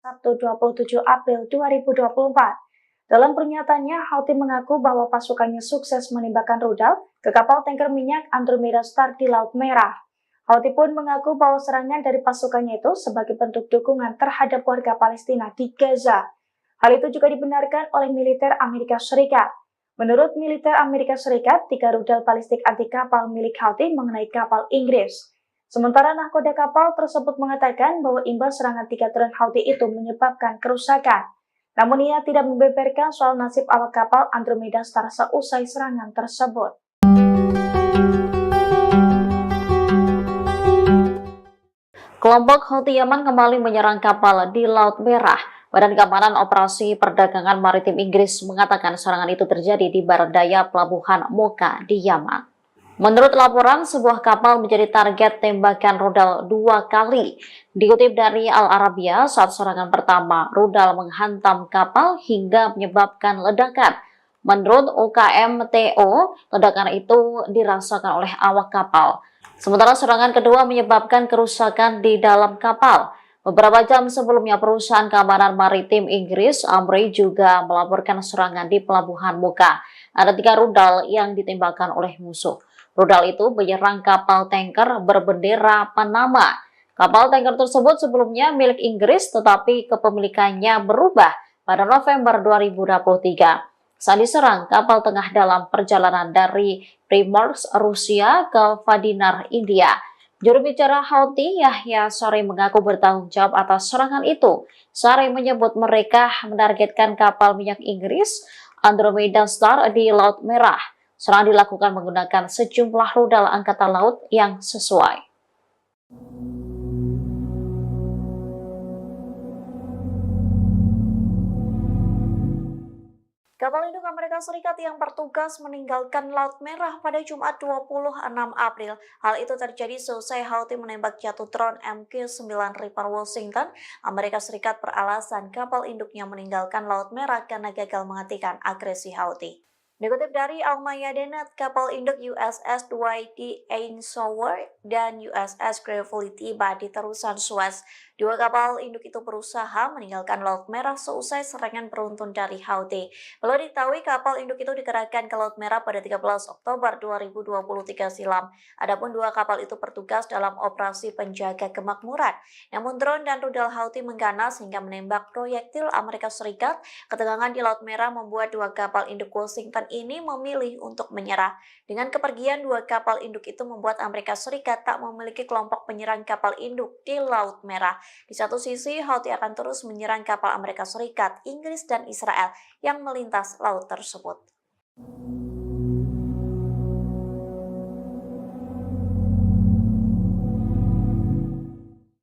Sabtu 27 April 2024. Dalam pernyataannya, Houthi mengaku bahwa pasukannya sukses menembakkan rudal ke kapal tanker minyak Andromeda Star di Laut Merah. Houthi pun mengaku bahwa serangan dari pasukannya itu sebagai bentuk dukungan terhadap warga Palestina di Gaza. Hal itu juga dibenarkan oleh militer Amerika Serikat. Menurut militer Amerika Serikat, 3 rudal balistik anti kapal milik Houthi mengenai kapal Inggris. Sementara nahkoda kapal tersebut mengatakan bahwa imbas serangan 3 drone Houthi itu menyebabkan kerusakan. Namun ia tidak membeberkan soal nasib awak kapal Andromeda Star seusai serangan tersebut. Kelompok Houthi Yaman kembali menyerang kapal di Laut Merah. Badan Keamanan Operasi Perdagangan Maritim Inggris mengatakan serangan itu terjadi di barat daya pelabuhan Mocha di Yaman. Menurut laporan, sebuah kapal menjadi target tembakan rudal 2 kali. Dikutip dari Al Arabiya, saat serangan pertama, rudal menghantam kapal hingga menyebabkan ledakan. Menurut UKMTO, ledakan itu dirasakan oleh awak kapal. Sementara serangan kedua menyebabkan kerusakan di dalam kapal. Beberapa jam sebelumnya, perusahaan keamanan maritim Inggris, Amri, juga melaporkan serangan di pelabuhan Mocha. Ada 3 rudal yang ditembakkan oleh musuh. Rudal itu menyerang kapal tanker berbendera Panama. Kapal tanker tersebut sebelumnya milik Inggris, tetapi kepemilikannya berubah pada November 2023. Saat diserang, kapal tengah dalam perjalanan dari Primorsk, Rusia ke Vadinar, India. Juru bicara Houthi, Yahya Saree, mengaku bertanggung jawab atas serangan itu. Saree menyebut mereka menargetkan kapal minyak Inggris Andromeda Star di Laut Merah. Serangan dilakukan menggunakan sejumlah rudal angkatan laut yang sesuai. Kapal induk Amerika Serikat yang bertugas meninggalkan Laut Merah pada Jumat 26 April. Hal itu terjadi seusai Houthi menembak jatuh drone MQ-9 Reaper Washington. Amerika Serikat beralasan kapal induknya meninggalkan Laut Merah karena gagal menghentikan agresi Houthi. Dikutip dari Al-Mayadeen, kapal induk USS Dwight D. Eisenhower dan USS Gravely tiba di terusan Suez. 2 kapal induk itu berusaha meninggalkan Laut Merah seusai serangan beruntun dari Houthi. Perlu diketahui kapal induk itu dikerahkan ke Laut Merah pada 13 Oktober 2023 silam. Adapun 2 kapal itu bertugas dalam operasi penjaga kemakmuran. Namun drone dan rudal Houthi mengganas hingga menembak proyektil Amerika Serikat. Ketegangan di Laut Merah membuat 2 kapal induk Washington ini memilih untuk menyerah. Dengan kepergian 2 kapal induk itu membuat Amerika Serikat tak memiliki kelompok penyerang kapal induk di Laut Merah. Di satu sisi, Houthi akan terus menyerang kapal Amerika Serikat, Inggris, dan Israel yang melintas laut tersebut.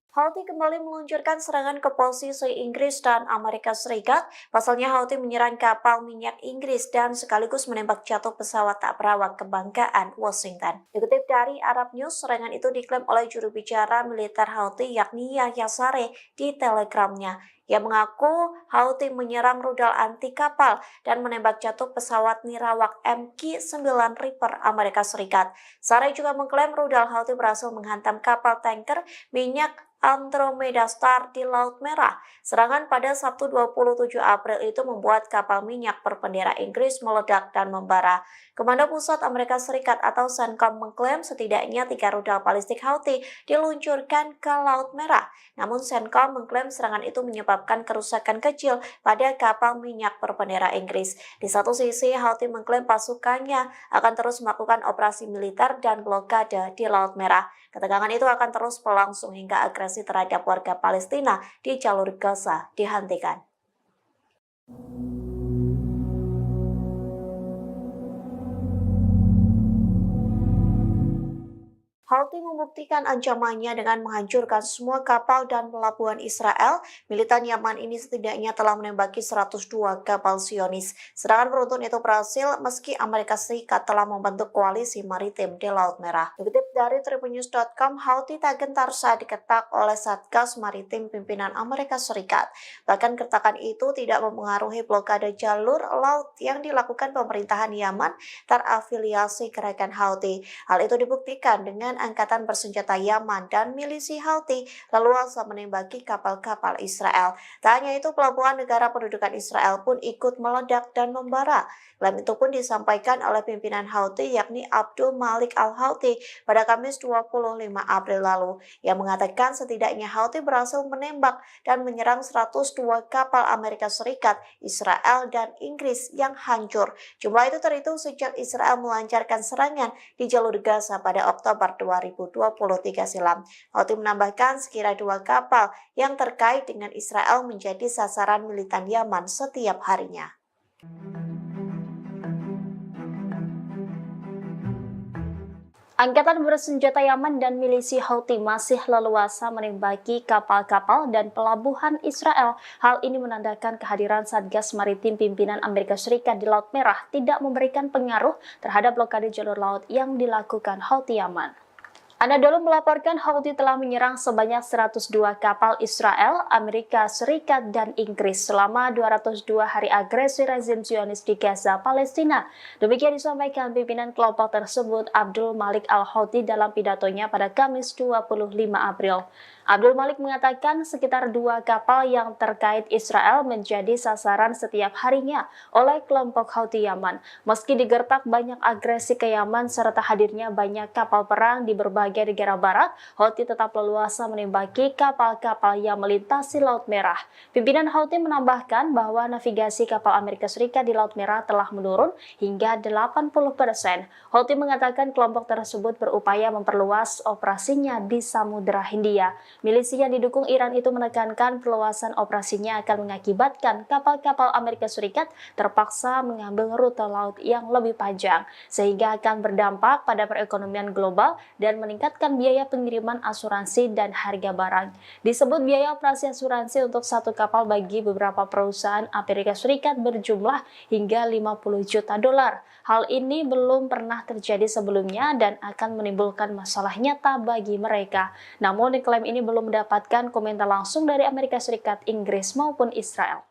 Houthi kembali meluncurkan serangan ke posisi Inggris dan Amerika Serikat. Pasalnya Houthi menyerang kapal minyak Inggris dan sekaligus menembak jatuh pesawat tak berawak kebanggaan Washington. Dikutip dari Arab News, serangan itu diklaim oleh juru bicara militer Houthi yakni Yahya Saree di Telegramnya. Ia mengaku Houthi menyerang rudal anti kapal dan menembak jatuh pesawat nirawak MQ-9 Reaper Amerika Serikat. Saree juga mengklaim rudal Houthi berhasil menghantam kapal tanker minyak Andromeda Star di Laut Merah. Serangan pada Sabtu 27 April itu membuat kapal minyak berbendera Inggris meledak dan membara. Komando Pusat Amerika Serikat atau CENTCOM mengklaim setidaknya 3 rudal balistik Houthi diluncurkan ke Laut Merah. Namun CENTCOM mengklaim serangan itu menyebabkan kerusakan kecil pada kapal minyak berbendera Inggris. Di satu sisi, Houthi mengklaim pasukannya akan terus melakukan operasi militer dan blokade di Laut Merah. Ketegangan itu akan terus berlangsung hingga agresi terhadap warga Palestina di jalur Gaza dihentikan. Houthi membuktikan ancamannya dengan menghancurkan semua kapal dan pelabuhan Israel. Militan Yaman ini setidaknya telah menembaki 102 kapal Zionis. Serangan beruntun itu berhasil meski Amerika Serikat telah membentuk koalisi maritim di Laut Merah. Dikutip dari tribunnews.com, Houthi tak gentar saat diketak oleh Satgas Maritim pimpinan Amerika Serikat. Bahkan kertakan itu tidak mempengaruhi blokade jalur laut yang dilakukan pemerintahan Yaman terafiliasi gerakan Houthi. Hal itu dibuktikan dengan angka angkatan bersenjata Yaman dan milisi Houthi leluasa menembaki kapal-kapal Israel. Tak hanya itu, pelabuhan negara pendudukan Israel pun ikut meledak dan membara. Klaim itu pun disampaikan oleh pimpinan Houthi yakni Abdul Malik al-Houthi pada Kamis 25 April lalu, yang mengatakan setidaknya Houthi berhasil menembak dan menyerang 102 kapal Amerika Serikat, Israel, dan Inggris yang hancur. Jumlah itu terhitung sejak Israel melancarkan serangan di jalur Gaza pada Oktober 2023 silam. Houthi menambahkan sekira 2 kapal yang terkait dengan Israel menjadi sasaran militan Yaman setiap harinya. Angkatan bersenjata Yaman dan milisi Houthi masih leluasa menembaki kapal-kapal dan pelabuhan Israel. Hal ini menandakan kehadiran Satgas Maritim pimpinan Amerika Serikat di Laut Merah tidak memberikan pengaruh terhadap blokade jalur laut yang dilakukan Houthi Yaman. Anadolu melaporkan Houthi telah menyerang sebanyak 102 kapal Israel, Amerika Serikat, dan Inggris selama 202 hari agresi rezim Zionis di Gaza, Palestina. Demikian disampaikan pimpinan kelompok tersebut Abdul Malik al-Houthi dalam pidatonya pada Kamis 25 April. Abdul Malik mengatakan sekitar 2 kapal yang terkait Israel menjadi sasaran setiap harinya oleh kelompok Houthi Yaman. Meski digertak banyak agresi ke Yaman serta hadirnya banyak kapal perang di berbagai negara barat, Houthi tetap leluasa menembaki kapal-kapal yang melintasi Laut Merah. Pimpinan Houthi menambahkan bahwa navigasi kapal Amerika Serikat di Laut Merah telah menurun hingga 80%. Houthi mengatakan kelompok tersebut berupaya memperluas operasinya di Samudra Hindia. Milisi yang didukung Iran itu menekankan perluasan operasinya akan mengakibatkan kapal-kapal Amerika Serikat terpaksa mengambil rute laut yang lebih panjang, sehingga akan berdampak pada perekonomian global dan meningkatkan biaya pengiriman asuransi dan harga barang. Disebut biaya operasi asuransi untuk satu kapal bagi beberapa perusahaan Amerika Serikat berjumlah hingga 50 juta dolar. Hal ini belum pernah terjadi sebelumnya dan akan menimbulkan masalah nyata bagi mereka. Namun klaim ini belum mendapatkan komentar langsung dari Amerika Serikat, Inggris maupun Israel.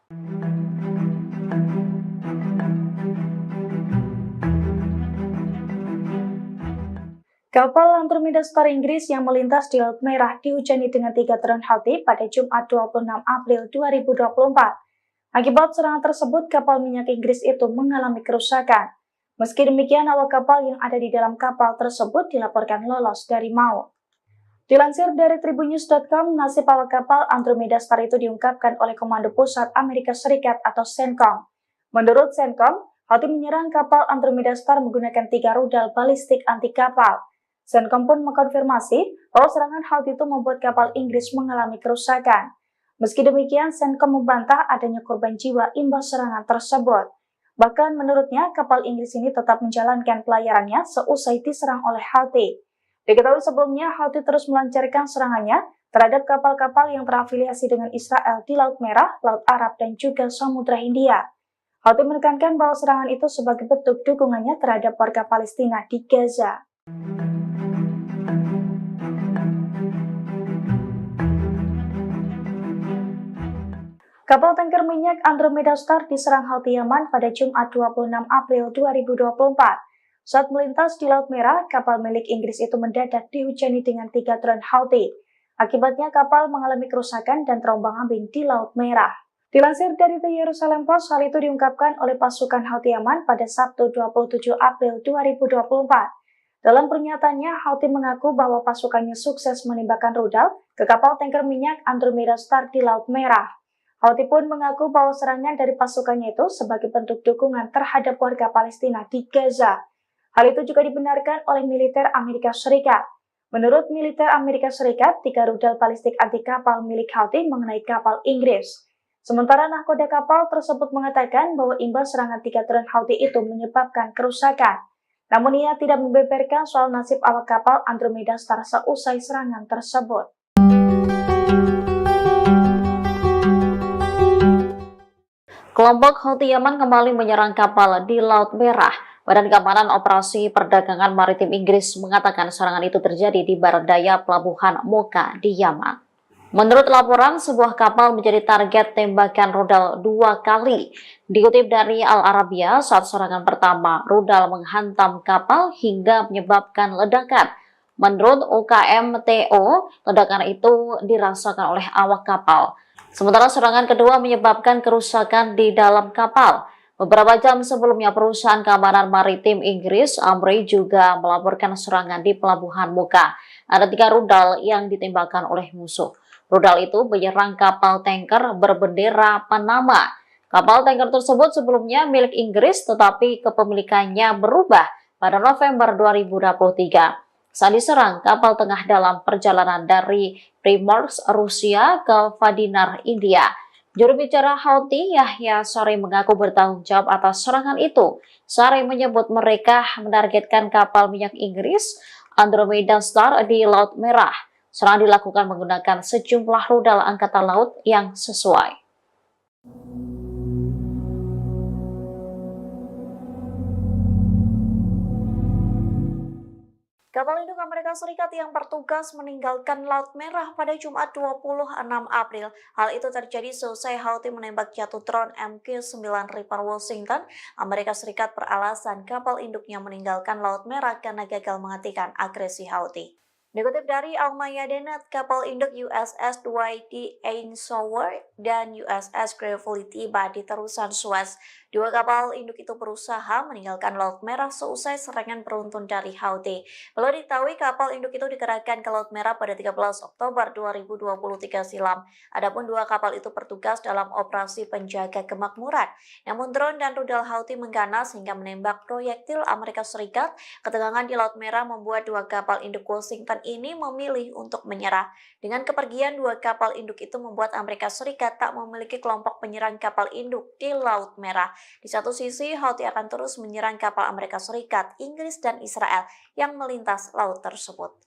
Kapal Andromeda Star Inggris yang melintas di Laut Merah dihujani dengan 3 drone Houthi pada Jumat 26 April 2024. Akibat serangan tersebut, kapal minyak Inggris itu mengalami kerusakan. Meski demikian, awak kapal yang ada di dalam kapal tersebut dilaporkan lolos dari maut. Dilansir dari Tribunnews.com, nasib awak kapal Andromeda Star itu diungkapkan oleh Komando Pusat Amerika Serikat atau CENTCOM. Menurut CENTCOM, Houthi menyerang kapal Andromeda Star menggunakan 3 rudal balistik anti kapal. CENTCOM pun mengkonfirmasi bahwa serangan Houthi itu membuat kapal Inggris mengalami kerusakan. Meski demikian, CENTCOM membantah adanya korban jiwa imbas serangan tersebut. Bahkan menurutnya, kapal Inggris ini tetap menjalankan pelayarannya seusai diserang oleh Houthi. Diketahui sebelumnya, Houthi terus melancarkan serangannya terhadap kapal-kapal yang terafiliasi dengan Israel di Laut Merah, Laut Arab, dan juga Samudra Hindia. Houthi menekankan bahwa serangan itu sebagai bentuk dukungannya terhadap warga Palestina di Gaza. Kapal tanker minyak Andromeda Star diserang Houthi Yaman pada Jumat 26 April 2024. Saat melintas di Laut Merah, kapal milik Inggris itu mendadak dihujani dengan 3 drone Houthi. Akibatnya kapal mengalami kerusakan dan terombang-ambing di Laut Merah. Dilansir dari The Jerusalem Post, hal itu diungkapkan oleh pasukan Houthi Yaman pada Sabtu 27 April 2024. Dalam pernyataannya, Houthi mengaku bahwa pasukannya sukses menembakkan rudal ke kapal tanker minyak Andromeda Star di Laut Merah. Houthi pun mengaku bahwa serangan dari pasukannya itu sebagai bentuk dukungan terhadap warga Palestina di Gaza. Hal itu juga dibenarkan oleh militer Amerika Serikat. Menurut militer Amerika Serikat, 3 rudal balistik anti kapal milik Houthi mengenai kapal Inggris. Sementara nahkoda kapal tersebut mengatakan bahwa imbas serangan 3 drone Houthi itu menyebabkan kerusakan. Namun ia tidak membeberkan soal nasib awak kapal Andromeda Star seusai serangan tersebut. Kelompok Houthi Yaman kembali menyerang kapal di Laut Merah. Badan Keamanan Operasi Perdagangan Maritim Inggris mengatakan serangan itu terjadi di barat daya pelabuhan Mocha di Yaman. Menurut laporan, sebuah kapal menjadi target tembakan rudal 2 kali. Dikutip dari Al Arabiya, saat serangan pertama, rudal menghantam kapal hingga menyebabkan ledakan. Menurut UKMTO, ledakan itu dirasakan oleh awak kapal. Sementara serangan kedua menyebabkan kerusakan di dalam kapal. Beberapa jam sebelumnya, perusahaan keamanan maritim Inggris, Amri, juga melaporkan serangan di Pelabuhan Muka. Ada 3 rudal yang ditembakkan oleh musuh. Rudal itu menyerang kapal tanker berbendera Panama. Kapal tanker tersebut sebelumnya milik Inggris, tetapi kepemilikannya berubah pada November 2023. Saat diserang, kapal tengah dalam perjalanan dari Primorsk, Rusia ke Vadinar, India. Juru bicara Houthi, Yahya Saree, mengaku bertanggung jawab atas serangan itu. Saree menyebut mereka menargetkan kapal minyak Inggris Andromeda Star di Laut Merah. Serangan dilakukan menggunakan sejumlah rudal angkatan laut yang sesuai. Kapal induk Amerika Serikat yang bertugas meninggalkan Laut Merah pada Jumat 26 April. Hal itu terjadi seusai Houthi menembak jatuh drone MQ-9 Reaper Washington. Amerika Serikat beralasan kapal induknya meninggalkan Laut Merah karena gagal menghentikan agresi Houthi. Dikutip dari Al-Mayadeen, kapal induk USS Dwight D. Eisenhower dan USS Gravely tiba di terusan Suez. 2 kapal induk itu berusaha meninggalkan Laut Merah seusai serangan beruntun dari Houthi. Perlu diketahui kapal induk itu dikerahkan ke Laut Merah pada 13 Oktober 2023 silam. Adapun 2 kapal itu bertugas dalam operasi penjaga kemakmuran. Namun drone dan rudal Houthi mengganas hingga menembak proyektil Amerika Serikat. Ketegangan di Laut Merah membuat 2 kapal induk Washington ini memilih untuk menyerah. Dengan kepergian 2 kapal induk itu membuat Amerika Serikat tak memiliki kelompok penyerang kapal induk di Laut Merah. Di satu sisi, Houthi akan terus menyerang kapal Amerika Serikat, Inggris, dan Israel yang melintas laut tersebut.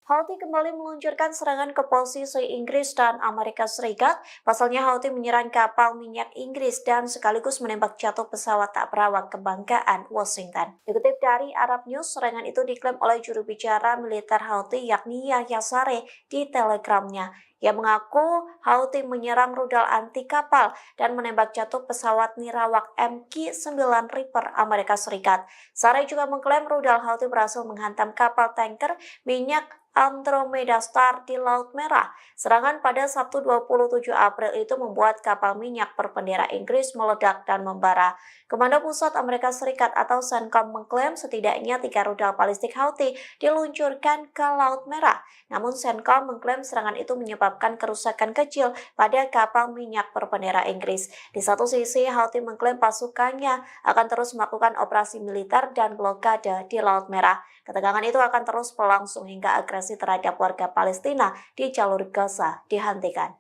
Houthi kembali meluncurkan serangan ke posisi Inggris dan Amerika Serikat. Pasalnya Houthi menyerang kapal minyak Inggris dan sekaligus menembak jatuh pesawat tak berawak kebanggaan Washington. Dikutip dari Arab News, serangan itu diklaim oleh juru bicara militer Houthi yakni Yahya Saree di Telegramnya. Ia mengaku Houthi menyerang rudal anti kapal dan menembak jatuh pesawat nirawak MQ-9 Reaper Amerika Serikat. Saree juga mengklaim rudal Houthi berhasil menghantam kapal tanker minyak Andromeda Star di Laut Merah. Serangan pada Sabtu 27 April itu membuat kapal minyak berbendera Inggris meledak dan membara. Komando Pusat Amerika Serikat atau CENTCOM mengklaim setidaknya 3 rudal balistik Houthi diluncurkan ke Laut Merah. Namun CENTCOM mengklaim serangan itu menyebabkan kerusakan kecil pada kapal minyak berbendera Inggris. Di satu sisi, Houthi mengklaim pasukannya akan terus melakukan operasi militer dan blokade di Laut Merah. Ketegangan itu akan terus berlangsung hingga agresi terhadap warga Palestina di jalur Gaza dihentikan.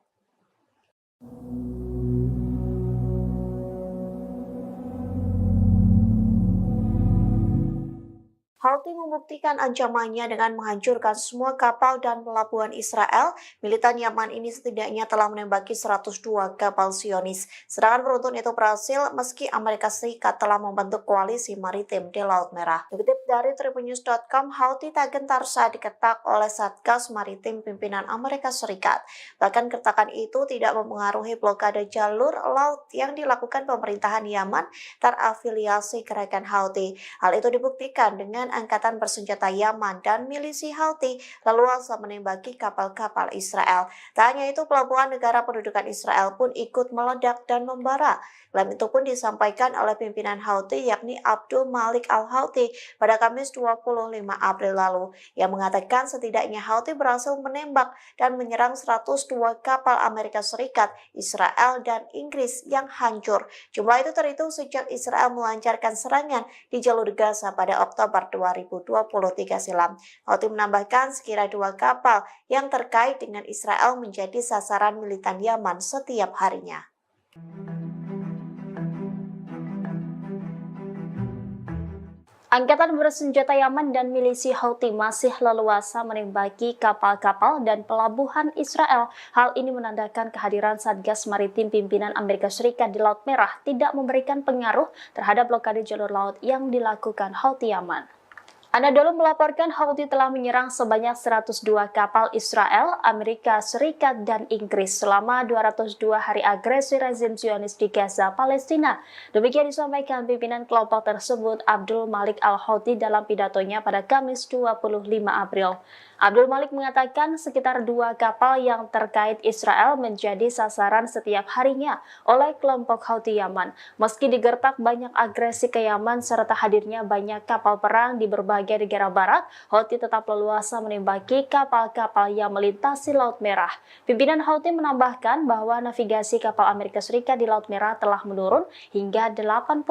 Houthi membuktikan ancamannya dengan menghancurkan semua kapal dan pelabuhan Israel. Militan Yaman ini setidaknya telah menembaki 102 kapal Zionis. Serangan beruntun itu berhasil meski Amerika Serikat telah membentuk koalisi maritim di Laut Merah. Dikutip dari tribunnews.com, Houthi tak gentar saat diketak oleh Satgas Maritim pimpinan Amerika Serikat. Bahkan kertakan itu tidak mempengaruhi blokade jalur laut yang dilakukan pemerintahan Yaman terafiliasi gerakan Houthi. Hal itu dibuktikan dengan angkatan bersenjata Yaman dan milisi Houthi leluasa menembaki kapal-kapal Israel. Tak hanya itu, pelabuhan negara pendudukan Israel pun ikut meledak dan membara. Klaim itu pun disampaikan oleh pimpinan Houthi yakni Abdul Malik Al-Houthi pada Kamis 25 April lalu. Yang mengatakan setidaknya Houthi berhasil menembak dan menyerang 102 kapal Amerika Serikat, Israel, dan Inggris yang hancur. Jumlah itu terhitung sejak Israel melancarkan serangan di jalur Gaza pada Oktober 2023 silam. Houthi menambahkan sekira 2 kapal yang terkait dengan Israel menjadi sasaran militan Yaman setiap harinya. Angkatan bersenjata Yaman dan milisi Houthi masih leluasa menembaki kapal-kapal dan pelabuhan Israel. Hal ini menandakan kehadiran Satgas Maritim pimpinan Amerika Serikat di Laut Merah tidak memberikan pengaruh terhadap blokade jalur laut yang dilakukan Houthi Yaman. Anadolu melaporkan Houthi telah menyerang sebanyak 102 kapal Israel, Amerika Serikat, dan Inggris selama 202 hari agresi rezim Zionis di Gaza, Palestina. Demikian disampaikan pimpinan kelompok tersebut Abdul Malik Al-Houthi dalam pidatonya pada Kamis 25 April. Abdul Malik mengatakan sekitar 2 kapal yang terkait Israel menjadi sasaran setiap harinya oleh kelompok Houthi Yaman. Meski digertak banyak agresi ke Yaman serta hadirnya banyak kapal perang di berbagai negara barat, Houthi tetap leluasa menembaki kapal-kapal yang melintasi Laut Merah. Pimpinan Houthi menambahkan bahwa navigasi kapal Amerika Serikat di Laut Merah telah menurun hingga 80%.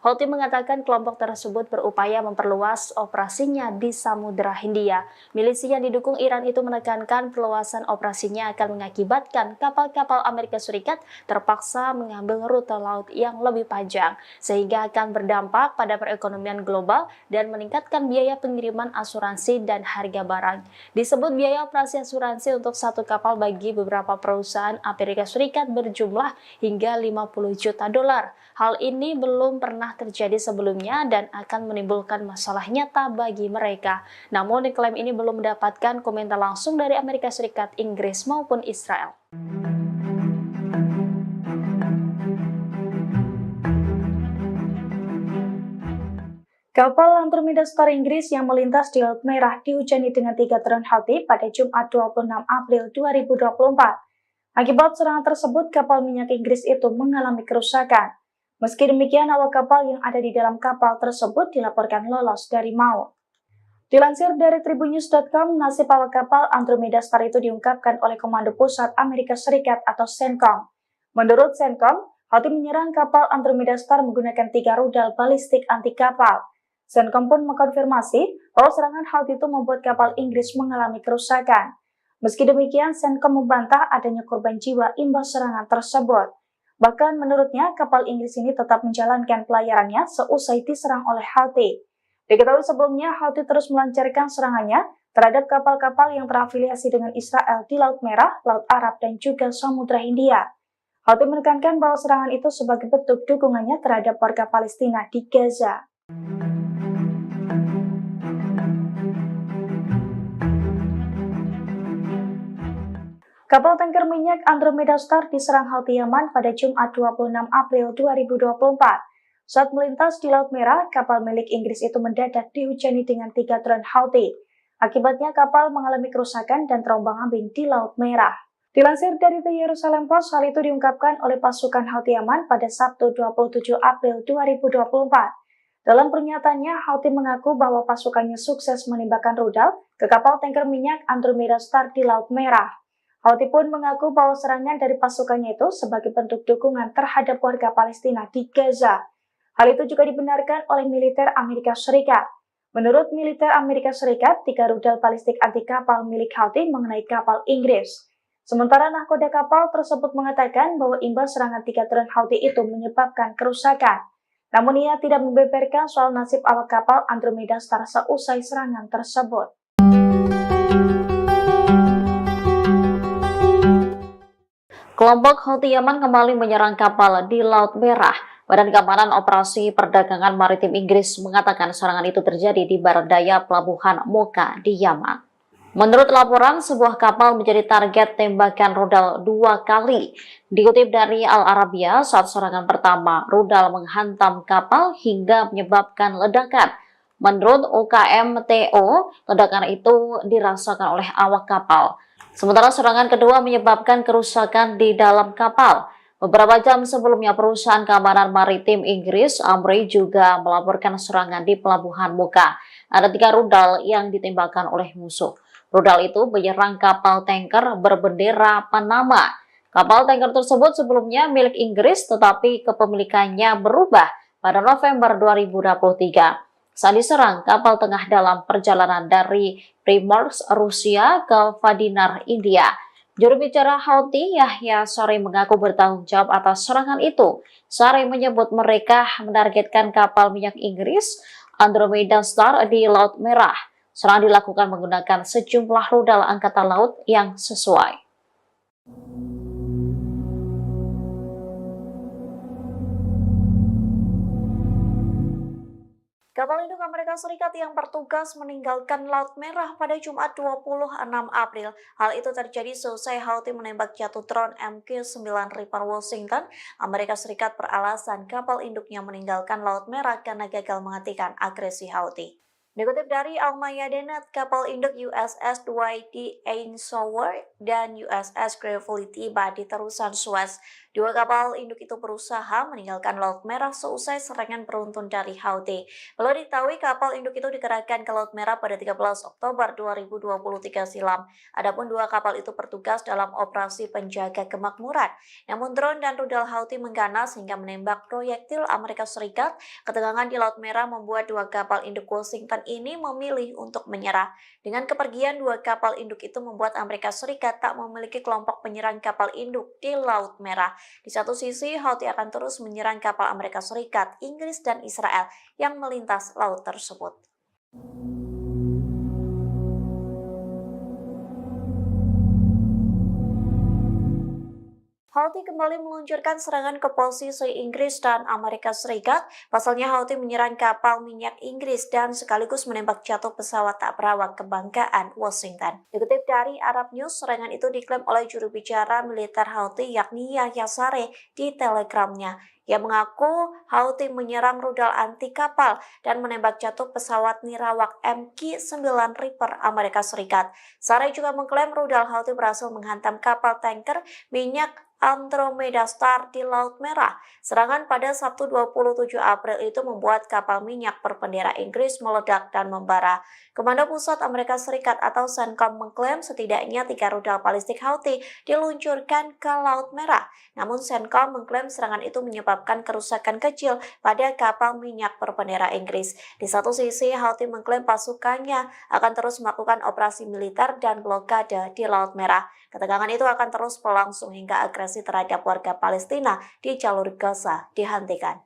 Houthi mengatakan kelompok tersebut berupaya memperluas operasinya di Samudra Hindia. Milisi yang didukung Iran itu menekankan perluasan operasinya akan mengakibatkan kapal-kapal Amerika Serikat terpaksa mengambil rute laut yang lebih panjang, sehingga akan berdampak pada perekonomian global dan meningkatkan biaya pengiriman asuransi dan harga barang. Disebut biaya operasi asuransi untuk satu kapal bagi beberapa perusahaan Amerika Serikat berjumlah hingga 50 juta dolar. Hal ini belum pernah terjadi sebelumnya dan akan menimbulkan masalah nyata bagi mereka. Namun klaim ini belum mendapatkan komentar langsung dari Amerika Serikat, Inggris maupun Israel. Kapal Andromeda Star Inggris yang melintas di Laut Merah dihujani dengan 3 drone Houthi pada Jumat 26 April 2024. Akibat serangan tersebut, kapal minyak Inggris itu mengalami kerusakan. Meski demikian, awak kapal yang ada di dalam kapal tersebut dilaporkan lolos dari maut. Dilansir dari Tribunnews.com, nasib awak kapal Andromeda Star itu diungkapkan oleh Komando Pusat Amerika Serikat atau CENTCOM. Menurut CENTCOM, Houthi menyerang kapal Andromeda Star menggunakan 3 rudal balistik anti kapal. CENTCOM pun mengkonfirmasi bahwa serangan Houthi itu membuat kapal Inggris mengalami kerusakan. Meski demikian, CENTCOM membantah adanya korban jiwa imbas serangan tersebut. Bahkan menurutnya, kapal Inggris ini tetap menjalankan pelayarannya seusai diserang oleh Houthi. Diketahui sebelumnya, Houthi terus melancarkan serangannya terhadap kapal-kapal yang terafiliasi dengan Israel di Laut Merah, Laut Arab, dan juga Samudra Hindia. Houthi menekankan bahwa serangan itu sebagai bentuk dukungannya terhadap warga Palestina di Gaza. Kapal tanker minyak Andromeda Star diserang Houthi Yaman pada Jumat 26 April 2024. Saat melintas di Laut Merah, kapal milik Inggris itu mendadak dihujani dengan 3 drone Houthi. Akibatnya kapal mengalami kerusakan dan terombang-ambing di Laut Merah. Dilansir dari The Jerusalem Post, hal itu diungkapkan oleh pasukan Houthi Yaman pada Sabtu 27 April 2024. Dalam pernyataannya, Houthi mengaku bahwa pasukannya sukses menembakkan rudal ke kapal tanker minyak Andromeda Star di Laut Merah. Houthi pun mengaku bahwa serangan dari pasukannya itu sebagai bentuk dukungan terhadap warga Palestina di Gaza. Hal itu juga dibenarkan oleh militer Amerika Serikat. Menurut militer Amerika Serikat, 3 rudal balistik anti kapal milik Houthi mengenai kapal Inggris. Sementara nahkoda kapal tersebut mengatakan bahwa imbas serangan 3 drone Houthi itu menyebabkan kerusakan. Namun ia tidak membeberkan soal nasib awak kapal Andromeda Star seusai serangan tersebut. Kelompok Houthi Yaman kembali menyerang kapal di Laut Merah. Badan Keamanan Operasi Perdagangan Maritim Inggris mengatakan serangan itu terjadi di barat daya pelabuhan Mocha di Yaman. Menurut laporan, sebuah kapal menjadi target tembakan rudal 2 kali. Dikutip dari Al Arabiya, saat serangan pertama, rudal menghantam kapal hingga menyebabkan ledakan. Menurut UKMTO, ledakan itu dirasakan oleh awak kapal. Sementara serangan kedua menyebabkan kerusakan di dalam kapal. Beberapa jam sebelumnya, perusahaan keamanan maritim Inggris, Amri, juga melaporkan serangan di pelabuhan Mocha. Ada 3 rudal yang ditembakkan oleh musuh. Rudal itu menyerang kapal tanker berbendera Panama. Kapal tanker tersebut sebelumnya milik Inggris, tetapi kepemilikannya berubah pada November 2023. Saat diserang, kapal tengah dalam perjalanan dari Primorsk, Rusia ke Vadinar, India. Juru bicara Houthi, Yahya Saree, mengaku bertanggung jawab atas serangan itu. Saree menyebut mereka menargetkan kapal minyak Inggris Andromeda Star di Laut Merah. Serangan dilakukan menggunakan sejumlah rudal angkatan laut yang sesuai. Kapal induk Amerika Serikat yang bertugas meninggalkan Laut Merah pada Jumat 26 April. Hal itu terjadi seusai Houthi menembak jatuh drone MQ-9 Reaper Washington. Amerika Serikat beralasan kapal induknya meninggalkan Laut Merah karena gagal menghentikan agresi Houthi. Dikutip dari Al-Mayadeen, kapal induk USS Dwight D. Eisenhower dan USS Gravely tiba di terusan Suez. Dua kapal induk itu berusaha meninggalkan Laut Merah seusai serangan beruntun dari Houthi. Perlu diketahui kapal induk itu dikerahkan ke Laut Merah pada 13 Oktober 2023 silam. Adapun dua kapal itu bertugas dalam operasi penjaga kemakmuran. Namun drone dan rudal Houthi mengganas hingga menembak proyektil Amerika Serikat. Ketegangan di Laut Merah membuat dua kapal induk Washington ini memilih untuk menyerah. Dengan kepergian dua kapal induk itu membuat Amerika Serikat tak memiliki kelompok penyerang kapal induk di Laut Merah. Di satu sisi, Houthi akan terus menyerang kapal Amerika Serikat, Inggris, dan Israel yang melintas laut tersebut. Houthi kembali meluncurkan serangan ke posisi Inggris dan Amerika Serikat. Pasalnya Houthi menyerang kapal minyak Inggris dan sekaligus menembak jatuh pesawat tak berawak kebanggaan Washington. Dikutip dari Arab News, serangan itu diklaim oleh juru bicara militer Houthi yakni Yahya Saree di Telegramnya. Ia mengaku Houthi menyerang rudal anti kapal dan menembak jatuh pesawat nirawak MQ-9 Reaper Amerika Serikat. Saree juga mengklaim rudal Houthi berhasil menghantam kapal tanker minyak Andromeda Star di Laut Merah. Serangan pada Sabtu 27 April itu membuat kapal minyak berbendera Inggris meledak dan membara. Komando Pusat Amerika Serikat atau CENTCOM mengklaim setidaknya 3 rudal balistik Houthi diluncurkan ke Laut Merah. Namun CENTCOM mengklaim serangan itu menyebabkan kerusakan kecil pada kapal minyak berbendera Inggris. Di satu sisi, Houthi mengklaim pasukannya akan terus melakukan operasi militer dan blokade di Laut Merah. Ketegangan itu akan terus berlangsung hingga agresi terhadap warga Palestina di jalur Gaza dihentikan.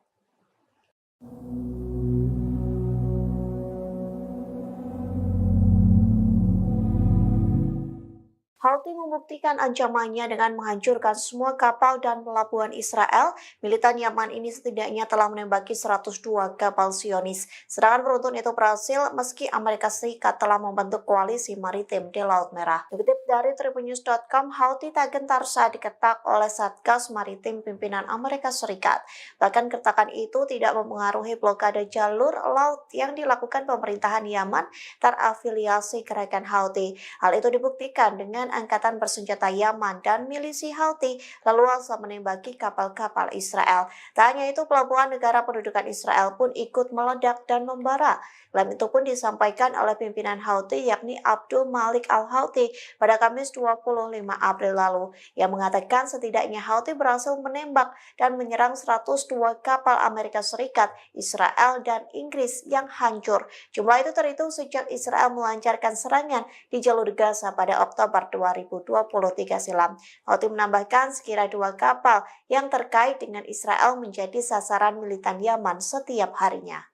Houthi membuktikan ancamannya dengan menghancurkan semua kapal dan pelabuhan Israel. Militan Yaman ini setidaknya telah menembaki 102 kapal Zionis. Serangan beruntun itu berhasil meski Amerika Serikat telah membentuk koalisi maritim di Laut Merah. Dikutip dari tribunnews.com, Houthi tak gentar saat diketak oleh Satgas Maritim pimpinan Amerika Serikat. Bahkan kertakan itu tidak mempengaruhi blokade jalur laut yang dilakukan pemerintahan Yaman terafiliasi gerakan Houthi. Hal itu dibuktikan dengan angkatan bersenjata Yaman dan milisi Houthi leluasa menembaki kapal-kapal Israel. Tak hanya itu, pelabuhan negara pendudukan Israel pun ikut meledak dan membara. Klaim itu pun disampaikan oleh pimpinan Houthi yakni Abdul Malik Al-Houthi pada Kamis 25 April lalu. Yang mengatakan setidaknya Houthi berhasil menembak dan menyerang 102 kapal Amerika Serikat, Israel, dan Inggris yang hancur. Jumlah itu terhitung sejak Israel melancarkan serangan di jalur Gaza pada Oktober 2023 silam. Houthi menambahkan sekira 2 kapal yang terkait dengan Israel menjadi sasaran militan Yaman setiap harinya.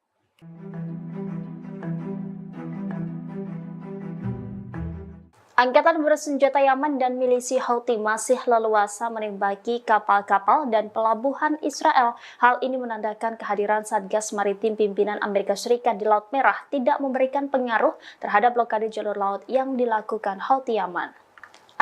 Angkatan bersenjata Yaman dan milisi Houthi masih leluasa menembaki kapal-kapal dan pelabuhan Israel. Hal ini menandakan kehadiran Satgas Maritim pimpinan Amerika Serikat di Laut Merah tidak memberikan pengaruh terhadap blokade jalur laut yang dilakukan Houthi Yaman.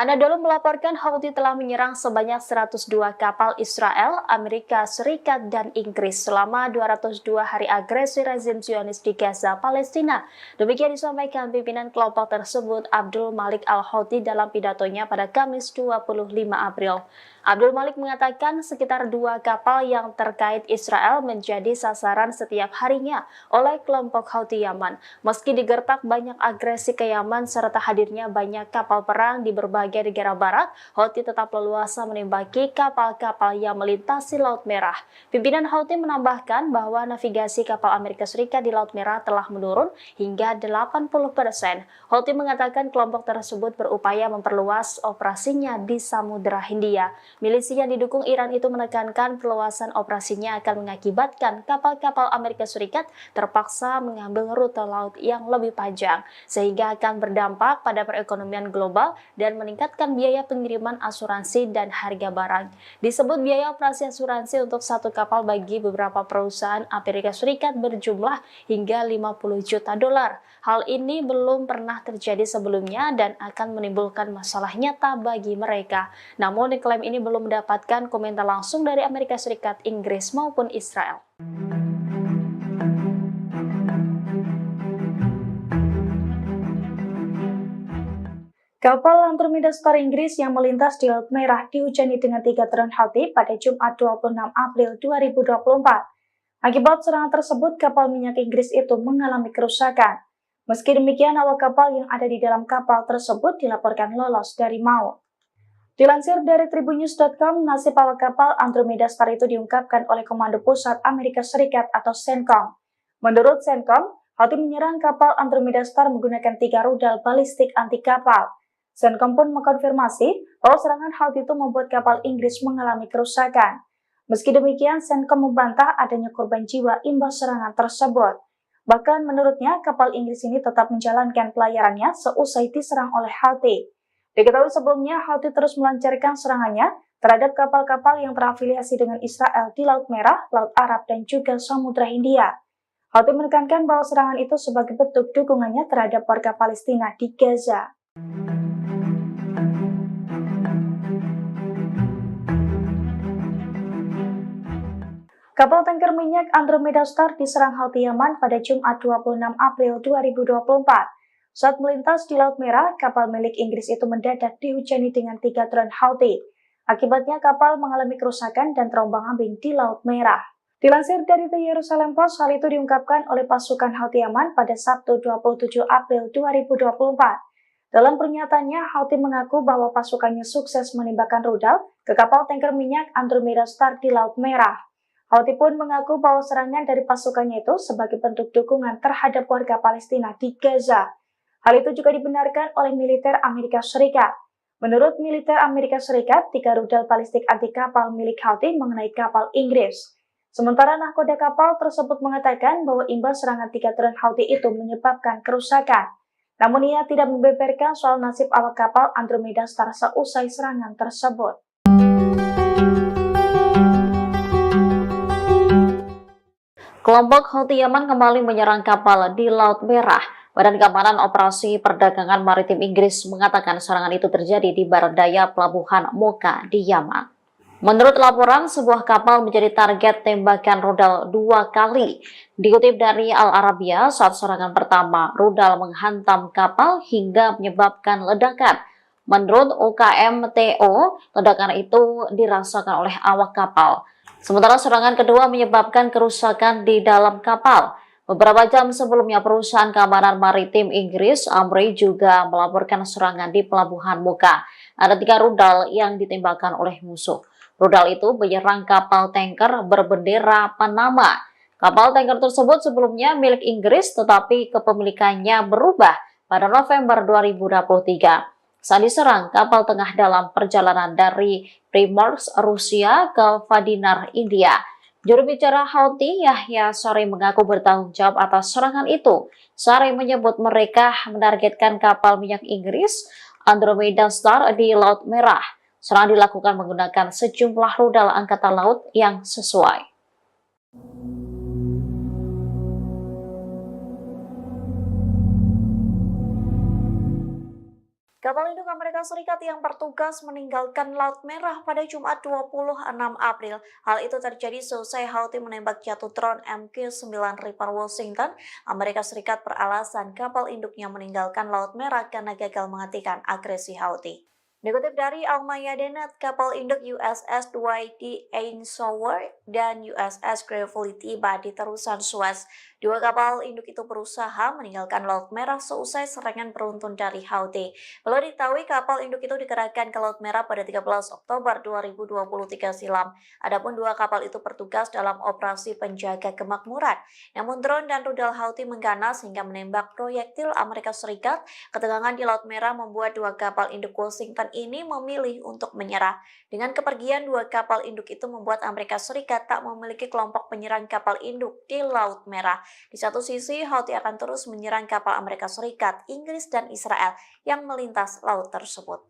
Anadolu melaporkan Houthi telah menyerang sebanyak 102 kapal Israel, Amerika Serikat, dan Inggris selama 202 hari agresi rezim Zionis di Gaza, Palestina. Demikian disampaikan pimpinan kelompok tersebut Abdul Malik Al-Houthi dalam pidatonya pada Kamis 25 April. Abdul Malik mengatakan sekitar 2 kapal yang terkait Israel menjadi sasaran setiap harinya oleh kelompok Houthi Yaman. Meski digertak banyak agresi ke Yaman serta hadirnya banyak kapal perang di berbagai negara barat, Houthi tetap leluasa menembaki kapal-kapal yang melintasi Laut Merah. Pimpinan Houthi menambahkan bahwa navigasi kapal Amerika Serikat di Laut Merah telah menurun hingga 80%. Houthi mengatakan kelompok tersebut berupaya memperluas operasinya di Samudra Hindia. Milisi yang didukung Iran itu menekankan perluasan operasinya akan mengakibatkan kapal-kapal Amerika Serikat terpaksa mengambil rute laut yang lebih panjang, sehingga akan berdampak pada perekonomian global dan meningkatkan biaya pengiriman asuransi dan harga barang. Disebut biaya operasi asuransi untuk satu kapal bagi beberapa perusahaan Amerika Serikat berjumlah hingga 50 juta dolar. Hal ini belum pernah terjadi sebelumnya dan akan menimbulkan masalah nyata bagi mereka. Namun, klaim ini belum mendapatkan komentar langsung dari Amerika Serikat, Inggris maupun Israel. Kapal Andromeda Star Inggris yang melintas di Laut Merah dihujani dengan 3 drone Houthi pada Jumat 26 April 2024. Akibat serangan tersebut, kapal minyak Inggris itu mengalami kerusakan. Meski demikian, awak kapal yang ada di dalam kapal tersebut dilaporkan lolos dari maut. Dilansir dari tribunnews.com, nasib awak kapal Andromeda Star itu diungkapkan oleh Komando Pusat Amerika Serikat atau CENTCOM. Menurut CENTCOM, Houthi menyerang kapal Andromeda Star menggunakan 3 rudal balistik anti kapal. CENTCOM pun mengkonfirmasi bahwa serangan Houthi itu membuat kapal Inggris mengalami kerusakan. Meski demikian, CENTCOM membantah adanya korban jiwa imbas serangan tersebut. Bahkan menurutnya, kapal Inggris ini tetap menjalankan pelayarannya seusai diserang oleh Houthi. Diketahui sebelumnya, Houthi terus melancarkan serangannya terhadap kapal-kapal yang terafiliasi dengan Israel di Laut Merah, Laut Arab, dan juga Samudra Hindia. Houthi menekankan bahwa serangan itu sebagai bentuk dukungannya terhadap warga Palestina di Gaza. Kapal tanker minyak Andromeda Star diserang Houthi Yaman pada Jumat 26 April 2024. Saat melintas di Laut Merah, kapal milik Inggris itu mendadak dihujani dengan 3 drone Houthi. Akibatnya kapal mengalami kerusakan dan terombang-ambing di Laut Merah. Dilansir dari The Jerusalem Post, hal itu diungkapkan oleh pasukan Houthi Yaman pada Sabtu 27 April 2024. Dalam pernyataannya, Houthi mengaku bahwa pasukannya sukses menembakkan rudal ke kapal tanker minyak Andromeda Star di Laut Merah. Houthi pun mengaku bahwa serangan dari pasukannya itu sebagai bentuk dukungan terhadap warga Palestina di Gaza. Hal itu juga dibenarkan oleh militer Amerika Serikat. Menurut militer Amerika Serikat, 3 rudal balistik anti kapal milik Houthi mengenai kapal Inggris. Sementara nahkoda kapal tersebut mengatakan bahwa imbas serangan 3 drone Houthi itu menyebabkan kerusakan. Namun ia tidak membeberkan soal nasib awak kapal Andromeda Star seusai serangan tersebut. Kelompok Houthi Yaman kembali menyerang kapal di Laut Merah. Badan Keamanan Operasi Perdagangan Maritim Inggris mengatakan serangan itu terjadi di barat daya pelabuhan Mocha di Yaman. Menurut laporan, sebuah kapal menjadi target tembakan rudal 2 kali. Dikutip dari Al Arabiya, saat serangan pertama, rudal menghantam kapal hingga menyebabkan ledakan. Menurut UKMTO, ledakan itu dirasakan oleh awak kapal. Sementara serangan kedua menyebabkan kerusakan di dalam kapal. Beberapa jam sebelumnya, perusahaan keamanan maritim Inggris, Amri, juga melaporkan serangan di pelabuhan Mocha. Ada 3 rudal yang ditembakkan oleh musuh. Rudal itu menyerang kapal tanker berbendera Panama. Kapal tanker tersebut sebelumnya milik Inggris, tetapi kepemilikannya berubah pada November 2023. Saat diserang, kapal tengah dalam perjalanan dari Primorsk, Rusia ke Vadinar, India. Juru bicara Houthi, Yahya Saree, mengaku bertanggung jawab atas serangan itu. Saree menyebut mereka menargetkan kapal minyak Inggris, Andromeda Star, di Laut Merah. Serangan dilakukan menggunakan sejumlah rudal angkatan laut yang sesuai. Kapal induk Amerika Serikat yang bertugas meninggalkan Laut Merah pada Jumat 26 April. Hal itu terjadi seusai Houthi menembak jatuh drone MQ-9 Reaper Washington. Amerika Serikat beralasan kapal induknya meninggalkan Laut Merah karena gagal menghentikan agresi Houthi. Dikutip dari Al-Mayadeen, kapal induk USS Dwight D. Eisenhower dan USS Gravely tiba di terusan Suez Dua kapal induk itu berusaha meninggalkan Laut Merah seusai serangan beruntun dari Houthi. Belum diketahui kapal induk itu dikerahkan ke Laut Merah pada 13 Oktober 2023 silam. Adapun dua kapal itu bertugas dalam operasi penjaga kemakmuran. Namun drone dan rudal Houthi mengganas hingga menembak proyektil Amerika Serikat. Ketegangan di Laut Merah membuat dua kapal induk Washington ini memilih untuk menyerah. Dengan kepergian dua kapal induk itu membuat Amerika Serikat tak memiliki kelompok penyerang kapal induk di Laut Merah. Di satu sisi, Houthi akan terus menyerang kapal Amerika Serikat, Inggris, dan Israel yang melintas laut tersebut.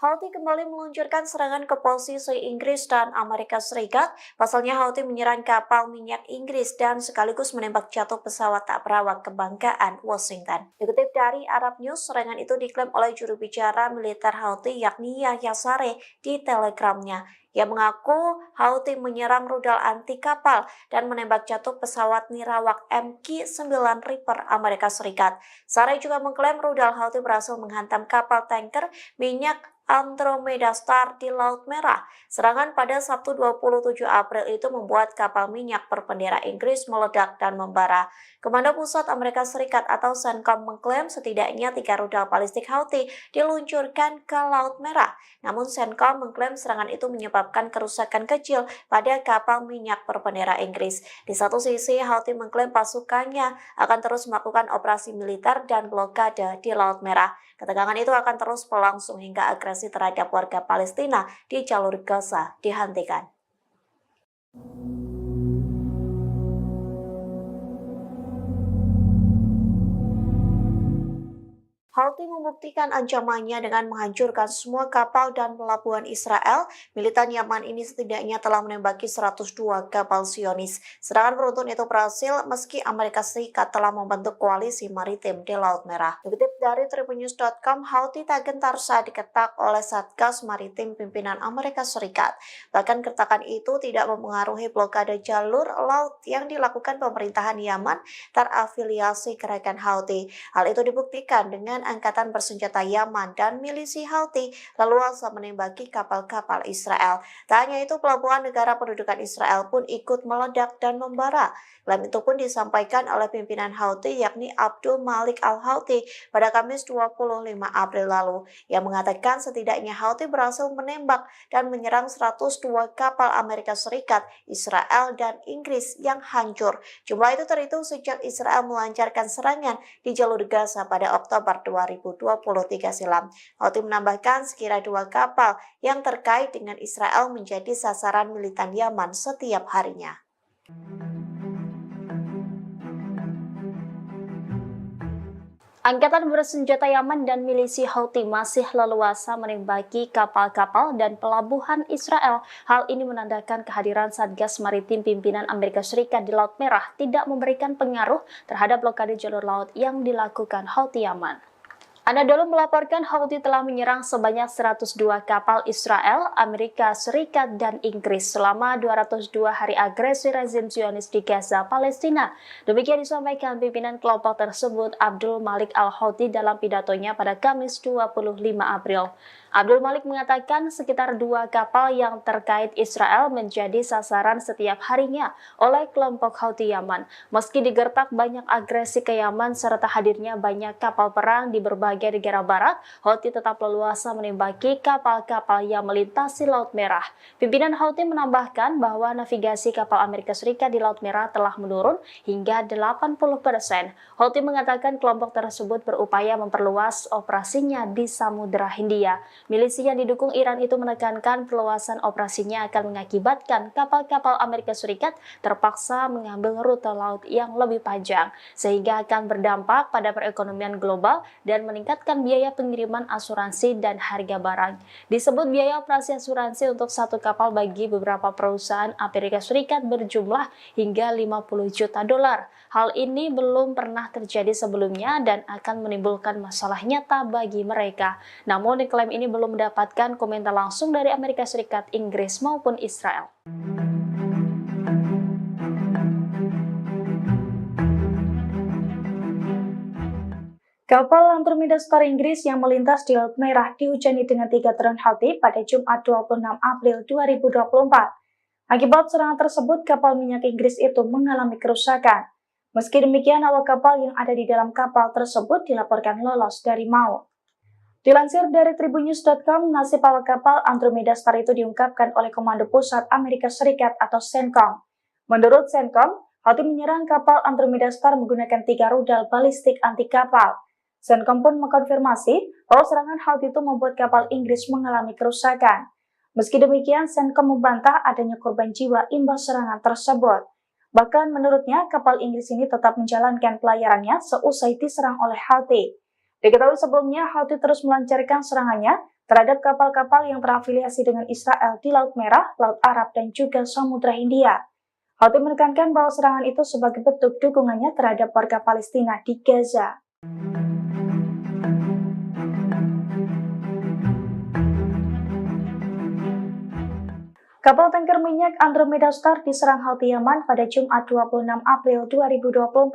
Houthi kembali meluncurkan serangan ke posisi Inggris dan Amerika Serikat. Pasalnya Houthi menyerang kapal minyak Inggris dan sekaligus menembak jatuh pesawat tak berawak kebanggaan Washington. Dikutip dari Arab News, serangan itu diklaim oleh juru bicara militer Houthi yakni Yahya Saree di Telegramnya. Ia mengaku Houthi menyerang rudal anti kapal dan menembak jatuh pesawat nirawak MQ-9 Reaper Amerika Serikat. Saree juga mengklaim rudal Houthi berhasil menghantam kapal tanker minyak Andromeda Star di Laut Merah. Serangan pada Sabtu 27 April itu membuat kapal minyak berbendera Inggris meledak dan membara. Komando Pusat Amerika Serikat atau CENTCOM mengklaim setidaknya 3 rudal balistik Houthi diluncurkan ke Laut Merah. Namun CENTCOM mengklaim serangan itu menyebabkan kerusakan kecil pada kapal minyak berbendera Inggris. Di satu sisi, Houthi mengklaim pasukannya akan terus melakukan operasi militer dan blokade di Laut Merah. Ketegangan itu akan terus berlangsung hingga agresi terhadap warga Palestina di jalur Gaza dihentikan. Houthi membuktikan ancamannya dengan menghancurkan semua kapal dan pelabuhan Israel. Militan Yaman ini setidaknya telah menembaki 102 kapal Zionis. Serangan beruntun itu berhasil meski Amerika Serikat telah membentuk koalisi maritim di Laut Merah. Dikutip dari tribunnews.com, Houthi tak gentar saat diketak oleh Satgas Maritim pimpinan Amerika Serikat. Bahkan kertakan itu tidak mempengaruhi blokade jalur laut yang dilakukan pemerintahan Yaman terafiliasi gerakan Houthi. Hal itu dibuktikan dengan Angkatan Bersenjata Yaman dan milisi Houthi leluasa menembaki kapal-kapal Israel. Tak hanya itu, pelabuhan negara pendudukan Israel pun ikut meledak dan membara. Klaim itu pun disampaikan oleh pimpinan Houthi yakni Abdul Malik Al-Houthi pada Kamis 25 April lalu. Ia mengatakan setidaknya Houthi berhasil menembak dan menyerang 102 kapal Amerika Serikat, Israel, dan Inggris yang hancur. Jumlah itu terhitung sejak Israel melancarkan serangan di jalur Gaza pada Oktober 2023 silam. Houthi menambahkan sekira 2 kapal yang terkait dengan Israel menjadi sasaran militan Yaman setiap harinya. Angkatan Bersenjata Yaman dan milisi Houthi masih leluasa menembaki kapal-kapal dan pelabuhan Israel. Hal ini menandakan kehadiran Satgas Maritim pimpinan Amerika Serikat di Laut Merah tidak memberikan pengaruh terhadap blokade jalur laut yang dilakukan Houthi Yaman. Anadolu melaporkan Houthi telah menyerang sebanyak 102 kapal Israel, Amerika Serikat, dan Inggris selama 202 hari agresi rezim Zionis di Gaza, Palestina. Demikian disampaikan pimpinan kelompok tersebut Abdul Malik Al-Houthi dalam pidatonya pada Kamis 25 April. Abdul Malik mengatakan sekitar 2 kapal yang terkait Israel menjadi sasaran setiap harinya oleh kelompok Houthi Yaman. Meski digertak banyak agresi ke Yaman serta hadirnya banyak kapal perang di berbagai negara barat, Houthi tetap leluasa menembaki kapal-kapal yang melintasi Laut Merah. Pimpinan Houthi menambahkan bahwa navigasi kapal Amerika Serikat di Laut Merah telah menurun hingga 80%. Houthi mengatakan kelompok tersebut berupaya memperluas operasinya di Samudra Hindia. Milisi yang didukung Iran itu menekankan perluasan operasinya akan mengakibatkan kapal-kapal Amerika Serikat terpaksa mengambil rute laut yang lebih panjang, sehingga akan berdampak pada perekonomian global dan meningkatkan biaya pengiriman asuransi dan harga barang. Disebut biaya operasi asuransi untuk satu kapal bagi beberapa perusahaan Amerika Serikat berjumlah hingga 50 juta dolar. Hal ini belum pernah terjadi sebelumnya dan akan menimbulkan masalah nyata bagi mereka. Namun klaim ini belum mendapatkan komentar langsung dari Amerika Serikat, Inggris maupun Israel. Kapal Andromeda Star Inggris yang melintas di Laut Merah dihujani dengan 3 drone Houthi pada Jumat 26 April 2024. Akibat serangan tersebut, kapal minyak Inggris itu mengalami kerusakan. Meski demikian, awak kapal yang ada di dalam kapal tersebut dilaporkan lolos dari maut. Dilansir dari tribunnews.com, nasib awak kapal Andromeda Star itu diungkapkan oleh Komando Pusat Amerika Serikat atau CENTCOM. Menurut CENTCOM, Houthi menyerang kapal Andromeda Star menggunakan 3 rudal balistik anti kapal. CENTCOM pun mengkonfirmasi bahwa serangan Houthi itu membuat kapal Inggris mengalami kerusakan. Meski demikian, CENTCOM membantah adanya korban jiwa imbas serangan tersebut. Bahkan menurutnya, kapal Inggris ini tetap menjalankan pelayarannya seusai diserang oleh Houthi. Diketahui sebelumnya, Houthi terus melancarkan serangannya terhadap kapal-kapal yang terafiliasi dengan Israel di Laut Merah, Laut Arab, dan juga Samudra Hindia. Houthi menekankan bahwa serangan itu sebagai bentuk dukungannya terhadap warga Palestina di Gaza. Kapal tanker minyak Andromeda Star diserang Houthi Yaman pada Jumat 26 April 2024.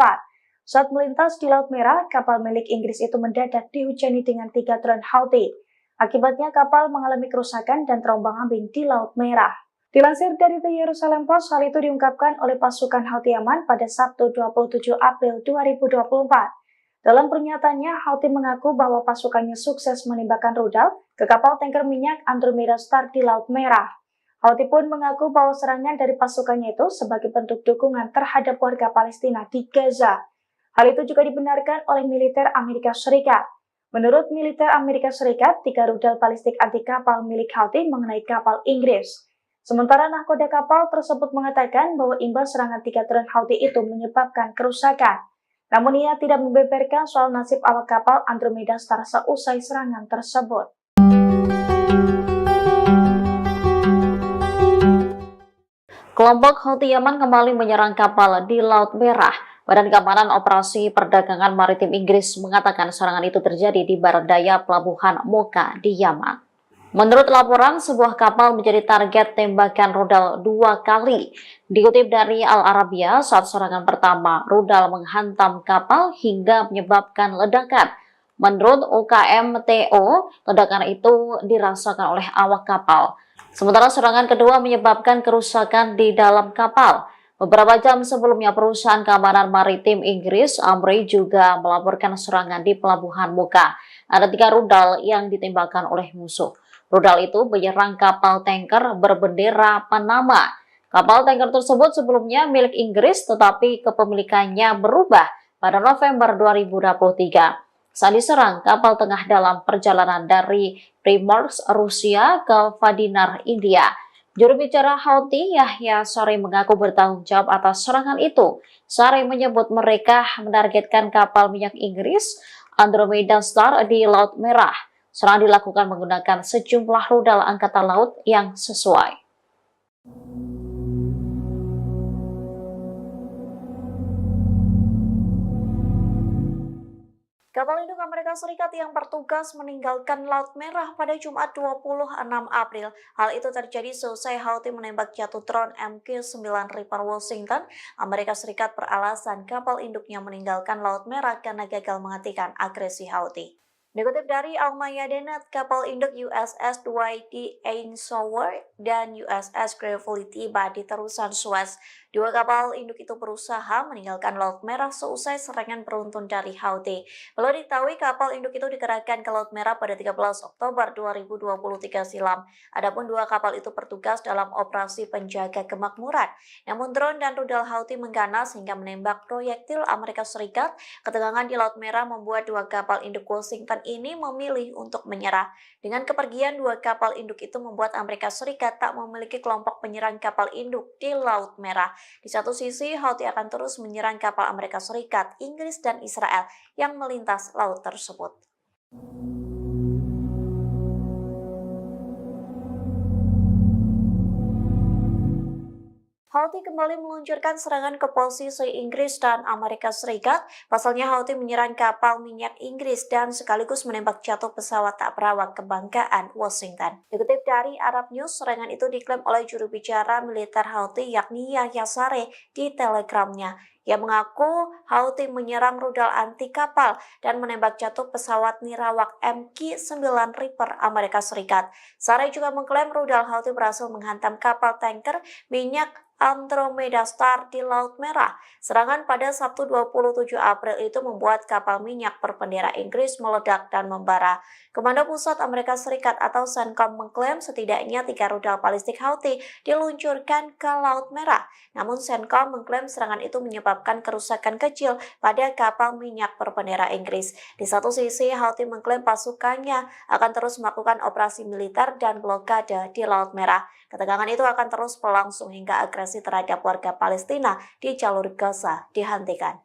Saat melintas di Laut Merah, kapal milik Inggris itu mendadak dihujani dengan 3 drone Houthi. Akibatnya kapal mengalami kerusakan dan terombang-ambing di Laut Merah. Dilansir dari The Jerusalem Post, hal itu diungkapkan oleh pasukan Houthi Yaman pada Sabtu 27 April 2024. Dalam pernyataannya, Houthi mengaku bahwa pasukannya sukses menembakkan rudal ke kapal tanker minyak Andromeda Star di Laut Merah. Houthi pun mengaku bahwa serangan dari pasukannya itu sebagai bentuk dukungan terhadap warga Palestina di Gaza. Hal itu juga dibenarkan oleh militer Amerika Serikat. Menurut militer Amerika Serikat, 3 rudal balistik anti kapal milik Houthi mengenai kapal Inggris. Sementara nahkoda kapal tersebut mengatakan bahwa imbas serangan 3 drone Houthi itu menyebabkan kerusakan. Namun ia tidak membeberkan soal nasib awak kapal Andromeda Star seusai serangan tersebut. Kelompok Houthi Yaman kembali menyerang kapal di Laut Merah. Badan Keamanan Operasi Perdagangan Maritim Inggris mengatakan serangan itu terjadi di barat daya pelabuhan Mocha di Yaman. Menurut laporan, sebuah kapal menjadi target tembakan rudal 2 kali. Dikutip dari Al Arabiya, saat serangan pertama, rudal menghantam kapal hingga menyebabkan ledakan. Menurut UKMTO, ledakan itu dirasakan oleh awak kapal. Sementara serangan kedua menyebabkan kerusakan di dalam kapal. Beberapa jam sebelumnya, perusahaan keamanan maritim Inggris, Amri, juga melaporkan serangan di pelabuhan Mocha. Ada 3 rudal yang ditembakkan oleh musuh. Rudal itu menyerang kapal tanker berbendera Panama. Kapal tanker tersebut sebelumnya milik Inggris, tetapi kepemilikannya berubah pada November 2023. Saat diserang, kapal tengah dalam perjalanan dari Primorsk, Rusia ke Vadinar, India. Juru bicara Houthi, Yahya Saree, mengaku bertanggung jawab atas serangan itu. Saree menyebut mereka menargetkan kapal minyak Inggris Andromeda Star di Laut Merah. Serangan dilakukan menggunakan sejumlah rudal angkatan laut yang sesuai. Kapal induk Amerika Serikat yang bertugas meninggalkan Laut Merah pada Jumat 26 April. Hal itu terjadi seusai Houthi menembak jatuh drone MQ-9 Reaper Washington. Amerika Serikat beralasan kapal induknya meninggalkan Laut Merah karena gagal menghentikan agresi Houthi. Dikutip dari Al-Mayadeen, kapal induk USS Dwight D. Eisenhower dan USS Gravely tiba di terusan Suez. 2 kapal induk itu berusaha meninggalkan Laut Merah seusai serangan beruntun dari Houthi. Perlu diketahui kapal induk itu dikerahkan ke Laut Merah pada 13 Oktober 2023 silam. Adapun 2 kapal itu bertugas dalam operasi penjaga kemakmuran. Namun drone dan rudal Houthi mengganas hingga menembak proyektil Amerika Serikat. Ketegangan di Laut Merah membuat 2 kapal induk Washington ini memilih untuk menyerah. Dengan kepergian 2 kapal induk itu membuat Amerika Serikat tak memiliki kelompok penyerang kapal induk di Laut Merah. Di satu sisi, Houthi akan terus menyerang kapal Amerika Serikat, Inggris, dan Israel yang melintas laut tersebut. Houthi kembali meluncurkan serangan ke posisi Inggris dan Amerika Serikat. Pasalnya Houthi menyerang kapal minyak Inggris dan sekaligus menembak jatuh pesawat tak berawak kebanggaan Washington. Dikutip dari Arab News, serangan itu diklaim oleh juru bicara militer Houthi yakni Yahya Saree di Telegramnya. Ia mengaku Houthi menyerang rudal anti kapal dan menembak jatuh pesawat nirawak MQ-9 Reaper Amerika Serikat. Saree juga mengklaim rudal Houthi berhasil menghantam kapal tanker minyak Andromeda Star di Laut Merah. Serangan pada Sabtu 27 April itu membuat kapal minyak berbendera Inggris meledak dan membara. Komando Pusat Amerika Serikat atau CENTCOM mengklaim setidaknya 3 rudal balistik Houthi diluncurkan ke Laut Merah. Namun CENTCOM mengklaim serangan itu menyebabkan kerusakan kecil pada kapal minyak berbendera Inggris. Di satu sisi, Houthi mengklaim pasukannya akan terus melakukan operasi militer dan blokade di Laut Merah. Ketegangan itu akan terus berlangsung hingga agresi terhadap warga Palestina di jalur Gaza dihentikan.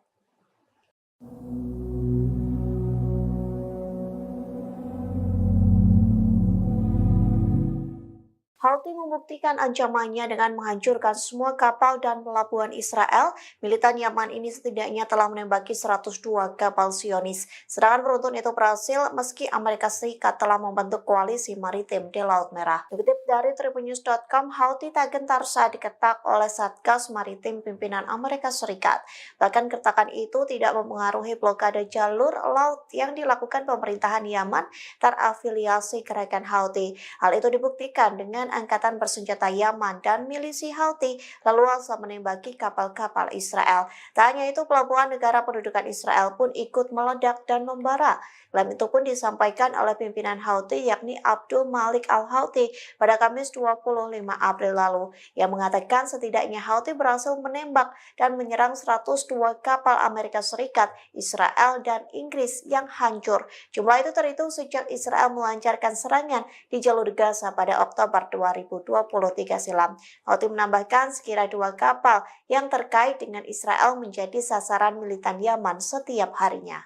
Houthi membuktikan ancamannya dengan menghancurkan semua kapal dan pelabuhan Israel. Militan Yaman ini setidaknya telah menembaki 102 kapal Zionis. Serangan beruntun itu berhasil meski Amerika Serikat telah membentuk koalisi maritim di Laut Merah. Dikutip dari tribunnews.com, Houthi tak gentar saat diketak oleh Satgas Maritim pimpinan Amerika Serikat. Bahkan kertakan itu tidak mempengaruhi blokade jalur laut yang dilakukan pemerintahan Yaman terafiliasi gerakan Houthi. Hal itu dibuktikan dengan angkatan bersenjata Yaman dan milisi Houthi leluasa menembaki kapal-kapal Israel. Tak hanya itu, pelabuhan negara pendudukan Israel pun ikut meledak dan membara. Klaim itu pun disampaikan oleh pimpinan Houthi yakni Abdul Malik al-Houthi pada Kamis 25 April lalu. Yang mengatakan setidaknya Houthi berhasil menembak dan menyerang 102 kapal Amerika Serikat, Israel, dan Inggris yang hancur. Jumlah itu terhitung sejak Israel melancarkan serangan di jalur Gaza pada Oktober 2023 silam. Houthi menambahkan sekira 2 kapal yang terkait dengan Israel menjadi sasaran militan Yaman setiap harinya.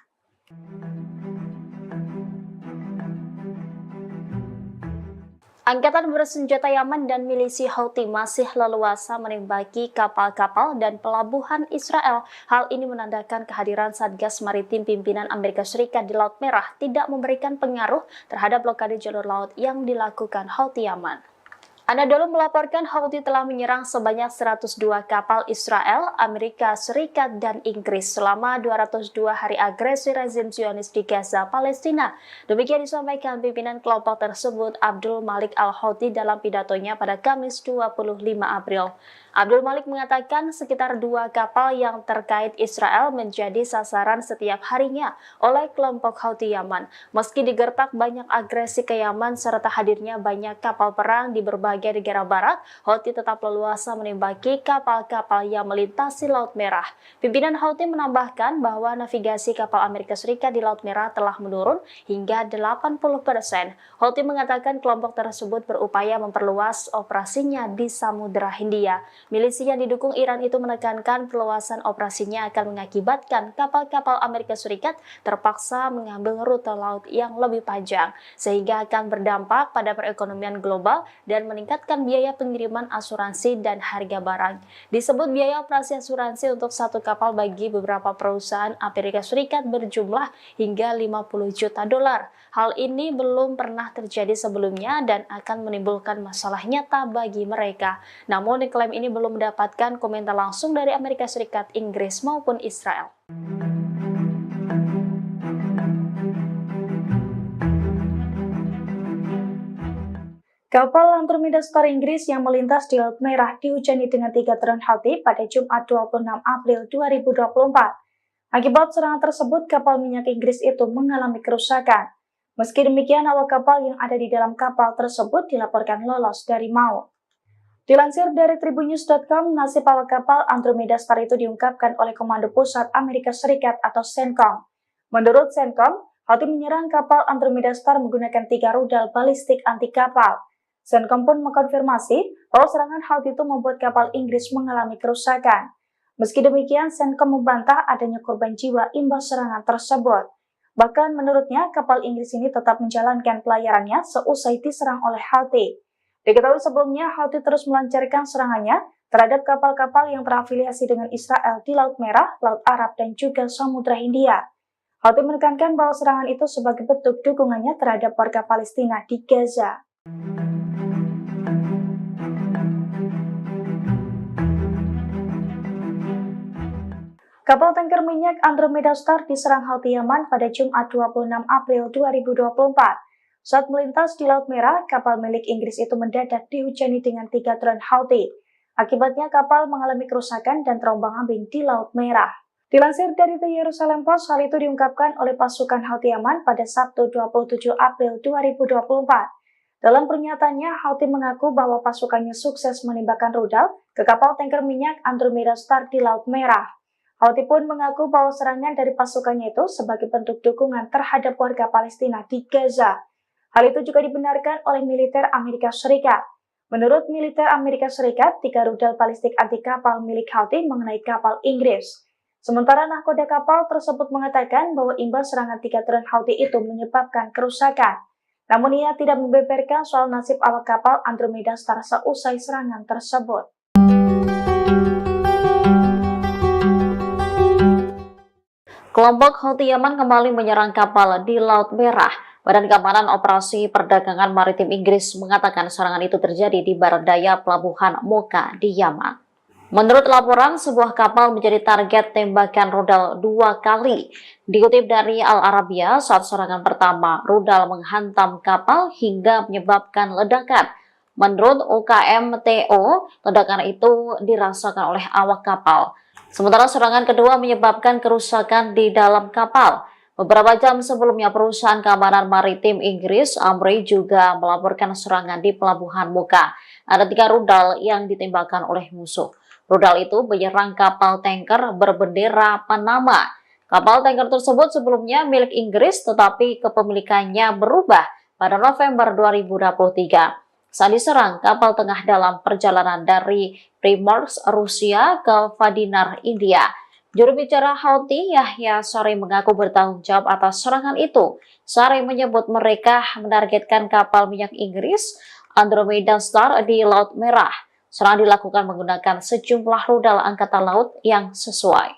Angkatan bersenjata Yaman dan milisi Houthi masih leluasa menembaki kapal-kapal dan pelabuhan Israel. Hal ini menandakan kehadiran Satgas Maritim pimpinan Amerika Serikat di Laut Merah tidak memberikan pengaruh terhadap blokade jalur laut yang dilakukan Houthi Yaman. Anadolu melaporkan Houthi telah menyerang sebanyak 102 kapal Israel, Amerika Serikat, dan Inggris selama 202 hari agresi rezim Zionis di Gaza, Palestina. Demikian disampaikan pimpinan kelompok tersebut Abdul Malik al-Houthi dalam pidatonya pada Kamis 25 April. Abdul Malik mengatakan sekitar 2 kapal yang terkait Israel menjadi sasaran setiap harinya oleh kelompok Houthi Yaman. Meski digertak banyak agresi ke Yaman serta hadirnya banyak kapal perang di berbagai negara barat, Houthi tetap leluasa menembaki kapal-kapal yang melintasi Laut Merah. Pimpinan Houthi menambahkan bahwa navigasi kapal Amerika Serikat di Laut Merah telah menurun hingga 80%. Houthi mengatakan kelompok tersebut berupaya memperluas operasinya di Samudra Hindia. Milisi yang didukung Iran itu menekankan perluasan operasinya akan mengakibatkan kapal-kapal Amerika Serikat terpaksa mengambil rute laut yang lebih panjang, sehingga akan berdampak pada perekonomian global dan meningkatkan biaya pengiriman asuransi dan harga barang. Disebut biaya operasi asuransi untuk satu kapal bagi beberapa perusahaan Amerika Serikat berjumlah hingga 50 juta dolar. Hal ini belum pernah terjadi sebelumnya dan akan menimbulkan masalah nyata bagi mereka. Namun klaim ini belum mendapatkan komentar langsung dari Amerika Serikat, Inggris maupun Israel. Kapal Andromeda Star Inggris yang melintas di Laut Merah dihujani dengan 3 drone Houthi pada Jumat 26 April 2024. Akibat serangan tersebut, kapal minyak Inggris itu mengalami kerusakan. Meski demikian, awak kapal yang ada di dalam kapal tersebut dilaporkan lolos dari maut. Dilansir dari tribunnews.com, nasib awak kapal Andromeda Star itu diungkapkan oleh Komando Pusat Amerika Serikat atau CENTCOM. Menurut CENTCOM, Houthi menyerang kapal Andromeda Star menggunakan 3 rudal balistik anti kapal. CENTCOM pun mengkonfirmasi bahwa serangan Houthi itu membuat kapal Inggris mengalami kerusakan. Meski demikian, CENTCOM membantah adanya korban jiwa imbas serangan tersebut. Bahkan menurutnya, kapal Inggris ini tetap menjalankan pelayarannya seusai diserang oleh Houthi. Diketahui sebelumnya, Houthi terus melancarkan serangannya terhadap kapal-kapal yang terafiliasi dengan Israel di Laut Merah, Laut Arab, dan juga Samudra Hindia. Houthi menekankan bahwa serangan itu sebagai bentuk dukungannya terhadap warga Palestina di Gaza. Kapal tanker minyak Andromeda Star diserang Houthi Yaman pada Jumat 26 April 2024. Saat melintas di Laut Merah, kapal milik Inggris itu mendadak dihujani dengan 3 drone Houthi. Akibatnya kapal mengalami kerusakan dan terombang-ambing di Laut Merah. Dilansir dari The Jerusalem Post, hal itu diungkapkan oleh pasukan Houthi Yaman pada Sabtu 27 April 2024. Dalam pernyataannya, Houthi mengaku bahwa pasukannya sukses menembakkan rudal ke kapal tanker minyak Andromeda Star di Laut Merah. Houthi pun mengaku bahwa serangan dari pasukannya itu sebagai bentuk dukungan terhadap warga Palestina di Gaza. Hal itu juga dibenarkan oleh militer Amerika Serikat. Menurut militer Amerika Serikat, 3 rudal balistik anti kapal milik Houthi mengenai kapal Inggris. Sementara nahkoda kapal tersebut mengatakan bahwa imbas serangan 3 drone Houthi itu menyebabkan kerusakan. Namun ia tidak membeberkan soal nasib awak kapal Andromeda Star seusai serangan tersebut. Kelompok Houthi Yaman kembali menyerang kapal di Laut Merah. Badan Keamanan Operasi Perdagangan Maritim Inggris mengatakan serangan itu terjadi di barat daya pelabuhan Mocha di Yaman. Menurut laporan, sebuah kapal menjadi target tembakan rudal 2 kali. Dikutip dari Al Arabiya, saat serangan pertama, rudal menghantam kapal hingga menyebabkan ledakan. Menurut UKMTO, ledakan itu dirasakan oleh awak kapal. Sementara serangan kedua menyebabkan kerusakan di dalam kapal. Beberapa jam sebelumnya, perusahaan keamanan maritim Inggris, Amri, juga melaporkan serangan di pelabuhan Mocha. Ada 3 rudal yang ditembakkan oleh musuh. Rudal itu menyerang kapal tanker berbendera Panama. Kapal tanker tersebut sebelumnya milik Inggris, tetapi kepemilikannya berubah pada November 2023. Saat diserang, kapal tengah dalam perjalanan dari Primorsk, Rusia ke Vadinar, India. Juru bicara Houthi, Yahya Saree, mengaku bertanggung jawab atas serangan itu. Saree menyebut mereka menargetkan kapal minyak Inggris Andromeda Star di Laut Merah. Serangan dilakukan menggunakan sejumlah rudal angkatan laut yang sesuai.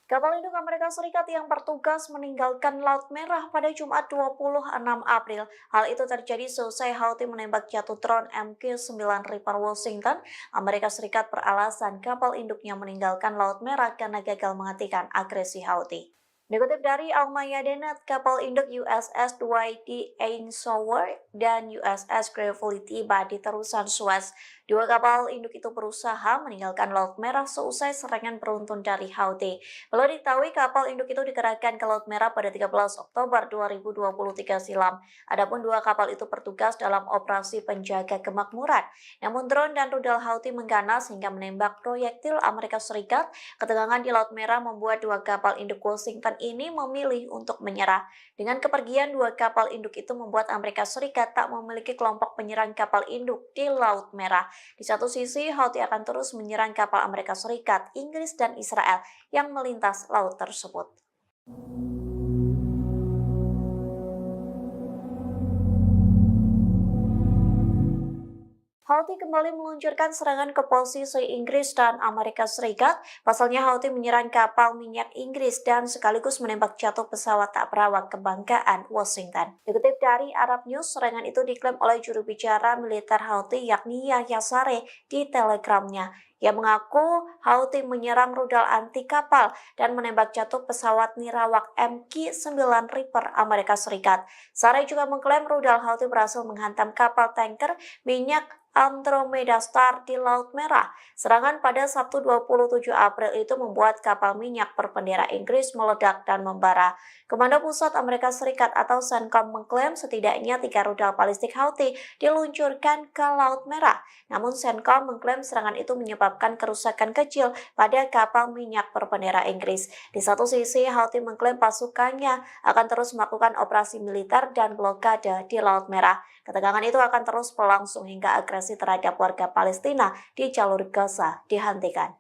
Kapal induk Amerika Serikat yang bertugas meninggalkan Laut Merah pada Jumat 26 April. Hal itu terjadi seusai Houthi menembak jatuh drone MQ-9 Reaper Washington. Amerika Serikat beralasan kapal induknya meninggalkan Laut Merah karena gagal menghentikan agresi Houthi. Dikutip dari Al-Mayadeen, kapal induk USS Dwight D. Eisenhower dan USS Gravely tiba di terusan Suez. 2 kapal induk itu berusaha meninggalkan Laut Merah seusai serangan beruntun dari Houthi. Perlu diketahui kapal induk itu dikerahkan ke Laut Merah pada 13 Oktober 2023 silam. Adapun 2 kapal itu bertugas dalam operasi penjaga kemakmuran. Namun drone dan rudal Houthi mengganas hingga menembak proyektil Amerika Serikat. Ketegangan di Laut Merah membuat 2 kapal induk Washington ini memilih untuk menyerah. Dengan kepergian 2 kapal induk itu membuat Amerika Serikat tak memiliki kelompok penyerang kapal induk di Laut Merah. Di satu sisi, Houthi akan terus menyerang kapal Amerika Serikat, Inggris, dan Israel yang melintas laut tersebut. Houthi kembali meluncurkan serangan ke posisi Inggris dan Amerika Serikat. Pasalnya Houthi menyerang kapal minyak Inggris dan sekaligus menembak jatuh pesawat tak berawak kebanggaan Washington. Dikutip dari Arab News, serangan itu diklaim oleh juru bicara militer Houthi yakni Yahya Saree di Telegramnya. Ia mengaku Houthi menyerang rudal anti kapal dan menembak jatuh pesawat nirawak MQ-9 Reaper Amerika Serikat. Saree juga mengklaim rudal Houthi berhasil menghantam kapal tanker minyak Andromeda Star di Laut Merah. Serangan pada Sabtu 27 April itu membuat kapal minyak berbendera Inggris meledak dan membara. Komando Pusat Amerika Serikat atau CENTCOM mengklaim setidaknya 3 rudal balistik Houthi diluncurkan ke Laut Merah. Namun CENTCOM mengklaim serangan itu menyebabkan kerusakan kecil pada kapal minyak berbendera Inggris. Di satu sisi, Houthi mengklaim pasukannya akan terus melakukan operasi militer dan blokade di Laut Merah. Ketegangan itu akan terus berlangsung hingga agresi terhadap warga Palestina di jalur Gaza dihentikan.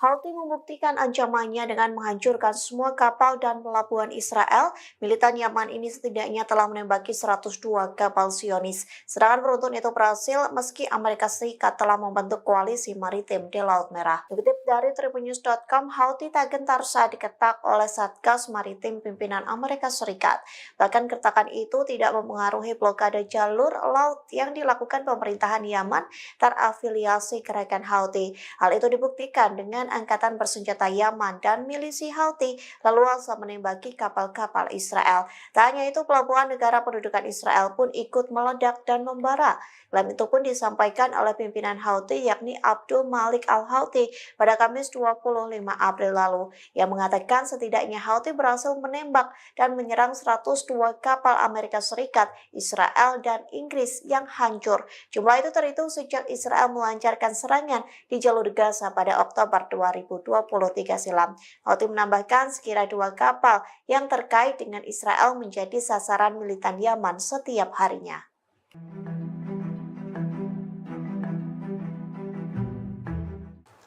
Houthi membuktikan ancamannya dengan menghancurkan semua kapal dan pelabuhan Israel. Militan Yaman ini setidaknya telah menembaki 102 kapal Zionis. Serangan beruntun itu berhasil meski Amerika Serikat telah membentuk koalisi maritim di Laut Merah. Dikutip dari tribunnews.com, Houthi tak gentar saat diketak oleh Satgas Maritim pimpinan Amerika Serikat. Bahkan kertakan itu tidak mempengaruhi blokade jalur laut yang dilakukan pemerintahan Yaman terafiliasi gerakan Houthi. Hal itu dibuktikan dengan angkatan bersenjata Yaman dan milisi Houthi leluasa menembaki kapal-kapal Israel. Tak hanya itu, pelabuhan negara pendudukan Israel pun ikut meledak dan membara. Klaim itu pun disampaikan oleh pimpinan Houthi yakni Abdul Malik al-Houthi pada Kamis 25 April lalu, yang mengatakan setidaknya Houthi berhasil menembak dan menyerang 102 kapal Amerika Serikat, Israel, dan Inggris yang hancur. Jumlah itu terhitung sejak Israel melancarkan serangan di jalur Gaza pada Oktober 2023 silam. Houthi menambahkan sekira 2 kapal yang terkait dengan Israel menjadi sasaran militan Yaman setiap harinya.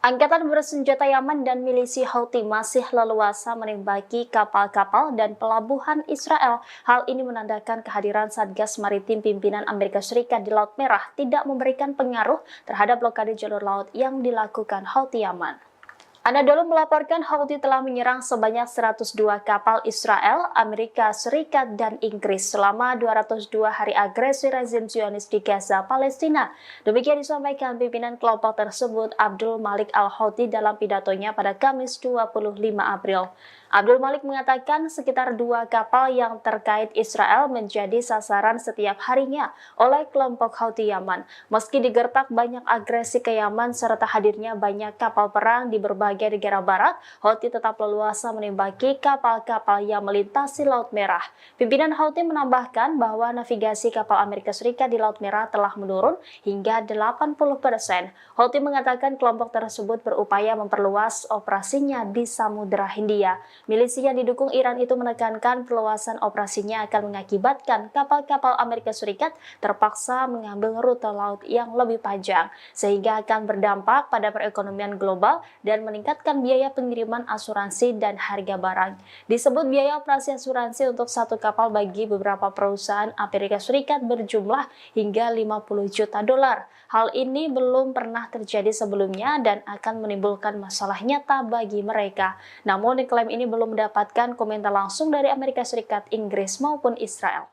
Angkatan bersenjata Yaman dan milisi Houthi masih leluasa menembaki kapal-kapal dan pelabuhan Israel. Hal ini menandakan kehadiran Satgas Maritim pimpinan Amerika Serikat di Laut Merah tidak memberikan pengaruh terhadap blokade jalur laut yang dilakukan Houthi Yaman. Anadolu melaporkan Houthi telah menyerang sebanyak 102 kapal Israel, Amerika Serikat, dan Inggris selama 202 hari agresi rezim Zionis di Gaza, Palestina. Demikian disampaikan pimpinan kelompok tersebut, Abdul Malik al-Houthi, dalam pidatonya pada Kamis 25 April. Abdul Malik mengatakan sekitar 2 kapal yang terkait Israel menjadi sasaran setiap harinya oleh kelompok Houthi Yaman. Meski digertak banyak agresi ke Yaman serta hadirnya banyak kapal perang di berbagai negara barat, Houthi tetap leluasa menembaki kapal-kapal yang melintasi Laut Merah. Pimpinan Houthi menambahkan bahwa navigasi kapal Amerika Serikat di Laut Merah telah menurun hingga 80%. Houthi mengatakan kelompok tersebut berupaya memperluas operasinya di Samudra Hindia. Milisi yang didukung Iran itu menekankan perluasan operasinya akan mengakibatkan kapal-kapal Amerika Serikat terpaksa mengambil rute laut yang lebih panjang, sehingga akan berdampak pada perekonomian global dan meningkatkan biaya pengiriman asuransi dan harga barang. Disebut biaya operasi asuransi untuk satu kapal bagi beberapa perusahaan Amerika Serikat berjumlah hingga 50 juta dolar. Hal ini belum pernah terjadi sebelumnya dan akan menimbulkan masalah nyata bagi mereka. Namun klaim ini belum mendapatkan komentar langsung dari Amerika Serikat, Inggris maupun Israel.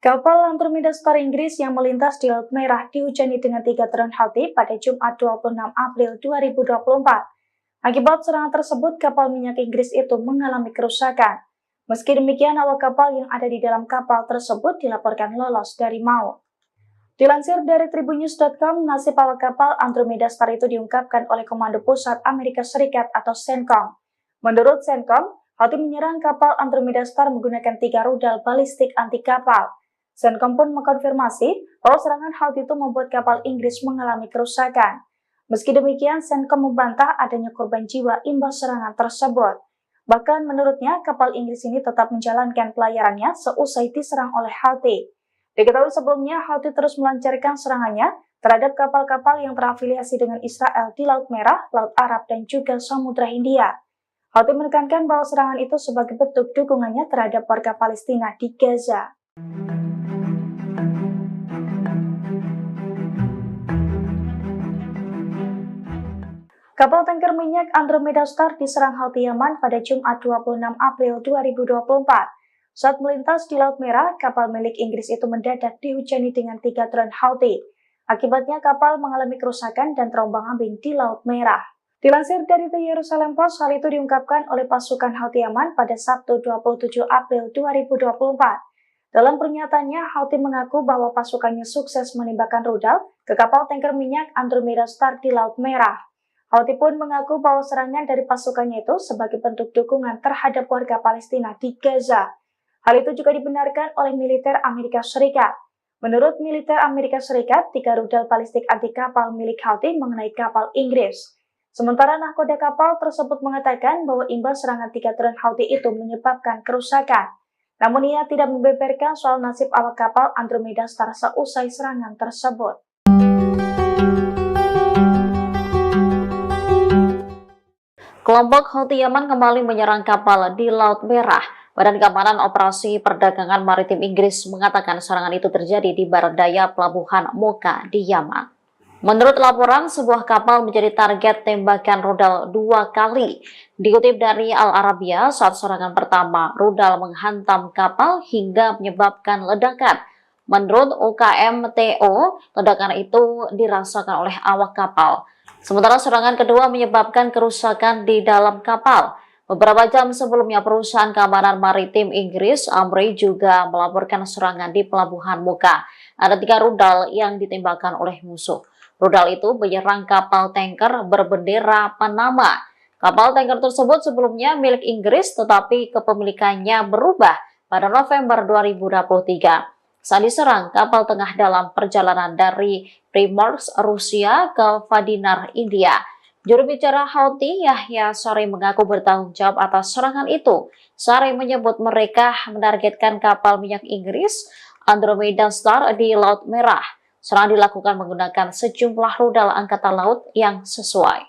Kapal Andromeda Star Inggris yang melintas di Laut Merah dihujani dengan 3 drone Houthi pada Jumat 26 April 2024. Akibat serangan tersebut, kapal minyak Inggris itu mengalami kerusakan. Meski demikian, awak kapal yang ada di dalam kapal tersebut dilaporkan lolos dari maut. Dilansir dari tribunnews.com, nasib awak kapal Andromeda Star itu diungkapkan oleh Komando Pusat Amerika Serikat atau CENTCOM. Menurut CENTCOM, Houthi menyerang kapal Andromeda Star menggunakan 3 rudal balistik anti kapal. CENTCOM pun mengkonfirmasi bahwa serangan Houthi itu membuat kapal Inggris mengalami kerusakan. Meski demikian, CENTCOM membantah adanya korban jiwa imbas serangan tersebut. Bahkan menurutnya, kapal Inggris ini tetap menjalankan pelayarannya seusai diserang oleh Houthi. Diketahui sebelumnya, Houthi terus melancarkan serangannya terhadap kapal-kapal yang terafiliasi dengan Israel di Laut Merah, Laut Arab, dan juga Samudra Hindia. Houthi menekankan bahwa serangan itu sebagai bentuk dukungannya terhadap warga Palestina di Gaza. Kapal tanker minyak Andromeda Star diserang Houthi Yaman pada Jumat 26 April 2024. Saat melintas di Laut Merah, kapal milik Inggris itu mendadak dihujani dengan 3 drone Houthi. Akibatnya kapal mengalami kerusakan dan terombang-ambing di Laut Merah. Dilansir dari The Jerusalem Post, hal itu diungkapkan oleh pasukan Houthi Yaman pada Sabtu 27 April 2024. Dalam pernyataannya, Houthi mengaku bahwa pasukannya sukses menembakkan rudal ke kapal tanker minyak Andromeda Star di Laut Merah. Houthi pun mengaku bahwa serangan dari pasukannya itu sebagai bentuk dukungan terhadap warga Palestina di Gaza. Hal itu juga dibenarkan oleh militer Amerika Serikat. Menurut militer Amerika Serikat, 3 rudal balistik anti kapal milik Houthi mengenai kapal Inggris. Sementara nahkoda kapal tersebut mengatakan bahwa imbas serangan 3 drone Houthi itu menyebabkan kerusakan. Namun ia tidak membeberkan soal nasib awak kapal Andromeda Star seusai serangan tersebut. Kelompok Houthi Yaman kembali menyerang kapal di Laut Merah. Badan Keamanan Operasi Perdagangan Maritim Inggris mengatakan serangan itu terjadi di barat daya pelabuhan Mocha di Yaman. Menurut laporan, sebuah kapal menjadi target tembakan rudal 2 kali. Dikutip dari Al Arabiya, saat serangan pertama, rudal menghantam kapal hingga menyebabkan ledakan. Menurut UKMTO, ledakan itu dirasakan oleh awak kapal. Sementara serangan kedua menyebabkan kerusakan di dalam kapal. Beberapa jam sebelumnya, perusahaan keamanan maritim Inggris, Amri, juga melaporkan serangan di pelabuhan Mocha. Ada 3 rudal yang ditembakkan oleh musuh. Rudal itu menyerang kapal tanker berbendera Panama. Kapal tanker tersebut sebelumnya milik Inggris, tetapi kepemilikannya berubah pada November 2023. Saat diserang, kapal tengah dalam perjalanan dari Primorsk, Rusia ke Vadinar, India. Juru bicara Houthi, Yahya Saree, mengaku bertanggung jawab atas serangan itu. Saree menyebut mereka menargetkan kapal minyak Inggris Andromeda Star di Laut Merah. Serangan dilakukan menggunakan sejumlah rudal angkatan laut yang sesuai.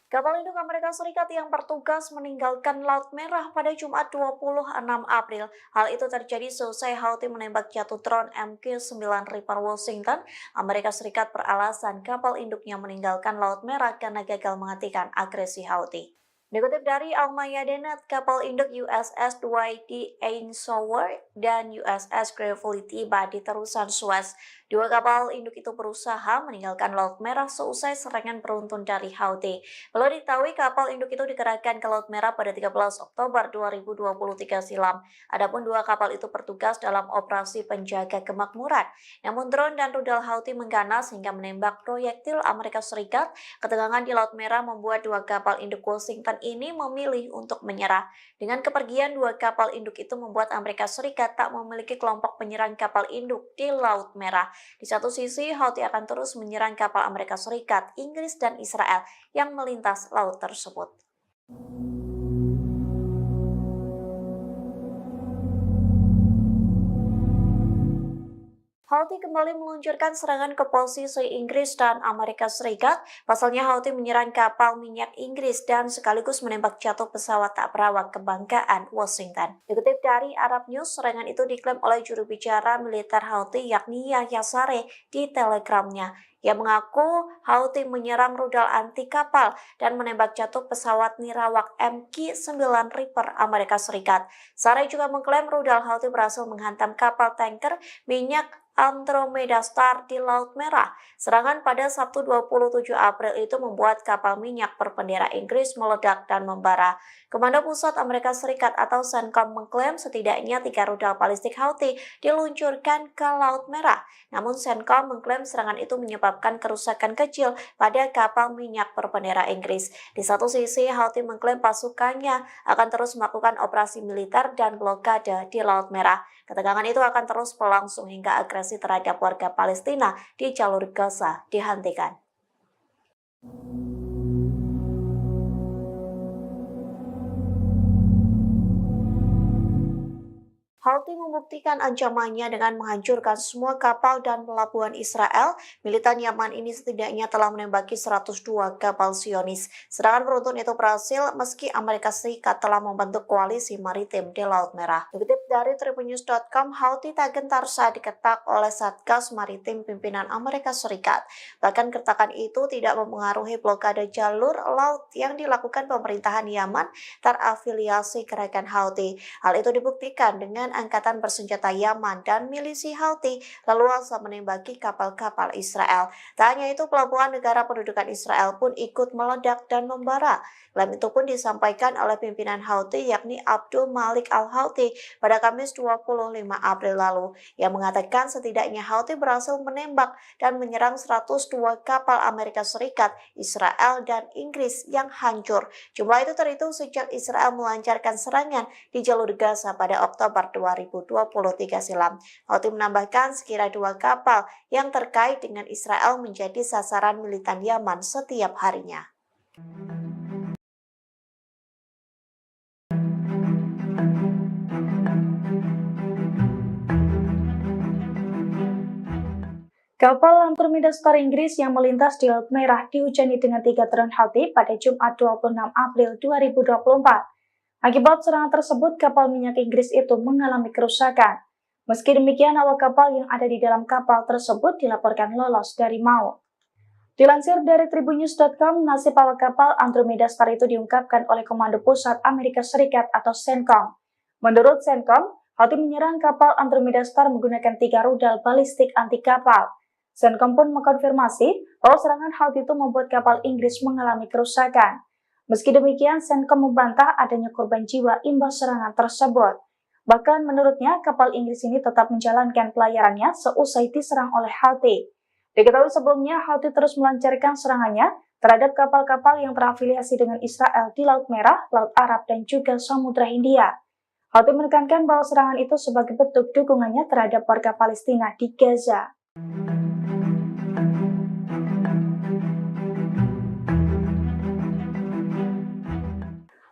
Kapal induk Amerika Serikat yang bertugas meninggalkan Laut Merah pada Jumat 26 April. Hal itu terjadi seusai Houthi menembak jatuh drone MQ-9 Reaper Washington. Amerika Serikat beralasan kapal induknya meninggalkan Laut Merah karena gagal menghentikan agresi Houthi. Dikutip dari Al-Mayadeen, kapal induk USS Dwight D. Eisenhower dan USS Gravely tiba di terusan Suez. 2 kapal induk itu berusaha meninggalkan Laut Merah seusai serangan beruntun dari Houthi. Perlu diketahui kapal induk itu dikerahkan ke Laut Merah pada 13 Oktober 2023 silam. Adapun 2 kapal itu bertugas dalam operasi penjaga kemakmuran. Namun drone dan rudal Houthi mengganas hingga menembak proyektil Amerika Serikat. Ketegangan di Laut Merah membuat 2 kapal induk Washington ini memilih untuk menyerah. Dengan kepergian 2 kapal induk itu membuat Amerika Serikat tak memiliki kelompok penyerang kapal induk di Laut Merah. Di satu sisi, Houthi akan terus menyerang kapal Amerika Serikat, Inggris, dan Israel yang melintas laut tersebut. Houthi kembali meluncurkan serangan ke posisi Inggris dan Amerika Serikat. Pasalnya Houthi menyerang kapal minyak Inggris dan sekaligus menembak jatuh pesawat tak berawak kebanggaan Washington. Dikutip dari Arab News, serangan itu diklaim oleh juru bicara militer Houthi yakni Yahya Saree di Telegramnya. Ia mengaku Houthi menyerang rudal anti kapal dan menembak jatuh pesawat nirawak MQ-9 Reaper Amerika Serikat. Saree juga mengklaim rudal Houthi berhasil menghantam kapal tanker minyak Andromeda Star di Laut Merah. Serangan pada Sabtu 27 April itu membuat kapal minyak berbendera Inggris meledak dan membara. Komando Pusat Amerika Serikat atau CENTCOM mengklaim setidaknya 3 rudal balistik Houthi diluncurkan ke Laut Merah. Namun CENTCOM mengklaim serangan itu menyebabkan kerusakan kecil pada kapal minyak berbendera Inggris. Di satu sisi, Houthi mengklaim pasukannya akan terus melakukan operasi militer dan blokade di Laut Merah. Ketegangan itu akan terus berlangsung hingga agresi terhadap warga Palestina di jalur Gaza dihentikan. Houthi membuktikan ancamannya dengan menghancurkan semua kapal dan pelabuhan Israel. Militan Yaman ini setidaknya telah menembaki 102 kapal Zionis. Serangan beruntun itu berhasil meski Amerika Serikat telah membentuk koalisi maritim di Laut Merah. Dikutip dari tribunnews.com, Houthi tak gentar saat diketak oleh Satgas Maritim pimpinan Amerika Serikat. Bahkan keretakan itu tidak mempengaruhi blokade jalur laut yang dilakukan pemerintahan Yaman terafiliasi gerakan Houthi. Hal itu dibuktikan dengan angkatan bersenjata Yaman dan milisi Houthi leluasa menembaki kapal-kapal Israel. Tak hanya itu, pelabuhan negara pendudukan Israel pun ikut meledak dan membara. Klaim itu pun disampaikan oleh pimpinan Houthi yakni Abdul Malik Al-Houthi pada Kamis 25 April lalu, yang mengatakan setidaknya Houthi berhasil menembak dan menyerang 102 kapal Amerika Serikat, Israel, dan Inggris yang hancur. Jumlah itu terhitung sejak Israel melancarkan serangan di jalur Gaza pada Oktober 2023. 2023 silam. Houthi menambahkan sekira 2 kapal yang terkait dengan Israel menjadi sasaran militan Yaman setiap harinya. Kapal Anturmida Star Inggris yang melintas di Laut Merah dihujani dengan 3 drone Houthi pada Jumat 26 April 2024. Akibat serangan tersebut, kapal minyak Inggris itu mengalami kerusakan. Meski demikian, awak kapal yang ada di dalam kapal tersebut dilaporkan lolos dari maut. Dilansir dari tribunnews.com, nasib awak kapal Andromeda Star itu diungkapkan oleh Komando Pusat Amerika Serikat atau CENTCOM. Menurut CENTCOM, Houthi menyerang kapal Andromeda Star menggunakan 3 rudal balistik anti kapal. CENTCOM pun mengkonfirmasi bahwa serangan Houthi itu membuat kapal Inggris mengalami kerusakan. Meski demikian, CENTCOM membantah adanya korban jiwa imbas serangan tersebut. Bahkan menurutnya, kapal Inggris ini tetap menjalankan pelayarannya seusai diserang oleh Houthi. Diketahui sebelumnya, Houthi terus melancarkan serangannya terhadap kapal-kapal yang terafiliasi dengan Israel di Laut Merah, Laut Arab, dan juga Samudra Hindia. Houthi menekankan bahwa serangan itu sebagai bentuk dukungannya terhadap warga Palestina di Gaza.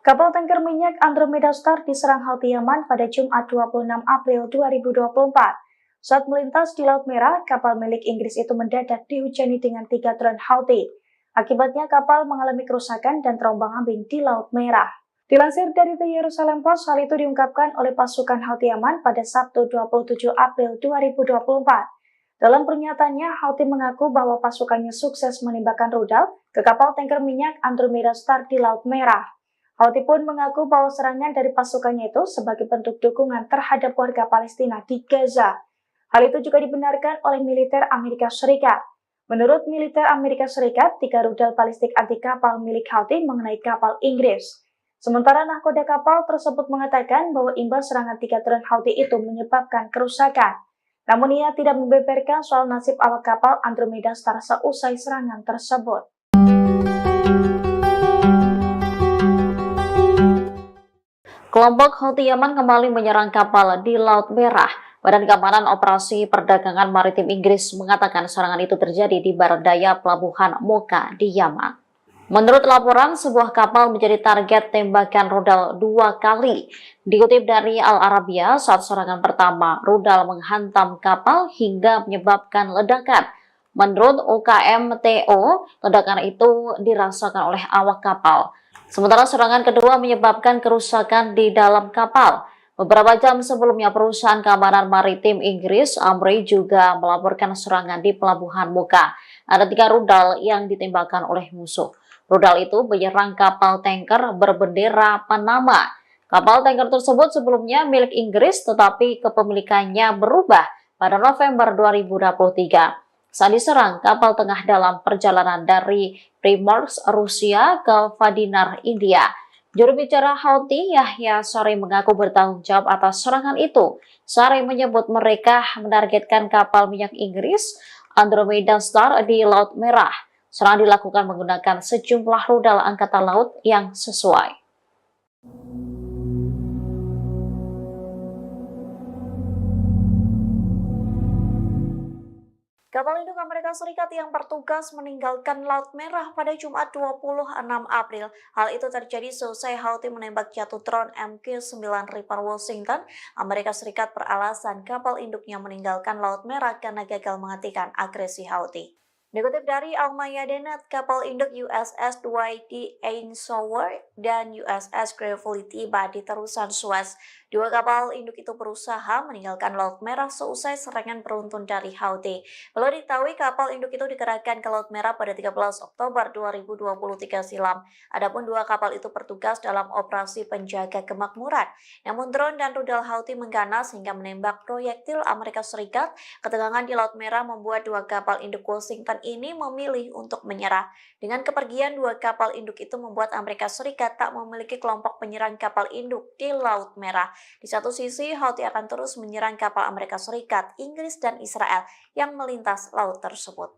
Kapal tanker minyak Andromeda Star diserang Houthi Yaman pada Jumat 26 April 2024. Saat melintas di Laut Merah, kapal milik Inggris itu mendadak dihujani dengan 3 drone Houthi. Akibatnya kapal mengalami kerusakan dan terombang-ambing di Laut Merah. Dilansir dari The Jerusalem Post, hal itu diungkapkan oleh pasukan Houthi Yaman pada Sabtu 27 April 2024. Dalam pernyataannya, Houthi mengaku bahwa pasukannya sukses menembakkan rudal ke kapal tanker minyak Andromeda Star di Laut Merah. Houthi pun mengaku bahwa serangan dari pasukannya itu sebagai bentuk dukungan terhadap warga Palestina di Gaza. Hal itu juga dibenarkan oleh militer Amerika Serikat. Menurut militer Amerika Serikat, 3 rudal balistik anti kapal milik Houthi mengenai kapal Inggris. Sementara nahkoda kapal tersebut mengatakan bahwa imbas serangan 3 drone Houthi itu menyebabkan kerusakan. Namun ia tidak membeberkan soal nasib awak kapal Andromeda Star seusai serangan tersebut. Kelompok Houthi Yaman kembali menyerang kapal di Laut Merah. Badan Keamanan Operasi Perdagangan Maritim Inggris mengatakan serangan itu terjadi di barat daya pelabuhan Mocha di Yaman. Menurut laporan, sebuah kapal menjadi target tembakan rudal 2 kali. Dikutip dari Al Arabiya, saat serangan pertama, rudal menghantam kapal hingga menyebabkan ledakan. Menurut UKMTO, ledakan itu dirasakan oleh awak kapal. Sementara serangan kedua menyebabkan kerusakan di dalam kapal. Beberapa jam sebelumnya, perusahaan keamanan maritim Inggris, Amri, juga melaporkan serangan di pelabuhan Mocha. Ada 3 rudal yang ditembakkan oleh musuh. Rudal itu menyerang kapal tanker berbendera Panama. Kapal tanker tersebut sebelumnya milik Inggris, tetapi kepemilikannya berubah pada November 2023. Saat diserang, kapal tengah dalam perjalanan dari Primorsk, Rusia ke Vadinar, India. Juru bicara Houthi, Yahya Saree, mengaku bertanggung jawab atas serangan itu. Saree menyebut mereka menargetkan kapal minyak Inggris Andromeda Star di Laut Merah. Serangan dilakukan menggunakan sejumlah rudal angkatan laut yang sesuai. Kapal induk Amerika Serikat yang bertugas meninggalkan Laut Merah pada Jumat 26 April. Hal itu terjadi seusai Houthi menembak jatuh drone MQ-9 Reaper Washington. Amerika Serikat beralasan kapal induknya meninggalkan Laut Merah karena gagal menghentikan agresi Houthi. Dikutip dari Al-Mayadeen, kapal induk USS Dwight D. Eisenhower dan USS Gravely tiba di terusan Suez. 2 kapal induk itu berusaha meninggalkan Laut Merah seusai serangan beruntun dari Houthi. Perlu diketahui kapal induk itu dikerahkan ke Laut Merah pada 13 Oktober 2023 silam. Adapun 2 kapal itu bertugas dalam operasi penjaga kemakmuran. Namun drone dan rudal Houthi mengganas hingga menembak proyektil Amerika Serikat. Ketegangan di Laut Merah membuat 2 kapal induk Washington ini memilih untuk menyerah. Dengan kepergian 2 kapal induk itu membuat Amerika Serikat tak memiliki kelompok penyerang kapal induk di Laut Merah. Di satu sisi, Houthi akan terus menyerang kapal Amerika Serikat, Inggris, dan Israel yang melintas laut tersebut.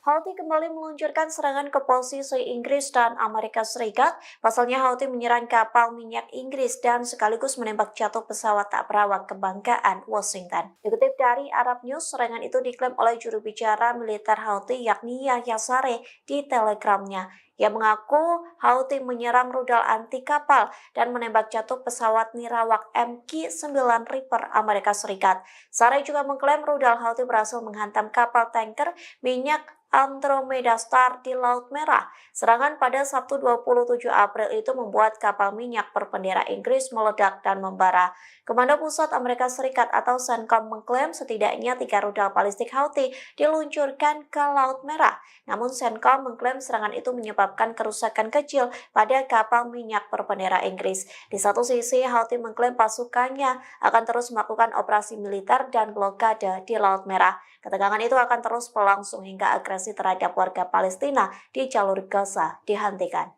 Houthi kembali meluncurkan serangan ke posisi Inggris dan Amerika Serikat. Pasalnya Houthi menyerang kapal minyak Inggris dan sekaligus menembak jatuh pesawat tak berawak kebanggaan Washington. Dikutip dari Arab News, serangan itu diklaim oleh juru bicara militer Houthi yakni Yahya Saree di Telegramnya. Ia mengaku Houthi menyerang rudal anti kapal dan menembak jatuh pesawat nirawak MQ-9 Reaper Amerika Serikat. Saree juga mengklaim rudal Houthi berhasil menghantam kapal tanker minyak Andromeda Star di Laut Merah. Serangan pada Sabtu 27 April itu membuat kapal minyak berbendera Inggris meledak dan membara. Komando Pusat Amerika Serikat atau CENTCOM mengklaim setidaknya 3 rudal balistik Houthi diluncurkan ke Laut Merah. Namun CENTCOM mengklaim serangan itu menyebabkan kerusakan kecil pada kapal minyak berbendera Inggris. Di satu sisi, Houthi mengklaim pasukannya akan terus melakukan operasi militer dan blokade di Laut Merah. Ketegangan itu akan terus berlangsung hingga agresi terhadap warga Palestina di jalur Gaza dihentikan.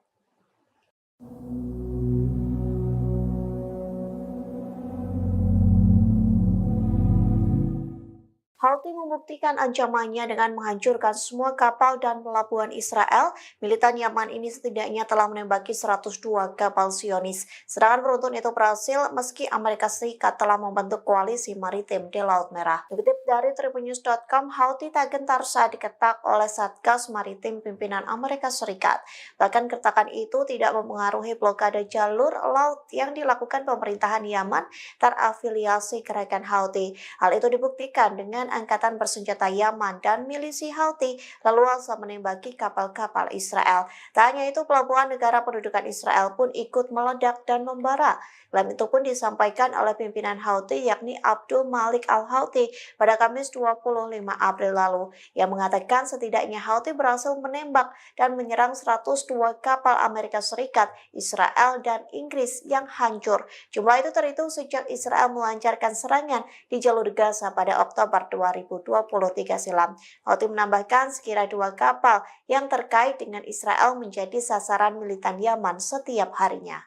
Houthi membuktikan ancamannya dengan menghancurkan semua kapal dan pelabuhan Israel. Militan Yaman ini setidaknya telah menembaki 102 kapal Zionis. Serangan beruntun itu berhasil meski Amerika Serikat telah membentuk koalisi maritim di Laut Merah. Dikutip dari tribunnews.com, Houthi tak gentar saat diketak oleh Satgas Maritim pimpinan Amerika Serikat. Bahkan kertakan itu tidak mempengaruhi blokade jalur laut yang dilakukan pemerintahan Yaman terafiliasi gerakan Houthi. Hal itu dibuktikan dengan angkatan bersenjata Yaman dan milisi Houthi leluasa menembaki kapal-kapal Israel. Tak hanya itu, pelabuhan negara pendudukan Israel pun ikut meledak dan membara. Klaim itu pun disampaikan oleh pimpinan Houthi yakni Abdul Malik al-Houthi pada Kamis 25 April lalu. Yang mengatakan setidaknya Houthi berhasil menembak dan menyerang 102 kapal Amerika Serikat, Israel, dan Inggris yang hancur. Jumlah itu terhitung sejak Israel melancarkan serangan di jalur Gaza pada Oktober 2023 silam. Houthi menambahkan sekira 2 kapal yang terkait dengan Israel menjadi sasaran militan Yaman setiap harinya.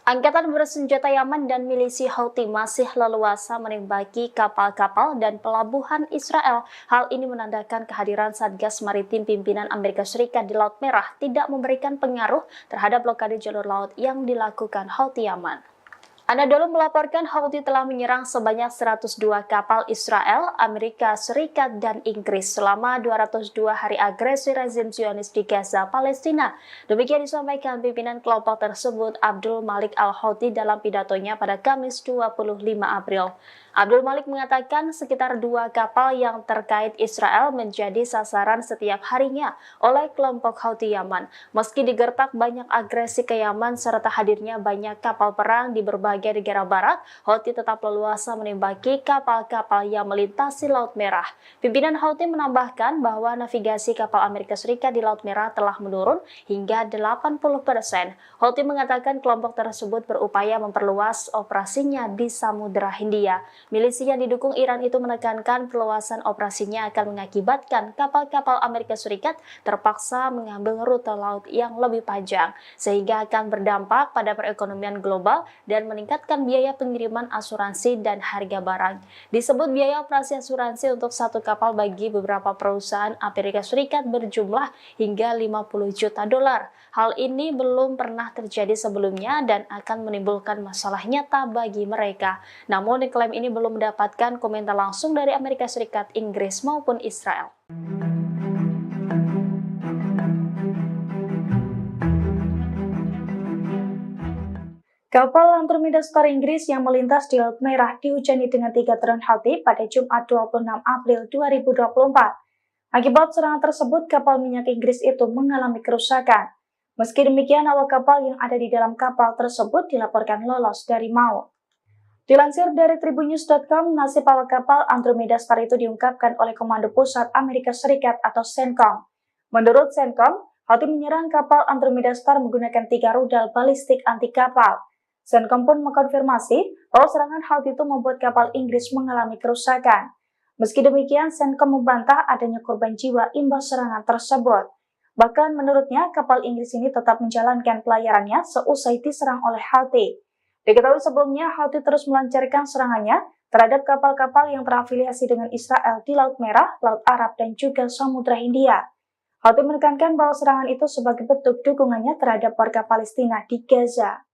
Angkatan bersenjata Yaman dan milisi Houthi masih leluasa menembaki kapal-kapal dan pelabuhan Israel. Hal ini menandakan kehadiran Satgas Maritim pimpinan Amerika Serikat di Laut Merah tidak memberikan pengaruh terhadap blokade jalur laut yang dilakukan Houthi Yaman. Anadolu melaporkan Houthi telah menyerang sebanyak 102 kapal Israel, Amerika Serikat, dan Inggris selama 202 hari agresi rezim Zionis di Gaza, Palestina. Demikian disampaikan pimpinan kelompok tersebut Abdul Malik al-Houthi dalam pidatonya pada Kamis 25 April. Abdul Malik mengatakan sekitar 2 kapal yang terkait Israel menjadi sasaran setiap harinya oleh kelompok Houthi Yaman. Meski digertak banyak agresi ke Yaman serta hadirnya banyak kapal perang di berbagai negara barat, Houthi tetap leluasa menembaki kapal-kapal yang melintasi Laut Merah. Pimpinan Houthi menambahkan bahwa navigasi kapal Amerika Serikat di Laut Merah telah menurun hingga 80%. Houthi mengatakan kelompok tersebut berupaya memperluas operasinya di Samudra Hindia. Milisi yang didukung Iran itu menekankan perluasan operasinya akan mengakibatkan kapal-kapal Amerika Serikat terpaksa mengambil rute laut yang lebih panjang, sehingga akan berdampak pada perekonomian global dan meningkatkan biaya pengiriman asuransi dan harga barang. Disebut biaya operasi asuransi untuk satu kapal bagi beberapa perusahaan Amerika Serikat berjumlah hingga 50 juta dolar. Hal ini belum pernah terjadi sebelumnya dan akan menimbulkan masalah nyata bagi mereka. Namun klaim ini belum mendapatkan komentar langsung dari Amerika Serikat, Inggris maupun Israel. Kapal Andromeda Star Inggris yang melintas di Laut Merah dihujani dengan 3 drone Houthi pada Jumat 26 April 2024. Akibat serangan tersebut, kapal minyak Inggris itu mengalami kerusakan. Meski demikian, awak kapal yang ada di dalam kapal tersebut dilaporkan lolos dari maut. Dilansir dari tribunnews.com, nasib awak kapal Andromeda Star itu diungkapkan oleh Komando Pusat Amerika Serikat atau CENTCOM. Menurut CENTCOM, Houthi menyerang kapal Andromeda Star menggunakan 3 rudal balistik anti kapal. CENTCOM pun mengkonfirmasi bahwa serangan Houthi itu membuat kapal Inggris mengalami kerusakan. Meski demikian, CENTCOM membantah adanya korban jiwa imbas serangan tersebut. Bahkan menurutnya, kapal Inggris ini tetap menjalankan pelayarannya seusai diserang oleh Houthi. Diketahui sebelumnya, Houthi terus melancarkan serangannya terhadap kapal-kapal yang terafiliasi dengan Israel di Laut Merah, Laut Arab, dan juga Samudra Hindia. Houthi menekankan bahwa serangan itu sebagai bentuk dukungannya terhadap warga Palestina di Gaza.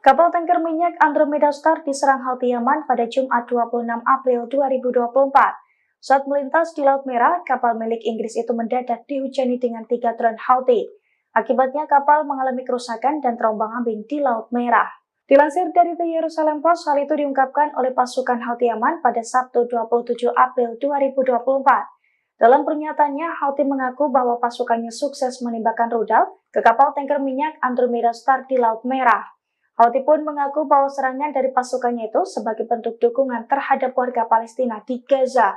Kapal tanker minyak Andromeda Star diserang Houthi Yaman pada Jumat 26 April 2024. Saat melintas di Laut Merah, kapal milik Inggris itu mendadak dihujani dengan 3 drone Houthi. Akibatnya kapal mengalami kerusakan dan terombang-ambing di Laut Merah. Dilansir dari The Jerusalem Post, hal itu diungkapkan oleh pasukan Houthi Yaman pada Sabtu 27 April 2024. Dalam pernyataannya, Houthi mengaku bahwa pasukannya sukses menembakkan rudal ke kapal tanker minyak Andromeda Star di Laut Merah. Houthi pun mengaku bahwa serangan dari pasukannya itu sebagai bentuk dukungan terhadap warga Palestina di Gaza.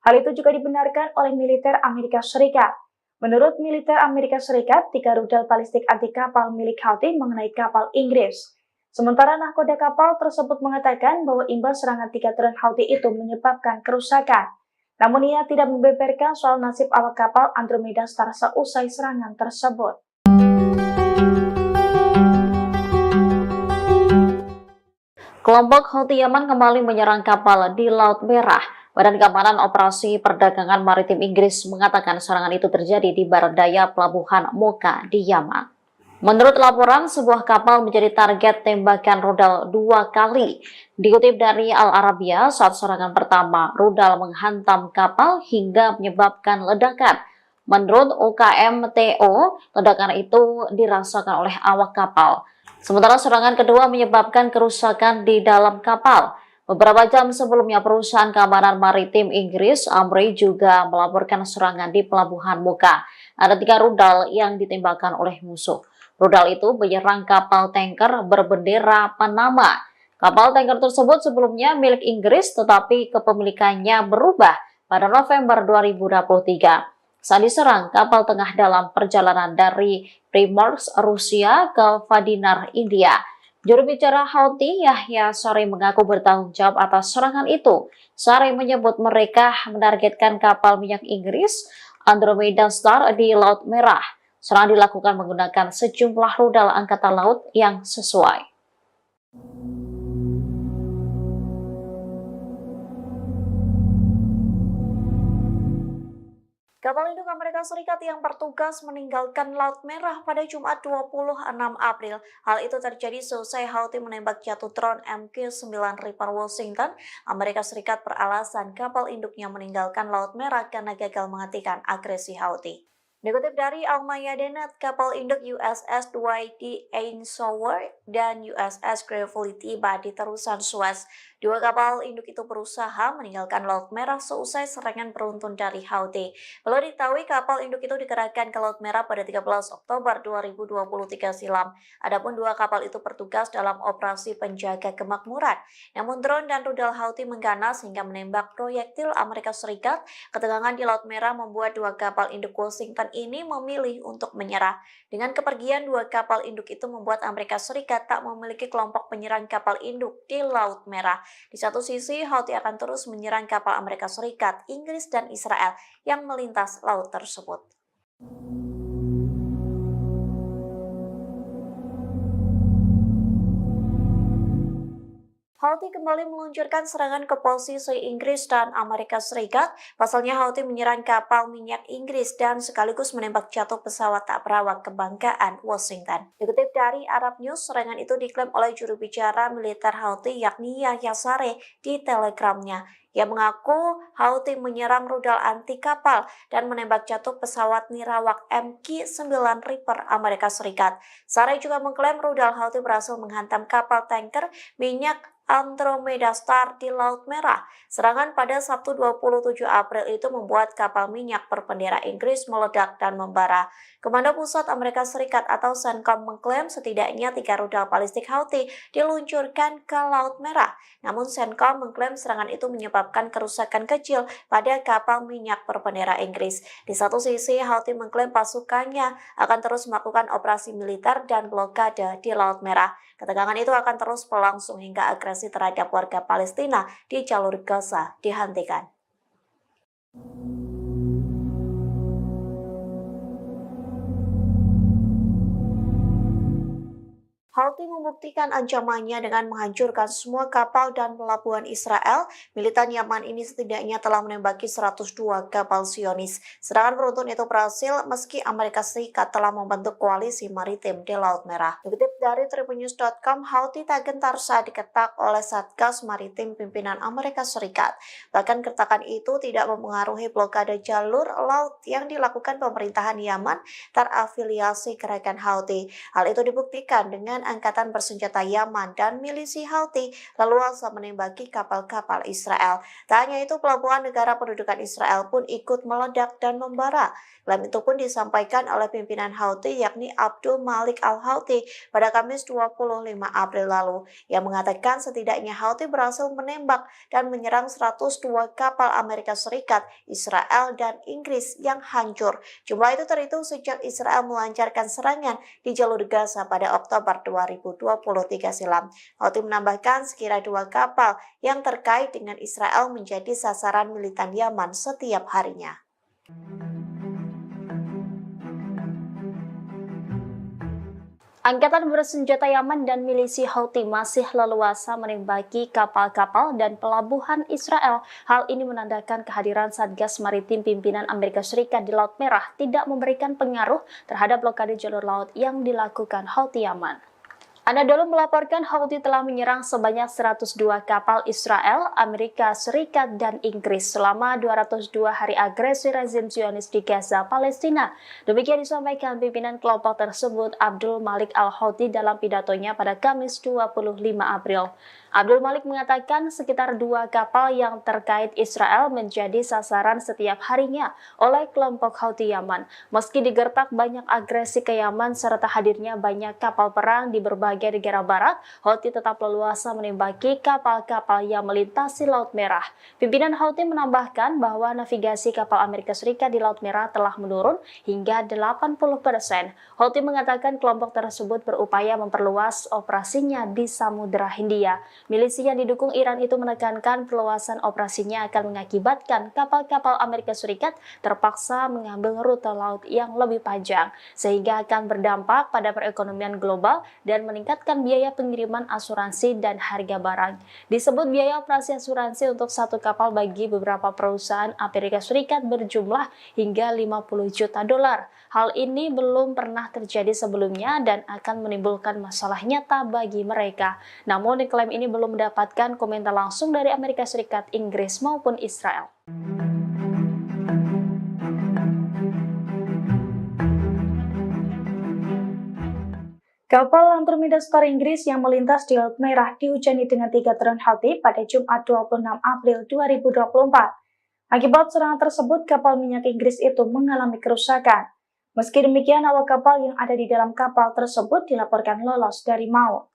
Hal itu juga dibenarkan oleh militer Amerika Serikat. Menurut militer Amerika Serikat, 3 rudal balistik anti kapal milik Houthi mengenai kapal Inggris. Sementara nahkoda kapal tersebut mengatakan bahwa imbas serangan 3 drone Houthi itu menyebabkan kerusakan. Namun ia tidak membeberkan soal nasib awak kapal Andromeda Star seusai serangan tersebut. Kelompok Houthi Yaman kembali menyerang kapal di Laut Merah. Badan Keamanan Operasi Perdagangan Maritim Inggris mengatakan serangan itu terjadi di barat daya pelabuhan Mocha di Yaman. Menurut laporan, sebuah kapal menjadi target tembakan rudal 2 kali. Dikutip dari Al Arabiya, saat serangan pertama, rudal menghantam kapal hingga menyebabkan ledakan. Menurut UKMTO, ledakan itu dirasakan oleh awak kapal. Sementara serangan kedua menyebabkan kerusakan di dalam kapal. Beberapa jam sebelumnya, perusahaan keamanan maritim Inggris, Amri, juga melaporkan serangan di pelabuhan Mocha. Ada 3 rudal yang ditembakkan oleh musuh. Rudal itu menyerang kapal tanker berbendera Panama. Kapal tanker tersebut sebelumnya milik Inggris, tetapi kepemilikannya berubah pada November 2023. Saat diserang, kapal tengah dalam perjalanan dari Primorsk, Rusia ke Vadinar, India. Juru bicara Houthi, Yahya Saree, mengaku bertanggung jawab atas serangan itu. Saree menyebut mereka menargetkan kapal minyak Inggris Andromeda Star di Laut Merah. Serangan dilakukan menggunakan sejumlah rudal angkatan laut yang sesuai. Kapal induk Amerika Serikat yang bertugas meninggalkan Laut Merah pada Jumat 26 April. Hal itu terjadi seusai Houthi menembak jatuh drone MQ-9 Reaper Washington. Amerika Serikat beralasan kapal induknya meninggalkan Laut Merah karena gagal menghentikan agresi Houthi. Dikutip dari Al-Mayadeen, kapal induk USS Dwight D. Eisenhower dan USS Gravely tiba di terusan Suez. 2 kapal induk itu berusaha meninggalkan Laut Merah seusai serangan beruntun dari Houthi. Perlu diketahui kapal induk itu dikerahkan ke Laut Merah pada 13 Oktober 2023 silam. Adapun 2 kapal itu bertugas dalam operasi penjaga kemakmuran. Namun drone dan rudal Houthi mengganas hingga menembak proyektil Amerika Serikat. Ketegangan di Laut Merah membuat 2 kapal induk Washington ini memilih untuk menyerah. Dengan kepergian 2 kapal induk itu membuat Amerika Serikat tak memiliki kelompok penyerang kapal induk di Laut Merah. Di satu sisi, Houthi akan terus menyerang kapal Amerika Serikat, Inggris, dan Israel yang melintas laut tersebut. Houthi kembali meluncurkan serangan ke posisi Inggris dan Amerika Serikat. Pasalnya Houthi menyerang kapal minyak Inggris dan sekaligus menembak jatuh pesawat tak berawak kebanggaan Washington. Dikutip dari Arab News, serangan itu diklaim oleh juru bicara militer Houthi yakni Yahya Saree di Telegramnya. Ia mengaku Houthi menyerang rudal anti kapal dan menembak jatuh pesawat nirawak MQ-9 Reaper Amerika Serikat. Saree juga mengklaim rudal Houthi berhasil menghantam kapal tanker minyak Andromeda Star di Laut Merah. Serangan pada Sabtu 27 April itu membuat kapal minyak berbendera Inggris meledak dan membara. Komando Pusat Amerika Serikat atau CENTCOM mengklaim setidaknya 3 rudal balistik Houthi diluncurkan ke Laut Merah. Namun CENTCOM mengklaim serangan itu menyebabkan kerusakan kecil pada kapal minyak berbendera Inggris. Di satu sisi, Houthi mengklaim pasukannya akan terus melakukan operasi militer dan blokade di Laut Merah. Ketegangan itu akan terus berlangsung hingga agresi terhadap warga Palestina di jalur Gaza dihentikan. Houthi membuktikan ancamannya dengan menghancurkan semua kapal dan pelabuhan Israel. Militan Yaman ini setidaknya telah menembaki 102 kapal Zionis. Serangan beruntun itu berhasil meski Amerika Serikat telah membentuk koalisi maritim di Laut Merah. Dikutip dari tribunnews.com, Houthi tak gentar saat diketak oleh Satgas Maritim pimpinan Amerika Serikat. Bahkan keretakan itu tidak mempengaruhi blokade jalur laut yang dilakukan pemerintahan Yaman terafiliasi gerakan Houthi. Hal itu dibuktikan dengan angkatan bersenjata Yaman dan milisi Houthi leluasa menembaki kapal-kapal Israel. Tak hanya itu, pelabuhan negara pendudukan Israel pun ikut meledak dan membara. Klaim itu pun disampaikan oleh pimpinan Houthi yakni Abdul Malik al-Houthi pada Kamis 25 April lalu, yang mengatakan setidaknya Houthi berhasil menembak dan menyerang 102 kapal Amerika Serikat, Israel, dan Inggris yang hancur. Jumlah itu terhitung sejak Israel melancarkan serangan di jalur Gaza pada Oktober 2023 silam. Houthi menambahkan sekira 2 kapal yang terkait dengan Israel menjadi sasaran militan Yaman setiap harinya. Angkatan bersenjata Yaman dan milisi Houthi masih leluasa menembaki kapal-kapal dan pelabuhan Israel. Hal ini menandakan kehadiran Satgas Maritim pimpinan Amerika Serikat di Laut Merah tidak memberikan pengaruh terhadap blokade jalur laut yang dilakukan Houthi Yaman. Anadolu melaporkan Houthi telah menyerang sebanyak 102 kapal Israel, Amerika Serikat, dan Inggris selama 202 hari agresi rezim Zionis di Gaza, Palestina. Demikian disampaikan pimpinan kelompok tersebut, Abdul Malik al-Houthi, dalam pidatonya pada Kamis 25 April. Abdul Malik mengatakan sekitar 2 kapal yang terkait Israel menjadi sasaran setiap harinya oleh kelompok Houthi Yaman. Meski digertak banyak agresi ke Yaman serta hadirnya banyak kapal perang di berbagai negara barat, Houthi tetap leluasa menembaki kapal-kapal yang melintasi Laut Merah. Pimpinan Houthi menambahkan bahwa navigasi kapal Amerika Serikat di Laut Merah telah menurun hingga 80%. Houthi mengatakan kelompok tersebut berupaya memperluas operasinya di Samudra Hindia. Milisi yang didukung Iran itu menekankan perluasan operasinya akan mengakibatkan kapal-kapal Amerika Serikat terpaksa mengambil rute laut yang lebih panjang, sehingga akan berdampak pada perekonomian global dan meningkatkan biaya pengiriman asuransi dan harga barang. Disebut biaya operasi asuransi untuk satu kapal bagi beberapa perusahaan Amerika Serikat berjumlah hingga 50 juta dolar. Hal ini belum pernah terjadi sebelumnya dan akan menimbulkan masalah nyata bagi mereka. Namun klaim ini belum mendapatkan komentar langsung dari Amerika Serikat, Inggris maupun Israel. Kapal Andromeda Star Inggris yang melintas di Laut Merah dihujani dengan 3 drone Houthi pada Jumat 26 April 2024. Akibat serangan tersebut, kapal minyak Inggris itu mengalami kerusakan. Meski demikian, awak kapal yang ada di dalam kapal tersebut dilaporkan lolos dari maut.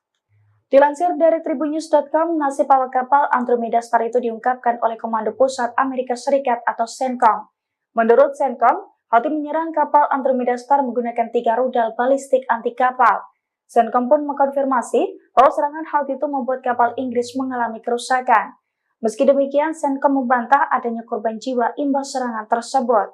Dilansir dari tribunnews.com, nasib awak kapal Andromeda Star itu diungkapkan oleh Komando Pusat Amerika Serikat atau CENTCOM. Menurut CENTCOM, Houthi menyerang kapal Andromeda Star menggunakan 3 rudal balistik anti kapal. CENTCOM pun mengkonfirmasi bahwa serangan Houthi itu membuat kapal Inggris mengalami kerusakan. Meski demikian, CENTCOM membantah adanya korban jiwa imbas serangan tersebut.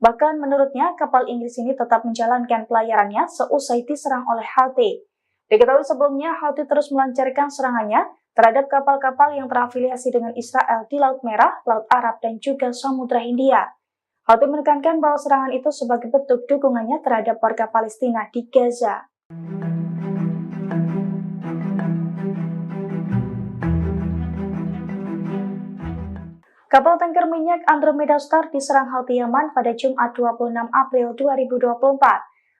Bahkan menurutnya, kapal Inggris ini tetap menjalankan pelayarannya seusai diserang oleh Houthi. Diketahui sebelumnya, Houthi terus melancarkan serangannya terhadap kapal-kapal yang terafiliasi dengan Israel di Laut Merah, Laut Arab, dan juga Samudra Hindia. Houthi menekankan bahwa serangan itu sebagai bentuk dukungannya terhadap warga Palestina di Gaza. Kapal tanker minyak Andromeda Star diserang Houthi Yaman pada Jumat 26 April 2024.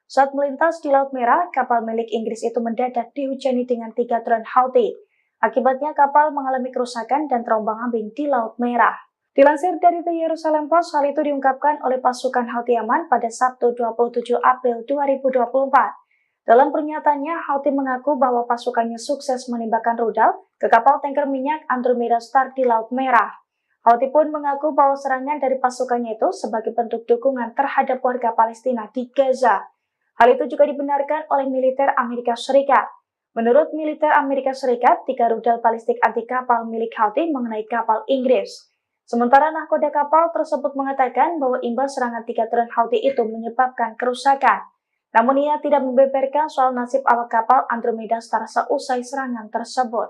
Saat melintas di Laut Merah, kapal milik Inggris itu mendadak dihujani dengan 3 drone Houthi. Akibatnya kapal mengalami kerusakan dan terombang-ambing di Laut Merah. Dilansir dari The Jerusalem Post, hal itu diungkapkan oleh pasukan Houthi Yaman pada Sabtu 27 April 2024. Dalam pernyataannya, Houthi mengaku bahwa pasukannya sukses menembakkan rudal ke kapal tanker minyak Andromeda Star di Laut Merah. Houthi pun mengaku bahwa serangan dari pasukannya itu sebagai bentuk dukungan terhadap warga Palestina di Gaza. Hal itu juga dibenarkan oleh militer Amerika Serikat. Menurut militer Amerika Serikat, 3 rudal balistik anti kapal milik Houthi mengenai kapal Inggris. Sementara nahkoda kapal tersebut mengatakan bahwa imbas serangan 3 drone Houthi itu menyebabkan kerusakan. Namun ia tidak membeberkan soal nasib awak kapal Andromeda Star seusai serangan tersebut.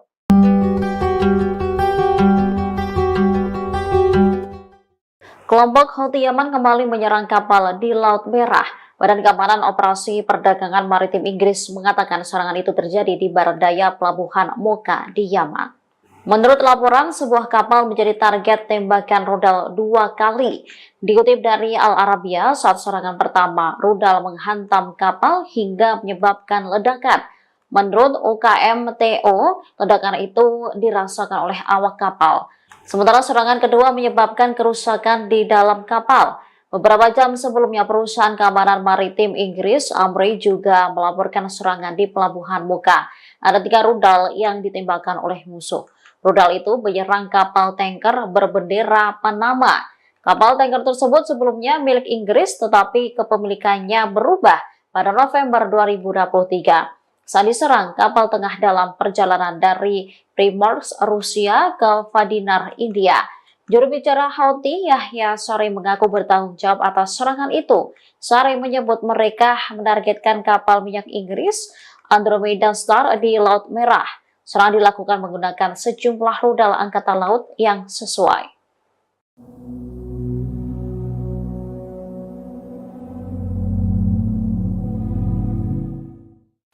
Kelompok Houthi Yaman kembali menyerang kapal di Laut Merah. Badan Keamanan Operasi Perdagangan Maritim Inggris mengatakan serangan itu terjadi di barat daya pelabuhan Mocha di Yaman. Menurut laporan, sebuah kapal menjadi target tembakan rudal 2 kali. Dikutip dari Al Arabiya, saat serangan pertama, rudal menghantam kapal hingga menyebabkan ledakan. Menurut UKMTO, ledakan itu dirasakan oleh awak kapal. Sementara serangan kedua menyebabkan kerusakan di dalam kapal. Beberapa jam sebelumnya, perusahaan keamanan maritim Inggris, Amri, juga melaporkan serangan di pelabuhan Mocha. Ada 3 rudal yang ditembakkan oleh musuh. Rudal itu menyerang kapal tanker berbendera Panama. Kapal tanker tersebut sebelumnya milik Inggris, tetapi kepemilikannya berubah pada November 2023. Saat diserang, kapal tengah dalam perjalanan dari Primorsk, Rusia ke Vadinar, India. Juru bicara Houthi, Yahya Saree, mengaku bertanggung jawab atas serangan itu. Saree menyebut mereka menargetkan kapal minyak Inggris Andromeda Star di Laut Merah. Serangan dilakukan menggunakan sejumlah rudal angkatan laut yang sesuai.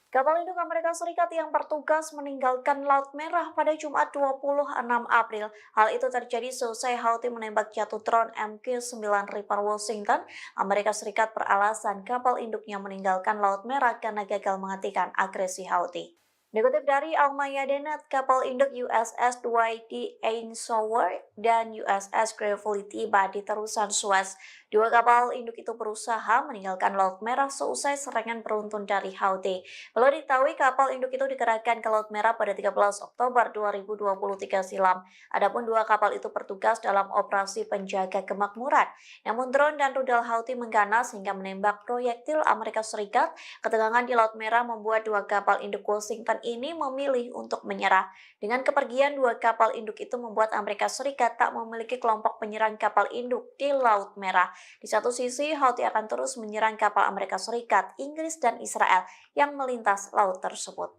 Kapal induk Amerika Serikat yang bertugas meninggalkan Laut Merah pada Jumat 26 April. Hal itu terjadi seusai Houthi menembak jatuh drone MQ-9 Reaper Washington. Amerika Serikat beralasan kapal induknya meninggalkan Laut Merah karena gagal menghentikan agresi Houthi. Dikutip dari Al-Mayadeen, kapal induk USS Dwight D. Eisenhower dan USS Gravely tiba di terusan Suez. 2 kapal induk itu berusaha meninggalkan Laut Merah seusai serangan beruntun dari Houthi. Perlu diketahui kapal induk itu dikerahkan ke Laut Merah pada 13 Oktober 2023 silam. Adapun 2 kapal itu bertugas dalam operasi penjaga kemakmuran. Namun drone dan rudal Houthi mengganas hingga menembak proyektil Amerika Serikat. Ketegangan di Laut Merah membuat 2 kapal induk Washington ini memilih untuk menyerah. Dengan kepergian 2 kapal induk itu membuat Amerika Serikat tak memiliki kelompok penyerang kapal induk di Laut Merah. Di satu sisi, Houthi akan terus menyerang kapal Amerika Serikat, Inggris, dan Israel yang melintas laut tersebut.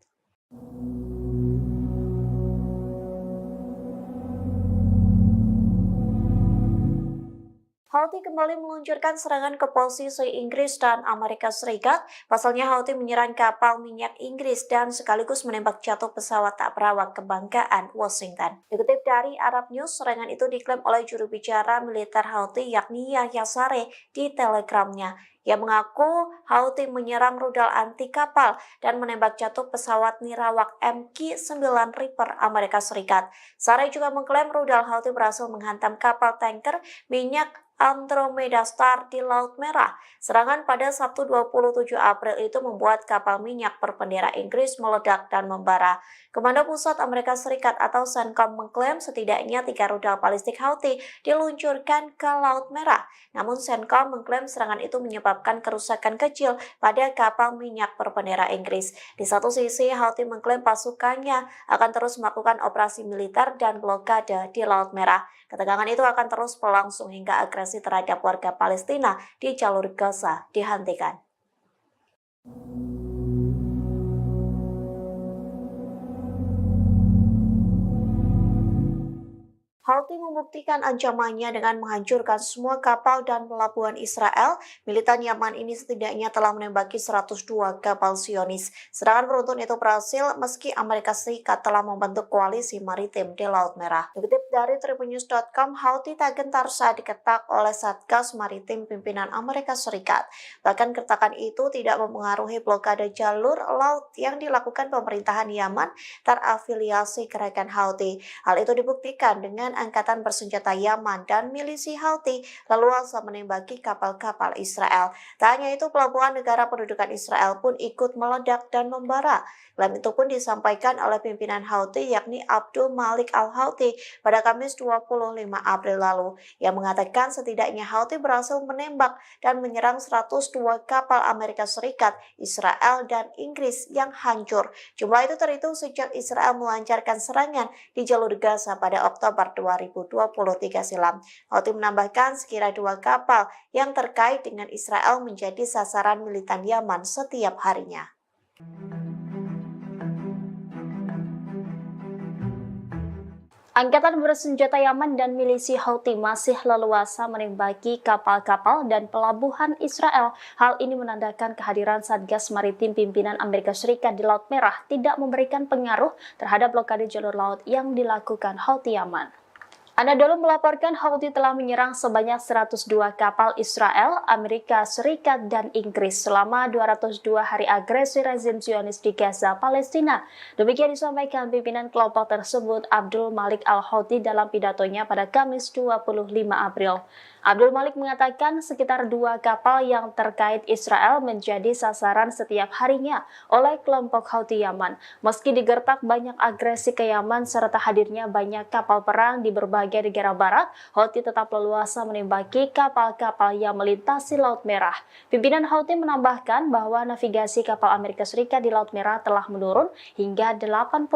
Houthi kembali meluncurkan serangan ke posisi Inggris dan Amerika Serikat. Pasalnya Houthi menyerang kapal minyak Inggris dan sekaligus menembak jatuh pesawat tak berawak kebanggaan Washington. Dikutip dari Arab News, serangan itu diklaim oleh juru bicara militer Houthi yakni Yahya Saree di Telegramnya. Ia mengaku Houthi menyerang rudal anti kapal dan menembak jatuh pesawat nirawak MQ-9 Reaper Amerika Serikat. Saree juga mengklaim rudal Houthi berhasil menghantam kapal tanker minyak Andromeda Star di Laut Merah. Serangan pada Sabtu 27 April itu membuat kapal minyak berbendera Inggris meledak dan membara. Komando Pusat Amerika Serikat atau CENTCOM mengklaim setidaknya 3 rudal balistik Houthi diluncurkan ke Laut Merah. Namun CENTCOM mengklaim serangan itu menyebabkan kerusakan kecil pada kapal minyak berbendera Inggris. Di satu sisi, Houthi mengklaim pasukannya akan terus melakukan operasi militer dan blokade di Laut Merah. Ketegangan itu akan terus berlangsung hingga agresi terhadap warga Palestina di jalur Gaza dihentikan. Houthi membuktikan ancamannya dengan menghancurkan semua kapal dan pelabuhan Israel. Militan Yaman ini setidaknya telah menembaki 102 kapal Zionis. Serangan beruntun itu berhasil meski Amerika Serikat telah membentuk koalisi maritim di Laut Merah. Dikutip dari tribunnews.com, Houthi tak gentar saat diketak oleh Satgas Maritim pimpinan Amerika Serikat. Bahkan keretakan itu tidak mempengaruhi blokade jalur laut yang dilakukan pemerintahan Yaman terafiliasi gerakan Houthi. Hal itu dibuktikan dengan angkatan bersenjata Yaman dan milisi Houthi leluasa menembaki kapal-kapal Israel. Tak hanya itu, pelabuhan negara pendudukan Israel pun ikut meledak dan membara. Klaim itu pun disampaikan oleh pimpinan Houthi yakni Abdul Malik Al-Houthi pada Kamis 25 April lalu, yang mengatakan setidaknya Houthi berhasil menembak dan menyerang 102 kapal Amerika Serikat, Israel, dan Inggris yang hancur. Jumlah itu terhitung sejak Israel melancarkan serangan di jalur Gaza pada Oktober 2023 2023 silam. Houthi menambahkan sekira 2 kapal yang terkait dengan Israel menjadi sasaran militan Yaman setiap harinya. Angkatan bersenjata Yaman dan milisi Houthi masih leluasa menembaki kapal-kapal dan pelabuhan Israel. Hal ini menandakan kehadiran Satgas Maritim pimpinan Amerika Serikat di Laut Merah tidak memberikan pengaruh terhadap blokade jalur laut yang dilakukan Houthi Yaman. Anadolu melaporkan Houthi telah menyerang sebanyak 102 kapal Israel, Amerika Serikat, dan Inggris selama 202 hari agresi rezim Zionis di Gaza, Palestina. Demikian disampaikan pimpinan kelompok tersebut Abdul Malik Al-Houthi dalam pidatonya pada Kamis 25 April. Abdul Malik mengatakan sekitar 2 kapal yang terkait Israel menjadi sasaran setiap harinya oleh kelompok Houthi Yaman. Meski digertak banyak agresi ke Yaman serta hadirnya banyak kapal perang di berbagai negara barat, Houthi tetap leluasa menembaki kapal-kapal yang melintasi Laut Merah. Pimpinan Houthi menambahkan bahwa navigasi kapal Amerika Serikat di Laut Merah telah menurun hingga 80%.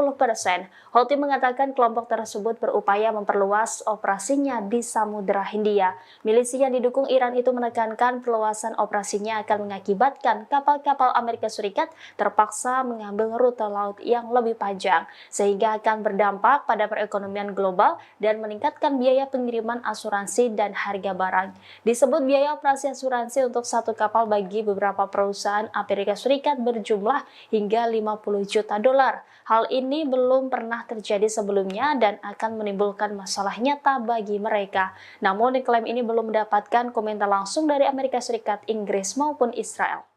Houthi mengatakan kelompok tersebut berupaya memperluas operasinya di Samudra Hindia. Milisi yang didukung Iran itu menekankan perluasan operasinya akan mengakibatkan kapal-kapal Amerika Serikat terpaksa mengambil rute laut yang lebih panjang, sehingga akan berdampak pada perekonomian global dan meningkatkan biaya pengiriman asuransi dan harga barang. Disebut biaya operasi asuransi untuk satu kapal bagi beberapa perusahaan Amerika Serikat berjumlah hingga 50 juta dolar. Hal ini belum pernah terjadi sebelumnya dan akan menimbulkan masalah nyata bagi mereka. Namun klaim ini belum mendapatkan komentar langsung dari Amerika Serikat, Inggris maupun Israel.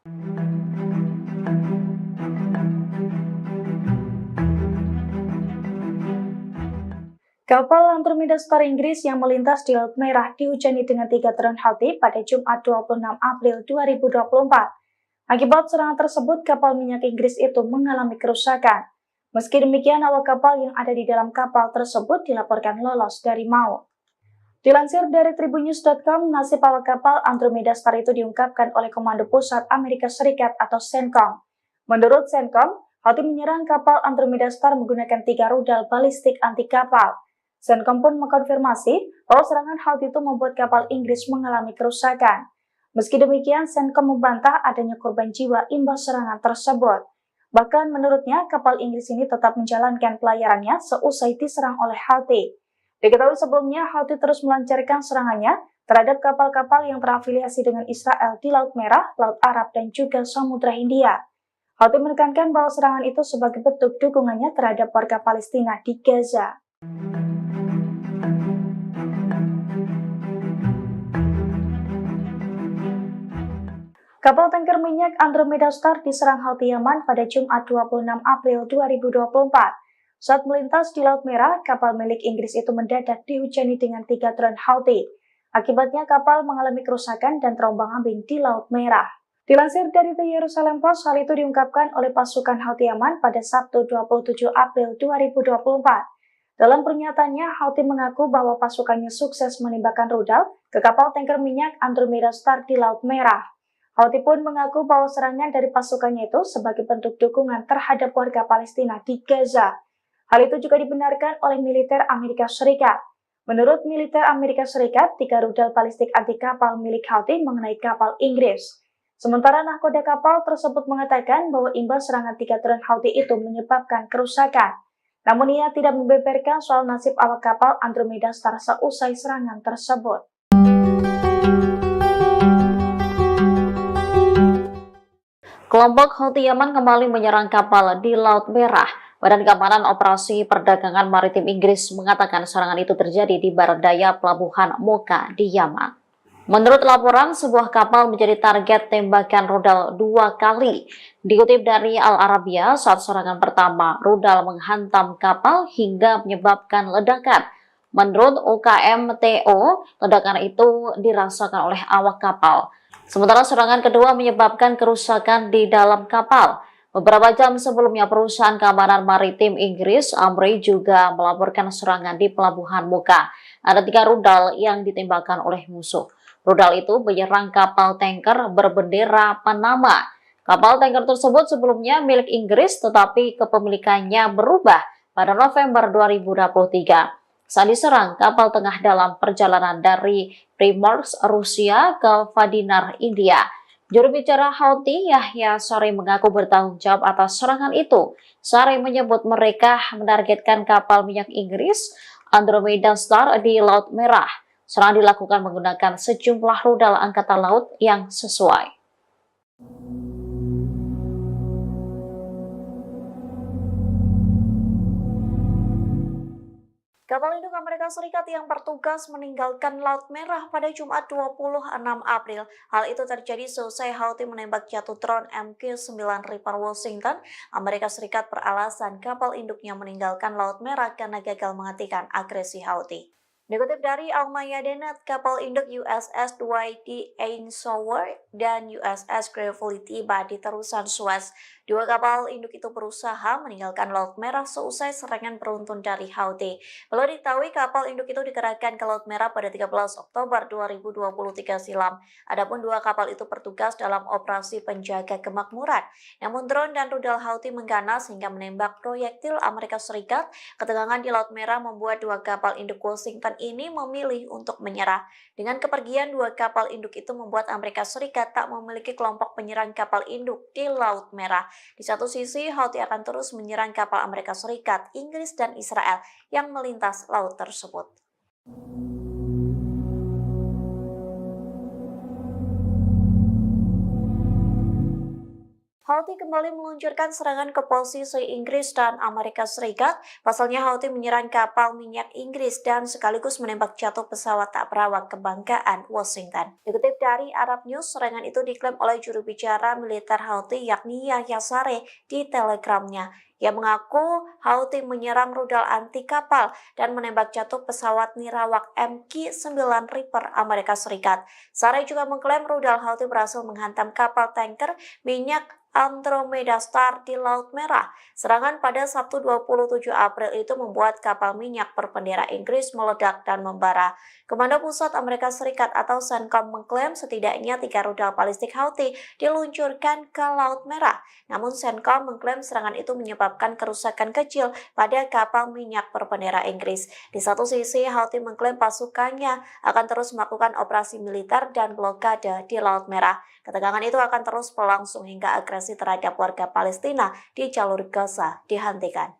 Kapal Andromeda Star Inggris yang melintas di Laut Merah dihujani dengan 3 drone Houthi pada Jumat 26 April 2024. Akibat serangan tersebut, kapal minyak Inggris itu mengalami kerusakan. Meski demikian, awak kapal yang ada di dalam kapal tersebut dilaporkan lolos dari maut. Dilansir dari tribunnews.com, nasib awak kapal Andromeda Star itu diungkapkan oleh Komando Pusat Amerika Serikat atau CENTCOM. Menurut CENTCOM, Houthi menyerang kapal Andromeda Star menggunakan 3 rudal balistik anti kapal. CENTCOM pun mengkonfirmasi bahwa serangan Houthi itu membuat kapal Inggris mengalami kerusakan. Meski demikian, CENTCOM membantah adanya korban jiwa imbas serangan tersebut. Bahkan menurutnya, kapal Inggris ini tetap menjalankan pelayarannya seusai diserang oleh Houthi. Diketahui sebelumnya, Houthi terus melancarkan serangannya terhadap kapal-kapal yang terafiliasi dengan Israel di Laut Merah, Laut Arab, dan juga Samudra Hindia. Houthi menekankan bahwa serangan itu sebagai bentuk dukungannya terhadap warga Palestina di Gaza. Kapal tanker minyak Andromeda Star diserang Houthi Yaman pada Jumat 26 April 2024. Saat melintas di Laut Merah, kapal milik Inggris itu mendadak dihujani dengan 3 drone Houthi. Akibatnya kapal mengalami kerusakan dan terombang-ambing di Laut Merah. Dilansir dari The Jerusalem Post, hal itu diungkapkan oleh pasukan Houthi Yaman pada Sabtu 27 April 2024. Dalam pernyataannya, Houthi mengaku bahwa pasukannya sukses menembakkan rudal ke kapal tanker minyak Andromeda Star di Laut Merah. Houthi pun mengaku bahwa serangan dari pasukannya itu sebagai bentuk dukungan terhadap warga Palestina di Gaza. Hal itu juga dibenarkan oleh militer Amerika Serikat. Menurut militer Amerika Serikat, 3 rudal balistik anti kapal milik Houthi mengenai kapal Inggris. Sementara nahkoda kapal tersebut mengatakan bahwa imbas serangan 3 drone Houthi itu menyebabkan kerusakan. Namun ia tidak membeberkan soal nasib awak kapal Andromeda Star seusai serangan tersebut. Kelompok Houthi Yaman kembali menyerang kapal di Laut Merah. Badan Keamanan Operasi Perdagangan Maritim Inggris mengatakan serangan itu terjadi di barat daya pelabuhan Mocha di Yaman. Menurut laporan, sebuah kapal menjadi target tembakan rudal 2 kali. Dikutip dari Al Arabiya, saat serangan pertama, rudal menghantam kapal hingga menyebabkan ledakan. Menurut UKMTO, ledakan itu dirasakan oleh awak kapal. Sementara serangan kedua menyebabkan kerusakan di dalam kapal. Beberapa jam sebelumnya, perusahaan keamanan maritim Inggris, Amri, juga melaporkan serangan di pelabuhan Mocha. Ada 3 rudal yang ditembakkan oleh musuh. Rudal itu menyerang kapal tanker berbendera Panama. Kapal tanker tersebut sebelumnya milik Inggris, tetapi kepemilikannya berubah pada November 2023. saat diserang kapal tengah dalam perjalanan dari Primorsk, Rusia ke Vadinar, India. Juru bicara Houthi, Yahya Saree mengaku bertanggung jawab atas serangan itu. Saree menyebut mereka menargetkan kapal minyak Inggris Andromeda Star di Laut Merah. Serangan dilakukan menggunakan sejumlah rudal angkatan laut yang sesuai. Kapal induk Amerika Serikat yang bertugas meninggalkan Laut Merah pada Jumat 26 April. Hal itu terjadi seusai Houthi menembak jatuh drone MQ-9 Reaper Washington. Amerika Serikat beralasan kapal induknya meninggalkan Laut Merah karena gagal menghentikan agresi Houthi. Dikutip dari Al-Mayadeen, kapal induk USS Dwight D. Eisenhower dan USS Gravely tiba di terusan Suez. Dua kapal induk itu berusaha meninggalkan Laut Merah seusai serangan beruntun dari Houthi. Perlu diketahui kapal induk itu dikerahkan ke Laut Merah pada 13 Oktober 2023 silam. Adapun dua kapal itu bertugas dalam operasi penjaga kemakmuran. Namun drone dan rudal Houthi mengganas hingga menembak proyektil Amerika Serikat. Ketegangan di Laut Merah membuat dua kapal induk Washington ini memilih untuk menyerah. Dengan kepergian dua kapal induk itu membuat Amerika Serikat tak memiliki kelompok penyerang kapal induk di Laut Merah. Di satu sisi, Houthi akan terus menyerang kapal Amerika Serikat, Inggris, dan Israel yang melintas laut tersebut. Houthi kembali meluncurkan serangan ke posisi Inggris dan Amerika Serikat. Pasalnya Houthi menyerang kapal minyak Inggris dan sekaligus menembak jatuh pesawat tak berawak kebanggaan Washington. Dikutip dari Arab News, serangan itu diklaim oleh juru bicara militer Houthi yakni Yahya Saree di Telegramnya. Ia mengaku Houthi menyerang rudal anti kapal dan menembak jatuh pesawat nirawak MQ-9 Reaper Amerika Serikat. Saree juga mengklaim rudal Houthi berhasil menghantam kapal tanker minyak Andromeda Star di Laut Merah. Serangan pada Sabtu 27 April itu membuat kapal minyak berbendera Inggris meledak dan membara. Komando Pusat Amerika Serikat atau CENTCOM mengklaim setidaknya 3 rudal balistik Houthi diluncurkan ke Laut Merah. Namun CENTCOM mengklaim serangan itu menyebabkan kerusakan kecil pada kapal minyak berbendera Inggris. Di satu sisi, Houthi mengklaim pasukannya akan terus melakukan operasi militer dan blokade di Laut Merah. Ketegangan itu akan terus berlangsung hingga agresi terhadap warga Palestina di jalur Gaza dihentikan.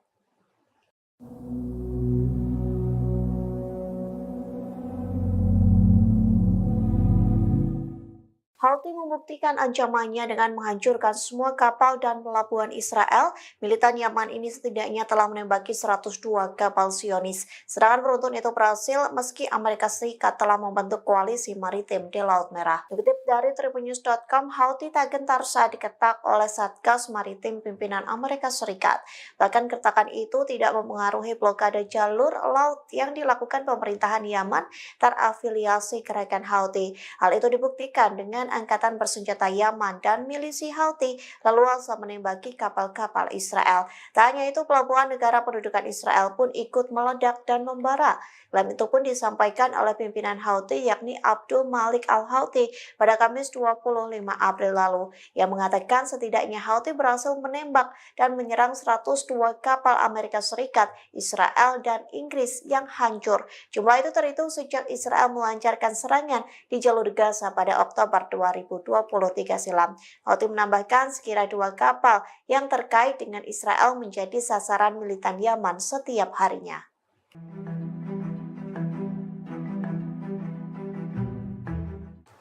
Houthi membuktikan ancamannya dengan menghancurkan semua kapal dan pelabuhan Israel. Militan Yaman ini setidaknya telah menembaki 102 kapal Zionis. Serangan beruntun itu berhasil meski Amerika Serikat telah membentuk koalisi maritim di Laut Merah. Dikutip dari tribunnews.com, Houthi tak gentar saat diketak oleh Satgas Maritim pimpinan Amerika Serikat. Bahkan kertakan itu tidak mempengaruhi blokade jalur laut yang dilakukan pemerintahan Yaman terafiliasi gerakan Houthi. Hal itu dibuktikan dengan angkatan bersenjata Yaman dan milisi Houthi leluasa menembaki kapal-kapal Israel. Tak hanya itu, pelabuhan negara pendudukan Israel pun ikut meledak dan membara. Klaim itu pun disampaikan oleh pimpinan Houthi yakni Abdul Malik Al-Houthi pada Kamis 25 April lalu. Ia mengatakan setidaknya Houthi berhasil menembak dan menyerang 102 kapal Amerika Serikat, Israel, dan Inggris yang hancur. Jumlah itu terhitung sejak Israel melancarkan serangan di jalur Gaza pada Oktober 2023 silam. Houthi menambahkan sekira 2 kapal yang terkait dengan Israel menjadi sasaran militan Yaman setiap harinya.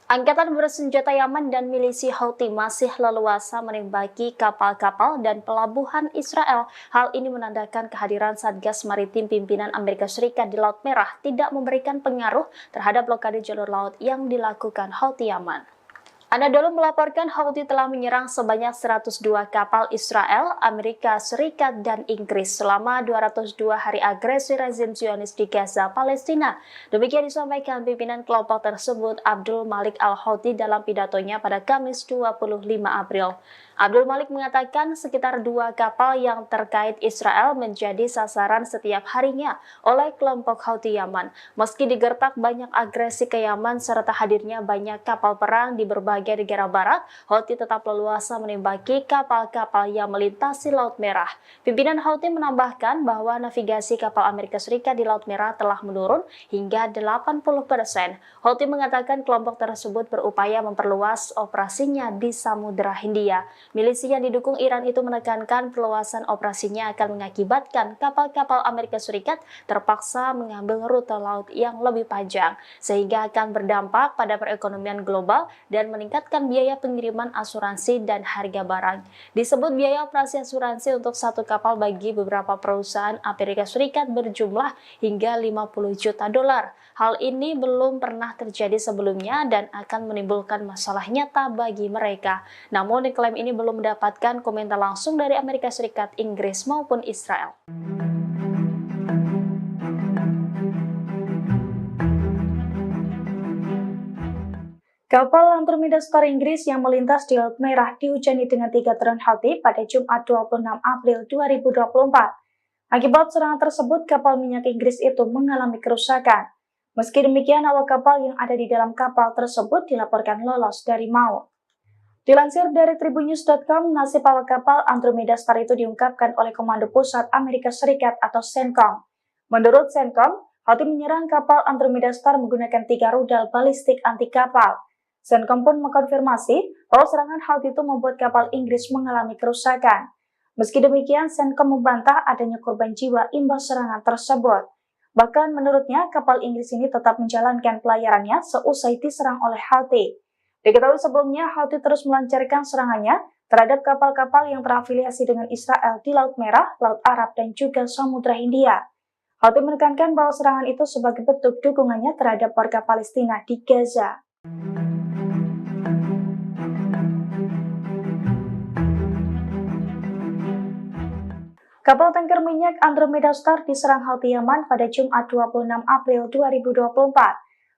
Angkatan bersenjata Yaman dan milisi Houthi masih leluasa menembaki kapal-kapal dan pelabuhan Israel. Hal ini menandakan kehadiran Satgas Maritim pimpinan Amerika Serikat di Laut Merah tidak memberikan pengaruh terhadap blokade jalur laut yang dilakukan Houthi Yaman. Anadolu melaporkan Houthi telah menyerang sebanyak 102 kapal Israel, Amerika Serikat, dan Inggris selama 202 hari agresi rezim Zionis di Gaza, Palestina. Demikian disampaikan pimpinan kelompok tersebut Abdul Malik Al-Houthi dalam pidatonya pada Kamis 25 April. Abdul Malik mengatakan sekitar 2 kapal yang terkait Israel menjadi sasaran setiap harinya oleh kelompok Houthi Yaman. Meski digertak banyak agresi ke Yaman serta hadirnya banyak kapal perang di berbagai berbagai negara barat, Houthi tetap leluasa menembaki kapal-kapal yang melintasi Laut Merah. Pimpinan Houthi menambahkan bahwa navigasi kapal Amerika Serikat di Laut Merah telah menurun hingga 80%. Houthi mengatakan kelompok tersebut berupaya memperluas operasinya di Samudra Hindia. Milisi yang didukung Iran itu menekankan perluasan operasinya akan mengakibatkan kapal-kapal Amerika Serikat terpaksa mengambil rute laut yang lebih panjang, sehingga akan berdampak pada perekonomian global dan meningkatkan biaya pengiriman asuransi dan harga barang. Disebut biaya operasi asuransi untuk satu kapal bagi beberapa perusahaan Amerika Serikat berjumlah hingga 50 juta dolar. Hal ini belum pernah terjadi sebelumnya dan akan menimbulkan masalah nyata bagi mereka. Namun klaim ini belum mendapatkan komentar langsung dari Amerika Serikat, Inggris maupun Israel. Kapal Andromeda Star Inggris yang melintas di Laut Merah dihujani dengan 3 drone Houthi pada Jumat 26 April 2024. Akibat serangan tersebut, kapal minyak Inggris itu mengalami kerusakan. Meski demikian, awak kapal yang ada di dalam kapal tersebut dilaporkan lolos dari maut. Dilansir dari Tribunnews.com, nasib awak kapal Andromeda Star itu diungkapkan oleh Komando Pusat Amerika Serikat atau CENTCOM. Menurut CENTCOM, Houthi menyerang kapal Andromeda Star menggunakan 3 rudal balistik anti kapal. CENTCOM pun mengkonfirmasi bahwa serangan Houthi itu membuat kapal Inggris mengalami kerusakan. Meski demikian, CENTCOM membantah adanya korban jiwa imbas serangan tersebut. Bahkan menurutnya, kapal Inggris ini tetap menjalankan pelayarannya seusai diserang oleh Houthi. Diketahui sebelumnya, Houthi terus melancarkan serangannya terhadap kapal-kapal yang terafiliasi dengan Israel di Laut Merah, Laut Arab, dan juga Samudra Hindia. Houthi menekankan bahwa serangan itu sebagai bentuk dukungannya terhadap warga Palestina di Gaza. Kapal tanker minyak Andromeda Star diserang Houthi Yaman pada Jumat 26 April 2024.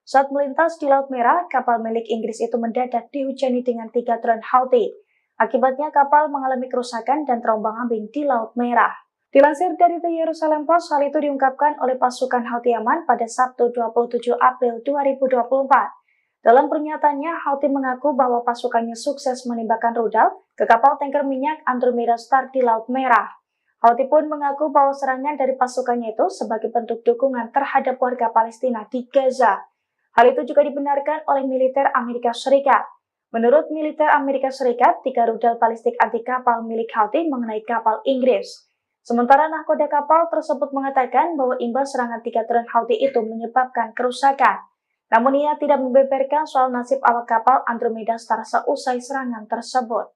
Saat melintas di Laut Merah, kapal milik Inggris itu mendadak dihujani dengan 3 drone Houthi. Akibatnya kapal mengalami kerusakan dan terombang-ambing di Laut Merah. Dilansir dari The Jerusalem Post, hal itu diungkapkan oleh pasukan Houthi Yaman pada Sabtu 27 April 2024. Dalam pernyataannya, Houthi mengaku bahwa pasukannya sukses menembakkan rudal ke kapal tanker minyak Andromeda Star di Laut Merah. Houthi pun mengaku bahwa serangan dari pasukannya itu sebagai bentuk dukungan terhadap warga Palestina di Gaza. Hal itu juga dibenarkan oleh militer Amerika Serikat. Menurut militer Amerika Serikat, 3 rudal balistik anti kapal milik Houthi mengenai kapal Inggris. Sementara nahkoda kapal tersebut mengatakan bahwa imbas serangan 3 drone Houthi itu menyebabkan kerusakan. Namun ia tidak membeberkan soal nasib awak kapal Andromeda Star seusai serangan tersebut.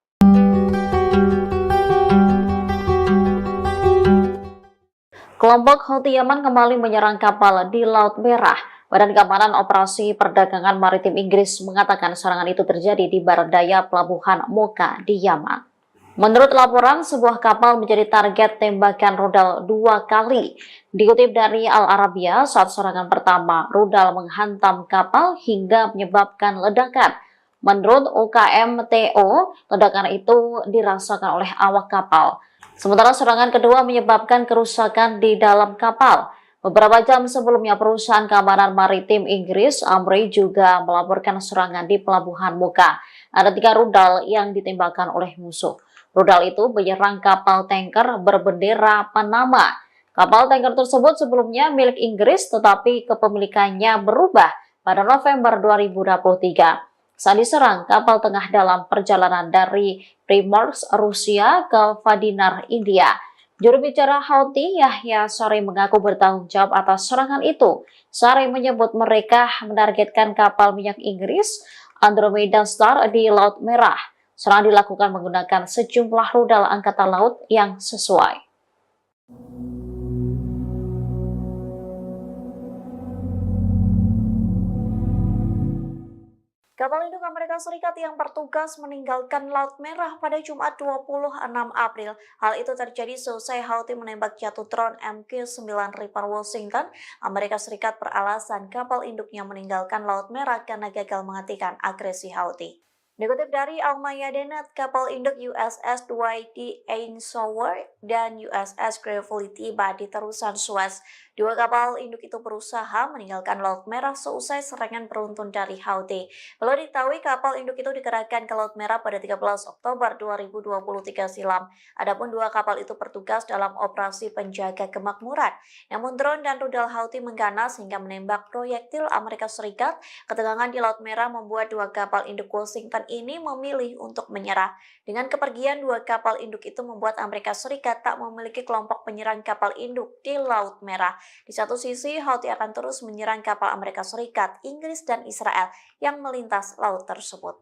Kelompok Houthi Yaman kembali menyerang kapal di Laut Merah. Badan Keamanan Operasi Perdagangan Maritim Inggris mengatakan serangan itu terjadi di barat daya pelabuhan Mocha di Yaman. Menurut laporan, sebuah kapal menjadi target tembakan rudal 2 kali. Dikutip dari Al Arabiya, saat serangan pertama, rudal menghantam kapal hingga menyebabkan ledakan. Menurut UKMTO, ledakan itu dirasakan oleh awak kapal. Sementara serangan kedua menyebabkan kerusakan di dalam kapal. Beberapa jam sebelumnya, perusahaan keamanan maritim Inggris, Amri, juga melaporkan serangan di pelabuhan Mocha. Ada 3 rudal yang ditembakkan oleh musuh. Rudal itu menyerang kapal tanker berbendera Panama. Kapal tanker tersebut sebelumnya milik Inggris, tetapi kepemilikannya berubah pada November 2023. Saat diserang, kapal tengah dalam perjalanan dari Primorsk, Rusia ke Vadinar, India. Juru bicara Houthi, Yahya Saree, mengaku bertanggung jawab atas serangan itu. Saree menyebut mereka menargetkan kapal minyak Inggris Andromeda Star di Laut Merah. Serangan dilakukan menggunakan sejumlah rudal angkatan laut yang sesuai. Kapal induk Amerika Serikat yang bertugas meninggalkan Laut Merah pada Jumat 26 April. Hal itu terjadi seusai Houthi menembak jatuh drone MQ-9 Reaper Washington. Amerika Serikat beralasan kapal induknya meninggalkan Laut Merah karena gagal menghentikan agresi Houthi. Dikutip dari Almaya.net, kapal induk USS Dwight D. Eisenhower dan USS Gravely tiba di terusan Suez. Dua kapal induk itu berusaha meninggalkan Laut Merah seusai serangan beruntun dari Houthi. Perlu diketahui kapal induk itu dikerahkan ke Laut Merah pada 13 Oktober 2023 silam. Adapun dua kapal itu bertugas dalam operasi penjaga kemakmuran. Namun drone dan rudal Houthi mengganas hingga menembak proyektil Amerika Serikat. Ketegangan di Laut Merah membuat dua kapal induk Washington ini memilih untuk menyerah. Dengan kepergian dua kapal induk itu membuat Amerika Serikat tak memiliki kelompok penyerang kapal induk di Laut Merah. Di satu sisi, Houthi akan terus menyerang kapal Amerika Serikat, Inggris, dan Israel yang melintas laut tersebut.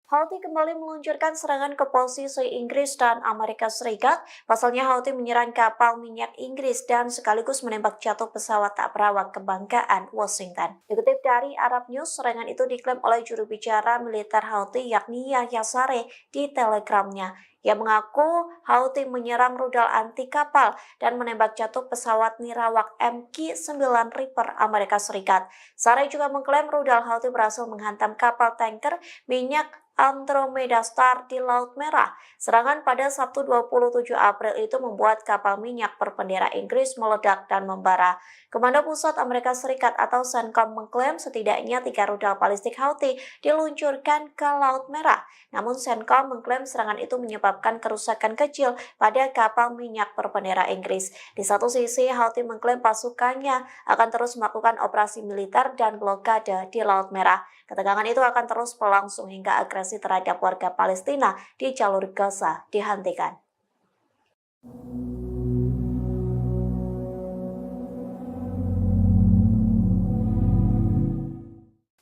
Houthi kembali meluncurkan serangan ke posisi Inggris dan Amerika Serikat. Pasalnya Houthi menyerang kapal minyak Inggris dan sekaligus menembak jatuh pesawat tak berawak kebanggaan Washington. Dikutip dari Arab News, serangan itu diklaim oleh juru bicara militer Houthi yakni Yahya Saree di Telegramnya. Ia mengaku Houthi menyerang rudal anti kapal dan menembak jatuh pesawat nirawak MQ-9 Reaper Amerika Serikat. Saree juga mengklaim rudal Houthi berhasil menghantam kapal tanker minyak Andromeda Star di Laut Merah. Serangan pada Sabtu 27 April itu membuat kapal minyak berbendera Inggris meledak dan membara. Komando Pusat Amerika Serikat atau CENTCOM mengklaim setidaknya 3 rudal balistik Houthi diluncurkan ke Laut Merah. Namun CENTCOM mengklaim serangan itu menyebabkan kerusakan kecil pada kapal minyak berbendera Inggris. Di satu sisi, Houthi mengklaim pasukannya akan terus melakukan operasi militer dan blokade di Laut Merah. Ketegangan itu akan terus berlangsung hingga agresi terhadap warga Palestina di jalur Gaza dihentikan.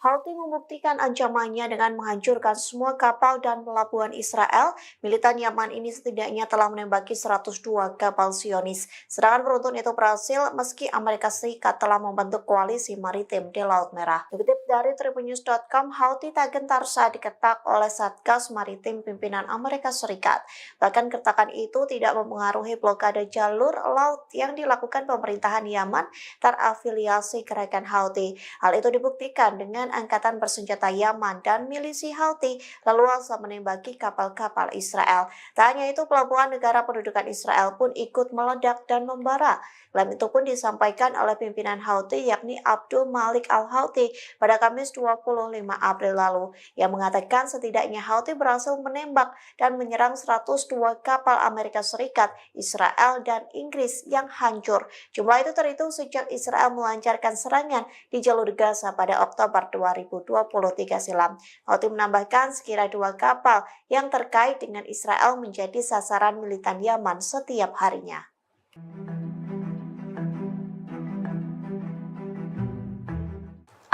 Houthi membuktikan ancamannya dengan menghancurkan semua kapal dan pelabuhan Israel. Militan Yaman ini setidaknya telah menembaki 102 kapal Zionis. Serangan beruntun itu berhasil meski Amerika Serikat telah membentuk koalisi maritim di Laut Merah. Dikutip dari tribunnews.com, Houthi tak gentar saat diketak oleh Satgas Maritim pimpinan Amerika Serikat. Bahkan kertakan itu tidak mempengaruhi blokade jalur laut yang dilakukan pemerintahan Yaman terafiliasi gerakan Houthi. Hal itu dibuktikan dengan angkatan bersenjata Yaman dan milisi Houthi leluasa menembaki kapal-kapal Israel. Tak hanya itu, pelabuhan negara pendudukan Israel pun ikut meledak dan membara. Klaim itu pun disampaikan oleh pimpinan Houthi yakni Abdul Malik Al-Houthi pada Kamis 25 April lalu, yang mengatakan setidaknya Houthi berhasil menembak dan menyerang 102 kapal Amerika Serikat, Israel, dan Inggris yang hancur. Jumlah itu terhitung sejak Israel melancarkan serangan di jalur Gaza pada Oktober 2023 silam. Houthi menambahkan sekira 2 kapal yang terkait dengan Israel menjadi sasaran militan Yaman setiap harinya.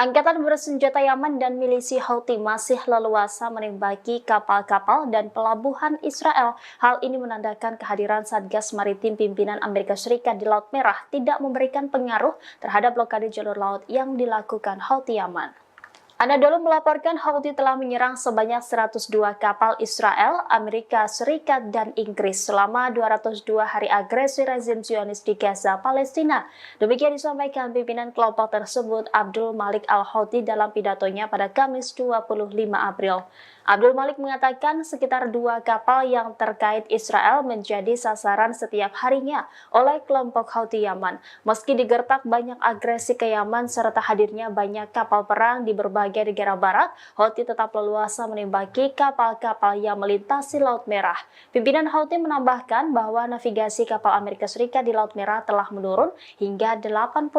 Angkatan bersenjata Yaman dan milisi Houthi masih leluasa menembaki kapal-kapal dan pelabuhan Israel. Hal ini menandakan kehadiran Satgas Maritim pimpinan Amerika Serikat di Laut Merah tidak memberikan pengaruh terhadap blokade jalur laut yang dilakukan Houthi Yaman. Anadolu melaporkan Houthi telah menyerang sebanyak 102 kapal Israel, Amerika Serikat, dan Inggris selama 202 hari agresi rezim Zionis di Gaza, Palestina. Demikian disampaikan pimpinan kelompok tersebut Abdul Malik Al-Houthi dalam pidatonya pada Kamis 25 April. Abdul Malik mengatakan sekitar 2 kapal yang terkait Israel menjadi sasaran setiap harinya oleh kelompok Houthi Yaman. Meski digertak banyak agresi ke Yaman serta hadirnya banyak kapal perang di berbagai negara barat, Houthi tetap leluasa menembaki kapal-kapal yang melintasi Laut Merah. Pimpinan Houthi menambahkan bahwa navigasi kapal Amerika Serikat di Laut Merah telah menurun hingga 80%.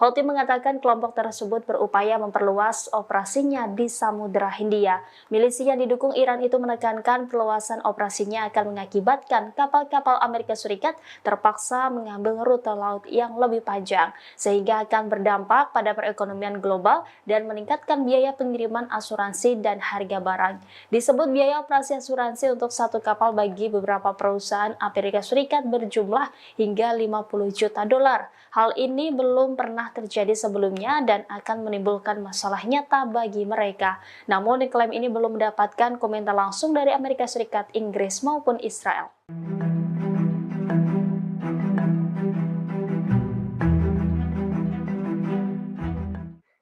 Houthi mengatakan kelompok tersebut berupaya memperluas operasinya di Samudra Hindia. Milisi yang didukung Iran itu menekankan perluasan operasinya akan mengakibatkan kapal-kapal Amerika Serikat terpaksa mengambil rute laut yang lebih panjang, sehingga akan berdampak pada perekonomian global dan meningkatkan biaya pengiriman asuransi dan harga barang. Disebut biaya operasi asuransi untuk satu kapal bagi beberapa perusahaan Amerika Serikat berjumlah hingga 50 juta dolar. Hal ini belum pernah terjadi sebelumnya dan akan menimbulkan masalah nyata bagi mereka. Namun klaim ini belum mendapatkan komentar langsung dari Amerika Serikat, Inggris maupun Israel.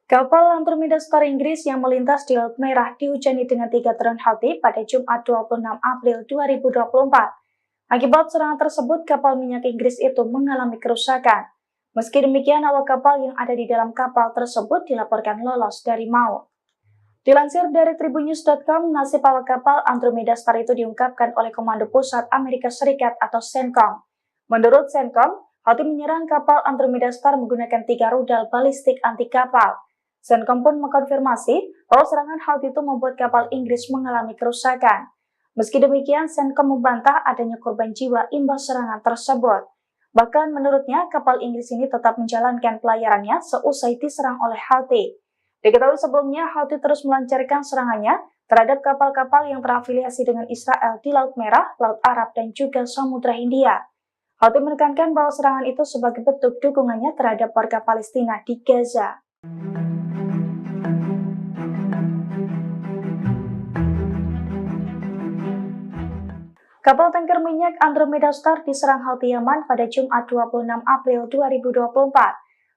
Kapal Andromeda Star Inggris yang melintas di Laut Merah dihujani dengan 3 drone Houthi pada Jumat 26 April 2024. Akibat serangan tersebut, kapal minyak Inggris itu mengalami kerusakan. Meski demikian, awak kapal yang ada di dalam kapal tersebut dilaporkan lolos dari maut. Dilansir dari tribunnews.com, nasib awak kapal Andromeda Star itu diungkapkan oleh Komando Pusat Amerika Serikat atau CENTCOM. Menurut CENTCOM, Houthi menyerang kapal Andromeda Star menggunakan 3 rudal balistik anti kapal. CENTCOM pun mengkonfirmasi bahwa serangan Houthi itu membuat kapal Inggris mengalami kerusakan. Meski demikian, CENTCOM membantah adanya korban jiwa imbas serangan tersebut. Bahkan menurutnya, kapal Inggris ini tetap menjalankan pelayarannya seusai diserang oleh Houthi. Diketahui sebelumnya, Houthi terus melancarkan serangannya terhadap kapal-kapal yang terafiliasi dengan Israel di Laut Merah, Laut Arab, dan juga Samudra Hindia. Houthi menekankan bahwa serangan itu sebagai bentuk dukungannya terhadap warga Palestina di Gaza. Kapal tanker minyak Andromeda Star diserang Houthi Yaman pada Jumat 26 April 2024.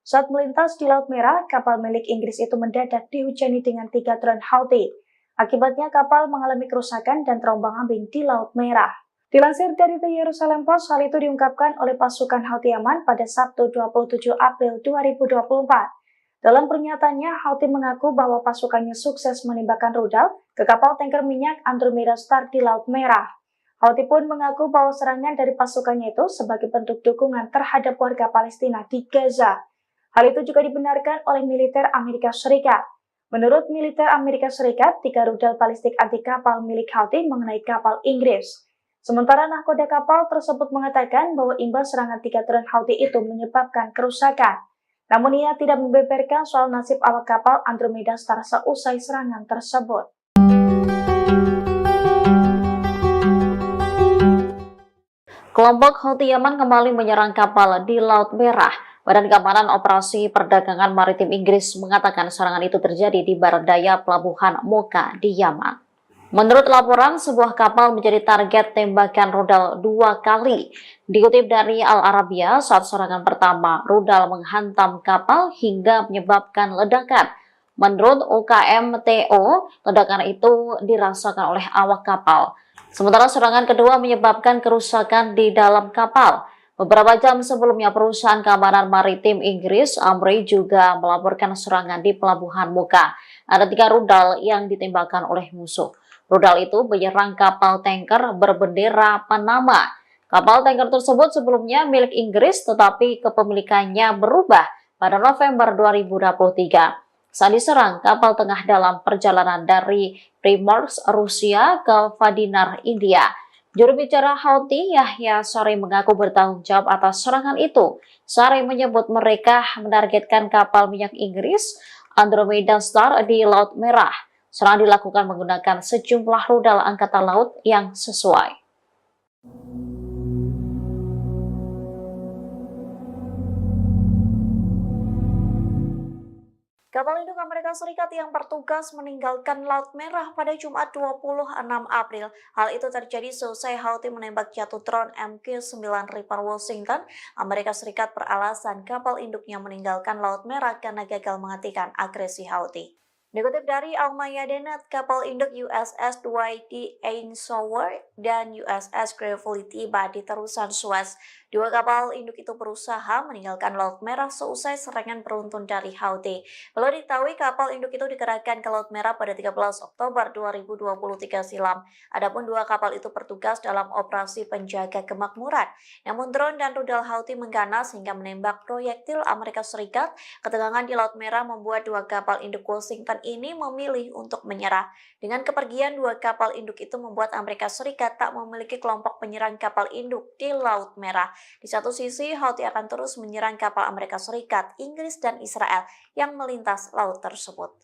Saat melintas di Laut Merah, kapal milik Inggris itu mendadak dihujani dengan 3 drone Houthi. Akibatnya kapal mengalami kerusakan dan terombang-ambing di Laut Merah. Dilansir dari The Jerusalem Post, hal itu diungkapkan oleh pasukan Houthi Yaman pada Sabtu 27 April 2024. Dalam pernyataannya, Houthi mengaku bahwa pasukannya sukses menembakkan rudal ke kapal tanker minyak Andromeda Star di Laut Merah. Houthi pun mengaku bahwa serangan dari pasukannya itu sebagai bentuk dukungan terhadap warga Palestina di Gaza. Hal itu juga dibenarkan oleh militer Amerika Serikat. Menurut militer Amerika Serikat, 3 rudal balistik anti kapal milik Houthi mengenai kapal Inggris. Sementara nahkoda kapal tersebut mengatakan bahwa imbas serangan 3 drone Houthi itu menyebabkan kerusakan. Namun ia tidak membeberkan soal nasib awak kapal Andromeda Star seusai serangan tersebut. Kelompok Houthi Yaman kembali menyerang kapal di Laut Merah. Badan Keamanan Operasi Perdagangan Maritim Inggris mengatakan serangan itu terjadi di barat daya pelabuhan Mocha di Yaman. Menurut laporan, sebuah kapal menjadi target tembakan rudal 2 kali. Dikutip dari Al Arabiya, saat serangan pertama, rudal menghantam kapal hingga menyebabkan ledakan. Menurut UKMTO, ledakan itu dirasakan oleh awak kapal. Sementara serangan kedua menyebabkan kerusakan di dalam kapal. Beberapa jam sebelumnya, perusahaan keamanan maritim Inggris, Amri, juga melaporkan serangan di pelabuhan Mocha. Ada 3 rudal yang ditembakkan oleh musuh. Rudal itu menyerang kapal tanker berbendera Panama. Kapal tanker tersebut sebelumnya milik Inggris, tetapi kepemilikannya berubah pada November 2023. Saat diserang, kapal tengah dalam perjalanan dari Primorsk, Rusia ke Vadinar, India. Juru bicara Houthi, Yahya Saree, mengaku bertanggung jawab atas serangan itu. Saree menyebut mereka menargetkan kapal minyak Inggris Andromeda Star di Laut Merah. Serangan dilakukan menggunakan sejumlah rudal angkatan laut yang sesuai. Kapal induk Amerika Serikat yang bertugas meninggalkan Laut Merah pada Jumat 26 April. Hal itu terjadi seusai Houthi menembak jatuh drone MQ-9 Reaper Washington. Amerika Serikat beralasan kapal induknya meninggalkan Laut Merah karena gagal menghentikan agresi Houthi. Dikutip dari Al-Mayadeen, kapal induk USS Dwight D. Eisenhower dan USS Gravely tiba di terusan Suez. 2 kapal induk itu berusaha meninggalkan Laut Merah seusai serangan beruntun dari Houthi. Perlu diketahui kapal induk itu dikerahkan ke Laut Merah pada 13 Oktober 2023 silam. Adapun 2 kapal itu bertugas dalam operasi penjaga kemakmuran. Namun drone dan rudal Houthi mengganas hingga menembak proyektil Amerika Serikat. Ketegangan di Laut Merah membuat 2 kapal induk Washington ini memilih untuk menyerah. Dengan kepergian 2 kapal induk itu membuat Amerika Serikat tak memiliki kelompok penyerang kapal induk di Laut Merah. Di satu sisi, Houthi akan terus menyerang kapal Amerika Serikat, Inggris, dan Israel yang melintas laut tersebut.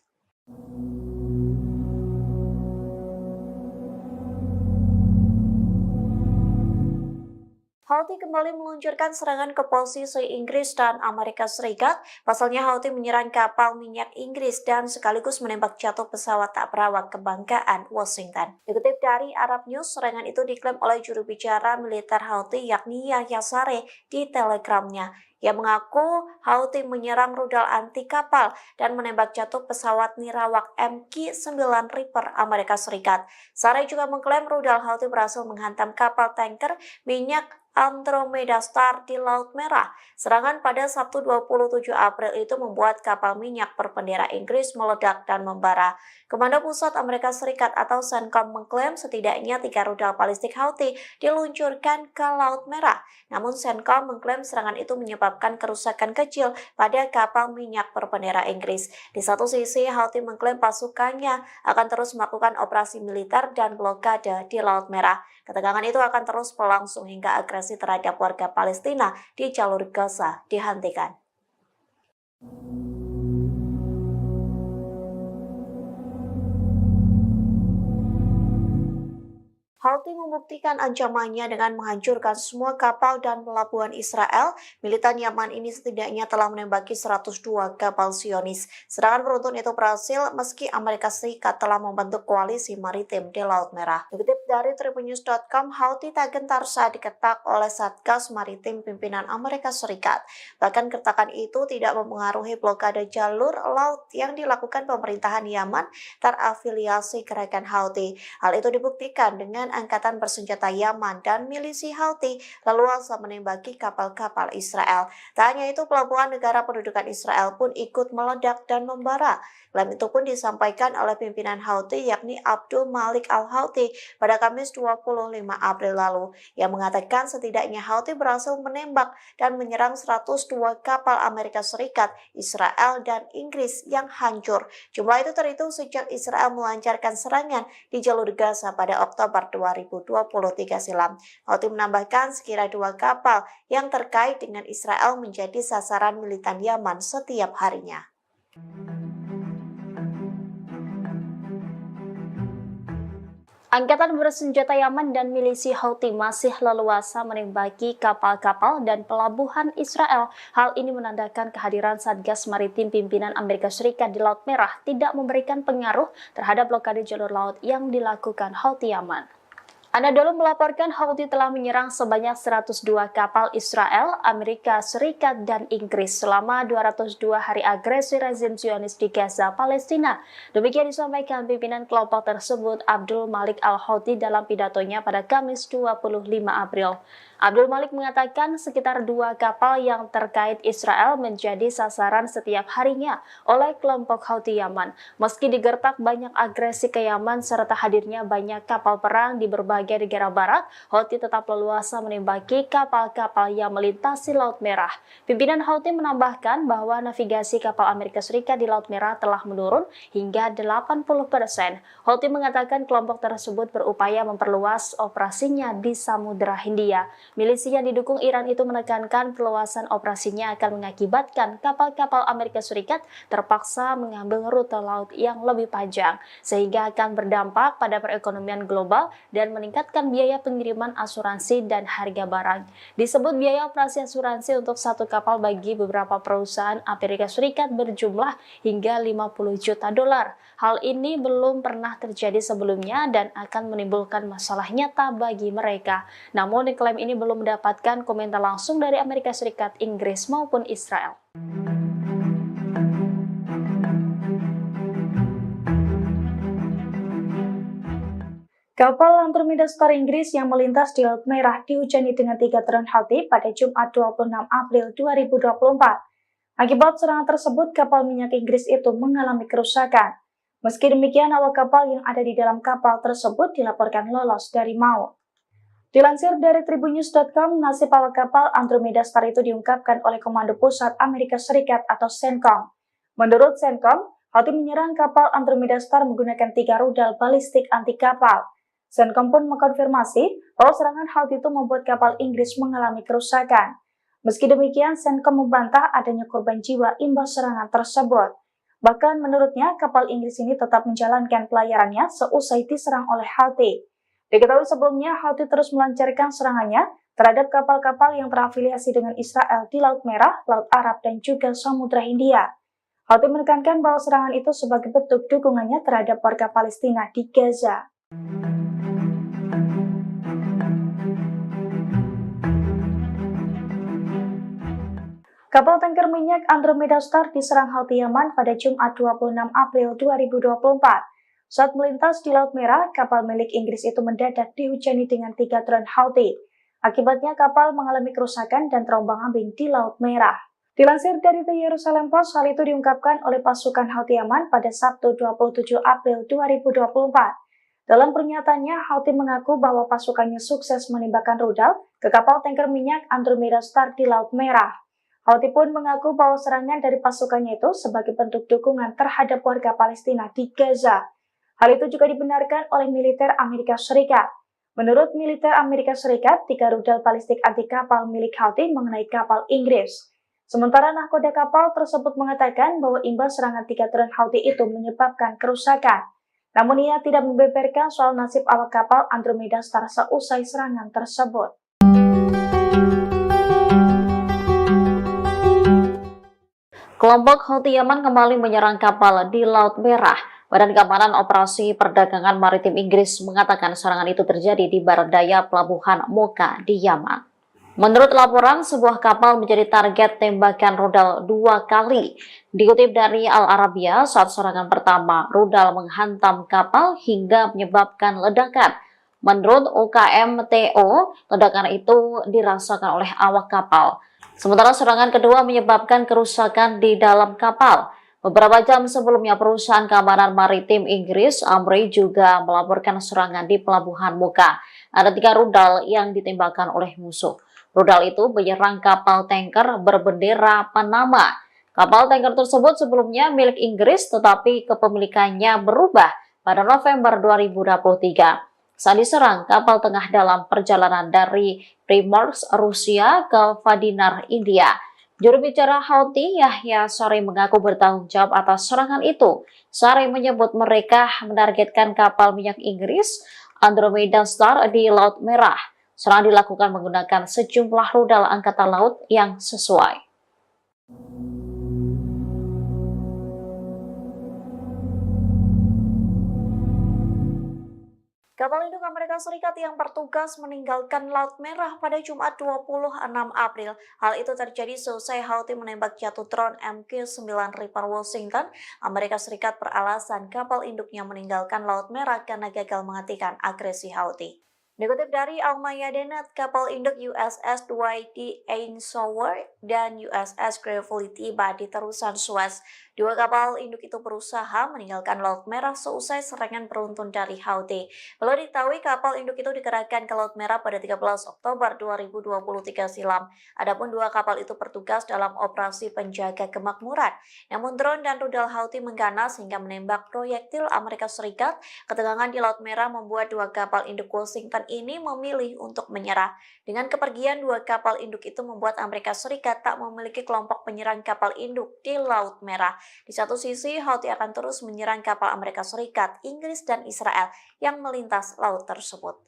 Houthi Houthi kembali meluncurkan serangan ke posisi Inggris dan Amerika Serikat. Pasalnya Houthi menyerang kapal minyak Inggris dan sekaligus menembak jatuh pesawat tak berawak kebanggaan Washington. Dikutip dari Arab News, serangan itu diklaim oleh juru bicara militer Houthi yakni Yahya Saree di Telegramnya. Ia mengaku Houthi menyerang rudal anti kapal dan menembak jatuh pesawat nirawak MQ-9 Reaper Amerika Serikat. Saree juga mengklaim rudal Houthi berhasil menghantam kapal tanker minyak Andromeda Star di Laut Merah. Serangan pada Sabtu 27 April itu membuat kapal minyak berbendera Inggris meledak dan membara. Komando Pusat Amerika Serikat atau CENTCOM mengklaim setidaknya 3 rudal balistik Houthi diluncurkan ke Laut Merah. Namun CENTCOM mengklaim serangan itu menyebabkan kerusakan kecil pada kapal minyak berbendera Inggris. Di satu sisi, Houthi mengklaim pasukannya akan terus melakukan operasi militer dan blokade di Laut Merah. Ketegangan itu akan terus berlangsung hingga agresi terhadap warga Palestina di jalur Gaza dihentikan. Houthi membuktikan ancamannya dengan menghancurkan semua kapal dan pelabuhan Israel. Militan Yaman ini setidaknya telah menembaki 102 kapal Zionis. Serangan beruntun itu berhasil meski Amerika Serikat telah membentuk koalisi maritim di Laut Merah. Dikutip dari tribunnews.com, Houthi tak gentar saat diketak oleh Satgas Maritim pimpinan Amerika Serikat. Bahkan kertakan itu tidak mempengaruhi blokade jalur laut yang dilakukan pemerintahan Yaman terafiliasi gerakan Houthi. Hal itu dibuktikan dengan angkatan bersenjata Yaman dan milisi Houthi leluasa menembaki kapal-kapal Israel. Tak hanya itu, pelabuhan negara pendudukan Israel pun ikut meledak dan membara. Klaim itu pun disampaikan oleh pimpinan Houthi yakni Abdul Malik Al-Houthi pada Kamis 25 April lalu. Yang mengatakan setidaknya Houthi berhasil menembak dan menyerang 102 kapal Amerika Serikat, Israel, dan Inggris yang hancur. Jumlah itu terhitung sejak Israel melancarkan serangan di jalur Gaza pada Oktober 2023 silam. Houthi menambahkan sekira 2 kapal yang terkait dengan Israel menjadi sasaran militan Yaman setiap harinya. Angkatan bersenjata Yaman dan milisi Houthi masih leluasa menembaki kapal-kapal dan pelabuhan Israel. Hal ini menandakan kehadiran Satgas Maritim pimpinan Amerika Serikat di Laut Merah tidak memberikan pengaruh terhadap blokade jalur laut yang dilakukan Houthi Yaman. Anadolu melaporkan Houthi telah menyerang sebanyak 102 kapal Israel, Amerika Serikat, dan Inggris selama 202 hari agresi rezim Zionis di Gaza, Palestina. Demikian disampaikan pimpinan kelompok tersebut Abdul Malik Al-Houthi dalam pidatonya pada Kamis 25 April. Abdul Malik mengatakan sekitar 2 kapal yang terkait Israel menjadi sasaran setiap harinya oleh kelompok Houthi Yaman. Meski digertak banyak agresi ke Yaman serta hadirnya banyak kapal perang di berbagai negara barat, Houthi tetap leluasa menembaki kapal-kapal yang melintasi Laut Merah. Pimpinan Houthi menambahkan bahwa navigasi kapal Amerika Serikat di Laut Merah telah menurun hingga 80%. Houthi mengatakan kelompok tersebut berupaya memperluas operasinya di Samudra Hindia. Milisi yang didukung Iran itu menekankan perluasan operasinya akan mengakibatkan kapal-kapal Amerika Serikat terpaksa mengambil rute laut yang lebih panjang, sehingga akan berdampak pada perekonomian global dan meningkatkan biaya pengiriman asuransi dan harga barang. Disebut biaya operasi asuransi untuk satu kapal bagi beberapa perusahaan Amerika Serikat berjumlah hingga 50 juta dolar. Hal ini belum pernah terjadi sebelumnya dan akan menimbulkan masalah nyata bagi mereka. Namun klaim ini belum mendapatkan komentar langsung dari Amerika Serikat, Inggris maupun Israel. Kapal Andromeda Star Inggris yang melintas di Laut Merah dihujani dengan 3 drone Houthi pada Jumat 26 April 2024. Akibat serangan tersebut, kapal minyak Inggris itu mengalami kerusakan. Meski demikian, awak kapal yang ada di dalam kapal tersebut dilaporkan lolos dari maut. Dilansir dari tribunnews.com, nasib awak kapal Andromeda Star itu diungkapkan oleh Komando Pusat Amerika Serikat atau CENTCOM. Menurut CENTCOM, Houthi menyerang kapal Andromeda Star menggunakan 3 rudal balistik anti kapal. CENTCOM pun mengkonfirmasi bahwa serangan Houthi itu membuat kapal Inggris mengalami kerusakan. Meski demikian, CENTCOM membantah adanya korban jiwa imbas serangan tersebut. Bahkan menurutnya, kapal Inggris ini tetap menjalankan pelayarannya seusai diserang oleh Houthi. Diketahui sebelumnya, Houthi terus melancarkan serangannya terhadap kapal-kapal yang terafiliasi dengan Israel di Laut Merah, Laut Arab, dan juga Samudra Hindia. Houthi menekankan bahwa serangan itu sebagai bentuk dukungannya terhadap warga Palestina di Gaza. Kapal tanker minyak Andromeda Star diserang Houthi Yaman pada Jumat 26 April 2024. Saat melintas di Laut Merah, kapal milik Inggris itu mendadak dihujani dengan 3 drone Houthi. Akibatnya kapal mengalami kerusakan dan terombang-ambing di Laut Merah. Dilansir dari The Jerusalem Post, hal itu diungkapkan oleh pasukan Houthi Yaman pada Sabtu 27 April 2024. Dalam pernyataannya, Houthi mengaku bahwa pasukannya sukses menembakkan rudal ke kapal tanker minyak Andromeda Star di Laut Merah. Houthi pun mengaku bahwa serangan dari pasukannya itu sebagai bentuk dukungan terhadap warga Palestina di Gaza. Hal itu juga dibenarkan oleh militer Amerika Serikat. Menurut militer Amerika Serikat, 3 rudal balistik anti kapal milik Houthi mengenai kapal Inggris. Sementara nahkoda kapal tersebut mengatakan bahwa imbas serangan 3 drone Houthi itu menyebabkan kerusakan. Namun ia tidak membeberkan soal nasib awak kapal Andromeda Star seusai serangan tersebut. Kelompok Houthi Yaman kembali menyerang kapal di Laut Merah. Badan Keamanan Operasi Perdagangan Maritim Inggris mengatakan serangan itu terjadi di barat daya pelabuhan Mocha di Yaman. Menurut laporan, sebuah kapal menjadi target tembakan rudal 2 kali. Dikutip dari Al Arabiya, saat serangan pertama, rudal menghantam kapal hingga menyebabkan ledakan. Menurut UKMTO, ledakan itu dirasakan oleh awak kapal. Sementara serangan kedua menyebabkan kerusakan di dalam kapal. Beberapa jam sebelumnya, perusahaan keamanan maritim Inggris, Amri, juga melaporkan serangan di pelabuhan Mocha. Ada 3 rudal yang ditembakkan oleh musuh. Rudal itu menyerang kapal tanker berbendera Panama. Kapal tanker tersebut sebelumnya milik Inggris, tetapi kepemilikannya berubah pada November 2023. Saat diserang, kapal tengah dalam perjalanan dari Primorsk, Rusia ke Vadinar, India. Juru bicara Houthi, Yahya Saree, mengaku bertanggung jawab atas serangan itu. Saree menyebut mereka menargetkan kapal minyak Inggris Andromeda Star di Laut Merah. Serangan dilakukan menggunakan sejumlah rudal angkatan laut yang sesuai. Kapal induk Amerika Serikat yang bertugas meninggalkan Laut Merah pada Jumat 26 April. Hal itu terjadi seusai Houthi menembak jatuh drone MQ-9 Reaper Washington. Amerika Serikat beralasan kapal induknya meninggalkan Laut Merah karena gagal menghentikan agresi Houthi. Dikutip dari Al-Mayadeen, kapal induk USS Dwight D. Eisenhower dan USS Gravely tiba di terusan Suez. 2 kapal induk itu berusaha meninggalkan Laut Merah seusai serangan beruntun dari Houthi. Belum diketahui kapal induk itu dikerahkan ke Laut Merah pada 13 Oktober 2023 silam. Adapun 2 kapal itu bertugas dalam operasi penjaga kemakmuran. Namun drone dan rudal Houthi mengganas hingga menembak proyektil Amerika Serikat. Ketegangan di Laut Merah membuat 2 kapal induk Washington ini memilih untuk menyerah. Dengan kepergian 2 kapal induk itu membuat Amerika Serikat tak memiliki kelompok penyerang kapal induk di Laut Merah. Di satu sisi, Houthi akan terus menyerang kapal Amerika Serikat, Inggris, dan Israel yang melintas laut tersebut.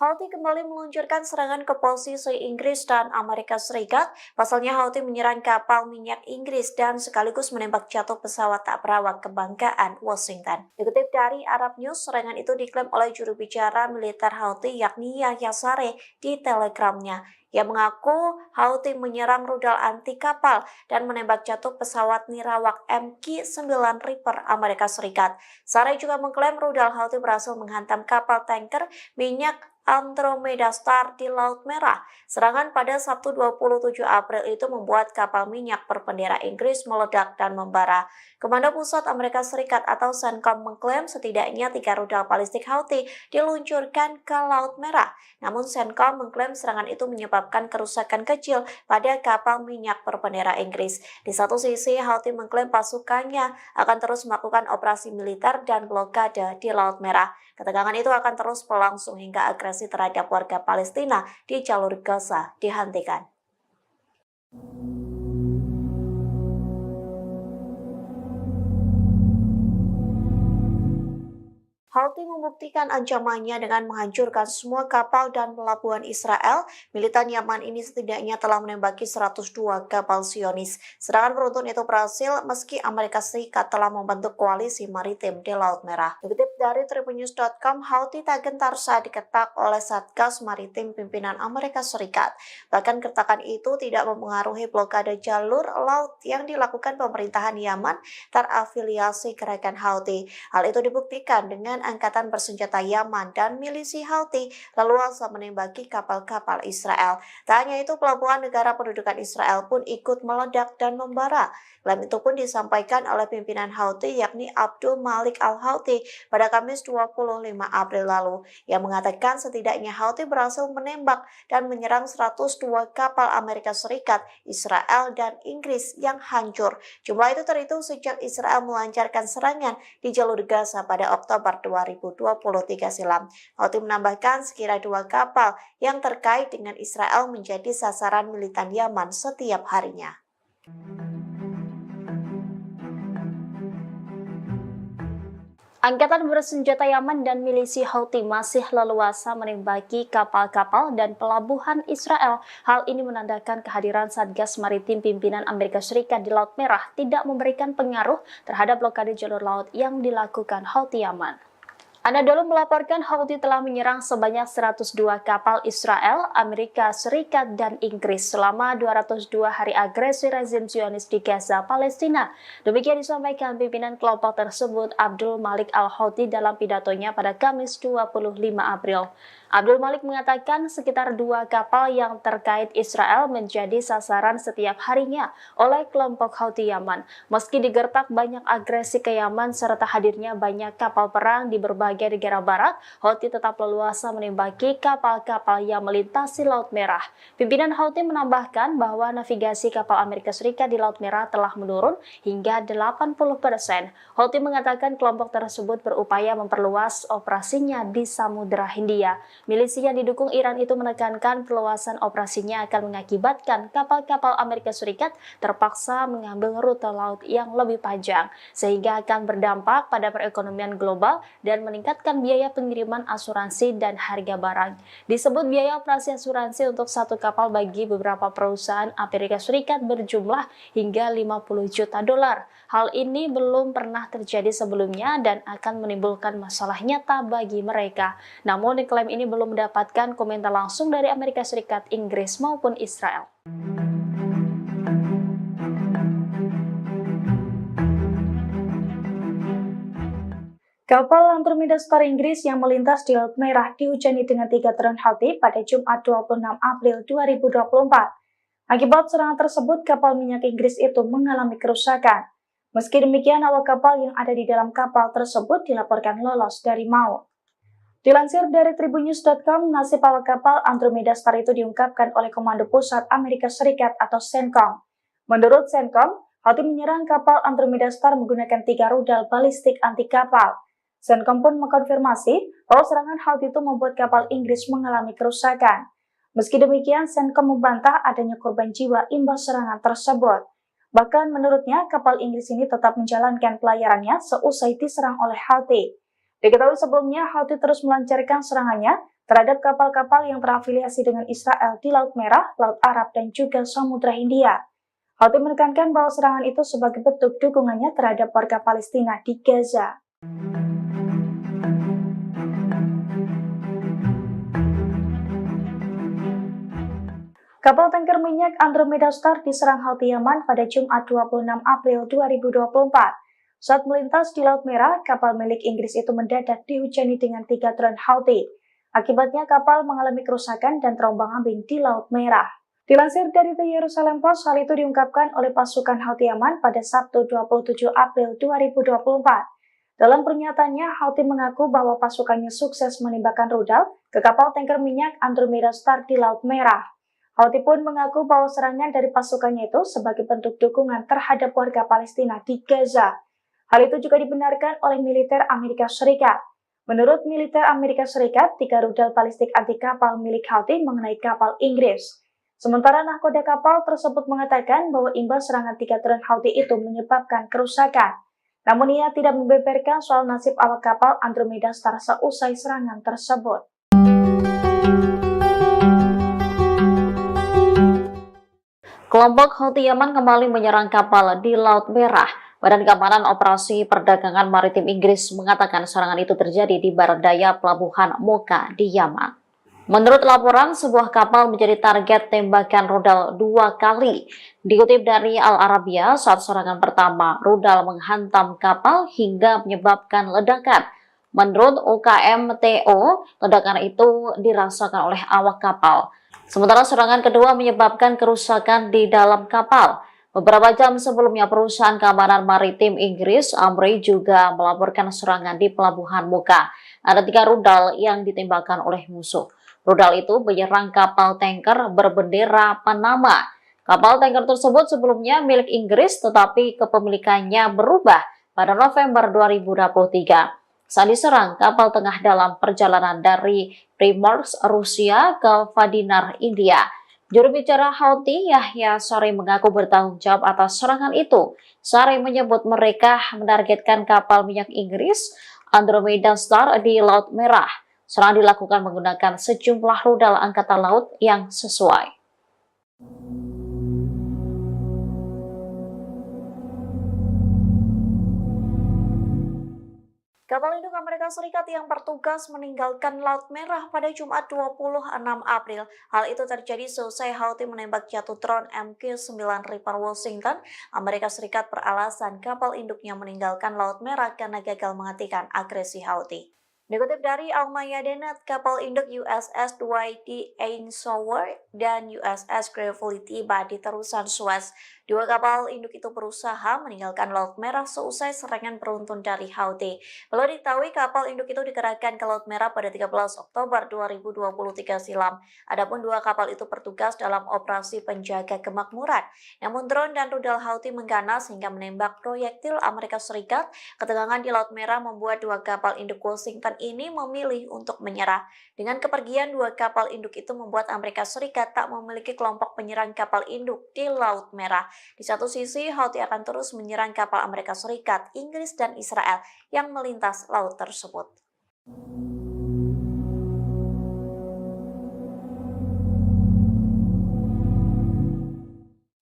Houthi kembali meluncurkan serangan ke posisi Inggris dan Amerika Serikat. Pasalnya Houthi menyerang kapal minyak Inggris dan sekaligus menembak jatuh pesawat tak berawak kebanggaan Washington. Dikutip dari Arab News, serangan itu diklaim oleh juru bicara militer Houthi yakni Yahya Saree di Telegramnya. Ia mengaku Houthi menyerang rudal anti kapal dan menembak jatuh pesawat nirawak MQ-9 Reaper Amerika Serikat. Saree juga mengklaim rudal Houthi berhasil menghantam kapal tanker minyak Andromeda Star di Laut Merah. Serangan pada Sabtu 27 April itu membuat kapal minyak berbendera Inggris meledak dan membara. Komando Pusat Amerika Serikat atau CENTCOM mengklaim setidaknya 3 rudal balistik Houthi diluncurkan ke Laut Merah. Namun CENTCOM mengklaim serangan itu menyebabkan kerusakan kecil pada kapal minyak berbendera Inggris. Di satu sisi, Houthi mengklaim pasukannya akan terus melakukan operasi militer dan blokade di Laut Merah. Ketegangan itu akan terus berlangsung hingga agresi terhadap warga Palestina di jalur Gaza dihentikan. Houthi membuktikan ancamannya dengan menghancurkan semua kapal dan pelabuhan Israel. Militan Yaman ini setidaknya telah menembaki 102 kapal Zionis. Serangan beruntun itu berhasil meski Amerika Serikat telah membentuk koalisi maritim di Laut Merah. Dikutip dari tribunnews.com, Houthi tak gentar saat diketak oleh Satgas Maritim pimpinan Amerika Serikat. Bahkan kertakan itu tidak mempengaruhi blokade jalur laut yang dilakukan pemerintahan Yaman terafiliasi gerakan Houthi. Hal itu dibuktikan dengan angkatan bersenjata Yaman dan milisi Houthi leluasa menembaki kapal-kapal Israel. Tak hanya itu, pelabuhan negara pendudukan Israel pun ikut meledak dan membara. Klaim itu pun disampaikan oleh pimpinan Houthi yakni Abdul Malik al-Houthi pada Kamis 25 April lalu, yang mengatakan setidaknya Houthi berhasil menembak dan menyerang 102 kapal Amerika Serikat, Israel, dan Inggris yang hancur. Jumlah itu terhitung sejak Israel melancarkan serangan di jalur Gaza pada Oktober 2023 silam. Houthi menambahkan sekira 2 kapal yang terkait dengan Israel menjadi sasaran militan Yaman setiap harinya. Angkatan bersenjata Yaman dan milisi Houthi masih leluasa menembaki kapal-kapal dan pelabuhan Israel. Hal ini menandakan kehadiran Satgas Maritim pimpinan Amerika Serikat di Laut Merah tidak memberikan pengaruh terhadap blokade jalur laut yang dilakukan Houthi Yaman. Anadolu melaporkan Houthi telah menyerang sebanyak 102 kapal Israel, Amerika Serikat, dan Inggris selama 202 hari agresi rezim Zionis di Gaza, Palestina. Demikian disampaikan pimpinan kelompok tersebut, Abdul Malik al-Houthi, dalam pidatonya pada Kamis 25 April. Abdul Malik mengatakan sekitar 2 kapal yang terkait Israel menjadi sasaran setiap harinya oleh kelompok Houthi Yaman. Meski digertak banyak agresi ke Yaman serta hadirnya banyak kapal perang di berbagai negara barat, Houthi tetap leluasa menembaki kapal-kapal yang melintasi Laut Merah. Pimpinan Houthi menambahkan bahwa navigasi kapal Amerika Serikat di Laut Merah telah menurun hingga 80%. Houthi mengatakan kelompok tersebut berupaya memperluas operasinya di Samudra Hindia. Milisi yang didukung Iran itu menekankan perluasan operasinya akan mengakibatkan kapal-kapal Amerika Serikat terpaksa mengambil rute laut yang lebih panjang, sehingga akan berdampak pada perekonomian global dan meningkatkan biaya pengiriman asuransi dan harga barang. Disebut biaya operasi asuransi untuk satu kapal bagi beberapa perusahaan Amerika Serikat berjumlah hingga 50 juta dolar. Hal ini belum pernah terjadi sebelumnya dan akan menimbulkan masalah nyata bagi mereka. Namun klaim ini belum mendapatkan komentar langsung dari Amerika Serikat, Inggris maupun Israel. Kapal Andromeda Star Inggris yang melintas di Laut Merah dihujani dengan 3 drone Houthi pada Jumat 26 April 2024. Akibat serangan tersebut, kapal minyak Inggris itu mengalami kerusakan. Meski demikian, awak kapal yang ada di dalam kapal tersebut dilaporkan lolos dari maut. Dilansir dari tribunnews.com, nasib awak kapal Andromeda Star itu diungkapkan oleh Komando Pusat Amerika Serikat atau CENTCOM. Menurut CENTCOM, Houthi menyerang kapal Andromeda Star menggunakan 3 rudal balistik anti kapal. CENTCOM pun mengkonfirmasi bahwa serangan Houthi itu membuat kapal Inggris mengalami kerusakan. Meski demikian, CENTCOM membantah adanya korban jiwa imbas serangan tersebut. Bahkan menurutnya, kapal Inggris ini tetap menjalankan pelayarannya seusai diserang oleh Houthi. Diketahui sebelumnya, Houthi terus melancarkan serangannya terhadap kapal-kapal yang terafiliasi dengan Israel di Laut Merah, Laut Arab, dan juga Samudra Hindia. Houthi menekankan bahwa serangan itu sebagai bentuk dukungannya terhadap warga Palestina di Gaza. Kapal tanker minyak Andromeda Star diserang Houthi Yaman pada Jumat 26 April 2024. Saat melintas di Laut Merah, kapal milik Inggris itu mendadak dihujani dengan 3 drone Houthi. Akibatnya kapal mengalami kerusakan dan terombang-ambing di Laut Merah. Dilansir dari The Jerusalem Post, hal itu diungkapkan oleh pasukan Houthi Yaman pada Sabtu 27 April 2024. Dalam pernyataannya, Houthi mengaku bahwa pasukannya sukses menembakkan rudal ke kapal tanker minyak Andromeda Star di Laut Merah. Houthi pun mengaku bahwa serangan dari pasukannya itu sebagai bentuk dukungan terhadap warga Palestina di Gaza. Hal itu juga dibenarkan oleh militer Amerika Serikat. Menurut militer Amerika Serikat, 3 rudal balistik anti kapal milik Houthi mengenai kapal Inggris. Sementara nahkoda kapal tersebut mengatakan bahwa imbas serangan 3 drone Houthi itu menyebabkan kerusakan. Namun ia tidak membeberkan soal nasib awak kapal Andromeda Star seusai serangan tersebut. Kelompok Houthi Yaman kembali menyerang kapal di Laut Merah. Badan Keamanan Operasi Perdagangan Maritim Inggris mengatakan serangan itu terjadi di barat daya pelabuhan Mocha di Yaman. Menurut laporan, sebuah kapal menjadi target tembakan rudal 2 kali. Dikutip dari Al Arabiya, saat serangan pertama, rudal menghantam kapal hingga menyebabkan ledakan. Menurut UKMTO, ledakan itu dirasakan oleh awak kapal. Sementara serangan kedua menyebabkan kerusakan di dalam kapal. Beberapa jam sebelumnya, perusahaan keamanan maritim Inggris, Amri, juga melaporkan serangan di pelabuhan Mocha. Ada 3 rudal yang ditembakkan oleh musuh. Rudal itu menyerang kapal tanker berbendera Panama. Kapal tanker tersebut sebelumnya milik Inggris, tetapi kepemilikannya berubah pada November 2023. Saat diserang, kapal tengah dalam perjalanan dari Primorsk, Rusia ke Vadinar, India. Juru bicara Houthi, Yahya Saree, mengaku bertanggung jawab atas serangan itu. Saree menyebut mereka menargetkan kapal minyak Inggris Andromeda Star di Laut Merah. Serangan dilakukan menggunakan sejumlah rudal angkatan laut yang sesuai. Kapal induk Amerika Serikat yang bertugas meninggalkan Laut Merah pada Jumat 26 April. Hal itu terjadi seusai Houthi menembak jatuh drone MQ-9 Reaper Washington. Amerika Serikat beralasan kapal induknya meninggalkan Laut Merah karena gagal menghentikan agresi Houthi. Dikutip dari Al-Mayadeen, kapal induk USS Dwight D. Eisenhower dan USS Gravely tiba di terusan Suez. 2 kapal induk itu berusaha meninggalkan Laut Merah seusai serangan beruntun dari Houthi. Perlu diketahui kapal induk itu dikerahkan ke Laut Merah pada 13 Oktober 2023 silam. Adapun 2 kapal itu bertugas dalam operasi penjaga kemakmuran. Namun drone dan rudal Houthi mengganas hingga menembak proyektil Amerika Serikat. Ketegangan di Laut Merah membuat 2 kapal induk Washington ini memilih untuk menyerah. Dengan kepergian 2 kapal induk itu membuat Amerika Serikat tak memiliki kelompok penyerang kapal induk di Laut Merah. Di satu sisi, Houthi akan terus menyerang kapal Amerika Serikat, Inggris, dan Israel yang melintas laut tersebut.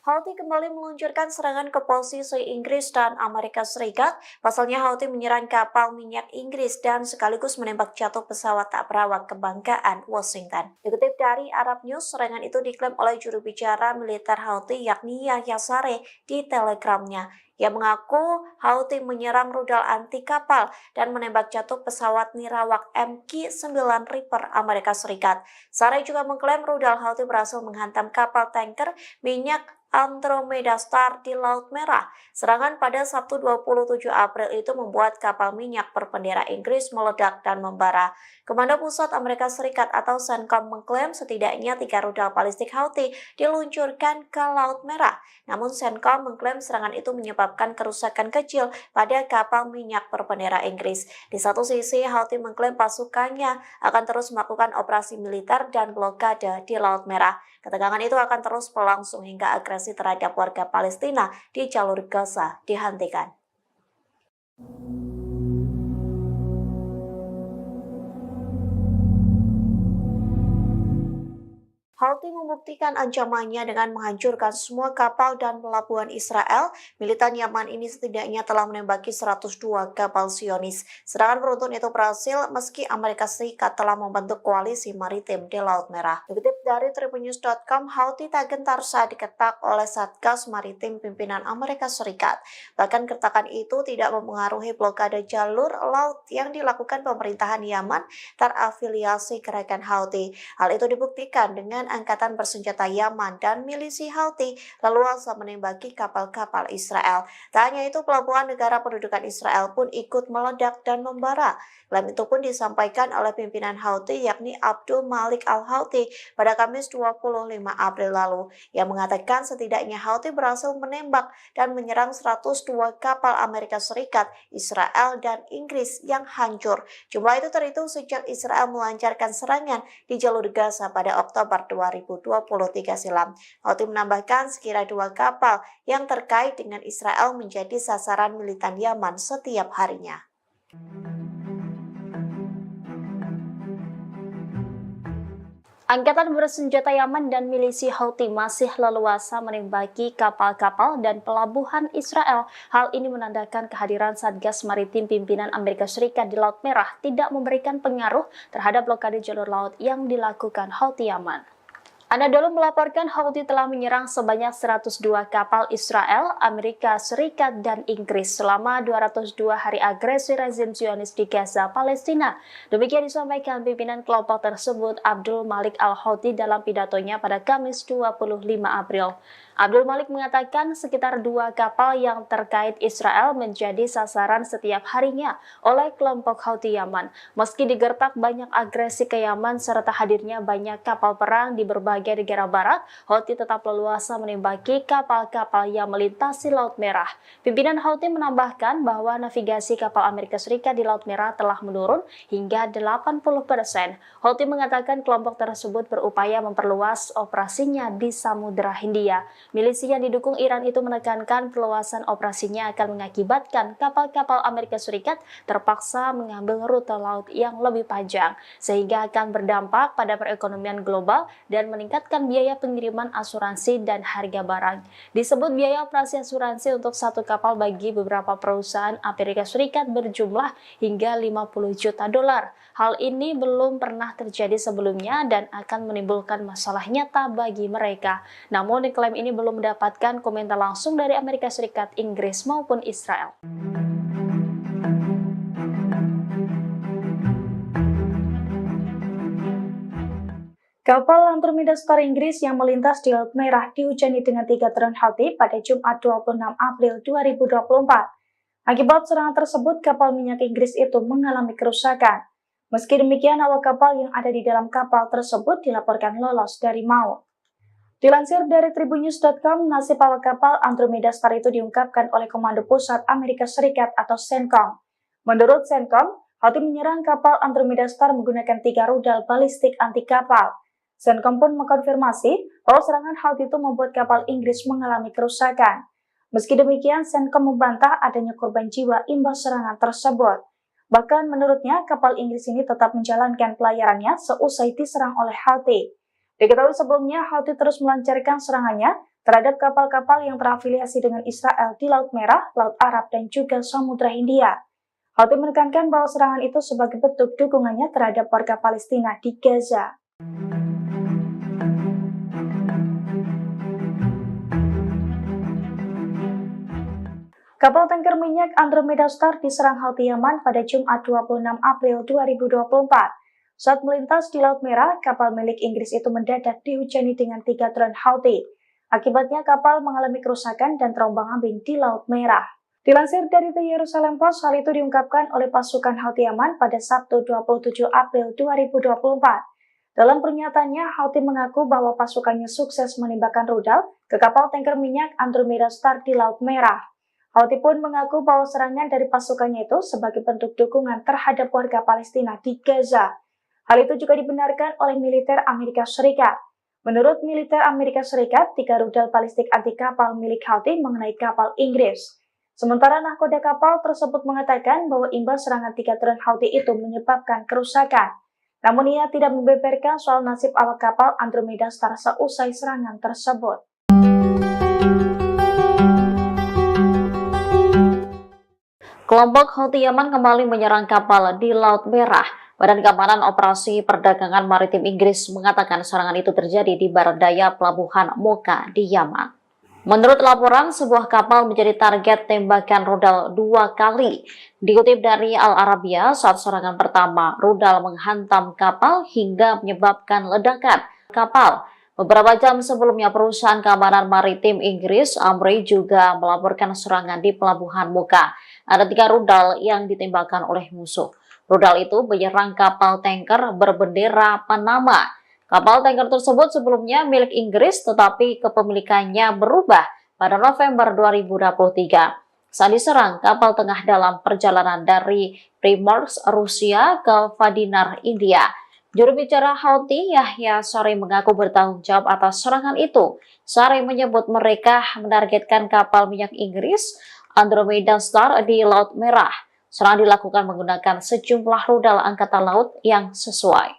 Houthi kembali meluncurkan serangan ke posisi Inggris dan Amerika Serikat. Pasalnya Houthi menyerang kapal minyak Inggris dan sekaligus menembak jatuh pesawat tak berawak kebanggaan Washington. Dikutip dari Arab News, serangan itu diklaim oleh juru bicara militer Houthi yakni Yahya Saree di Telegramnya. Ia mengaku Houthi menyerang rudal anti kapal dan menembak jatuh pesawat nirawak MQ-9 Reaper Amerika Serikat. Saree juga mengklaim rudal Houthi berhasil menghantam kapal tanker minyak Andromeda Star di Laut Merah. Serangan pada Sabtu 27 April itu membuat kapal minyak berbendera Inggris meledak dan membara. Komando Pusat Amerika Serikat atau CENTCOM mengklaim setidaknya 3 rudal balistik Houthi diluncurkan ke Laut Merah. Namun CENTCOM mengklaim serangan itu menyebabkan kerusakan kecil pada kapal minyak berbendera Inggris. Di satu sisi, Houthi mengklaim pasukannya akan terus melakukan operasi militer dan blokade di Laut Merah. Ketegangan itu akan terus berlangsung hingga agresi terhadap warga Palestina di jalur Gaza dihentikan. Houthi membuktikan ancamannya dengan menghancurkan semua kapal dan pelabuhan Israel. Militan Yaman ini setidaknya telah menembaki 102 kapal Zionis. Serangan beruntun itu berhasil meski Amerika Serikat telah membentuk koalisi maritim di Laut Merah. Dikutip dari tribunnews.com, Houthi tak gentar saat diketak oleh Satgas Maritim pimpinan Amerika Serikat. Bahkan kertakan itu tidak mempengaruhi blokade jalur laut yang dilakukan pemerintahan Yaman terafiliasi gerakan Houthi. Hal itu dibuktikan dengan angkatan bersenjata Yaman dan milisi Houthi leluasa menembaki kapal-kapal Israel. Tak hanya itu, pelabuhan negara pendudukan Israel pun ikut meledak dan membara. Klaim itu pun disampaikan oleh pimpinan Houthi yakni Abdul Malik Al-Houthi pada Kamis 25 April lalu. Yang mengatakan setidaknya Houthi berhasil menembak dan menyerang 102 kapal Amerika Serikat, Israel, dan Inggris yang hancur. Jumlah itu terhitung sejak Israel melancarkan serangan di jalur Gaza pada Oktober 2023 silam. Houthi menambahkan sekira 2 kapal yang terkait dengan Israel menjadi sasaran militan Yaman setiap harinya. Angkatan bersenjata Yaman dan milisi Houthi masih leluasa menembaki kapal-kapal dan pelabuhan Israel. Hal ini menandakan kehadiran Satgas Maritim pimpinan Amerika Serikat di Laut Merah tidak memberikan pengaruh terhadap blokade jalur laut yang dilakukan Houthi Yaman. Anadolu melaporkan Houthi telah menyerang sebanyak 102 kapal Israel, Amerika Serikat, dan Inggris selama 202 hari agresi rezim Zionis di Gaza, Palestina. Demikian disampaikan pimpinan kelompok tersebut Abdul Malik Al-Houthi dalam pidatonya pada Kamis 25 April. Abdul Malik mengatakan sekitar 2 kapal yang terkait Israel menjadi sasaran setiap harinya oleh kelompok Houthi Yaman. Meski digertak banyak agresi ke Yaman serta hadirnya banyak kapal perang di berbagai negara barat, Houthi tetap leluasa menembaki kapal-kapal yang melintasi Laut Merah. Pimpinan Houthi menambahkan bahwa navigasi kapal Amerika Serikat di Laut Merah telah menurun hingga 80%. Houthi mengatakan kelompok tersebut berupaya memperluas operasinya di Samudra Hindia. Milisi yang didukung Iran itu menekankan perluasan operasinya akan mengakibatkan kapal-kapal Amerika Serikat terpaksa mengambil rute laut yang lebih panjang, sehingga akan berdampak pada perekonomian global dan meningkatkan biaya pengiriman asuransi dan harga barang. Disebut biaya operasi asuransi untuk satu kapal bagi beberapa perusahaan Amerika Serikat berjumlah hingga 50 juta dolar. Hal ini belum pernah terjadi sebelumnya dan akan menimbulkan masalah nyata bagi mereka. Namun klaim ini belum mendapatkan komentar langsung dari Amerika Serikat, Inggris maupun Israel. Kapal Andromeda Star Inggris yang melintas di Laut Merah dihujani dengan 3 drone Houthi pada Jumat 26 April 2024. Akibat serangan tersebut, kapal minyak Inggris itu mengalami kerusakan. Meski demikian, awak kapal yang ada di dalam kapal tersebut dilaporkan lolos dari maut. Dilansir dari Tribunnews.com, nasib awak kapal Andromeda Star itu diungkapkan oleh Komando Pusat Amerika Serikat atau CENTCOM. Menurut CENTCOM, Houthi menyerang kapal Andromeda Star menggunakan 3 rudal balistik anti kapal. CENTCOM pun mengkonfirmasi bahwa serangan Houthi itu membuat kapal Inggris mengalami kerusakan. Meski demikian, CENTCOM membantah adanya korban jiwa imbas serangan tersebut. Bahkan menurutnya, kapal Inggris ini tetap menjalankan pelayarannya seusai diserang oleh Houthi. Diketahui sebelumnya, Houthi terus melancarkan serangannya terhadap kapal-kapal yang terafiliasi dengan Israel di Laut Merah, Laut Arab, dan juga Samudra Hindia. Houthi menekankan bahwa serangan itu sebagai bentuk dukungannya terhadap warga Palestina di Gaza. Kapal tanker minyak Andromeda Star diserang Houthi Yaman pada Jumat 26 April 2024. Saat melintas di Laut Merah, kapal milik Inggris itu mendadak dihujani dengan 3 drone Houthi. Akibatnya kapal mengalami kerusakan dan terombang-ambing di Laut Merah. Dilansir dari The Jerusalem Post, hal itu diungkapkan oleh pasukan Houthi Yaman pada Sabtu 27 April 2024. Dalam pernyataannya, Houthi mengaku bahwa pasukannya sukses menembakkan rudal ke kapal tanker minyak Andromeda Star di Laut Merah. Houthi pun mengaku bahwa serangan dari pasukannya itu sebagai bentuk dukungan terhadap warga Palestina di Gaza. Hal itu juga dibenarkan oleh militer Amerika Serikat. Menurut militer Amerika Serikat, 3 rudal balistik anti kapal milik Houthi mengenai kapal Inggris. Sementara nahkoda kapal tersebut mengatakan bahwa imbas serangan 3 drone Houthi itu menyebabkan kerusakan. Namun ia tidak membeberkan soal nasib awak kapal Andromeda Star seusai serangan tersebut. Kelompok Houthi Yaman kembali menyerang kapal di Laut Merah. Badan Keamanan Operasi Perdagangan Maritim Inggris mengatakan serangan itu terjadi di barat daya pelabuhan Mocha di Yaman. Menurut laporan, sebuah kapal menjadi target tembakan rudal 2 kali. Dikutip dari Al Arabiya, saat serangan pertama, rudal menghantam kapal hingga menyebabkan ledakan kapal. Beberapa jam sebelumnya, perusahaan keamanan maritim Inggris, Amri, juga melaporkan serangan di pelabuhan Mocha. Ada 3 rudal yang ditembakkan oleh musuh. Rudal itu menyerang kapal tanker berbendera Panama. Kapal tanker tersebut sebelumnya milik Inggris, tetapi kepemilikannya berubah pada November 2023. Saat diserang, kapal tengah dalam perjalanan dari Primorsk, Rusia ke Vadinar, India. Juru bicara Houthi, Yahya Saree mengaku bertanggung jawab atas serangan itu. Saree menyebut mereka menargetkan kapal minyak Inggris Andromeda Star di Laut Merah. Serangan dilakukan menggunakan sejumlah rudal angkatan laut yang sesuai.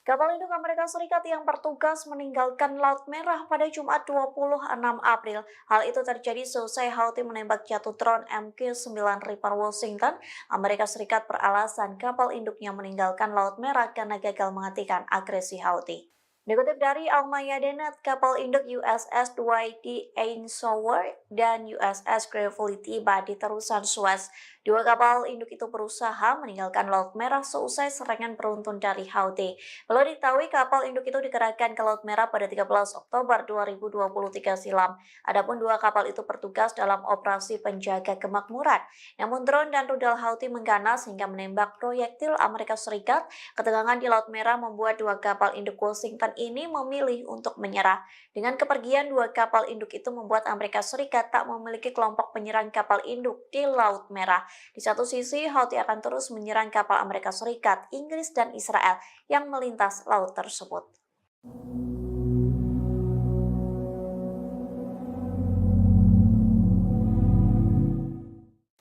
Kapal induk Amerika Serikat yang bertugas meninggalkan Laut Merah pada Jumat 26 April. Hal itu terjadi seusai Houthi menembak jatuh drone MQ-9 Reaper Washington. Amerika Serikat beralasan kapal induknya meninggalkan Laut Merah karena gagal menghentikan agresi Houthi. Dikutip dari Al-Mayadeen, kapal induk USS Dwight D. Eisenhower dan USS Gravely tiba di terusan Suez. Dua kapal induk itu berusaha meninggalkan Laut Merah seusai serangan beruntun dari Houthi. Perlu diketahui kapal induk itu dikerahkan ke Laut Merah pada 13 Oktober 2023 silam. Adapun dua kapal itu bertugas dalam operasi penjaga kemakmuran. Namun drone dan rudal Houthi mengganas hingga menembak proyektil Amerika Serikat. Ketegangan di Laut Merah membuat dua kapal induk Washington ini memilih untuk menyerah. Dengan kepergian dua kapal induk itu membuat Amerika Serikat tak memiliki kelompok penyerang kapal induk di Laut Merah. Di satu sisi, Houthi akan terus menyerang kapal Amerika Serikat, Inggris, dan Israel yang melintas laut tersebut.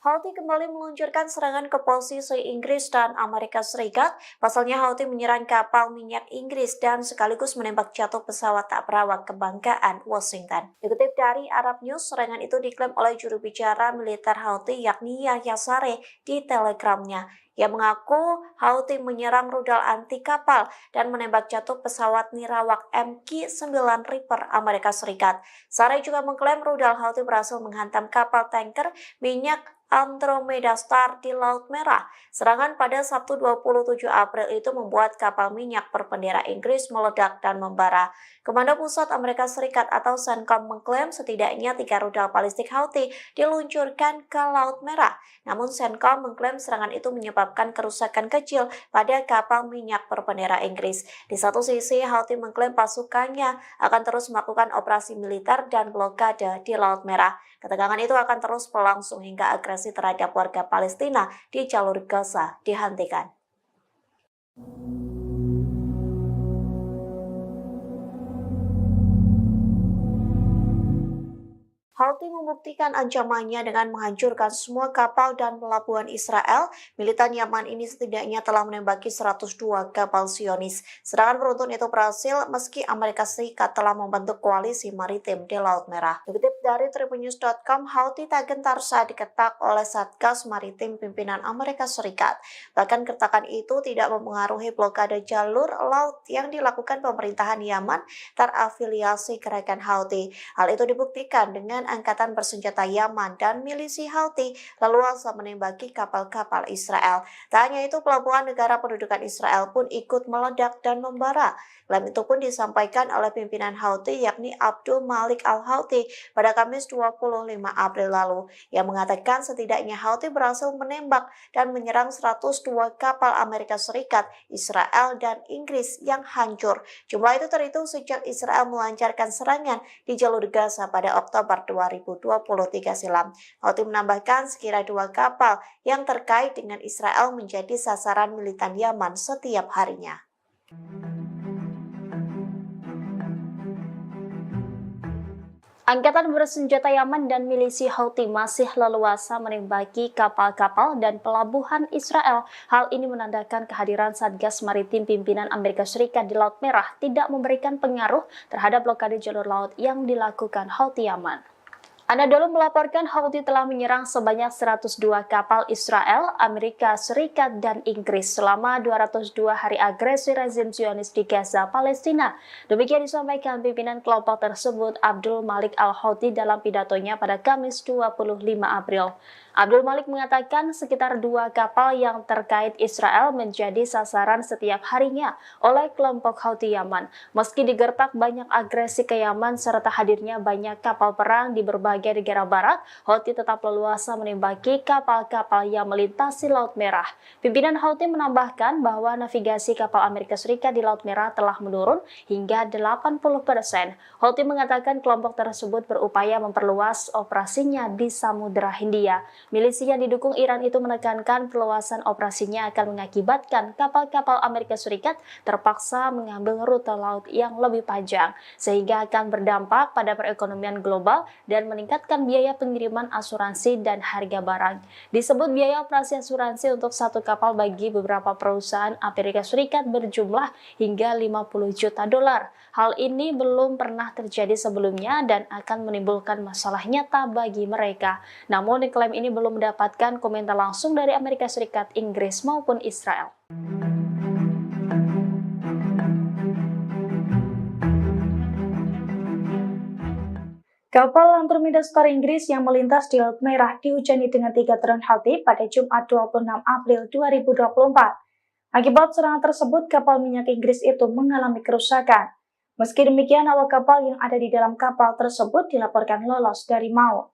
Houthi kembali meluncurkan serangan ke posisi Inggris dan Amerika Serikat. Pasalnya Houthi menyerang kapal minyak Inggris dan sekaligus menembak jatuh pesawat tak berawak kebanggaan Washington. Dikutip dari Arab News, serangan itu diklaim oleh juru bicara militer Houthi yakni Yahya Saree di Telegramnya. Ia mengaku Houthi menyerang rudal anti kapal dan menembak jatuh pesawat nirawak MQ-9 Reaper Amerika Serikat. Saree juga mengklaim rudal Houthi berhasil menghantam kapal tanker minyak Andromeda Star di Laut Merah. Serangan pada Sabtu 27 April itu membuat kapal minyak berbendera Inggris meledak dan membara. Komando Pusat Amerika Serikat atau CENTCOM mengklaim setidaknya 3 rudal balistik Houthi diluncurkan ke Laut Merah. Namun CENTCOM mengklaim serangan itu menyebabkan kerusakan kecil pada kapal minyak berbendera Inggris. Di satu sisi, Houthi mengklaim pasukannya akan terus melakukan operasi militer dan blokade di Laut Merah. Ketegangan itu akan terus berlangsung hingga agresi terhadap warga Palestina di jalur Gaza dihentikan. Houthi membuktikan ancamannya dengan menghancurkan semua kapal dan pelabuhan Israel. Militan Yaman ini setidaknya telah menembaki 102 kapal Zionis. Serangan beruntun itu berhasil meski Amerika Serikat telah membentuk koalisi maritim di Laut Merah. Dikutip dari tribunnews.com, Houthi tak gentar saat diketak oleh Satgas Maritim pimpinan Amerika Serikat. Bahkan keretakan itu tidak mempengaruhi blokade jalur laut yang dilakukan pemerintahan Yaman terafiliasi gerakan Houthi. Hal itu dibuktikan dengan angkatan bersenjata Yaman dan milisi Houthi leluasa menembaki kapal-kapal Israel. Tak hanya itu, pelabuhan negara pendudukan Israel pun ikut meledak dan membara. Klaim itu pun disampaikan oleh pimpinan Houthi yakni Abdul Malik Al-Houthi pada Kamis 25 April lalu, yang mengatakan setidaknya Houthi berhasil menembak dan menyerang 102 kapal Amerika Serikat, Israel, dan Inggris yang hancur. Jumlah itu terhitung sejak Israel melancarkan serangan di jalur Gaza pada Oktober 2023 silam. Houthi menambahkan sekira 2 kapal yang terkait dengan Israel menjadi sasaran militan Yaman setiap harinya. Angkatan bersenjata Yaman dan milisi Houthi masih leluasa menembaki kapal-kapal dan pelabuhan Israel. Hal ini menandakan kehadiran Satgas Maritim pimpinan Amerika Serikat di Laut Merah tidak memberikan pengaruh terhadap blokade jalur laut yang dilakukan Houthi Yaman. Anadolu melaporkan Houthi telah menyerang sebanyak 102 kapal Israel, Amerika Serikat, dan Inggris selama 202 hari agresi rezim Zionis di Gaza, Palestina. Demikian disampaikan pimpinan kelompok tersebut Abdul Malik Al-Houthi dalam pidatonya pada Kamis 25 April. Abdul Malik mengatakan sekitar 2 kapal yang terkait Israel menjadi sasaran setiap harinya oleh kelompok Houthi Yaman. Meski digertak banyak agresi ke Yaman serta hadirnya banyak kapal perang di berbagai negara barat, Houthi tetap leluasa menembaki kapal-kapal yang melintasi Laut Merah. Pimpinan Houthi menambahkan bahwa navigasi kapal Amerika Serikat di Laut Merah telah menurun hingga 80%. Houthi mengatakan kelompok tersebut berupaya memperluas operasinya di Samudra Hindia. Milisi yang didukung Iran itu menekankan perluasan operasinya akan mengakibatkan kapal-kapal Amerika Serikat terpaksa mengambil rute laut yang lebih panjang, sehingga akan berdampak pada perekonomian global dan meningkatkan biaya pengiriman asuransi dan harga barang. Disebut biaya operasi asuransi untuk satu kapal bagi beberapa perusahaan Amerika Serikat berjumlah hingga 50 juta dolar. Hal ini belum pernah terjadi sebelumnya dan akan menimbulkan masalah nyata bagi mereka. Namun, klaim ini belum mendapatkan komentar langsung dari Amerika Serikat, Inggris maupun Israel. Kapal Andromeda Star Inggris yang melintas di Laut Merah dihujani dengan 3 drone Houthi pada Jumat 26 April 2024. Akibat serangan tersebut, kapal minyak Inggris itu mengalami kerusakan. Meski demikian, awak kapal yang ada di dalam kapal tersebut dilaporkan lolos dari maut.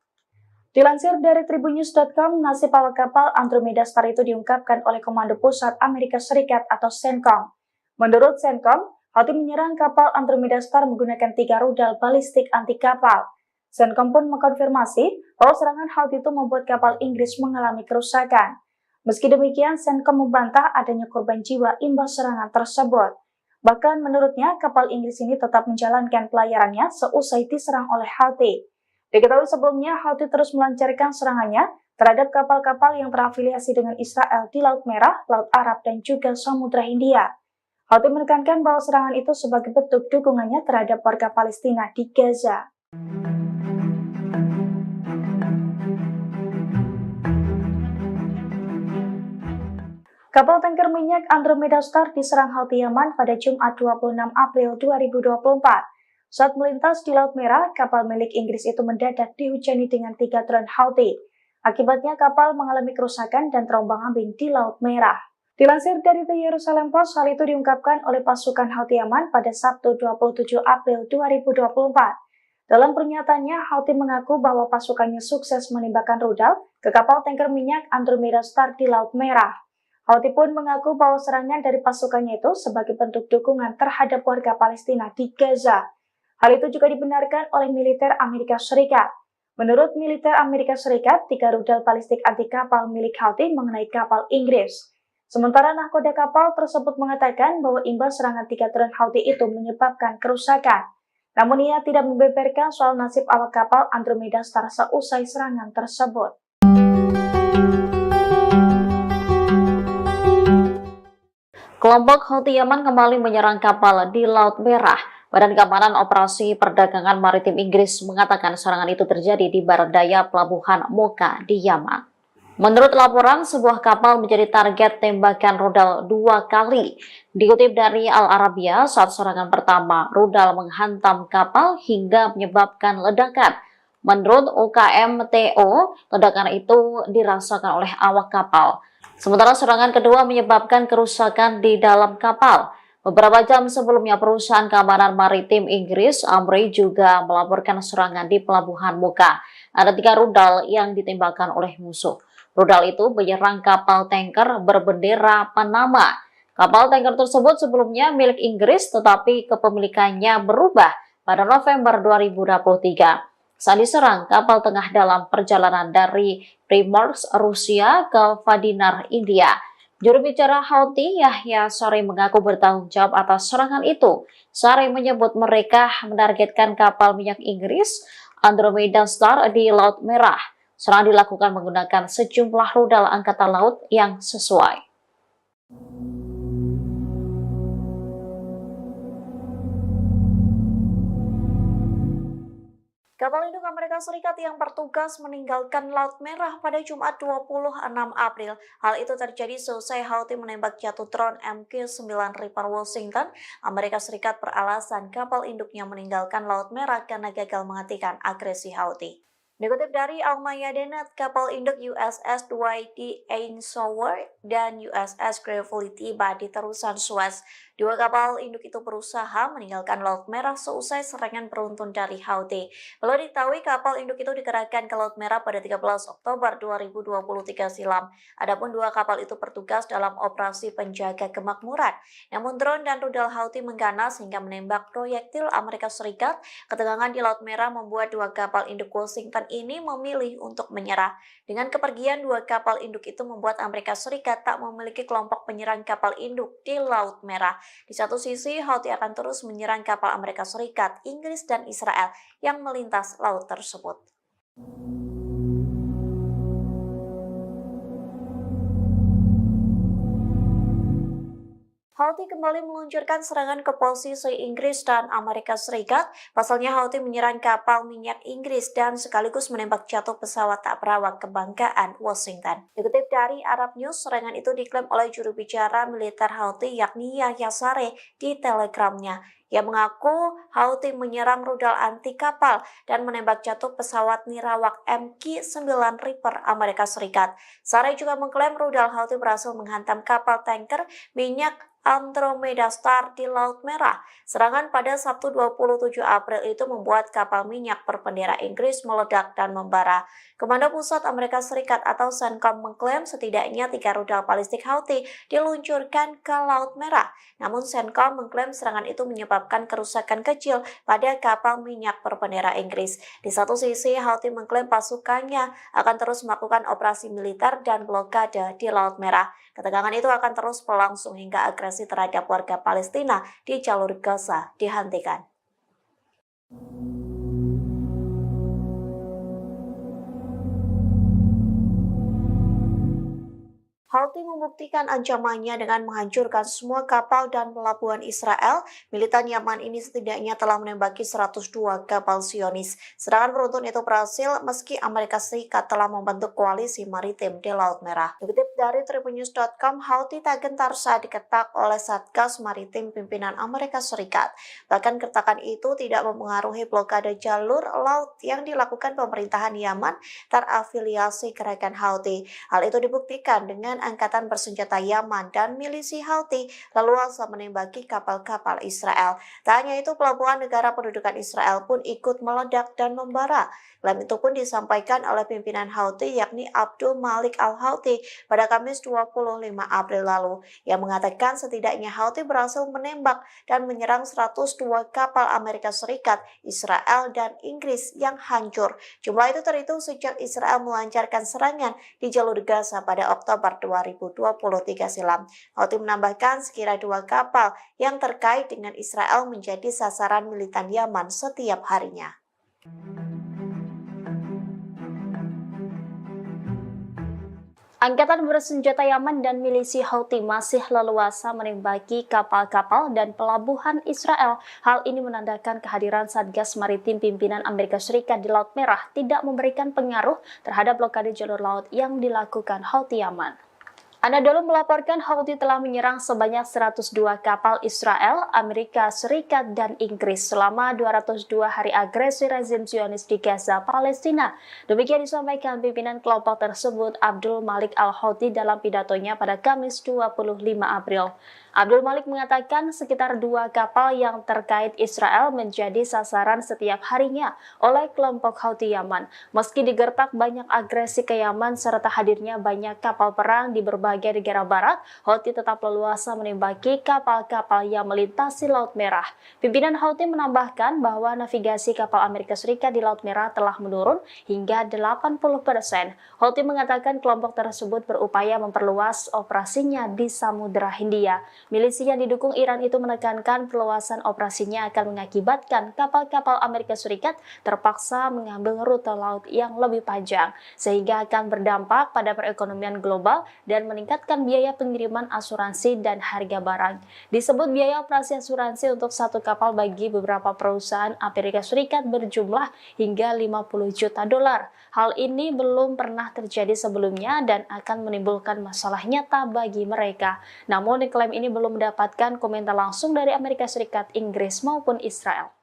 Dilansir dari tribunnews.com, nasib awak kapal Andromeda Star itu diungkapkan oleh Komando Pusat Amerika Serikat atau CENTCOM. Menurut CENTCOM, Houthi menyerang kapal Andromeda Star menggunakan 3 rudal balistik anti kapal. CENTCOM pun mengkonfirmasi bahwa serangan Houthi itu membuat kapal Inggris mengalami kerusakan. Meski demikian, CENTCOM membantah adanya korban jiwa imbas serangan tersebut. Bahkan menurutnya, kapal Inggris ini tetap menjalankan pelayarannya seusai diserang oleh Houthi. Diketahui sebelumnya, Houthi terus melancarkan serangannya terhadap kapal-kapal yang terafiliasi dengan Israel di Laut Merah, Laut Arab, dan juga Samudra Hindia. Houthi menekankan bahwa serangan itu sebagai bentuk dukungannya terhadap warga Palestina di Gaza. Kapal tanker minyak Andromeda Star diserang Houthi Yaman pada Jumat 26 April 2024. Saat melintas di Laut Merah, kapal milik Inggris itu mendadak dihujani dengan 3 drone Houthi. Akibatnya kapal mengalami kerusakan dan terombang-ambing di Laut Merah. Dilansir dari The Jerusalem Post, hal itu diungkapkan oleh pasukan Houthi Yaman pada Sabtu 27 April 2024. Dalam pernyataannya, Houthi mengaku bahwa pasukannya sukses menembakkan rudal ke kapal tanker minyak Andromeda Star di Laut Merah. Houthi pun mengaku bahwa serangan dari pasukannya itu sebagai bentuk dukungan terhadap warga Palestina di Gaza. Hal itu juga dibenarkan oleh militer Amerika Serikat. Menurut militer Amerika Serikat, 3 rudal balistik anti kapal milik Houthi mengenai kapal Inggris. Sementara nahkoda kapal tersebut mengatakan bahwa imbas serangan 3 drone Houthi itu menyebabkan kerusakan. Namun ia tidak membeberkan soal nasib awak kapal Andromeda Star seusai serangan tersebut. Kelompok Houthi Yaman kembali menyerang kapal di Laut Merah. Badan Keamanan Operasi Perdagangan Maritim Inggris mengatakan serangan itu terjadi di barat daya pelabuhan Mocha di Yaman. Menurut laporan, sebuah kapal menjadi target tembakan rudal 2 kali. Dikutip dari Al Arabiya, saat serangan pertama, rudal menghantam kapal hingga menyebabkan ledakan. Menurut UKMTO, ledakan itu dirasakan oleh awak kapal. Sementara serangan kedua menyebabkan kerusakan di dalam kapal. Beberapa jam sebelumnya, perusahaan keamanan maritim Inggris, Amri, juga melaporkan serangan di pelabuhan Mocha. Ada 3 rudal yang ditembakkan oleh musuh. Rudal itu menyerang kapal tanker berbendera Panama. Kapal tanker tersebut sebelumnya milik Inggris, tetapi kepemilikannya berubah pada November 2023. Saat diserang, kapal tengah dalam perjalanan dari Primorsk, Rusia ke Vadinar, India. Juru bicara Houthi, Yahya Saree, mengaku bertanggung jawab atas serangan itu. Saree menyebut mereka menargetkan kapal minyak Inggris Andromeda Star di Laut Merah. Serangan dilakukan menggunakan sejumlah rudal angkatan laut yang sesuai. Kapal induk Amerika Serikat yang bertugas meninggalkan Laut Merah pada Jumat 26 April. Hal itu terjadi seusai Houthi menembak jatuh drone MQ-9 Reaper Washington. Amerika Serikat beralasan kapal induknya meninggalkan Laut Merah karena gagal menghentikan agresi Houthi. Dikutip dari Almaya.net, kapal induk USS Dwight D. Eisenhower dan USS Gravely tiba di terusan Suez. Dua kapal induk itu berusaha meninggalkan Laut Merah seusai serangan beruntun dari Houthi. Perlu diketahui kapal induk itu dikerahkan ke Laut Merah pada 13 Oktober 2023 silam. Adapun dua kapal itu bertugas dalam operasi penjaga kemakmuran. Namun drone dan rudal Houthi mengganas hingga menembak proyektil Amerika Serikat. Ketegangan di Laut Merah membuat dua kapal induk Washington ini memilih untuk menyerah. Dengan kepergian dua kapal induk itu membuat Amerika Serikat tak memiliki kelompok penyerang kapal induk di Laut Merah. Di satu sisi, Houthi akan terus menyerang kapal Amerika Serikat, Inggris, dan Israel yang melintas laut tersebut. Houthi kembali meluncurkan serangan ke posisi Inggris dan Amerika Serikat. Pasalnya Houthi menyerang kapal minyak Inggris dan sekaligus menembak jatuh pesawat tak berawak kebanggaan Washington. Dikutip dari Arab News, serangan itu diklaim oleh juru bicara militer Houthi yakni Yahya Saree di Telegramnya. Ia mengaku Houthi menyerang rudal anti kapal dan menembak jatuh pesawat nirawak MQ-9 Reaper Amerika Serikat. Saree juga mengklaim rudal Houthi berhasil menghantam kapal tanker minyak Andromeda Star di Laut Merah. Serangan pada Sabtu 27 April itu membuat kapal minyak berbendera Inggris meledak dan membara. Komando Pusat Amerika Serikat atau CENTCOM mengklaim setidaknya 3 rudal balistik Houthi diluncurkan ke Laut Merah. Namun CENTCOM mengklaim serangan itu menyebabkan kerusakan kecil pada kapal minyak berbendera Inggris. Di satu sisi, Houthi mengklaim pasukannya akan terus melakukan operasi militer dan blokade di Laut Merah. Ketegangan itu akan terus berlangsung hingga agresi terhadap warga Palestina di jalur Gaza dihentikan. Houthi membuktikan ancamannya dengan menghancurkan semua kapal dan pelabuhan Israel. Militan Yaman ini setidaknya telah menembaki 102 kapal Zionis. Serangan beruntun itu berhasil meski Amerika Serikat telah membentuk koalisi maritim di Laut Merah. Dikutip dari tribunnews.com, Houthi tak gentar saat diketak oleh Satgas Maritim pimpinan Amerika Serikat. Bahkan kertakan itu tidak mempengaruhi blokade jalur laut yang dilakukan pemerintahan Yaman terafiliasi gerakan Houthi. Hal itu dibuktikan dengan angkatan bersenjata Yaman dan milisi Houthi leluasa menembaki kapal-kapal Israel. Tak hanya itu, pelabuhan negara pendudukan Israel pun ikut meledak dan membara. Klaim itu pun disampaikan oleh pimpinan Houthi yakni Abdul Malik al-Houthi pada Kamis 25 April lalu. Yang mengatakan setidaknya Houthi berhasil menembak dan menyerang 102 kapal Amerika Serikat, Israel, dan Inggris yang hancur. Jumlah itu terhitung sejak Israel melancarkan serangan di jalur Gaza pada Oktober 2023 silam. Houthi menambahkan sekira 2 kapal yang terkait dengan Israel menjadi sasaran militan Yaman setiap harinya. Angkatan bersenjata Yaman dan milisi Houthi masih leluasa menembaki kapal-kapal dan pelabuhan Israel. Hal ini menandakan kehadiran Satgas Maritim pimpinan Amerika Serikat di Laut Merah tidak memberikan pengaruh terhadap blokade jalur laut yang dilakukan Houthi Yaman. Anadolu melaporkan Houthi telah menyerang sebanyak 102 kapal Israel, Amerika Serikat, dan Inggris selama 202 hari agresi rezim Zionis di Gaza, Palestina. Demikian disampaikan pimpinan kelompok tersebut Abdul Malik al-Houthi dalam pidatonya pada Kamis 25 April. Abdul Malik mengatakan sekitar 2 kapal yang terkait Israel menjadi sasaran setiap harinya oleh kelompok Houthi Yaman. Meski digertak banyak agresi ke Yaman serta hadirnya banyak kapal perang di berbagai negara barat, Houthi tetap leluasa menembaki kapal-kapal yang melintasi Laut Merah. Pimpinan Houthi menambahkan bahwa navigasi kapal Amerika Serikat di Laut Merah telah menurun hingga 80%. Houthi mengatakan kelompok tersebut berupaya memperluas operasinya di Samudra Hindia. Milisi yang didukung Iran itu menekankan perluasan operasinya akan mengakibatkan kapal-kapal Amerika Serikat terpaksa mengambil rute laut yang lebih panjang, sehingga akan berdampak pada perekonomian global dan meningkatkan biaya pengiriman asuransi dan harga barang. Disebut biaya operasi asuransi untuk satu kapal bagi beberapa perusahaan Amerika Serikat berjumlah hingga 50 juta dolar. Hal ini belum pernah terjadi sebelumnya dan akan menimbulkan masalah nyata bagi mereka. Namun klaim ini belum mendapatkan komentar langsung dari Amerika Serikat, Inggris maupun Israel.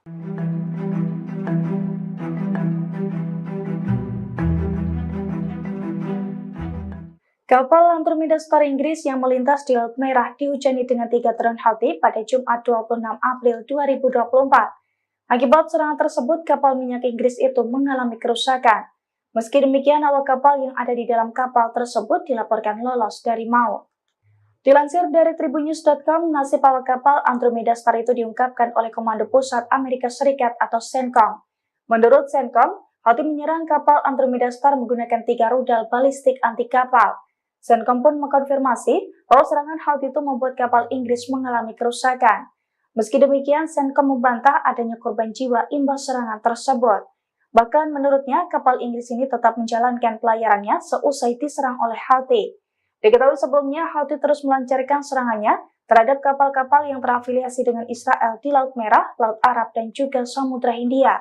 Kapal Andromeda Star Inggris yang melintas di Laut Merah dihujani dengan 3 drone Houthi pada Jumat 26 April 2024. Akibat serangan tersebut, kapal minyak Inggris itu mengalami kerusakan. Meski demikian, awak kapal yang ada di dalam kapal tersebut dilaporkan lolos dari maut. Dilansir dari Tribunnews.com, nasib awak kapal Andromeda Star itu diungkapkan oleh Komando Pusat Amerika Serikat atau CENTCOM. Menurut CENTCOM, Houthi menyerang kapal Andromeda Star menggunakan 3 rudal balistik anti kapal. CENTCOM pun mengkonfirmasi bahwa serangan Houthi itu membuat kapal Inggris mengalami kerusakan. Meski demikian, CENTCOM membantah adanya korban jiwa imbas serangan tersebut. Bahkan menurutnya, kapal Inggris ini tetap menjalankan pelayarannya seusai diserang oleh Houthi. Diketahui sebelumnya, Houthi terus melancarkan serangannya terhadap kapal-kapal yang terafiliasi dengan Israel di Laut Merah, Laut Arab, dan juga Samudra Hindia.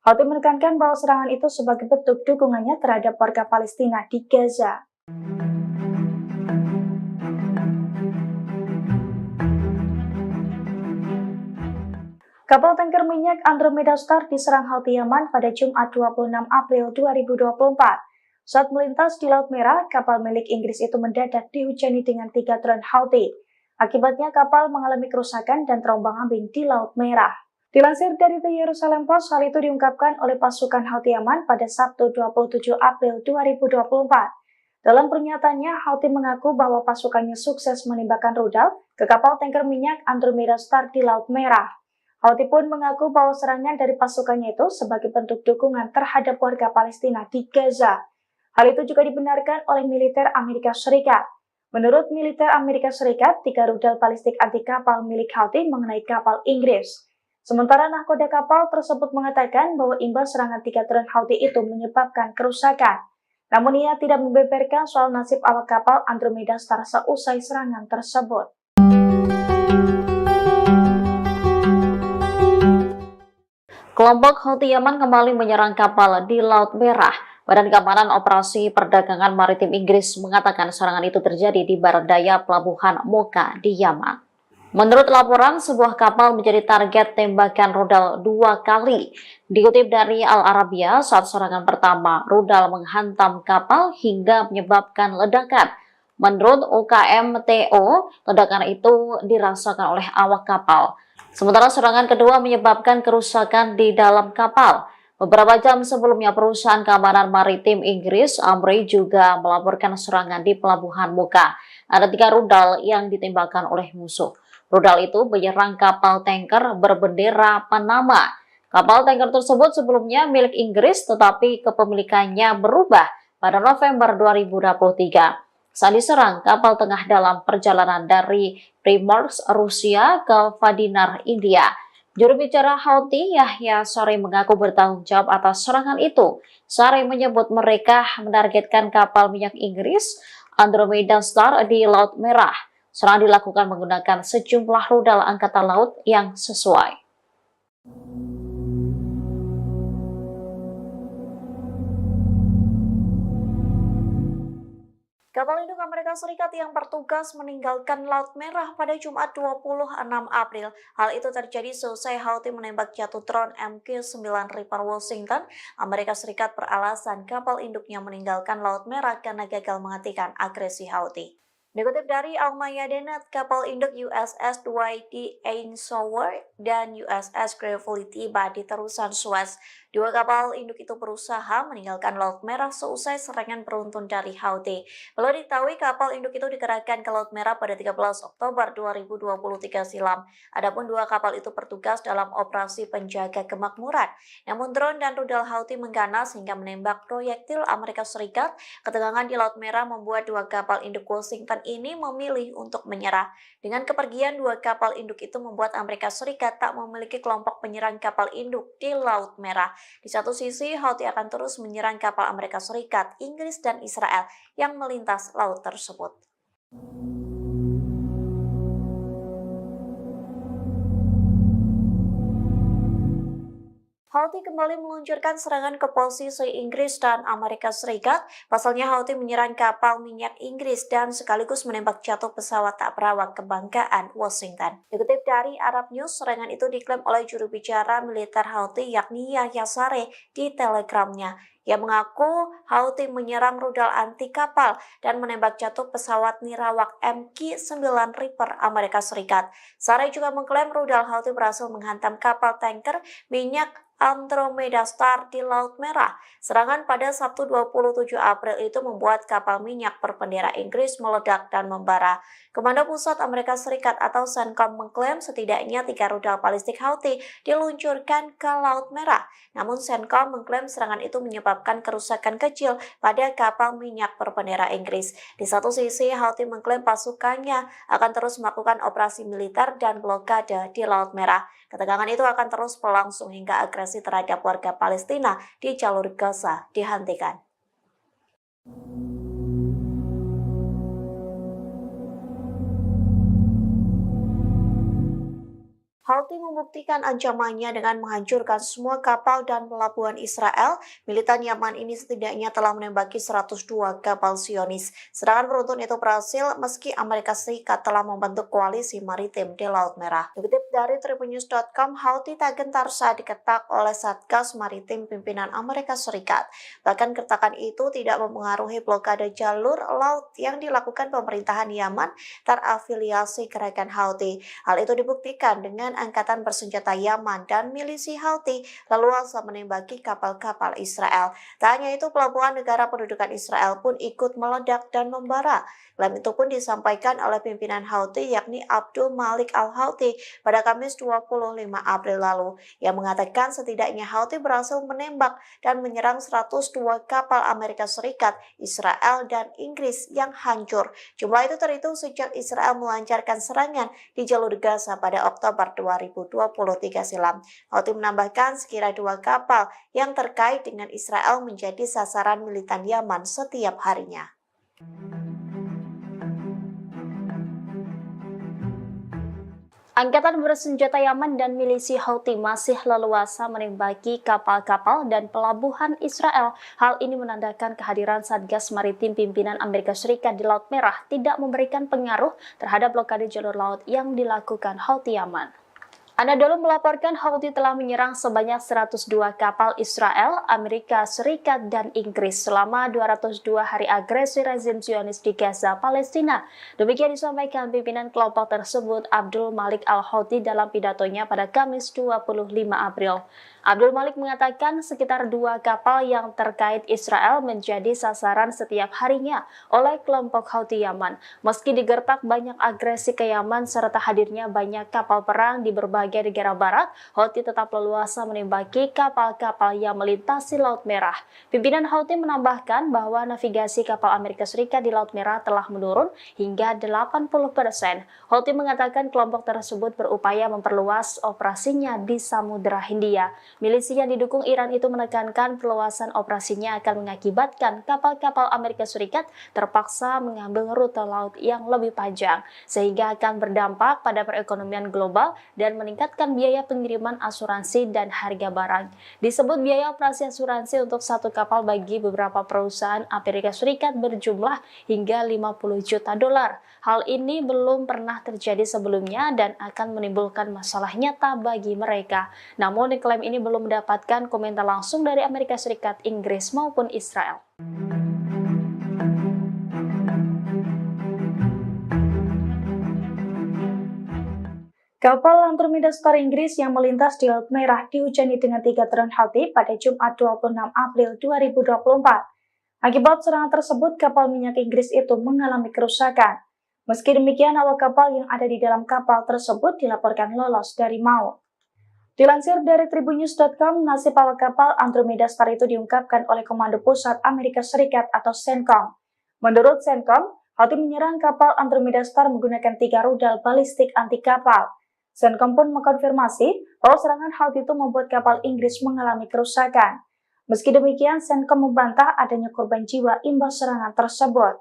Houthi menekankan bahwa serangan itu sebagai bentuk dukungannya terhadap warga Palestina di Gaza. Kapal tanker minyak Andromeda Star diserang Houthi Yaman pada Jumat 26 April 2024. Saat melintas di Laut Merah, kapal milik Inggris itu mendadak dihujani dengan 3 drone Houthi. Akibatnya kapal mengalami kerusakan dan terombang-ambing di Laut Merah. Dilansir dari The Jerusalem Post, hal itu diungkapkan oleh pasukan Houthi Yaman pada Sabtu 27 April 2024. Dalam pernyataannya, Houthi mengaku bahwa pasukannya sukses menembakkan rudal ke kapal tanker minyak Andromeda Star di Laut Merah. Houthi pun mengaku bahwa serangan dari pasukannya itu sebagai bentuk dukungan terhadap warga Palestina di Gaza. Hal itu juga dibenarkan oleh militer Amerika Serikat. Menurut militer Amerika Serikat, 3 rudal balistik anti kapal milik Houthi mengenai kapal Inggris. Sementara nahkoda kapal tersebut mengatakan bahwa imbas serangan 3 drone Houthi itu menyebabkan kerusakan. Namun ia tidak membeberkan soal nasib awak kapal Andromeda Star seusai serangan tersebut. Kelompok Houthi Yaman kembali menyerang kapal di Laut Merah. Badan Keamanan Operasi Perdagangan Maritim Inggris mengatakan serangan itu terjadi di barat daya pelabuhan Mocha di Yaman. Menurut laporan, sebuah kapal menjadi target tembakan rudal 2 kali. Dikutip dari Al Arabiya, saat serangan pertama, rudal menghantam kapal hingga menyebabkan ledakan. Menurut UKMTO, ledakan itu dirasakan oleh awak kapal. Sementara serangan kedua menyebabkan kerusakan di dalam kapal. Beberapa jam sebelumnya, perusahaan keamanan maritim Inggris, Amri, juga melaporkan serangan di pelabuhan Mocha. Ada 3 rudal yang ditembakkan oleh musuh. Rudal itu menyerang kapal tanker berbendera Panama. Kapal tanker tersebut sebelumnya milik Inggris, tetapi kepemilikannya berubah pada November 2023. Saat diserang, kapal tengah dalam perjalanan dari Primorsk, Rusia ke Vadinar, India. Juru bicara Houthi, Yahya Saree, mengaku bertanggung jawab atas serangan itu. Saree menyebut mereka menargetkan kapal minyak Inggris Andromeda Star di Laut Merah. Serangan dilakukan menggunakan sejumlah rudal angkatan laut yang sesuai. Kapal induk Amerika Serikat yang bertugas meninggalkan Laut Merah pada Jumat 26 April. Hal itu terjadi seusai Houthi menembak jatuh drone MQ-9 Reaper Washington. Amerika Serikat beralasan kapal induknya meninggalkan Laut Merah karena gagal menghentikan agresi Houthi. Dikutip dari Al-Mayadeen, kapal induk USS Dwight D. Eisenhower dan USS Gravely tiba di terusan Suez. 2 kapal induk itu berusaha meninggalkan Laut Merah seusai serangan beruntun dari Houthi. Perlu diketahui kapal induk itu dikerahkan ke Laut Merah pada 13 Oktober 2023 silam. Adapun 2 kapal itu bertugas dalam operasi penjaga kemakmuran. Namun drone dan rudal Houthi mengganas hingga menembak proyektil Amerika Serikat. Ketegangan di Laut Merah membuat 2 kapal induk Washington ini memilih untuk menyerah. Dengan kepergian 2 kapal induk itu membuat Amerika Serikat tak memiliki kelompok penyerang kapal induk di Laut Merah. Di satu sisi, Houthi akan terus menyerang kapal Amerika Serikat, Inggris, dan Israel yang melintas laut tersebut. Houthi kembali meluncurkan serangan ke posisi Inggris dan Amerika Serikat. Pasalnya Houthi menyerang kapal minyak Inggris dan sekaligus menembak jatuh pesawat tak berawak kebanggaan Washington. Dikutip dari Arab News, serangan itu diklaim oleh juru bicara militer Houthi yakni Yahya Saree di Telegramnya. Ia mengaku Houthi menyerang rudal anti kapal dan menembak jatuh pesawat nirawak MQ-9 Reaper Amerika Serikat. Saree juga mengklaim rudal Houthi berhasil menghantam kapal tanker minyak Andromeda Star di Laut Merah. Serangan pada Sabtu 27 April itu membuat kapal minyak berbendera Inggris meledak dan membara. Komando Pusat Amerika Serikat atau CENTCOM mengklaim setidaknya 3 rudal balistik Houthi diluncurkan ke Laut Merah. Namun CENTCOM mengklaim serangan itu menyebabkan kerusakan kecil pada kapal minyak berbendera Inggris. Di satu sisi, Houthi mengklaim pasukannya akan terus melakukan operasi militer dan blokade di Laut Merah. Ketegangan itu akan terus berlangsung hingga agresi terhadap warga Palestina di jalur Gaza dihentikan. Houthi membuktikan ancamannya dengan menghancurkan semua kapal dan pelabuhan Israel. Militan Yaman ini setidaknya telah menembaki 102 kapal Zionis. Serangan beruntun itu berhasil meski Amerika Serikat telah membentuk koalisi maritim di Laut Merah. Dikutip dari tribunnews.com, Houthi tak gentar saat diketak oleh Satgas Maritim pimpinan Amerika Serikat. Bahkan kertakan itu tidak mempengaruhi blokade jalur laut yang dilakukan pemerintahan Yaman terafiliasi gerakan Houthi. Hal itu dibuktikan dengan angkatan bersenjata Yaman dan milisi Houthi leluasa menembaki kapal-kapal Israel. Tak hanya itu, pelabuhan negara pendudukan Israel pun ikut meledak dan membara. Klaim itu pun disampaikan oleh pimpinan Houthi yakni Abdul Malik Al-Houthi pada Kamis 25 April lalu, yang mengatakan setidaknya Houthi berhasil menembak dan menyerang 102 kapal Amerika Serikat, Israel, dan Inggris yang hancur. Jumlah itu terhitung sejak Israel melancarkan serangan di jalur Gaza pada Oktober 2023 silam. Houthi menambahkan sekira 2 kapal yang terkait dengan Israel menjadi sasaran militan Yaman setiap harinya. Angkatan bersenjata Yaman dan milisi Houthi masih leluasa menembaki kapal-kapal dan pelabuhan Israel. Hal ini menandakan kehadiran Satgas Maritim pimpinan Amerika Serikat di Laut Merah tidak memberikan pengaruh terhadap blokade jalur laut yang dilakukan Houthi Yaman. Anadolu melaporkan Houthi telah menyerang sebanyak 102 kapal Israel, Amerika Serikat, dan Inggris selama 202 hari agresi rezim Zionis di Gaza, Palestina. Demikian disampaikan pimpinan kelompok tersebut Abdul Malik Al-Houthi dalam pidatonya pada Kamis 25 April. Abdul Malik mengatakan sekitar 2 kapal yang terkait Israel menjadi sasaran setiap harinya oleh kelompok Houthi Yaman. Meski digertak banyak agresi ke Yaman serta hadirnya banyak kapal perang di berbagai negara barat, Houthi tetap leluasa menembaki kapal-kapal yang melintasi Laut Merah. Pimpinan Houthi menambahkan bahwa navigasi kapal Amerika Serikat di Laut Merah telah menurun hingga 80%. Houthi mengatakan kelompok tersebut berupaya memperluas operasinya di Samudra Hindia. Milisi yang didukung Iran itu menekankan perluasan operasinya akan mengakibatkan kapal-kapal Amerika Serikat terpaksa mengambil rute laut yang lebih panjang, sehingga akan berdampak pada perekonomian global dan meningkatkan biaya pengiriman asuransi dan harga barang. Disebut biaya operasi asuransi untuk satu kapal bagi beberapa perusahaan Amerika Serikat berjumlah hingga 50 juta dolar. Hal ini belum pernah terjadi sebelumnya dan akan menimbulkan masalah nyata bagi mereka. Namun klaim ini belum mendapatkan komentar langsung dari Amerika Serikat, Inggris maupun Israel. Kapal Andromeda Star Inggris yang melintas di Laut Merah dihujani dengan 3 drone Houthi pada Jumat 26 April 2024. Akibat serangan tersebut, kapal minyak Inggris itu mengalami kerusakan. Meski demikian, awak kapal yang ada di dalam kapal tersebut dilaporkan lolos dari maut. Dilansir dari tribunnews.com, nasib awak kapal Andromeda Star itu diungkapkan oleh Komando Pusat Amerika Serikat atau CENTCOM. Menurut CENTCOM, Houthi menyerang kapal Andromeda Star menggunakan 3 rudal balistik anti kapal. CENTCOM pun mengkonfirmasi bahwa serangan Houthi itu membuat kapal Inggris mengalami kerusakan. Meski demikian, CENTCOM membantah adanya korban jiwa imbas serangan tersebut.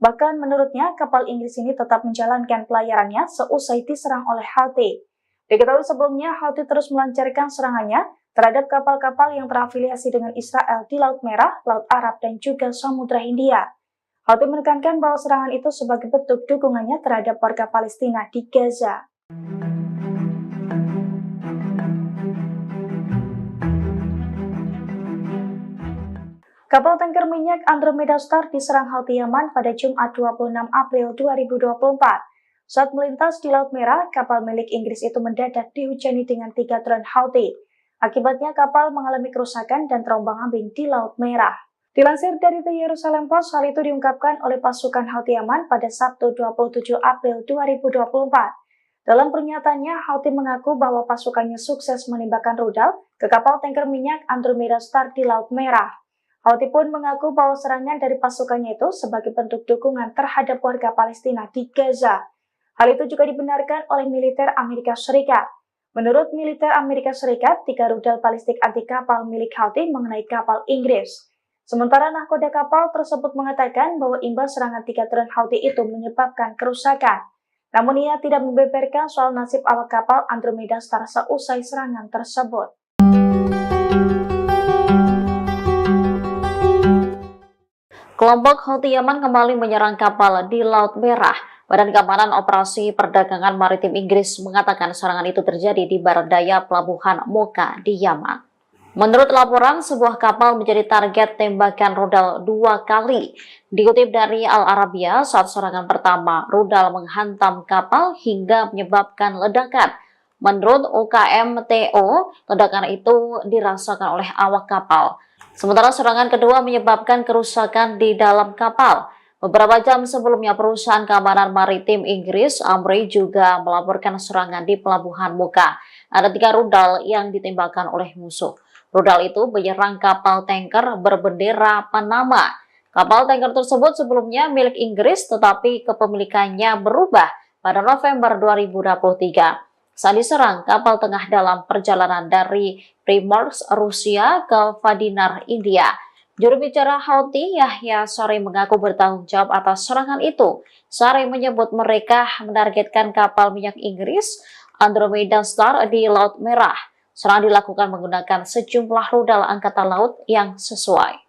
Bahkan menurutnya, kapal Inggris ini tetap menjalankan pelayarannya seusai diserang oleh Houthi. Diketahui sebelumnya, Houthi terus melancarkan serangannya terhadap kapal-kapal yang terafiliasi dengan Israel di Laut Merah, Laut Arab, dan juga Samudra Hindia. Houthi menekankan bahwa serangan itu sebagai bentuk dukungannya terhadap warga Palestina di Gaza. Kapal tanker minyak Andromeda Star diserang Houthi Yaman pada Jumat 26 April 2024. Saat melintas di Laut Merah, kapal milik Inggris itu mendadak dihujani dengan 3 drone Houthi. Akibatnya kapal mengalami kerusakan dan terombang-ambing di Laut Merah. Dilansir dari The Jerusalem Post, hal itu diungkapkan oleh pasukan Houthi Yaman pada Sabtu 27 April 2024. Dalam pernyataannya, Houthi mengaku bahwa pasukannya sukses menembakkan rudal ke kapal tanker minyak Andromeda Star di Laut Merah. Houthi pun mengaku bahwa serangan dari pasukannya itu sebagai bentuk dukungan terhadap warga Palestina di Gaza. Hal itu juga dibenarkan oleh militer Amerika Serikat. Menurut militer Amerika Serikat, 3 rudal balistik anti kapal milik Houthi mengenai kapal Inggris. Sementara nahkoda kapal tersebut mengatakan bahwa imbas serangan 3 drone Houthi itu menyebabkan kerusakan. Namun ia tidak membeberkan soal nasib awak kapal Andromeda Star seusai serangan tersebut. Kelompok Houthi Yaman kembali menyerang kapal di Laut Merah. Badan Keamanan Operasi Perdagangan Maritim Inggris mengatakan serangan itu terjadi di barat daya pelabuhan Mocha di Yaman. Menurut laporan, sebuah kapal menjadi target tembakan rudal 2 kali. Dikutip dari Al Arabiya, saat serangan pertama, rudal menghantam kapal hingga menyebabkan ledakan. Menurut UKMTO, ledakan itu dirasakan oleh awak kapal. Sementara serangan kedua menyebabkan kerusakan di dalam kapal. Beberapa jam sebelumnya, perusahaan keamanan maritim Inggris, Amri, juga melaporkan serangan di pelabuhan Mocha. Ada 3 rudal yang ditembakkan oleh musuh. Rudal itu menyerang kapal tanker berbendera Panama. Kapal tanker tersebut sebelumnya milik Inggris, tetapi kepemilikannya berubah pada November 2023. Saat diserang, kapal tengah dalam perjalanan dari Primorsk, Rusia ke Vadinar, India. Juru bicara Houthi, Yahya Saree, mengaku bertanggung jawab atas serangan itu. Saree menyebut mereka menargetkan kapal minyak Inggris Andromeda Star di Laut Merah. Serangan dilakukan menggunakan sejumlah rudal angkatan laut yang sesuai.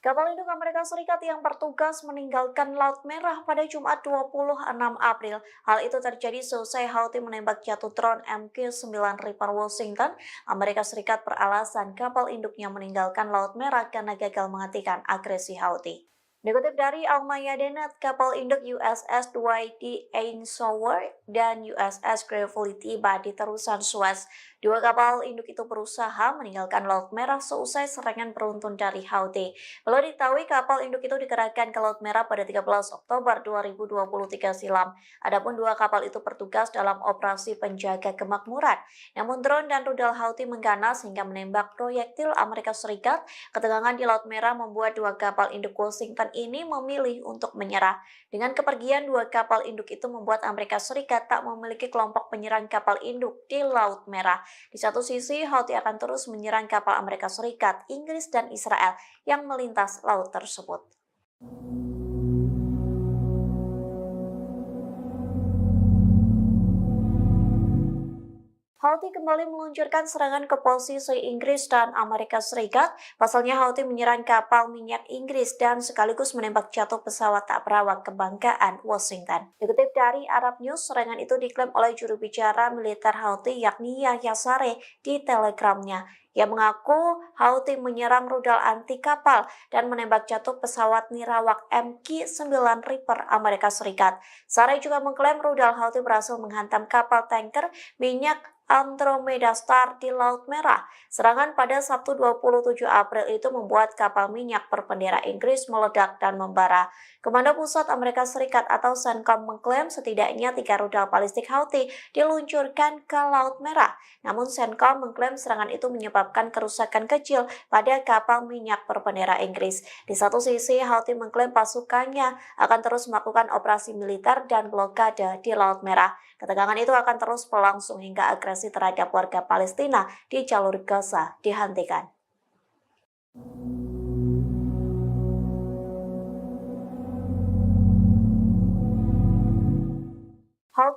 Kapal induk Amerika Serikat yang bertugas meninggalkan Laut Merah pada Jumat 26 April. Hal itu terjadi seusai Houthi menembak jatuh drone MQ-9 Reaper Washington. Amerika Serikat beralasan kapal induknya meninggalkan Laut Merah karena gagal menghentikan agresi Houthi. Dikutip dari Al-Mayadeen, kapal induk USS Dwight D. Eisenhower dan USS Gravely tiba di terusan Suez. 2 kapal induk itu berusaha meninggalkan Laut Merah seusai serangan beruntun dari Houthi. Perlu diketahui kapal induk itu dikerahkan ke Laut Merah pada 13 Oktober 2023 silam. Adapun 2 kapal itu bertugas dalam operasi penjaga kemakmuran. Namun drone dan rudal Houthi mengganas hingga menembak proyektil Amerika Serikat. Ketegangan di Laut Merah membuat 2 kapal induk Washington ini memilih untuk menyerah. Dengan kepergian 2 kapal induk itu membuat Amerika Serikat tak memiliki kelompok penyerang kapal induk di Laut Merah. Di satu sisi, Houthi akan terus menyerang kapal Amerika Serikat, Inggris, dan Israel yang melintas laut tersebut. Houthi kembali meluncurkan serangan ke posisi Inggris dan Amerika Serikat. Pasalnya Houthi menyerang kapal minyak Inggris dan sekaligus menembak jatuh pesawat tak berawak kebanggaan Washington. Dikutip dari Arab News, serangan itu diklaim oleh juru bicara militer Houthi yakni Yahya Saree di Telegramnya. Ia mengaku Houthi menyerang rudal anti kapal dan menembak jatuh pesawat nirawak MQ-9 Reaper Amerika Serikat. Saree juga mengklaim rudal Houthi berhasil menghantam kapal tanker minyak Andromeda Star di Laut Merah. Serangan pada Sabtu 27 April itu membuat kapal minyak berbendera Inggris meledak dan membara. Komando Pusat Amerika Serikat atau CENTCOM mengklaim setidaknya 3 rudal balistik Houthi diluncurkan ke Laut Merah. Namun CENTCOM mengklaim serangan itu menyebabkan kerusakan kecil pada kapal minyak berbendera Inggris. Di satu sisi, Houthi mengklaim pasukannya akan terus melakukan operasi militer dan blokade di Laut Merah. Ketegangan itu akan terus berlangsung hingga agresi terhadap warga Palestina di jalur Gaza dihentikan.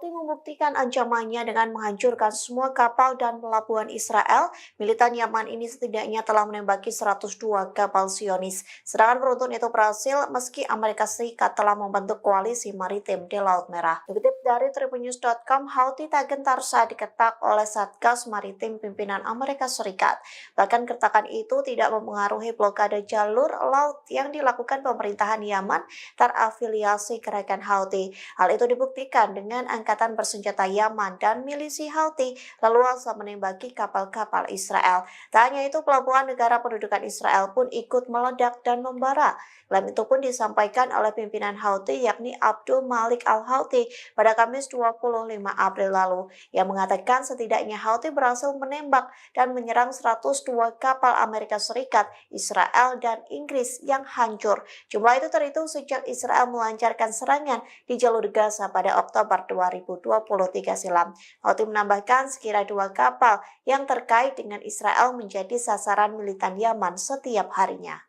Houthi membuktikan ancamannya dengan menghancurkan semua kapal dan pelabuhan Israel. Militan Yaman ini setidaknya telah menembaki 102 kapal Zionis. Serangan beruntun itu berhasil meski Amerika Serikat telah membentuk koalisi maritim di Laut Merah. Dikutip dari tribunnews.com, Houthi tak gentar saat diketak oleh Satgas Maritim pimpinan Amerika Serikat. Bahkan keretakan itu tidak mempengaruhi blokade jalur laut yang dilakukan pemerintahan Yaman terafiliasi gerakan Houthi. Hal itu dibuktikan dengan angkatan bersenjata Yaman dan milisi Houthi leluasa menembaki kapal-kapal Israel. Tak hanya itu, pelabuhan negara pendudukan Israel pun ikut meledak dan membara. Klaim itu pun disampaikan oleh pimpinan Houthi yakni Abdul Malik al-Houthi pada Kamis 25 April lalu, yang mengatakan setidaknya Houthi berhasil menembak dan menyerang 102 kapal Amerika Serikat, Israel, dan Inggris yang hancur. Jumlah itu terhitung sejak Israel melancarkan serangan di jalur Gaza pada Oktober 2023 silam. Houthi menambahkan sekira 2 kapal yang terkait dengan Israel menjadi sasaran militan Yaman setiap harinya.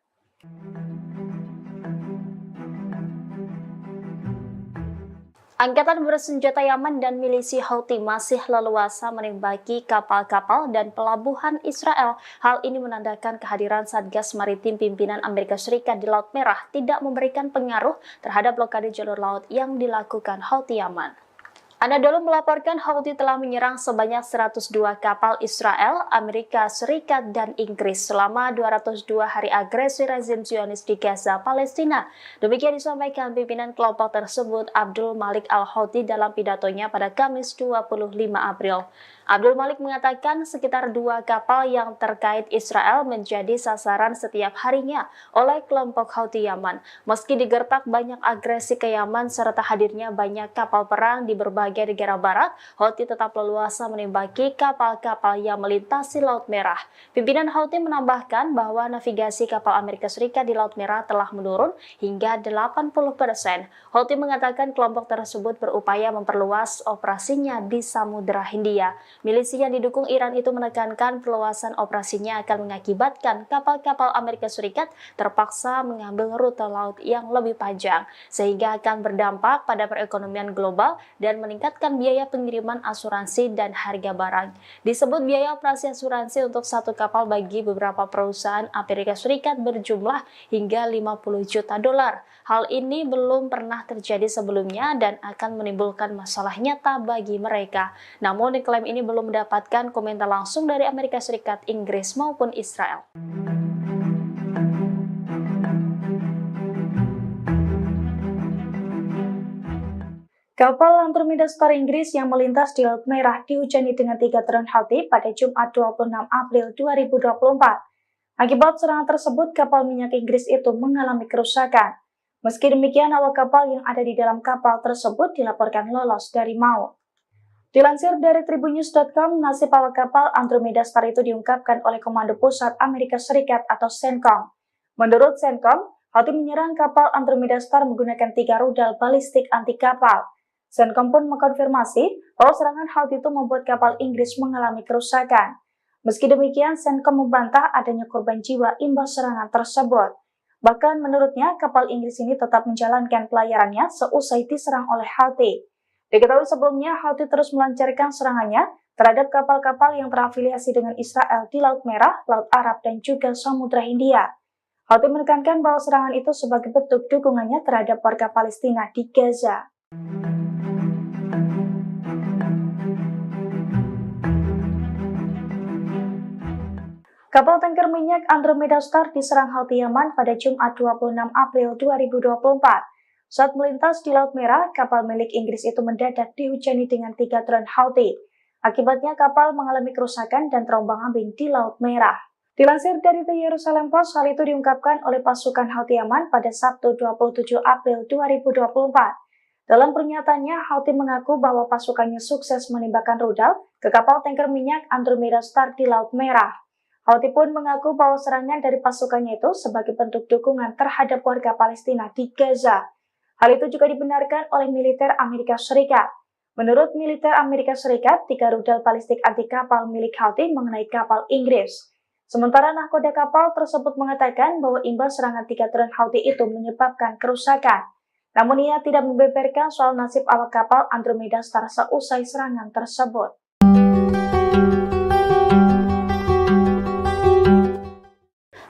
Angkatan bersenjata Yaman dan milisi Houthi masih leluasa menembaki kapal-kapal dan pelabuhan Israel. Hal ini menandakan kehadiran Satgas Maritim pimpinan Amerika Serikat di Laut Merah tidak memberikan pengaruh terhadap blokade jalur laut yang dilakukan Houthi Yaman. Anadolu melaporkan Houthi telah menyerang sebanyak 102 kapal Israel, Amerika Serikat, dan Inggris selama 202 hari agresi rezim Zionis di Gaza, Palestina. Demikian disampaikan pimpinan kelompok tersebut, Abdul Malik al-Houthi, dalam pidatonya pada Kamis 25 April. Abdul Malik mengatakan sekitar 2 kapal yang terkait Israel menjadi sasaran setiap harinya oleh kelompok Houthi Yaman. Meski digertak banyak agresi ke Yaman serta hadirnya banyak kapal perang di berbagai negara barat, Houthi tetap leluasa menembaki kapal-kapal yang melintasi Laut Merah. Pimpinan Houthi menambahkan bahwa navigasi kapal Amerika Serikat di Laut Merah telah menurun hingga 80%. Houthi mengatakan kelompok tersebut berupaya memperluas operasinya di Samudra Hindia. Milisi yang didukung Iran itu menekankan perluasan operasinya akan mengakibatkan kapal-kapal Amerika Serikat terpaksa mengambil rute laut yang lebih panjang, sehingga akan berdampak pada perekonomian global dan meningkatkan biaya pengiriman asuransi dan harga barang. Disebut biaya operasi asuransi untuk satu kapal bagi beberapa perusahaan Amerika Serikat berjumlah hingga 50 juta dolar. Hal ini belum pernah terjadi sebelumnya dan akan menimbulkan masalah nyata bagi mereka. Namun klaim ini belum mendapatkan komentar langsung dari Amerika Serikat, Inggris maupun Israel. Kapal Andromeda Star Inggris yang melintas di Laut Merah dihujani dengan 3 drone Houthi pada Jumat 26 April 2024. Akibat serangan tersebut, kapal minyak Inggris itu mengalami kerusakan. Meski demikian, awak kapal yang ada di dalam kapal tersebut dilaporkan lolos dari maut. Dilansir dari tribunnews.com, nasib awak kapal Andromeda Star itu diungkapkan oleh Komando Pusat Amerika Serikat atau CENTCOM. Menurut CENTCOM, Houthi menyerang kapal Andromeda Star menggunakan 3 rudal balistik anti kapal. CENTCOM pun mengkonfirmasi bahwa serangan Houthi itu membuat kapal Inggris mengalami kerusakan. Meski demikian, CENTCOM membantah adanya korban jiwa imbas serangan tersebut. Bahkan menurutnya, kapal Inggris ini tetap menjalankan pelayarannya seusai diserang oleh Houthi. Diketahui sebelumnya, Houthi terus melancarkan serangannya terhadap kapal-kapal yang terafiliasi dengan Israel di Laut Merah, Laut Arab, dan juga Samudra Hindia. Houthi menekankan bahwa serangan itu sebagai bentuk dukungannya terhadap warga Palestina di Gaza. Kapal tanker minyak Andromeda Star diserang Houthi Yaman pada Jumat 26 April 2024. Saat melintas di Laut Merah, kapal milik Inggris itu mendadak dihujani dengan 3 drone Houthi. Akibatnya kapal mengalami kerusakan dan terombang-ambing di Laut Merah. Dilansir dari The Jerusalem Post, hal itu diungkapkan oleh pasukan Houthi Yaman pada Sabtu 27 April 2024. Dalam pernyataannya, Houthi mengaku bahwa pasukannya sukses menembakkan rudal ke kapal tanker minyak Andromeda Star di Laut Merah. Houthi pun mengaku bahwa serangan dari pasukannya itu sebagai bentuk dukungan terhadap warga Palestina di Gaza. Hal itu juga dibenarkan oleh militer Amerika Serikat. Menurut militer Amerika Serikat, 3 rudal balistik anti kapal milik Houthi mengenai kapal Inggris. Sementara nahkoda kapal tersebut mengatakan bahwa imbas serangan 3 drone Houthi itu menyebabkan kerusakan. Namun ia tidak membeberkan soal nasib awak kapal Andromeda Star seusai serangan tersebut.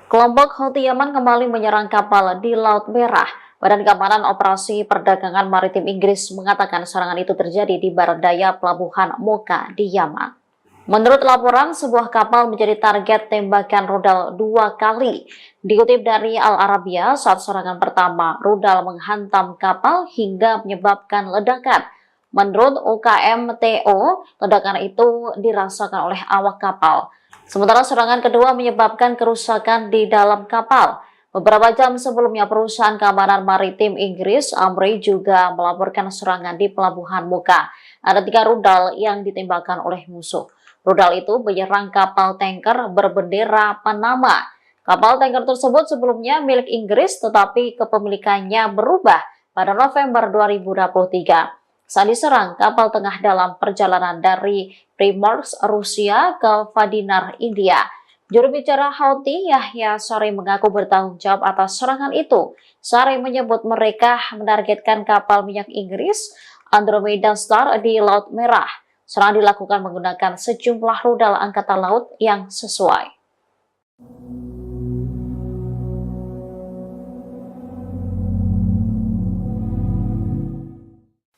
Kelompok Houthi Yaman kembali menyerang kapal di Laut Merah. Badan Keamanan Operasi Perdagangan Maritim Inggris mengatakan serangan itu terjadi di barat daya pelabuhan Mocha di Yaman. Menurut laporan, sebuah kapal menjadi target tembakan rudal 2 kali. Dikutip dari Al Arabiya, saat serangan pertama, rudal menghantam kapal hingga menyebabkan ledakan. Menurut UKMTO, ledakan itu dirasakan oleh awak kapal. Sementara serangan kedua menyebabkan kerusakan di dalam kapal. Beberapa jam sebelumnya, perusahaan keamanan maritim Inggris, Amri, juga melaporkan serangan di pelabuhan Mocha. Ada 3 rudal yang ditembakkan oleh musuh. Rudal itu menyerang kapal tanker berbendera Panama. Kapal tanker tersebut sebelumnya milik Inggris, tetapi kepemilikannya berubah pada November 2023. Saat diserang, kapal tengah dalam perjalanan dari Primorsk, Rusia ke Vadinar, India. Juru bicara Houthi, Yahya Saree, mengaku bertanggung jawab atas serangan itu. Saree menyebut mereka menargetkan kapal minyak Inggris Andromeda Star di Laut Merah. Serangan dilakukan menggunakan sejumlah rudal angkatan laut yang sesuai.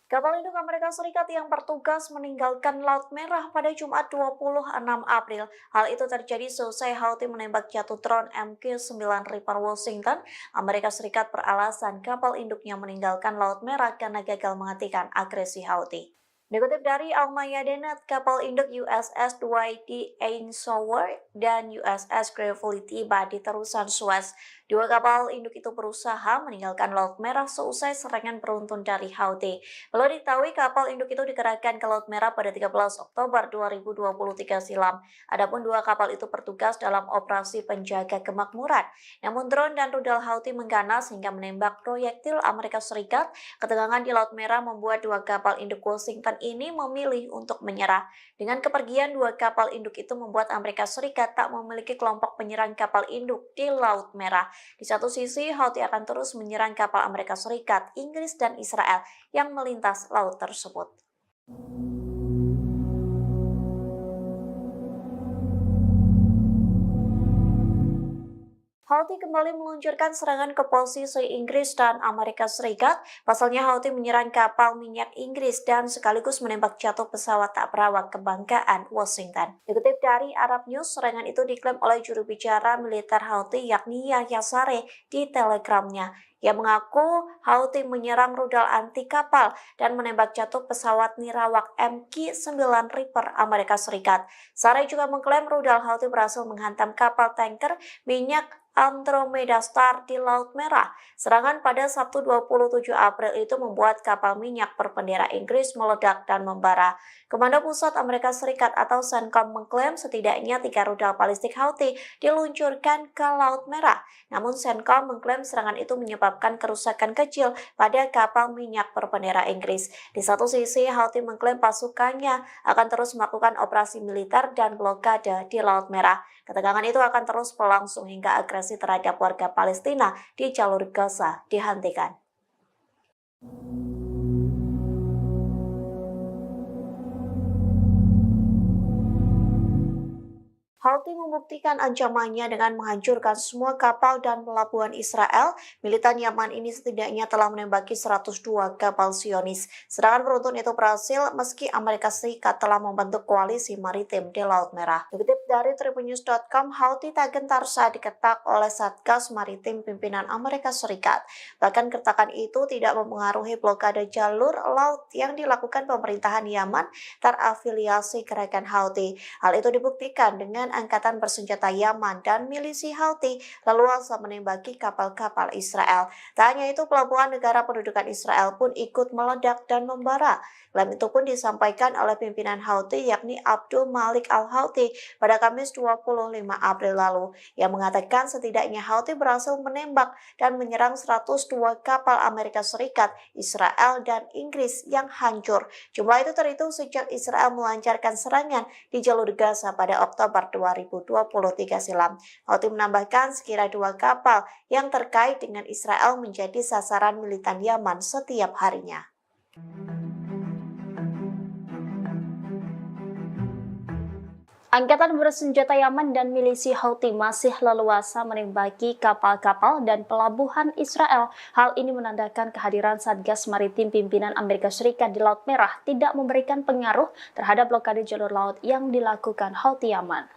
Kapal induk Amerika Serikat yang bertugas meninggalkan Laut Merah pada Jumat 26 April. Hal itu terjadi seusai Houthi menembak jatuh drone MQ-9 Reaper Washington. Amerika Serikat beralasan kapal induknya meninggalkan Laut Merah karena gagal menghentikan agresi Houthi. Dikutip dari Al-Mayadeen, kapal induk USS Dwight D. Eisenhower dan USS Gravely tiba di terusan Suez. 2 kapal induk itu berusaha meninggalkan Laut Merah seusai serangan beruntun dari Houthi. Perlu diketahui kapal induk itu dikerahkan ke Laut Merah pada 13 Oktober 2023 silam. Adapun 2 kapal itu bertugas dalam operasi penjaga kemakmuran. Namun drone dan rudal Houthi mengganas hingga menembak proyektil Amerika Serikat. Ketegangan di Laut Merah membuat 2 kapal induk Washington ini memilih untuk menyerah. Dengan kepergian 2 kapal induk itu membuat Amerika Serikat tak memiliki kelompok penyerang kapal induk di Laut Merah. Di satu sisi, Houthi akan terus menyerang kapal Amerika Serikat, Inggris, dan Israel yang melintas laut tersebut. Houthi kembali meluncurkan serangan ke posisi Inggris dan Amerika Serikat. Pasalnya Houthi menyerang kapal minyak Inggris dan sekaligus menembak jatuh pesawat tak berawak kebanggaan Washington. Dikutip dari Arab News, serangan itu diklaim oleh juru bicara militer Houthi yakni Yahya Saree di Telegramnya. Ia mengaku Houthi menyerang rudal anti kapal dan menembak jatuh pesawat nirawak MQ-9 Reaper Amerika Serikat. Saree juga mengklaim rudal Houthi berhasil menghantam kapal tanker minyak Andromeda Star di Laut Merah. Serangan pada Sabtu 27 April itu membuat kapal minyak berbendera Inggris meledak dan membara. Komando Pusat Amerika Serikat atau CENTCOM mengklaim setidaknya 3 rudal balistik Houthi diluncurkan ke Laut Merah. Namun CENTCOM mengklaim serangan itu menyebabkan kerusakan kecil pada kapal minyak berbendera Inggris. Di satu sisi, Houthi mengklaim pasukannya akan terus melakukan operasi militer dan blokade di Laut Merah. Ketegangan itu akan terus berlangsung hingga agresi terhadap warga Palestina di jalur Gaza dihentikan. Houthi membuktikan ancamannya dengan menghancurkan semua kapal dan pelabuhan Israel. Militan Yaman ini setidaknya telah menembaki 102 kapal Zionis. Serangan beruntun itu berhasil meski Amerika Serikat telah membentuk koalisi maritim di Laut Merah. Dikutip dari tribunnews.com, Houthi tak gentar saat diketak oleh Satgas Maritim pimpinan Amerika Serikat. Bahkan keretakan itu tidak mempengaruhi blokade jalur laut yang dilakukan pemerintahan Yaman terafiliasi gerakan Houthi. Hal itu dibuktikan dengan angkatan bersenjata Yaman dan milisi Houthi leluasa menembaki kapal-kapal Israel. Tak hanya itu, pelabuhan negara pendudukan Israel pun ikut meledak dan membara. Klaim itu pun disampaikan oleh pimpinan Houthi yakni Abdul Malik Al-Houthi pada Kamis 25 April lalu, yang mengatakan setidaknya Houthi berhasil menembak dan menyerang 102 kapal Amerika Serikat, Israel, dan Inggris yang hancur. Jumlah itu terhitung sejak Israel melancarkan serangan di jalur Gaza pada Oktober 2023 silam. Houthi menambahkan sekira 2 kapal yang terkait dengan Israel menjadi sasaran militan Yaman setiap harinya. Angkatan bersenjata Yaman dan milisi Houthi masih leluasa menembaki kapal-kapal dan pelabuhan Israel. Hal ini menandakan kehadiran Satgas Maritim pimpinan Amerika Serikat di Laut Merah tidak memberikan pengaruh terhadap blokade jalur laut yang dilakukan Houthi Yaman.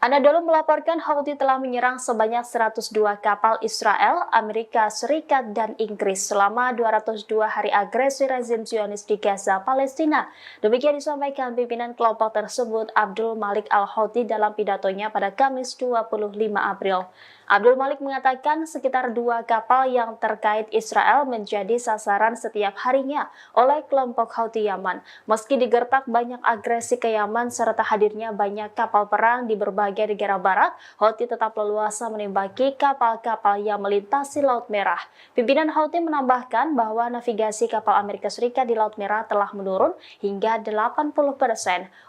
Anadolu melaporkan Houthi telah menyerang sebanyak 102 kapal Israel, Amerika Serikat, dan Inggris selama 202 hari agresi rezim Zionis di Gaza, Palestina. Demikian disampaikan pimpinan kelompok tersebut Abdul Malik Al-Houthi dalam pidatonya pada Kamis 25 April. Abdul Malik mengatakan sekitar 2 kapal yang terkait Israel menjadi sasaran setiap harinya oleh kelompok Houthi Yaman. Meski digertak banyak agresi ke Yaman serta hadirnya banyak kapal perang di berbagai negara barat, Houthi tetap leluasa menembaki kapal-kapal yang melintasi Laut Merah. Pimpinan Houthi menambahkan bahwa navigasi kapal Amerika Serikat di Laut Merah telah menurun hingga 80%.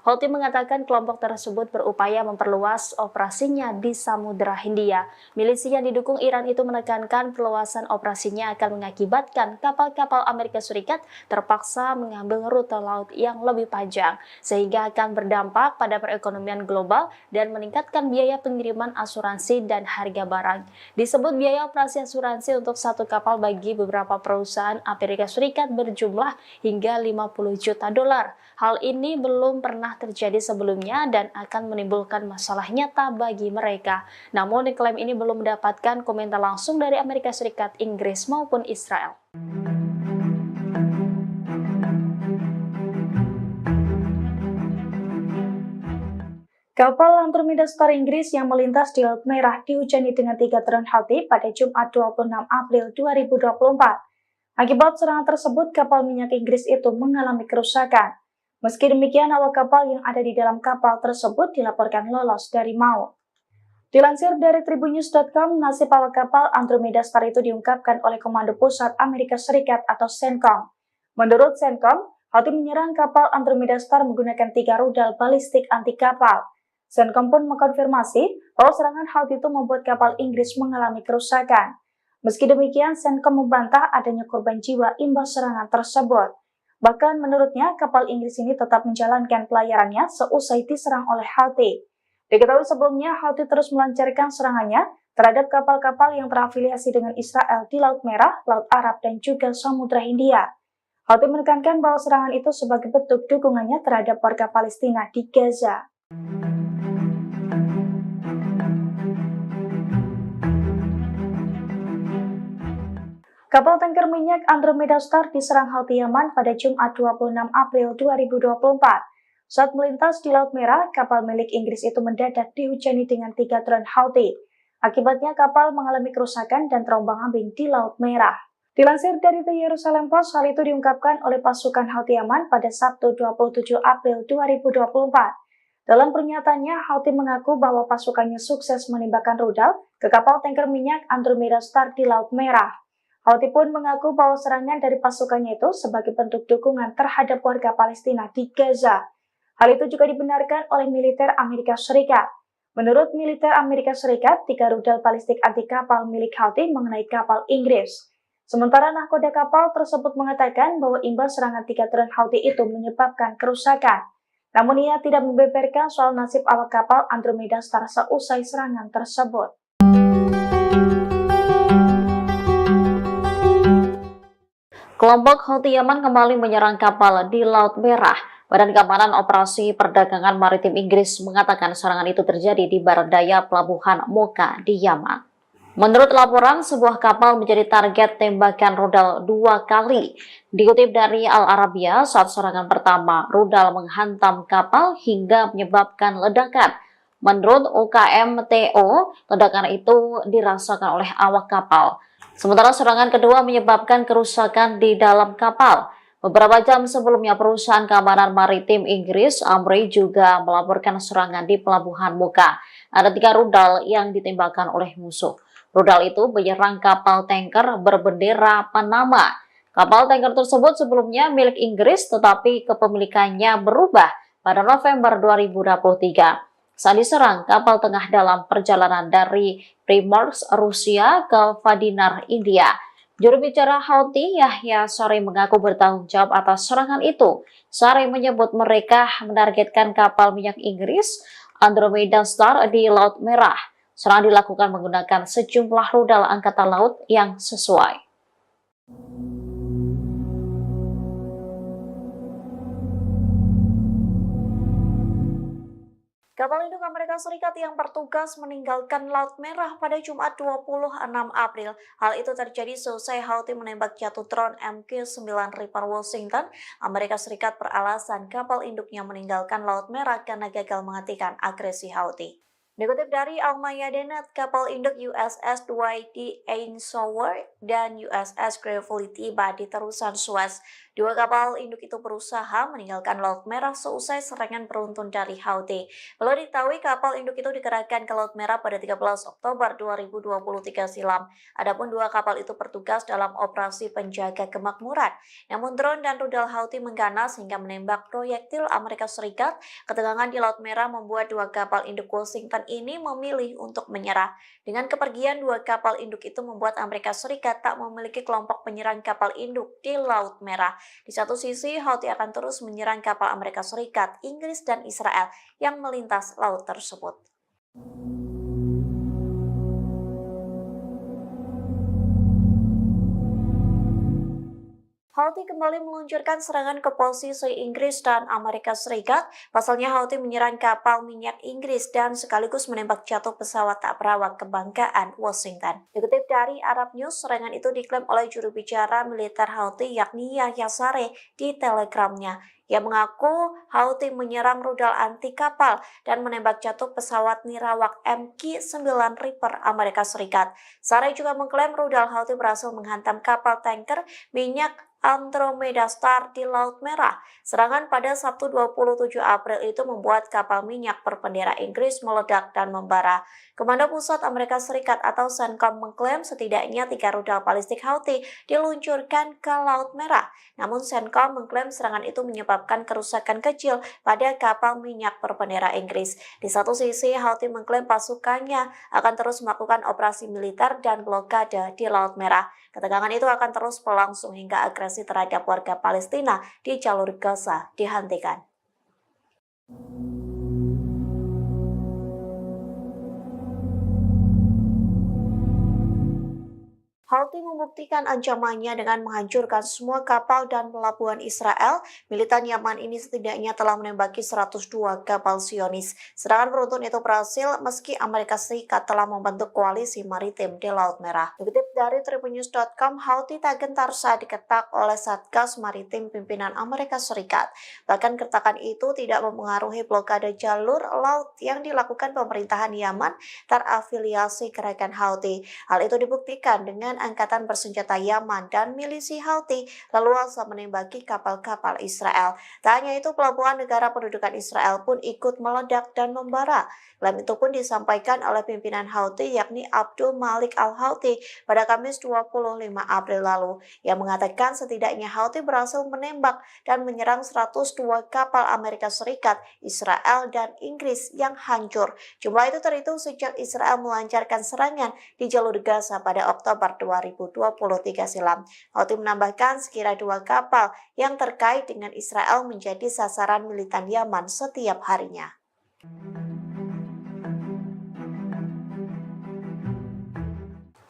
Houthi mengatakan kelompok tersebut berupaya memperluas operasinya di Samudra Hindia. Milisi yang didukung Iran itu menekankan perluasan operasinya akan mengakibatkan kapal-kapal Amerika Serikat terpaksa mengambil rute laut yang lebih panjang, sehingga akan berdampak pada perekonomian global dan meningkatkan biaya pengiriman asuransi dan harga barang. Disebut biaya operasi asuransi untuk satu kapal bagi beberapa perusahaan Amerika Serikat berjumlah hingga 50 juta dolar. Hal ini belum pernah terjadi sebelumnya dan akan menimbulkan masalah nyata bagi mereka. Namun klaim ini belum mendapatkan komentar langsung dari Amerika Serikat, Inggris maupun Israel. Kapal Andromeda Star Inggris yang melintas di Laut Merah dihujani dengan 3 drone Houthi pada Jumat 26 April 2024. Akibat serangan tersebut, kapal minyak Inggris itu mengalami kerusakan. Meski demikian, awak kapal yang ada di dalam kapal tersebut dilaporkan lolos dari maut. Dilansir dari tribunnews.com, nasib awak kapal Andromeda Star itu diungkapkan oleh Komando Pusat Amerika Serikat atau CENTCOM. Menurut CENTCOM, Houthi menyerang kapal Andromeda Star menggunakan 3 rudal balistik anti kapal. CENTCOM pun mengkonfirmasi bahwa serangan Houthi itu membuat kapal Inggris mengalami kerusakan. Meski demikian, CENTCOM membantah adanya korban jiwa imbas serangan tersebut. Bahkan menurutnya, kapal Inggris ini tetap menjalankan pelayarannya seusai diserang oleh Houthi. Diketahui sebelumnya, Houthi terus melancarkan serangannya terhadap kapal-kapal yang terafiliasi dengan Israel di Laut Merah, Laut Arab, dan juga Samudra Hindia. Houthi menekankan bahwa serangan itu sebagai bentuk dukungannya terhadap warga Palestina di Gaza. Kapal tanker minyak Andromeda Star diserang Houthi Yaman pada Jumat 26 April 2024. Saat melintas di Laut Merah, kapal milik Inggris itu mendadak dihujani dengan 3 drone Houthi. Akibatnya kapal mengalami kerusakan dan terombang-ambing di Laut Merah. Dilansir dari The Jerusalem Post, hal itu diungkapkan oleh pasukan Houthi Yaman pada Sabtu 27 April 2024. Dalam pernyataannya, Houthi mengaku bahwa pasukannya sukses menembakkan rudal ke kapal tanker minyak Andromeda Star di Laut Merah. Houthi pun mengaku bahwa serangan dari pasukannya itu sebagai bentuk dukungan terhadap warga Palestina di Gaza. Hal itu juga dibenarkan oleh militer Amerika Serikat. Menurut militer Amerika Serikat, 3 rudal balistik anti kapal milik Houthi mengenai kapal Inggris. Sementara nahkoda kapal tersebut mengatakan bahwa imbas serangan 3 drone Houthi itu menyebabkan kerusakan. Namun ia tidak membeberkan soal nasib awak kapal Andromeda Star seusai serangan tersebut. Kelompok Houthi Yaman kembali menyerang kapal di Laut Merah. Badan Keamanan Operasi Perdagangan Maritim Inggris mengatakan serangan itu terjadi di barat daya pelabuhan Mocha di Yaman. Menurut laporan, sebuah kapal menjadi target tembakan rudal 2 kali. Dikutip dari Al Arabiya, saat serangan pertama, rudal menghantam kapal hingga menyebabkan ledakan. Menurut UKMTO, ledakan itu dirasakan oleh awak kapal. Sementara serangan kedua menyebabkan kerusakan di dalam kapal. Beberapa jam sebelumnya, perusahaan keamanan maritim Inggris, Amri, juga melaporkan serangan di pelabuhan Mocha. Ada 3 rudal yang ditembakkan oleh musuh. Rudal itu menyerang kapal tanker berbendera Panama. Kapal tanker tersebut sebelumnya milik Inggris, tetapi kepemilikannya berubah pada November 2023. Saat diserang, kapal tengah dalam perjalanan dari Primorsk, Rusia ke Vadinar, India. Juru bicara Houthi, Yahya Saree mengaku bertanggung jawab atas serangan itu. Saree menyebut mereka menargetkan kapal minyak Inggris Andromeda Star di Laut Merah. Serangan dilakukan menggunakan sejumlah rudal angkatan laut yang sesuai. Kapal induk Amerika Serikat yang bertugas meninggalkan Laut Merah pada Jumat 26 April. Hal itu terjadi seusai Houthi menembak jatuh drone MQ-9 Reaper Washington. Amerika Serikat beralasan kapal induknya meninggalkan Laut Merah karena gagal menghentikan agresi Houthi. Dikutip dari Al-Mayadeen, kapal induk USS Dwight D. Eisenhower dan USS Gravely tiba di terusan Suez. Dua kapal induk itu berusaha meninggalkan Laut Merah seusai serangan beruntun dari Houthi. Perlu diketahui kapal induk itu dikerahkan ke Laut Merah pada 13 Oktober 2023 silam. Adapun dua kapal itu bertugas dalam operasi penjaga kemakmuran. Namun drone dan rudal Houthi mengganas hingga menembak proyektil Amerika Serikat. Ketegangan di Laut Merah membuat dua kapal induk Washington ini memilih untuk menyerah. Dengan kepergian dua kapal induk itu membuat Amerika Serikat tak memiliki kelompok penyerang kapal induk di Laut Merah. Di satu sisi, Houthi akan terus menyerang kapal Amerika Serikat, Inggris, dan Israel yang melintas laut tersebut. Houthi kembali meluncurkan serangan ke posisi Inggris dan Amerika Serikat. Pasalnya Houthi menyerang kapal minyak Inggris dan sekaligus menembak jatuh pesawat tak berawak kebanggaan Washington. Dikutip dari Arab News, serangan itu diklaim oleh juru bicara militer Houthi yakni Yahya Saree di Telegramnya. Ia mengaku Houthi menyerang rudal anti kapal dan menembak jatuh pesawat nirawak MQ-9 Reaper Amerika Serikat. Saree juga mengklaim rudal Houthi berhasil menghantam kapal tanker minyak Andromeda Star di Laut Merah. Serangan pada Sabtu 27 April itu membuat kapal minyak berbendera Inggris meledak dan membara. Komando Pusat Amerika Serikat atau CENTCOM mengklaim setidaknya 3 rudal balistik Houthi diluncurkan ke Laut Merah. Namun CENTCOM mengklaim serangan itu menyebabkan kerusakan kecil pada kapal minyak berbendera Inggris. Di satu sisi, Houthi mengklaim pasukannya akan terus melakukan operasi militer dan blokade di Laut Merah. Ketegangan itu akan terus berlangsung hingga agresi terhadap warga Palestina di jalur Gaza dihentikan. Houthi membuktikan ancamannya dengan menghancurkan semua kapal dan pelabuhan Israel. Militan Yaman ini setidaknya telah menembaki 102 kapal Zionis. Serangan beruntun itu berhasil meski Amerika Serikat telah membentuk koalisi maritim di Laut Merah. Dikutip dari tribunnews.com, Houthi tak gentar saat diketak oleh Satgas Maritim pimpinan Amerika Serikat. Bahkan kertakan itu tidak mempengaruhi blokade jalur laut yang dilakukan pemerintahan Yaman terafiliasi gerakan Houthi. Hal itu dibuktikan dengan angkatan bersenjata Yaman dan milisi Houthi leluasa menembaki kapal-kapal Israel. Tak hanya itu, pelabuhan negara pendudukan Israel pun ikut meledak dan membara. Klaim itu pun disampaikan oleh pimpinan Houthi yakni Abdul Malik Al-Houthi pada Kamis 25 April lalu. Yang mengatakan setidaknya Houthi berhasil menembak dan menyerang 102 kapal Amerika Serikat, Israel, dan Inggris yang hancur. Jumlah itu terhitung sejak Israel melancarkan serangan di jalur Gaza pada Oktober 2023 silam. Houthi menambahkan sekira 2 kapal yang terkait dengan Israel menjadi sasaran militan Yaman setiap harinya.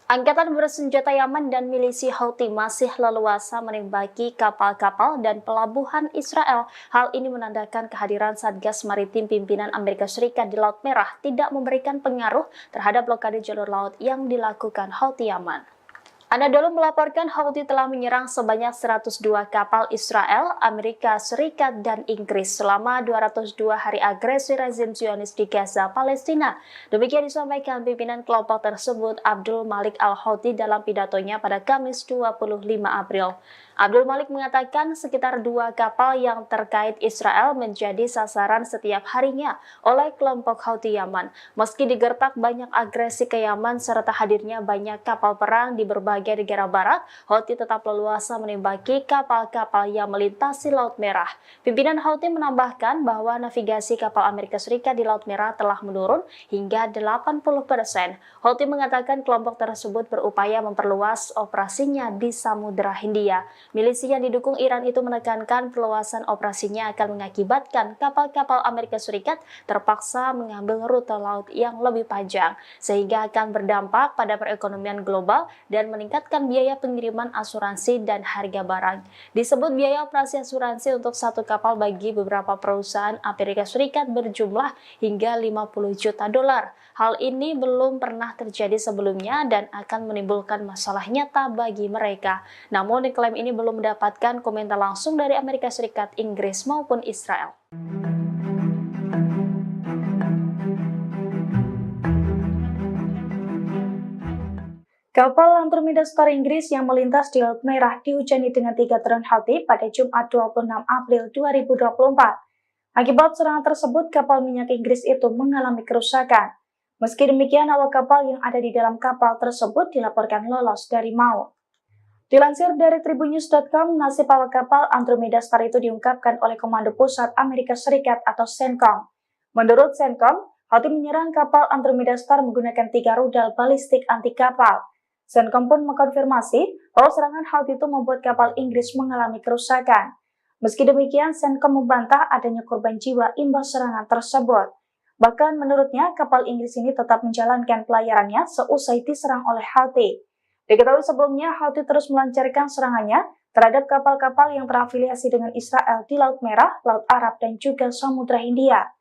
Angkatan bersenjata Yaman dan milisi Houthi masih leluasa menembaki kapal-kapal dan pelabuhan Israel. Hal ini menandakan kehadiran Satgas Maritim pimpinan Amerika Serikat di Laut Merah tidak memberikan pengaruh terhadap blokade jalur laut yang dilakukan Houthi Yaman. Anadolu melaporkan Houthi telah menyerang sebanyak 102 kapal Israel, Amerika Serikat, dan Inggris selama 202 hari agresi rezim Zionis di Gaza, Palestina. Demikian disampaikan pimpinan kelompok tersebut Abdul Malik Al-Houthi dalam pidatonya pada Kamis 25 April. Abdul Malik mengatakan sekitar 2 kapal yang terkait Israel menjadi sasaran setiap harinya oleh kelompok Houthi Yaman. Meski digertak banyak agresi ke Yaman serta hadirnya banyak kapal perang di berbagai berbagai negara barat, Houthi tetap leluasa menembaki kapal-kapal yang melintasi Laut Merah. Pimpinan Houthi menambahkan bahwa navigasi kapal Amerika Serikat di Laut Merah telah menurun hingga 80%. Houthi mengatakan kelompok tersebut berupaya memperluas operasinya di Samudra Hindia. Milisi yang didukung Iran itu menekankan perluasan operasinya akan mengakibatkan kapal-kapal Amerika Serikat terpaksa mengambil rute laut yang lebih panjang, sehingga akan berdampak pada perekonomian global dan meningkatkan biaya pengiriman asuransi dan harga barang. Disebut biaya operasi asuransi untuk satu kapal bagi beberapa perusahaan Amerika Serikat berjumlah hingga 50 juta dolar. Hal ini belum pernah terjadi sebelumnya dan akan menimbulkan masalah nyata bagi mereka. Namun klaim ini belum mendapatkan komentar langsung dari Amerika Serikat, Inggris maupun Israel. Kapal Andromeda Star Inggris yang melintas di Laut Merah dihujani dengan 3 drone Houthi pada Jumat 26 April 2024. Akibat serangan tersebut, kapal minyak Inggris itu mengalami kerusakan. Meski demikian, awak kapal yang ada di dalam kapal tersebut dilaporkan lolos dari maut. Dilansir dari tribunnews.com, nasib awak kapal Andromeda Star itu diungkapkan oleh Komando Pusat Amerika Serikat atau CENTCOM. Menurut CENTCOM, Houthi menyerang kapal Andromeda Star menggunakan 3 rudal balistik anti kapal. CENTCOM pun mengkonfirmasi bahwa serangan Houthi itu membuat kapal Inggris mengalami kerusakan. Meski demikian, CENTCOM membantah adanya korban jiwa imbas serangan tersebut. Bahkan menurutnya, kapal Inggris ini tetap menjalankan pelayarannya seusai diserang oleh Houthi. Diketahui sebelumnya, Houthi terus melancarkan serangannya terhadap kapal-kapal yang terafiliasi dengan Israel di Laut Merah, Laut Arab, dan juga Samudra Hindia.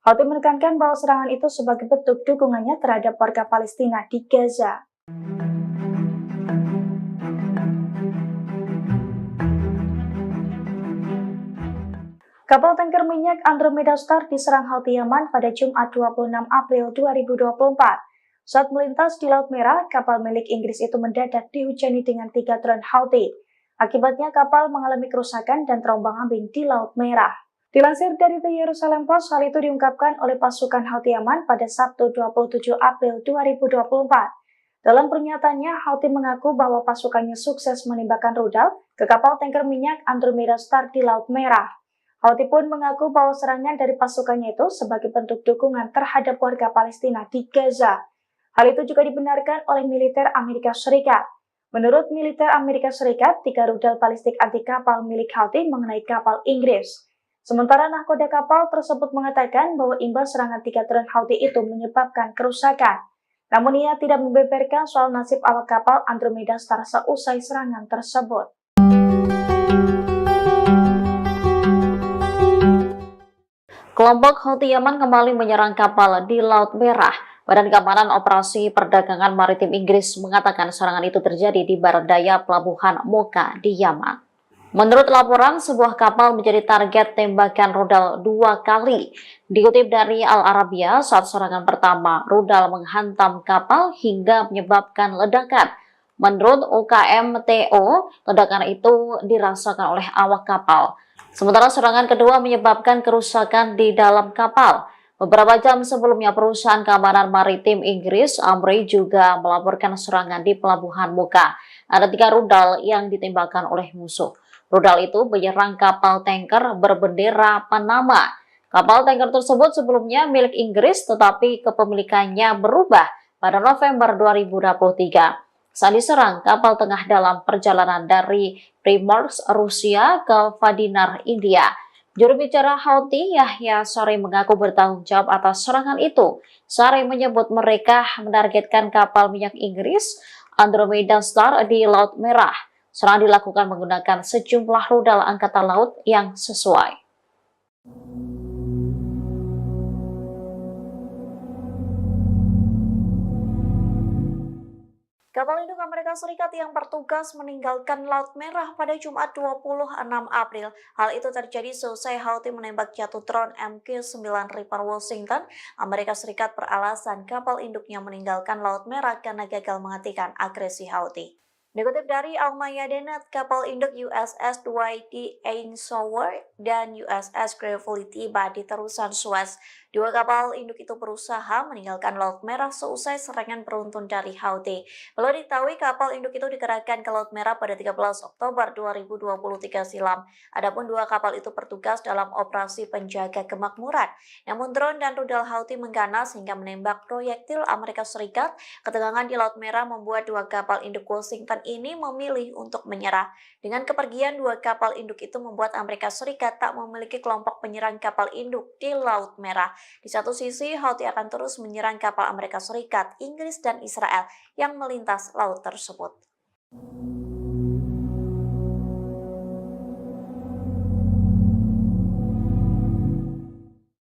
Houthi menekankan bahwa serangan itu sebagai bentuk dukungannya terhadap warga Palestina di Gaza. Kapal tanker minyak Andromeda Star diserang Houthi Yaman pada Jumat 26 April 2024. Saat melintas di Laut Merah, kapal milik Inggris itu mendadak dihujani dengan 3 drone Houthi. Akibatnya kapal mengalami kerusakan dan terombang-ambing di Laut Merah. Dilansir dari The Jerusalem Post, hal itu diungkapkan oleh pasukan Houthi Yaman pada Sabtu 27 April 2024. Dalam pernyataannya, Houthi mengaku bahwa pasukannya sukses menembakkan rudal ke kapal tanker minyak Andromeda Star di Laut Merah. Houthi pun mengaku bahwa serangan dari pasukannya itu sebagai bentuk dukungan terhadap warga Palestina di Gaza. Hal itu juga dibenarkan oleh militer Amerika Serikat. Menurut militer Amerika Serikat, 3 rudal balistik anti kapal milik Houthi mengenai kapal Inggris. Sementara nahkoda kapal tersebut mengatakan bahwa imbas serangan 3 drone Houthi itu menyebabkan kerusakan. Namun ia tidak membeberkan soal nasib awak kapal Andromeda Star seusai serangan tersebut. Kelompok Houthi Yaman kembali menyerang kapal di Laut Merah. Badan Keamanan Operasi Perdagangan Maritim Inggris mengatakan serangan itu terjadi di barat daya pelabuhan Mocha di Yaman. Menurut laporan, sebuah kapal menjadi target tembakan rudal 2 kali. Dikutip dari Al Arabiya, saat serangan pertama, rudal menghantam kapal hingga menyebabkan ledakan. Menurut UKMTO, ledakan itu dirasakan oleh awak kapal. Sementara serangan kedua menyebabkan kerusakan di dalam kapal. Beberapa jam sebelumnya, perusahaan keamanan maritim Inggris, Amri, juga melaporkan serangan di pelabuhan Mocha. Ada 3 rudal yang ditembakkan oleh musuh. Rudal itu menyerang kapal tanker berbendera Panama. Kapal tanker tersebut sebelumnya milik Inggris, tetapi kepemilikannya berubah pada November 2023. Saat diserang, kapal tengah dalam perjalanan dari Primorsk, Rusia ke Vadinar, India. Juru bicara Houthi, Yahya Saree, mengaku bertanggung jawab atas serangan itu. Saree menyebut mereka menargetkan kapal minyak Inggris, Andromeda Star, di Laut Merah. Serangan dilakukan menggunakan sejumlah rudal angkatan laut yang sesuai. Kapal induk Amerika Serikat yang bertugas meninggalkan Laut Merah pada Jumat 26 April. Hal itu terjadi seusai Houthi menembak jatuh drone MQ-9 Reaper Washington. Amerika Serikat beralasan kapal induknya meninggalkan Laut Merah karena gagal menghentikan agresi Houthi. Dikutip dari Almaya.net, kapal induk USS Dwight D. Eisenhower dan USS Gravely tiba di terusan Suez. Dua kapal induk itu berusaha meninggalkan Laut Merah seusai serangan beruntun dari Houthi. Perlu diketahui kapal induk itu dikerahkan ke Laut Merah pada 13 Oktober 2023 silam. Adapun dua kapal itu bertugas dalam operasi penjaga kemakmuran. Namun drone dan rudal Houthi mengganas hingga menembak proyektil Amerika Serikat. Ketegangan di Laut Merah membuat dua kapal induk Washington ini memilih untuk menyerah. Dengan kepergian dua kapal induk itu membuat Amerika Serikat tak memiliki kelompok penyerang kapal induk di Laut Merah. Di satu sisi, Houthi akan terus menyerang kapal Amerika Serikat, Inggris, dan Israel yang melintas laut tersebut.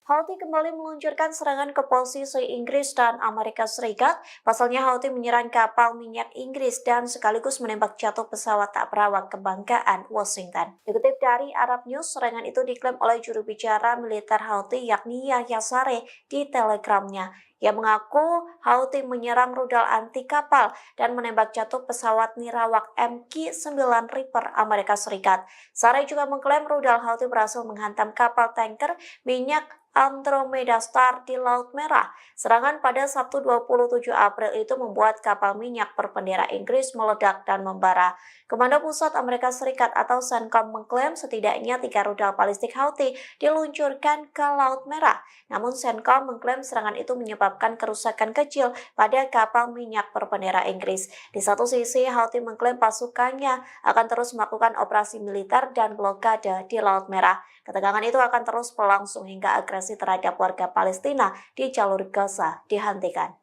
Houthi kembali meluncurkan serangan ke posisi Inggris dan Amerika Serikat. Pasalnya Houthi menyerang kapal minyak Inggris dan sekaligus menembak jatuh pesawat tak berawak kebanggaan Washington. Dikutip dari Arab News, serangan itu diklaim oleh juru bicara militer Houthi yakni Yahya Saree di Telegramnya. Ia mengaku Houthi menyerang rudal anti kapal dan menembak jatuh pesawat nirawak MQ-9 Reaper Amerika Serikat. Saree juga mengklaim rudal Houthi berhasil menghantam kapal tanker minyak Andromeda Star di Laut Merah. Serangan pada Sabtu 27 April itu membuat kapal minyak berbendera Inggris meledak dan membara. Komando Pusat Amerika Serikat atau CENTCOM mengklaim setidaknya 3 rudal balistik Houthi diluncurkan ke Laut Merah. Namun CENTCOM mengklaim serangan itu menyebabkan kerusakan kecil pada kapal minyak berbendera Inggris. Di satu sisi, Houthi mengklaim pasukannya akan terus melakukan operasi militer dan blokade di Laut Merah. Ketegangan itu akan terus berlangsung hingga agresi terhadap warga Palestina di jalur Gaza dihentikan.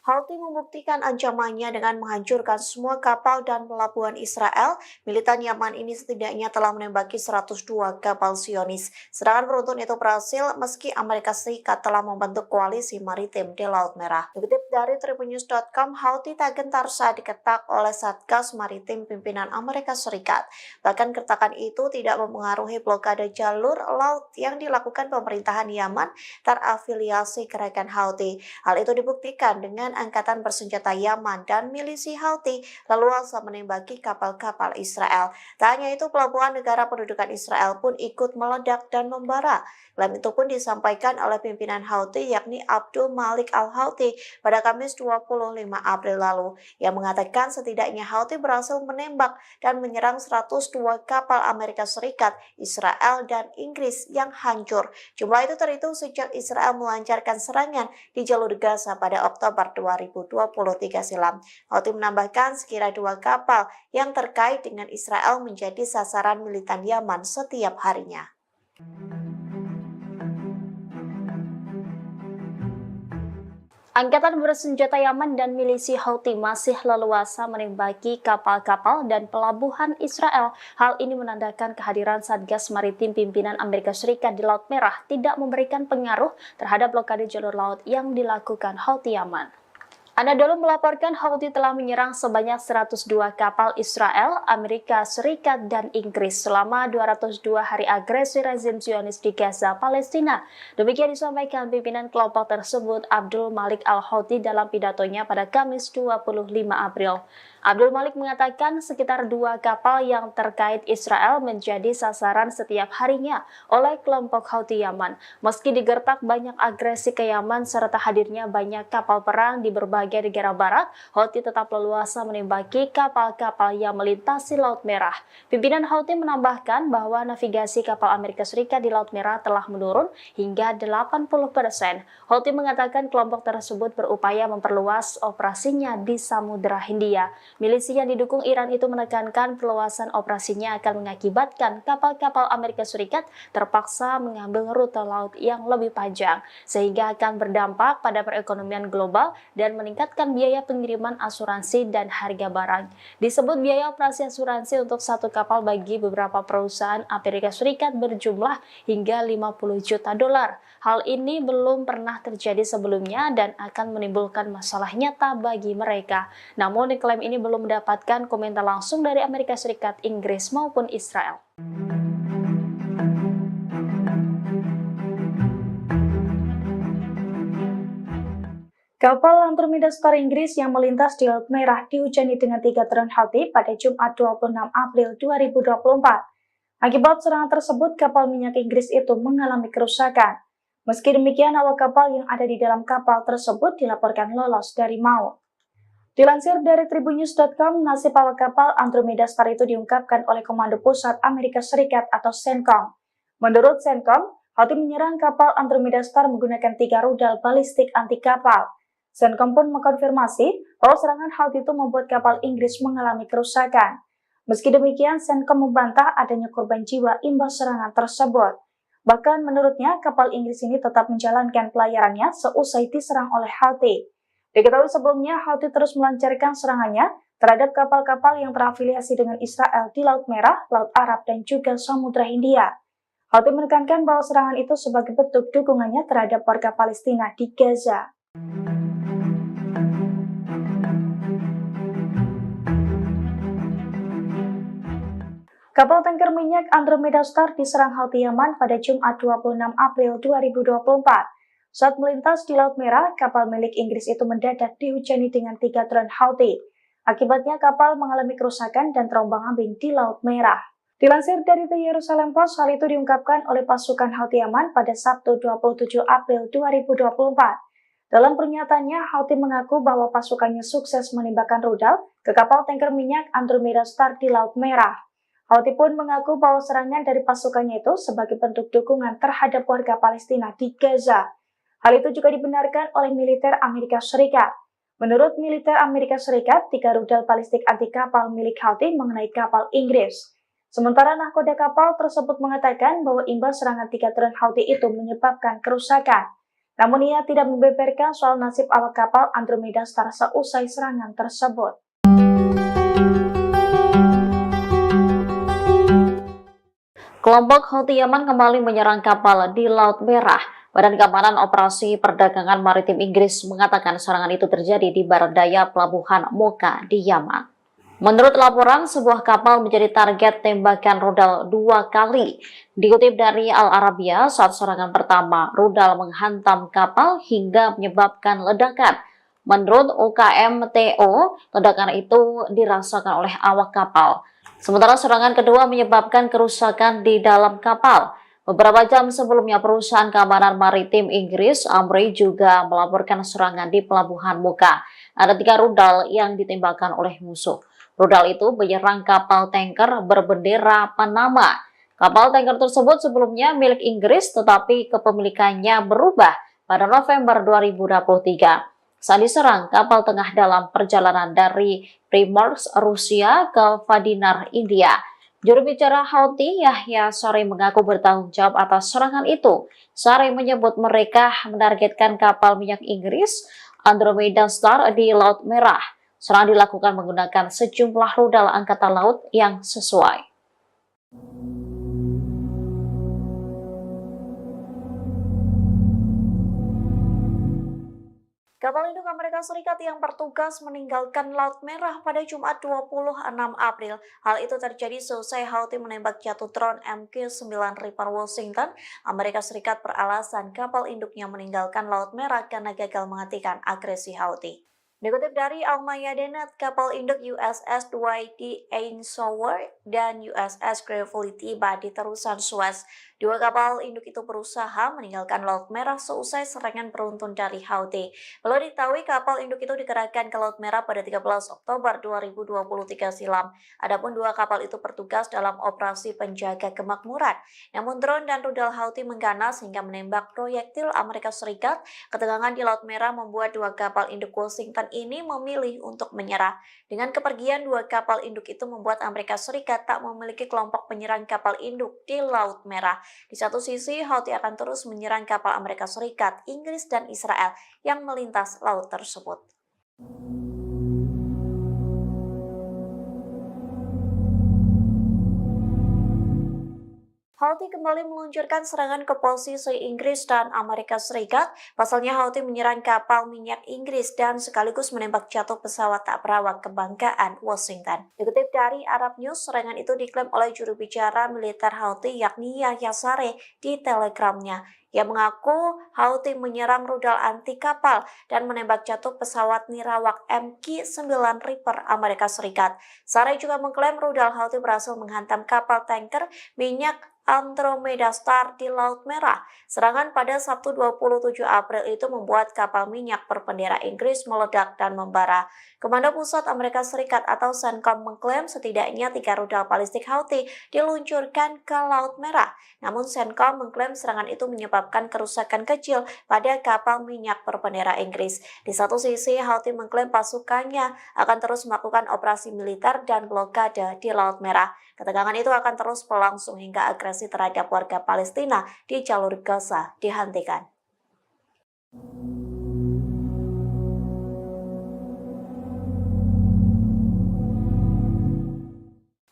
Houthi membuktikan ancamannya dengan menghancurkan semua kapal dan pelabuhan Israel. Militan Yaman ini setidaknya telah menembaki 102 kapal Zionis. Serangan beruntun itu berhasil meski Amerika Serikat telah membentuk koalisi maritim di Laut Merah. Dikutip dari tribunnews.com, Houthi tak gentar saat diketak oleh Satgas Maritim pimpinan Amerika Serikat. Bahkan kertakan itu tidak mempengaruhi blokade jalur laut yang dilakukan pemerintahan Yaman terafiliasi gerakan Houthi. Hal itu dibuktikan dengan angkatan bersenjata Yaman dan milisi Houthi leluasa menembaki kapal-kapal Israel. Tak hanya itu, pelabuhan negara pendudukan Israel pun ikut meledak dan membara. Klaim itu pun disampaikan oleh pimpinan Houthi yakni Abdul Malik Al-Houthi pada Kamis 25 April lalu. Ia mengatakan setidaknya Houthi berhasil menembak dan menyerang 102 kapal Amerika Serikat, Israel, dan Inggris yang hancur. Jumlah itu terhitung sejak Israel melancarkan serangan di jalur Gaza pada Oktober 2023 silam. Houthi menambahkan sekira 2 kapal yang terkait dengan Israel menjadi sasaran militan Yaman setiap harinya. Angkatan bersenjata Yaman dan milisi Houthi masih leluasa menembaki kapal-kapal dan pelabuhan Israel. Hal ini menandakan kehadiran Satgas Maritim pimpinan Amerika Serikat di Laut Merah tidak memberikan pengaruh terhadap blokade jalur laut yang dilakukan Houthi Yaman. Anadolu melaporkan Houthi telah menyerang sebanyak 102 kapal Israel, Amerika Serikat, dan Inggris selama 202 hari agresi rezim Zionis di Gaza, Palestina. Demikian disampaikan pimpinan kelompok tersebut Abdul Malik Al-Houthi dalam pidatonya pada Kamis 25 April. Abdul Malik mengatakan sekitar 2 kapal yang terkait Israel menjadi sasaran setiap harinya oleh kelompok Houthi Yaman. Meski digertak banyak agresi ke Yaman serta hadirnya banyak kapal perang di berbagai negara barat, Houthi tetap leluasa menembaki kapal-kapal yang melintasi Laut Merah. Pimpinan Houthi menambahkan bahwa navigasi kapal Amerika Serikat di Laut Merah telah menurun hingga 80%. Houthi mengatakan kelompok tersebut berupaya memperluas operasinya di Samudra Hindia. Milisi yang didukung Iran itu menekankan perluasan operasinya akan mengakibatkan kapal-kapal Amerika Serikat terpaksa mengambil rute laut yang lebih panjang, sehingga akan berdampak pada perekonomian global dan meningkatkan biaya pengiriman asuransi dan harga barang. Disebut biaya operasi asuransi untuk satu kapal bagi beberapa perusahaan Amerika Serikat berjumlah hingga 50 juta dolar. Hal ini belum pernah terjadi sebelumnya dan akan menimbulkan masalah nyata bagi mereka. Namun klaim ini belum mendapatkan komentar langsung dari Amerika Serikat, Inggris maupun Israel. Kapal Andromeda Star Inggris yang melintas di Laut Merah dihujani dengan 3 drone Houthi pada Jumat 26 April 2024. Akibat serangan tersebut, kapal minyak Inggris itu mengalami kerusakan. Meski demikian, awak kapal yang ada di dalam kapal tersebut dilaporkan lolos dari maut. Dilansir dari tribunnews.com, nasib awak kapal Andromeda Star itu diungkapkan oleh Komando Pusat Amerika Serikat atau CENTCOM. Menurut CENTCOM, Houthi menyerang kapal Andromeda Star menggunakan 3 rudal balistik anti kapal. CENTCOM pun mengkonfirmasi bahwa serangan Houthi itu membuat kapal Inggris mengalami kerusakan. Meski demikian, CENTCOM membantah adanya korban jiwa imbas serangan tersebut. Bahkan menurutnya, kapal Inggris ini tetap menjalankan pelayarannya seusai diserang oleh Houthi. Diketahui sebelumnya, Houthi terus melancarkan serangannya terhadap kapal-kapal yang terafiliasi dengan Israel di Laut Merah, Laut Arab, dan juga Samudra Hindia. Houthi menekankan bahwa serangan itu sebagai bentuk dukungannya terhadap warga Palestina di Gaza. Kapal tanker minyak Andromeda Star diserang Houthi Yaman pada Jumat 26 April 2024. Saat melintas di Laut Merah, kapal milik Inggris itu mendadak dihujani dengan 3 drone Houthi. Akibatnya kapal mengalami kerusakan dan terombang-ambing di Laut Merah. Dilansir dari The Jerusalem Post, hal itu diungkapkan oleh pasukan Houthi Yaman pada Sabtu 27 April 2024. Dalam pernyataannya, Houthi mengaku bahwa pasukannya sukses menembakkan rudal ke kapal tanker minyak Andromeda Star di Laut Merah. Houthi pun mengaku bahwa serangan dari pasukannya itu sebagai bentuk dukungan terhadap warga Palestina di Gaza. Hal itu juga dibenarkan oleh militer Amerika Serikat. Menurut militer Amerika Serikat, 3 rudal balistik anti kapal milik Houthi mengenai kapal Inggris. Sementara nahkoda kapal tersebut mengatakan bahwa imbas serangan 3 drone Houthi itu menyebabkan kerusakan. Namun ia tidak membeberkan soal nasib awak kapal Andromeda Star seusai serangan tersebut. Kelompok Houthi Yaman kembali menyerang kapal di Laut Merah. Badan Keamanan Operasi Perdagangan Maritim Inggris mengatakan serangan itu terjadi di barat daya pelabuhan Mocha di Yaman. Menurut laporan, sebuah kapal menjadi target tembakan rudal 2 kali. Dikutip dari Al Arabiya, saat serangan pertama, rudal menghantam kapal hingga menyebabkan ledakan. Menurut UKMTO, ledakan itu dirasakan oleh awak kapal. Sementara serangan kedua menyebabkan kerusakan di dalam kapal. Beberapa jam sebelumnya, perusahaan keamanan maritim Inggris, Amri, juga melaporkan serangan di pelabuhan Mocha. Ada 3 rudal yang ditembakkan oleh musuh. Rudal itu menyerang kapal tanker berbendera Panama. Kapal tanker tersebut sebelumnya milik Inggris, tetapi kepemilikannya berubah pada November 2023. Saat diserang, kapal tengah dalam perjalanan dari Primorsk, Rusia ke Vadinar, India. Juru bicara Houthi, Yahya Saree, mengaku bertanggung jawab atas serangan itu. Saree menyebut mereka menargetkan kapal minyak Inggris Andromeda Star di Laut Merah. Serangan dilakukan menggunakan sejumlah rudal angkatan laut yang sesuai. Kapal induk Amerika Serikat yang bertugas meninggalkan Laut Merah pada Jumat 26 April. Hal itu terjadi seusai Houthi menembak jatuh drone MQ-9 Reaper Washington. Amerika Serikat beralasan kapal induknya meninggalkan Laut Merah karena gagal menghentikan agresi Houthi. Dikutip dari Al-Mayadeen, kapal induk USS Dwight D. Eisenhower dan USS Gravely tiba di terusan Suez. 2 kapal induk itu berusaha meninggalkan Laut Merah seusai serangan beruntun dari Houthi. Perlu diketahui kapal induk itu dikerahkan ke Laut Merah pada 13 Oktober 2023 silam. Adapun 2 kapal itu bertugas dalam operasi penjaga kemakmuran. Namun drone dan rudal Houthi mengganas hingga menembak proyektil Amerika Serikat. Ketegangan di Laut Merah membuat 2 kapal induk Washington ini memilih untuk menyerah. Dengan kepergian 2 kapal induk itu membuat Amerika Serikat tak memiliki kelompok penyerang kapal induk di Laut Merah. Di satu sisi, Houthi akan terus menyerang kapal Amerika Serikat, Inggris, dan Israel yang melintas laut tersebut. Houthi kembali meluncurkan serangan ke posisi Inggris dan Amerika Serikat. Pasalnya Houthi menyerang kapal minyak Inggris dan sekaligus menembak jatuh pesawat tak berawak kebanggaan Washington. Dikutip dari Arab News, serangan itu diklaim oleh juru bicara militer Houthi yakni Yahya Saree di Telegramnya. Ia mengaku Houthi menyerang rudal anti kapal dan menembak jatuh pesawat nirawak MQ-9 Reaper Amerika Serikat. Saree juga mengklaim rudal Houthi berhasil menghantam kapal tanker minyak Andromeda Star di Laut Merah. Serangan pada Sabtu 27 April itu membuat kapal minyak berbendera Inggris meledak dan membara. Komando Pusat Amerika Serikat atau CENTCOM mengklaim setidaknya 3 rudal balistik Houthi diluncurkan ke Laut Merah. Namun CENTCOM mengklaim serangan itu menyebabkan kerusakan kecil pada kapal minyak berbendera Inggris. Di satu sisi, Houthi mengklaim pasukannya akan terus melakukan operasi militer dan blokade di Laut Merah. Ketegangan itu akan terus berlangsung hingga agresi terhadap warga Palestina di jalur Gaza dihentikan.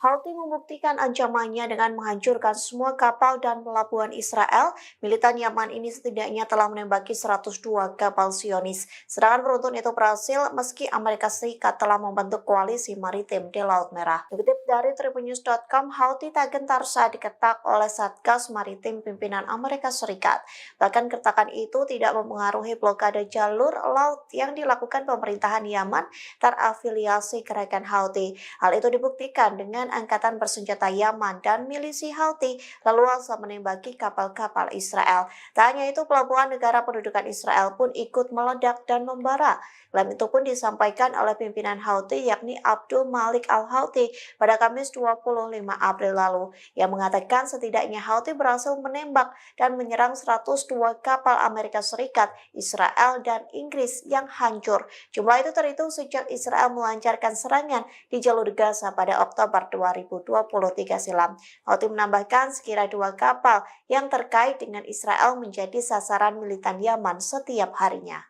Houthi membuktikan ancamannya dengan menghancurkan semua kapal dan pelabuhan Israel. Militan Yaman ini setidaknya telah menembaki 102 kapal Zionis. Serangan beruntun itu berhasil meski Amerika Serikat telah membentuk koalisi maritim di Laut Merah. Dikutip dari tribunnews.com, Houthi tak gentar saat diketak oleh Satgas Maritim pimpinan Amerika Serikat. Bahkan kertakan itu tidak mempengaruhi blokade jalur laut yang dilakukan pemerintahan Yaman terafiliasi gerakan Houthi. Hal itu dibuktikan dengan angkatan bersenjata Yaman dan milisi Houthi leluasa menembaki kapal-kapal Israel. Tak hanya itu, pelabuhan negara pendudukan Israel pun ikut meledak dan membara. Klaim itu pun disampaikan oleh pimpinan Houthi yakni Abdul Malik al-Houthi pada Kamis 25 April lalu. Yang mengatakan setidaknya Houthi berhasil menembak dan menyerang 102 kapal Amerika Serikat, Israel, dan Inggris yang hancur. Jumlah itu terhitung sejak Israel melancarkan serangan di jalur Gaza pada Oktober 2023 silam. Houthi menambahkan sekira 2 kapal yang terkait dengan Israel menjadi sasaran militan Yaman setiap harinya.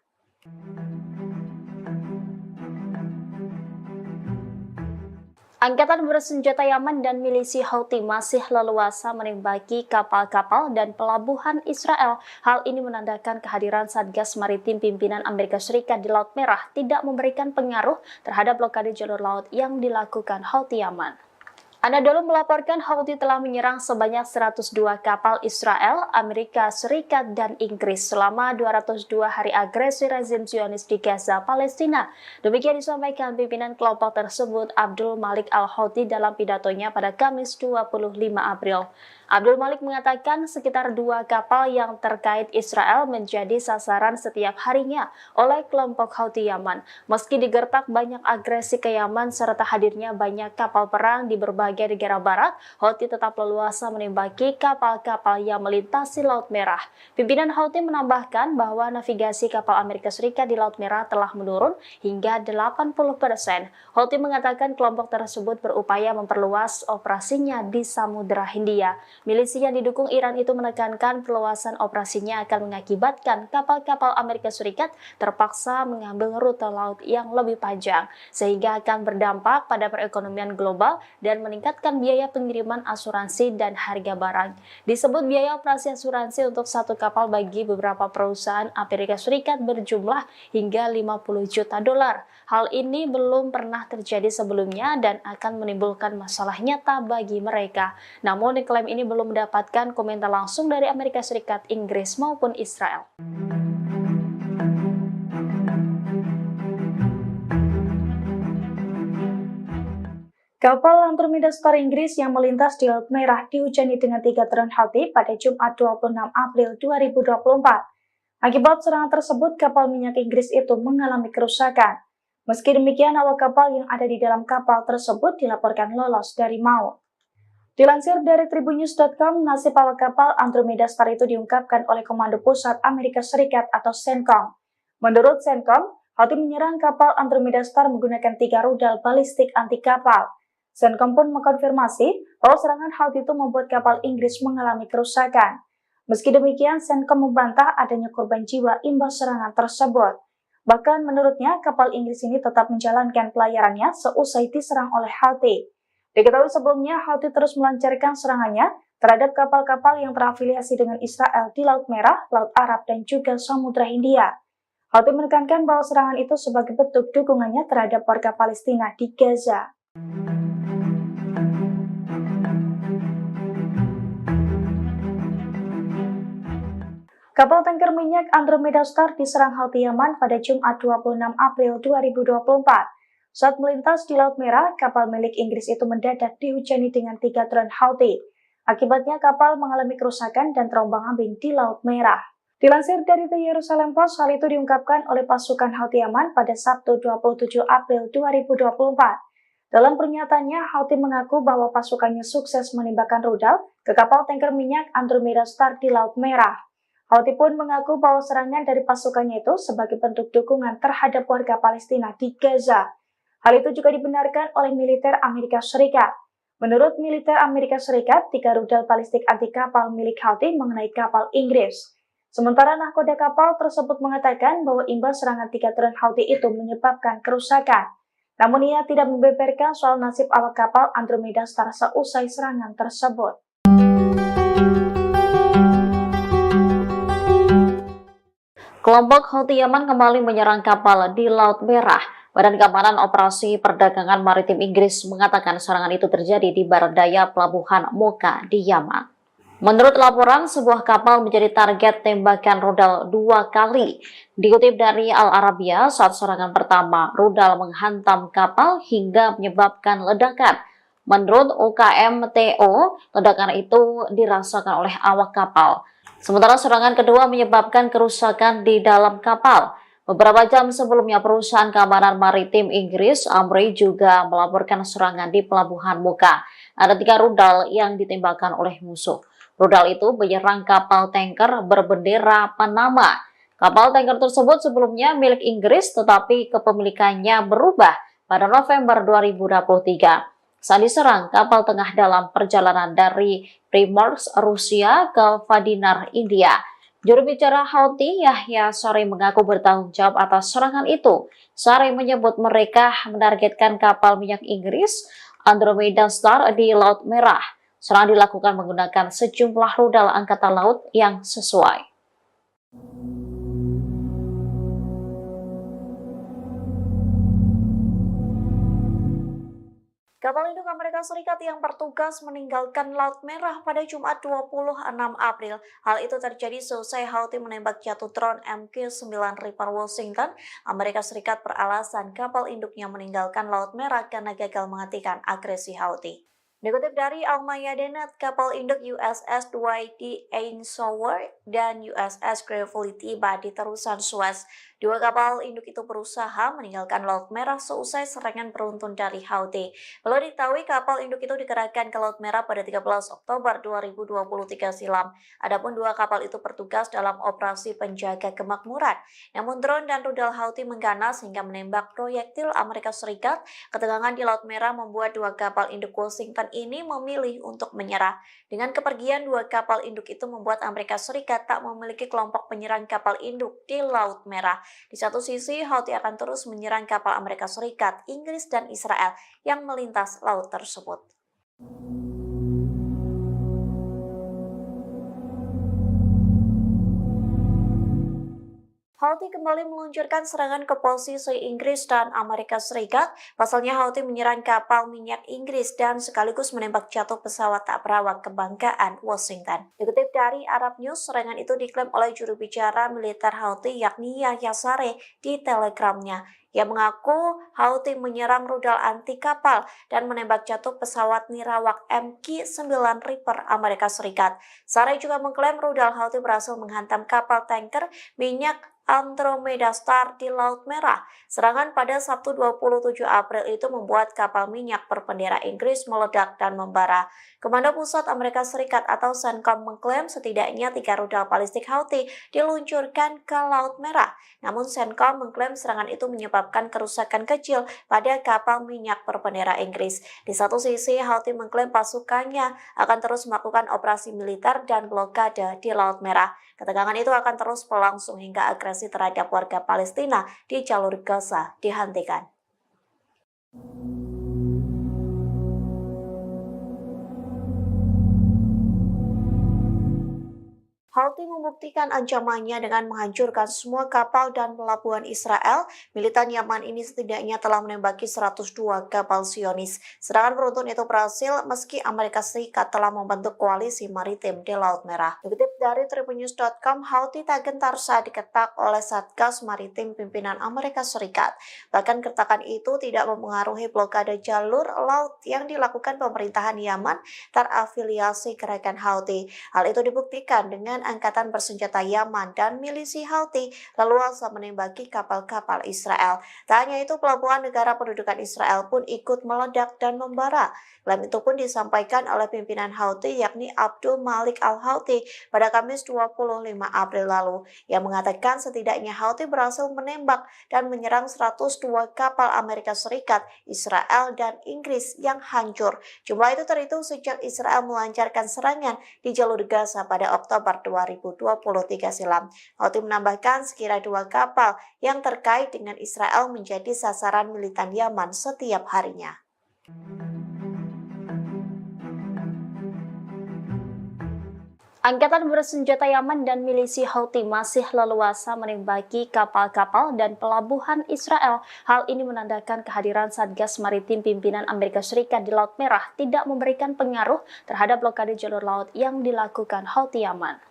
Angkatan bersenjata Yaman dan milisi Houthi masih leluasa menembaki kapal-kapal dan pelabuhan Israel. Hal ini menandakan kehadiran Satgas Maritim pimpinan Amerika Serikat di Laut Merah tidak memberikan pengaruh terhadap blokade jalur laut yang dilakukan Houthi Yaman. Anadolu melaporkan Houthi telah menyerang sebanyak 102 kapal Israel, Amerika Serikat, dan Inggris selama 202 hari agresi rezim Zionis di Gaza, Palestina. Demikian disampaikan pimpinan kelompok tersebut Abdul Malik al-Houthi dalam pidatonya pada Kamis 25 April. Abdul Malik mengatakan sekitar 2 kapal yang terkait Israel menjadi sasaran setiap harinya oleh kelompok Houthi Yaman. Meski digertak banyak agresi ke Yaman serta hadirnya banyak kapal perang di berbagai negara barat, Houthi tetap leluasa menembaki kapal-kapal yang melintasi Laut Merah. Pimpinan Houthi menambahkan bahwa navigasi kapal Amerika Serikat di Laut Merah telah menurun hingga 80%. Houthi mengatakan kelompok tersebut berupaya memperluas operasinya di Samudra Hindia. Milisi yang didukung Iran itu menekankan perluasan operasinya akan mengakibatkan kapal-kapal Amerika Serikat terpaksa mengambil rute laut yang lebih panjang, sehingga akan berdampak pada perekonomian global dan meningkatkan biaya pengiriman asuransi dan harga barang. Disebut biaya operasi asuransi untuk satu kapal bagi beberapa perusahaan Amerika Serikat berjumlah hingga 50 juta dolar. Hal ini belum pernah terjadi sebelumnya dan akan menimbulkan masalah nyata bagi mereka. Namun klaim ini belum mendapatkan komentar langsung dari Amerika Serikat, Inggris maupun Israel. Kapal Andromeda Star Inggris yang melintas di Laut Merah dihujani dengan 3 drone Houthi pada Jumat 26 April 2024. Akibat serangan tersebut, kapal minyak Inggris itu mengalami kerusakan. Meski demikian, awak kapal yang ada di dalam kapal tersebut dilaporkan lolos dari maut. Dilansir dari tribunnews.com, nasib awak kapal Andromeda Star itu diungkapkan oleh Komando Pusat Amerika Serikat atau CENTCOM. Menurut CENTCOM, Houthi menyerang kapal Andromeda Star menggunakan 3 rudal balistik anti kapal. CENTCOM pun mengkonfirmasi bahwa serangan Houthi itu membuat kapal Inggris mengalami kerusakan. Meski demikian, CENTCOM membantah adanya korban jiwa imbas serangan tersebut. Bahkan menurutnya, kapal Inggris ini tetap menjalankan pelayarannya seusai diserang oleh Houthi. Diketahui sebelumnya, Houthi terus melancarkan serangannya terhadap kapal-kapal yang terafiliasi dengan Israel di Laut Merah, Laut Arab, dan juga Samudra Hindia. Houthi menekankan bahwa serangan itu sebagai bentuk dukungannya terhadap warga Palestina di Gaza. Kapal tanker minyak Andromeda Star diserang Houthi Yaman pada Jumat 26 April 2024. Saat melintas di Laut Merah, kapal milik Inggris itu mendadak dihujani dengan 3 drone Houthi. Akibatnya kapal mengalami kerusakan dan terombang-ambing di Laut Merah. Dilansir dari The Jerusalem Post, hal itu diungkapkan oleh pasukan Houthi Yaman pada Sabtu 27 April 2024. Dalam pernyataannya, Houthi mengaku bahwa pasukannya sukses menembakkan rudal ke kapal tanker minyak Andromeda Star di Laut Merah. Houthi pun mengaku bahwa serangan dari pasukannya itu sebagai bentuk dukungan terhadap warga Palestina di Gaza. Hal itu juga dibenarkan oleh militer Amerika Serikat. Menurut militer Amerika Serikat, 3 rudal balistik anti kapal milik Houthi mengenai kapal Inggris. Sementara nahkoda kapal tersebut mengatakan bahwa imbas serangan 3 drone Houthi itu menyebabkan kerusakan. Namun ia tidak membeberkan soal nasib awak kapal Andromeda Star seusai serangan tersebut. Kelompok Houthi Yaman kembali menyerang kapal di Laut Merah. Badan Keamanan Operasi Perdagangan Maritim Inggris mengatakan serangan itu terjadi di barat daya pelabuhan Mocha di Yaman. Menurut laporan, sebuah kapal menjadi target tembakan rudal 2 kali. Dikutip dari Al Arabiya, saat serangan pertama, rudal menghantam kapal hingga menyebabkan ledakan. Menurut UKMTO, ledakan itu dirasakan oleh awak kapal. Sementara serangan kedua menyebabkan kerusakan di dalam kapal. Beberapa jam sebelumnya, perusahaan keamanan maritim Inggris, Amri, juga melaporkan serangan di pelabuhan Mocha. Ada 3 rudal yang ditembakkan oleh musuh. Rudal itu menyerang kapal tanker berbendera Panama. Kapal tanker tersebut sebelumnya milik Inggris, tetapi kepemilikannya berubah pada November 2023. Saat diserang, kapal tengah dalam perjalanan dari Primorsk, Rusia ke Vadinar, India. Juru bicara Houthi, Yahya Saree, mengaku bertanggung jawab atas serangan itu. Saree menyebut mereka menargetkan kapal minyak Inggris Andromeda Star di Laut Merah. Serangan dilakukan menggunakan sejumlah rudal angkatan laut yang sesuai. Kapal induk Amerika Serikat yang bertugas meninggalkan Laut Merah pada Jumat 26 April. Hal itu terjadi seusai Houthi menembak jatuh drone MQ-9 Reaper Washington. Amerika Serikat beralasan kapal induknya meninggalkan Laut Merah karena gagal menghentikan agresi Houthi. Dikutip dari Al-Mayadeen, kapal induk USS Dwight D. Eisenhower dan USS Gravely tiba di terusan Suez. 2 kapal induk itu berusaha meninggalkan Laut Merah seusai serangan beruntun dari Houthi. Belum diketahui kapal induk itu dikerahkan ke Laut Merah pada 13 Oktober 2023 silam. Adapun 2 kapal itu bertugas dalam operasi penjaga kemakmuran. Namun drone dan rudal Houthi mengganas hingga menembak proyektil Amerika Serikat. Ketegangan di Laut Merah membuat 2 kapal induk Washington ini memilih untuk menyerah. Dengan kepergian 2 kapal induk itu membuat Amerika Serikat tak memiliki kelompok penyerang kapal induk di Laut Merah. Di satu sisi, Houthi akan terus menyerang kapal Amerika Serikat, Inggris, dan Israel yang melintas laut tersebut. Houthi kembali meluncurkan serangan ke posisi Inggris dan Amerika Serikat. Pasalnya Houthi menyerang kapal minyak Inggris dan sekaligus menembak jatuh pesawat tak berawak kebanggaan Washington. Dikutip dari Arab News, serangan itu diklaim oleh juru bicara militer Houthi yakni Yahya Saree di Telegramnya. Ia mengaku Houthi menyerang rudal anti kapal dan menembak jatuh pesawat nirawak MQ-9 Reaper Amerika Serikat. Saree juga mengklaim rudal Houthi berhasil menghantam kapal tanker minyak Andromeda Star di Laut Merah. Serangan pada Sabtu 27 April itu membuat kapal minyak berbendera Inggris meledak dan membara. Komando Pusat Amerika Serikat atau CENTCOM mengklaim setidaknya 3 rudal balistik Houthi diluncurkan ke Laut Merah. Namun CENTCOM mengklaim serangan itu menyebabkan kerusakan kecil pada kapal minyak berbendera Inggris. Di satu sisi, Houthi mengklaim pasukannya akan terus melakukan operasi militer dan blokade di Laut Merah. Ketegangan itu akan terus berlangsung hingga agresi terhadap warga Palestina di jalur Gaza dihentikan. Houthi membuktikan ancamannya dengan menghancurkan semua kapal dan pelabuhan Israel. Militan Yaman ini setidaknya telah menembaki 102 kapal Zionis. Serangan beruntun itu berhasil meski Amerika Serikat telah membentuk koalisi maritim di Laut Merah. Dikutip dari tribunnews.com, Houthi tak gentar saat diketak oleh Satgas Maritim pimpinan Amerika Serikat. Bahkan kertakan itu tidak mempengaruhi blokade jalur laut yang dilakukan pemerintahan Yaman terafiliasi gerakan Houthi. Hal itu dibuktikan dengan angkatan bersenjata Yaman dan milisi Houthi leluasa menembaki kapal-kapal Israel. Tak hanya itu, pelabuhan negara pendudukan Israel pun ikut meledak dan membara. Klaim itu pun disampaikan oleh pimpinan Houthi yakni Abdul Malik al-Houthi pada Kamis 25 April lalu, yang mengatakan setidaknya Houthi berhasil menembak dan menyerang 102 kapal Amerika Serikat, Israel, dan Inggris yang hancur. Jumlah itu terhitung sejak Israel melancarkan serangan di jalur Gaza pada Oktober 2023 silam. Houthi menambahkan sekira 2 kapal yang terkait dengan Israel menjadi sasaran militan Yaman setiap harinya. Angkatan bersenjata Yaman dan milisi Houthi masih leluasa menembaki kapal-kapal dan pelabuhan Israel. Hal ini menandakan kehadiran Satgas Maritim pimpinan Amerika Serikat di Laut Merah tidak memberikan pengaruh terhadap blokade jalur laut yang dilakukan Houthi Yaman.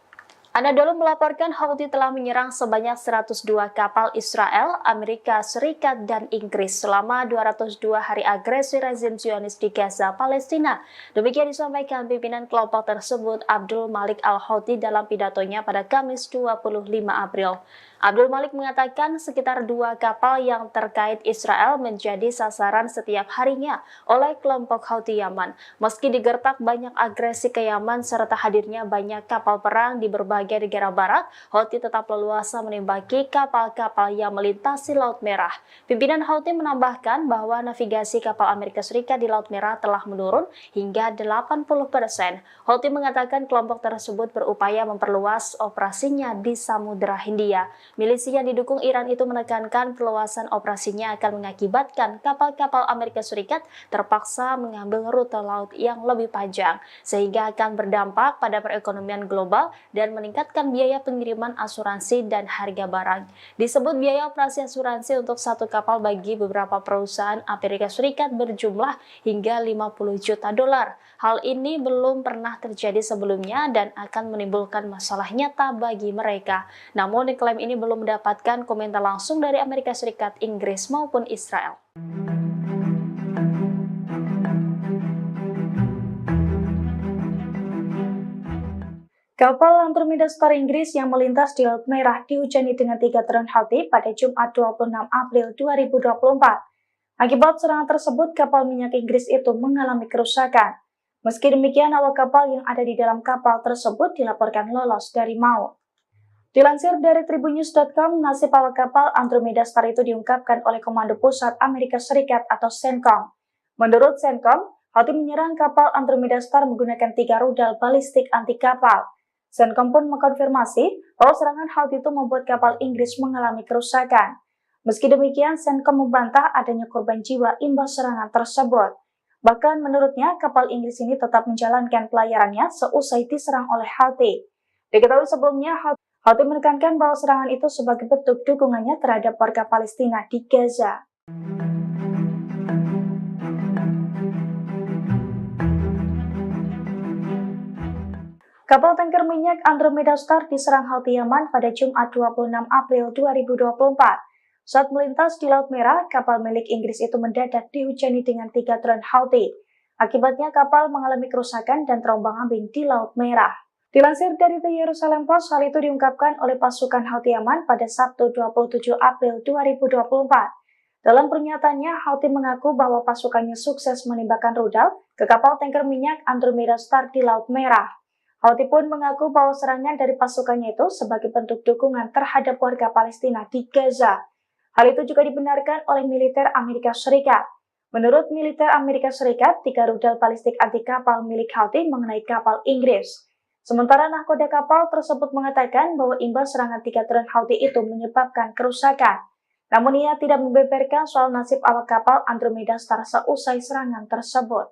Anadolu melaporkan Houthi telah menyerang sebanyak 102 kapal Israel, Amerika Serikat, dan Inggris selama 202 hari agresi rezim Zionis di Gaza, Palestina. Demikian disampaikan pimpinan kelompok tersebut, Abdul Malik al-Houthi, dalam pidatonya pada Kamis 25 April. Abdul Malik mengatakan sekitar 2 kapal yang terkait Israel menjadi sasaran setiap harinya oleh kelompok Houthi Yaman. Meski digertak banyak agresi ke Yaman serta hadirnya banyak kapal perang di berbagai negara barat, Houthi tetap leluasa menembaki kapal-kapal yang melintasi Laut Merah. Pimpinan Houthi menambahkan bahwa navigasi kapal Amerika Serikat di Laut Merah telah menurun hingga 80%. Houthi mengatakan kelompok tersebut berupaya memperluas operasinya di Samudra Hindia. Milisi yang didukung Iran itu menekankan perluasan operasinya akan mengakibatkan kapal-kapal Amerika Serikat terpaksa mengambil rute laut yang lebih panjang, sehingga akan berdampak pada perekonomian global dan meningkatkan biaya pengiriman asuransi dan harga barang. Disebut biaya operasi asuransi untuk satu kapal bagi beberapa perusahaan Amerika Serikat berjumlah hingga 50 juta dolar. Hal ini belum pernah terjadi sebelumnya dan akan menimbulkan masalah nyata bagi mereka. Namun klaim ini belum mendapatkan komentar langsung dari Amerika Serikat, Inggris maupun Israel. Kapal Andromeda Star Inggris yang melintas di Laut Merah dihujani dengan 3 drone Houthi pada Jumat 26 April 2024. Akibat serangan tersebut, kapal minyak Inggris itu mengalami kerusakan. Meski demikian, awak kapal yang ada di dalam kapal tersebut dilaporkan lolos dari maut. Dilansir dari tribunnews.com, nasib awak kapal Andromeda Star itu diungkapkan oleh Komando Pusat Amerika Serikat atau CENTCOM. Menurut CENTCOM, Houthi menyerang kapal Andromeda Star menggunakan 3 rudal balistik anti kapal. CENTCOM pun mengkonfirmasi bahwa serangan Houthi itu membuat kapal Inggris mengalami kerusakan. Meski demikian, CENTCOM membantah adanya korban jiwa imbas serangan tersebut. Bahkan menurutnya, kapal Inggris ini tetap menjalankan pelayarannya seusai diserang oleh Houthi. Diketahui sebelumnya, Houthi menekankan bahwa serangan itu sebagai bentuk dukungannya terhadap warga Palestina di Gaza. Kapal tanker minyak Andromeda Star diserang Houthi Yaman pada Jumat 26 April 2024. Saat melintas di Laut Merah, kapal milik Inggris itu mendadak dihujani dengan 3 drone Houthi. Akibatnya kapal mengalami kerusakan dan terombang-ambing di Laut Merah. Dilansir dari The Jerusalem Post, hal itu diungkapkan oleh pasukan Houthi Yaman pada Sabtu 27 April 2024. Dalam pernyataannya, Houthi mengaku bahwa pasukannya sukses menembakkan rudal ke kapal tanker minyak Andromeda Star di Laut Merah. Houthi pun mengaku bahwa serangan dari pasukannya itu sebagai bentuk dukungan terhadap warga Palestina di Gaza. Hal itu juga dibenarkan oleh militer Amerika Serikat. Menurut militer Amerika Serikat, 3 rudal balistik anti kapal milik Houthi mengenai kapal Inggris. Sementara nahkoda kapal tersebut mengatakan bahwa imbas serangan 3 drone Houthi itu menyebabkan kerusakan. Namun ia tidak membeberkan soal nasib awak kapal Andromeda Star seusai serangan tersebut.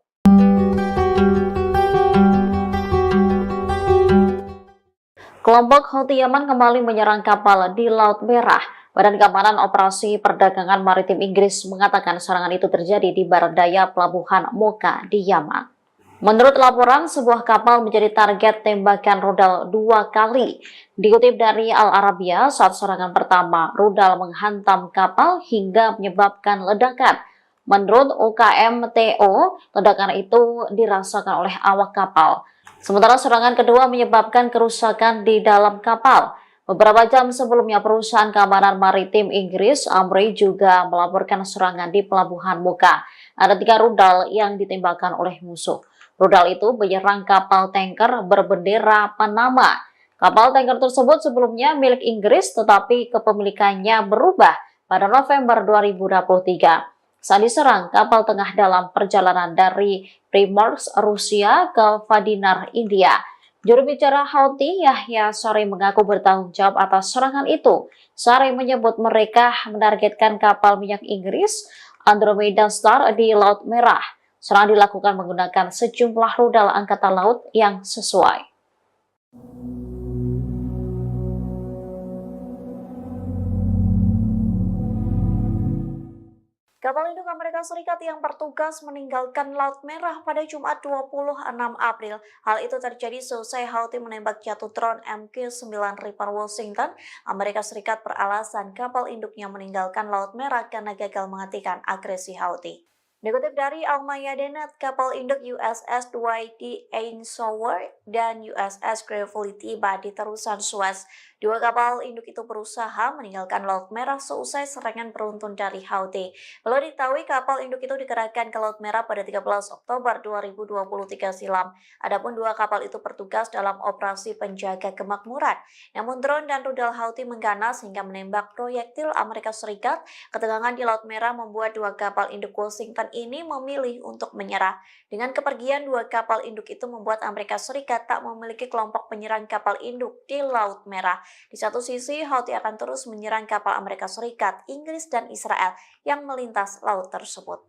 Kelompok Houthi Yaman kembali menyerang kapal di Laut Merah. Badan Keamanan Operasi Perdagangan Maritim Inggris mengatakan serangan itu terjadi di barat daya pelabuhan Mocha di Yaman. Menurut laporan, sebuah kapal menjadi target tembakan rudal 2 kali. Dikutip dari Al Arabiya, saat serangan pertama, rudal menghantam kapal hingga menyebabkan ledakan. Menurut UKMTO, ledakan itu dirasakan oleh awak kapal. Sementara serangan kedua menyebabkan kerusakan di dalam kapal. Beberapa jam sebelumnya, perusahaan keamanan maritim Inggris, Amri, juga melaporkan serangan di pelabuhan Mocha. Ada 3 rudal yang ditembakkan oleh musuh. Rudal itu menyerang kapal tanker berbendera Panama. Kapal tanker tersebut sebelumnya milik Inggris, tetapi kepemilikannya berubah pada November 2023. Saat diserang, kapal tengah dalam perjalanan dari Primorsk, Rusia ke Vadinar, India. Juru bicara Houthi, Yahya Saree, mengaku bertanggung jawab atas serangan itu. Saree menyebut mereka menargetkan kapal minyak Inggris Andromeda Star di Laut Merah. Serangan dilakukan menggunakan sejumlah rudal angkatan laut yang sesuai. Kapal induk Amerika Serikat yang bertugas meninggalkan Laut Merah pada Jumat 26 April. Hal itu terjadi seusai Houthi menembak jatuh drone MQ-9 Reaper Washington. Amerika Serikat beralasan kapal induknya meninggalkan Laut Merah karena gagal menghentikan agresi Houthi. Dikutip dari Al-Mayadeen, kapal induk USS Dwight D. Eisenhower dan USS Gravely tiba di terusan Suez. 2 kapal induk itu berusaha meninggalkan Laut Merah seusai serangan beruntun dari Houthi. Perlu diketahui kapal induk itu dikerahkan ke Laut Merah pada 13 Oktober 2023 silam. Adapun 2 kapal itu bertugas dalam operasi penjaga kemakmuran. Namun drone dan rudal Houthi mengganas hingga menembak proyektil Amerika Serikat. Ketegangan di Laut Merah membuat 2 kapal induk Washington ini memilih untuk menyerah. Dengan kepergian 2 kapal induk itu membuat Amerika Serikat tak memiliki kelompok penyerang kapal induk di Laut Merah. Di satu sisi, Houthi akan terus menyerang kapal Amerika Serikat, Inggris, dan Israel yang melintas laut tersebut.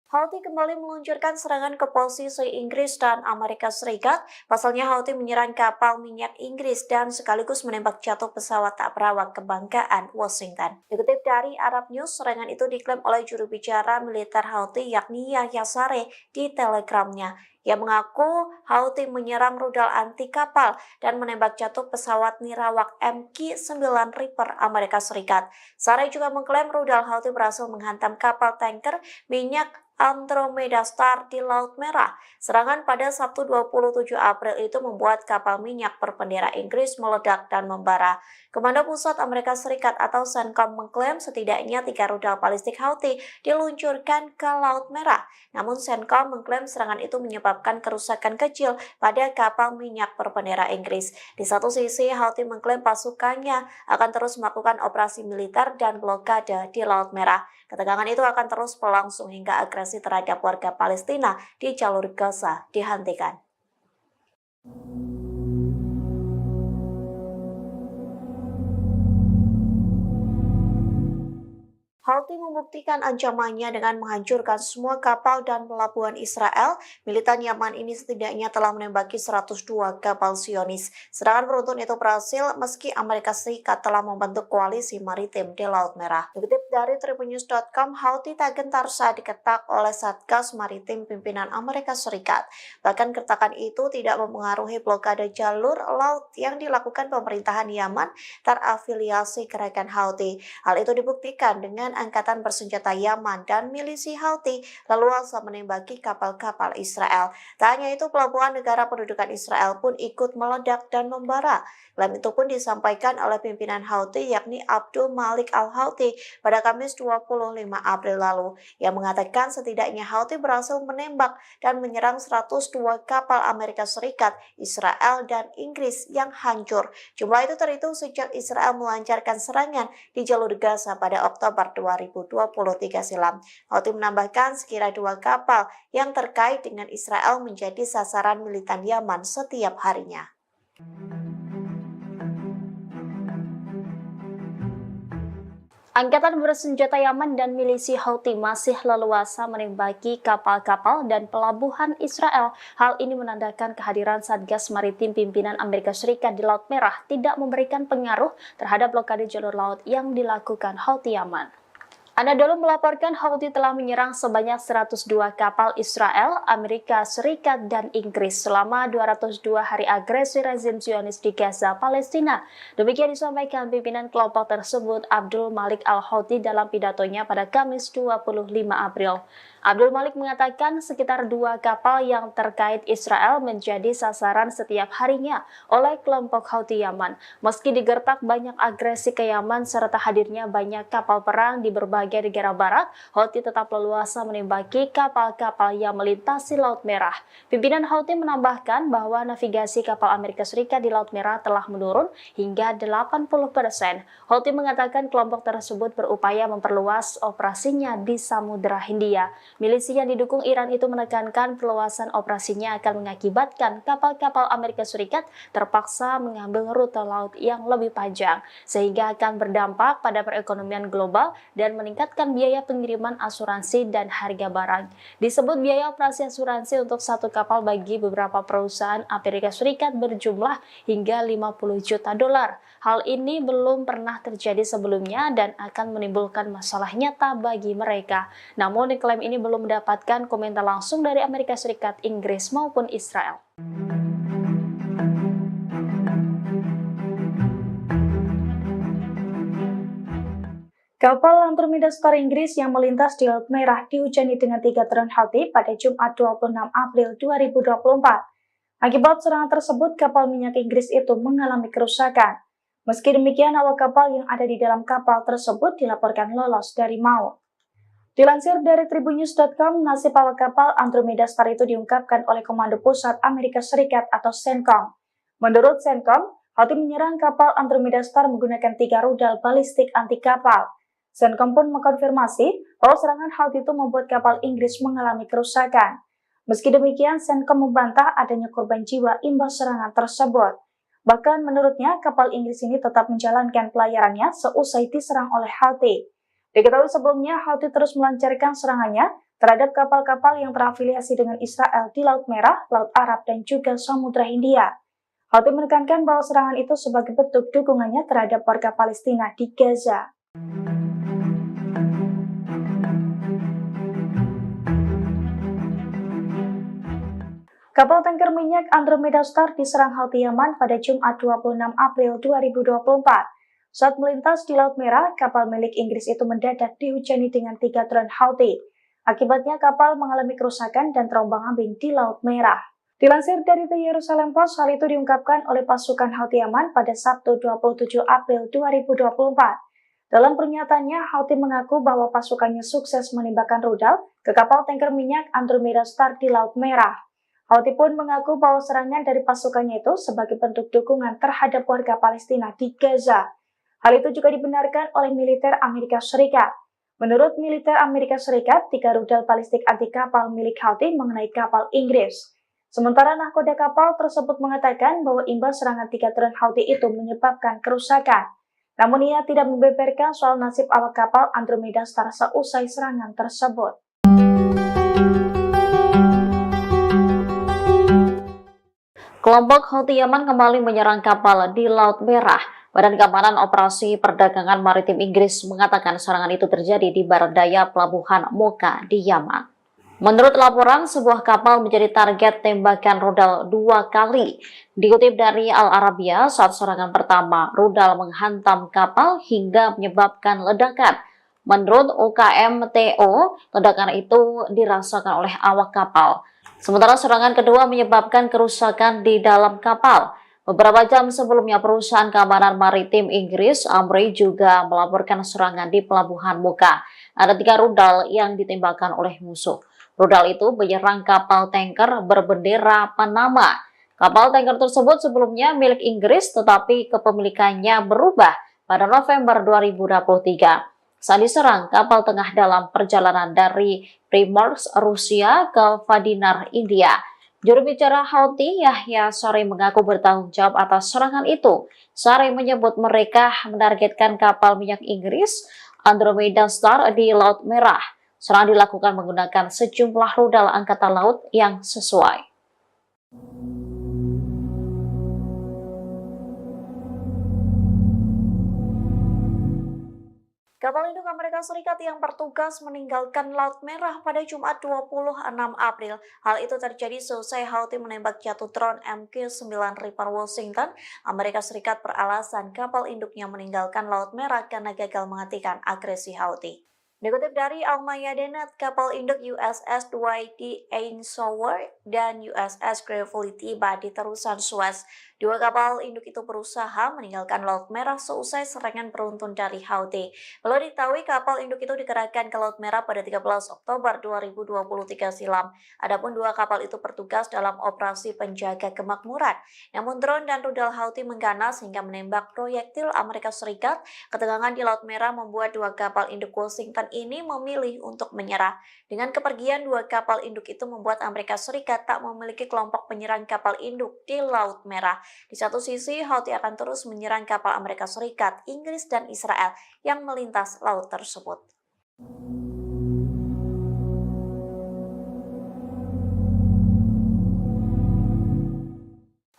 Houthi kembali meluncurkan serangan ke posisi Inggris dan Amerika Serikat. Pasalnya Houthi menyerang kapal minyak Inggris dan sekaligus menembak jatuh pesawat tak berawak kebanggaan Washington. Dikutip dari Arab News, serangan itu diklaim oleh juru bicara militer Houthi yakni Yahya Saree di Telegramnya. Ia mengaku Houthi menyerang rudal anti kapal dan menembak jatuh pesawat nirawak MQ-9 Reaper Amerika Serikat. Saree juga mengklaim rudal Houthi berhasil menghantam kapal tanker minyak Andromeda Star di Laut Merah. Serangan pada Sabtu 27 April itu membuat kapal minyak berbendera Inggris meledak dan membara. Komando Pusat Amerika Serikat atau CENTCOM mengklaim setidaknya 3 rudal balistik Houthi diluncurkan ke Laut Merah. Namun CENTCOM mengklaim serangan itu menyebabkan kerusakan kecil pada kapal minyak berbendera Inggris. Di satu sisi, Houthi mengklaim pasukannya akan terus melakukan operasi militer dan blokade di Laut Merah. Ketegangan itu akan terus berlangsung hingga agresi terhadap warga Palestina di jalur Gaza dihentikan. Houthi membuktikan ancamannya dengan menghancurkan semua kapal dan pelabuhan Israel. Militan Yaman ini setidaknya telah menembaki 102 kapal Zionis. Serangan beruntun itu berhasil meski Amerika Serikat telah membentuk koalisi maritim di Laut Merah. Dikutip dari tribunnews.com, Houthi tak gentar saat diketak oleh Satgas Maritim pimpinan Amerika Serikat. Bahkan keretakan itu tidak mempengaruhi blokade jalur laut yang dilakukan pemerintahan Yaman terafiliasi gerakan Houthi. Hal itu dibuktikan dengan angkatan bersenjata Yaman dan milisi Houthi leluasa menembaki kapal-kapal Israel. Tak hanya itu, pelabuhan negara pendudukan Israel pun ikut meledak dan membara. Klaim itu pun disampaikan oleh pimpinan Houthi yakni Abdul Malik Al-Houthi pada Kamis 25 April lalu, yang mengatakan setidaknya Houthi berhasil menembak dan menyerang 102 kapal Amerika Serikat, Israel, dan Inggris yang hancur. Jumlah itu terhitung sejak Israel melancarkan serangan di jalur Gaza pada Oktober 2023 silam. Houthi menambahkan sekira 2 kapal yang terkait dengan Israel menjadi sasaran militan Yaman setiap harinya. Angkatan bersenjata Yaman dan milisi Houthi masih leluasa menembaki kapal-kapal dan pelabuhan Israel. Hal ini menandakan kehadiran Satgas Maritim pimpinan Amerika Serikat di Laut Merah tidak memberikan pengaruh terhadap blokade jalur laut yang dilakukan Houthi Yaman. Anadolu melaporkan Houthi telah menyerang sebanyak 102 kapal Israel, Amerika Serikat, dan Inggris selama 202 hari agresi rezim Zionis di Gaza, Palestina. Demikian disampaikan pimpinan kelompok tersebut Abdul Malik Al-Houthi dalam pidatonya pada Kamis 25 April. Abdul Malik mengatakan sekitar 2 kapal yang terkait Israel menjadi sasaran setiap harinya oleh kelompok Houthi Yaman. Meski digertak banyak agresi ke Yaman serta hadirnya banyak kapal perang di berbagai negara barat, Houthi tetap leluasa menembaki kapal-kapal yang melintasi Laut Merah. Pimpinan Houthi menambahkan bahwa navigasi kapal Amerika Serikat di Laut Merah telah menurun hingga 80%. Houthi mengatakan kelompok tersebut berupaya memperluas operasinya di Samudra Hindia. Milisi yang didukung Iran itu menekankan perluasan operasinya akan mengakibatkan kapal-kapal Amerika Serikat terpaksa mengambil rute laut yang lebih panjang, sehingga akan berdampak pada perekonomian global dan meningkatkan biaya pengiriman asuransi dan harga barang. Disebut biaya operasi asuransi untuk satu kapal bagi beberapa perusahaan Amerika Serikat berjumlah hingga 50 juta dolar. Hal ini belum pernah terjadi sebelumnya dan akan menimbulkan masalah nyata bagi mereka. Namun klaim ini belum mendapatkan komentar langsung dari Amerika Serikat, Inggris maupun Israel. Kapal Andromeda Star Inggris yang melintas di Laut Merah dihujani dengan 3 drone Houthi pada Jumat 26 April 2024. Akibat serangan tersebut, kapal minyak Inggris itu mengalami kerusakan. Meski demikian, awak kapal yang ada di dalam kapal tersebut dilaporkan lolos dari maut. Dilansir dari tribunnews.com, nasib awak kapal Andromeda Star itu diungkapkan oleh Komando Pusat Amerika Serikat atau CENTCOM. Menurut CENTCOM, Houthi menyerang kapal Andromeda Star menggunakan 3 rudal balistik anti kapal. CENTCOM pun mengkonfirmasi bahwa serangan Houthi itu membuat kapal Inggris mengalami kerusakan. Meski demikian, CENTCOM membantah adanya korban jiwa imbas serangan tersebut. Bahkan menurutnya, kapal Inggris ini tetap menjalankan pelayarannya seusai diserang oleh Houthi. Diketahui sebelumnya, Houthi terus melancarkan serangannya terhadap kapal-kapal yang terafiliasi dengan Israel di Laut Merah, Laut Arab, dan juga Samudra Hindia. Houthi menekankan bahwa serangan itu sebagai bentuk dukungannya terhadap warga Palestina di Gaza. Kapal tanker minyak Andromeda Star diserang Houthi Yaman pada Jumat 26 April 2024. Saat melintas di Laut Merah, kapal milik Inggris itu mendadak dihujani dengan 3 drone Houthi. Akibatnya kapal mengalami kerusakan dan terombang-ambing di Laut Merah. Dilansir dari The Jerusalem Post, hal itu diungkapkan oleh pasukan Houthi Yaman pada Sabtu 27 April 2024. Dalam pernyataannya, Houthi mengaku bahwa pasukannya sukses menembakkan rudal ke kapal tanker minyak Andromeda Star di Laut Merah. Houthi pun mengaku bahwa serangan dari pasukannya itu sebagai bentuk dukungan terhadap warga Palestina di Gaza. Hal itu juga dibenarkan oleh militer Amerika Serikat. Menurut militer Amerika Serikat, 3 rudal balistik anti kapal milik Houthi mengenai kapal Inggris. Sementara nahkoda kapal tersebut mengatakan bahwa imbas serangan 3 drone Houthi itu menyebabkan kerusakan. Namun ia tidak membeberkan soal nasib awak kapal Andromeda Star seusai serangan tersebut. Kelompok Houthi Yaman kembali menyerang kapal di Laut Merah. Badan Keamanan Operasi Perdagangan Maritim Inggris mengatakan serangan itu terjadi di barat daya pelabuhan Mocha di Yaman. Menurut laporan, sebuah kapal menjadi target tembakan rudal 2 kali. Dikutip dari Al Arabiya, saat serangan pertama, rudal menghantam kapal hingga menyebabkan ledakan. Menurut UKMTO, ledakan itu dirasakan oleh awak kapal. Sementara serangan kedua menyebabkan kerusakan di dalam kapal. Beberapa jam sebelumnya, perusahaan keamanan maritim Inggris, Amri, juga melaporkan serangan di pelabuhan Mocha. Ada 3 rudal yang ditembakkan oleh musuh. Rudal itu menyerang kapal tanker berbendera Panama. Kapal tanker tersebut sebelumnya milik Inggris, tetapi kepemilikannya berubah pada November 2023. Saat diserang, kapal tengah dalam perjalanan dari Primorsk, Rusia ke Vadinar, India. Juru bicara Houthi, Yahya Saree, mengaku bertanggung jawab atas serangan itu. Saree menyebut mereka menargetkan kapal minyak Inggris Andromeda Star di Laut Merah. Serangan dilakukan menggunakan sejumlah rudal angkatan laut yang sesuai. Kapal induk Amerika Serikat yang bertugas meninggalkan Laut Merah pada Jumat 26 April. Hal itu terjadi seusai Houthi menembak jatuh drone MQ-9 Reaper Washington. Amerika Serikat beralasan kapal induknya meninggalkan Laut Merah karena gagal menghentikan agresi Houthi. Dikutip dari Al-Mayadeen, kapal induk USS Dwight D. Eisenhower dan USS Gravely tiba di terusan Suez. Dua kapal induk itu berusaha meninggalkan Laut Merah seusai serangan beruntun dari Houthi. Perlu diketahui kapal induk itu dikerahkan ke Laut Merah pada 13 Oktober 2023 silam. Adapun dua kapal itu bertugas dalam operasi penjaga kemakmuran. Namun drone dan rudal Houthi mengganas hingga menembak proyektil Amerika Serikat. Ketegangan di Laut Merah membuat dua kapal induk Washington ini memilih untuk menyerah. Dengan kepergian dua kapal induk itu membuat Amerika Serikat tak memiliki kelompok penyerang kapal induk di Laut Merah. Di satu sisi, Houthi akan terus menyerang kapal Amerika Serikat, Inggris, dan Israel yang melintas laut tersebut.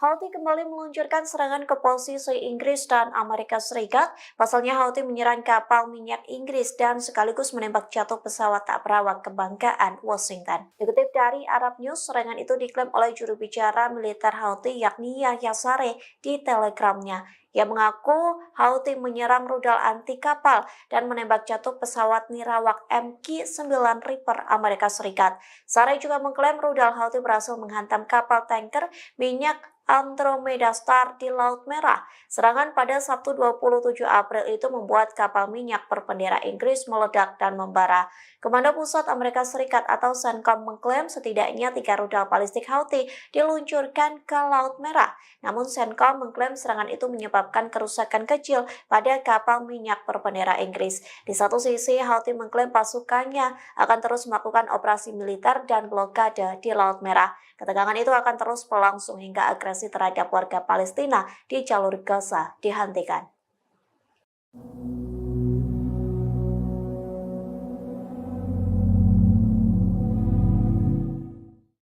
Houthi kembali meluncurkan serangan ke posisi Inggris dan Amerika Serikat. Pasalnya Houthi menyerang kapal minyak Inggris dan sekaligus menembak jatuh pesawat tak berawak kebanggaan Washington. Dikutip dari Arab News, serangan itu diklaim oleh juru bicara militer Houthi yakni Yahya Saree di Telegramnya. Ia mengaku Houthi menyerang rudal anti kapal dan menembak jatuh pesawat nirawak MQ-9 Reaper Amerika Serikat. Saree juga mengklaim rudal Houthi berhasil menghantam kapal tanker minyak Andromeda Star di Laut Merah. Serangan pada Sabtu 27 April itu membuat kapal minyak berbendera Inggris meledak dan membara. Komando Pusat Amerika Serikat atau CENTCOM mengklaim setidaknya 3 rudal balistik Houthi diluncurkan ke Laut Merah. Namun CENTCOM mengklaim serangan itu menyebabkan kerusakan kecil pada kapal minyak berbendera Inggris. Di satu sisi, Houthi mengklaim pasukannya akan terus melakukan operasi militer dan blokade di Laut Merah. Ketegangan itu akan terus berlangsung hingga agresi terhadap warga Palestina di jalur Gaza dihentikan.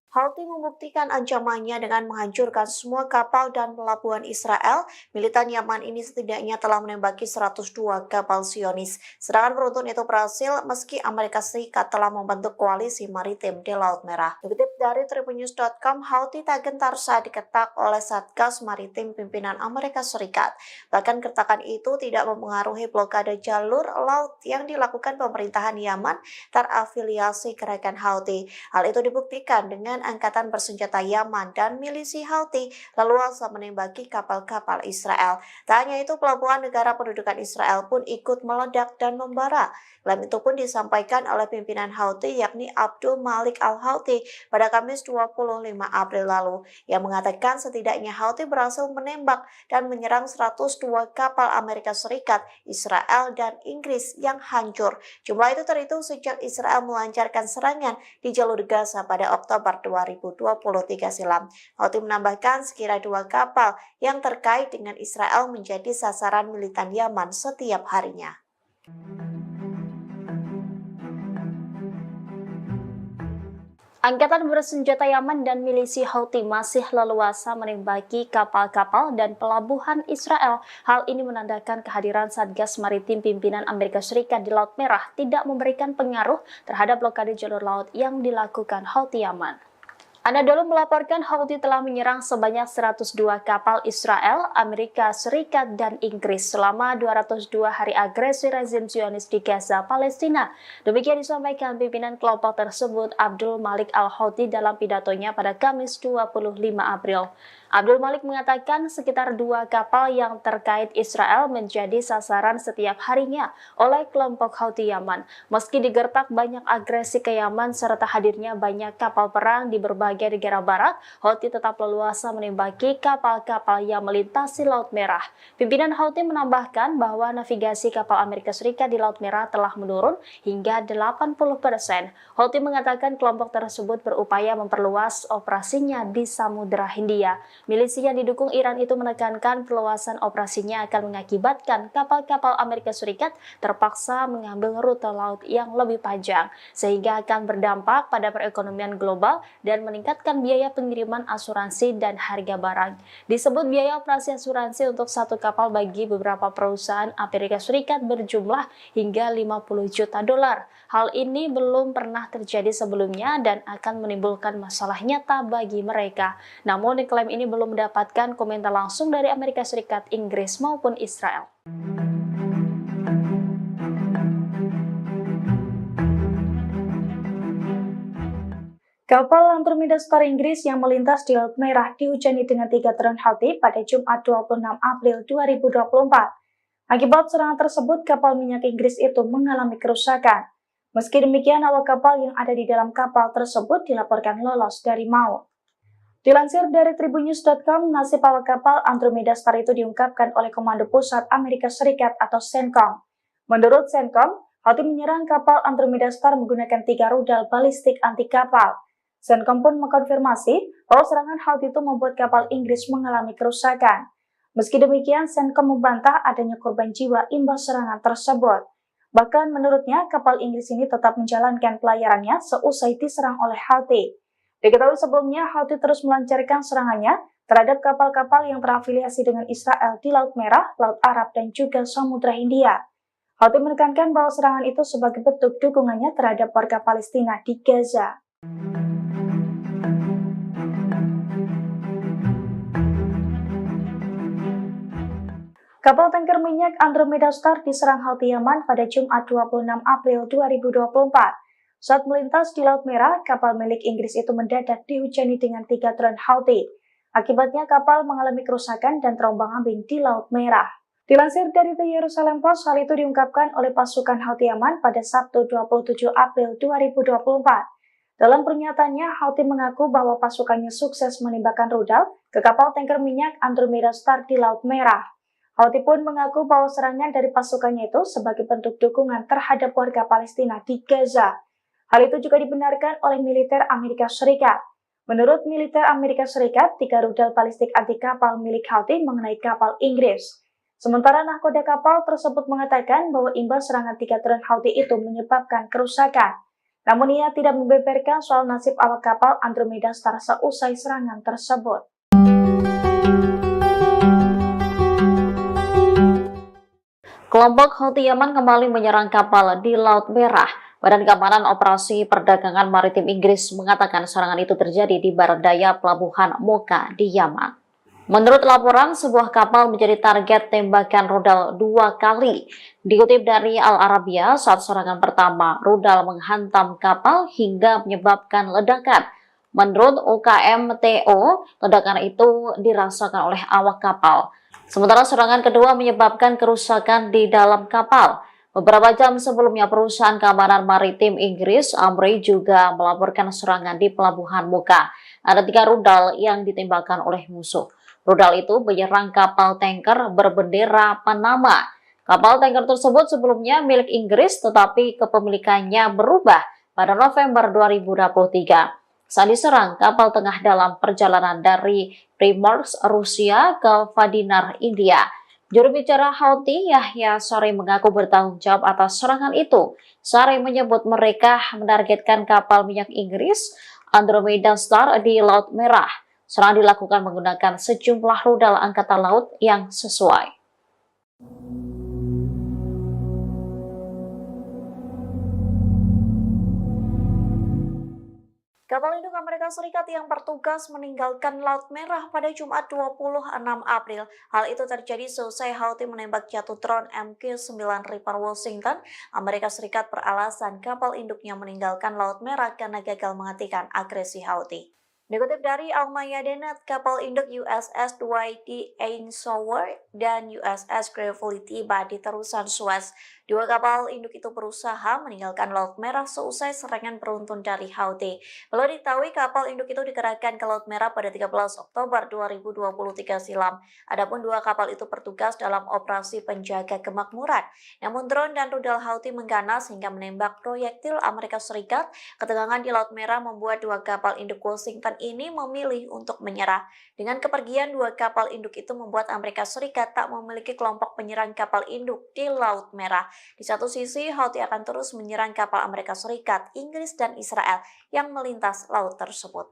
Houthi membuktikan ancamannya dengan menghancurkan semua kapal dan pelabuhan Israel. Militan Yaman ini setidaknya telah menembaki 102 kapal Zionis. Serangan beruntun itu berhasil meski Amerika Serikat telah membentuk koalisi maritim di Laut Merah. Dikutip dari tribunnews.com, Houthi tak gentar saat diketak oleh Satgas Maritim pimpinan Amerika Serikat. Bahkan kertakan itu tidak mempengaruhi blokade jalur laut yang dilakukan pemerintahan Yaman terafiliasi gerakan Houthi. Hal itu dibuktikan dengan angkatan bersenjata Yaman dan milisi Houthi leluasa menembaki kapal-kapal Israel. Tak hanya itu, pelabuhan negara pendudukan Israel pun ikut meledak dan membara. Klaim itu pun disampaikan oleh pimpinan Houthi yakni Abdul Malik Al-Houthi pada Kamis 25 April lalu. Yang mengatakan setidaknya Houthi berhasil menembak dan menyerang 102 kapal Amerika Serikat, Israel, dan Inggris yang hancur. Jumlah itu terhitung sejak Israel melancarkan serangan di jalur Gaza pada Oktober 2023 silam. Houthi menambahkan sekira 2 kapal yang terkait dengan Israel menjadi sasaran militan Yaman setiap harinya. Angkatan bersenjata Yaman dan milisi Houthi masih leluasa menembaki kapal-kapal dan pelabuhan Israel. Hal ini menandakan kehadiran Satgas Maritim pimpinan Amerika Serikat di Laut Merah tidak memberikan pengaruh terhadap blokade jalur laut yang dilakukan Houthi Yaman. Anadolu melaporkan Houthi telah menyerang sebanyak 102 kapal Israel, Amerika Serikat, dan Inggris selama 202 hari agresi rezim Zionis di Gaza, Palestina. Demikian disampaikan pimpinan kelompok tersebut Abdul Malik Al-Houthi dalam pidatonya pada Kamis 25 April. Abdul Malik mengatakan sekitar 2 kapal yang terkait Israel menjadi sasaran setiap harinya oleh kelompok Houthi Yaman. Meski digertak banyak agresi ke Yaman serta hadirnya banyak kapal perang di berbagai berbagai negara barat, Houthi tetap leluasa menembaki kapal-kapal yang melintasi Laut Merah. Pimpinan Houthi menambahkan bahwa navigasi kapal Amerika Serikat di Laut Merah telah menurun hingga 80%. Houthi mengatakan kelompok tersebut berupaya memperluas operasinya di Samudra Hindia. Milisi yang didukung Iran itu menekankan perluasan operasinya akan mengakibatkan kapal-kapal Amerika Serikat terpaksa mengambil rute laut yang lebih panjang, sehingga akan berdampak pada perekonomian global dan meningkatkan biaya pengiriman asuransi dan harga barang. Disebut biaya operasi asuransi untuk satu kapal bagi beberapa perusahaan Amerika Serikat berjumlah hingga 50 juta dolar. Hal ini belum pernah terjadi sebelumnya dan akan menimbulkan masalah nyata bagi mereka. Namun klaim ini belum mendapatkan komentar langsung dari Amerika Serikat, Inggris maupun Israel. Kapal Andromeda Star Inggris yang melintas di Laut Merah dihujani dengan 3 drone Houthi pada Jumat 26 April 2024. Akibat serangan tersebut, kapal minyak Inggris itu mengalami kerusakan. Meski demikian, awak kapal yang ada di dalam kapal tersebut dilaporkan lolos dari maut. Dilansir dari tribunnews.com, nasib awak kapal Andromeda Star itu diungkapkan oleh Komando Pusat Amerika Serikat atau CENTCOM. Menurut CENTCOM, Houthi menyerang kapal Andromeda Star menggunakan 3 rudal balistik anti kapal. CENTCOM pun mengkonfirmasi bahwa serangan Houthi itu membuat kapal Inggris mengalami kerusakan. Meski demikian, CENTCOM membantah adanya korban jiwa imbas serangan tersebut. Bahkan menurutnya, kapal Inggris ini tetap menjalankan pelayarannya seusai diserang oleh Houthi. Diketahui sebelumnya, Houthi terus melancarkan serangannya terhadap kapal-kapal yang terafiliasi dengan Israel di Laut Merah, Laut Arab, dan juga Samudra Hindia. Houthi menekankan bahwa serangan itu sebagai bentuk dukungannya terhadap warga Palestina di Gaza. Kapal tanker minyak Andromeda Star diserang Houthi Yaman pada Jumat 26 April 2024. Saat melintas di Laut Merah, kapal milik Inggris itu mendadak dihujani dengan 3 drone Houthi. Akibatnya kapal mengalami kerusakan dan terombang-ambing di Laut Merah. Dilansir dari The Jerusalem Post, hal itu diungkapkan oleh pasukan Houthi Yaman pada Sabtu 27 April 2024. Dalam pernyataannya, Houthi mengaku bahwa pasukannya sukses menembakkan rudal ke kapal tanker minyak Andromeda Star di Laut Merah. Houthi pun mengaku bahwa serangan dari pasukannya itu sebagai bentuk dukungan terhadap warga Palestina di Gaza. Hal itu juga dibenarkan oleh militer Amerika Serikat. Menurut militer Amerika Serikat, 3 rudal balistik anti kapal milik Houthi mengenai kapal Inggris. Sementara nahkoda kapal tersebut mengatakan bahwa imbas serangan 3 drone Houthi itu menyebabkan kerusakan. Namun ia tidak membeberkan soal nasib awak kapal Andromeda Star seusai serangan tersebut. Kelompok Houthi Yaman kembali menyerang kapal di Laut Merah. Badan Keamanan Operasi Perdagangan Maritim Inggris mengatakan serangan itu terjadi di barat daya pelabuhan Mocha di Yaman. Menurut laporan, sebuah kapal menjadi target tembakan rudal 2 kali. Dikutip dari Al Arabiya, saat serangan pertama, rudal menghantam kapal hingga menyebabkan ledakan. Menurut UKMTO, ledakan itu dirasakan oleh awak kapal. Sementara serangan kedua menyebabkan kerusakan di dalam kapal. Beberapa jam sebelumnya, perusahaan keamanan maritim Inggris, Amri, juga melaporkan serangan di pelabuhan Mocha. Ada 3 rudal yang ditembakkan oleh musuh. Rudal itu menyerang kapal tanker berbendera Panama. Kapal tanker tersebut sebelumnya milik Inggris, tetapi kepemilikannya berubah pada November 2023. Saat diserang, kapal tengah dalam perjalanan dari Primorsk, Rusia ke Vadinar, India. Juru bicara Houthi, Yahya Saree, mengaku bertanggung jawab atas serangan itu. Saree menyebut mereka menargetkan kapal minyak Inggris, Andromeda Star, di Laut Merah. Serangan dilakukan menggunakan sejumlah rudal angkatan laut yang sesuai. Kapal induk Amerika Serikat yang bertugas meninggalkan Laut Merah pada Jumat 26 April. Hal itu terjadi seusai Houthi menembak jatuh drone MQ-9 Reaper Washington. Amerika Serikat beralasan kapal induknya meninggalkan Laut Merah karena gagal menghentikan agresi Houthi. Dikutip dari Almaya.net, kapal induk USS Dwight D. Eisenhower dan USS Gravely tiba di terusan Suez. Dua kapal induk itu berusaha meninggalkan Laut Merah seusai serangan beruntun dari Houthi. Belum diketahui kapal induk itu dikerahkan ke Laut Merah pada 13 Oktober 2023 silam. Adapun dua kapal itu bertugas dalam operasi penjaga kemakmuran. Namun drone dan rudal Houthi mengganas hingga menembak proyektil Amerika Serikat. Ketegangan di Laut Merah membuat dua kapal induk Washington ini memilih untuk menyerah. Dengan kepergian dua kapal induk itu membuat Amerika Serikat tak memiliki kelompok penyerang kapal induk di Laut Merah. Di satu sisi, Houthi akan terus menyerang kapal Amerika Serikat, Inggris, dan Israel yang melintas laut tersebut.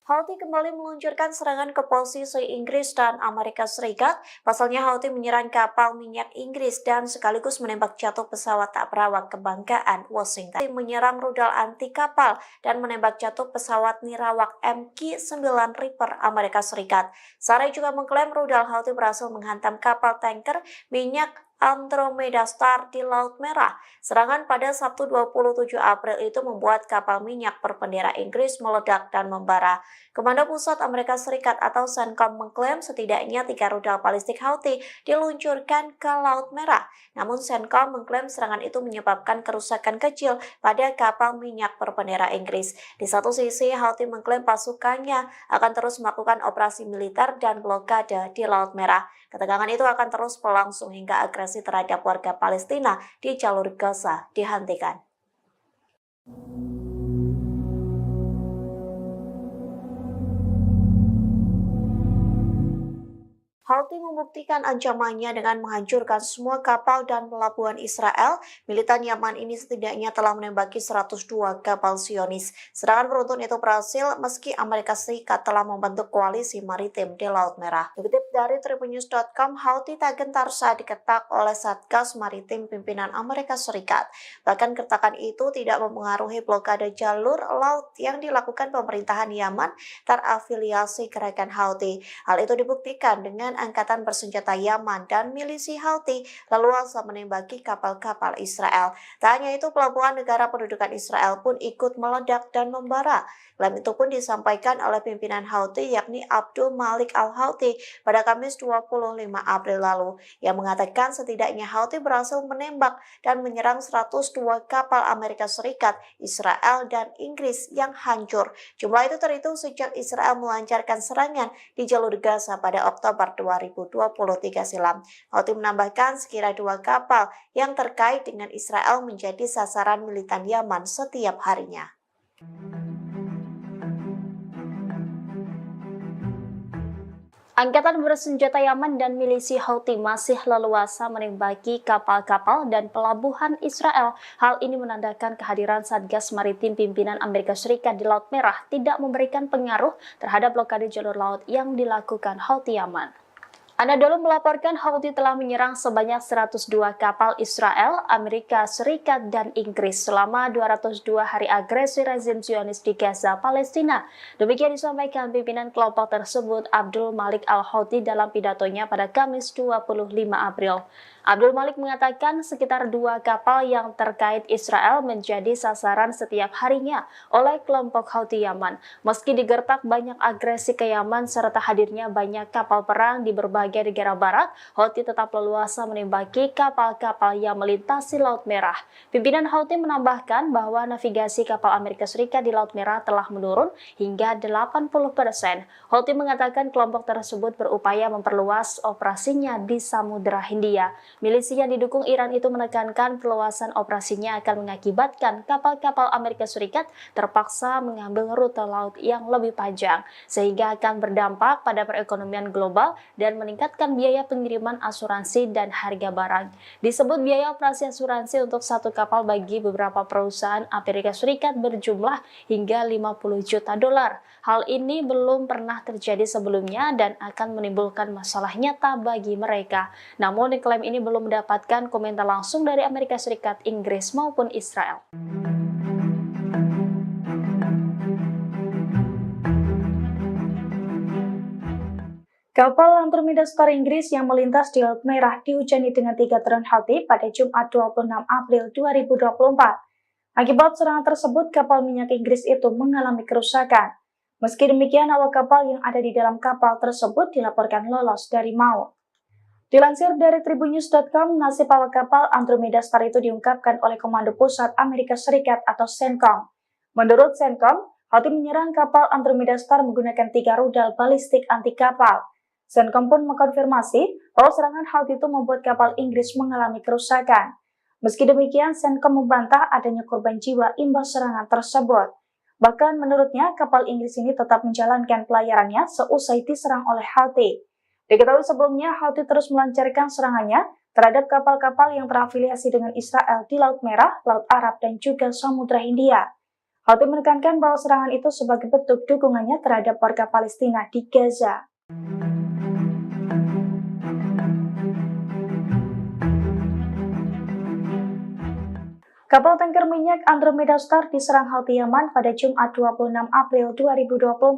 Houthi kembali meluncurkan serangan ke posisi Inggris dan Amerika Serikat. Pasalnya Houthi menyerang kapal minyak Inggris dan sekaligus menembak jatuh pesawat tak berawak kebanggaan Washington. Menyerang rudal anti kapal dan menembak jatuh pesawat nirawak MQ-9 Reaper Amerika Serikat. Sarai juga mengklaim rudal Houthi berhasil menghantam kapal tanker minyak Andromeda Star di Laut Merah. Serangan pada Sabtu 27 April itu membuat kapal minyak berbendera Inggris meledak dan membara. Komando Pusat Amerika Serikat atau CENTCOM mengklaim setidaknya 3 rudal balistik Houthi diluncurkan ke Laut Merah. Namun CENTCOM mengklaim serangan itu menyebabkan kerusakan kecil pada kapal minyak berbendera Inggris. Di satu sisi, Houthi mengklaim pasukannya akan terus melakukan operasi militer dan blokade di Laut Merah. Ketegangan itu akan terus berlangsung hingga agresi terhadap warga Palestina di jalur Gaza dihentikan. Houthi membuktikan ancamannya dengan menghancurkan semua kapal dan pelabuhan Israel. Militan Yaman ini setidaknya telah menembaki 102 kapal Zionis. Serangan beruntun itu berhasil meski Amerika Serikat telah membentuk koalisi maritim di Laut Merah. Dikutip dari tribunnews.com, Houthi tak gentar saat diketak oleh Satgas Maritim pimpinan Amerika Serikat. Bahkan kertakan itu tidak mempengaruhi blokade jalur laut yang dilakukan pemerintahan Yaman terafiliasi gerakan Houthi. Hal itu dibuktikan dengan angkatan bersenjata Yaman dan milisi Houthi leluasa menembaki kapal-kapal Israel. Tak hanya itu, pelabuhan negara pendudukan Israel pun ikut meledak dan membara. Klaim itu pun disampaikan oleh pimpinan Houthi yakni Abdul Malik al-Houthi pada Kamis 25 April lalu, yang mengatakan setidaknya Houthi berhasil menembak dan menyerang 102 kapal Amerika Serikat, Israel, dan Inggris yang hancur. Jumlah itu terhitung sejak Israel melancarkan serangan di jalur Gaza pada Oktober 2023 silam. Houthi menambahkan sekira 2 kapal yang terkait dengan Israel menjadi sasaran militan Yaman setiap harinya. Angkatan bersenjata Yaman dan milisi Houthi masih leluasa menembaki kapal-kapal dan pelabuhan Israel. Hal ini menandakan kehadiran Satgas Maritim pimpinan Amerika Serikat di Laut Merah tidak memberikan pengaruh terhadap blokade jalur laut yang dilakukan Houthi Yaman. Anadolu melaporkan Houthi telah menyerang sebanyak 102 kapal Israel, Amerika Serikat, dan Inggris selama 202 hari agresi rezim Zionis di Gaza, Palestina. Demikian disampaikan pimpinan kelompok tersebut Abdul Malik al-Houthi dalam pidatonya pada Kamis 25 April. Abdul Malik mengatakan sekitar 2 kapal yang terkait Israel menjadi sasaran setiap harinya oleh kelompok Houthi Yaman. Meski digertak banyak agresi ke Yaman serta hadirnya banyak kapal perang di berbagai negara barat, Houthi tetap leluasa menembaki kapal-kapal yang melintasi Laut Merah. Pimpinan Houthi menambahkan bahwa navigasi kapal Amerika Serikat di Laut Merah telah menurun hingga 80%. Houthi mengatakan kelompok tersebut berupaya memperluas operasinya di Samudra Hindia. Milisi yang didukung Iran itu menekankan perluasan operasinya akan mengakibatkan kapal-kapal Amerika Serikat terpaksa mengambil rute laut yang lebih panjang, sehingga akan berdampak pada perekonomian global dan meningkatkan biaya pengiriman asuransi dan harga barang. Disebut biaya operasi asuransi untuk satu kapal bagi beberapa perusahaan Amerika Serikat berjumlah hingga 50 juta dolar. Hal ini belum pernah terjadi sebelumnya dan akan menimbulkan masalah nyata bagi mereka. Namun klaim ini belum mendapatkan komentar langsung dari Amerika Serikat, Inggris maupun Israel. Kapal Andromeda Star Inggris yang melintas di Laut Merah dihujani dengan 3 drone Houthi pada Jumat 26 April 2024. Akibat serangan tersebut, kapal minyak Inggris itu mengalami kerusakan. Meski demikian, awak kapal yang ada di dalam kapal tersebut dilaporkan lolos dari maut. Dilansir dari tribunnews.com, nasib awak kapal Andromeda Star itu diungkapkan oleh Komando Pusat Amerika Serikat atau CENTCOM. Menurut CENTCOM, Houthi menyerang kapal Andromeda Star menggunakan 3 rudal balistik anti kapal. CENTCOM pun mengkonfirmasi bahwa serangan Houthi itu membuat kapal Inggris mengalami kerusakan. Meski demikian, CENTCOM membantah adanya korban jiwa imbas serangan tersebut. Bahkan menurutnya, kapal Inggris ini tetap menjalankan pelayarannya seusai diserang oleh Houthi. Diketahui sebelumnya, Houthi terus melancarkan serangannya terhadap kapal-kapal yang terafiliasi dengan Israel di Laut Merah, Laut Arab, dan juga Samudra Hindia. Houthi menekankan bahwa serangan itu sebagai bentuk dukungannya terhadap warga Palestina di Gaza. Kapal tanker minyak Andromeda Star diserang Houthi Yaman pada Jumat 26 April 2024.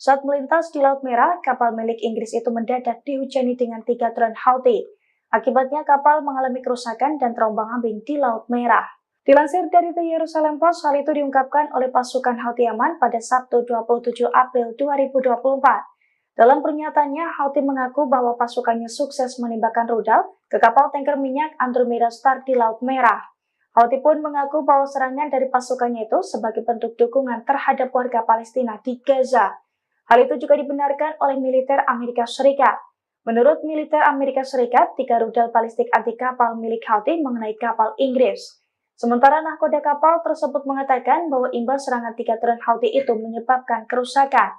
Saat melintas di Laut Merah, kapal milik Inggris itu mendadak dihujani dengan 3 drone Houthi. Akibatnya kapal mengalami kerusakan dan terombang-ambing di Laut Merah. Dilansir dari The Jerusalem Post, hal itu diungkapkan oleh pasukan Houthi Yaman pada Sabtu 27 April 2024. Dalam pernyataannya, Houthi mengaku bahwa pasukannya sukses menembakkan rudal ke kapal tanker minyak Andromeda Star di Laut Merah. Houthi pun mengaku bahwa serangan dari pasukannya itu sebagai bentuk dukungan terhadap warga Palestina di Gaza. Hal itu juga dibenarkan oleh militer Amerika Serikat. Menurut militer Amerika Serikat, 3 rudal balistik anti kapal milik Houthi mengenai kapal Inggris. Sementara nahkoda kapal tersebut mengatakan bahwa imbas serangan 3 drone Houthi itu menyebabkan kerusakan.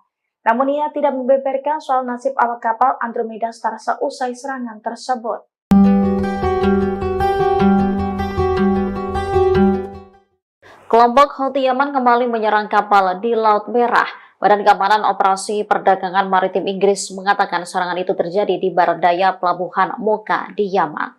Namun ia tidak membeberkan soal nasib awak kapal Andromeda Star seusai serangan tersebut. Kelompok Houthi Yaman kembali menyerang kapal di Laut Merah. Badan Keamanan Operasi Perdagangan Maritim Inggris mengatakan serangan itu terjadi di barat daya pelabuhan Mocha di Yaman.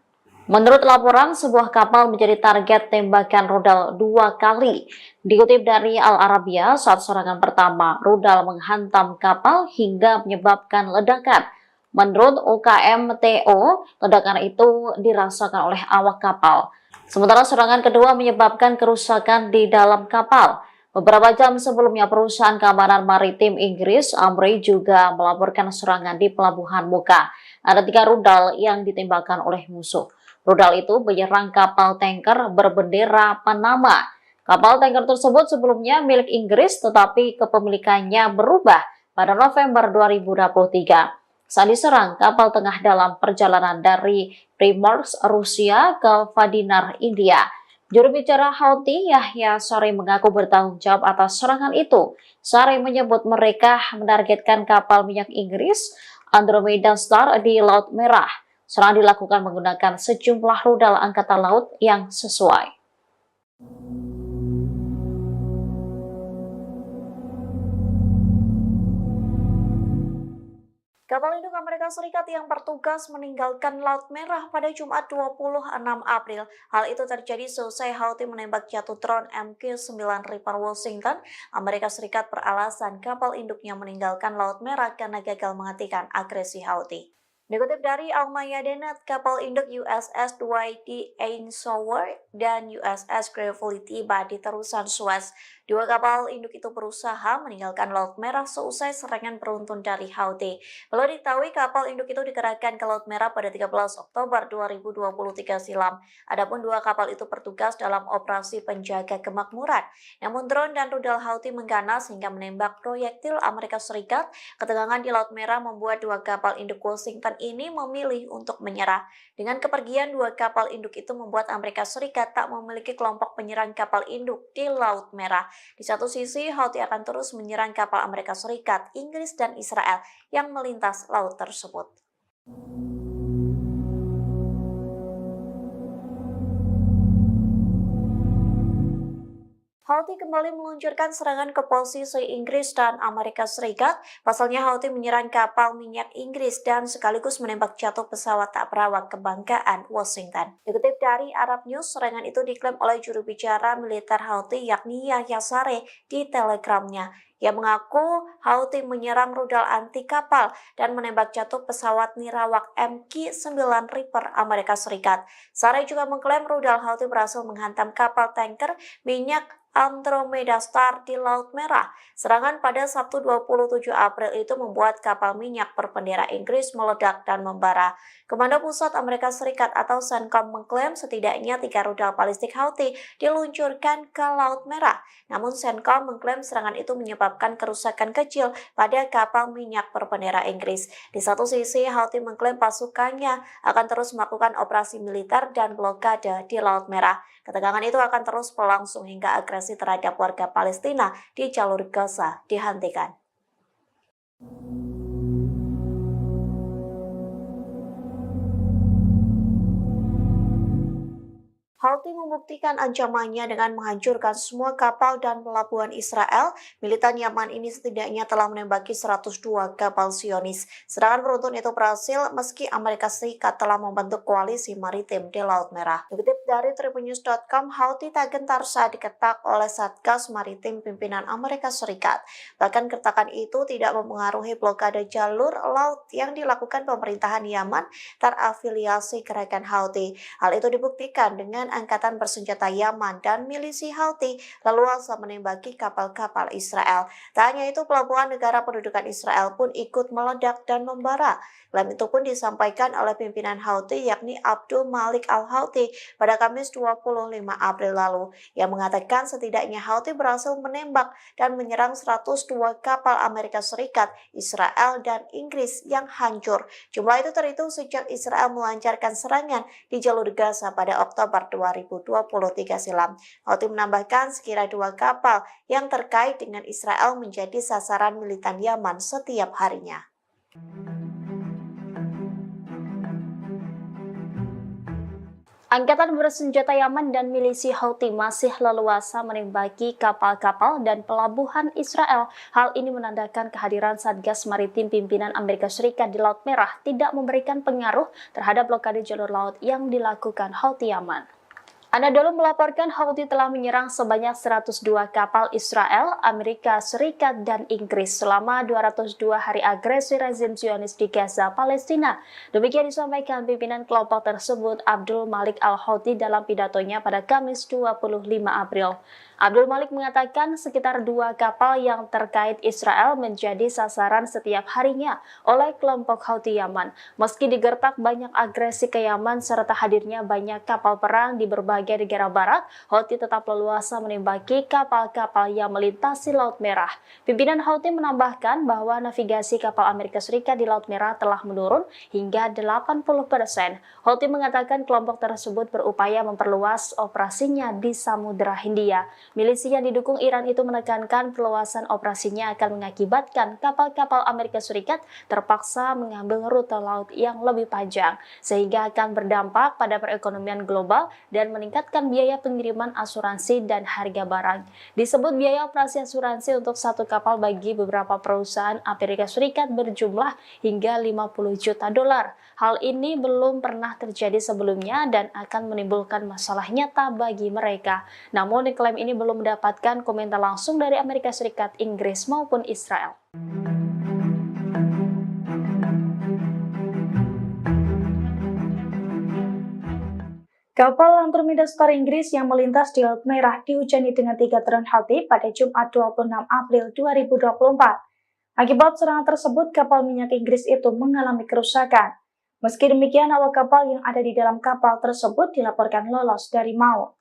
Menurut laporan, sebuah kapal menjadi target tembakan rudal 2 kali. Dikutip dari Al Arabiya, saat serangan pertama, rudal menghantam kapal hingga menyebabkan ledakan. Menurut UKMTO, ledakan itu dirasakan oleh awak kapal. Sementara serangan kedua menyebabkan kerusakan di dalam kapal. Beberapa jam sebelumnya, perusahaan keamanan maritim Inggris, Amri, juga melaporkan serangan di pelabuhan Mocha. Ada 3 rudal yang ditembakkan oleh musuh. Rudal itu menyerang kapal tanker berbendera Panama. Kapal tanker tersebut sebelumnya milik Inggris, tetapi kepemilikannya berubah pada November 2023. Saat diserang, kapal tengah dalam perjalanan dari Primorsk, Rusia ke Vadinar, India. Juru bicara Houthi, Yahya Saree, mengaku bertanggung jawab atas serangan itu. Saree menyebut mereka menargetkan kapal minyak Inggris Andromeda Star di Laut Merah. Serangan dilakukan menggunakan sejumlah rudal angkatan laut yang sesuai. Kapal induk Amerika Serikat yang bertugas meninggalkan Laut Merah pada Jumat 26 April. Hal itu terjadi seusai Houthi menembak jatuh drone MQ-9 Reaper Washington. Amerika Serikat beralasan kapal induknya meninggalkan Laut Merah karena gagal menghentikan agresi Houthi. Dikutip dari Al-Mayadeen, kapal induk USS Dwight D. Eisenhower dan USS Gravely tiba di terusan Suez. 2 kapal induk itu berusaha meninggalkan Laut Merah seusai serangan beruntun dari Houthi. Perlu diketahui kapal induk itu dikerahkan ke Laut Merah pada 13 Oktober 2023 silam. Adapun 2 kapal itu bertugas dalam operasi penjaga kemakmuran. Namun drone dan rudal Houthi mengganas hingga menembak proyektil Amerika Serikat. Ketegangan di Laut Merah membuat 2 kapal induk Washington ini memilih untuk menyerah. Dengan kepergian 2 kapal induk itu membuat Amerika Serikat tak memiliki kelompok penyerang kapal induk di Laut Merah. Di satu sisi, Houthi akan terus menyerang kapal Amerika Serikat, Inggris, dan Israel yang melintas laut tersebut. Houthi kembali meluncurkan serangan ke posisi Inggris dan Amerika Serikat. Pasalnya Houthi menyerang kapal minyak Inggris dan sekaligus menembak jatuh pesawat tak berawak kebanggaan Washington. Dikutip dari Arab News, serangan itu diklaim oleh juru bicara militer Houthi yakni Yahya Saree di Telegramnya. Ia mengaku Houthi menyerang rudal anti kapal dan menembak jatuh pesawat nirawak MQ-9 Reaper Amerika Serikat. Sarai juga mengklaim rudal Houthi berhasil menghantam kapal tanker minyak Andromeda Star di Laut Merah. Serangan pada Sabtu 27 April itu membuat kapal minyak berbendera Inggris meledak dan membara. Komando Pusat Amerika Serikat atau CENTCOM mengklaim setidaknya 3 rudal balistik Houthi diluncurkan ke Laut Merah. Namun CENTCOM mengklaim serangan itu menyebabkan kerusakan kecil pada kapal minyak berbendera Inggris. Di satu sisi, Houthi mengklaim pasukannya akan terus melakukan operasi militer dan blokade di Laut Merah. Ketegangan itu akan terus berlangsung hingga agresi terhadap warga Palestina di jalur Gaza dihentikan. Houthi membuktikan ancamannya dengan menghancurkan semua kapal dan pelabuhan Israel. Militan Yaman ini setidaknya telah menembaki 102 kapal Zionis. Serangan beruntun itu berhasil meski Amerika Serikat telah membentuk koalisi maritim di Laut Merah. Dikutip dari tribunnews.com, Houthi tak gentar saat diketak oleh Satgas Maritim pimpinan Amerika Serikat. Bahkan kertakan itu tidak mempengaruhi blokade jalur laut yang dilakukan pemerintahan Yaman terafiliasi gerakan Houthi. Hal itu dibuktikan dengan angkatan bersenjata Yaman dan milisi Houthi leluasa menembaki kapal-kapal Israel. Tak hanya itu, pelabuhan negara pendudukan Israel pun ikut meledak dan membara. Klaim itu pun disampaikan oleh pimpinan Houthi yakni Abdul Malik al-Houthi pada Kamis 25 April lalu, yang mengatakan setidaknya Houthi berhasil menembak dan menyerang 102 kapal Amerika Serikat, Israel, dan Inggris yang hancur. Jumlah itu terhitung sejak Israel melancarkan serangan di jalur Gaza pada Oktober 2023 silam. Houthi menambahkan sekira 2 kapal yang terkait dengan Israel menjadi sasaran militan Yaman setiap harinya. Angkatan bersenjata Yaman dan milisi Houthi masih leluasa menembaki kapal-kapal dan pelabuhan Israel. Hal ini menandakan kehadiran Satgas Maritim pimpinan Amerika Serikat di Laut Merah tidak memberikan pengaruh terhadap blokade jalur laut yang dilakukan Houthi Yaman. Anadolu melaporkan Houthi telah menyerang sebanyak 102 kapal Israel, Amerika Serikat, dan Inggris selama 202 hari agresi rezim Zionis di Gaza, Palestina. Demikian disampaikan pimpinan kelompok tersebut Abdul Malik al-Houthi dalam pidatonya pada Kamis 25 April. Abdul Malik mengatakan sekitar 2 kapal yang terkait Israel menjadi sasaran setiap harinya oleh kelompok Houthi Yaman. Meski digertak banyak agresi ke Yaman serta hadirnya banyak kapal perang di berbagai negara barat, Houthi tetap leluasa menembaki kapal-kapal yang melintasi Laut Merah. Pimpinan Houthi menambahkan bahwa navigasi kapal Amerika Serikat di Laut Merah telah menurun hingga 80%. Houthi mengatakan kelompok tersebut berupaya memperluas operasinya di Samudra Hindia. Milisi yang didukung Iran itu menekankan perluasan operasinya akan mengakibatkan kapal-kapal Amerika Serikat terpaksa mengambil rute laut yang lebih panjang, sehingga akan berdampak pada perekonomian global dan meningkatkan biaya pengiriman asuransi dan harga barang. Disebut biaya operasi asuransi untuk satu kapal bagi beberapa perusahaan Amerika Serikat berjumlah hingga 50 juta dolar. Hal ini belum pernah terjadi sebelumnya dan akan menimbulkan masalah nyata bagi mereka. Namun klaim ini belum mendapatkan komentar langsung dari Amerika Serikat, Inggris maupun Israel. Kapal Andromeda Star Inggris yang melintas di Laut Merah dihujani dengan 3 drone Houthi pada Jumat 26 April 2024. Akibat serangan tersebut, kapal minyak Inggris itu mengalami kerusakan. Meski demikian, awak kapal yang ada di dalam kapal tersebut dilaporkan lolos dari maut.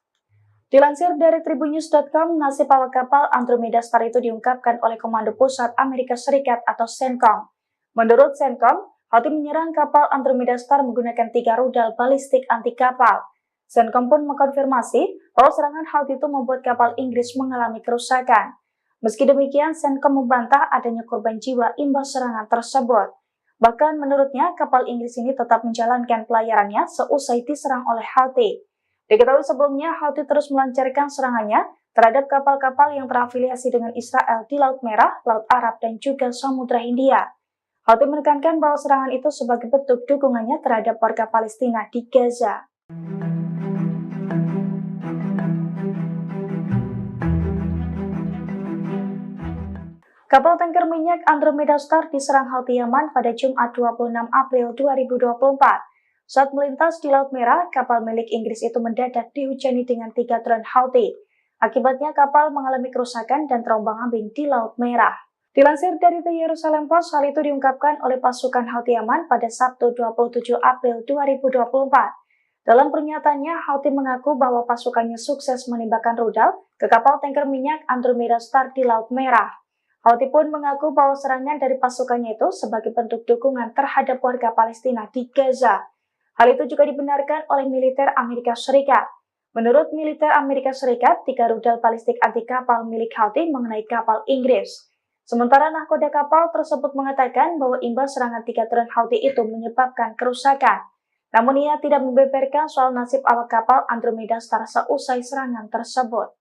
Dilansir dari tribunnews.com, nasib awak kapal Andromeda Star itu diungkapkan oleh Komando Pusat Amerika Serikat atau CENTCOM. Menurut CENTCOM, Houthi menyerang kapal Andromeda Star menggunakan 3 rudal balistik anti kapal. CENTCOM pun mengkonfirmasi bahwa serangan Houthi itu membuat kapal Inggris mengalami kerusakan. Meski demikian, CENTCOM membantah adanya korban jiwa imbas serangan tersebut. Bahkan menurutnya, kapal Inggris ini tetap menjalankan pelayarannya seusai diserang oleh Houthi. Diketahui sebelumnya, Houthi terus melancarkan serangannya terhadap kapal-kapal yang terafiliasi dengan Israel di Laut Merah, Laut Arab, dan juga Samudra Hindia. Houthi menekankan bahwa serangan itu sebagai bentuk dukungannya terhadap warga Palestina di Gaza. Kapal tanker minyak Andromeda Star diserang Houthi Yaman pada Jumat 26 April 2024. Saat melintas di Laut Merah, kapal milik Inggris itu mendadak dihujani dengan 3 drone Houthi. Akibatnya kapal mengalami kerusakan dan terombang-ambing di Laut Merah. Dilansir dari The Jerusalem Post, hal itu diungkapkan oleh pasukan Houthi Yaman pada Sabtu 27 April 2024. Dalam pernyataannya, Houthi mengaku bahwa pasukannya sukses menembakkan rudal ke kapal tanker minyak Andromeda Star di Laut Merah. Houthi pun mengaku bahwa serangan dari pasukannya itu sebagai bentuk dukungan terhadap warga Palestina di Gaza. Hal itu juga dibenarkan oleh militer Amerika Serikat. Menurut militer Amerika Serikat, 3 rudal balistik anti kapal milik Houthi mengenai kapal Inggris. Sementara nahkoda kapal tersebut mengatakan bahwa imbas serangan 3 drone Houthi itu menyebabkan kerusakan. Namun ia tidak membeberkan soal nasib awak kapal Andromeda Star seusai serangan tersebut.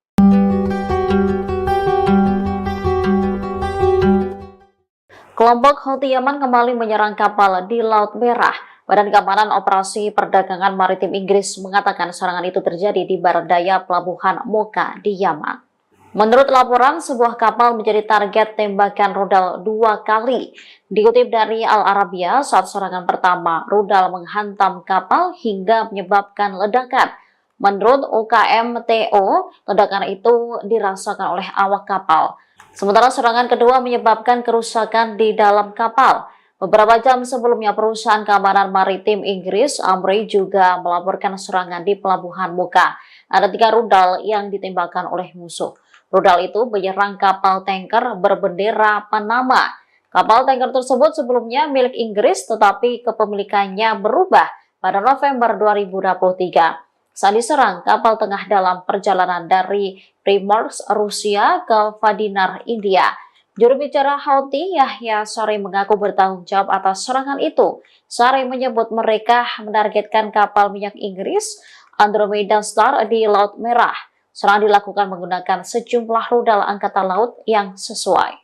Kelompok Houthi Yaman kembali menyerang kapal di Laut Merah. Badan Keamanan Operasi Perdagangan Maritim Inggris mengatakan serangan itu terjadi di barat daya pelabuhan Mocha di Yaman. Menurut laporan, sebuah kapal menjadi target tembakan rudal 2 kali. Dikutip dari Al Arabiya, saat serangan pertama, rudal menghantam kapal hingga menyebabkan ledakan. Menurut UKMTO, ledakan itu dirasakan oleh awak kapal. Sementara serangan kedua menyebabkan kerusakan di dalam kapal. Beberapa jam sebelumnya, perusahaan keamanan maritim Inggris, Amri, juga melaporkan serangan di pelabuhan Mocha. Ada 3 rudal yang ditembakkan oleh musuh. Rudal itu menyerang kapal tanker berbendera Panama. Kapal tanker tersebut sebelumnya milik Inggris, tetapi kepemilikannya berubah pada November 2023. Saat diserang, kapal tengah dalam perjalanan dari Primorsk, Rusia ke Vadinar, India. Juru bicara Houthi, Yahya Saree, mengaku bertanggung jawab atas serangan itu. Saree menyebut mereka menargetkan kapal minyak Inggris Andromeda Star di Laut Merah. Serangan dilakukan menggunakan sejumlah rudal angkatan laut yang sesuai.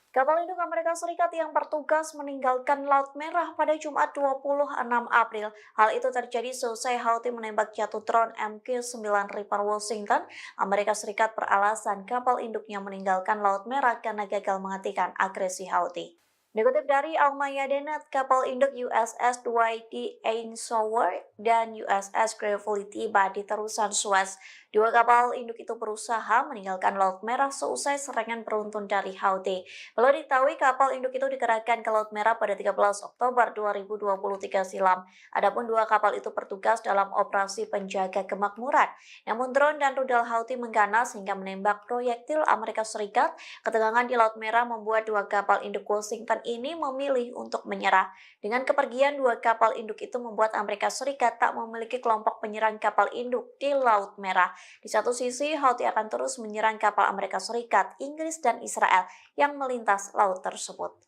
Kapal induk Amerika Serikat yang bertugas meninggalkan Laut Merah pada Jumat 26 April. Hal itu terjadi seusai Houthi menembak jatuh drone MQ-9 Reaper Washington. Amerika Serikat beralasan kapal induknya meninggalkan Laut Merah karena gagal menghentikan agresi Houthi. Dikutip dari Al-Mayadeen, kapal induk USS Dwight D. Eisenhower dan USS Gravely tiba di terusan Suez. 2 kapal induk itu berusaha meninggalkan Laut Merah seusai serangan beruntun dari Houthi. Perlu diketahui kapal induk itu dikerahkan ke Laut Merah pada 13 Oktober 2023 silam. Adapun 2 kapal itu bertugas dalam operasi penjaga kemakmuran. Namun drone dan rudal Houthi mengganas hingga menembak proyektil Amerika Serikat. Ketegangan di Laut Merah membuat 2 kapal induk Washington ini memilih untuk menyerah. Dengan kepergian 2 kapal induk itu membuat Amerika Serikat tak memiliki kelompok penyerang kapal induk di Laut Merah. Di satu sisi, Houthi akan terus menyerang kapal Amerika Serikat, Inggris, dan Israel yang melintas laut tersebut.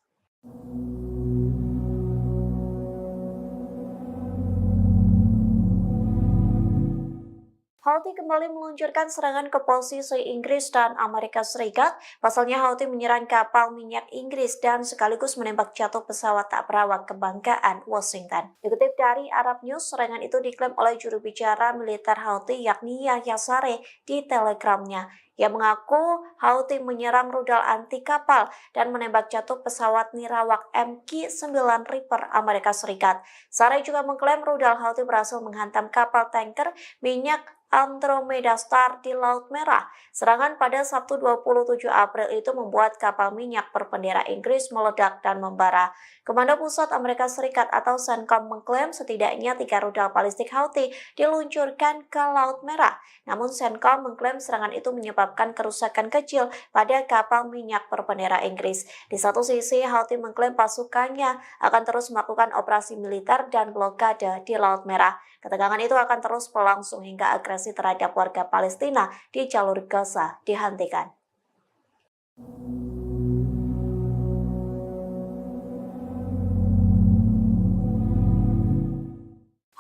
Houthi kembali meluncurkan serangan ke posisi Inggris dan Amerika Serikat. Pasalnya Houthi menyerang kapal minyak Inggris dan sekaligus menembak jatuh pesawat tak berawak kebanggaan Washington. Dikutip dari Arab News, serangan itu diklaim oleh juru bicara militer Houthi yakni Yahya Saree di Telegramnya. Ia mengaku Houthi menyerang rudal anti kapal dan menembak jatuh pesawat nirawak MQ-9 Reaper Amerika Serikat. Saree juga mengklaim rudal Houthi berhasil menghantam kapal tanker minyak Andromeda Star di Laut Merah. Serangan pada Sabtu 27 April itu membuat kapal minyak berbendera Inggris meledak dan membara. Komando Pusat Amerika Serikat atau CENTCOM mengklaim setidaknya 3 rudal balistik Houthi diluncurkan ke Laut Merah. Namun CENTCOM mengklaim serangan itu menyebabkan kerusakan kecil pada kapal minyak berbendera Inggris. Di satu sisi, Houthi mengklaim pasukannya akan terus melakukan operasi militer dan blokade di Laut Merah. Ketegangan itu akan terus berlangsung hingga agresi terhadap warga Palestina di jalur Gaza dihentikan.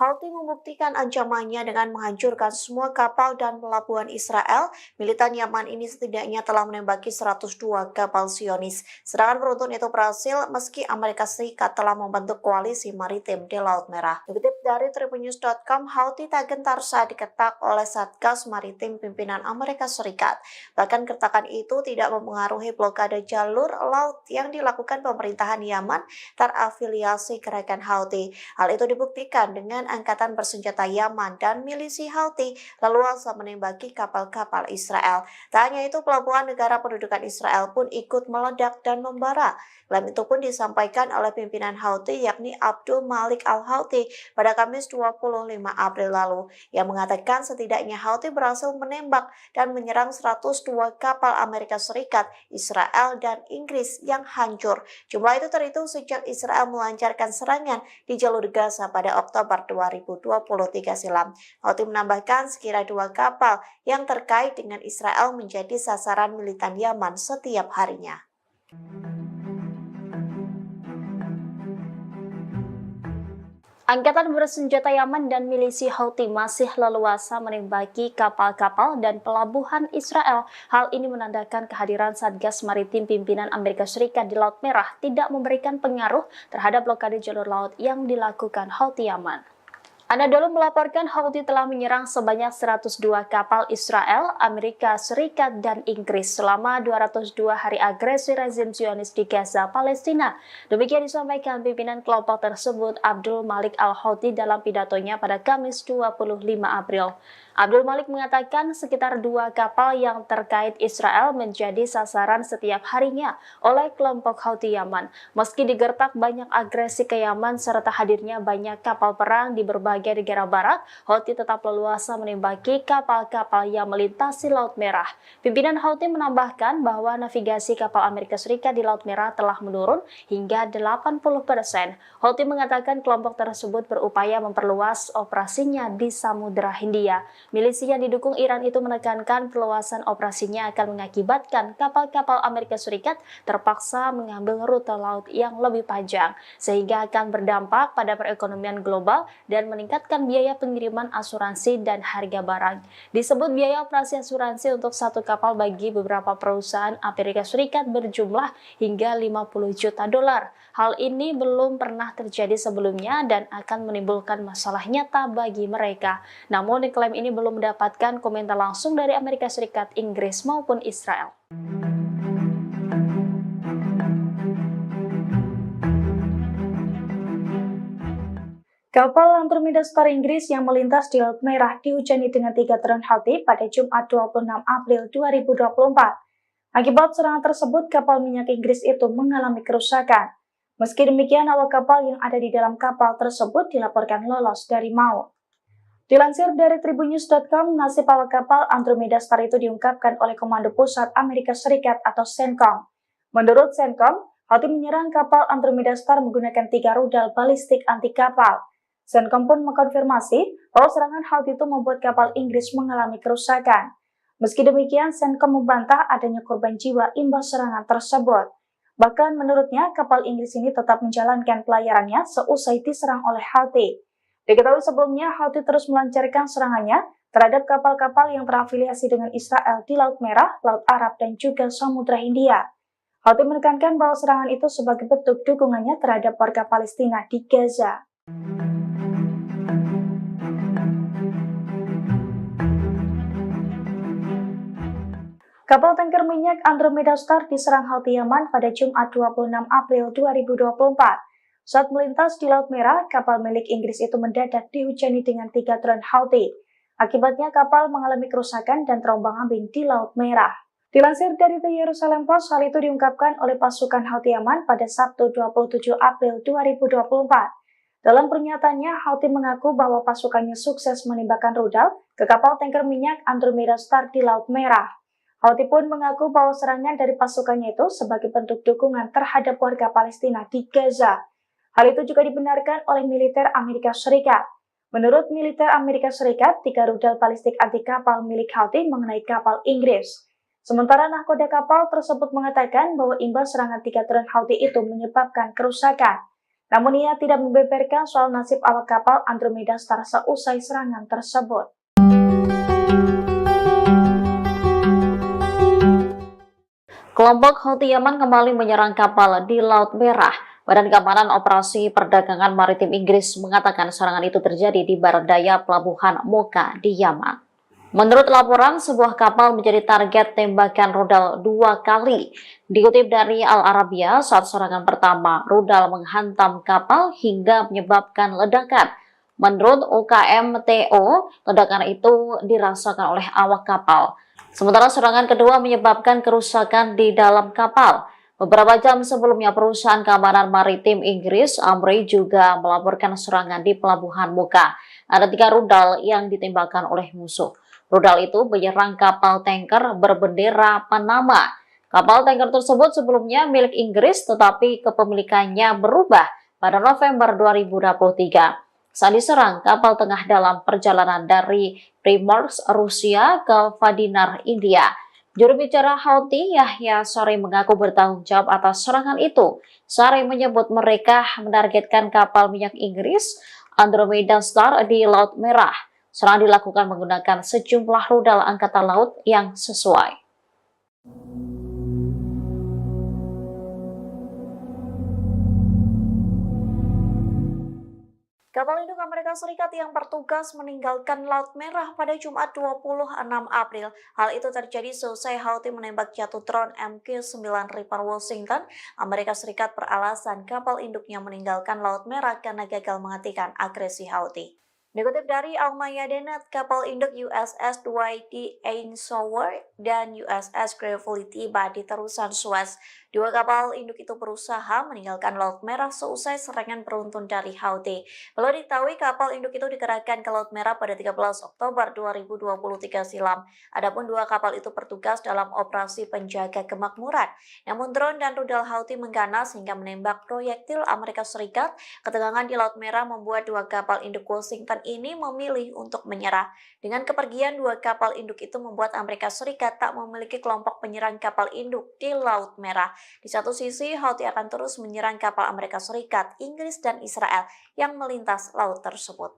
Houthi membuktikan ancamannya dengan menghancurkan semua kapal dan pelabuhan Israel. Militan Yaman ini setidaknya telah menembaki 102 kapal Zionis. Serangan beruntun itu berhasil meski Amerika Serikat telah membentuk koalisi maritim di Laut Merah. Dikutip dari tribunnews.com, Houthi tak gentar saat diketak oleh Satgas Maritim pimpinan Amerika Serikat. Bahkan keretakan itu tidak mempengaruhi blokade jalur laut yang dilakukan pemerintahan Yaman terafiliasi gerakan Houthi. Hal itu dibuktikan dengan angkatan bersenjata Yaman dan milisi Houthi leluasa menembaki kapal-kapal Israel. Tak hanya itu, pelabuhan negara pendudukan Israel pun ikut meledak dan membara. Klaim itu pun disampaikan oleh pimpinan Houthi yakni Abdul Malik al-Houthi pada Kamis 25 April lalu, yang mengatakan setidaknya Houthi berhasil menembak dan menyerang 102 kapal Amerika Serikat, Israel, dan Inggris yang hancur. Jumlah itu terhitung sejak Israel melancarkan serangan di jalur Gaza pada Oktober 2023 silam. Houthi menambahkan sekira 2 kapal yang terkait dengan Israel menjadi sasaran militan Yaman setiap harinya. Angkatan bersenjata Yaman dan milisi Houthi masih leluasa menembaki kapal-kapal dan pelabuhan Israel. Hal ini menandakan kehadiran Satgas Maritim pimpinan Amerika Serikat di Laut Merah tidak memberikan pengaruh terhadap blokade jalur laut yang dilakukan Houthi Yaman. Anadolu melaporkan Houthi telah menyerang sebanyak 102 kapal Israel, Amerika Serikat, dan Inggris selama 202 hari agresi rezim Zionis di Gaza, Palestina. Demikian disampaikan pimpinan kelompok tersebut, Abdul Malik al-Houthi, dalam pidatonya pada Kamis 25 April. Abdul Malik mengatakan sekitar 2 kapal yang terkait Israel menjadi sasaran setiap harinya oleh kelompok Houthi Yaman. Meski digertak banyak agresi ke Yaman serta hadirnya banyak kapal perang di berbagai negara barat, Houthi tetap leluasa menembaki kapal-kapal yang melintasi Laut Merah. Pimpinan Houthi menambahkan bahwa navigasi kapal Amerika Serikat di Laut Merah telah menurun hingga 80%. Houthi mengatakan kelompok tersebut berupaya memperluas operasinya di Samudra Hindia. Milisi yang didukung Iran itu menekankan perluasan operasinya akan mengakibatkan kapal-kapal Amerika Serikat terpaksa mengambil rute laut yang lebih panjang, sehingga akan berdampak pada perekonomian global dan meningkatkan biaya pengiriman asuransi dan harga barang. Disebut biaya operasi asuransi untuk satu kapal bagi beberapa perusahaan Amerika Serikat berjumlah hingga 50 juta dolar. Hal ini belum pernah terjadi sebelumnya dan akan menimbulkan masalah nyata bagi mereka. Namun klaim ini belum mendapatkan komentar langsung dari Amerika Serikat, Inggris maupun Israel. Kapal Andromeda Star Inggris yang melintas di Laut Merah dihujani dengan 3 drone Houthi pada Jumat 26 April 2024. Akibat serangan tersebut, kapal minyak Inggris itu mengalami kerusakan. Meski demikian, awak kapal yang ada di dalam kapal tersebut dilaporkan lolos dari maut. Dilansir dari tribunnews.com, nasib awak kapal Andromeda Star itu diungkapkan oleh Komando Pusat Amerika Serikat atau CENTCOM. Menurut CENTCOM, Houthi menyerang kapal Andromeda Star menggunakan 3 rudal balistik anti kapal. CENTCOM pun mengkonfirmasi bahwa serangan Houthi itu membuat kapal Inggris mengalami kerusakan. Meski demikian, CENTCOM membantah adanya korban jiwa imbas serangan tersebut. Bahkan menurutnya, kapal Inggris ini tetap menjalankan pelayarannya seusai diserang oleh Houthi. Diketahui sebelumnya, Houthi terus melancarkan serangannya terhadap kapal-kapal yang terafiliasi dengan Israel di Laut Merah, Laut Arab, dan juga Samudra Hindia. Houthi menekankan bahwa serangan itu sebagai bentuk dukungannya terhadap warga Palestina di Gaza. Kapal tanker minyak Andromeda Star diserang Houthi Yaman pada Jumat 26 April 2024. Saat melintas di Laut Merah, kapal milik Inggris itu mendadak dihujani dengan 3 drone Houthi. Akibatnya kapal mengalami kerusakan dan terombang-ambing di Laut Merah. Dilansir dari The Jerusalem Post, hal itu diungkapkan oleh pasukan Houthi Yaman pada Sabtu 27 April 2024. Dalam pernyataannya, Houthi mengaku bahwa pasukannya sukses menembakkan rudal ke kapal tanker minyak Andromeda Star di Laut Merah. Houthi pun mengaku bahwa serangan dari pasukannya itu sebagai bentuk dukungan terhadap warga Palestina di Gaza. Hal itu juga dibenarkan oleh militer Amerika Serikat. Menurut militer Amerika Serikat, 3 rudal balistik anti kapal milik Houthi mengenai kapal Inggris. Sementara nahkoda kapal tersebut mengatakan bahwa imbas serangan 3 drone Houthi itu menyebabkan kerusakan. Namun ia tidak membeberkan soal nasib awak kapal Andromeda Star seusai serangan tersebut. Kelompok Houthi Yaman kembali menyerang kapal di Laut Merah. Badan Keamanan Operasi Perdagangan Maritim Inggris mengatakan serangan itu terjadi di barat daya pelabuhan Mocha di Yaman. Menurut laporan, sebuah kapal menjadi target tembakan rudal 2 kali. Dikutip dari Al Arabiya, saat serangan pertama, rudal menghantam kapal hingga menyebabkan ledakan. Menurut UKMTO, ledakan itu dirasakan oleh awak kapal. Sementara serangan kedua menyebabkan kerusakan di dalam kapal. Beberapa jam sebelumnya, perusahaan keamanan maritim Inggris, Amri, juga melaporkan serangan di pelabuhan Mocha. Ada 3 rudal yang ditembakkan oleh musuh. Rudal itu menyerang kapal tanker berbendera Panama. Kapal tanker tersebut sebelumnya milik Inggris, tetapi kepemilikannya berubah pada November 2023. Saat diserang, kapal tengah dalam perjalanan dari Primorsk, Rusia ke Vadinar, India. Juru bicara Houthi, Yahya Saree, mengaku bertanggung jawab atas serangan itu. Saree menyebut mereka menargetkan kapal minyak Inggris Andromeda Star di Laut Merah. Serangan dilakukan menggunakan sejumlah rudal angkatan laut yang sesuai. Kapal induk Amerika Serikat yang bertugas meninggalkan Laut Merah pada Jumat 26 April. Hal itu terjadi seusai Houthi menembak jatuh drone MQ-9 Reaper Washington. Amerika Serikat beralasan kapal induknya meninggalkan Laut Merah karena gagal menghentikan agresi Houthi. Dikutip dari Al-Mayadeen, kapal induk USS Dwight D. Eisenhower dan USS Gravely tiba di terusan Suez. 2 kapal induk itu berusaha meninggalkan Laut Merah seusai serangan beruntun dari Houthi. Perlu diketahui kapal induk itu dikerahkan ke Laut Merah pada 13 Oktober 2023 silam. Adapun 2 kapal itu bertugas dalam operasi penjaga kemakmuran. Namun drone dan rudal Houthi mengganas hingga menembak proyektil Amerika Serikat. Ketegangan di Laut Merah membuat 2 kapal induk Washington ini memilih untuk menyerah. Dengan kepergian 2 kapal induk itu membuat Amerika Serikat tak memiliki kelompok penyerang kapal induk di Laut Merah. Di satu sisi, Houthi akan terus menyerang kapal Amerika Serikat, Inggris, dan Israel yang melintas laut tersebut.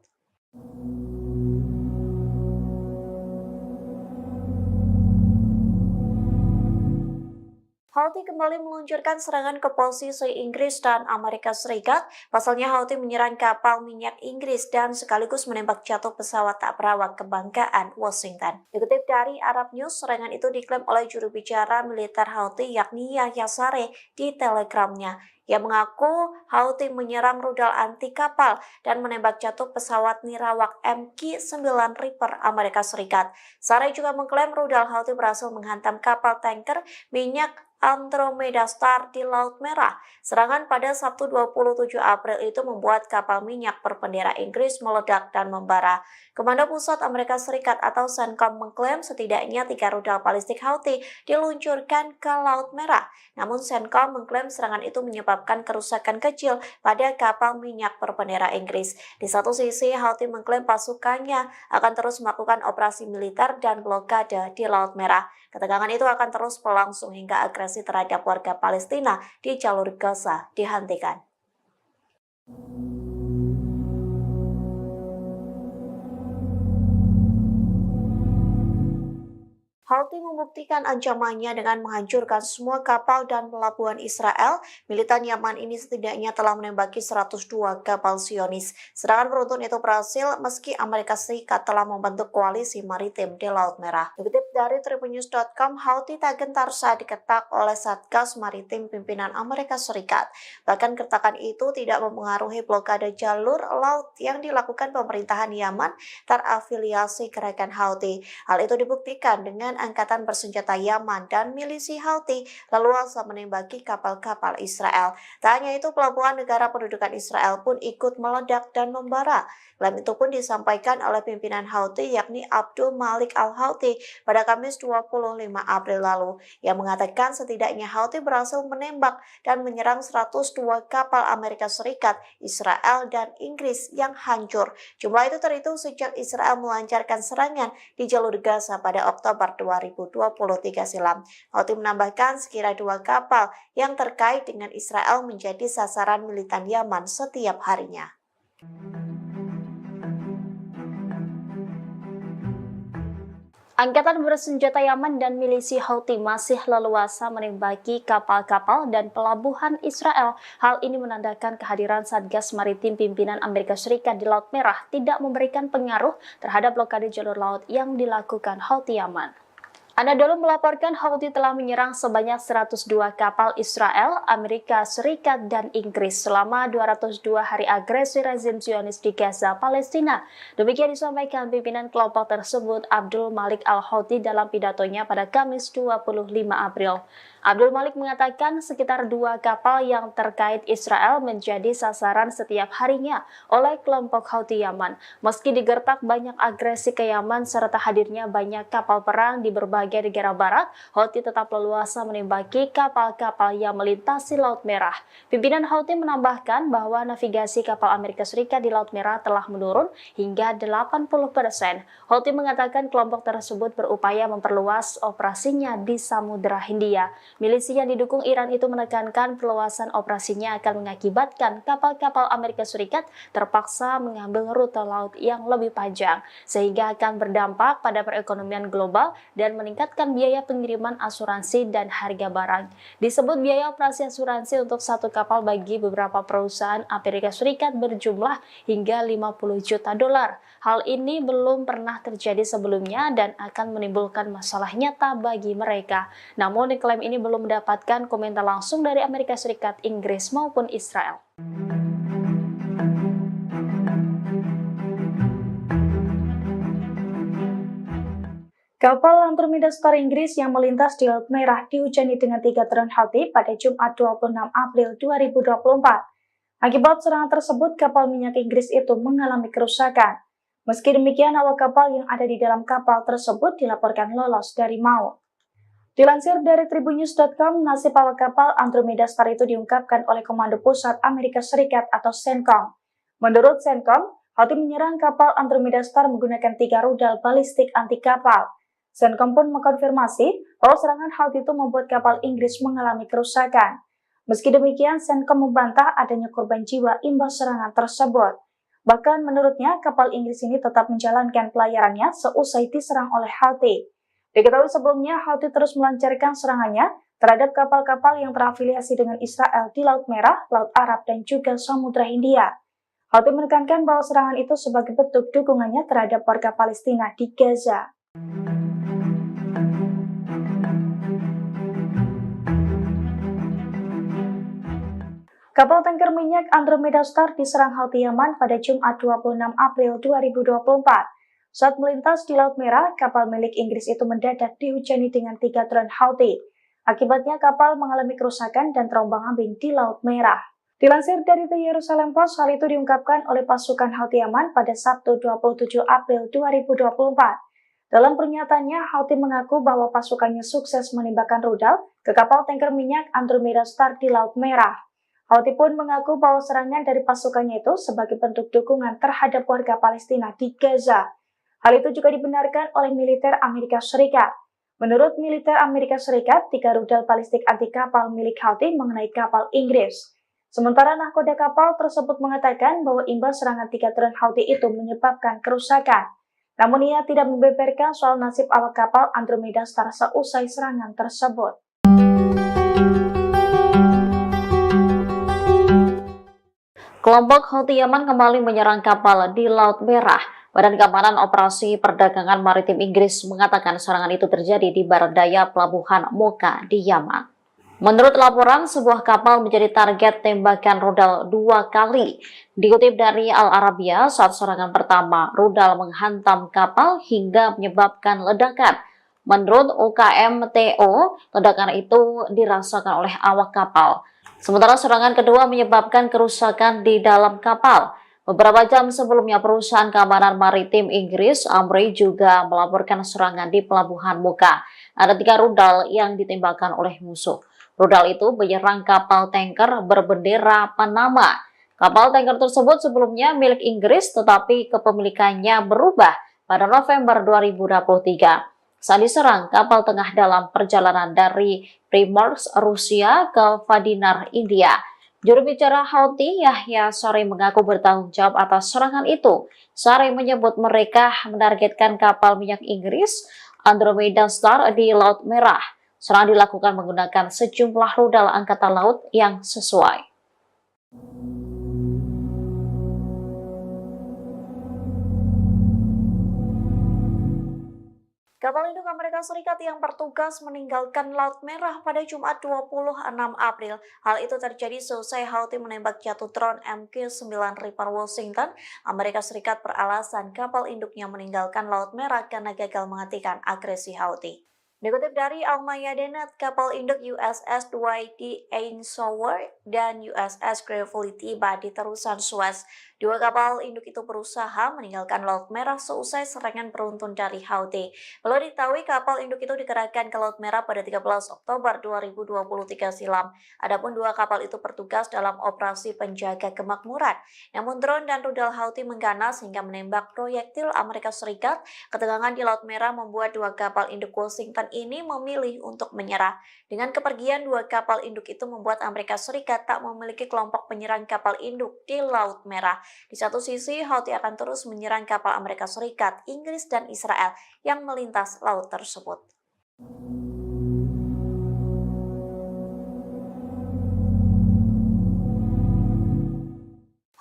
Houthi kembali meluncurkan serangan ke posisi Inggris dan Amerika Serikat. Pasalnya Houthi menyerang kapal minyak Inggris dan sekaligus menembak jatuh pesawat tak berawak kebanggaan Washington. Dikutip dari Arab News, serangan itu diklaim oleh juru bicara militer Houthi yakni Yahya Saree di Telegramnya. Ia mengaku Houthi menyerang rudal anti kapal dan menembak jatuh pesawat nirawak MQ-9 Reaper Amerika Serikat. Saree juga mengklaim rudal Houthi berhasil menghantam kapal tanker minyak Andromeda Star di Laut Merah. Serangan pada Sabtu 27 April itu membuat kapal minyak berbendera Inggris meledak dan membara. Komando Pusat Amerika Serikat atau CENTCOM mengklaim setidaknya 3 rudal balistik Houthi diluncurkan ke Laut Merah. Namun CENTCOM mengklaim serangan itu menyebabkan kerusakan kecil pada kapal minyak berbendera Inggris. Di satu sisi, Houthi mengklaim pasukannya akan terus melakukan operasi militer dan blokade di Laut Merah. Ketegangan itu akan terus berlangsung hingga agresi terhadap warga Palestina di jalur Gaza dihentikan. Houthi membuktikan ancamannya dengan menghancurkan semua kapal dan pelabuhan Israel. Militan Yaman ini setidaknya telah menembaki 102 kapal Zionis. Serangan beruntun itu berhasil meski Amerika Serikat telah membentuk koalisi maritim di Laut Merah. Dikutip dari tribunnews.com, Houthi tak gentar saat diketak oleh Satgas Maritim pimpinan Amerika Serikat. Bahkan kertakan itu tidak mempengaruhi blokade jalur laut yang dilakukan pemerintahan Yaman terafiliasi gerakan Houthi. Hal itu dibuktikan dengan angkatan bersenjata Yaman dan milisi Houthi leluasa menembaki kapal-kapal Israel. Tak hanya itu, pelabuhan negara pendudukan Israel pun ikut meledak dan membara. Klaim itu pun disampaikan oleh pimpinan Houthi yakni Abdul Malik Al-Houthi pada Kamis 25 April lalu. Yang mengatakan setidaknya Houthi berhasil menembak dan menyerang 102 kapal Amerika Serikat, Israel, dan Inggris yang hancur. Jumlah itu terhitung sejak Israel melancarkan serangan di jalur Gaza pada Oktober 2023 silam. Houthi menambahkan sekira 2 kapal yang terkait dengan Israel menjadi sasaran militan Yaman setiap harinya. Angkatan bersenjata Yaman dan milisi Houthi masih leluasa menembaki kapal-kapal dan pelabuhan Israel. Hal ini menandakan kehadiran Satgas Maritim pimpinan Amerika Serikat di Laut Merah tidak memberikan pengaruh terhadap blokade jalur laut yang dilakukan Houthi Yaman. Anadolu melaporkan Houthi telah menyerang sebanyak 102 kapal Israel, Amerika Serikat, dan Inggris selama 202 hari agresi rezim Zionis di Gaza, Palestina. Demikian disampaikan pimpinan kelompok tersebut Abdul Malik Al-Houthi dalam pidatonya pada Kamis 25 April. Abdul Malik mengatakan sekitar 2 kapal yang terkait Israel menjadi sasaran setiap harinya oleh kelompok Houthi Yaman. Meski digertak banyak agresi ke Yaman serta hadirnya banyak kapal perang di berbagai negara barat, Houthi tetap leluasa menembaki kapal-kapal yang melintasi Laut Merah. Pimpinan Houthi menambahkan bahwa navigasi kapal Amerika Serikat di Laut Merah telah menurun hingga 80%. Houthi mengatakan kelompok tersebut berupaya memperluas operasinya di Samudra Hindia. Milisi yang didukung Iran itu menekankan perluasan operasinya akan mengakibatkan kapal-kapal Amerika Serikat terpaksa mengambil rute laut yang lebih panjang, sehingga akan berdampak pada perekonomian global dan meningkatkan biaya pengiriman asuransi dan harga barang. Disebut biaya operasi asuransi untuk satu kapal bagi beberapa perusahaan Amerika Serikat berjumlah hingga 50 juta dolar. Hal ini belum pernah terjadi sebelumnya dan akan menimbulkan masalah nyata bagi mereka. Namun klaim ini belum mendapatkan komentar langsung dari Amerika Serikat, Inggris maupun Israel. Kapal Andromeda Star Inggris yang melintas di Laut Merah dihujani dengan 3 drone Houthi pada Jumat 26 April 2024. Akibat serangan tersebut, kapal minyak Inggris itu mengalami kerusakan. Meski demikian, awak kapal yang ada di dalam kapal tersebut dilaporkan lolos dari maut. Dilansir dari Tribunnews.com, nasib awak kapal Andromeda Star itu diungkapkan oleh Komando Pusat Amerika Serikat atau CENTCOM. Menurut CENTCOM, Houthi menyerang kapal Andromeda Star menggunakan 3 rudal balistik anti kapal. CENTCOM pun mengkonfirmasi bahwa serangan Houthi itu membuat kapal Inggris mengalami kerusakan. Meski demikian, CENTCOM membantah adanya korban jiwa imbas serangan tersebut. Bahkan menurutnya, kapal Inggris ini tetap menjalankan pelayarannya seusai diserang oleh Houthi. Diketahui sebelumnya, Houthi terus melancarkan serangannya terhadap kapal-kapal yang terafiliasi dengan Israel di Laut Merah, Laut Arab, dan juga Samudra Hindia. Houthi menekankan bahwa serangan itu sebagai bentuk dukungannya terhadap warga Palestina di Gaza. Kapal tanker minyak Andromeda Star diserang Houthi Yaman pada Jumat 26 April 2024. Saat melintas di Laut Merah, kapal milik Inggris itu mendadak dihujani dengan 3 drone Houthi. Akibatnya kapal mengalami kerusakan dan terombang-ambing di Laut Merah. Dilansir dari The Jerusalem Post, hal itu diungkapkan oleh pasukan Houthi Yaman pada Sabtu 27 April 2024. Dalam pernyataannya, Houthi mengaku bahwa pasukannya sukses menembakkan rudal ke kapal tanker minyak Andromeda Star di Laut Merah. Houthi pun mengaku bahwa serangan dari pasukannya itu sebagai bentuk dukungan terhadap warga Palestina di Gaza. Hal itu juga dibenarkan oleh militer Amerika Serikat. Menurut militer Amerika Serikat, 3 rudal balistik anti kapal milik Houthi mengenai kapal Inggris. Sementara nahkoda kapal tersebut mengatakan bahwa imbas serangan 3 drone Houthi itu menyebabkan kerusakan. Namun ia tidak membeberkan soal nasib awak kapal Andromeda Star seusai serangan tersebut. Kelompok Houthi Yaman kembali menyerang kapal di Laut Merah. Badan Keamanan Operasi Perdagangan Maritim Inggris mengatakan serangan itu terjadi di barat daya pelabuhan Mocha di Yaman. Menurut laporan, sebuah kapal menjadi target tembakan rudal 2 kali. Dikutip dari Al Arabiya, saat serangan pertama, rudal menghantam kapal hingga menyebabkan ledakan. Menurut UKMTO, ledakan itu dirasakan oleh awak kapal. Sementara serangan kedua menyebabkan kerusakan di dalam kapal. Beberapa jam sebelumnya, perusahaan keamanan maritim Inggris, Amri, juga melaporkan serangan di pelabuhan Mocha. Ada 3 rudal yang ditembakkan oleh musuh. Rudal itu menyerang kapal tanker berbendera Panama. Kapal tanker tersebut sebelumnya milik Inggris, tetapi kepemilikannya berubah pada November 2023. saat diserang kapal tengah dalam perjalanan dari Primorsk, Rusia ke Vadinar, India. Juru bicara Houthi, Yahya Saree, mengaku bertanggung jawab atas serangan itu. Saree menyebut mereka menargetkan kapal minyak Inggris Andromeda Star di Laut Merah. Serangan dilakukan menggunakan sejumlah rudal angkatan laut yang sesuai. Kapal induk Amerika Serikat yang bertugas meninggalkan Laut Merah pada Jumat 26 April. Hal itu terjadi seusai Houthi menembak jatuh drone MQ-9 Reaper Washington. Amerika Serikat beralasan kapal induknya meninggalkan Laut Merah karena gagal menghentikan agresi Houthi. Dikutip dari Al-Mayadeen, kapal induk USS Dwight D. Eisenhower dan USS Gravely tiba di terusan Suez. Dua kapal induk itu berusaha meninggalkan Laut Merah seusai serangan beruntun dari Houthi. Perlu diketahui kapal induk itu dikerahkan ke Laut Merah pada 13 Oktober 2023 silam. Adapun dua kapal itu bertugas dalam operasi penjaga kemakmuran. Namun drone dan rudal Houthi mengganas hingga menembak proyektil Amerika Serikat. Ketegangan di Laut Merah membuat dua kapal induk Washington ini memilih untuk menyerah. Dengan kepergian dua kapal induk itu membuat Amerika Serikat tak memiliki kelompok penyerang kapal induk di Laut Merah. Di satu sisi, Houthi akan terus menyerang kapal Amerika Serikat, Inggris, dan Israel yang melintas laut tersebut.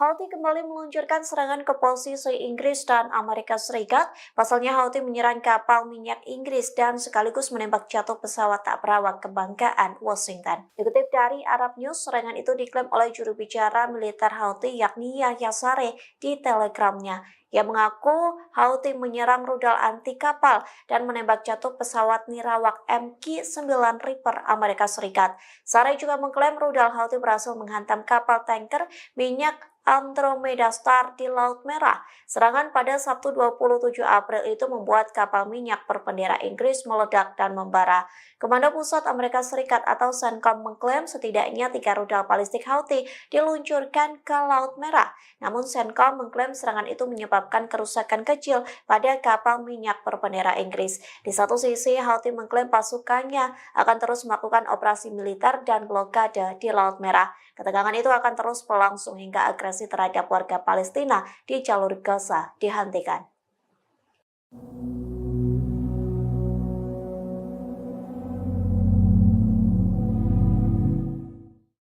Houthi kembali meluncurkan serangan ke posisi Inggris dan Amerika Serikat. Pasalnya Houthi menyerang kapal minyak Inggris dan sekaligus menembak jatuh pesawat tak berawak kebanggaan Washington. Dikutip dari Arab News, serangan itu diklaim oleh juru bicara militer Houthi yakni Yahya Saree di Telegramnya. Ia mengaku Houthi menyerang rudal anti kapal dan menembak jatuh pesawat nirawak MQ-9 Reaper Amerika Serikat. Saree juga mengklaim rudal Houthi berhasil menghantam kapal tanker minyak Andromeda Star di Laut Merah. Serangan pada Sabtu 27 April itu membuat kapal minyak berbendera Inggris meledak dan membara. Komando Pusat Amerika Serikat atau CENTCOM mengklaim setidaknya 3 rudal balistik Houthi diluncurkan ke Laut Merah. Namun CENTCOM mengklaim serangan itu menyebabkan kerusakan kecil pada kapal minyak berbendera Inggris. Di satu sisi, Houthi mengklaim pasukannya akan terus melakukan operasi militer dan blokade di Laut Merah. Ketegangan itu akan terus berlangsung hingga agresi terhadap warga Palestina di jalur Gaza dihentikan.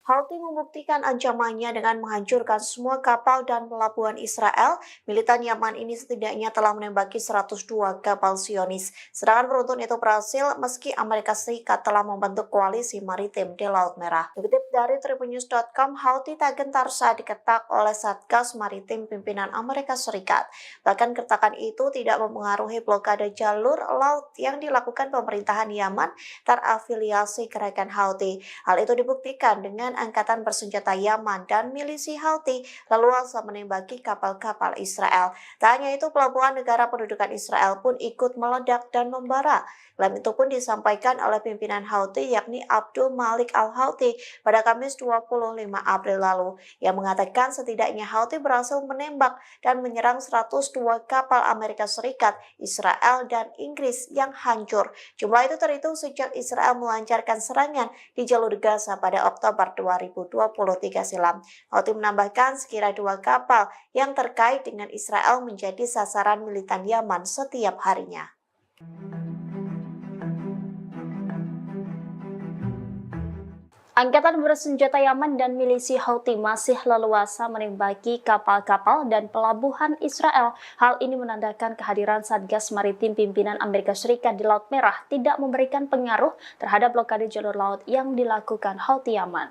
Houthi membuktikan ancamannya dengan menghancurkan semua kapal dan pelabuhan Israel. Militan Yaman ini setidaknya telah menembaki 102 kapal Zionis. Serangan beruntun itu berhasil meski Amerika Serikat telah membentuk koalisi maritim di Laut Merah. Dikutip dari tribunnews.com, Houthi tak gentar saat diketak oleh Satgas Maritim pimpinan Amerika Serikat. Bahkan kertakan itu tidak mempengaruhi blokade jalur laut yang dilakukan pemerintahan Yaman terafiliasi gerakan Houthi. Hal itu dibuktikan dengan angkatan bersenjata Yaman dan milisi Houthi leluasa menembaki kapal-kapal Israel. Tak hanya itu, pelabuhan negara pendudukan Israel pun ikut meledak dan membara. Klaim itu pun disampaikan oleh pimpinan Houthi yakni Abdul Malik al-Houthi pada Kamis 25 April lalu. Yang mengatakan setidaknya Houthi berhasil menembak dan menyerang 102 kapal Amerika Serikat, Israel, dan Inggris yang hancur. Jumlah itu terhitung sejak Israel melancarkan serangan di jalur Gaza pada Oktober 2023 silam. Houthi menambahkan sekira 2 kapal yang terkait dengan Israel menjadi sasaran militan Yaman setiap harinya. Angkatan bersenjata Yaman dan milisi Houthi masih leluasa menembaki kapal-kapal dan pelabuhan Israel. Hal ini menandakan kehadiran Satgas Maritim pimpinan Amerika Serikat di Laut Merah tidak memberikan pengaruh terhadap blokade jalur laut yang dilakukan Houthi Yaman.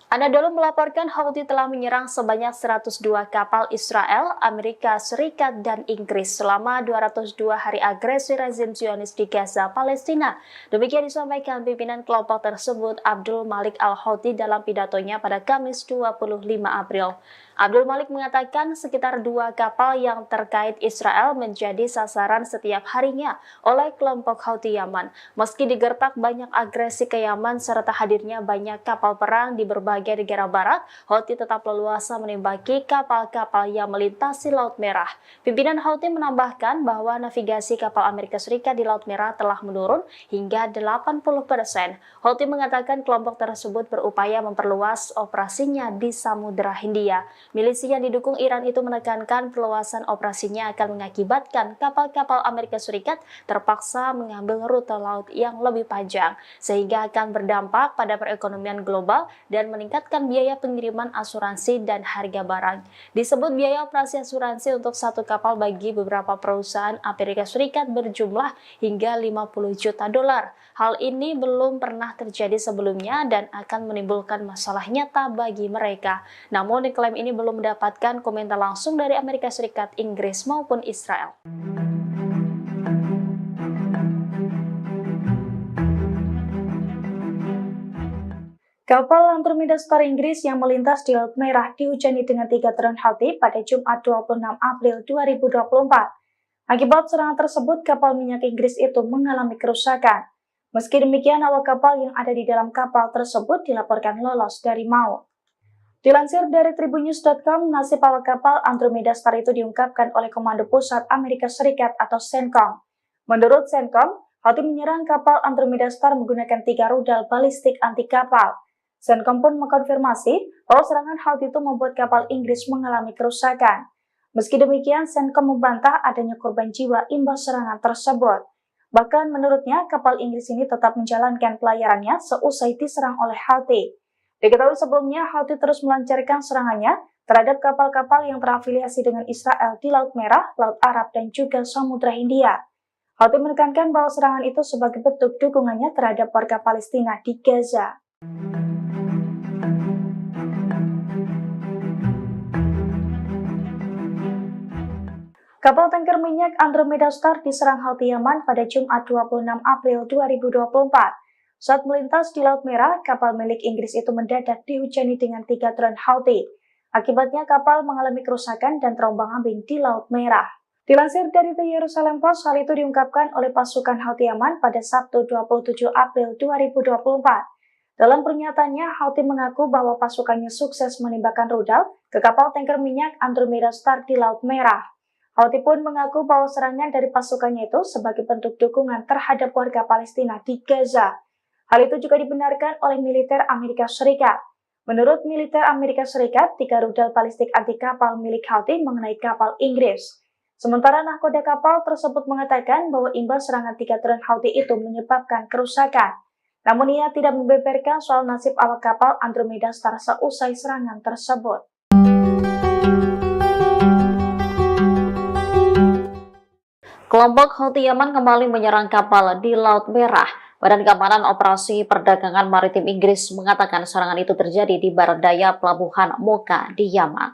Anadolu melaporkan Houthi telah menyerang sebanyak 102 kapal Israel, Amerika Serikat, dan Inggris selama 202 hari agresi rezim Zionis di Gaza, Palestina. Demikian disampaikan pimpinan kelompok tersebut Abdul Malik al-Houthi dalam pidatonya pada Kamis 25 April. Abdul Malik mengatakan sekitar 2 kapal yang terkait Israel menjadi sasaran setiap harinya oleh kelompok Houthi Yaman. Meski digertak banyak agresi ke Yaman serta hadirnya banyak kapal perang di berbagai negara barat, Houthi tetap leluasa menembaki kapal-kapal yang melintasi Laut Merah. Pimpinan Houthi menambahkan bahwa navigasi kapal Amerika Serikat di Laut Merah telah menurun hingga 80%. Houthi mengatakan kelompok tersebut berupaya memperluas operasinya di Samudra Hindia. Milisi yang didukung Iran itu menekankan perluasan operasinya akan mengakibatkan kapal-kapal Amerika Serikat terpaksa mengambil rute laut yang lebih panjang, sehingga akan berdampak pada perekonomian global dan meningkatkan biaya pengiriman asuransi dan harga barang. Disebut biaya operasi asuransi untuk satu kapal bagi beberapa perusahaan Amerika Serikat berjumlah hingga 50 juta dolar. Hal ini belum pernah terjadi sebelumnya dan akan menimbulkan masalah nyata bagi mereka. Namun, klaim ini belum mendapatkan komentar langsung dari Amerika Serikat, Inggris maupun Israel. Kapal Andromeda Star Inggris yang melintas di Laut Merah dihujani dengan 3 drone Houthi pada Jumat 26 April 2024. Akibat serangan tersebut, kapal minyak Inggris itu mengalami kerusakan. Meski demikian, awak kapal yang ada di dalam kapal tersebut dilaporkan lolos dari maut. Dilansir dari tribunnews.com, nasib awak kapal Andromeda Star itu diungkapkan oleh Komando Pusat Amerika Serikat atau CENTCOM. Menurut CENTCOM, Houthi menyerang kapal Andromeda Star menggunakan 3 rudal balistik anti kapal. CENTCOM pun mengkonfirmasi bahwa serangan Houthi itu membuat kapal Inggris mengalami kerusakan. Meski demikian, CENTCOM membantah adanya korban jiwa imbas serangan tersebut. Bahkan menurutnya, kapal Inggris ini tetap menjalankan pelayarannya seusai diserang oleh Houthi. Diketahui sebelumnya, Houthi terus melancarkan serangannya terhadap kapal-kapal yang terafiliasi dengan Israel di Laut Merah, Laut Arab, dan juga Samudra Hindia. Houthi menekankan bahwa serangan itu sebagai bentuk dukungannya terhadap warga Palestina di Gaza. Kapal tanker minyak Andromeda Star diserang Houthi Yaman pada Jumat 26 April 2024. Saat melintas di Laut Merah, kapal milik Inggris itu mendadak dihujani dengan 3 drone Houthi. Akibatnya kapal mengalami kerusakan dan terombang-ambing di Laut Merah. Dilansir dari The Jerusalem Post, hal itu diungkapkan oleh pasukan Houthi Yaman pada Sabtu 27 April 2024. Dalam pernyataannya, Houthi mengaku bahwa pasukannya sukses menembakkan rudal ke kapal tanker minyak Andromeda Star di Laut Merah. Houthi pun mengaku bahwa serangan dari pasukannya itu sebagai bentuk dukungan terhadap warga Palestina di Gaza. Hal itu juga dibenarkan oleh militer Amerika Serikat. Menurut militer Amerika Serikat, 3 rudal balistik anti kapal milik Houthi mengenai kapal Inggris. Sementara nahkoda kapal tersebut mengatakan bahwa imbas serangan 3 drone Houthi itu menyebabkan kerusakan. Namun ia tidak membeberkan soal nasib awak kapal Andromeda Star seusai serangan tersebut. Kelompok Houthi Yaman kembali menyerang kapal di Laut Merah. Badan Keamanan Operasi Perdagangan Maritim Inggris mengatakan serangan itu terjadi di barat daya pelabuhan Mocha di Yaman.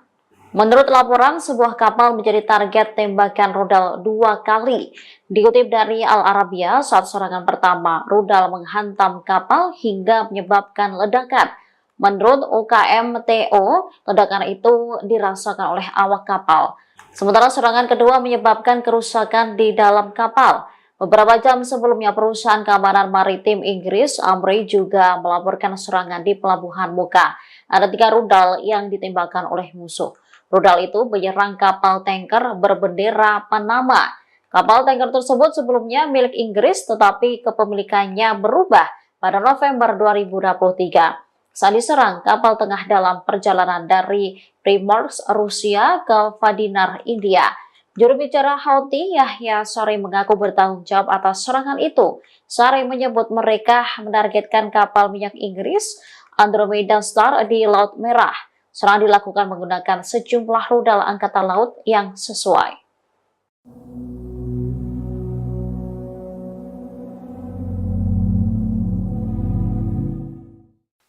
Menurut laporan, sebuah kapal menjadi target tembakan rudal 2 kali. Dikutip dari Al Arabiya, saat serangan pertama, rudal menghantam kapal hingga menyebabkan ledakan. Menurut UKMTO, ledakan itu dirasakan oleh awak kapal. Sementara serangan kedua menyebabkan kerusakan di dalam kapal. Beberapa jam sebelumnya, perusahaan keamanan maritim Inggris, Amri, juga melaporkan serangan di pelabuhan Mocha. Ada 3 rudal yang ditembakkan oleh musuh. Rudal itu menyerang kapal tanker berbendera Panama. Kapal tanker tersebut sebelumnya milik Inggris, tetapi kepemilikannya berubah pada November 2023. Saat diserang, kapal tengah dalam perjalanan dari Primorsk, Rusia ke Vadinar, India. Juru bicara Houthi, Yahya Saree, mengaku bertanggung jawab atas serangan itu. Saree menyebut mereka menargetkan kapal minyak Inggris, Andromeda Star, di Laut Merah. Serangan dilakukan menggunakan sejumlah rudal angkatan laut yang sesuai.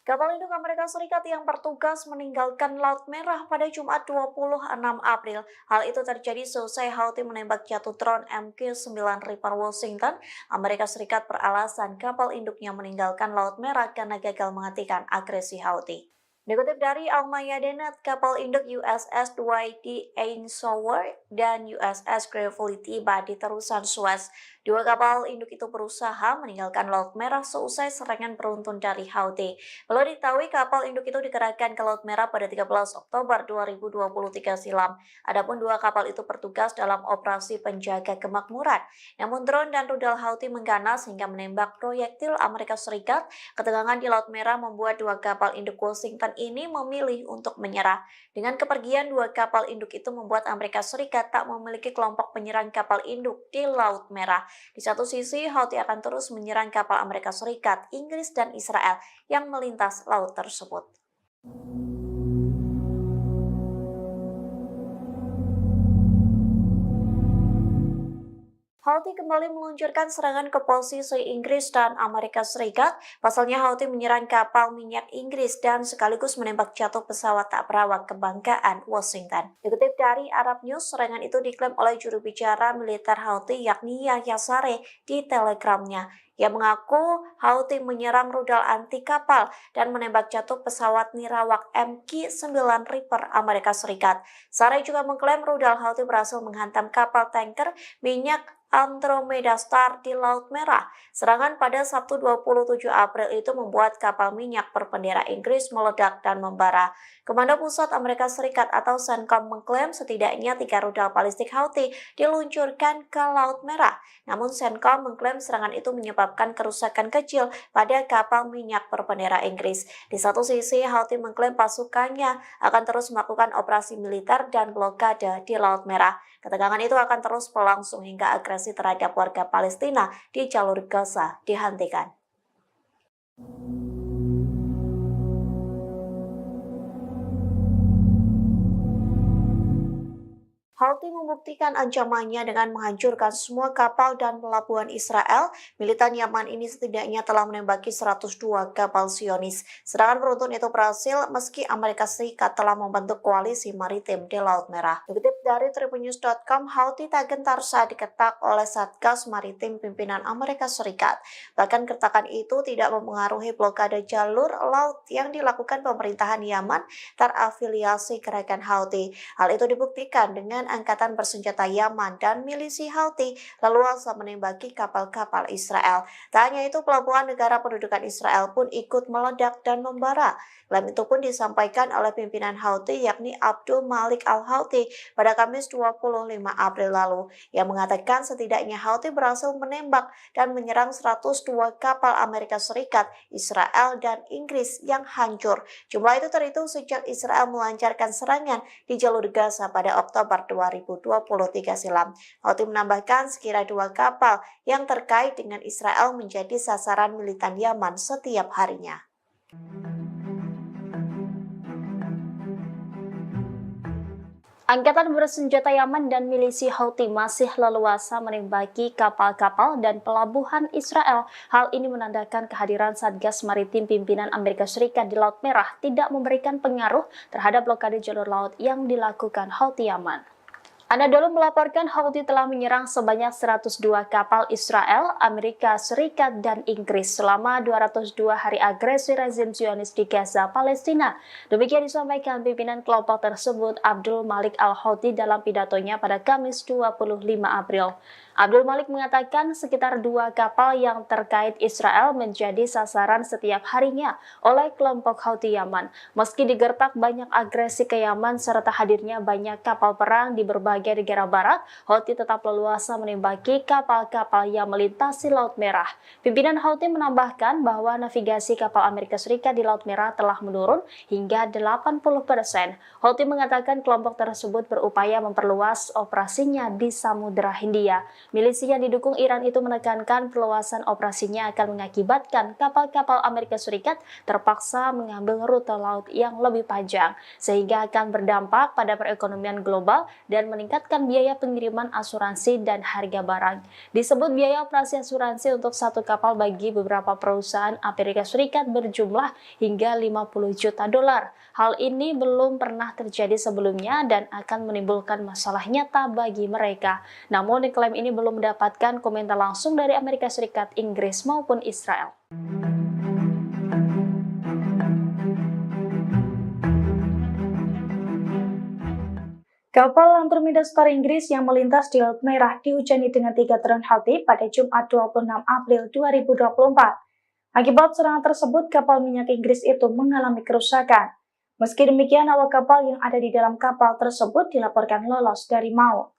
Kapal induk Amerika Serikat yang bertugas meninggalkan Laut Merah pada Jumat 26 April. Hal itu terjadi seusai Houthi menembak jatuh drone MQ-9 Reaper Washington. Amerika Serikat beralasan kapal induknya meninggalkan Laut Merah karena gagal menghentikan agresi Houthi. Dikutip dari Almaya.net, kapal induk USS Dwight D. Eisenhower dan USS Gravely tiba di terusan Suez. Dua kapal induk itu berusaha meninggalkan Laut Merah seusai serangan beruntun dari Houthi. Perlu diketahui kapal induk itu dikerahkan ke Laut Merah pada 13 Oktober 2023 silam. Adapun dua kapal itu bertugas dalam operasi penjaga kemakmuran. Namun drone dan rudal Houthi mengganas hingga menembak proyektil Amerika Serikat. Ketegangan di Laut Merah membuat dua kapal induk Washington ini memilih untuk menyerah. Dengan kepergian dua kapal induk itu membuat Amerika Serikat tak memiliki kelompok penyerang kapal induk di Laut Merah. Di satu sisi, Houthi akan terus menyerang kapal Amerika Serikat, Inggris, dan Israel yang melintas laut tersebut. Houthi kembali meluncurkan serangan ke posisi Inggris dan Amerika Serikat. Pasalnya Houthi menyerang kapal minyak Inggris dan sekaligus menembak jatuh pesawat tak berawak kebanggaan Washington. Dikutip dari Arab News, serangan itu diklaim oleh juru bicara militer Houthi yakni Yahya Saree di Telegramnya. Ia mengaku Houthi menyerang rudal anti kapal dan menembak jatuh pesawat nirawak MQ-9 Reaper Amerika Serikat. Saree juga mengklaim rudal Houthi berhasil menghantam kapal tanker minyak Andromeda Star di Laut Merah. Serangan pada Sabtu 27 April itu membuat kapal minyak berbendera Inggris meledak dan membara. Komando Pusat Amerika Serikat atau CENTCOM mengklaim setidaknya 3 rudal balistik Houthi diluncurkan ke Laut Merah. Namun CENTCOM mengklaim serangan itu menyebabkan kerusakan kecil pada kapal minyak berbendera Inggris. Di satu sisi, Houthi mengklaim pasukannya akan terus melakukan operasi militer dan blokade di Laut Merah. Ketegangan itu akan terus berlangsung hingga agresi terhadap warga Palestina di jalur Gaza dihentikan. Houthi membuktikan ancamannya dengan menghancurkan semua kapal dan pelabuhan Israel. Militan Yaman ini setidaknya telah menembaki 102 kapal Zionis. Serangan beruntun itu berhasil meski Amerika Serikat telah membentuk koalisi maritim di Laut Merah. Dikutip dari tribunnews.com, Houthi tak gentar saat diketak oleh Satgas Maritim pimpinan Amerika Serikat. Bahkan kertakan itu tidak mempengaruhi blokade jalur laut yang dilakukan pemerintahan Yaman terafiliasi gerakan Houthi. Hal itu dibuktikan dengan angkatan bersenjata Yaman dan milisi Houthi leluasa menembaki kapal-kapal Israel. Tak hanya itu, pelabuhan negara pendudukan Israel pun ikut meledak dan membara. Klaim itu pun disampaikan oleh pimpinan Houthi yakni Abdul Malik Al-Houthi pada Kamis 25 April lalu. Ia mengatakan setidaknya Houthi berhasil menembak dan menyerang 102 kapal Amerika Serikat, Israel, dan Inggris yang hancur. Jumlah itu terhitung sejak Israel melancarkan serangan di jalur Gaza pada Oktober 2023 silam. Houthi menambahkan sekira 2 kapal yang terkait dengan Israel menjadi sasaran militan Yaman setiap harinya. Angkatan bersenjata Yaman dan milisi Houthi masih leluasa menembaki kapal-kapal dan pelabuhan Israel. Hal ini menandakan kehadiran Satgas Maritim pimpinan Amerika Serikat di Laut Merah tidak memberikan pengaruh terhadap blokade jalur laut yang dilakukan Houthi Yaman. Anadolu melaporkan Houthi telah menyerang sebanyak 102 kapal Israel, Amerika Serikat, dan Inggris selama 202 hari agresi rezim Zionis di Gaza, Palestina. Demikian disampaikan pimpinan kelompok tersebut Abdul Malik Al-Houthi dalam pidatonya pada Kamis 25 April. Abdul Malik mengatakan sekitar 2 kapal yang terkait Israel menjadi sasaran setiap harinya oleh kelompok Houthi Yaman. Meski digertak banyak agresi ke Yaman serta hadirnya banyak kapal perang di berbagai negara barat, Houthi tetap leluasa menembaki kapal-kapal yang melintasi Laut Merah. Pimpinan Houthi menambahkan bahwa navigasi kapal Amerika Serikat di Laut Merah telah menurun hingga 80%. Houthi mengatakan kelompok tersebut berupaya memperluas operasinya di Samudra Hindia. Milisi yang didukung Iran itu menekankan perluasan operasinya akan mengakibatkan kapal-kapal Amerika Serikat terpaksa mengambil rute laut yang lebih panjang, sehingga akan berdampak pada perekonomian global dan meningkatkan biaya pengiriman asuransi dan harga barang. Disebut biaya operasi asuransi untuk satu kapal bagi beberapa perusahaan Amerika Serikat berjumlah hingga 50 juta dolar. Hal ini belum pernah terjadi sebelumnya dan akan menimbulkan masalah nyata bagi mereka. Namun klaim ini belum mendapatkan komentar langsung dari Amerika Serikat, Inggris maupun Israel. Kapal Andromeda Star Inggris yang melintas di Laut Merah dihujani dengan 3 drone Houthi pada Jumat 26 April 2024. Akibat serangan tersebut, kapal minyak Inggris itu mengalami kerusakan. Meski demikian, awak kapal yang ada di dalam kapal tersebut dilaporkan lolos dari maut.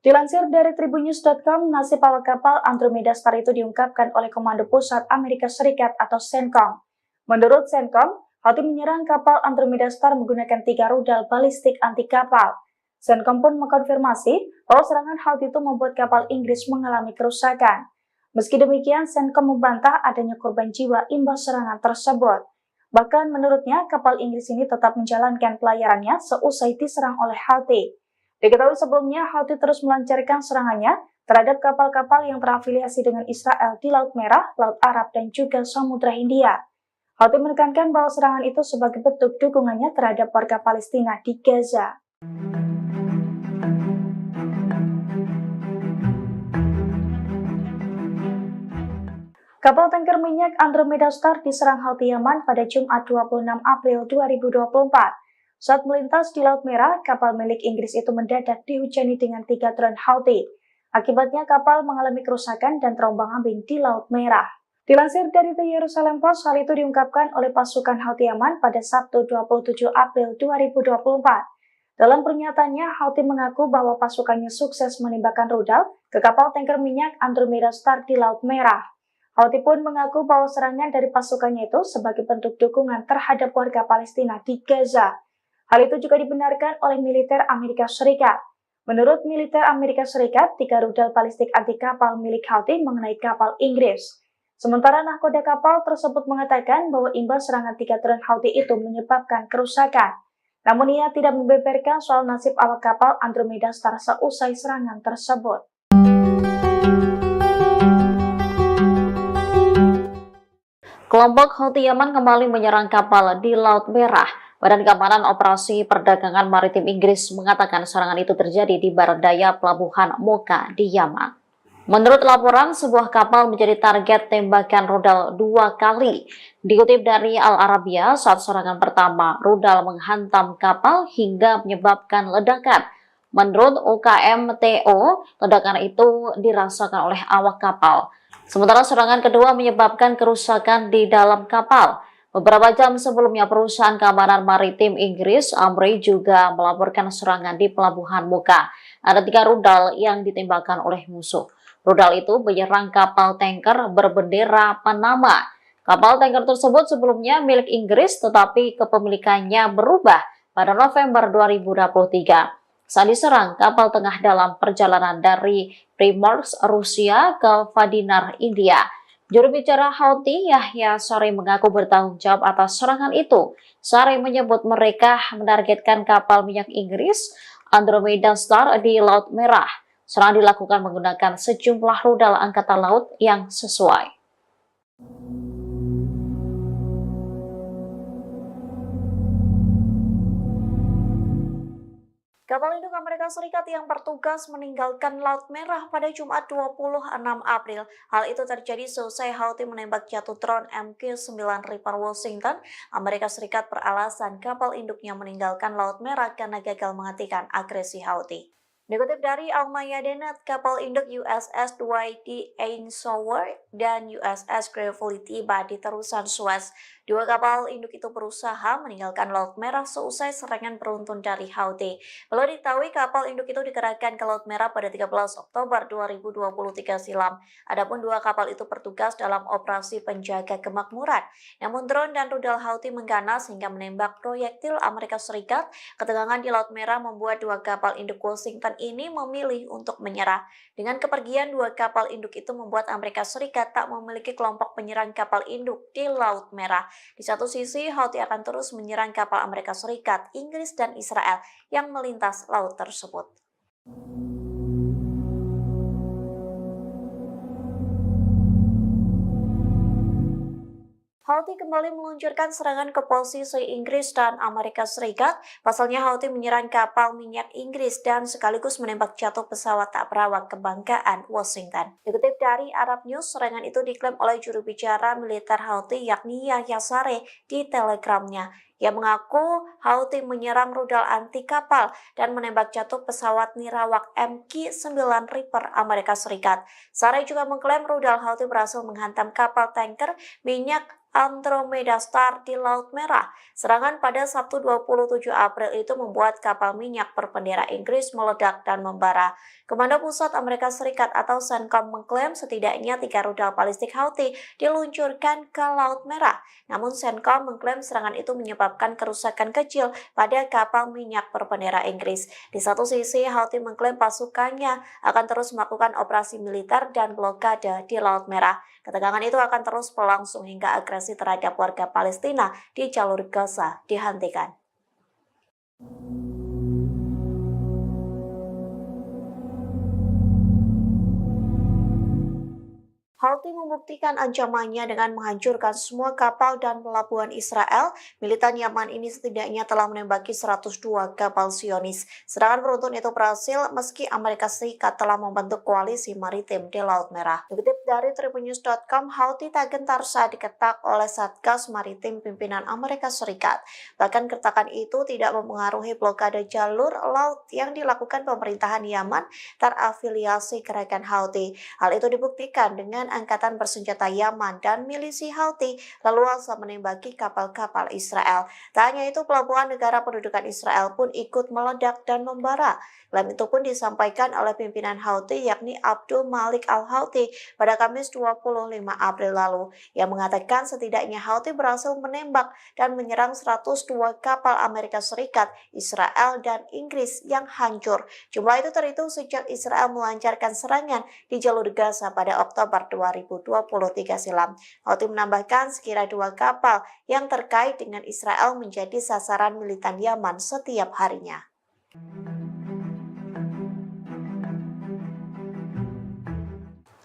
Dilansir dari tribunnews.com, nasib awak kapal Andromeda Star itu diungkapkan oleh Komando Pusat Amerika Serikat atau CENTCOM. Menurut CENTCOM, Houthi menyerang kapal Andromeda Star menggunakan 3 rudal balistik anti kapal. CENTCOM pun mengkonfirmasi bahwa serangan Houthi itu membuat kapal Inggris mengalami kerusakan. Meski demikian, CENTCOM membantah adanya korban jiwa imbas serangan tersebut. Bahkan menurutnya, kapal Inggris ini tetap menjalankan pelayarannya seusai diserang oleh Houthi. Diketahui sebelumnya, Houthi terus melancarkan serangannya terhadap kapal-kapal yang terafiliasi dengan Israel di Laut Merah, Laut Arab, dan juga Samudra Hindia. Houthi menekankan bahwa serangan itu sebagai bentuk dukungannya terhadap warga Palestina di Gaza. Kapal tanker minyak Andromeda Star diserang Houthi Yaman pada Jumat 26 April 2024. Saat melintas di Laut Merah, kapal milik Inggris itu mendadak dihujani dengan 3 drone Houthi. Akibatnya kapal mengalami kerusakan dan terombang-ambing di Laut Merah. Dilansir dari The Jerusalem Post, hal itu diungkapkan oleh pasukan Houthi Yaman pada Sabtu 27 April 2024. Dalam pernyataannya, Houthi mengaku bahwa pasukannya sukses menembakkan rudal ke kapal tanker minyak Andromeda Star di Laut Merah. Houthi pun mengaku bahwa serangan dari pasukannya itu sebagai bentuk dukungan terhadap warga Palestina di Gaza. Hal itu juga dibenarkan oleh militer Amerika Serikat. Menurut militer Amerika Serikat, 3 rudal balistik anti kapal milik Houthi mengenai kapal Inggris. Sementara nahkoda kapal tersebut mengatakan bahwa imbas serangan 3 drone Houthi itu menyebabkan kerusakan. Namun ia tidak membeberkan soal nasib awak kapal Andromeda Star seusai serangan tersebut. Kelompok Houthi Yaman kembali menyerang kapal di Laut Merah. Badan Keamanan Operasi Perdagangan Maritim Inggris mengatakan serangan itu terjadi di barat daya pelabuhan Mocha di Yaman. Menurut laporan, sebuah kapal menjadi target tembakan rudal 2 kali. Dikutip dari Al Arabiya, saat serangan pertama, rudal menghantam kapal hingga menyebabkan ledakan. Menurut UKMTO, ledakan itu dirasakan oleh awak kapal. Sementara serangan kedua menyebabkan kerusakan di dalam kapal. Beberapa jam sebelumnya, perusahaan keamanan maritim Inggris, Amri, juga melaporkan serangan di pelabuhan Mocha. Ada 3 rudal yang ditembakkan oleh musuh. Rudal itu menyerang kapal tanker berbendera Panama. Kapal tanker tersebut sebelumnya milik Inggris, tetapi kepemilikannya berubah pada November 2023. Saat diserang, kapal tengah dalam perjalanan dari Primorsk, Rusia ke Vadinar, India. Juru bicara Houthi, Yahya Saree, mengaku bertanggung jawab atas serangan itu. Saree menyebut mereka menargetkan kapal minyak Inggris Andromeda Star di Laut Merah. Serangan dilakukan menggunakan sejumlah rudal angkatan laut yang sesuai. Kapal induk Amerika Serikat yang bertugas meninggalkan Laut Merah pada Jumat 26 April. Hal itu terjadi seusai Houthi menembak jatuh drone MQ-9 Reaper Washington. Amerika Serikat beralasan kapal induknya meninggalkan Laut Merah karena gagal menghentikan agresi Houthi. Dikutip dari Al-Mayadeen, kapal induk USS Dwight D. Eisenhower dan USS Gravely tiba di terusan Suez. 2 kapal induk itu berusaha meninggalkan Laut Merah seusai serangan beruntun dari Houthi. Perlu diketahui kapal induk itu dikerahkan ke Laut Merah pada 13 Oktober 2023 silam. Adapun 2 kapal itu bertugas dalam operasi penjaga kemakmuran. Namun drone dan rudal Houthi mengganas hingga menembak proyektil Amerika Serikat. Ketegangan di Laut Merah membuat 2 kapal induk Washington ini memilih untuk menyerah. Dengan kepergian 2 kapal induk itu membuat Amerika Serikat tak memiliki kelompok penyerang kapal induk di Laut Merah. Di satu sisi, Houthi akan terus menyerang kapal Amerika Serikat, Inggris, dan Israel yang melintas laut tersebut. Houthi kembali meluncurkan serangan ke posisi Inggris dan Amerika Serikat. Pasalnya Houthi menyerang kapal minyak Inggris dan sekaligus menembak jatuh pesawat tak berawak kebanggaan Washington. Dikutip dari Arab News, serangan itu diklaim oleh juru bicara militer Houthi yakni Yahya Saree di Telegramnya. Ia mengaku Houthi menyerang rudal anti kapal dan menembak jatuh pesawat nirawak MQ-9 Reaper Amerika Serikat. Saree juga mengklaim rudal Houthi berhasil menghantam kapal tanker minyak Andromeda Star di Laut Merah. Serangan pada Sabtu 27 April itu membuat kapal minyak berbendera Inggris meledak dan membara. Komando Pusat Amerika Serikat atau CENTCOM mengklaim setidaknya 3 rudal balistik Houthi diluncurkan ke Laut Merah. Namun CENTCOM mengklaim serangan itu menyebabkan kerusakan kecil pada kapal minyak berbendera Inggris. Di satu sisi, Houthi mengklaim pasukannya akan terus melakukan operasi militer dan blokade di Laut Merah. Ketegangan itu akan terus berlangsung hingga agresi terhadap warga Palestina di jalur Gaza dihentikan. Houthi membuktikan ancamannya dengan menghancurkan semua kapal dan pelabuhan Israel. Militan Yaman ini setidaknya telah menembaki 102 kapal Zionis. Serangan beruntun itu berhasil meski Amerika Serikat telah membentuk koalisi maritim di Laut Merah. Dikutip dari tribunnews.com, Houthi tak gentar saat diketak oleh Satgas Maritim pimpinan Amerika Serikat. Bahkan kertakan itu tidak mempengaruhi blokade jalur laut yang dilakukan pemerintahan Yaman terafiliasi gerakan Houthi. Hal itu dibuktikan dengan angkatan bersenjata Yaman dan milisi Houthi leluasa menembaki kapal-kapal Israel. Tak hanya itu, pelabuhan negara pendudukan Israel pun ikut meledak dan membara. Klaim itu pun disampaikan oleh pimpinan Houthi yakni Abdul Malik al-Houthi pada Kamis 25 April lalu, yang mengatakan setidaknya Houthi berhasil menembak dan menyerang 102 kapal Amerika Serikat, Israel, dan Inggris yang hancur. Jumlah itu terhitung sejak Israel melancarkan serangan di jalur Gaza pada Oktober 2023 silam. Houthi menambahkan sekira 2 kapal yang terkait dengan Israel menjadi sasaran militan Yaman setiap harinya.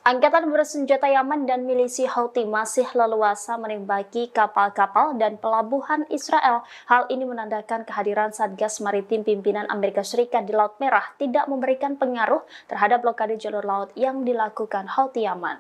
Angkatan bersenjata Yaman dan milisi Houthi masih leluasa menembaki kapal-kapal dan pelabuhan Israel. Hal ini menandakan kehadiran Satgas Maritim pimpinan Amerika Serikat di Laut Merah tidak memberikan pengaruh terhadap blokade jalur laut yang dilakukan Houthi Yaman.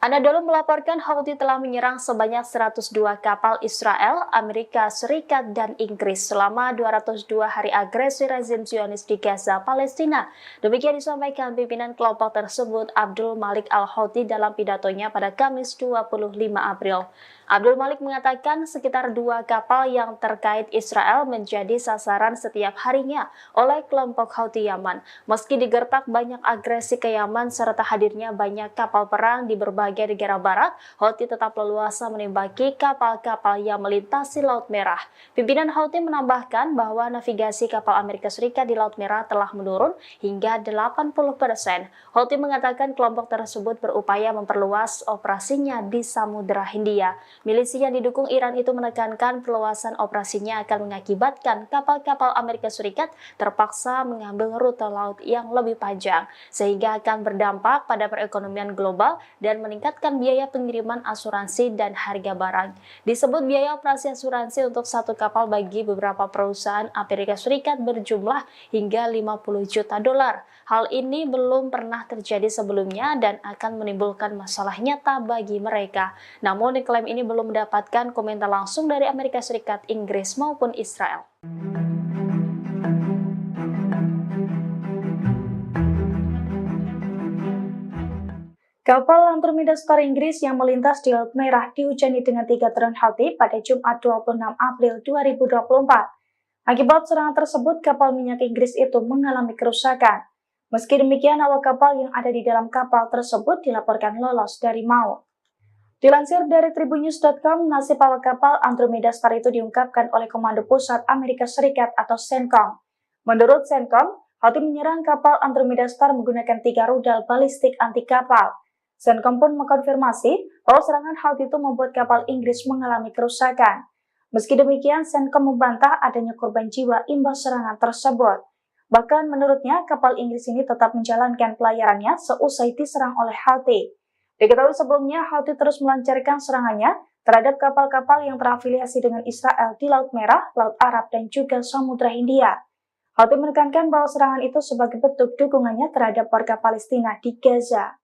Anadolu melaporkan Houthi telah menyerang sebanyak 102 kapal Israel, Amerika Serikat, dan Inggris selama 202 hari agresi rezim Zionis di Gaza, Palestina. Demikian disampaikan pimpinan kelompok tersebut Abdul Malik al-Houthi dalam pidatonya pada Kamis 25 April. Abdul Malik mengatakan sekitar 2 kapal yang terkait Israel menjadi sasaran setiap harinya oleh kelompok Houthi Yaman. Meski digertak banyak agresi ke Yaman serta hadirnya banyak kapal perang di berbagai negara barat, Houthi tetap leluasa menembaki kapal-kapal yang melintasi Laut Merah. Pimpinan Houthi menambahkan bahwa navigasi kapal Amerika Serikat di Laut Merah telah menurun hingga 80%. Houthi mengatakan kelompok tersebut berupaya memperluas operasinya di Samudra Hindia. Milisi yang didukung Iran itu menekankan perluasan operasinya akan mengakibatkan kapal-kapal Amerika Serikat terpaksa mengambil rute laut yang lebih panjang, sehingga akan berdampak pada perekonomian global dan meningkatkan biaya pengiriman asuransi dan harga barang. Disebut biaya operasi asuransi untuk satu kapal bagi beberapa perusahaan Amerika Serikat berjumlah hingga 50 juta dolar. Hal ini belum pernah terjadi sebelumnya dan akan menimbulkan masalah nyata bagi mereka. Namun klaim ini belum mendapatkan komentar langsung dari Amerika Serikat, Inggris maupun Israel. Kapal Andromeda Star Inggris yang melintas di Laut Merah dihujani dengan 3 drone Houthi pada Jumat 26 April 2024. Akibat serangan tersebut, kapal minyak Inggris itu mengalami kerusakan. Meski demikian, awak kapal yang ada di dalam kapal tersebut dilaporkan lolos dari maut. Dilansir dari tribunnews.com, nasib awak kapal Andromeda Star itu diungkapkan oleh Komando Pusat Amerika Serikat atau CENTCOM. Menurut CENTCOM, Houthi menyerang kapal Andromeda Star menggunakan 3 rudal balistik anti kapal. CENTCOM pun mengkonfirmasi bahwa serangan Houthi itu membuat kapal Inggris mengalami kerusakan. Meski demikian, CENTCOM membantah adanya korban jiwa imbas serangan tersebut. Bahkan menurutnya, kapal Inggris ini tetap menjalankan pelayarannya seusai diserang oleh Houthi. Diketahui sebelumnya, Houthi terus melancarkan serangannya terhadap kapal-kapal yang terafiliasi dengan Israel di Laut Merah, Laut Arab, dan juga Samudra Hindia. Houthi menekankan bahwa serangan itu sebagai bentuk dukungannya terhadap warga Palestina di Gaza.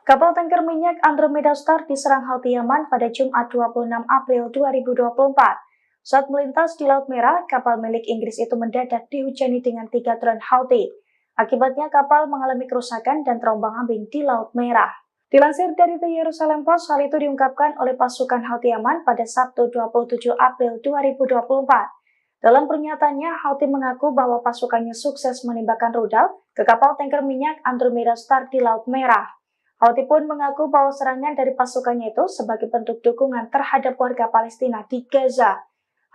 Kapal tanker minyak Andromeda Star diserang Houthi Yaman pada Jumat 26 April 2024. Saat melintas di Laut Merah, kapal milik Inggris itu mendadak dihujani dengan 3 drone Houthi. Akibatnya kapal mengalami kerusakan dan terombang-ambing di Laut Merah. Dilansir dari The Jerusalem Post, hal itu diungkapkan oleh pasukan Houthi Yaman pada Sabtu 27 April 2024. Dalam pernyataannya, Houthi mengaku bahwa pasukannya sukses menembakkan rudal ke kapal tanker minyak Andromeda Star di Laut Merah. Houthi pun mengaku bahwa serangan dari pasukannya itu sebagai bentuk dukungan terhadap warga Palestina di Gaza.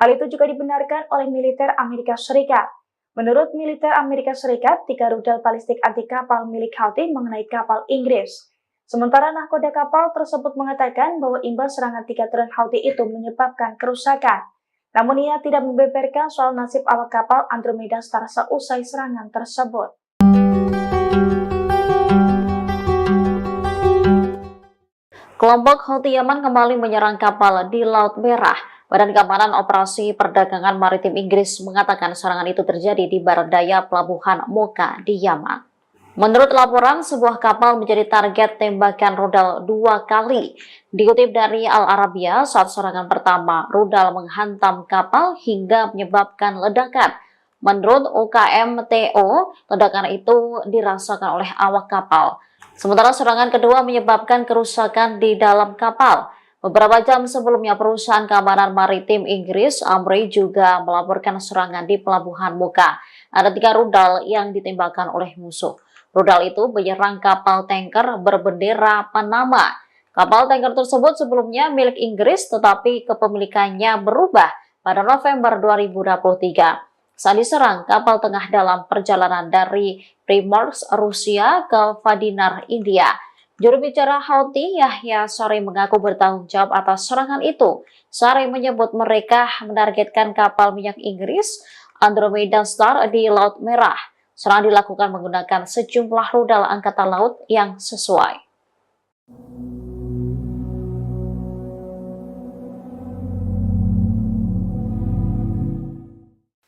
Hal itu juga dibenarkan oleh militer Amerika Serikat. Menurut militer Amerika Serikat, 3 rudal balistik anti kapal milik Houthi mengenai kapal Inggris. Sementara nahkoda kapal tersebut mengatakan bahwa imbas serangan 3 drone Houthi itu menyebabkan kerusakan. Namun ia tidak membeberkan soal nasib awak kapal Andromeda Star seusai serangan tersebut. Kelompok Houthi Yaman kembali menyerang kapal di Laut Merah. Badan Keamanan Operasi Perdagangan Maritim Inggris mengatakan serangan itu terjadi di barat daya pelabuhan Mocha di Yaman. Menurut laporan, sebuah kapal menjadi target tembakan rudal 2 kali. Dikutip dari Al Arabiya, saat serangan pertama, rudal menghantam kapal hingga menyebabkan ledakan. Menurut UKMTO, ledakan itu dirasakan oleh awak kapal. Sementara serangan kedua menyebabkan kerusakan di dalam kapal. Beberapa jam sebelumnya, perusahaan keamanan maritim Inggris, Amri, juga melaporkan serangan di pelabuhan Mocha. Ada 3 rudal yang ditembakkan oleh musuh. Rudal itu menyerang kapal tanker berbendera Panama. Kapal tanker tersebut sebelumnya milik Inggris, tetapi kepemilikannya berubah pada November 2023. Saat diserang, kapal tengah dalam perjalanan dari Primorsk, Rusia ke Vadinar, India. Juru bicara Houthi, Yahya Saree, mengaku bertanggung jawab atas serangan itu. Saree menyebut mereka menargetkan kapal minyak Inggris Andromeda Star di Laut Merah. Serangan dilakukan menggunakan sejumlah rudal angkatan laut yang sesuai.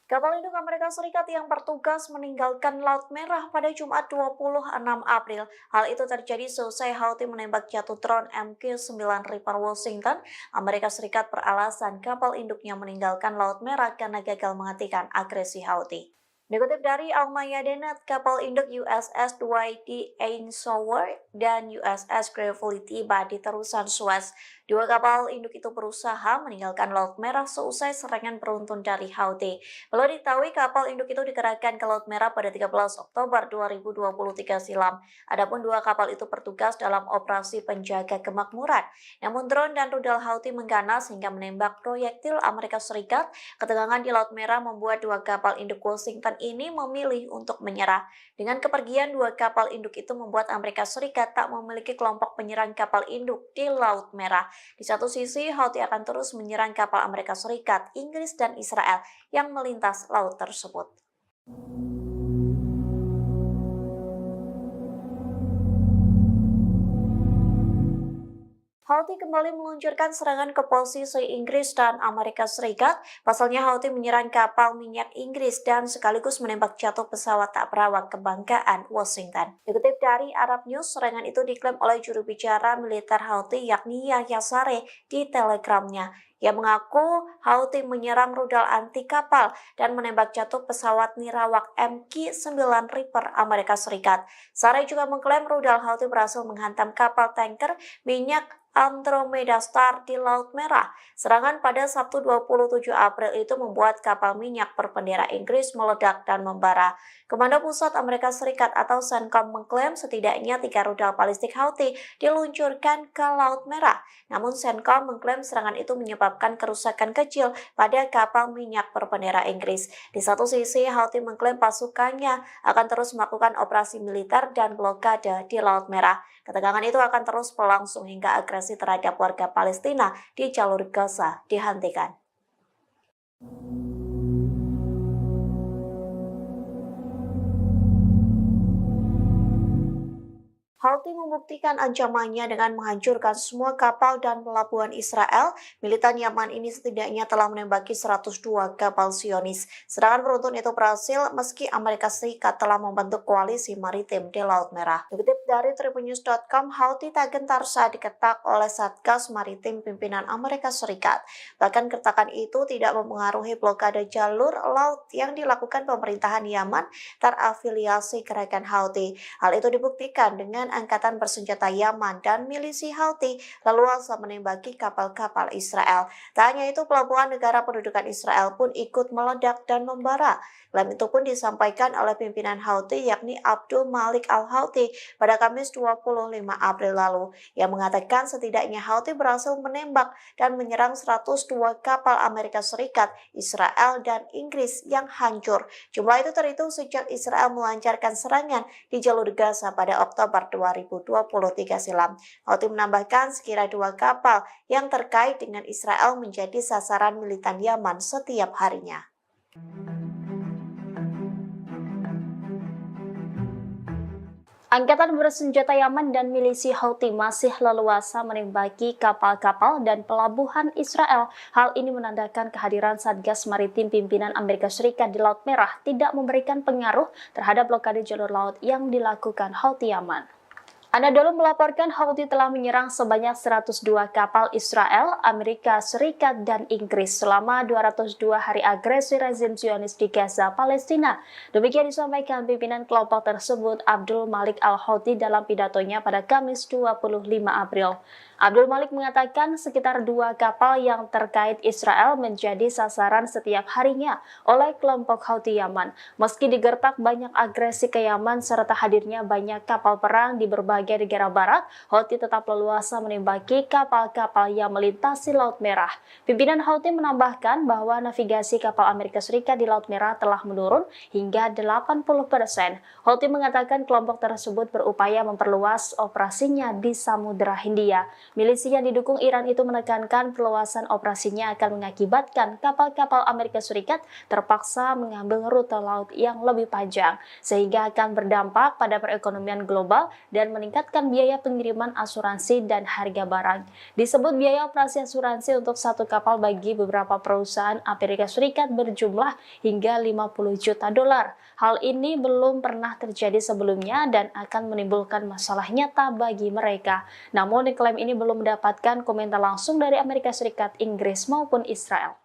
Kapal induk Amerika Serikat yang bertugas meninggalkan Laut Merah pada Jumat 26 April. Hal itu terjadi seusai Houthi menembak jatuh drone MQ-9 Reaper Washington. Amerika Serikat beralasan kapal induknya meninggalkan Laut Merah karena gagal menghentikan agresi Houthi. Dikutip dari Al-Mayadeen, kapal induk USS Dwight D. Eisenhower dan USS Gravely tiba di terusan Suez. 2 kapal induk itu berusaha meninggalkan Laut Merah seusai serangan beruntun dari Houthi. Perlu diketahui kapal induk itu dikerahkan ke Laut Merah pada 13 Oktober 2023 silam. Adapun 2 kapal itu bertugas dalam operasi penjaga kemakmuran. Namun drone dan rudal Houthi mengganas hingga menembak proyektil Amerika Serikat. Ketegangan di Laut Merah membuat 2 kapal induk Washington ini memilih untuk menyerah. Dengan kepergian 2 kapal induk itu membuat Amerika Serikat tak memiliki kelompok penyerang kapal induk di Laut Merah. Di satu sisi, Houthi akan terus menyerang kapal Amerika Serikat, Inggris, dan Israel yang melintas laut tersebut. Houthi kembali meluncurkan serangan ke posisi Inggris dan Amerika Serikat. Pasalnya Houthi menyerang kapal minyak Inggris dan sekaligus menembak jatuh pesawat tak berawak kebanggaan Washington. Dikutip dari Arab News, serangan itu diklaim oleh juru bicara militer Houthi yakni Yahya Saree di Telegramnya. Ia mengaku Houthi menyerang rudal anti kapal dan menembak jatuh pesawat nirawak MQ-9 Reaper Amerika Serikat. Saree juga mengklaim rudal Houthi berhasil menghantam kapal tanker minyak Andromeda Star di Laut Merah. Serangan pada Sabtu 27 April itu membuat kapal minyak berbendera Inggris meledak dan membara. Komando Pusat Amerika Serikat atau CENTCOM mengklaim setidaknya 3 rudal balistik Houthi diluncurkan ke Laut Merah. Namun CENTCOM mengklaim serangan itu menyebabkan kerusakan kecil pada kapal minyak berbendera Inggris. Di satu sisi, Houthi mengklaim pasukannya akan terus melakukan operasi militer dan blokade di Laut Merah. Ketegangan itu akan terus berlangsung hingga agresi terhadap warga Palestina di jalur Gaza dihentikan. Houthi membuktikan ancamannya dengan menghancurkan semua kapal dan pelabuhan Israel. Militan Yaman ini setidaknya telah menembaki 102 kapal Zionis. Serangan beruntun itu berhasil meski Amerika Serikat telah membentuk koalisi maritim di Laut Merah. Dikutip dari tribunnews.com, Houthi tak gentar saat diketak oleh Satgas Maritim pimpinan Amerika Serikat. Bahkan kertakan itu tidak mempengaruhi blokade jalur laut yang dilakukan pemerintahan Yaman terafiliasi gerakan Houthi. Hal itu dibuktikan dengan angkatan bersenjata Yaman dan milisi Houthi leluasa menembaki kapal-kapal Israel. Tak hanya itu, pelabuhan negara pendudukan Israel pun ikut meledak dan membara. Klaim itu pun disampaikan oleh pimpinan Houthi yakni Abdul Malik al-Houthi pada Kamis 25 April lalu, yang mengatakan setidaknya Houthi berhasil menembak dan menyerang 102 kapal Amerika Serikat, Israel, dan Inggris yang hancur. Jumlah itu terhitung sejak Israel melancarkan serangan di jalur Gaza pada Oktober 2023 silam. Houthi menambahkan sekira 2 kapal yang terkait dengan Israel menjadi sasaran militan Yaman setiap harinya. Angkatan bersenjata Yaman dan milisi Houthi masih leluasa menembaki kapal-kapal dan pelabuhan Israel. Hal ini menandakan kehadiran Satgas Maritim pimpinan Amerika Serikat di Laut Merah tidak memberikan pengaruh terhadap blokade jalur laut yang dilakukan Houthi Yaman. Anadolu melaporkan Houthi telah menyerang sebanyak 102 kapal Israel, Amerika Serikat, dan Inggris selama 202 hari agresi rezim Zionis di Gaza, Palestina. Demikian disampaikan pimpinan kelompok tersebut, Abdul Malik al-Houthi, dalam pidatonya pada Kamis 25 April. Abdul Malik mengatakan sekitar 2 kapal yang terkait Israel menjadi sasaran setiap harinya oleh kelompok Houthi Yaman. Meski digertak banyak agresi ke Yaman serta hadirnya banyak kapal perang di berbagai negara barat, Houthi tetap leluasa menembaki kapal-kapal yang melintasi Laut Merah. Pimpinan Houthi menambahkan bahwa navigasi kapal Amerika Serikat di Laut Merah telah menurun hingga 80%. Houthi mengatakan kelompok tersebut berupaya memperluas operasinya di Samudra Hindia. Milisi yang didukung Iran itu menekankan perluasan operasinya akan mengakibatkan kapal-kapal Amerika Serikat terpaksa mengambil rute laut yang lebih panjang, sehingga akan berdampak pada perekonomian global dan meningkatkan biaya pengiriman asuransi dan harga barang. Disebut biaya operasi asuransi untuk satu kapal bagi beberapa perusahaan Amerika Serikat berjumlah hingga 50 juta dolar. Hal ini belum pernah terjadi sebelumnya dan akan menimbulkan masalah nyata bagi mereka. Namun klaim ini belum mendapatkan komentar langsung dari Amerika Serikat, Inggris maupun Israel.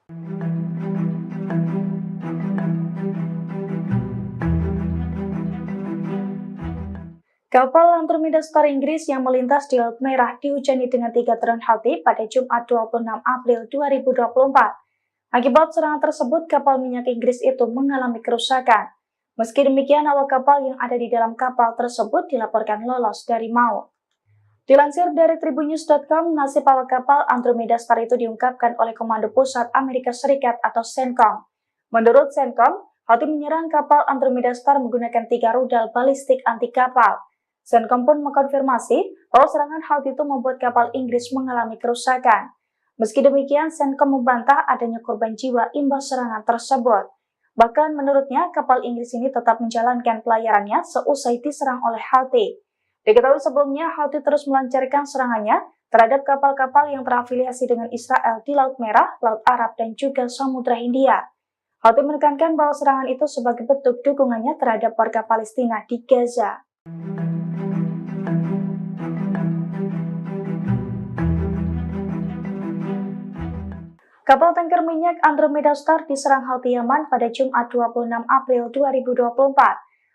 Kapal Andromeda Star Inggris yang melintas di Laut Merah dihujani dengan 3 drone Houthi pada Jumat 26 April 2024. Akibat serangan tersebut, kapal minyak Inggris itu mengalami kerusakan. Meski demikian, awak kapal yang ada di dalam kapal tersebut dilaporkan lolos dari maut. Dilansir dari tribunnews.com, nasib awak kapal Andromeda Star itu diungkapkan oleh Komando Pusat Amerika Serikat atau CENTCOM. Menurut CENTCOM, Houthi menyerang kapal Andromeda Star menggunakan 3 rudal balistik anti kapal. CENTCOM pun mengkonfirmasi bahwa serangan Houthi itu membuat kapal Inggris mengalami kerusakan. Meski demikian, CENTCOM membantah adanya korban jiwa imbas serangan tersebut. Bahkan menurutnya, kapal Inggris ini tetap menjalankan pelayarannya seusai diserang oleh Houthi. Diketahui sebelumnya, Houthi terus melancarkan serangannya terhadap kapal-kapal yang terafiliasi dengan Israel di Laut Merah, Laut Arab, dan juga Samudra Hindia. Houthi menekankan bahwa serangan itu sebagai bentuk dukungannya terhadap warga Palestina di Gaza. Kapal tanker minyak Andromeda Star diserang Houthi Yaman pada Jumat 26 April 2024.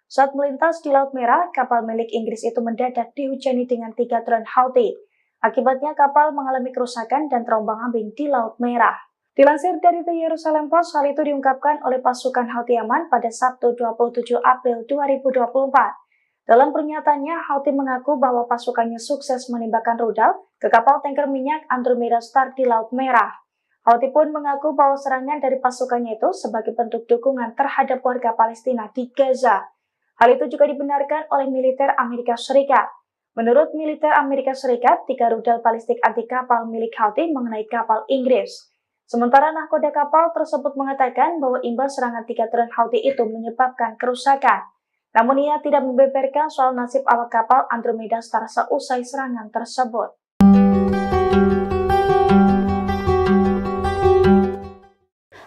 Saat melintas di Laut Merah, kapal milik Inggris itu mendadak dihujani dengan 3 drone Houthi. Akibatnya kapal mengalami kerusakan dan terombang-ambing di Laut Merah. Dilansir dari The Jerusalem Post, hal itu diungkapkan oleh pasukan Houthi Yaman pada Sabtu 27 April 2024. Dalam pernyataannya, Houthi mengaku bahwa pasukannya sukses menembakkan rudal ke kapal tanker minyak Andromeda Star di Laut Merah. Houthi pun mengaku bahwa serangan dari pasukannya itu sebagai bentuk dukungan terhadap warga Palestina di Gaza. Hal itu juga dibenarkan oleh militer Amerika Serikat. Menurut militer Amerika Serikat, 3 rudal balistik anti kapal milik Houthi mengenai kapal Inggris. Sementara nahkoda kapal tersebut mengatakan bahwa imbas serangan 3 drone Houthi itu menyebabkan kerusakan. Namun ia tidak membeberkan soal nasib awak kapal Andromeda Star seusai serangan tersebut.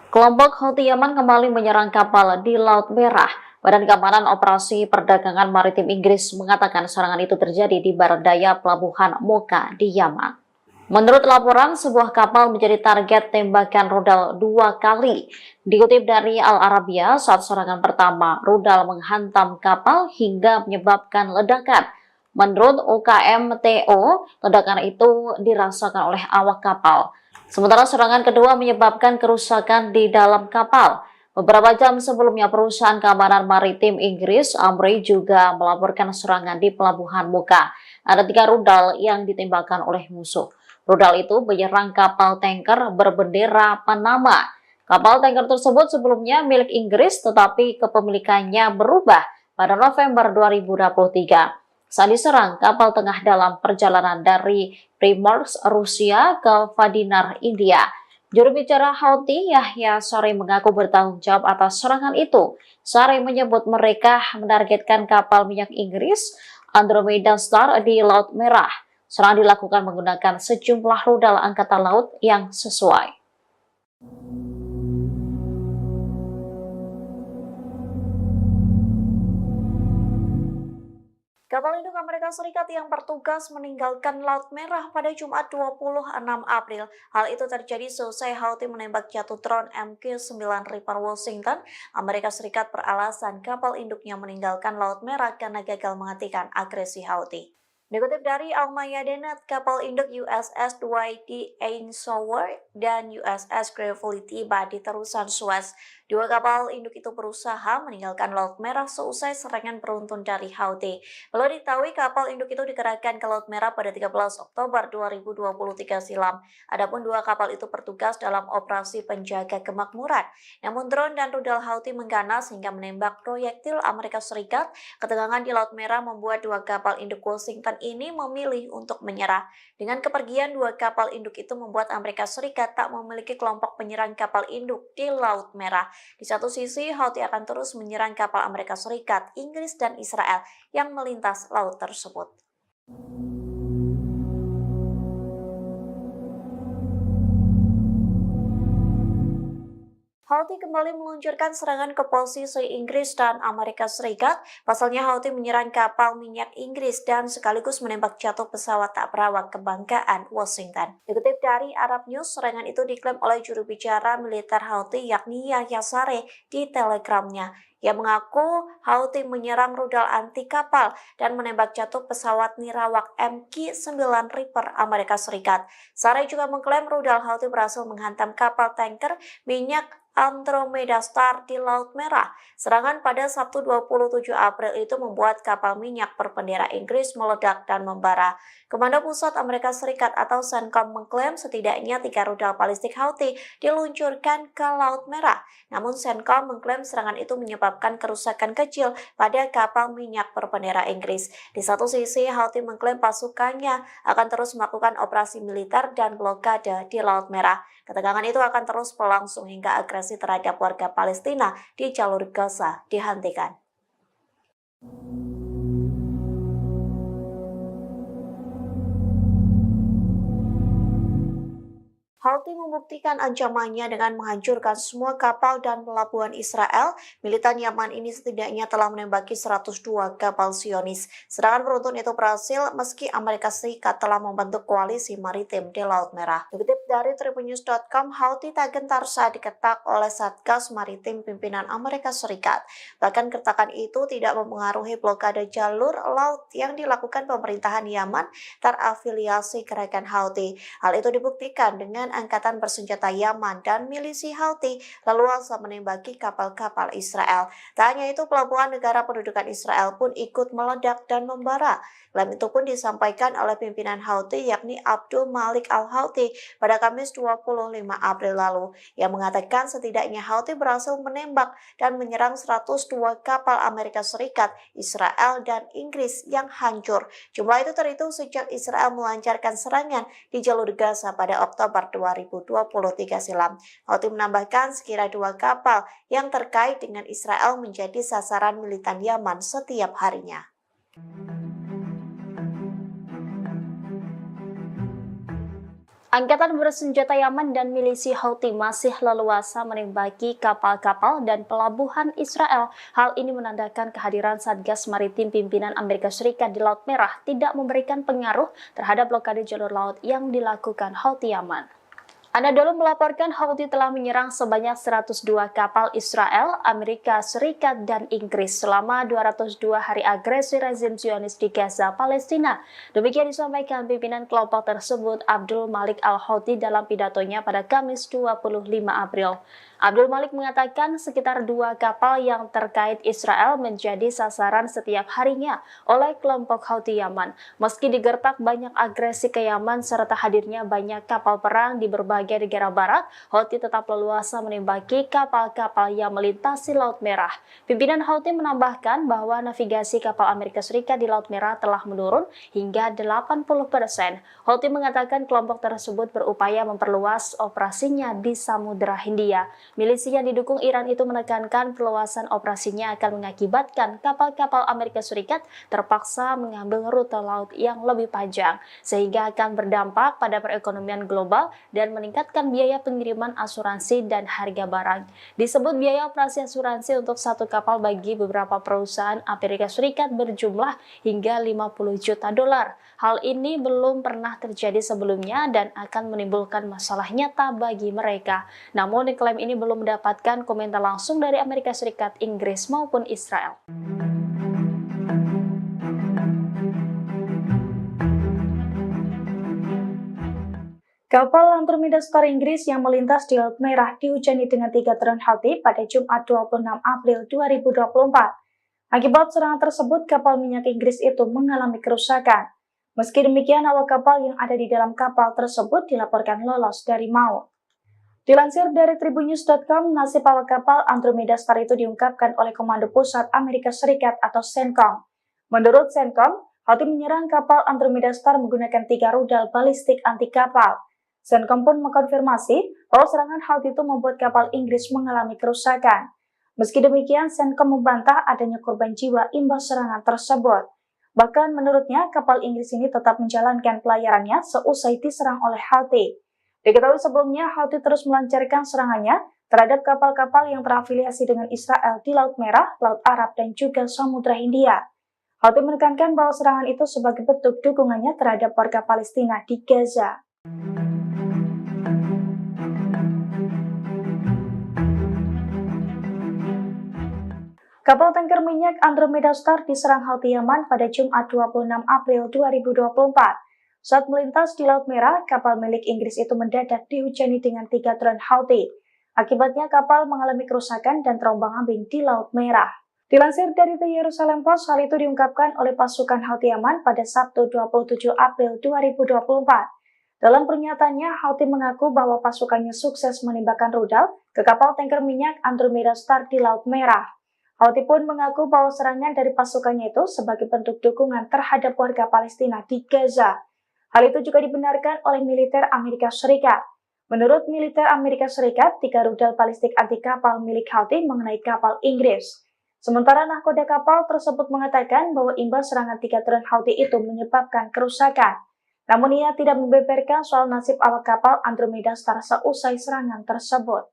Kelompok Houthi Yaman kembali menyerang kapal di Laut Merah. Badan Keamanan Operasi Perdagangan Maritim Inggris mengatakan serangan itu terjadi di barat daya pelabuhan Mocha di Yaman. Menurut laporan, sebuah kapal menjadi target tembakan rudal 2 kali. Dikutip dari Al Arabiya, saat serangan pertama, rudal menghantam kapal hingga menyebabkan ledakan. Menurut UKMTO, ledakan itu dirasakan oleh awak kapal. Sementara serangan kedua menyebabkan kerusakan di dalam kapal. Beberapa jam sebelumnya, perusahaan keamanan maritim Inggris, Amri, juga melaporkan serangan di pelabuhan Mocha. Ada 3 rudal yang ditembakkan oleh musuh. Rudal itu menyerang kapal tanker berbendera Panama. Kapal tanker tersebut sebelumnya milik Inggris, tetapi kepemilikannya berubah pada November 2023. Saat diserang, kapal tengah dalam perjalanan dari Primorsk, Rusia ke Vadinar, India. Juru bicara Houthi, Yahya Saree, mengaku bertanggung jawab atas serangan itu. Saree menyebut mereka menargetkan kapal minyak Inggris Andromeda Star di Laut Merah. Serangan dilakukan menggunakan sejumlah rudal angkatan laut yang sesuai. Kapal induk Amerika Serikat yang bertugas meninggalkan Laut Merah pada Jumat 26 April. Hal itu terjadi seusai Houthi menembak jatuh drone MQ-9 Reaper Washington. Amerika Serikat beralasan kapal induknya meninggalkan Laut Merah karena gagal menghentikan agresi Houthi. Dikutip dari Al-Mayadeen, kapal induk USS Dwight D. Eisenhower dan USS Gravely tiba di terusan Suez. 2 kapal induk itu berusaha meninggalkan Laut Merah seusai serangan beruntun dari Houthi. Perlu diketahui kapal induk itu dikerahkan ke Laut Merah pada 13 Oktober 2023 silam. Adapun 2 kapal itu bertugas dalam operasi penjaga kemakmuran. Namun drone dan rudal Houthi mengganas hingga menembak proyektil Amerika Serikat. Ketegangan di Laut Merah membuat 2 kapal induk Washington ini memilih untuk menyerah. Dengan kepergian 2 kapal induk itu membuat Amerika Serikat tak memiliki kelompok penyerang kapal induk di Laut Merah. Di satu sisi, Houthi akan terus menyerang kapal Amerika Serikat, Inggris, dan Israel yang melintas laut tersebut. Houthi kembali meluncurkan serangan ke posisi Inggris dan Amerika Serikat. Pasalnya Houthi menyerang kapal minyak Inggris dan sekaligus menembak jatuh pesawat tak berawak kebanggaan Washington. Dikutip dari Arab News, serangan itu diklaim oleh juru bicara militer Houthi yakni Yahya Saree di Telegramnya. Ia mengaku Houthi menyerang rudal anti kapal dan menembak jatuh pesawat nirawak MQ-9 Reaper Amerika Serikat. Saree juga mengklaim rudal Houthi berhasil menghantam kapal tanker minyak Andromeda Star di Laut Merah. Serangan pada Sabtu 27 April itu membuat kapal minyak berbendera Inggris meledak dan membara. Komando Pusat Amerika Serikat atau CENTCOM mengklaim setidaknya 3 rudal balistik Houthi diluncurkan ke Laut Merah. Namun CENTCOM mengklaim serangan itu menyebabkan kerusakan kecil pada kapal minyak berbendera Inggris. Di satu sisi, Houthi mengklaim pasukannya akan terus melakukan operasi militer dan blokade di Laut Merah. Ketegangan itu akan terus berlangsung hingga agresi terhadap warga Palestina di jalur Gaza dihentikan. Houthi membuktikan ancamannya dengan menghancurkan semua kapal dan pelabuhan Israel. Militan Yaman ini setidaknya telah menembaki 102 kapal Zionis. Serangan beruntun itu berhasil meski Amerika Serikat telah membentuk koalisi maritim di Laut Merah. Dikutip dari tribunnews.com, Houthi tak gentar saat diketak oleh Satgas Maritim pimpinan Amerika Serikat. Bahkan kertakan itu tidak mempengaruhi blokade jalur laut yang dilakukan pemerintahan Yaman terafiliasi gerakan Houthi. Hal itu dibuktikan dengan angkatan bersenjata Yaman dan milisi Houthi leluasa menembaki kapal-kapal Israel. Tak hanya itu, pelabuhan negara pendudukan Israel pun ikut meledak dan membara. Klaim itu pun disampaikan oleh pimpinan Houthi yakni Abdul Malik Al-Houthi pada Kamis 25 April lalu. Yang mengatakan setidaknya Houthi berhasil menembak dan menyerang 102 kapal Amerika Serikat, Israel, dan Inggris yang hancur. Jumlah itu terhitung sejak Israel melancarkan serangan di jalur Gaza pada Oktober 2023 silam. Houthi menambahkan sekira 2 kapal yang terkait dengan Israel menjadi sasaran militan Yaman setiap harinya. Angkatan bersenjata Yaman dan milisi Houthi masih leluasa menembaki kapal-kapal dan pelabuhan Israel. Hal ini menandakan kehadiran Satgas Maritim pimpinan Amerika Serikat di Laut Merah tidak memberikan pengaruh terhadap blokade jalur laut yang dilakukan Houthi Yaman. Anadolu melaporkan Houthi telah menyerang sebanyak 102 kapal Israel, Amerika Serikat, dan Inggris selama 202 hari agresi rezim Zionis di Gaza, Palestina. Demikian disampaikan pimpinan kelompok tersebut Abdul Malik Al-Houthi dalam pidatonya pada Kamis 25 April. Abdul Malik mengatakan sekitar 2 kapal yang terkait Israel menjadi sasaran setiap harinya oleh kelompok Houthi Yaman. Meski digertak banyak agresi ke Yaman serta hadirnya banyak kapal perang di berbagai negara barat, Houthi tetap leluasa menembaki kapal-kapal yang melintasi Laut Merah. Pimpinan Houthi menambahkan bahwa navigasi kapal Amerika Serikat di Laut Merah telah menurun hingga 80%. Houthi mengatakan kelompok tersebut berupaya memperluas operasinya di Samudra Hindia. Milisi yang didukung Iran itu menekankan perluasan operasinya akan mengakibatkan kapal-kapal Amerika Serikat terpaksa mengambil rute laut yang lebih panjang, sehingga akan berdampak pada perekonomian global dan meningkatkan biaya pengiriman asuransi dan harga barang. Disebut biaya operasi asuransi untuk satu kapal bagi beberapa perusahaan Amerika Serikat berjumlah hingga 50 juta dolar. Hal ini belum pernah terjadi sebelumnya dan akan menimbulkan masalah nyata bagi mereka. Namun klaim ini belum mendapatkan komentar langsung dari Amerika Serikat, Inggris maupun Israel. Kapal Andromeda Star Inggris yang melintas di Laut Merah dihujani dengan 3 drone Houthi pada Jumat 26 April 2024. Akibat serangan tersebut, kapal minyak Inggris itu mengalami kerusakan. Meski demikian, awak kapal yang ada di dalam kapal tersebut dilaporkan lolos dari maut. Dilansir dari Tribunnews.com, nasib awak kapal Andromeda Star itu diungkapkan oleh Komando Pusat Amerika Serikat atau CENTCOM. Menurut CENTCOM, Houthi menyerang kapal Andromeda Star menggunakan 3 rudal balistik anti kapal. CENTCOM pun mengkonfirmasi bahwa serangan Houthi itu membuat kapal Inggris mengalami kerusakan. Meski demikian, CENTCOM membantah adanya korban jiwa imbas serangan tersebut. Bahkan menurutnya, kapal Inggris ini tetap menjalankan pelayarannya seusai diserang oleh Houthi. Diketahui sebelumnya, Houthi terus melancarkan serangannya terhadap kapal-kapal yang terafiliasi dengan Israel di Laut Merah, Laut Arab, dan juga Samudra Hindia. Houthi menekankan bahwa serangan itu sebagai bentuk dukungannya terhadap warga Palestina di Gaza. Kapal tanker minyak Andromeda Star diserang Houthi Yaman pada Jumat 26 April 2024. Saat melintas di Laut Merah, kapal milik Inggris itu mendadak dihujani dengan 3 drone Houthi. Akibatnya kapal mengalami kerusakan dan terombang-ambing di Laut Merah. Dilansir dari The Jerusalem Post, hal itu diungkapkan oleh pasukan Houthi Yaman pada Sabtu 27 April 2024. Dalam pernyataannya, Houthi mengaku bahwa pasukannya sukses menembakkan rudal ke kapal tanker minyak Andromeda Star di Laut Merah. Houthi pun mengaku bahwa serangan dari pasukannya itu sebagai bentuk dukungan terhadap warga Palestina di Gaza. Hal itu juga dibenarkan oleh militer Amerika Serikat. Menurut militer Amerika Serikat, 3 rudal balistik anti kapal milik Houthi mengenai kapal Inggris. Sementara nahkoda kapal tersebut mengatakan bahwa imbas serangan 3 drone Houthi itu menyebabkan kerusakan. Namun ia tidak membeberkan soal nasib awak kapal Andromeda Star seusai serangan tersebut.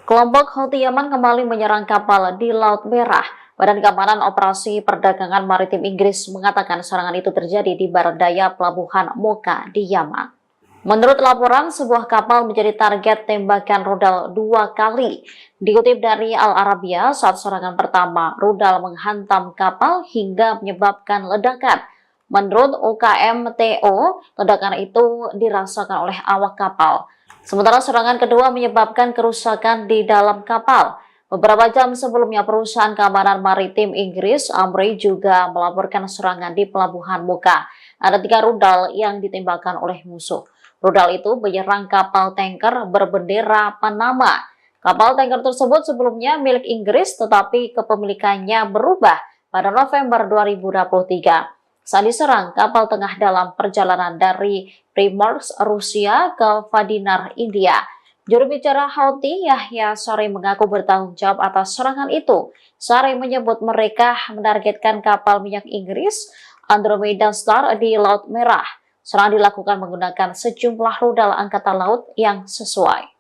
Kelompok Houthi Yaman kembali menyerang kapal di Laut Merah. Badan Keamanan Operasi Perdagangan Maritim Inggris mengatakan serangan itu terjadi di barat daya pelabuhan Mocha di Yaman. Menurut laporan, sebuah kapal menjadi target tembakan rudal 2 kali. Dikutip dari Al Arabiya, saat serangan pertama, rudal menghantam kapal hingga menyebabkan ledakan. Menurut UKMTO, ledakan itu dirasakan oleh awak kapal. Sementara serangan kedua menyebabkan kerusakan di dalam kapal. Beberapa jam sebelumnya, perusahaan keamanan maritim Inggris, Amri, juga melaporkan serangan di pelabuhan Mocha. Ada 3 rudal yang ditembakkan oleh musuh. Rudal itu menyerang kapal tanker berbendera Panama. Kapal tanker tersebut sebelumnya milik Inggris, tetapi kepemilikannya berubah pada November 2023. saat diserang kapal tengah dalam perjalanan dari Primorsk, Rusia ke Vadinar, India. Juru bicara Houthi, Yahya Saree mengaku bertanggung jawab atas serangan itu. Saree menyebut mereka menargetkan kapal minyak Inggris Andromeda Star di Laut Merah. Serangan dilakukan menggunakan sejumlah rudal angkatan laut yang sesuai.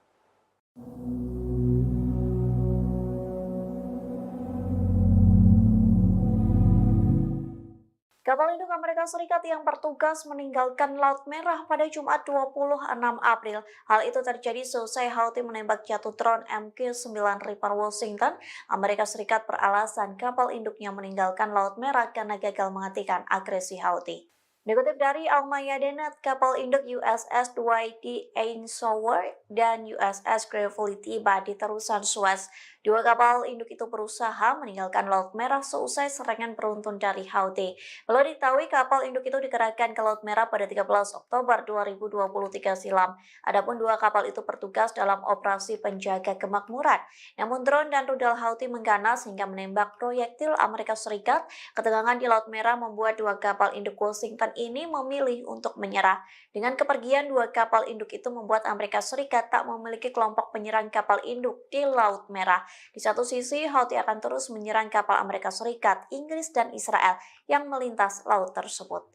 Kapal induk Amerika Serikat yang bertugas meninggalkan Laut Merah pada Jumat 26 April. Hal itu terjadi seusai Houthi menembak jatuh drone MQ-9 Reaper Washington. Amerika Serikat beralasan kapal induknya meninggalkan Laut Merah karena gagal menghentikan agresi Houthi. Dikutip dari Al-Mayadeen, kapal induk USS Dwight D. Eisenhower dan USS Gravely tiba di terusan Suez. Dua kapal induk itu berusaha meninggalkan Laut Merah seusai serangan beruntun dari Houthi. Perlu diketahui kapal induk itu dikerahkan ke Laut Merah pada 13 Oktober 2023 silam. Adapun dua kapal itu bertugas dalam operasi penjaga kemakmuran. Namun drone dan rudal Houthi mengganas hingga menembak proyektil Amerika Serikat. Ketegangan di Laut Merah membuat dua kapal induk Washington ini memilih untuk menyerah. Dengan kepergian dua kapal induk itu membuat Amerika Serikat tak memiliki kelompok penyerang kapal induk di Laut Merah. Di satu sisi, Houthi akan terus menyerang kapal Amerika Serikat, Inggris, dan Israel yang melintas laut tersebut.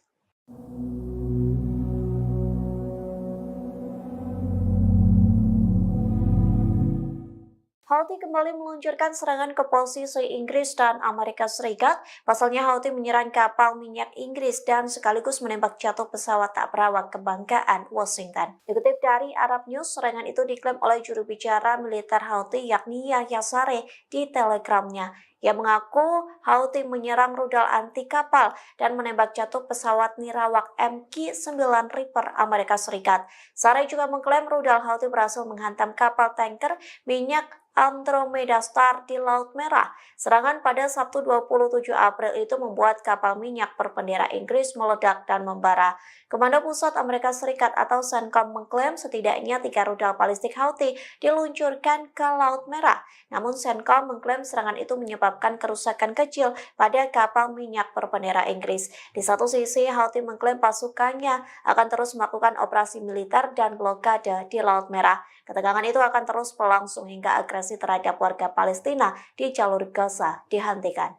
Houthi kembali meluncurkan serangan ke posisi Inggris dan Amerika Serikat. Pasalnya Houthi menyerang kapal minyak Inggris dan sekaligus menembak jatuh pesawat tak berawak kebanggaan Washington. Dikutip dari Arab News, serangan itu diklaim oleh juru bicara militer Houthi yakni Yahya Saree di Telegramnya. Ia mengaku Houthi menyerang rudal anti kapal dan menembak jatuh pesawat nirawak MQ-9 Reaper Amerika Serikat. Saree juga mengklaim rudal Houthi berhasil menghantam kapal tanker minyak Andromeda Star di Laut Merah. Serangan pada Sabtu 27 April itu membuat kapal minyak berbendera Inggris meledak dan membara. Komando Pusat Amerika Serikat atau CENTCOM mengklaim setidaknya 3 rudal balistik Houthi diluncurkan ke Laut Merah. Namun CENTCOM mengklaim serangan itu menyebabkan kerusakan kecil pada kapal minyak berbendera Inggris. Di satu sisi, Houthi mengklaim pasukannya akan terus melakukan operasi militer dan blokade di Laut Merah. Ketegangan itu akan terus berlangsung hingga agresi terhadap warga Palestina di jalur Gaza dihentikan.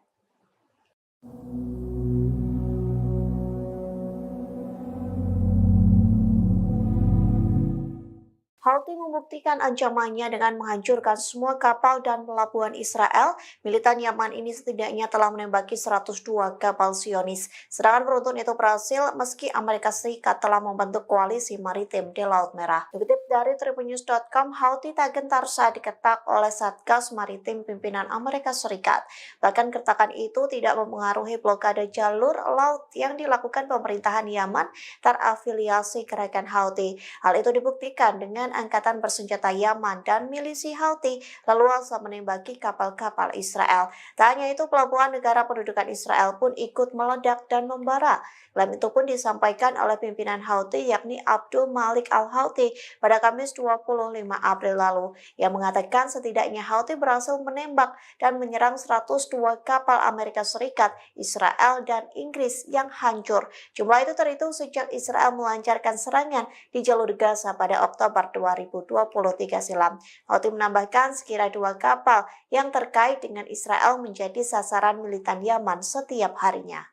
Houthi membuktikan ancamannya dengan menghancurkan semua kapal dan pelabuhan Israel. Militan Yaman ini setidaknya telah menembaki 102 kapal Zionis. Serangan beruntun itu berhasil meski Amerika Serikat telah membentuk koalisi maritim di Laut Merah. Dikutip dari tribunnews.com, Houthi tak gentar saat diketak oleh Satgas Maritim pimpinan Amerika Serikat. Bahkan keretakan itu tidak mempengaruhi blokade jalur laut yang dilakukan pemerintahan Yaman terafiliasi gerakan Houthi. Hal itu dibuktikan dengan angkatan bersenjata Yaman dan milisi Houthi leluasa menembaki kapal-kapal Israel. Tak hanya itu, pelabuhan negara pendudukan Israel pun ikut meledak dan membara. Klaim itu pun disampaikan oleh pimpinan Houthi yakni Abdul Malik Al-Houthi pada Kamis 25 April lalu, yang mengatakan setidaknya Houthi berhasil menembak dan menyerang 102 kapal Amerika Serikat, Israel, dan Inggris yang hancur. Jumlah itu terhitung sejak Israel melancarkan serangan di jalur Gaza pada Oktober 2023 silam. Houthi menambahkan sekira 2 kapal yang terkait dengan Israel menjadi sasaran militan Yaman setiap harinya.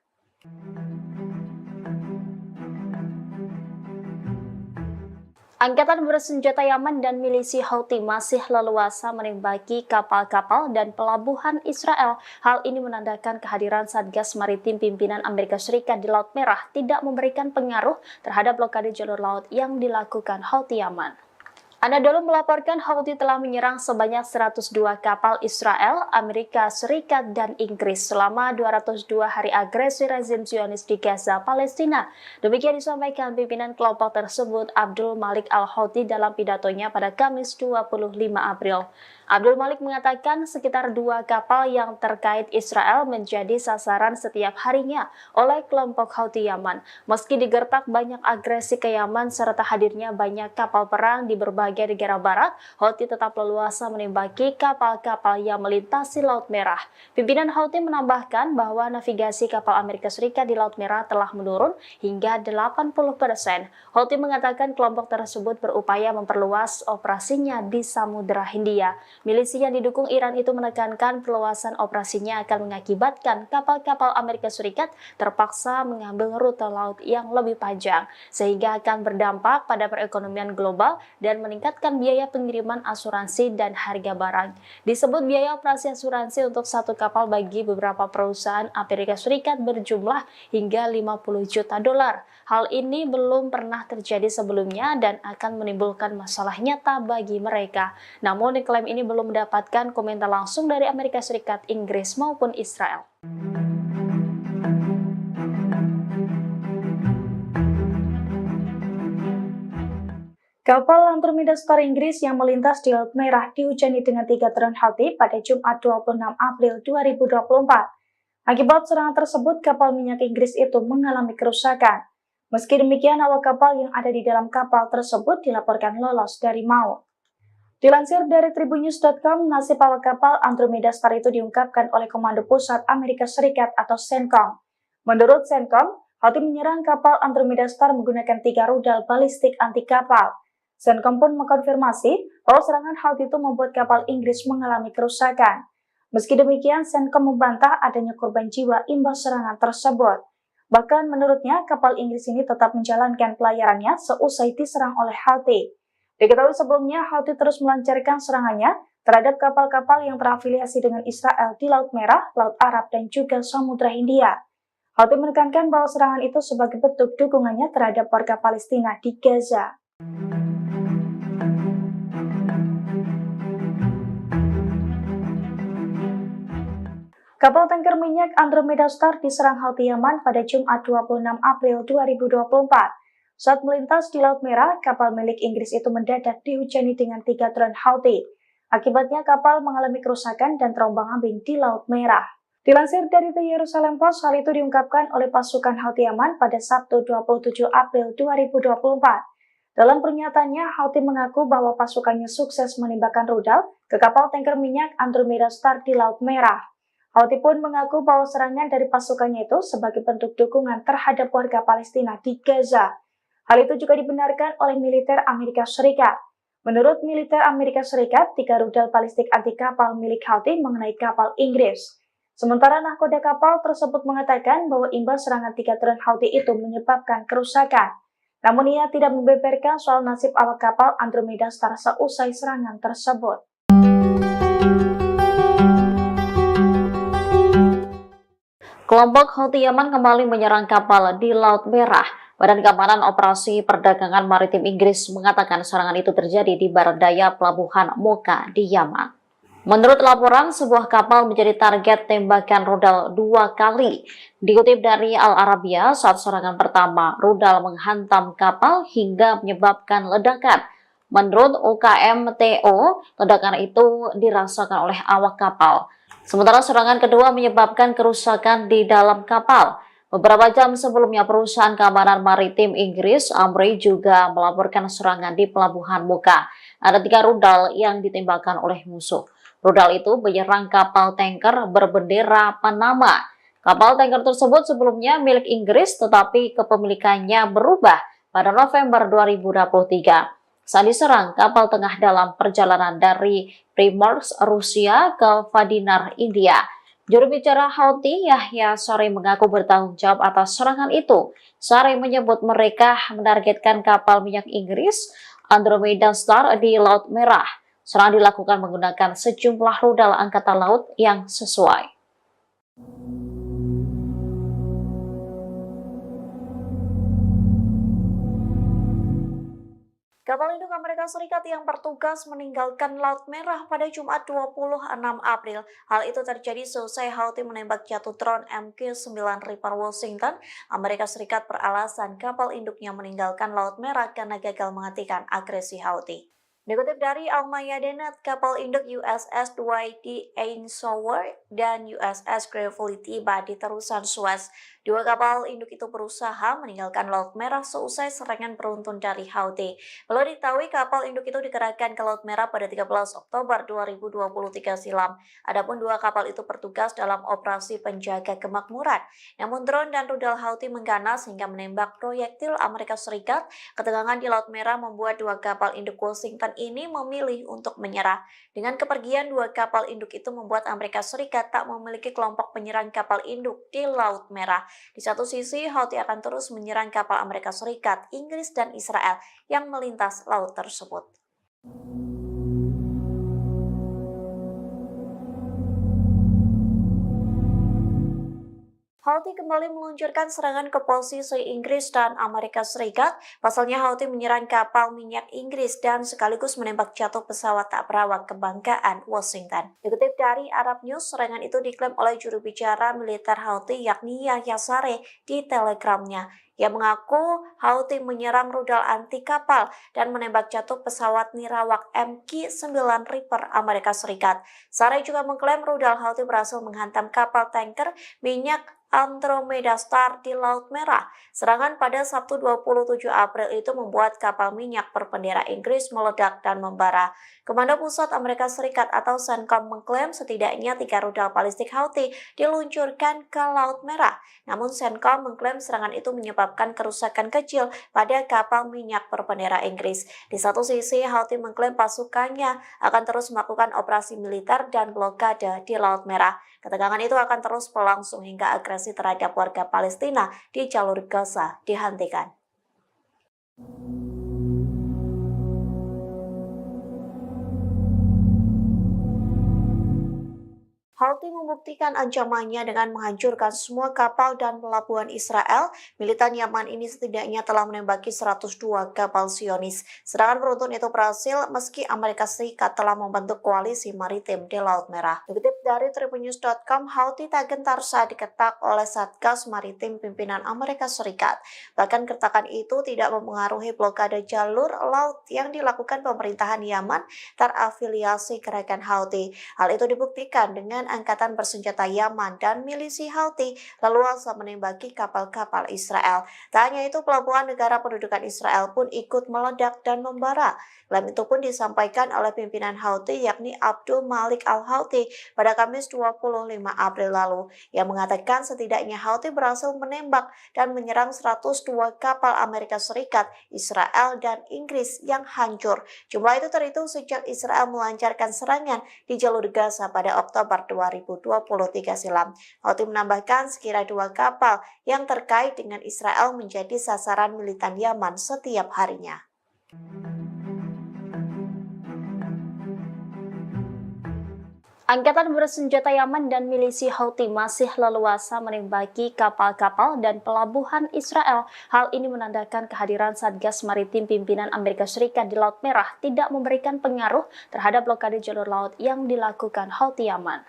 Angkatan bersenjata Yaman dan milisi Houthi masih leluasa menembaki kapal-kapal dan pelabuhan Israel. Hal ini menandakan kehadiran Satgas Maritim pimpinan Amerika Serikat di Laut Merah tidak memberikan pengaruh terhadap blokade jalur laut yang dilakukan Houthi Yaman. Anadolu melaporkan Houthi telah menyerang sebanyak 102 kapal Israel, Amerika Serikat, dan Inggris selama 202 hari agresi rezim Zionis di Gaza, Palestina. Demikian disampaikan pimpinan kelompok tersebut Abdul Malik Al-Houthi dalam pidatonya pada Kamis 25 April. Abdul Malik mengatakan sekitar 2 kapal yang terkait Israel menjadi sasaran setiap harinya oleh kelompok Houthi Yaman. Meski digertak banyak agresi ke Yaman serta hadirnya banyak kapal perang di berbagai negara barat, Houthi tetap leluasa menembaki kapal-kapal yang melintasi Laut Merah. Pimpinan Houthi menambahkan bahwa navigasi kapal Amerika Serikat di Laut Merah telah menurun hingga 80%. Houthi mengatakan kelompok tersebut berupaya memperluas operasinya di Samudra Hindia. Milisi yang didukung Iran itu menekankan perluasan operasinya akan mengakibatkan kapal-kapal Amerika Serikat terpaksa mengambil rute laut yang lebih panjang, sehingga akan berdampak pada perekonomian global dan meningkatkan biaya pengiriman asuransi dan harga barang. Disebut biaya operasi asuransi untuk satu kapal bagi beberapa perusahaan Amerika Serikat berjumlah hingga 50 juta dolar. Hal ini belum pernah terjadi sebelumnya dan akan menimbulkan masalah nyata bagi mereka. Namun, klaim ini belum mendapatkan komentar langsung dari Amerika Serikat, Inggris maupun Israel. Kapal Andromeda Star Inggris yang melintas di Laut Merah dihujani dengan 3 drone Houthi pada Jumat 26 April 2024. Akibat serangan tersebut, kapal minyak Inggris itu mengalami kerusakan. Meski demikian, awak kapal yang ada di dalam kapal tersebut dilaporkan lolos dari maut. Dilansir dari tribunnews.com, nasib awak kapal Andromeda Star itu diungkapkan oleh Komando Pusat Amerika Serikat atau CENTCOM. Menurut CENTCOM, Houthi menyerang kapal Andromeda Star menggunakan 3 rudal balistik anti kapal. CENTCOM pun mengkonfirmasi bahwa serangan Houthi itu membuat kapal Inggris mengalami kerusakan. Meski demikian, CENTCOM membantah adanya korban jiwa imbas serangan tersebut. Bahkan menurutnya, kapal Inggris ini tetap menjalankan pelayarannya seusai diserang oleh Houthi. Diketahui sebelumnya, Houthi terus melancarkan serangannya terhadap kapal-kapal yang terafiliasi dengan Israel di Laut Merah, Laut Arab, dan juga Samudra Hindia. Houthi menekankan bahwa serangan itu sebagai bentuk dukungannya terhadap warga Palestina di Gaza. Kapal tanker minyak Andromeda Star diserang Houthi Yaman pada Jumat 26 April 2024. Saat melintas di Laut Merah, kapal milik Inggris itu mendadak dihujani dengan 3 drone Houthi. Akibatnya kapal mengalami kerusakan dan terombang-ambing di Laut Merah. Dilansir dari The Jerusalem Post, hal itu diungkapkan oleh pasukan Houthi Yaman pada Sabtu 27 April 2024. Dalam pernyataannya, Houthi mengaku bahwa pasukannya sukses menembakkan rudal ke kapal tanker minyak Andromeda Star di Laut Merah. Houthi pun mengaku bahwa serangan dari pasukannya itu sebagai bentuk dukungan terhadap warga Palestina di Gaza. Hal itu juga dibenarkan oleh militer Amerika Serikat. Menurut militer Amerika Serikat, 3 rudal balistik anti kapal milik Houthi mengenai kapal Inggris. Sementara nahkoda kapal tersebut mengatakan bahwa imbas serangan 3 drone Houthi itu menyebabkan kerusakan. Namun ia tidak membeberkan soal nasib awak kapal Andromeda Star seusai serangan tersebut. Kelompok Houthi Yaman kembali menyerang kapal di Laut Merah. Badan Keamanan Operasi Perdagangan Maritim Inggris mengatakan serangan itu terjadi di barat daya pelabuhan Mocha di Yaman. Menurut laporan, sebuah kapal menjadi target tembakan rudal 2 kali. Dikutip dari Al Arabiya, saat serangan pertama, rudal menghantam kapal hingga menyebabkan ledakan. Menurut UKMTO, ledakan itu dirasakan oleh awak kapal. Sementara serangan kedua menyebabkan kerusakan di dalam kapal. Beberapa jam sebelumnya, perusahaan keamanan maritim Inggris, Amri, juga melaporkan serangan di pelabuhan Mocha. Ada 3 rudal yang ditembakkan oleh musuh. Rudal itu menyerang kapal tanker berbendera Panama. Kapal tanker tersebut sebelumnya milik Inggris, tetapi kepemilikannya berubah pada November 2023. Saat diserang, kapal tengah dalam perjalanan dari Primorsk, Rusia ke Vadinar, India. Juru bicara Houthi, Yahya Saree, mengaku bertanggung jawab atas serangan itu. Saree menyebut mereka menargetkan kapal minyak Inggris Andromeda Star di Laut Merah. Serangan dilakukan menggunakan sejumlah rudal angkatan laut yang sesuai. Kapal induk Amerika Serikat yang bertugas meninggalkan Laut Merah pada Jumat 26 April. Hal itu terjadi seusai Houthi menembak jatuh drone MQ-9 Reaper Washington. Amerika Serikat beralasan kapal induknya meninggalkan Laut Merah karena gagal menghentikan agresi Houthi. Dikutip dari Al-Mayadeenet, kapal induk USS Dwight D. Eisenhower dan USS Gravely tiba di terusan Suez. Dua kapal induk itu berusaha meninggalkan Laut Merah seusai serangan beruntun dari Houthi. Perlu diketahui kapal induk itu dikerahkan ke Laut Merah pada 13 Oktober 2023 silam. Adapun dua kapal itu bertugas dalam operasi penjaga kemakmuran. Namun drone dan rudal Houthi mengganas hingga menembak proyektil Amerika Serikat. Ketegangan di Laut Merah membuat dua kapal induk Washington ini memilih untuk menyerah. Dengan kepergian dua kapal induk itu membuat Amerika Serikat tak memiliki kelompok penyerang kapal induk di Laut Merah. Di satu sisi, Houthi akan terus menyerang kapal Amerika Serikat, Inggris, dan Israel yang melintas laut tersebut. Houthi kembali meluncurkan serangan ke posisi Inggris dan Amerika Serikat. Pasalnya Houthi menyerang kapal minyak Inggris dan sekaligus menembak jatuh pesawat tak berawak kebanggaan Washington. Dikutip dari Arab News, serangan itu diklaim oleh juru bicara militer Houthi yakni Yahya Saree di Telegramnya. Ia mengaku Houthi menyerang rudal anti kapal dan menembak jatuh pesawat nirawak MQ-9 Reaper Amerika Serikat. Saree juga mengklaim rudal Houthi berhasil menghantam kapal tanker minyak Andromeda Star di Laut Merah. Serangan pada Sabtu 27 April itu membuat kapal minyak berbendera Inggris meledak dan membara. Komando Pusat Amerika Serikat atau CENTCOM mengklaim setidaknya 3 rudal balistik Houthi diluncurkan ke Laut Merah. Namun CENTCOM mengklaim serangan itu menyebabkan kerusakan kecil pada kapal minyak berbendera Inggris. Di satu sisi, Houthi mengklaim pasukannya akan terus melakukan operasi militer dan blokade di Laut Merah. Ketegangan itu akan terus berlangsung hingga agresi terhadap warga Palestina di jalur Gaza dihentikan. Houthi membuktikan ancamannya dengan menghancurkan semua kapal dan pelabuhan Israel. Militan Yaman ini setidaknya telah menembaki 102 kapal Zionis. Serangan beruntun itu berhasil meski Amerika Serikat telah membentuk koalisi maritim di Laut Merah. Dikutip dari tribunnews.com, Houthi tak gentar saat diketak oleh Satgas Maritim pimpinan Amerika Serikat. Bahkan kertakan itu tidak mempengaruhi blokade jalur laut yang dilakukan pemerintahan Yaman terafiliasi gerakan Houthi. Hal itu dibuktikan dengan angkatan bersenjata Yaman dan milisi Houthi leluasa menembaki kapal-kapal Israel. Tak hanya itu, pelabuhan negara pendudukan Israel pun ikut meledak dan membara. Klaim itu pun disampaikan oleh pimpinan Houthi yakni Abdul Malik al-Houthi pada Kamis 25 April lalu. Ia mengatakan setidaknya Houthi berhasil menembak dan menyerang 102 kapal Amerika Serikat, Israel, dan Inggris yang hancur. Jumlah itu terhitung sejak Israel melancarkan serangan di jalur Gaza pada Oktober 2023 silam. Houthi menambahkan sekira 2 kapal yang terkait dengan Israel menjadi sasaran militan Yaman setiap harinya. Angkatan bersenjata Yaman dan milisi Houthi masih leluasa menembaki kapal-kapal dan pelabuhan Israel. Hal ini menandakan kehadiran Satgas Maritim pimpinan Amerika Serikat di Laut Merah tidak memberikan pengaruh terhadap blokade jalur laut yang dilakukan Houthi Yaman.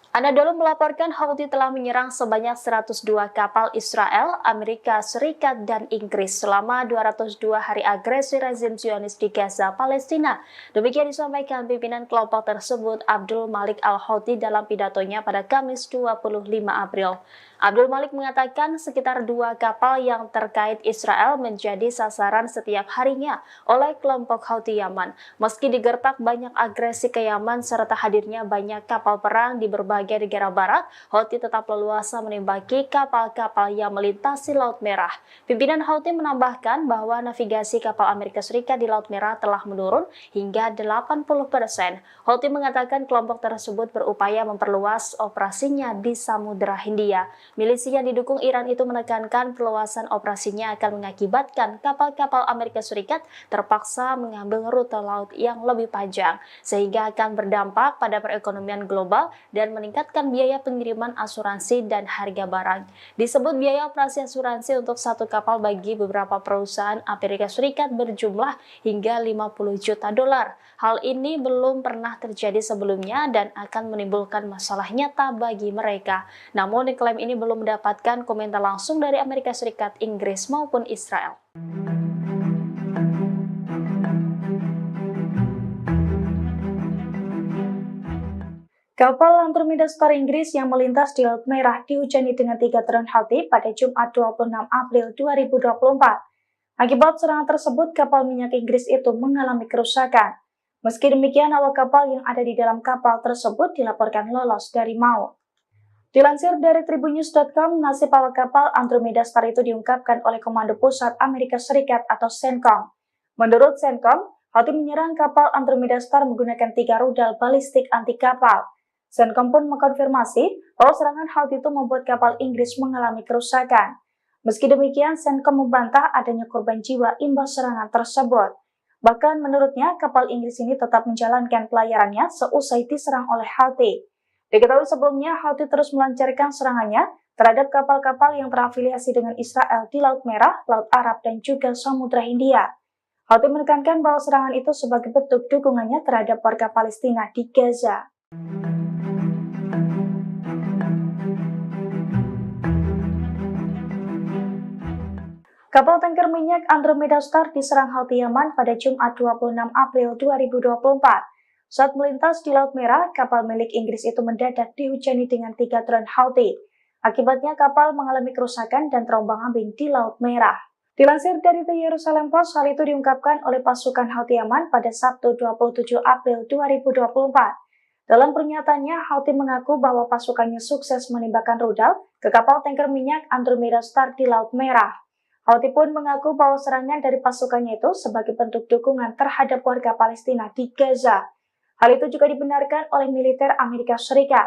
Anadolu melaporkan Houthi telah menyerang sebanyak 102 kapal Israel, Amerika Serikat, dan Inggris selama 202 hari agresi rezim Zionis di Gaza, Palestina. Demikian disampaikan pimpinan kelompok tersebut Abdul Malik al-Houthi dalam pidatonya pada Kamis 25 April. Abdul Malik mengatakan sekitar 2 kapal yang terkait Israel menjadi sasaran setiap harinya oleh kelompok Houthi Yaman. Meski digertak banyak agresi ke Yaman serta hadirnya banyak kapal perang di berbagai negara barat, Houthi tetap leluasa menembaki kapal-kapal yang melintasi Laut Merah. Pimpinan Houthi menambahkan bahwa navigasi kapal Amerika Serikat di Laut Merah telah menurun hingga 80%. Houthi mengatakan kelompok tersebut berupaya memperluas operasinya di Samudra Hindia. Milisi yang didukung Iran itu menekankan perluasan operasinya akan mengakibatkan kapal-kapal Amerika Serikat terpaksa mengambil rute laut yang lebih panjang, sehingga akan berdampak pada perekonomian global dan meningkatkan biaya pengiriman asuransi dan harga barang. Disebut biaya operasi asuransi untuk satu kapal bagi beberapa perusahaan Amerika Serikat berjumlah hingga 50 juta dolar. Hal ini belum pernah terjadi sebelumnya dan akan menimbulkan masalah nyata bagi mereka. Namun klaim ini belum mendapatkan komentar langsung dari Amerika Serikat, Inggris maupun Israel. Kapal Andromeda Star Inggris yang melintas di Laut Merah dihujani dengan 3 drone Houthi pada Jumat 26 April 2024. Akibat serangan tersebut, kapal minyak Inggris itu mengalami kerusakan. Meski demikian, awak kapal yang ada di dalam kapal tersebut dilaporkan lolos dari maut. Dilansir dari tribunnews.com, nasib awak kapal Andromeda Star itu diungkapkan oleh Komando Pusat Amerika Serikat atau CENTCOM. Menurut CENTCOM, Houthi menyerang kapal Andromeda Star menggunakan 3 rudal balistik anti kapal. CENTCOM pun mengkonfirmasi bahwa serangan Houthi itu membuat kapal Inggris mengalami kerusakan. Meski demikian, CENTCOM membantah adanya korban jiwa imbas serangan tersebut. Bahkan menurutnya, kapal Inggris ini tetap menjalankan pelayarannya seusai diserang oleh Houthi. Diketahui sebelumnya, Houthi terus melancarkan serangannya terhadap kapal-kapal yang terafiliasi dengan Israel di Laut Merah, Laut Arab, dan juga Samudra Hindia. Houthi menekankan bahwa serangan itu sebagai bentuk dukungannya terhadap warga Palestina di Gaza. Kapal tanker minyak Andromeda Star diserang Houthi Yaman pada Jumat 26 April 2024. Saat melintas di Laut Merah, kapal milik Inggris itu mendadak dihujani dengan 3 drone Houthi. Akibatnya kapal mengalami kerusakan dan terombang-ambing di Laut Merah. Dilansir dari The Jerusalem Post, hal itu diungkapkan oleh pasukan Houthi Yaman pada Sabtu 27 April 2024. Dalam pernyataannya, Houthi mengaku bahwa pasukannya sukses menembakkan rudal ke kapal tanker minyak Andromeda Star di Laut Merah. Houthi pun mengaku bahwa serangan dari pasukannya itu sebagai bentuk dukungan terhadap warga Palestina di Gaza. Hal itu juga dibenarkan oleh militer Amerika Serikat.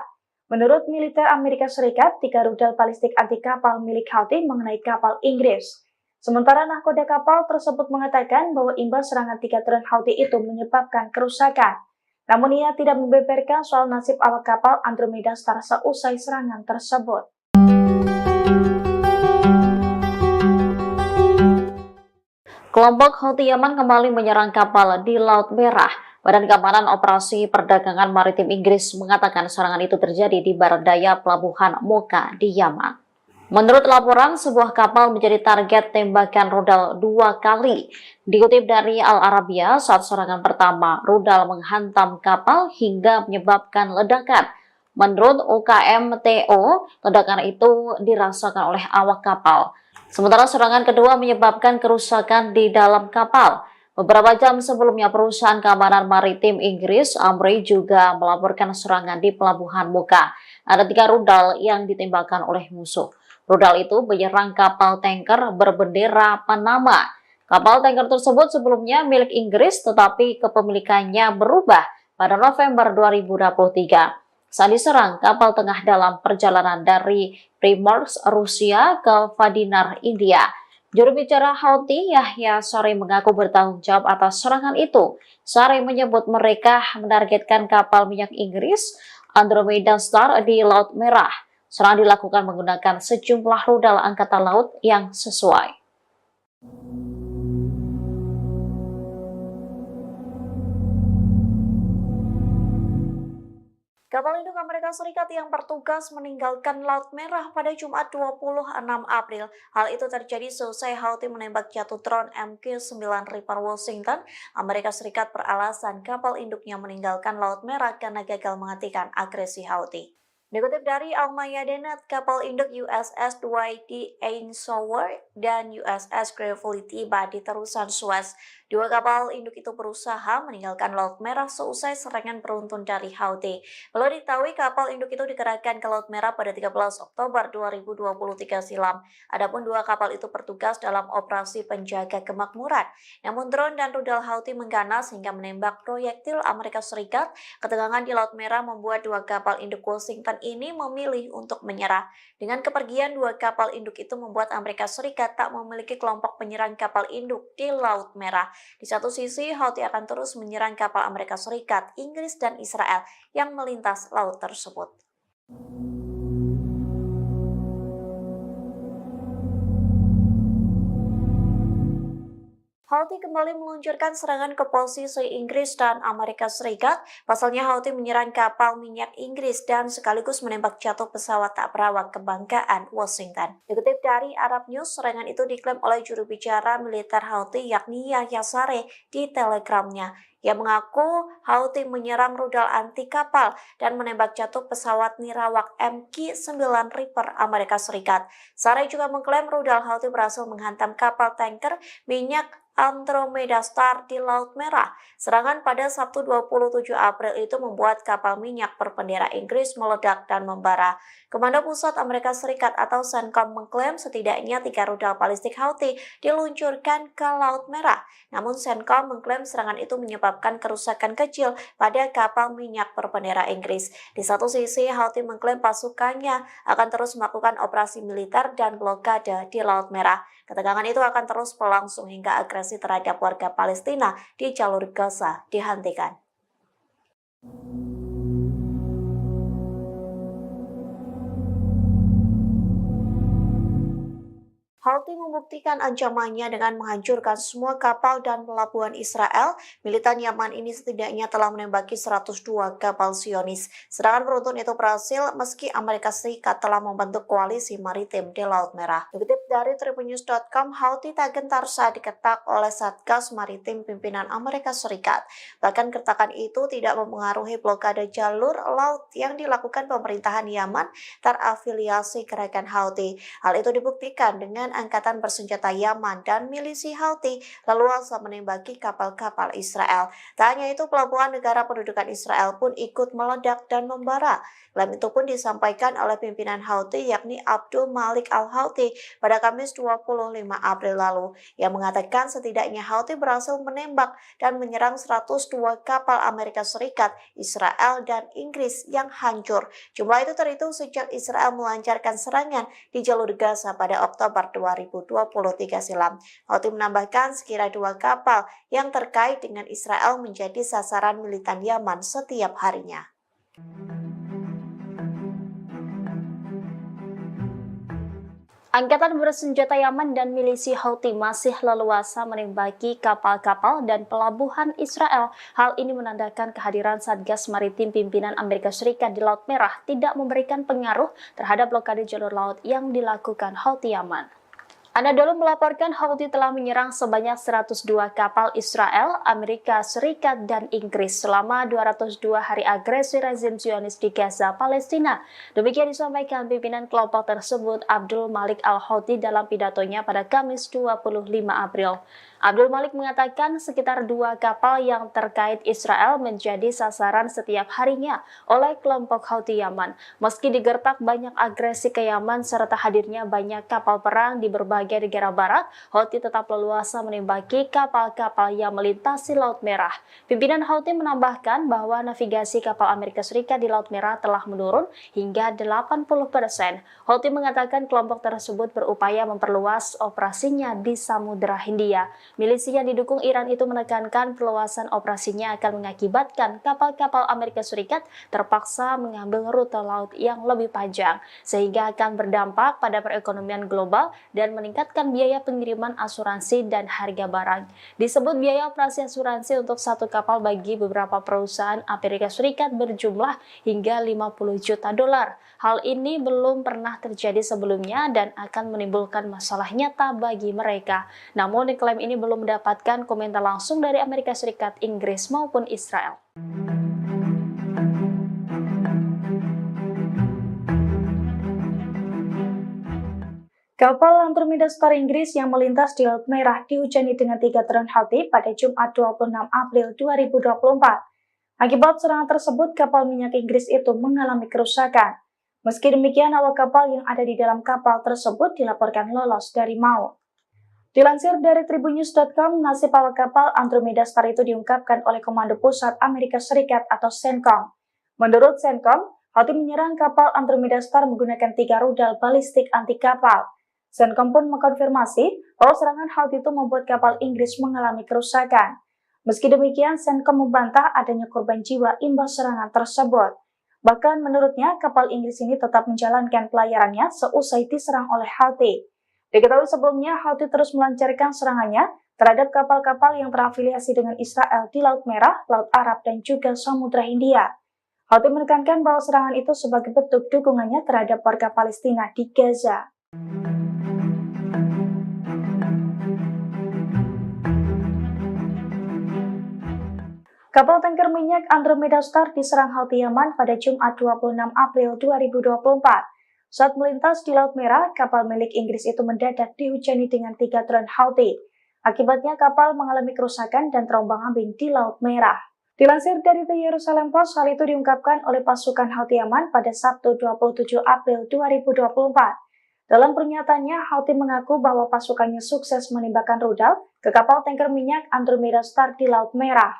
Menurut militer Amerika Serikat, 3 rudal balistik anti kapal milik Houthi mengenai kapal Inggris. Sementara nahkoda kapal tersebut mengatakan bahwa imbas serangan 3 drone Houthi itu menyebabkan kerusakan. Namun ia tidak membeberkan soal nasib awak kapal Andromeda Star seusai serangan tersebut. Kelompok Houthi Yaman kembali menyerang kapal di Laut Merah. Badan Keamanan Operasi Perdagangan Maritim Inggris mengatakan serangan itu terjadi di barat daya pelabuhan Mocha di Yaman. Menurut laporan, sebuah kapal menjadi target tembakan rudal 2 kali. Dikutip dari Al Arabiya, saat serangan pertama, rudal menghantam kapal hingga menyebabkan ledakan. Menurut UKMTO, ledakan itu dirasakan oleh awak kapal. Sementara serangan kedua menyebabkan kerusakan di dalam kapal. Beberapa jam sebelumnya, perusahaan keamanan maritim Inggris, Amri, juga melaporkan serangan di pelabuhan Mocha. Ada 3 rudal yang ditembakkan oleh musuh. Rudal itu menyerang kapal tanker berbendera Panama. Kapal tanker tersebut sebelumnya milik Inggris, tetapi kepemilikannya berubah pada November 2023. Saat diserang, kapal tengah dalam perjalanan dari Primorsk, Rusia ke Vadinar, India. Juru bicara Houthi, Yahya Saree, mengaku bertanggung jawab atas serangan itu. Saree menyebut mereka menargetkan kapal minyak Inggris, Andromeda Star, di Laut Merah. Serangan dilakukan menggunakan sejumlah rudal angkatan laut yang sesuai. Kapal induk Amerika Serikat yang bertugas meninggalkan Laut Merah pada Jumat 26 April. Hal itu terjadi seusai Houthi menembak jatuh drone MQ-9 Reaper Washington. Amerika Serikat beralasan kapal induknya meninggalkan Laut Merah karena gagal menghentikan agresi Houthi. Dikutip dari Al-Mayadeen, kapal induk USS Dwight D. Eisenhower dan USS Gravely tiba di terusan Suez. 2 kapal induk itu berusaha meninggalkan Laut Merah seusai serangan beruntun dari Houthi. Belum diketahui kapal induk itu dikerahkan ke Laut Merah pada 13 Oktober 2023 silam. Adapun 2 kapal itu bertugas dalam operasi penjaga kemakmuran. Namun drone dan rudal Houthi mengganas hingga menembak proyektil Amerika Serikat. Ketegangan di Laut Merah membuat 2 kapal induk Washington ini memilih untuk menyerah. Dengan kepergian 2 kapal induk itu membuat Amerika Serikat tak memiliki kelompok penyerang kapal induk di Laut Merah. Di satu sisi, Houthi akan terus menyerang kapal Amerika Serikat, Inggris, dan Israel yang melintas laut tersebut. Houthi kembali meluncurkan serangan ke posisi Inggris dan Amerika Serikat. Pasalnya Houthi menyerang kapal minyak Inggris dan sekaligus menembak jatuh pesawat tak berawak kebanggaan Washington. Dikutip dari Arab News, serangan itu diklaim oleh juru bicara militer Houthi yakni Yahya Saree di Telegramnya. Ia mengaku Houthi menyerang rudal anti kapal dan menembak jatuh pesawat nirawak MQ-9 Reaper Amerika Serikat. Saree juga mengklaim rudal Houthi berhasil menghantam kapal tanker minyak Andromeda Star di Laut Merah. Serangan pada Sabtu 27 April itu membuat kapal minyak berbendera Inggris meledak dan membara. Komando Pusat Amerika Serikat atau CENTCOM mengklaim setidaknya 3 rudal balistik Houthi diluncurkan ke Laut Merah. Namun CENTCOM mengklaim serangan itu menyebabkan kerusakan kecil pada kapal minyak berbendera Inggris. Di satu sisi, Houthi mengklaim pasukannya akan terus melakukan operasi militer dan blokade di Laut Merah. Ketegangan itu akan terus berlangsung hingga agresi terhadap warga Palestina di jalur Gaza dihentikan. Houthi membuktikan ancamannya dengan menghancurkan semua kapal dan pelabuhan Israel. Militan Yaman ini setidaknya telah menembaki 102 kapal Zionis. Serangan beruntun itu berhasil meski Amerika Serikat telah membentuk koalisi maritim di Laut Merah. Dikutip dari tribunnews.com, Houthi tak gentar saat diketak oleh Satgas Maritim pimpinan Amerika Serikat. Bahkan kertakan itu tidak mempengaruhi blokade jalur laut yang dilakukan pemerintahan Yaman terafiliasi gerakan Houthi. Hal itu dibuktikan dengan angkatan bersenjata Yaman dan milisi Houthi leluasa menembaki kapal-kapal Israel. Tak hanya itu, pelabuhan negara pendudukan Israel pun ikut meledak dan membara. Klaim itu pun disampaikan oleh pimpinan Houthi yakni Abdul Malik Al-Houthi pada Kamis 25 April lalu. Ia mengatakan setidaknya Houthi berhasil menembak dan menyerang 102 kapal Amerika Serikat, Israel, dan Inggris yang hancur. Jumlah itu terhitung sejak Israel melancarkan serangan di jalur Gaza pada Oktober 2023 silam. Houthi menambahkan sekira 2 kapal yang terkait dengan Israel menjadi sasaran militan Yaman setiap harinya. Angkatan bersenjata Yaman dan milisi Houthi masih leluasa menembaki kapal-kapal dan pelabuhan Israel. Hal ini menandakan kehadiran Satgas Maritim pimpinan Amerika Serikat di Laut Merah tidak memberikan pengaruh terhadap blokade jalur laut yang dilakukan Houthi Yaman. Anadolu melaporkan Houthi telah menyerang sebanyak 102 kapal Israel, Amerika Serikat, dan Inggris selama 202 hari agresi rezim Zionis di Gaza, Palestina. Demikian disampaikan pimpinan kelompok tersebut Abdul Malik Al-Houthi dalam pidatonya pada Kamis 25 April. Abdul Malik mengatakan sekitar 2 kapal yang terkait Israel menjadi sasaran setiap harinya oleh kelompok Houthi Yaman. Meski digertak banyak agresi ke Yaman serta hadirnya banyak kapal perang di berbagai negara barat, Houthi tetap leluasa menembaki kapal-kapal yang melintasi Laut Merah. Pimpinan Houthi menambahkan bahwa navigasi kapal Amerika Serikat di Laut Merah telah menurun hingga 80%. Houthi mengatakan kelompok tersebut berupaya memperluas operasinya di Samudra Hindia. Milisi yang didukung Iran itu menekankan perluasan operasinya akan mengakibatkan kapal-kapal Amerika Serikat terpaksa mengambil rute laut yang lebih panjang, sehingga akan berdampak pada perekonomian global dan meningkatkan biaya pengiriman asuransi dan harga barang. Disebut biaya operasi asuransi untuk satu kapal bagi beberapa perusahaan Amerika Serikat berjumlah hingga 50 juta dolar. Hal ini belum pernah terjadi sebelumnya dan akan menimbulkan masalah nyata bagi mereka. Namun klaim ini belum mendapatkan komentar langsung dari Amerika Serikat, Inggris maupun Israel. Kapal Andromeda Star Inggris yang melintas di Laut Merah dihujani dengan 3 drone Houthi pada Jumat 26 April 2024. Akibat serangan tersebut, kapal minyak Inggris itu mengalami kerusakan. Meski demikian, awak kapal yang ada di dalam kapal tersebut dilaporkan lolos dari maut. Dilansir dari tribunnews.com, nasib awak kapal Andromeda Star itu diungkapkan oleh Komando Pusat Amerika Serikat atau CENTCOM. Menurut CENTCOM, Houthi menyerang kapal Andromeda Star menggunakan 3 rudal balistik anti kapal. CENTCOM pun mengkonfirmasi bahwa serangan Houthi itu membuat kapal Inggris mengalami kerusakan. Meski demikian, CENTCOM membantah adanya korban jiwa imbas serangan tersebut. Bahkan menurutnya, kapal Inggris ini tetap menjalankan pelayarannya seusai diserang oleh Houthi. Diketahui sebelumnya, Houthi terus melancarkan serangannya terhadap kapal-kapal yang terafiliasi dengan Israel di Laut Merah, Laut Arab, dan juga Samudra Hindia. Houthi menekankan bahwa serangan itu sebagai bentuk dukungannya terhadap warga Palestina di Gaza. Kapal tanker minyak Andromeda Star diserang Houthi Yaman pada Jumat 26 April 2024. Saat melintas di Laut Merah, kapal milik Inggris itu mendadak dihujani dengan 3 drone Houthi. Akibatnya kapal mengalami kerusakan dan terombang-ambing di Laut Merah. Dilansir dari The Jerusalem Post, hal itu diungkapkan oleh pasukan Houthi Yaman pada Sabtu 27 April 2024. Dalam pernyataannya, Houthi mengaku bahwa pasukannya sukses menembakkan rudal ke kapal tanker minyak Andromeda Star di Laut Merah.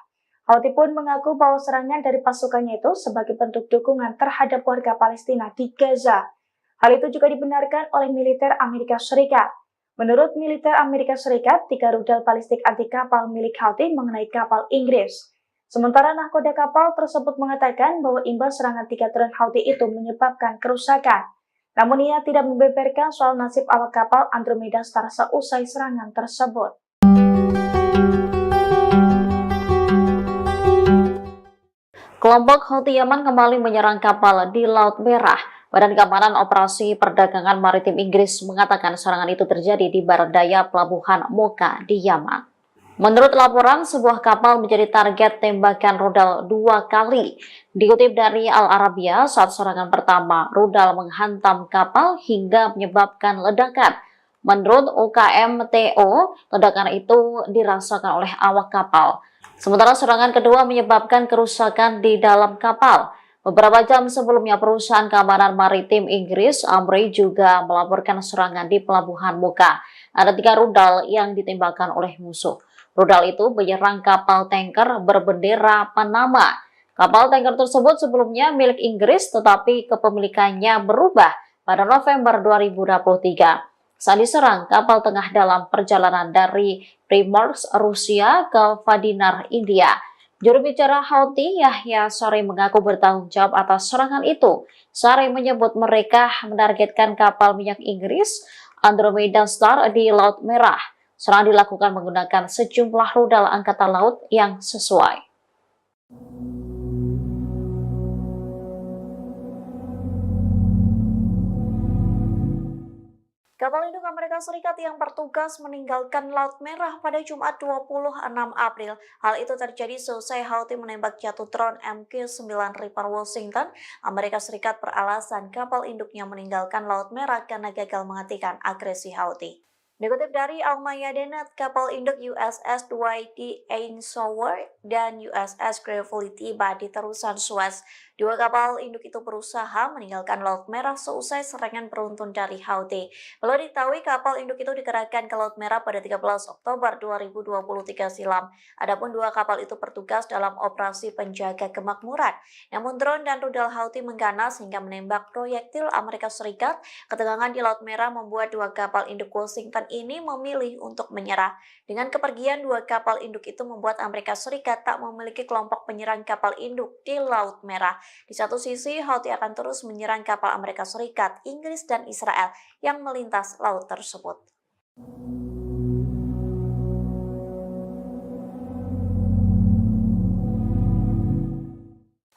Houthi pun mengaku bahwa serangan dari pasukannya itu sebagai bentuk dukungan terhadap warga Palestina di Gaza. Hal itu juga dibenarkan oleh militer Amerika Serikat. Menurut militer Amerika Serikat, 3 rudal balistik anti kapal milik Houthi mengenai kapal Inggris. Sementara nahkoda kapal tersebut mengatakan bahwa imbas serangan 3 drone Houthi itu menyebabkan kerusakan. Namun ia tidak membeberkan soal nasib awak kapal Andromeda Star seusai serangan tersebut. Kelompok Houthi Yaman kembali menyerang kapal di Laut Merah. Badan Keamanan Operasi Perdagangan Maritim Inggris mengatakan serangan itu terjadi di barat daya pelabuhan Mocha di Yaman. Menurut laporan, sebuah kapal menjadi target tembakan rudal 2 kali. Dikutip dari Al Arabiya, saat serangan pertama, rudal menghantam kapal hingga menyebabkan ledakan. Menurut UKMTO, ledakan itu dirasakan oleh awak kapal. Sementara serangan kedua menyebabkan kerusakan di dalam kapal. Beberapa jam sebelumnya, perusahaan keamanan maritim Inggris, Amri, juga melaporkan serangan di pelabuhan Mocha. Ada 3 rudal yang ditembakkan oleh musuh. Rudal itu menyerang kapal tanker berbendera Panama. Kapal tanker tersebut sebelumnya milik Inggris, tetapi kepemilikannya berubah pada November 2023. Saat diserang, kapal tengah dalam perjalanan dari Primorsk, Rusia ke Vadinar, India. Juru bicara Houthi, Yahya Saree, mengaku bertanggung jawab atas serangan itu. Saree menyebut mereka menargetkan kapal minyak Inggris Andromeda Star di Laut Merah. Serangan dilakukan menggunakan sejumlah rudal angkatan laut yang sesuai. Kapal induk Amerika Serikat yang bertugas meninggalkan Laut Merah pada Jumat 26 April. Hal itu terjadi seusai Houthi menembak jatuh drone MQ-9 Reaper Washington. Amerika Serikat beralasan kapal induknya meninggalkan Laut Merah karena gagal menghentikan agresi Houthi. Dikutip dari Al-Mayadeen, kapal induk USS Dwight D. Eisenhower dan USS Gravely tiba di terusan Suez. 2 kapal induk itu berusaha meninggalkan Laut Merah seusai serangan beruntun dari Houthi. Perlu diketahui kapal induk itu dikerahkan ke Laut Merah pada 13 Oktober 2023 silam. Adapun 2 kapal itu bertugas dalam operasi penjaga kemakmuran. Namun drone dan rudal Houthi mengganas hingga menembak proyektil Amerika Serikat. Ketegangan di Laut Merah membuat 2 kapal induk Washington ini memilih untuk menyerah. Dengan kepergian 2 kapal induk itu membuat Amerika Serikat tak memiliki kelompok penyerang kapal induk di Laut Merah. Di satu sisi, Houthi akan terus menyerang kapal Amerika Serikat, Inggris, dan Israel yang melintas laut tersebut.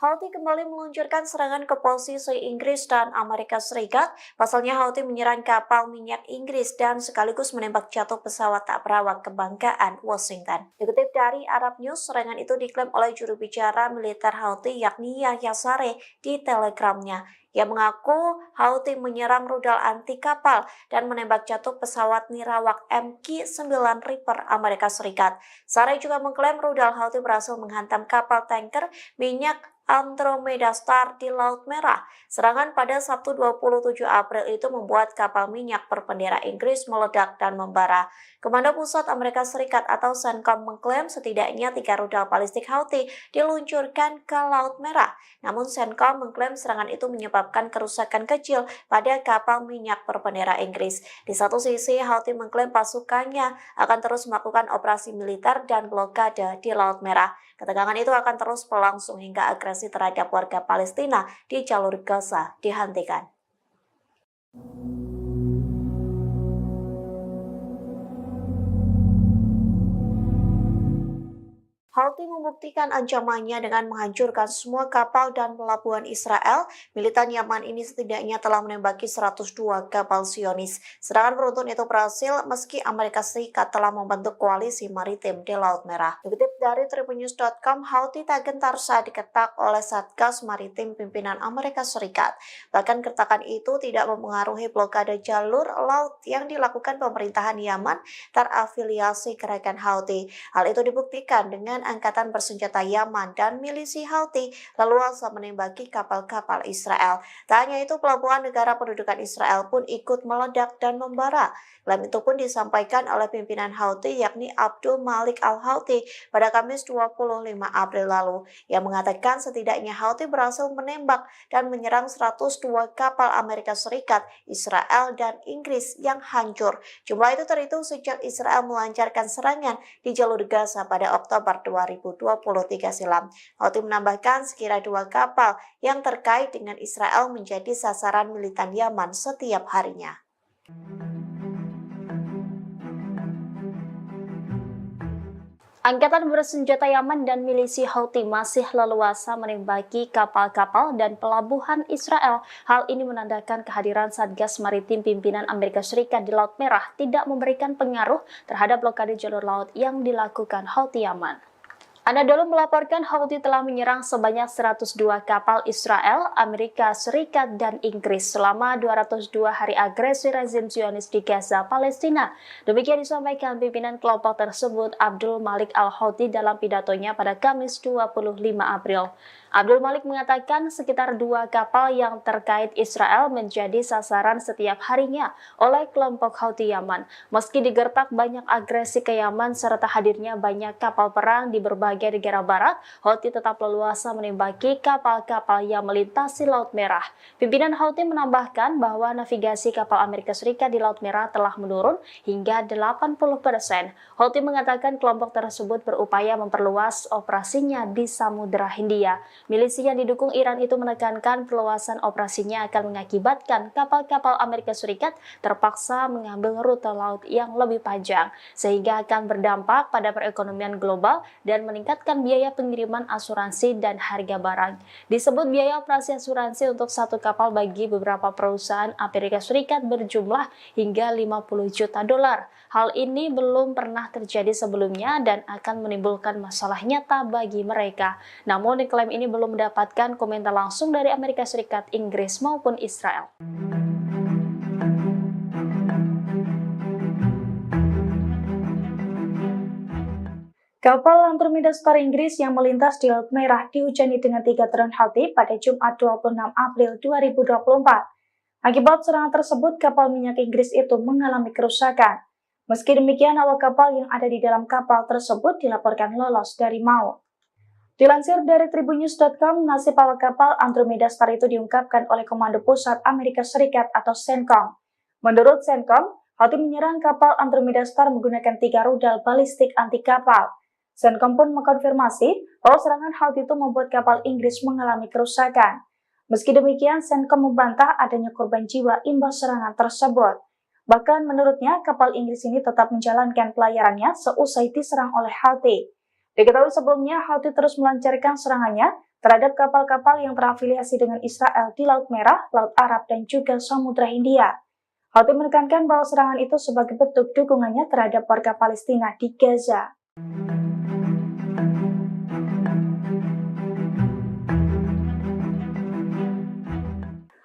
Houthi kembali meluncurkan serangan ke posisi Inggris dan Amerika Serikat. Pasalnya Houthi menyerang kapal minyak Inggris dan sekaligus menembak jatuh pesawat tak berawak kebanggaan Washington. Dikutip dari Arab News, serangan itu diklaim oleh juru bicara militer Houthi yakni Yahya Saree di Telegramnya. Ia mengaku Houthi menyerang rudal anti kapal dan menembak jatuh pesawat nirawak MQ-9 Reaper Amerika Serikat. Saree juga mengklaim rudal Houthi berhasil menghantam kapal tanker minyak Andromeda Star di Laut Merah. Serangan pada Sabtu 27 April itu membuat kapal minyak berbendera Inggris meledak dan membara. Komando Pusat Amerika Serikat atau CENTCOM mengklaim setidaknya 3 rudal balistik Houthi diluncurkan ke Laut Merah. Namun CENTCOM mengklaim serangan itu menyebabkan kerusakan kecil pada kapal minyak berbendera Inggris. Di satu sisi, Houthi mengklaim pasukannya akan terus melakukan operasi militer dan blokade di Laut Merah. Ketegangan itu akan terus berlangsung hingga agresi terhadap warga Palestina di jalur Gaza dihentikan. Houthi membuktikan ancamannya dengan menghancurkan semua kapal dan pelabuhan Israel. Militan Yaman ini setidaknya telah menembaki 102 kapal Zionis. Serangan beruntun itu berhasil meski Amerika Serikat telah membentuk koalisi maritim di Laut Merah. Dikutip dari tribunnews.com, Houthi tak gentar saat diketak oleh Satgas Maritim pimpinan Amerika Serikat. Bahkan kertakan itu tidak mempengaruhi blokade jalur laut yang dilakukan pemerintahan Yaman terafiliasi gerakan Houthi. Hal itu dibuktikan dengan angkatan bersenjata Yaman dan milisi Houthi leluasa menembaki kapal-kapal Israel. Tak hanya itu, pelabuhan negara pendudukan Israel pun ikut meledak dan membara. Klaim itu pun disampaikan oleh pimpinan Houthi yakni Abdul Malik al-Houthi pada Kamis 25 April lalu, yang mengatakan setidaknya Houthi berhasil menembak dan menyerang 102 kapal Amerika Serikat, Israel, dan Inggris yang hancur. Jumlah itu terhitung sejak Israel melancarkan serangan di jalur Gaza pada Oktober 2023 silam. Houthi menambahkan sekira 2 kapal yang terkait dengan Israel menjadi sasaran militan Yaman setiap harinya. Angkatan bersenjata Yaman dan milisi Houthi masih leluasa menembaki kapal-kapal dan pelabuhan Israel. Hal ini menandakan kehadiran Satgas Maritim pimpinan Amerika Serikat di Laut Merah tidak memberikan pengaruh terhadap blokade jalur laut yang dilakukan Houthi Yaman. Anadolu melaporkan Houthi telah menyerang sebanyak 102 kapal Israel, Amerika Serikat, dan Inggris selama 202 hari agresi rezim Zionis di Gaza, Palestina. Demikian disampaikan pimpinan kelompok tersebut Abdul Malik al-Houthi dalam pidatonya pada Kamis 25 April. Abdul Malik mengatakan sekitar 2 kapal yang terkait Israel menjadi sasaran setiap harinya oleh kelompok Houthi Yaman. Meski digertak banyak agresi ke Yaman serta hadirnya banyak kapal perang di berbagai negara barat, Houthi tetap leluasa menembaki kapal-kapal yang melintasi Laut Merah. Pimpinan Houthi menambahkan bahwa navigasi kapal Amerika Serikat di Laut Merah telah menurun hingga 80%. Houthi mengatakan kelompok tersebut berupaya memperluas operasinya di Samudra Hindia. Milisi yang didukung Iran itu menekankan perluasan operasinya akan mengakibatkan kapal-kapal Amerika Serikat terpaksa mengambil rute laut yang lebih panjang, sehingga akan berdampak pada perekonomian global dan meningkatkan biaya pengiriman asuransi dan harga barang. Disebut biaya operasi asuransi untuk satu kapal bagi beberapa perusahaan Amerika Serikat berjumlah hingga 50 juta dolar. Hal ini belum pernah terjadi sebelumnya dan akan menimbulkan masalah nyata bagi mereka. Namun klaim ini belum mendapatkan komentar langsung dari Amerika Serikat, Inggris maupun Israel. Kapal Andromeda Star Inggris yang melintas di Laut Merah dihujani dengan 3 drone Houthi pada Jumat 26 April 2024. Akibat serangan tersebut, kapal minyak Inggris itu mengalami kerusakan. Meski demikian, awak kapal yang ada di dalam kapal tersebut dilaporkan lolos dari maut. Dilansir dari tribunnews.com, nasib awak kapal Andromeda Star itu diungkapkan oleh Komando Pusat Amerika Serikat atau CENTCOM. Menurut CENTCOM, Houthi menyerang kapal Andromeda Star menggunakan 3 rudal balistik anti kapal. CENTCOM pun mengkonfirmasi bahwa serangan Houthi itu membuat kapal Inggris mengalami kerusakan. Meski demikian, CENTCOM membantah adanya korban jiwa imbas serangan tersebut. Bahkan menurutnya, kapal Inggris ini tetap menjalankan pelayarannya seusai diserang oleh Houthi. Diketahui sebelumnya, Houthi terus melancarkan serangannya terhadap kapal-kapal yang terafiliasi dengan Israel di Laut Merah, Laut Arab, dan juga Samudra Hindia. Houthi menekankan bahwa serangan itu sebagai bentuk dukungannya terhadap warga Palestina di Gaza.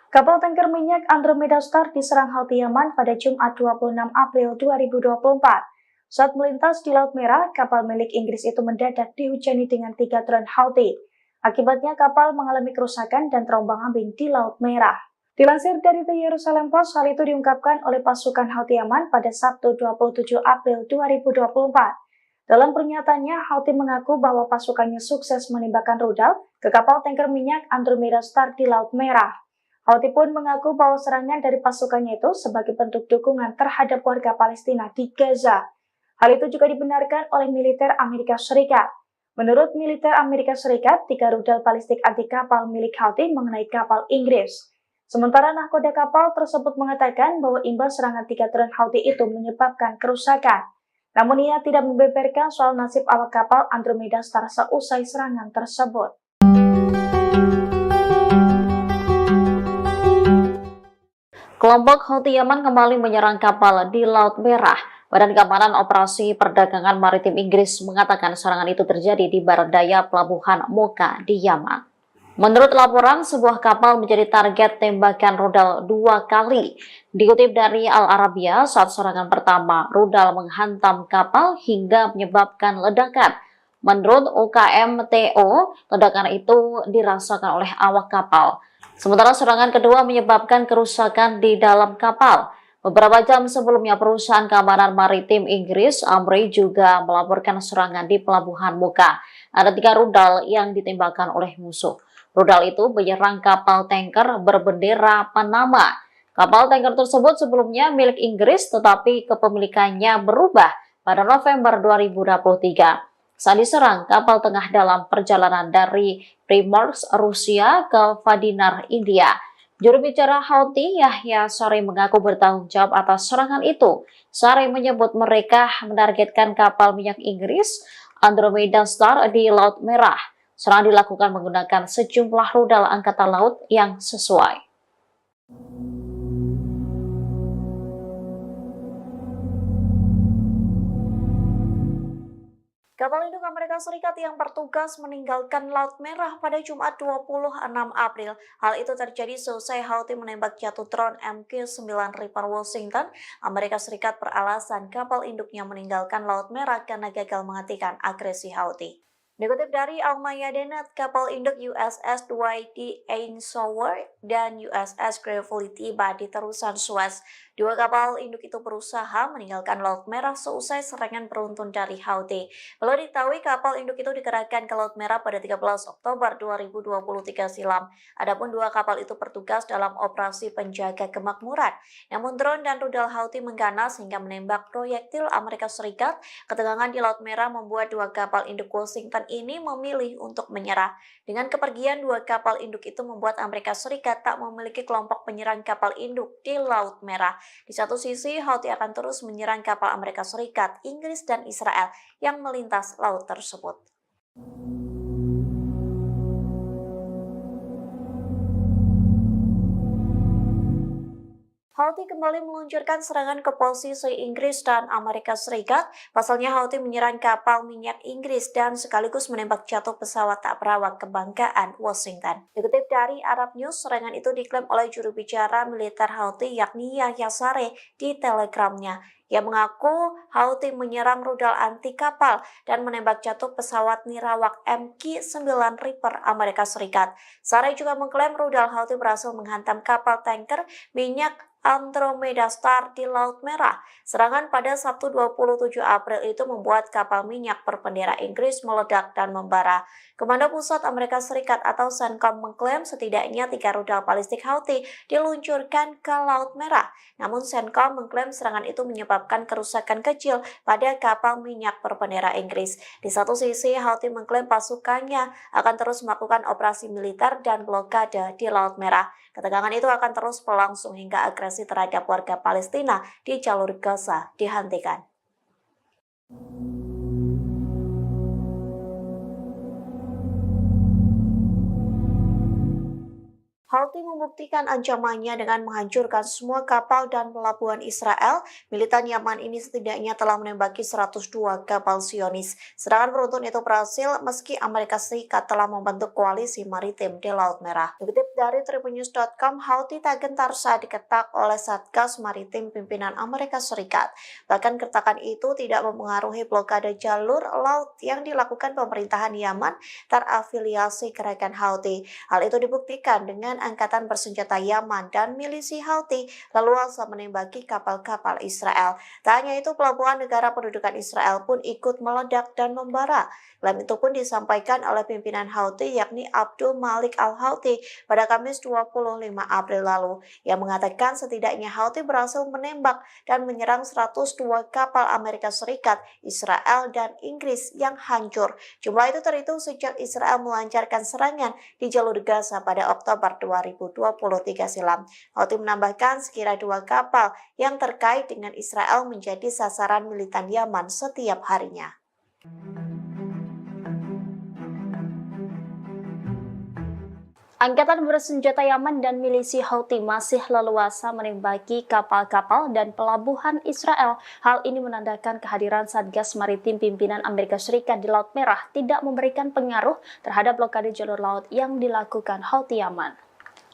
Kapal tanker minyak Andromeda Star diserang Houthi Yaman pada Jumat 26 April 2024. Saat melintas di Laut Merah, kapal milik Inggris itu mendadak dihujani dengan 3 drone Houthi. Akibatnya kapal mengalami kerusakan dan terombang-ambing di Laut Merah. Dilansir dari The Jerusalem Post, hal itu diungkapkan oleh pasukan Houthi Yaman pada Sabtu 27 April 2024. Dalam pernyataannya, Houthi mengaku bahwa pasukannya sukses menembakkan rudal ke kapal tanker minyak Andromeda Star di Laut Merah. Houthi pun mengaku bahwa serangan dari pasukannya itu sebagai bentuk dukungan terhadap warga Palestina di Gaza. Hal itu juga dibenarkan oleh militer Amerika Serikat. Menurut militer Amerika Serikat, 3 rudal balistik anti kapal milik Houthi mengenai kapal Inggris. Sementara nahkoda kapal tersebut mengatakan bahwa imbas serangan 3 drone Houthi itu menyebabkan kerusakan. Namun ia tidak membeberkan soal nasib awak kapal Andromeda Star seusai serangan tersebut. Kelompok Houthi Yaman kembali menyerang kapal di Laut Merah. Badan Keamanan Operasi Perdagangan Maritim Inggris mengatakan serangan itu terjadi di barat daya pelabuhan Mocha di Yaman. Menurut laporan, sebuah kapal menjadi target tembakan rudal 2 kali. Dikutip dari Al Arabiya, saat serangan pertama, rudal menghantam kapal hingga menyebabkan ledakan. Menurut UKMTO, ledakan itu dirasakan oleh awak kapal. Sementara serangan kedua menyebabkan kerusakan di dalam kapal. Beberapa jam sebelumnya, perusahaan keamanan maritim Inggris, Amri, juga melaporkan serangan di pelabuhan Mocha. Ada 3 rudal yang ditembakkan oleh musuh. Rudal itu menyerang kapal tanker berbendera Panama. Kapal tanker tersebut sebelumnya milik Inggris, tetapi kepemilikannya berubah pada November 2023. Saat diserang, kapal tengah dalam perjalanan dari Primorsk, Rusia ke Vadinar, India. Juru bicara Houthi, Yahya Saree, mengaku bertanggung jawab atas serangan itu. Saree menyebut mereka menargetkan kapal minyak Inggris Andromeda Star di Laut Merah. Serangan dilakukan menggunakan sejumlah rudal angkatan laut yang sesuai. Kapal induk Amerika Serikat yang bertugas meninggalkan Laut Merah pada Jumat 26 April. Hal itu terjadi seusai Houthi menembak jatuh drone MQ-9 Reaper Washington. Amerika Serikat beralasan kapal induknya meninggalkan Laut Merah karena gagal menghentikan agresi Houthi. Dikutip dari Al-Mayadeen, kapal induk USS Dwight D. Eisenhower dan USS Gravely tiba di terusan Suez. 2 kapal induk itu berusaha meninggalkan Laut Merah seusai serangan beruntun dari Houthi. Perlu diketahui kapal induk itu dikerahkan ke Laut Merah pada 13 Oktober 2023 silam. Adapun 2 kapal itu bertugas dalam operasi penjaga kemakmuran. Namun drone dan rudal Houthi mengganas hingga menembak proyektil Amerika Serikat. Ketegangan di Laut Merah membuat 2 kapal induk Washington ini memilih untuk menyerah. Dengan kepergian 2 kapal induk itu membuat Amerika Serikat tak memiliki kelompok penyerang kapal induk di Laut Merah. Di satu sisi, Houthi akan terus menyerang kapal Amerika Serikat, Inggris, dan Israel yang melintas laut tersebut. Houthi kembali meluncurkan serangan ke posisi Inggris dan Amerika Serikat. Pasalnya Houthi menyerang kapal minyak Inggris dan sekaligus menembak jatuh pesawat tak berawak kebanggaan Washington. Dikutip dari Arab News, serangan itu diklaim oleh juru bicara militer Houthi yakni Yahya Saree di Telegramnya. Ia mengaku Houthi menyerang rudal anti kapal dan menembak jatuh pesawat nirawak MQ-9 Reaper Amerika Serikat. Saree juga mengklaim rudal Houthi berhasil menghantam kapal tanker minyak Andromeda Star di Laut Merah. Serangan pada Sabtu 27 April itu membuat kapal minyak berbendera Inggris meledak dan membara. Komando Pusat Amerika Serikat atau CENTCOM mengklaim setidaknya 3 rudal balistik Houthi diluncurkan ke Laut Merah. Namun CENTCOM mengklaim serangan itu menyebabkan kerusakan kecil pada kapal minyak berbendera Inggris. Di satu sisi, Houthi mengklaim pasukannya akan terus melakukan operasi militer dan blokade di Laut Merah. Ketegangan itu akan terus berlangsung hingga agresi terhadap warga Palestina di jalur Gaza dihentikan. Houthi membuktikan ancamannya dengan menghancurkan semua kapal dan pelabuhan Israel. Militan Yaman ini setidaknya telah menembaki 102 kapal Zionis. Serangan beruntun itu berhasil meski Amerika Serikat telah membentuk koalisi maritim di Laut Merah. Dikutip dari tribunnews.com, Houthi tak gentar saat diketak oleh Satgas Maritim pimpinan Amerika Serikat. Bahkan kertakan itu tidak mempengaruhi blokade jalur laut yang dilakukan pemerintahan Yaman terafiliasi gerakan Houthi. Hal itu dibuktikan dengan angkatan bersenjata Yaman dan milisi Houthi leluasa menembaki kapal-kapal Israel. Tak hanya itu, pelabuhan negara pendudukan Israel pun ikut meledak dan membara. Klaim itu pun disampaikan oleh pimpinan Houthi yakni Abdul Malik Al-Houthi pada Kamis 25 April lalu. Ia mengatakan setidaknya Houthi berhasil menembak dan menyerang 102 kapal Amerika Serikat, Israel, dan Inggris yang hancur. Jumlah itu terhitung sejak Israel melancarkan serangan di jalur Gaza pada Oktober 2023. 2023 silam. Houthi menambahkan sekira 2 kapal yang terkait dengan Israel menjadi sasaran militan Yaman setiap harinya. Angkatan bersenjata Yaman dan milisi Houthi masih leluasa menembaki kapal-kapal dan pelabuhan Israel. Hal ini menandakan kehadiran Satgas Maritim pimpinan Amerika Serikat di Laut Merah tidak memberikan pengaruh terhadap blokade jalur laut yang dilakukan Houthi Yaman.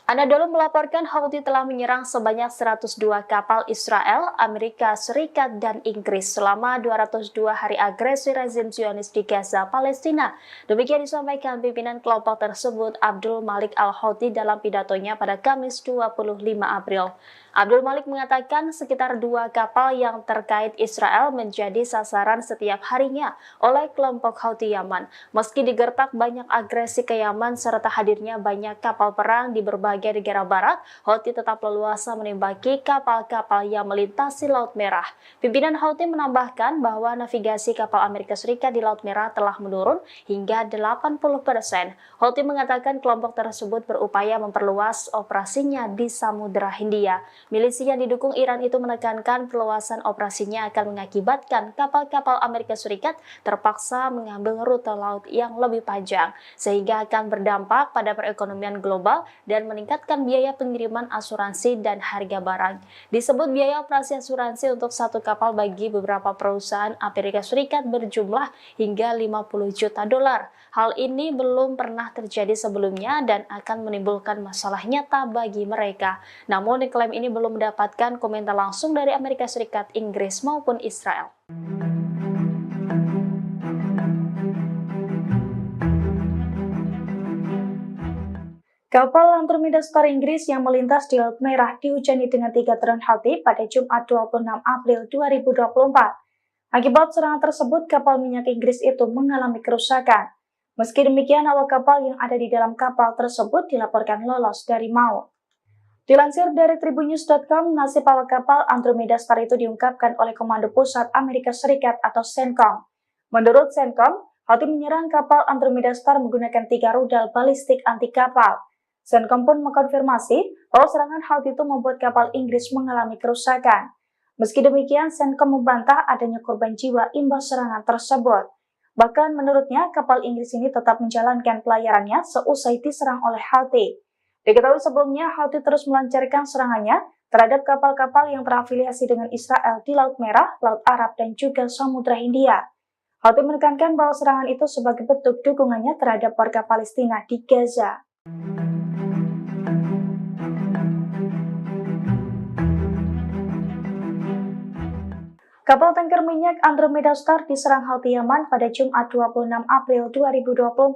Anadolu melaporkan Houthi telah menyerang sebanyak 102 kapal Israel, Amerika Serikat, dan Inggris selama 202 hari agresi rezim Zionis di Gaza, Palestina. Demikian disampaikan pimpinan kelompok tersebut Abdul Malik Al-Houthi dalam pidatonya pada Kamis 25 April. Abdul Malik mengatakan sekitar 2 kapal yang terkait Israel menjadi sasaran setiap harinya oleh kelompok Houthi Yaman. Meski digertak banyak agresi ke Yaman serta hadirnya banyak kapal perang di berbagai negara barat, Houthi tetap leluasa menembaki kapal-kapal yang melintasi Laut Merah. Pimpinan Houthi menambahkan bahwa navigasi kapal Amerika Serikat di Laut Merah telah menurun hingga 80%. Houthi mengatakan kelompok tersebut berupaya memperluas operasinya di Samudra Hindia. Milisi yang didukung Iran itu menekankan perluasan operasinya akan mengakibatkan kapal-kapal Amerika Serikat terpaksa mengambil rute laut yang lebih panjang, sehingga akan berdampak pada perekonomian global dan meningkatkan biaya pengiriman asuransi dan harga barang. Disebut biaya operasi asuransi untuk satu kapal bagi beberapa perusahaan Amerika Serikat berjumlah hingga 50 juta dolar. Hal ini belum pernah terjadi sebelumnya dan akan menimbulkan masalah nyata bagi mereka. Namun klaim ini belum mendapatkan komentar langsung dari Amerika Serikat, Inggris maupun Israel. Kapal Andromeda Star Inggris yang melintas di Laut Merah dihujani dengan 3 drone Houthi pada Jumat 26 April 2024. Akibat serangan tersebut, kapal minyak Inggris itu mengalami kerusakan. Meski demikian, awak kapal yang ada di dalam kapal tersebut dilaporkan lolos dari maut. Dilansir dari Tribunnews.com, nasib awak kapal Andromeda Star itu diungkapkan oleh Komando Pusat Amerika Serikat atau CENTCOM. Menurut CENTCOM, Houthi menyerang kapal Andromeda Star menggunakan 3 rudal balistik anti kapal. CENTCOM pun mengkonfirmasi bahwa serangan Houthi itu membuat kapal Inggris mengalami kerusakan. Meski demikian, CENTCOM membantah adanya korban jiwa imbas serangan tersebut. Bahkan menurutnya, kapal Inggris ini tetap menjalankan pelayarannya seusai diserang oleh Houthi. Diketahui sebelumnya, Houthi terus melancarkan serangannya terhadap kapal-kapal yang terafiliasi dengan Israel di Laut Merah, Laut Arab, dan juga Samudra Hindia. Houthi menekankan bahwa serangan itu sebagai bentuk dukungannya terhadap warga Palestina di Gaza. Kapal tanker minyak Andromeda Star diserang Houthi Yaman pada Jumat 26 April 2024.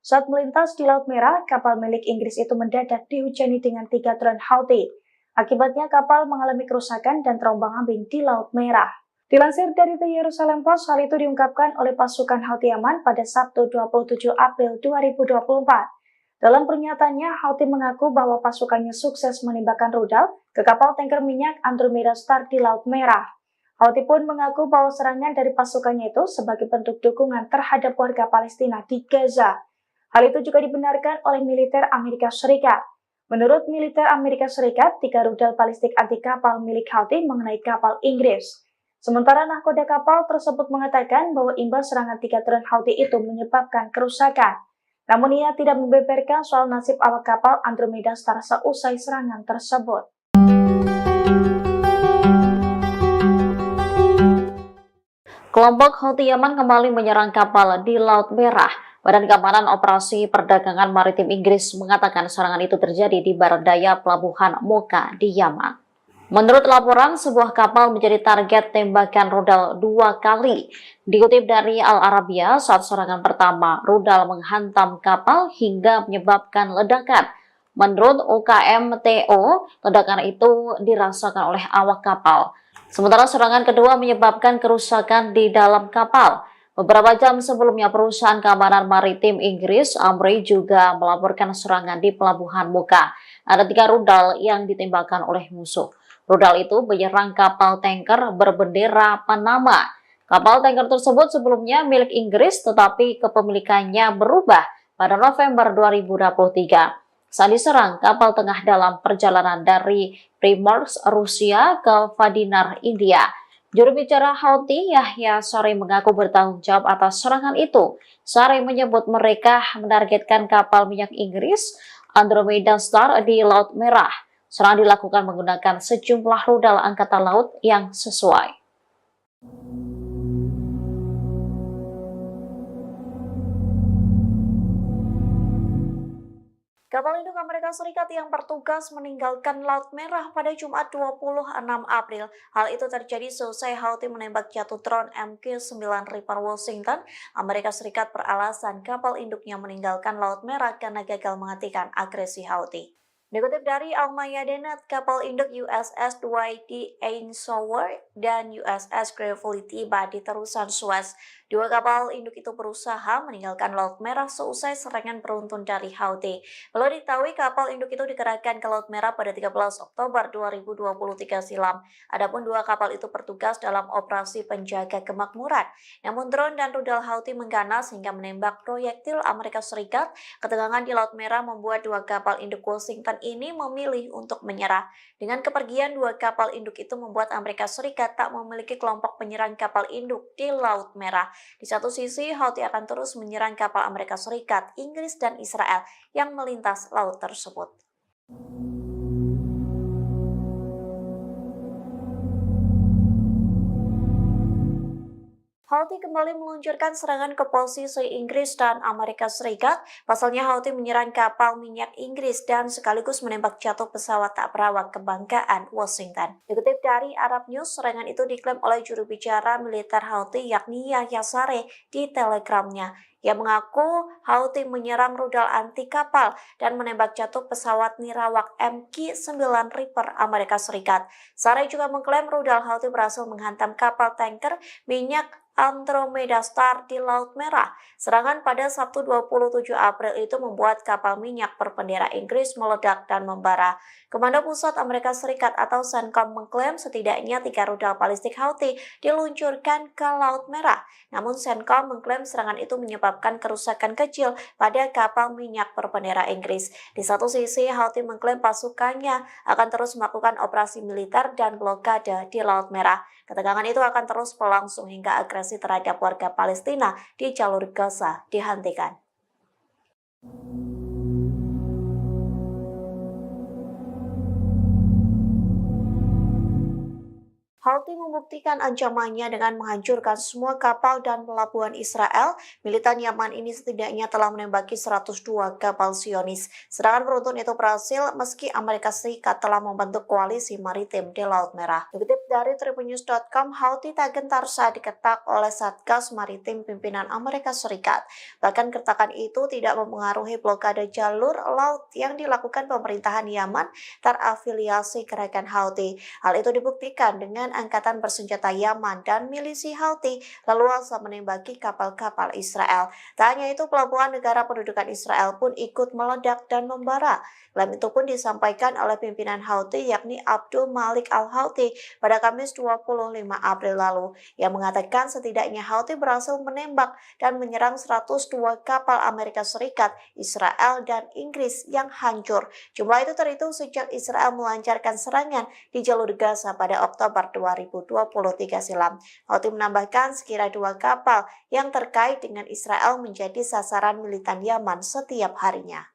Saat melintas di Laut Merah, kapal milik Inggris itu mendadak dihujani dengan 3 drone Houthi. Akibatnya kapal mengalami kerusakan dan terombang-ambing di Laut Merah. Dilansir dari The Jerusalem Post, hal itu diungkapkan oleh pasukan Houthi Yaman pada Sabtu 27 April 2024. Dalam pernyataannya, Houthi mengaku bahwa pasukannya sukses menembakkan rudal ke kapal tanker minyak Andromeda Star di Laut Merah. Houthi pun mengaku bahwa serangan dari pasukannya itu sebagai bentuk dukungan terhadap warga Palestina di Gaza. Hal itu juga dibenarkan oleh militer Amerika Serikat. Menurut militer Amerika Serikat, 3 rudal balistik anti kapal milik Houthi mengenai kapal Inggris. Sementara nahkoda kapal tersebut mengatakan bahwa imbas serangan 3 drone Houthi itu menyebabkan kerusakan. Namun ia tidak membeberkan soal nasib awak kapal Andromeda Star seusai serangan tersebut. Kelompok Houthi Yaman kembali menyerang kapal di Laut Merah. Badan Keamanan Operasi Perdagangan Maritim Inggris mengatakan serangan itu terjadi di barat daya pelabuhan Mocha di Yaman. Menurut laporan, sebuah kapal menjadi target tembakan rudal 2 kali. Dikutip dari Al Arabiya, saat serangan pertama, rudal menghantam kapal hingga menyebabkan ledakan. Menurut UKMTO, ledakan itu dirasakan oleh awak kapal. Sementara serangan kedua menyebabkan kerusakan di dalam kapal. Beberapa jam sebelumnya, perusahaan keamanan maritim Inggris, Amri, juga melaporkan serangan di pelabuhan Mocha. Ada 3 rudal yang ditembakkan oleh musuh. Rudal itu menyerang kapal tanker berbendera Panama. Kapal tanker tersebut sebelumnya milik Inggris, tetapi kepemilikannya berubah pada November 2023. saat diserang kapal tengah dalam perjalanan dari Primorsk, Rusia ke Vadinar, India. Juru bicara Houthi, Yahya Saree, mengaku bertanggung jawab atas serangan itu. Saree menyebut mereka menargetkan kapal minyak Inggris Andromeda Star di Laut Merah. Serangan dilakukan menggunakan sejumlah rudal angkatan laut yang sesuai. Kapal induk Amerika Serikat yang bertugas meninggalkan Laut Merah pada Jumat 26 April. Hal itu terjadi seusai Houthi menembak jatuh drone MQ-9 Reaper Washington. Amerika Serikat beralasan kapal induknya meninggalkan Laut Merah karena gagal menghentikan agresi Houthi. Dikutip dari Al-Mayadeen, kapal induk USS Dwight D. Eisenhower dan USS Gravely tiba di terusan Suez. Dua kapal induk itu berusaha meninggalkan Laut Merah seusai serangan beruntun dari Houthi. Perlu diketahui kapal induk itu dikerahkan ke Laut Merah pada 13 Oktober 2023 silam. Adapun dua kapal itu bertugas dalam operasi penjaga kemakmuran. Namun drone dan rudal Houthi mengganas hingga menembak proyektil Amerika Serikat. Ketegangan di Laut Merah membuat dua kapal induk Washington ini memilih untuk menyerah. Dengan kepergian dua kapal induk itu membuat Amerika Serikat tak memiliki kelompok penyerang kapal induk di Laut Merah. Di satu sisi, Houthi akan terus menyerang kapal Amerika Serikat, Inggris, dan Israel yang melintas laut tersebut. Houthi kembali meluncurkan serangan ke posisi Inggris dan Amerika Serikat. Pasalnya Houthi menyerang kapal minyak Inggris dan sekaligus menembak jatuh pesawat tak berawak kebanggaan Washington. Dikutip dari Arab News, serangan itu diklaim oleh juru bicara militer Houthi yakni Yahya Saree di Telegramnya. Ia mengaku Houthi menyerang rudal anti kapal dan menembak jatuh pesawat nirawak MQ-9 Reaper Amerika Serikat. Saree juga mengklaim rudal Houthi berhasil menghantam kapal tanker minyak Andromeda Star di Laut Merah. Serangan pada Sabtu 27 April itu membuat kapal minyak berbendera Inggris meledak dan membara. Komando Pusat Amerika Serikat atau CENTCOM mengklaim setidaknya 3 rudal balistik Houthi diluncurkan ke Laut Merah. Namun CENTCOM mengklaim serangan itu menyebabkan kerusakan kecil pada kapal minyak berbendera Inggris. Di satu sisi, Houthi mengklaim pasukannya akan terus melakukan operasi militer dan blokade di Laut Merah. Ketegangan itu akan terus berlangsung hingga agresi terhadap warga Palestina di jalur Gaza dihentikan. Houthi membuktikan ancamannya dengan menghancurkan semua kapal dan pelabuhan Israel. Militan Yaman ini setidaknya telah menembaki 102 kapal Zionis. Serangan beruntun itu berhasil meski Amerika Serikat telah membentuk koalisi maritim di Laut Merah. Dikutip dari tribunnews.com, Houthi tak gentar saat diketak oleh Satgas Maritim pimpinan Amerika Serikat. Bahkan kertakan itu tidak mempengaruhi blokade jalur laut yang dilakukan pemerintahan Yaman terafiliasi gerakan Houthi. Hal itu dibuktikan dengan angkatan bersenjata Yaman dan milisi Houthi leluasa menembaki kapal-kapal Israel. Tak hanya itu, pelabuhan negara pendudukan Israel pun ikut meledak dan membara. Klaim itu pun disampaikan oleh pimpinan Houthi yakni Abdul Malik al-Houthi pada Kamis 25 April lalu, yang mengatakan setidaknya Houthi berhasil menembak dan menyerang 102 kapal Amerika Serikat, Israel, dan Inggris yang hancur. Jumlah itu terhitung sejak Israel melancarkan serangan di jalur Gaza pada Oktober 2023 silam. Houthi menambahkan sekira 2 kapal yang terkait dengan Israel menjadi sasaran militan Yaman setiap harinya.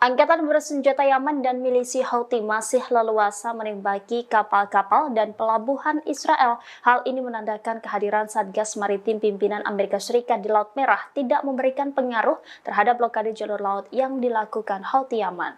Angkatan bersenjata Yaman dan milisi Houthi masih leluasa menembaki kapal-kapal dan pelabuhan Israel. Hal ini menandakan kehadiran Satgas Maritim pimpinan Amerika Serikat di Laut Merah tidak memberikan pengaruh terhadap blokade jalur laut yang dilakukan Houthi Yaman.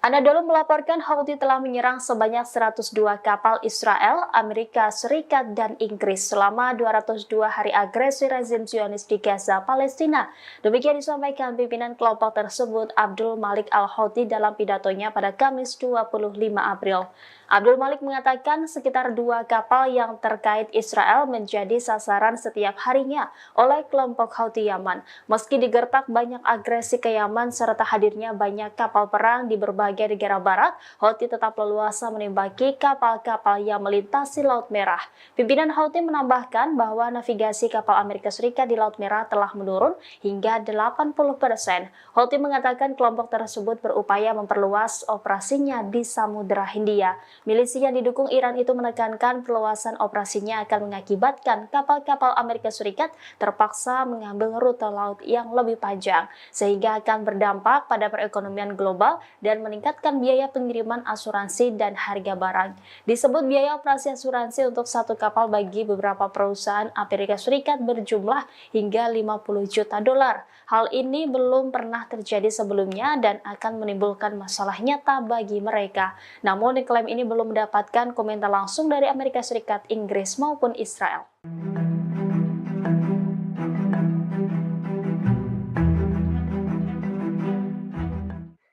Anadolu melaporkan Houthi telah menyerang sebanyak 102 kapal Israel, Amerika Serikat, dan Inggris selama 202 hari agresi rezim Zionis di Gaza, Palestina. Demikian disampaikan pimpinan kelompok tersebut Abdul Malik al-Houthi dalam pidatonya pada Kamis 25 April. Abdul Malik mengatakan sekitar 2 kapal yang terkait Israel menjadi sasaran setiap harinya oleh kelompok Houthi Yaman. Meski digertak banyak agresi ke Yaman serta hadirnya banyak kapal perang di berbagai berbagai negara barat, Houthi tetap leluasa menembaki kapal-kapal yang melintasi Laut Merah. Pimpinan Houthi menambahkan bahwa navigasi kapal Amerika Serikat di Laut Merah telah menurun hingga 80%. Houthi mengatakan kelompok tersebut berupaya memperluas operasinya di Samudra Hindia. Milisi yang didukung Iran itu menekankan perluasan operasinya akan mengakibatkan kapal-kapal Amerika Serikat terpaksa mengambil rute laut yang lebih panjang, sehingga akan berdampak pada perekonomian global dan meningkatkan biaya pengiriman asuransi dan harga barang. Disebut biaya operasi asuransi untuk satu kapal bagi beberapa perusahaan Amerika Serikat berjumlah hingga 50 juta dolar. Hal ini belum pernah terjadi sebelumnya dan akan menimbulkan masalah nyata bagi mereka. Namun, klaim ini belum mendapatkan komentar langsung dari Amerika Serikat, Inggris maupun Israel.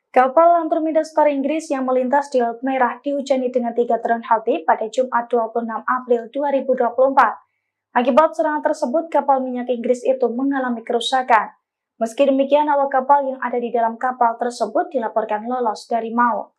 Kapal Andromeda Star Inggris yang melintas di Laut Merah dihujani dengan 3 drone Houthi pada Jumat 26 April 2024. Akibat serangan tersebut, kapal minyak Inggris itu mengalami kerusakan. Meski demikian, awak kapal yang ada di dalam kapal tersebut dilaporkan lolos dari maut.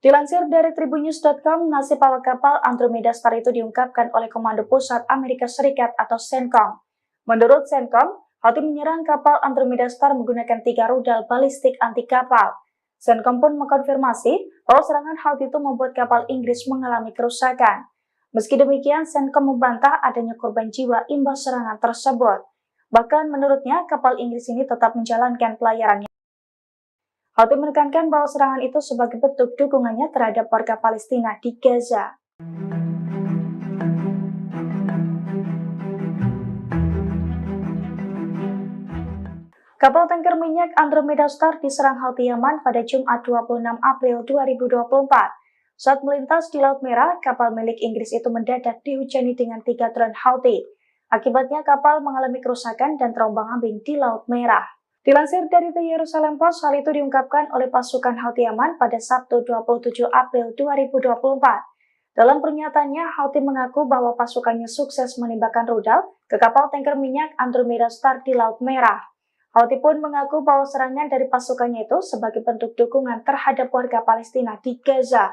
Dilansir dari Tribunnews.com, nasib awak kapal Andromeda Star itu diungkapkan oleh Komando Pusat Amerika Serikat atau CENTCOM. Menurut CENTCOM, Houthi menyerang kapal Andromeda Star menggunakan 3 rudal balistik anti kapal. CENTCOM pun mengkonfirmasi bahwa serangan Houthi itu membuat kapal Inggris mengalami kerusakan. Meski demikian, CENTCOM membantah adanya korban jiwa imbas serangan tersebut. Bahkan menurutnya, kapal Inggris ini tetap menjalankan pelayarannya. Houthi menekankan bahwa serangan itu sebagai bentuk dukungannya terhadap warga Palestina di Gaza. Kapal tanker minyak Andromeda Star diserang Houthi Yaman pada Jumat 26 April 2024. Saat melintas di Laut Merah, kapal milik Inggris itu mendadak dihujani dengan 3 drone Houthi. Akibatnya kapal mengalami kerusakan dan terombang-ambing di Laut Merah. Dilansir dari The Jerusalem Post, hal itu diungkapkan oleh pasukan Houthi Yaman pada Sabtu 27 April 2024. Dalam pernyataannya, Houthi mengaku bahwa pasukannya sukses menembakkan rudal ke kapal tanker minyak Andromeda Star di Laut Merah. Houthi pun mengaku bahwa serangan dari pasukannya itu sebagai bentuk dukungan terhadap warga Palestina di Gaza.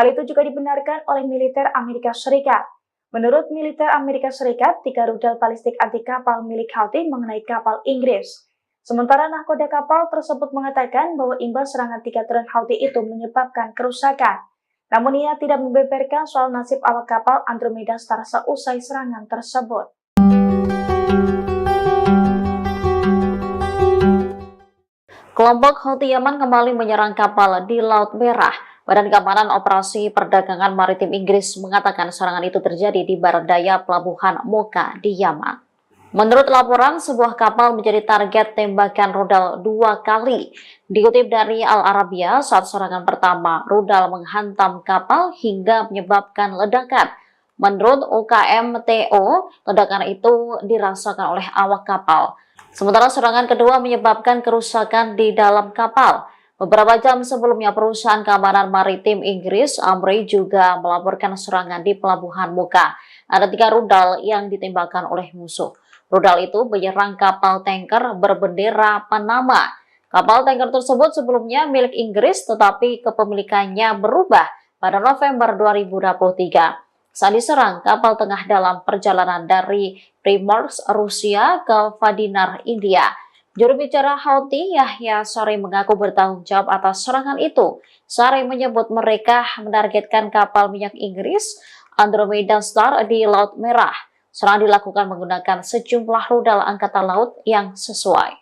Hal itu juga dibenarkan oleh militer Amerika Serikat. Menurut militer Amerika Serikat, 3 rudal balistik anti kapal milik Houthi mengenai kapal Inggris. Sementara nahkoda kapal tersebut mengatakan bahwa imbas serangan 3 drone Houthi itu menyebabkan kerusakan. Namun ia tidak membeberkan soal nasib awak kapal Andromeda Star seusai serangan tersebut. Kelompok Houthi Yaman kembali menyerang kapal di Laut Merah. Badan Keamanan Operasi Perdagangan Maritim Inggris mengatakan serangan itu terjadi di barat daya pelabuhan Mocha di Yaman. Menurut laporan, sebuah kapal menjadi target tembakan rudal 2 kali. Dikutip dari Al Arabiya, saat serangan pertama, rudal menghantam kapal hingga menyebabkan ledakan. Menurut UKMTO, ledakan itu dirasakan oleh awak kapal. Sementara serangan kedua menyebabkan kerusakan di dalam kapal. Beberapa jam sebelumnya, perusahaan keamanan maritim Inggris, Amri, juga melaporkan serangan di pelabuhan Mocha. Ada 3 rudal yang ditembakkan oleh musuh. Rudal itu menyerang kapal tanker berbendera Panama. Kapal tanker tersebut sebelumnya milik Inggris, tetapi kepemilikannya berubah pada November 2023. Saat diserang, kapal tengah dalam perjalanan dari Primorsk, Rusia ke Vadinar, India. Juru bicara Houthi, Yahya Saree, mengaku bertanggung jawab atas serangan itu. Saree menyebut mereka menargetkan kapal minyak Inggris Andromeda Star di Laut Merah. Serangan dilakukan menggunakan sejumlah rudal angkatan laut yang sesuai.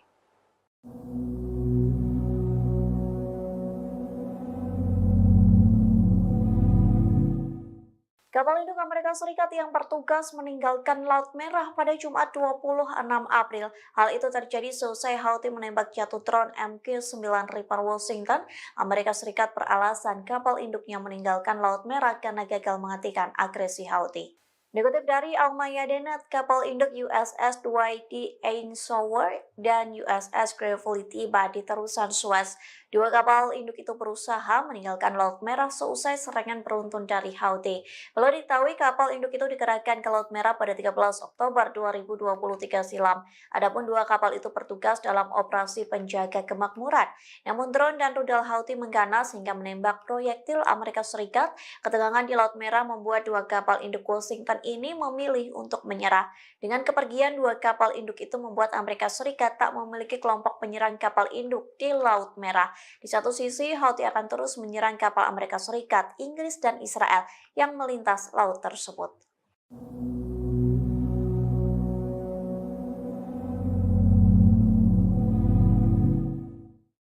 Kapal induk Amerika Serikat yang bertugas meninggalkan Laut Merah pada Jumat 26 April. Hal itu terjadi seusai Houthi menembak jatuh drone MQ-9 Reaper Washington. Amerika Serikat beralasan kapal induknya meninggalkan Laut Merah karena gagal menghentikan agresi Houthi. Dikutip dari Al-Mayadeen, kapal induk USS Dwight D. Eisenhower dan USS Gravely tiba di terusan Suez Dua kapal induk itu berusaha meninggalkan Laut Merah seusai serangan beruntun dari Houthi. Perlu diketahui kapal induk itu dikerahkan ke Laut Merah pada 13 Oktober 2023 silam. Adapun dua kapal itu bertugas dalam operasi penjaga kemakmuran. Namun drone dan rudal Houthi mengganas hingga menembak proyektil Amerika Serikat. Ketegangan di Laut Merah membuat dua kapal induk Washington ini memilih untuk menyerah. Dengan kepergian dua kapal induk itu membuat Amerika Serikat tak memiliki kelompok penyerang kapal induk di Laut Merah. Di satu sisi, Houthi akan terus menyerang kapal Amerika Serikat, Inggris, dan Israel yang melintas laut tersebut.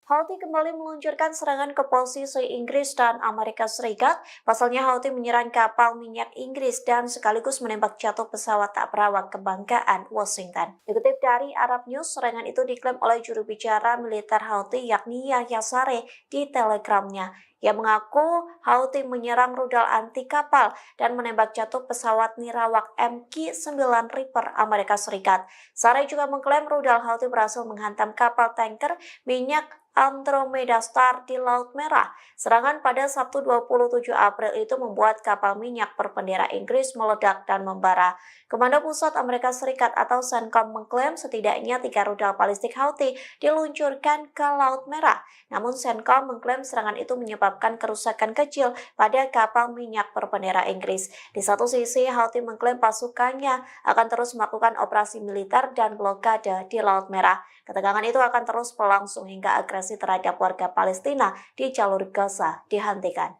Houthi kembali meluncurkan serangan ke posisi Inggris dan Amerika Serikat. Pasalnya Houthi menyerang kapal minyak Inggris dan sekaligus menembak jatuh pesawat tak berawak kebanggaan Washington. Dikutip dari Arab News, serangan itu diklaim oleh juru bicara militer Houthi yakni Yahya Saree di Telegramnya. Ia mengaku Houthi menyerang rudal anti kapal dan menembak jatuh pesawat nirawak MQ-9 Reaper Amerika Serikat. Saree juga mengklaim rudal Houthi berhasil menghantam kapal tanker minyak Andromeda Star di Laut Merah. Serangan pada Sabtu 27 April itu membuat kapal minyak berbendera Inggris meledak dan membara. Komando Pusat Amerika Serikat atau CENTCOM mengklaim setidaknya 3 rudal balistik Houthi diluncurkan ke Laut Merah. Namun CENTCOM mengklaim serangan itu menyebabkan kerusakan kecil pada kapal minyak berbendera Inggris. Di satu sisi, Houthi mengklaim pasukannya akan terus melakukan operasi militer dan blokade di Laut Merah. Ketegangan itu akan terus berlangsung hingga agresi terhadap warga Palestina di jalur Gaza dihentikan.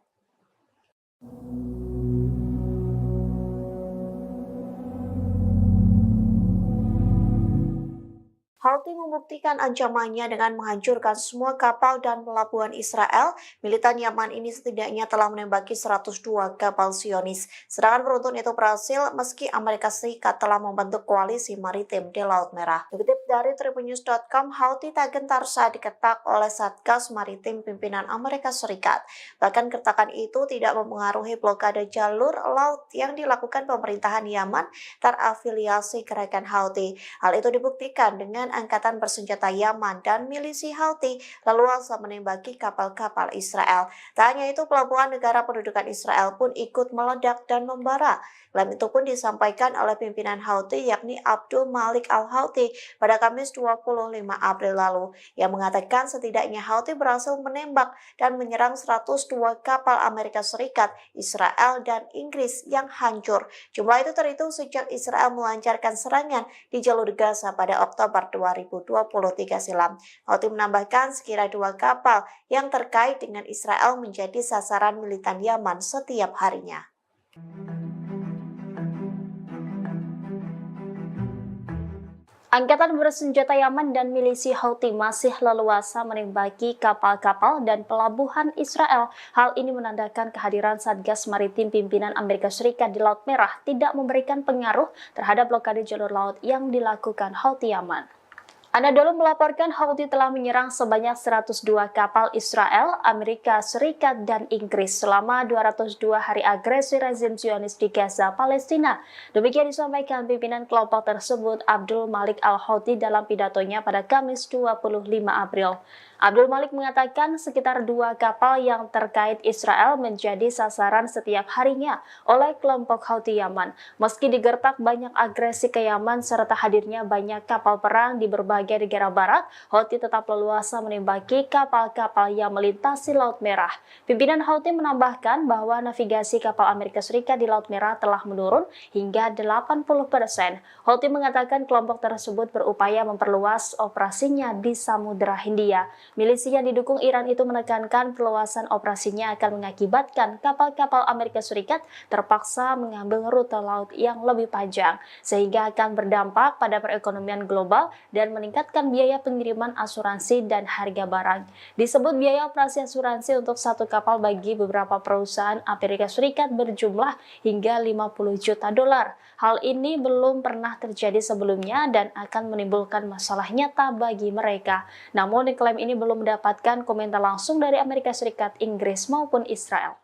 Houthi membuktikan ancamannya dengan menghancurkan semua kapal dan pelabuhan Israel. Militan Yaman ini setidaknya telah menembaki 102 kapal Zionis. Serangan beruntun itu berhasil meski Amerika Serikat telah membentuk koalisi maritim di Laut Merah. Dikutip dari tribunnews.com, Houthi tak gentar saat diketak oleh Satgas Maritim pimpinan Amerika Serikat. Bahkan keretakan itu tidak mempengaruhi blokade jalur laut yang dilakukan pemerintahan Yaman terafiliasi gerakan Houthi. Hal itu dibuktikan dengan angkatan bersenjata Yaman dan milisi Houthi leluasa menembaki kapal-kapal Israel. Tak hanya itu, pelabuhan negara pendudukan Israel pun ikut meledak dan membara. Klaim itu pun disampaikan oleh pimpinan Houthi yakni Abdul Malik Al-Houthi pada Kamis 25 April lalu, yang mengatakan setidaknya Houthi berhasil menembak dan menyerang 102 kapal Amerika Serikat, Israel, dan Inggris yang hancur. Jumlah itu terhitung sejak Israel melancarkan serangan di jalur Gaza pada Oktober 2023 silam. Houthi menambahkan sekira 2 kapal yang terkait dengan Israel menjadi sasaran militan Yaman setiap harinya. Angkatan bersenjata Yaman dan milisi Houthi masih leluasa menembaki kapal-kapal dan pelabuhan Israel. Hal ini menandakan kehadiran Satgas Maritim pimpinan Amerika Serikat di Laut Merah tidak memberikan pengaruh terhadap blokade jalur laut yang dilakukan Houthi Yaman. Anadolu melaporkan Houthi telah menyerang sebanyak 102 kapal Israel, Amerika Serikat, dan Inggris selama 202 hari agresi rezim Zionis di Gaza, Palestina. Demikian disampaikan pimpinan kelompok tersebut Abdul Malik Al-Houthi dalam pidatonya pada Kamis 25 April. Abdul Malik mengatakan sekitar 2 kapal yang terkait Israel menjadi sasaran setiap harinya oleh kelompok Houthi Yaman. Meski digertak banyak agresi ke Yaman serta hadirnya banyak kapal perang di berbagai negara barat, Houthi tetap leluasa menembaki kapal-kapal yang melintasi Laut Merah. Pimpinan Houthi menambahkan bahwa navigasi kapal Amerika Serikat di Laut Merah telah menurun hingga 80%. Houthi mengatakan kelompok tersebut berupaya memperluas operasinya di Samudra Hindia. Milisi yang didukung Iran itu menekankan perluasan operasinya akan mengakibatkan kapal-kapal Amerika Serikat terpaksa mengambil rute laut yang lebih panjang, sehingga akan berdampak pada perekonomian global dan meningkatkan biaya pengiriman asuransi dan harga barang. Disebut biaya operasi asuransi untuk satu kapal bagi beberapa perusahaan Amerika Serikat berjumlah hingga 50 juta dolar. Hal ini belum pernah terjadi sebelumnya dan akan menimbulkan masalah nyata bagi mereka. Namun klaim ini belum mendapatkan komentar langsung dari Amerika Serikat, Inggris maupun Israel.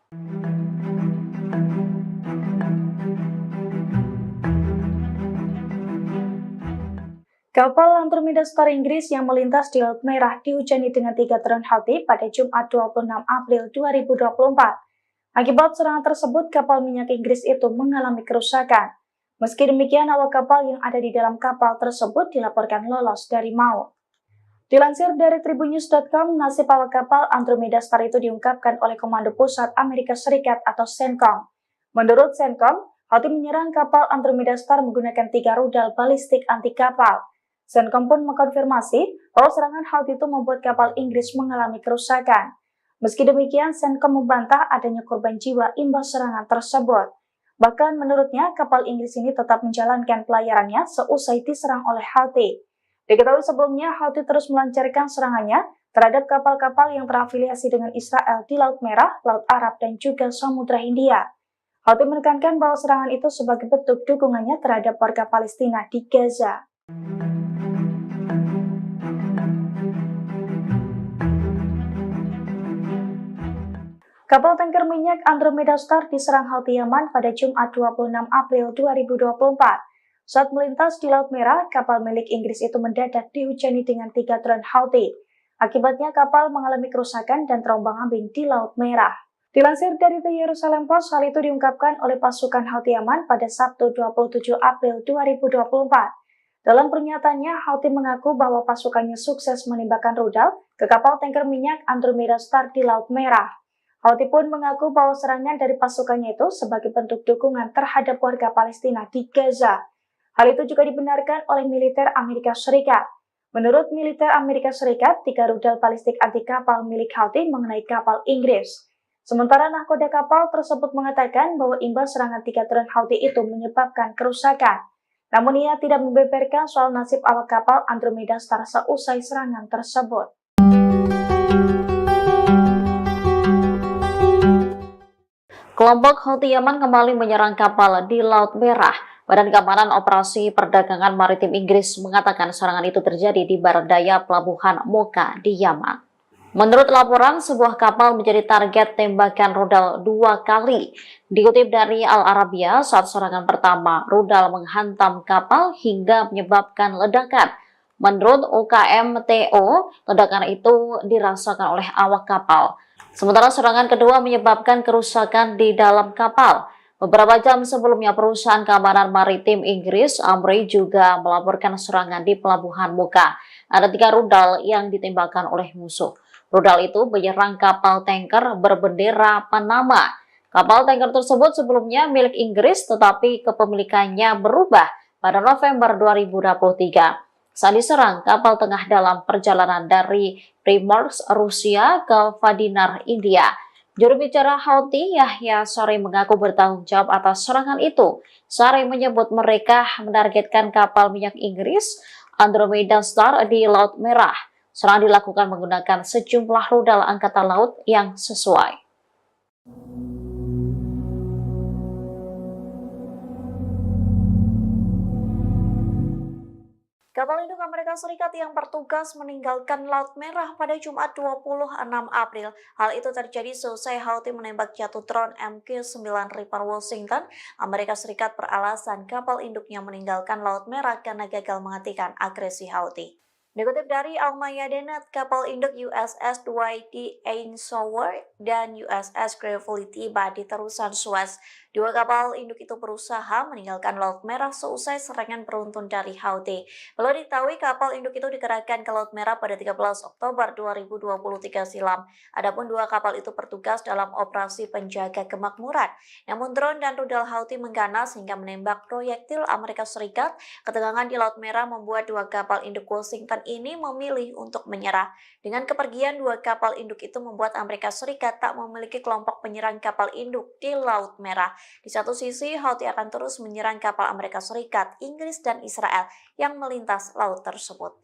Kapal Andromeda Star Inggris yang melintas di Laut Merah dihujani dengan 3 drone Houthi pada Jumat 26 April 2024. Akibat serangan tersebut, kapal minyak Inggris itu mengalami kerusakan. Meski demikian, awak kapal yang ada di dalam kapal tersebut dilaporkan lolos dari maut. Dilansir dari tribunnews.com, nasib awak kapal Andromeda Star itu diungkapkan oleh Komando Pusat Amerika Serikat atau CENTCOM. Menurut CENTCOM, Houthi menyerang kapal Andromeda Star menggunakan 3 rudal balistik anti kapal. CENTCOM pun mengkonfirmasi bahwa serangan Houthi itu membuat kapal Inggris mengalami kerusakan. Meski demikian, CENTCOM membantah adanya korban jiwa imbas serangan tersebut. Bahkan menurutnya, kapal Inggris ini tetap menjalankan pelayarannya seusai diserang oleh Houthi. Diketahui sebelumnya, Houthi terus melancarkan serangannya terhadap kapal-kapal yang terafiliasi dengan Israel di Laut Merah, Laut Arab, dan juga Samudra Hindia. Houthi menekankan bahwa serangan itu sebagai bentuk dukungannya terhadap warga Palestina di Gaza. Kapal tanker minyak Andromeda Star diserang Houthi Yaman pada Jumat 26 April 2024. Saat melintas di Laut Merah, kapal milik Inggris itu mendadak dihujani dengan 3 drone Houthi. Akibatnya kapal mengalami kerusakan dan terombang-ambing di Laut Merah. Dilansir dari The Jerusalem Post, hal itu diungkapkan oleh pasukan Houthi Yaman pada Sabtu 27 April 2024. Dalam pernyataannya, Houthi mengaku bahwa pasukannya sukses menembakkan rudal ke kapal tanker minyak Andromeda Star di Laut Merah. Houthi pun mengaku bahwa serangan dari pasukannya itu sebagai bentuk dukungan terhadap warga Palestina di Gaza. Hal itu juga dibenarkan oleh militer Amerika Serikat. Menurut militer Amerika Serikat, 3 rudal balistik anti kapal milik Houthi mengenai kapal Inggris. Sementara nahkoda kapal tersebut mengatakan bahwa imbas serangan 3 drone Houthi itu menyebabkan kerusakan. Namun ia tidak membeberkan soal nasib awak kapal Andromeda Star seusai serangan tersebut. Kelompok Houthi Yaman kembali menyerang kapal di Laut Merah. Badan Keamanan Operasi Perdagangan Maritim Inggris mengatakan serangan itu terjadi di barat daya pelabuhan Mocha di Yaman. Menurut laporan, sebuah kapal menjadi target tembakan rudal 2 kali. Dikutip dari Al Arabiya, saat serangan pertama, rudal menghantam kapal hingga menyebabkan ledakan. Menurut UKMTO, ledakan itu dirasakan oleh awak kapal. Sementara serangan kedua menyebabkan kerusakan di dalam kapal. Beberapa jam sebelumnya, perusahaan keamanan maritim Inggris, Amri, juga melaporkan serangan di pelabuhan Mocha. Ada 3 rudal yang ditembakkan oleh musuh. Rudal itu menyerang kapal tanker berbendera Panama. Kapal tanker tersebut sebelumnya milik Inggris, tetapi kepemilikannya berubah pada November 2023. Saat diserang, kapal tengah dalam perjalanan dari Primorsk, Rusia ke Vadinar, India. Juru bicara Houthi, Yahya Saree, mengaku bertanggung jawab atas serangan itu. Saree menyebut mereka menargetkan kapal minyak Inggris Andromeda Star di Laut Merah. Serangan dilakukan menggunakan sejumlah rudal angkatan laut yang sesuai. Kapal induk Amerika Serikat yang bertugas meninggalkan Laut Merah pada Jumat 26 April. Hal itu terjadi seusai Houthi menembak jatuh drone MQ-9 Reaper Washington. Amerika Serikat beralasan kapal induknya meninggalkan Laut Merah karena gagal menghentikan agresi Houthi. Dikutip dari Al-Mayadeen, kapal induk USS Dwight D. Eisenhower dan USS Gravely tiba di terusan Suez. 2 kapal induk itu berusaha meninggalkan Laut Merah seusai serangan beruntun dari Houthi. Perlu diketahui kapal induk itu dikerahkan ke Laut Merah pada 13 Oktober 2023 silam. Adapun 2 kapal itu bertugas dalam operasi penjaga kemakmuran. Namun drone dan rudal Houthi mengganas hingga menembak proyektil Amerika Serikat. Ketegangan di Laut Merah membuat 2 kapal induk Washington ini memilih untuk menyerah. Dengan kepergian 2 kapal induk itu membuat Amerika Serikat tak memiliki kelompok penyerang kapal induk di Laut Merah. Di satu sisi, Houthi akan terus menyerang kapal Amerika Serikat, Inggris, dan Israel yang melintas laut tersebut.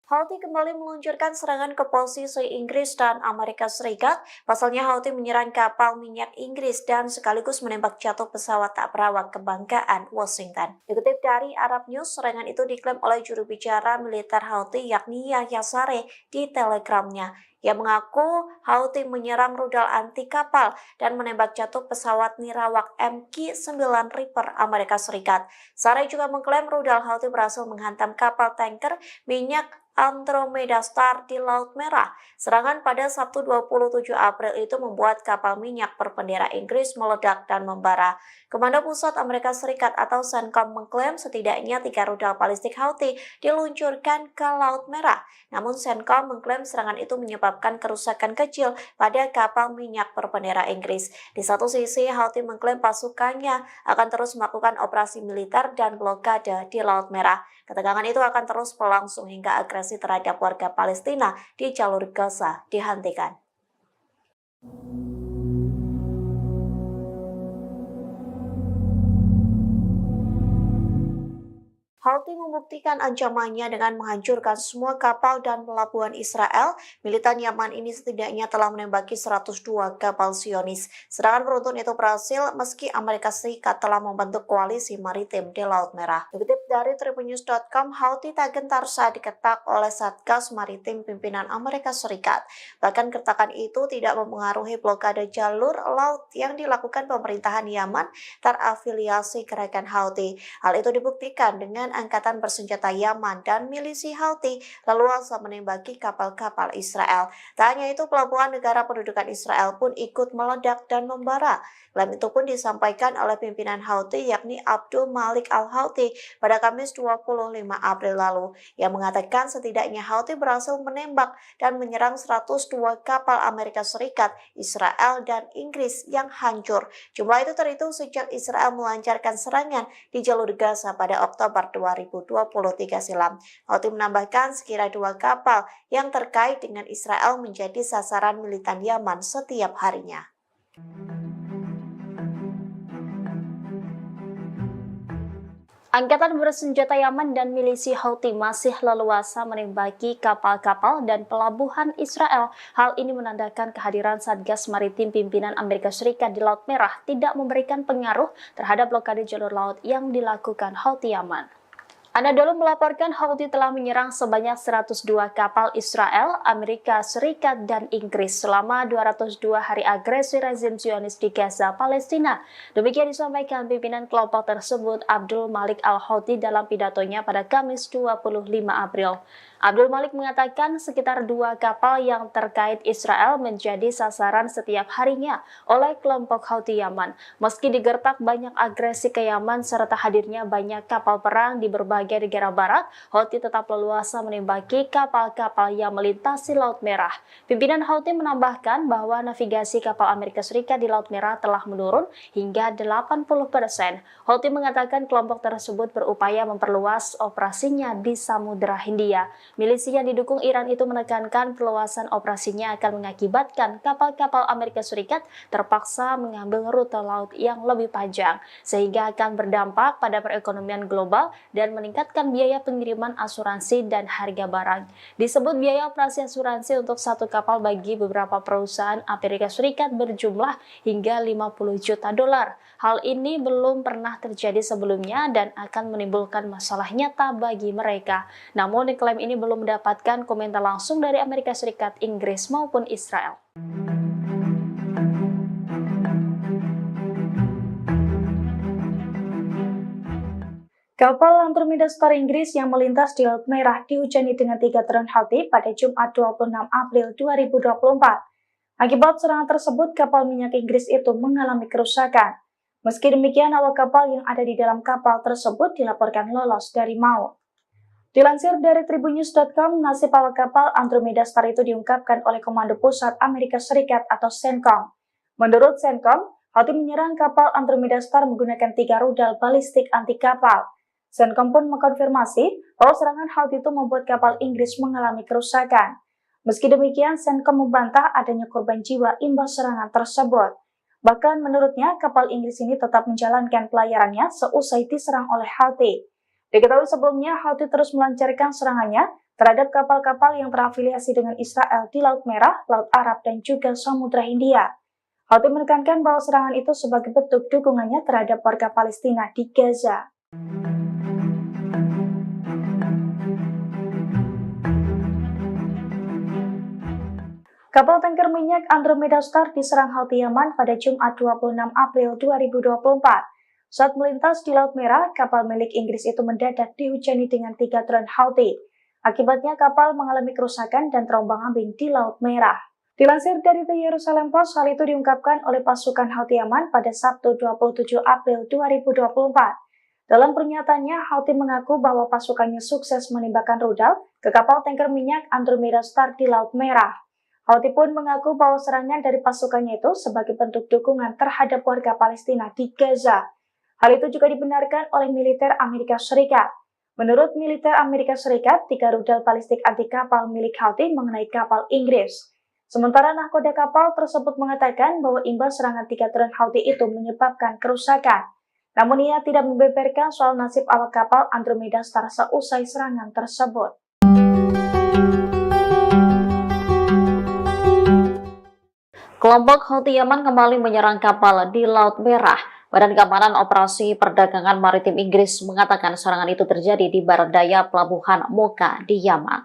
Houthi kembali meluncurkan serangan ke posisi Inggris dan Amerika Serikat. Pasalnya Houthi menyerang kapal minyak Inggris dan sekaligus menembak jatuh pesawat tak berawak kebanggaan Washington. Dikutip dari Arab News, serangan itu diklaim oleh juru bicara militer Houthi yakni Yahya Saree di Telegramnya. yang mengaku Houthi menyerang rudal anti kapal dan menembak jatuh pesawat nirawak MQ-9 Reaper Amerika Serikat. Sarai juga mengklaim rudal Houthi berhasil menghantam kapal tanker minyak Andromeda Star di Laut Merah. Serangan pada Sabtu 27 April itu membuat kapal minyak berbendera Inggris meledak dan membara. Komando Pusat Amerika Serikat atau CENTCOM mengklaim setidaknya 3 rudal balistik Houthi diluncurkan ke Laut Merah. Namun CENTCOM mengklaim serangan itu menyebabkan kerusakan kecil pada kapal minyak berbendera Inggris. Di satu sisi, Houthi mengklaim pasukannya akan terus melakukan operasi militer dan blokade di Laut Merah. Ketegangan itu akan terus berlangsung hingga agresi terhadap warga Palestina di jalur Gaza dihentikan. Houthi membuktikan ancamannya dengan menghancurkan semua kapal dan pelabuhan Israel. Militan Yaman ini setidaknya telah menembaki 102 kapal Zionis. Serangan beruntun itu berhasil meski Amerika Serikat telah membentuk koalisi maritim di Laut Merah. Dikutip dari Tribunnews.com, Houthi tak gentar saat diketak oleh Satgas Maritim pimpinan Amerika Serikat. Bahkan kertakan itu tidak mempengaruhi blokade jalur laut yang dilakukan pemerintahan Yaman terafiliasi gerakan Houthi. Hal itu dibuktikan dengan Angkatan Bersenjata Yaman dan milisi Houthi leluasa menembaki kapal-kapal Israel. Tak hanya itu, pelabuhan negara pendudukan Israel pun ikut meledak dan membara. Klaim itu pun disampaikan oleh pimpinan Houthi yakni Abdul Malik al-Houthi pada Kamis 25 April lalu, yang mengatakan setidaknya Houthi berhasil menembak dan menyerang 102 kapal Amerika Serikat, Israel, dan Inggris yang hancur. Jumlah itu terhitung sejak Israel melancarkan serangan di jalur Gaza pada Oktober 2023 silam. Houthi menambahkan sekira 2 kapal yang terkait dengan Israel menjadi sasaran militan Yaman setiap harinya. Angkatan Bersenjata Yaman dan milisi Houthi masih leluasa menembaki kapal-kapal dan pelabuhan Israel. Hal ini menandakan kehadiran Satgas Maritim pimpinan Amerika Serikat di Laut Merah tidak memberikan pengaruh terhadap blokade jalur laut yang dilakukan Houthi Yaman. Anadolu melaporkan Houthi telah menyerang sebanyak 102 kapal Israel, Amerika Serikat, dan Inggris selama 202 hari agresi rezim Zionis di Gaza, Palestina. Demikian disampaikan pimpinan kelompok tersebut, Abdul Malik al-Houthi, dalam pidatonya pada Kamis 25 April. Abdul Malik mengatakan sekitar 2 kapal yang terkait Israel menjadi sasaran setiap harinya oleh kelompok Houthi Yaman. Meski digertak banyak agresi ke Yaman serta hadirnya banyak kapal perang di berbagai negara barat, Houthi tetap leluasa menembaki kapal-kapal yang melintasi Laut Merah. Pimpinan Houthi menambahkan bahwa navigasi kapal Amerika Serikat di Laut Merah telah menurun hingga 80%. Houthi mengatakan kelompok tersebut berupaya memperluas operasinya di Samudra Hindia. Milisi yang didukung Iran itu menekankan perluasan operasinya akan mengakibatkan kapal-kapal Amerika Serikat terpaksa mengambil rute laut yang lebih panjang, sehingga akan berdampak pada perekonomian global dan meningkatkan biaya pengiriman asuransi dan harga barang. Disebut biaya operasi asuransi untuk satu kapal bagi beberapa perusahaan Amerika Serikat berjumlah hingga 50 juta dolar. Hal ini belum pernah terjadi sebelumnya dan akan menimbulkan masalah nyata bagi mereka. Namun klaim ini belum mendapatkan komentar langsung dari Amerika Serikat, Inggris maupun Israel. Kapal Andromeda Star Inggris yang melintas di Laut Merah dihujani dengan 3 drone Houthi pada Jumat 26 April 2024. Akibat serangan tersebut, kapal minyak Inggris itu mengalami kerusakan. Meski demikian, awak kapal yang ada di dalam kapal tersebut dilaporkan lolos dari maut. Dilansir dari Tribunnews.com, nasib awak kapal Andromeda Star itu diungkapkan oleh Komando Pusat Amerika Serikat atau CENTCOM. Menurut CENTCOM, Houthi menyerang kapal Andromeda Star menggunakan 3 rudal balistik anti kapal. CENTCOM pun mengkonfirmasi bahwa serangan Houthi itu membuat kapal Inggris mengalami kerusakan. Meski demikian, CENTCOM membantah adanya korban jiwa imbas serangan tersebut. Bahkan menurutnya, kapal Inggris ini tetap menjalankan pelayarannya seusai diserang oleh Houthi. Diketahui sebelumnya, Houthi terus melancarkan serangannya terhadap kapal-kapal yang terafiliasi dengan Israel di Laut Merah, Laut Arab, dan juga Samudra Hindia. Houthi menekankan bahwa serangan itu sebagai bentuk dukungannya terhadap warga Palestina di Gaza. Kapal tanker minyak Andromeda Star diserang Houthi Yaman pada Jumat 26 April 2024. Saat melintas di Laut Merah, kapal milik Inggris itu mendadak dihujani dengan 3 drone Houthi. Akibatnya kapal mengalami kerusakan dan terombang-ambing di Laut Merah. Dilansir dari The Jerusalem Post, hal itu diungkapkan oleh pasukan Houthi Yaman pada Sabtu 27 April 2024. Dalam pernyataannya, Houthi mengaku bahwa pasukannya sukses menembakkan rudal ke kapal tanker minyak Andromeda Star di Laut Merah. Houthi pun mengaku bahwa serangan dari pasukannya itu sebagai bentuk dukungan terhadap warga Palestina di Gaza. Hal itu juga dibenarkan oleh militer Amerika Serikat. Menurut militer Amerika Serikat, 3 rudal balistik anti kapal milik Houthi mengenai kapal Inggris. Sementara nahkoda kapal tersebut mengatakan bahwa imbas serangan 3 drone Houthi itu menyebabkan kerusakan. Namun ia tidak membeberkan soal nasib awak kapal Andromeda Star seusai serangan tersebut. Kelompok Houthi Yaman kembali menyerang kapal di Laut Merah. Badan Keamanan Operasi Perdagangan Maritim Inggris mengatakan serangan itu terjadi di barat daya pelabuhan Mocha di Yaman.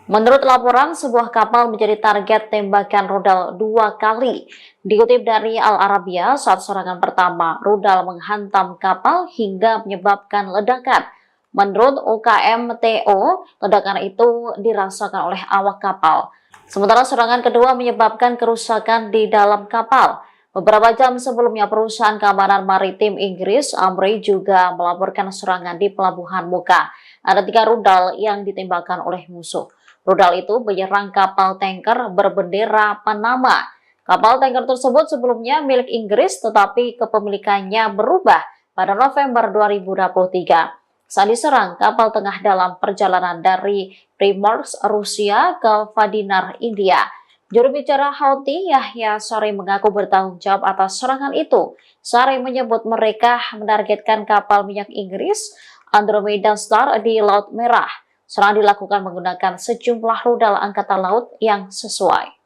Menurut laporan, sebuah kapal menjadi target tembakan rudal 2 kali. Dikutip dari Al Arabiya, saat serangan pertama, rudal menghantam kapal hingga menyebabkan ledakan. Menurut UKMTO, ledakan itu dirasakan oleh awak kapal. Sementara serangan kedua menyebabkan kerusakan di dalam kapal. Beberapa jam sebelumnya, perusahaan keamanan maritim Inggris, Amri, juga melaporkan serangan di pelabuhan Mocha. Ada 3 rudal yang ditembakkan oleh musuh. Rudal itu menyerang kapal tanker berbendera Panama. Kapal tanker tersebut sebelumnya milik Inggris, tetapi kepemilikannya berubah pada November 2023. Saat diserang, kapal tengah dalam perjalanan dari Primorsk, Rusia ke Vadinar, India. Juru bicara Houthi, Yahya Saree, mengaku bertanggung jawab atas serangan itu. Saree menyebut mereka menargetkan kapal minyak Inggris Andromeda Star di Laut Merah. Serangan dilakukan menggunakan sejumlah rudal angkatan laut yang sesuai.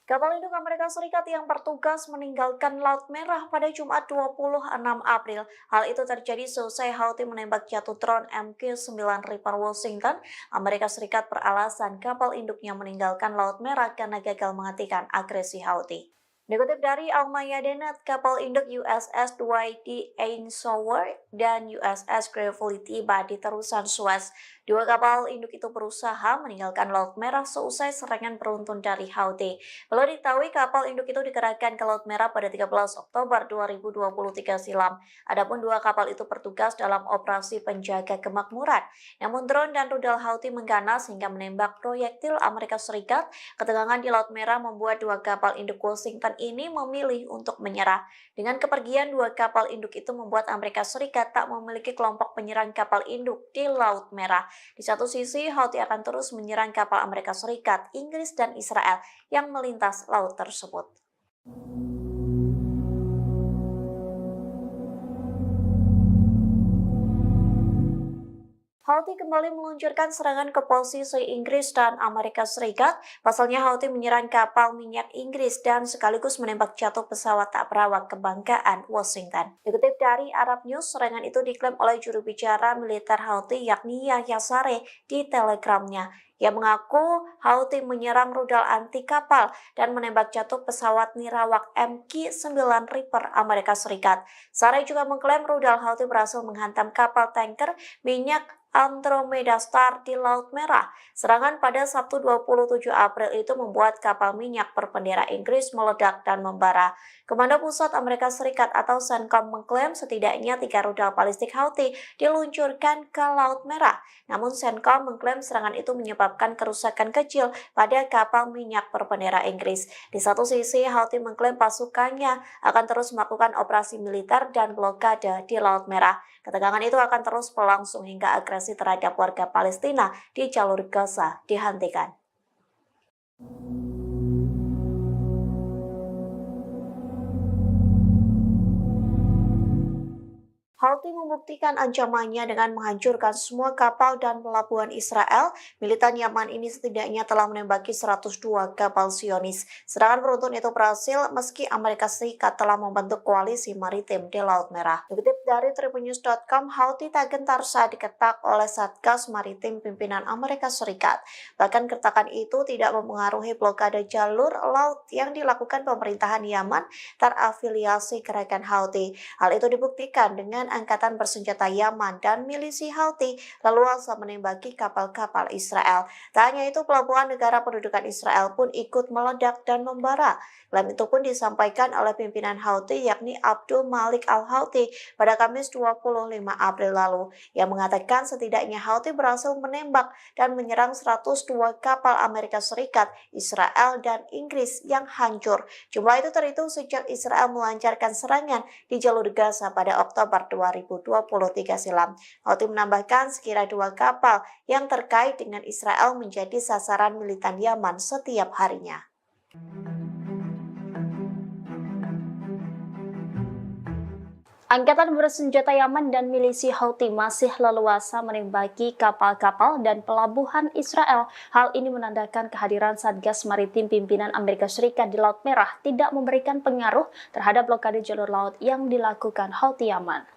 Kapal induk Amerika Serikat yang bertugas meninggalkan Laut Merah pada Jumat 26 April. Hal itu terjadi seusai Houthi menembak jatuh drone MQ-9 Reaper Washington. Amerika Serikat beralasan kapal induknya meninggalkan Laut Merah karena gagal menghentikan agresi Houthi. Dikutip dari Al-Mayadeen, kapal induk USS Dwight D. Eisenhower dan USS Gravely tiba di terusan Suez. 2 kapal induk itu berusaha meninggalkan Laut Merah seusai serangan beruntun dari Houthi. Perlu diketahui kapal induk itu dikerahkan ke Laut Merah pada 13 Oktober 2023 silam. Adapun 2 kapal itu bertugas dalam operasi penjaga kemakmuran. Namun drone dan rudal Houthi mengganas hingga menembak proyektil Amerika Serikat. Ketegangan di Laut Merah membuat 2 kapal induk Washington ini memilih untuk menyerah. Dengan kepergian 2 kapal induk itu membuat Amerika Serikat tak memiliki kelompok penyerang kapal induk di Laut Merah. Di satu sisi, Houthi akan terus menyerang kapal Amerika Serikat, Inggris, dan Israel yang melintas laut tersebut. Houthi kembali meluncurkan serangan ke posisi Inggris dan Amerika Serikat. Pasalnya Houthi menyerang kapal minyak Inggris dan sekaligus menembak jatuh pesawat tak berawak kebanggaan Washington. Dikutip dari Arab News, serangan itu diklaim oleh juru bicara militer Houthi yakni Yahya Saree di Telegramnya. Ia mengaku Houthi menyerang rudal anti kapal dan menembak jatuh pesawat nirawak MQ-9 Reaper Amerika Serikat. Saree juga mengklaim rudal Houthi berhasil menghantam kapal tanker minyak Andromeda Star di Laut Merah. Serangan pada Sabtu 27 April itu membuat kapal minyak berbendera Inggris meledak dan membara. Komando Pusat Amerika Serikat atau CENTCOM mengklaim setidaknya 3 rudal balistik Houthi diluncurkan ke Laut Merah. Namun CENTCOM mengklaim serangan itu menyebabkan kerusakan kecil pada kapal minyak berbendera Inggris. Di satu sisi, Houthi mengklaim pasukannya akan terus melakukan operasi militer dan blokade di Laut Merah. Ketegangan itu akan terus berlangsung hingga agresi terhadap warga Palestina di jalur Gaza dihentikan. Houthi membuktikan ancamannya dengan menghancurkan semua kapal dan pelabuhan Israel. Militan Yaman ini setidaknya telah menembaki 102 kapal Zionis. Serangan beruntun itu berhasil meski Amerika Serikat telah membentuk koalisi maritim di Laut Merah. Dikutip dari tribunnews.com, Houthi tak gentar saat diketak oleh Satgas Maritim pimpinan Amerika Serikat. Bahkan kertakan itu tidak mempengaruhi blokade jalur laut yang dilakukan pemerintahan Yaman terafiliasi gerakan Houthi. Hal itu dibuktikan dengan angkatan bersenjata Yaman dan milisi Houthi leluasa menembaki kapal-kapal Israel. Tak hanya itu, pelabuhan negara pendudukan Israel pun ikut meledak dan membara. Klaim itu pun disampaikan oleh pimpinan Houthi yakni Abdul Malik al-Houthi pada Kamis 25 April lalu, yang mengatakan setidaknya Houthi berhasil menembak dan menyerang 102 kapal Amerika Serikat, Israel, dan Inggris yang hancur. Jumlah itu terhitung sejak Israel melancarkan serangan di jalur Gaza pada Oktober 2023 silam. Houthi menambahkan sekira 2 kapal yang terkait dengan Israel menjadi sasaran militan Yaman setiap harinya. Angkatan bersenjata Yaman dan milisi Houthi masih leluasa menembaki kapal-kapal dan pelabuhan Israel. Hal ini menandakan kehadiran Satgas Maritim pimpinan Amerika Serikat di Laut Merah tidak memberikan pengaruh terhadap blokade jalur laut yang dilakukan Houthi Yaman.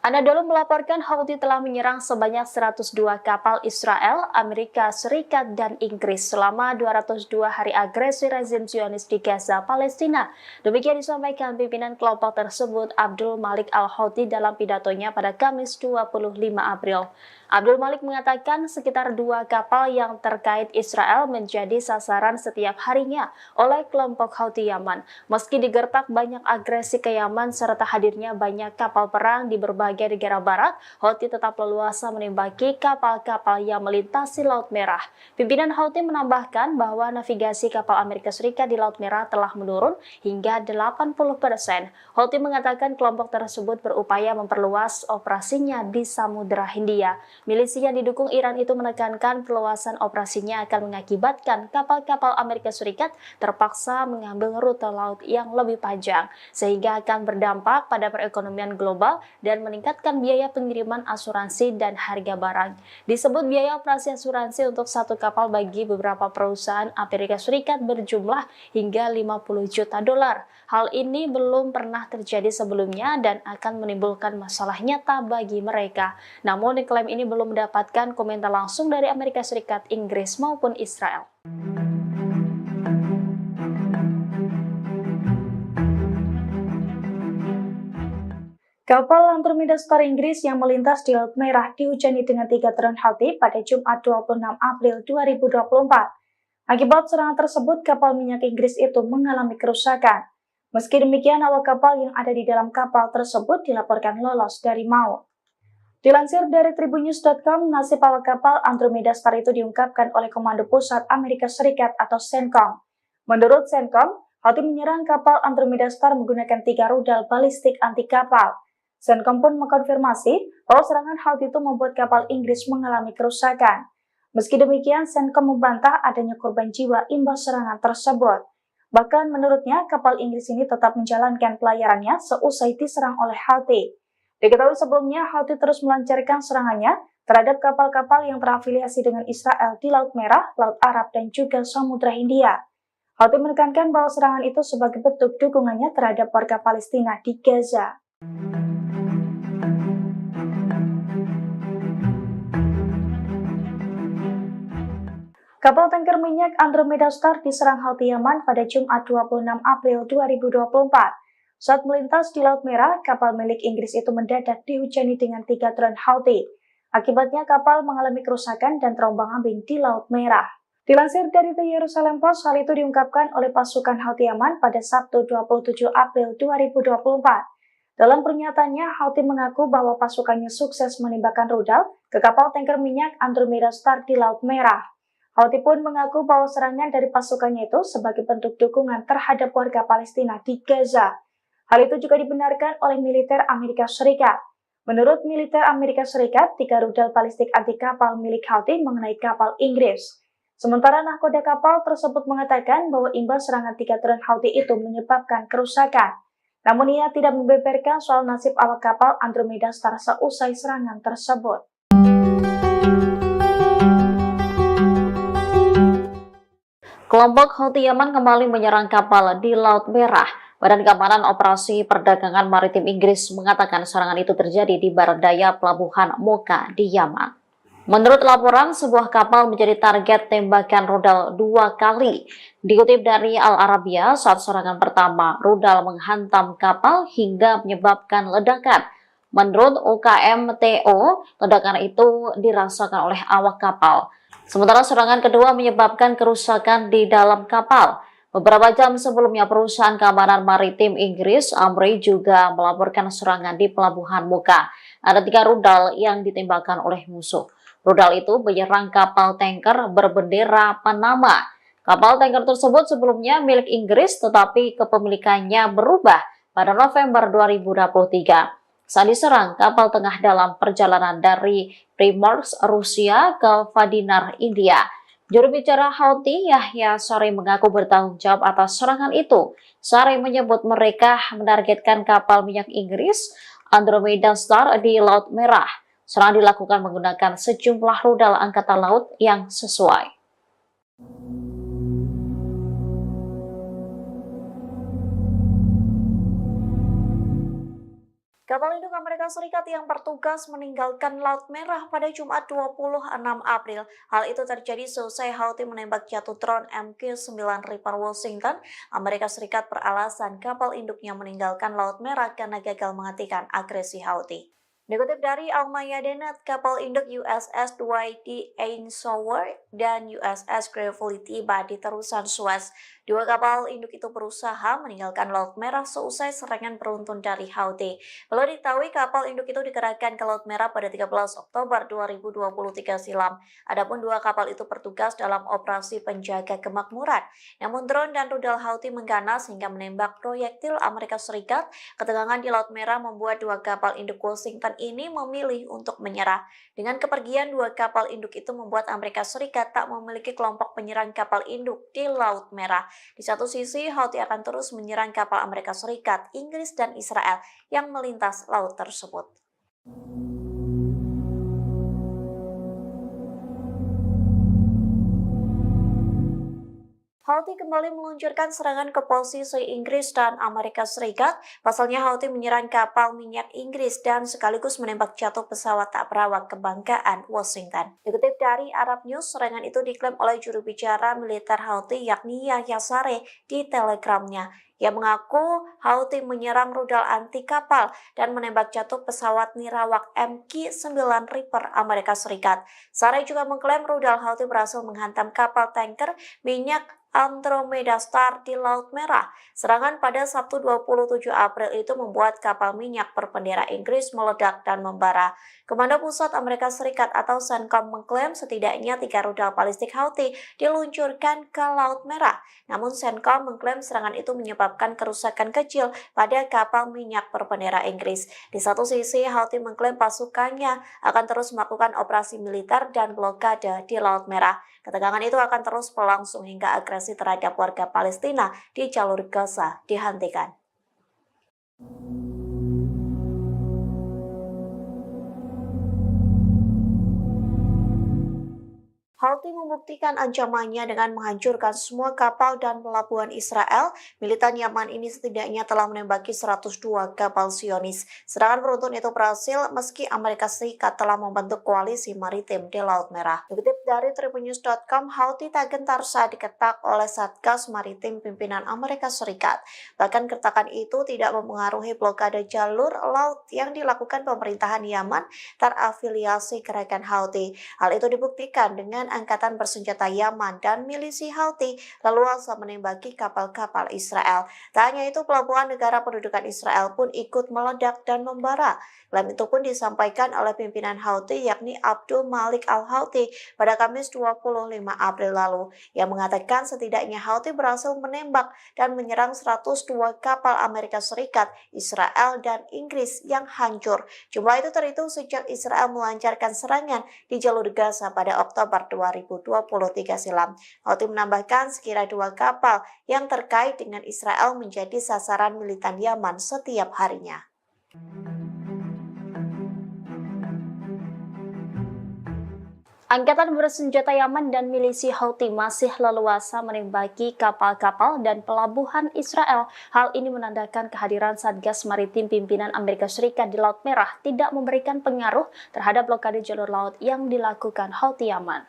Anadolu melaporkan Houthi telah menyerang sebanyak 102 kapal Israel, Amerika Serikat, dan Inggris selama 202 hari agresi rezim Zionis di Gaza, Palestina. Demikian disampaikan pimpinan kelompok tersebut, Abdul Malik al-Houthi, dalam pidatonya pada Kamis 25 April. Abdul Malik mengatakan sekitar 2 kapal yang terkait Israel menjadi sasaran setiap harinya oleh kelompok Houthi Yaman. Meski digertak banyak agresi ke Yaman serta hadirnya banyak kapal perang di berbagai negara barat, Houthi tetap leluasa menembaki kapal-kapal yang melintasi Laut Merah. Pimpinan Houthi menambahkan bahwa navigasi kapal Amerika Serikat di Laut Merah telah menurun hingga 80%. Houthi mengatakan kelompok tersebut berupaya memperluas operasinya di Samudra Hindia. Milisi yang didukung Iran itu menekankan perluasan operasinya akan mengakibatkan kapal-kapal Amerika Serikat terpaksa mengambil rute laut yang lebih panjang, sehingga akan berdampak pada perekonomian global dan meningkatkan biaya pengiriman asuransi dan harga barang. Disebut biaya operasi asuransi untuk satu kapal bagi beberapa perusahaan Amerika Serikat berjumlah hingga 50 juta dolar. Hal ini belum pernah terjadi sebelumnya dan akan menimbulkan masalah nyata bagi mereka. Namun klaim ini belum mendapatkan komentar langsung dari Amerika Serikat, Inggris maupun Israel. Kapal Andromeda Star Inggris yang melintas di Laut Merah dihujani dengan 3 drone Houthi pada Jumat 26 April 2024. Akibat serangan tersebut, kapal minyak Inggris itu mengalami kerusakan. Meski demikian, awak kapal yang ada di dalam kapal tersebut dilaporkan lolos dari maut. Dilansir dari tribunnews.com, nasib awak kapal Andromeda Star itu diungkapkan oleh Komando Pusat Amerika Serikat atau CENTCOM. Menurut CENTCOM, Houthi menyerang kapal Andromeda Star menggunakan 3 rudal balistik anti kapal. CENTCOM pun mengkonfirmasi bahwa serangan Houthi itu membuat kapal Inggris mengalami kerusakan. Meski demikian, CENTCOM membantah adanya korban jiwa imbas serangan tersebut. Bahkan menurutnya, kapal Inggris ini tetap menjalankan pelayarannya seusai diserang oleh Houthi. Diketahui sebelumnya, Houthi terus melancarkan serangannya terhadap kapal-kapal yang terafiliasi dengan Israel di Laut Merah, Laut Arab, dan juga Samudra Hindia. Houthi menekankan bahwa serangan itu sebagai bentuk dukungannya terhadap warga Palestina di Gaza. Kapal tanker minyak Andromeda Star diserang Houthi Yaman pada Jumat 26 April 2024. Saat melintas di Laut Merah, kapal milik Inggris itu mendadak dihujani dengan 3 drone Houthi. Akibatnya kapal mengalami kerusakan dan terombang-ambing di Laut Merah. Dilansir dari The Jerusalem Post, hal itu diungkapkan oleh pasukan Houthi Yaman pada Sabtu 27 April 2024. Dalam pernyataannya, Houthi mengaku bahwa pasukannya sukses menembakkan rudal ke kapal tanker minyak Andromeda Star di Laut Merah. Houthi pun mengaku bahwa serangan dari pasukannya itu sebagai bentuk dukungan terhadap warga Palestina di Gaza. Hal itu juga dibenarkan oleh militer Amerika Serikat. Menurut militer Amerika Serikat, 3 rudal balistik anti kapal milik Houthi mengenai kapal Inggris. Sementara nahkoda kapal tersebut mengatakan bahwa imbas serangan 3 drone Houthi itu menyebabkan kerusakan. Namun ia tidak membeberkan soal nasib awak kapal Andromeda Star seusai serangan tersebut. Kelompok Houthi Yaman kembali menyerang kapal di Laut Merah. Badan Keamanan Operasi Perdagangan Maritim Inggris mengatakan serangan itu terjadi di barat daya pelabuhan Mocha di Yaman. Menurut laporan, sebuah kapal menjadi target tembakan rudal 2 kali. Dikutip dari Al Arabiya, saat serangan pertama, rudal menghantam kapal hingga menyebabkan ledakan. Menurut UKMTO, ledakan itu dirasakan oleh awak kapal. Sementara serangan kedua menyebabkan kerusakan di dalam kapal. Beberapa jam sebelumnya, perusahaan keamanan maritim Inggris, Amri, juga melaporkan serangan di pelabuhan Mocha. Ada 3 rudal yang ditembakkan oleh musuh. Rudal itu menyerang kapal tanker berbendera Panama. Kapal tanker tersebut sebelumnya milik Inggris, tetapi kepemilikannya berubah pada November 2023. Saat diserang, kapal tengah dalam perjalanan dari Primorsk, Rusia ke Vadinar, India. Juru bicara Houthi, Yahya Saree, mengaku bertanggung jawab atas serangan itu. Saree menyebut mereka menargetkan kapal minyak Inggris Andromeda Star di Laut Merah. Serangan dilakukan menggunakan sejumlah rudal angkatan laut yang sesuai. Kapal induk Amerika Serikat yang bertugas meninggalkan Laut Merah pada Jumat 26 April. Hal itu terjadi seusai Houthi menembak jatuh drone MQ-9 Reaper Washington. Amerika Serikat beralasan kapal induknya meninggalkan Laut Merah karena gagal menghentikan agresi Houthi. Dikutip dari Al-Mayadeen, kapal induk USS Dwight D. Eisenhower dan USS Gravely tiba di terusan Suez. 2 kapal induk itu berusaha meninggalkan Laut Merah seusai serangan beruntun dari Houthi. Perlu diketahui kapal induk itu dikerahkan ke Laut Merah pada 13 Oktober 2023 silam. Adapun 2 kapal itu bertugas dalam operasi penjaga kemakmuran. Namun drone dan rudal Houthi mengganas hingga menembak proyektil Amerika Serikat. Ketegangan di Laut Merah membuat 2 kapal induk Washington ini memilih untuk menyerah. Dengan kepergian 2 kapal induk itu membuat Amerika Serikat tak memiliki kelompok penyerang kapal induk di Laut Merah. Di satu sisi, Houthi akan terus menyerang kapal Amerika Serikat, Inggris, dan Israel yang melintas laut tersebut. Houthi kembali meluncurkan serangan ke posisi Inggris dan Amerika Serikat. Pasalnya Houthi menyerang kapal minyak Inggris dan sekaligus menembak jatuh pesawat tak berawak kebanggaan Washington. Dikutip dari Arab News, serangan itu diklaim oleh juru bicara militer Houthi yakni Yahya Saree di Telegramnya. Ia mengaku Houthi menyerang rudal anti kapal dan menembak jatuh pesawat nirawak MQ-9 Reaper Amerika Serikat. Saree juga mengklaim rudal Houthi berhasil menghantam kapal tanker minyak Andromeda Star di Laut Merah. Serangan pada Sabtu 27 April itu membuat kapal minyak berbendera Inggris meledak dan membara. Komando Pusat Amerika Serikat atau CENTCOM mengklaim setidaknya 3 rudal balistik Houthi diluncurkan ke Laut Merah. Namun CENTCOM mengklaim serangan itu menyebabkan kerusakan kecil pada kapal minyak berbendera Inggris. Di satu sisi, Houthi mengklaim pasukannya akan terus melakukan operasi militer dan blokade di Laut Merah. Ketegangan itu akan terus berlangsung hingga agresi terhadap warga Palestina di jalur Gaza dihentikan. Houthi membuktikan ancamannya dengan menghancurkan semua kapal dan pelabuhan Israel. Militan Yaman ini setidaknya telah menembaki 102 kapal Zionis. Serangan beruntun itu berhasil meski Amerika Serikat telah membentuk koalisi maritim di Laut Merah. Dikutip dari tribunnews.com, Houthi tak gentar saat diketak oleh Satgas Maritim pimpinan Amerika Serikat. Bahkan kertakan itu tidak mempengaruhi blokade jalur laut yang dilakukan pemerintahan Yaman terafiliasi gerakan Houthi. Hal itu dibuktikan dengan angkatan bersenjata Yaman dan milisi Houthi leluasa menembaki kapal-kapal Israel. Tak hanya itu, pelabuhan negara pendudukan Israel pun ikut meledak dan membara. Klaim itu pun disampaikan oleh pimpinan Houthi yakni Abdul Malik al-Houthi pada Kamis 25 April lalu, yang mengatakan setidaknya Houthi berhasil menembak dan menyerang 102 kapal Amerika Serikat, Israel, dan Inggris yang hancur. Jumlah itu terhitung sejak Israel melancarkan serangan di jalur Gaza pada Oktober 2023 silam. Houthi menambahkan sekira 2 kapal yang terkait dengan Israel menjadi sasaran militan Yaman setiap harinya. Angkatan bersenjata Yaman dan milisi Houthi masih leluasa menembaki kapal-kapal dan pelabuhan Israel. Hal ini menandakan kehadiran Satgas Maritim pimpinan Amerika Serikat di Laut Merah tidak memberikan pengaruh terhadap blokade jalur laut yang dilakukan Houthi Yaman.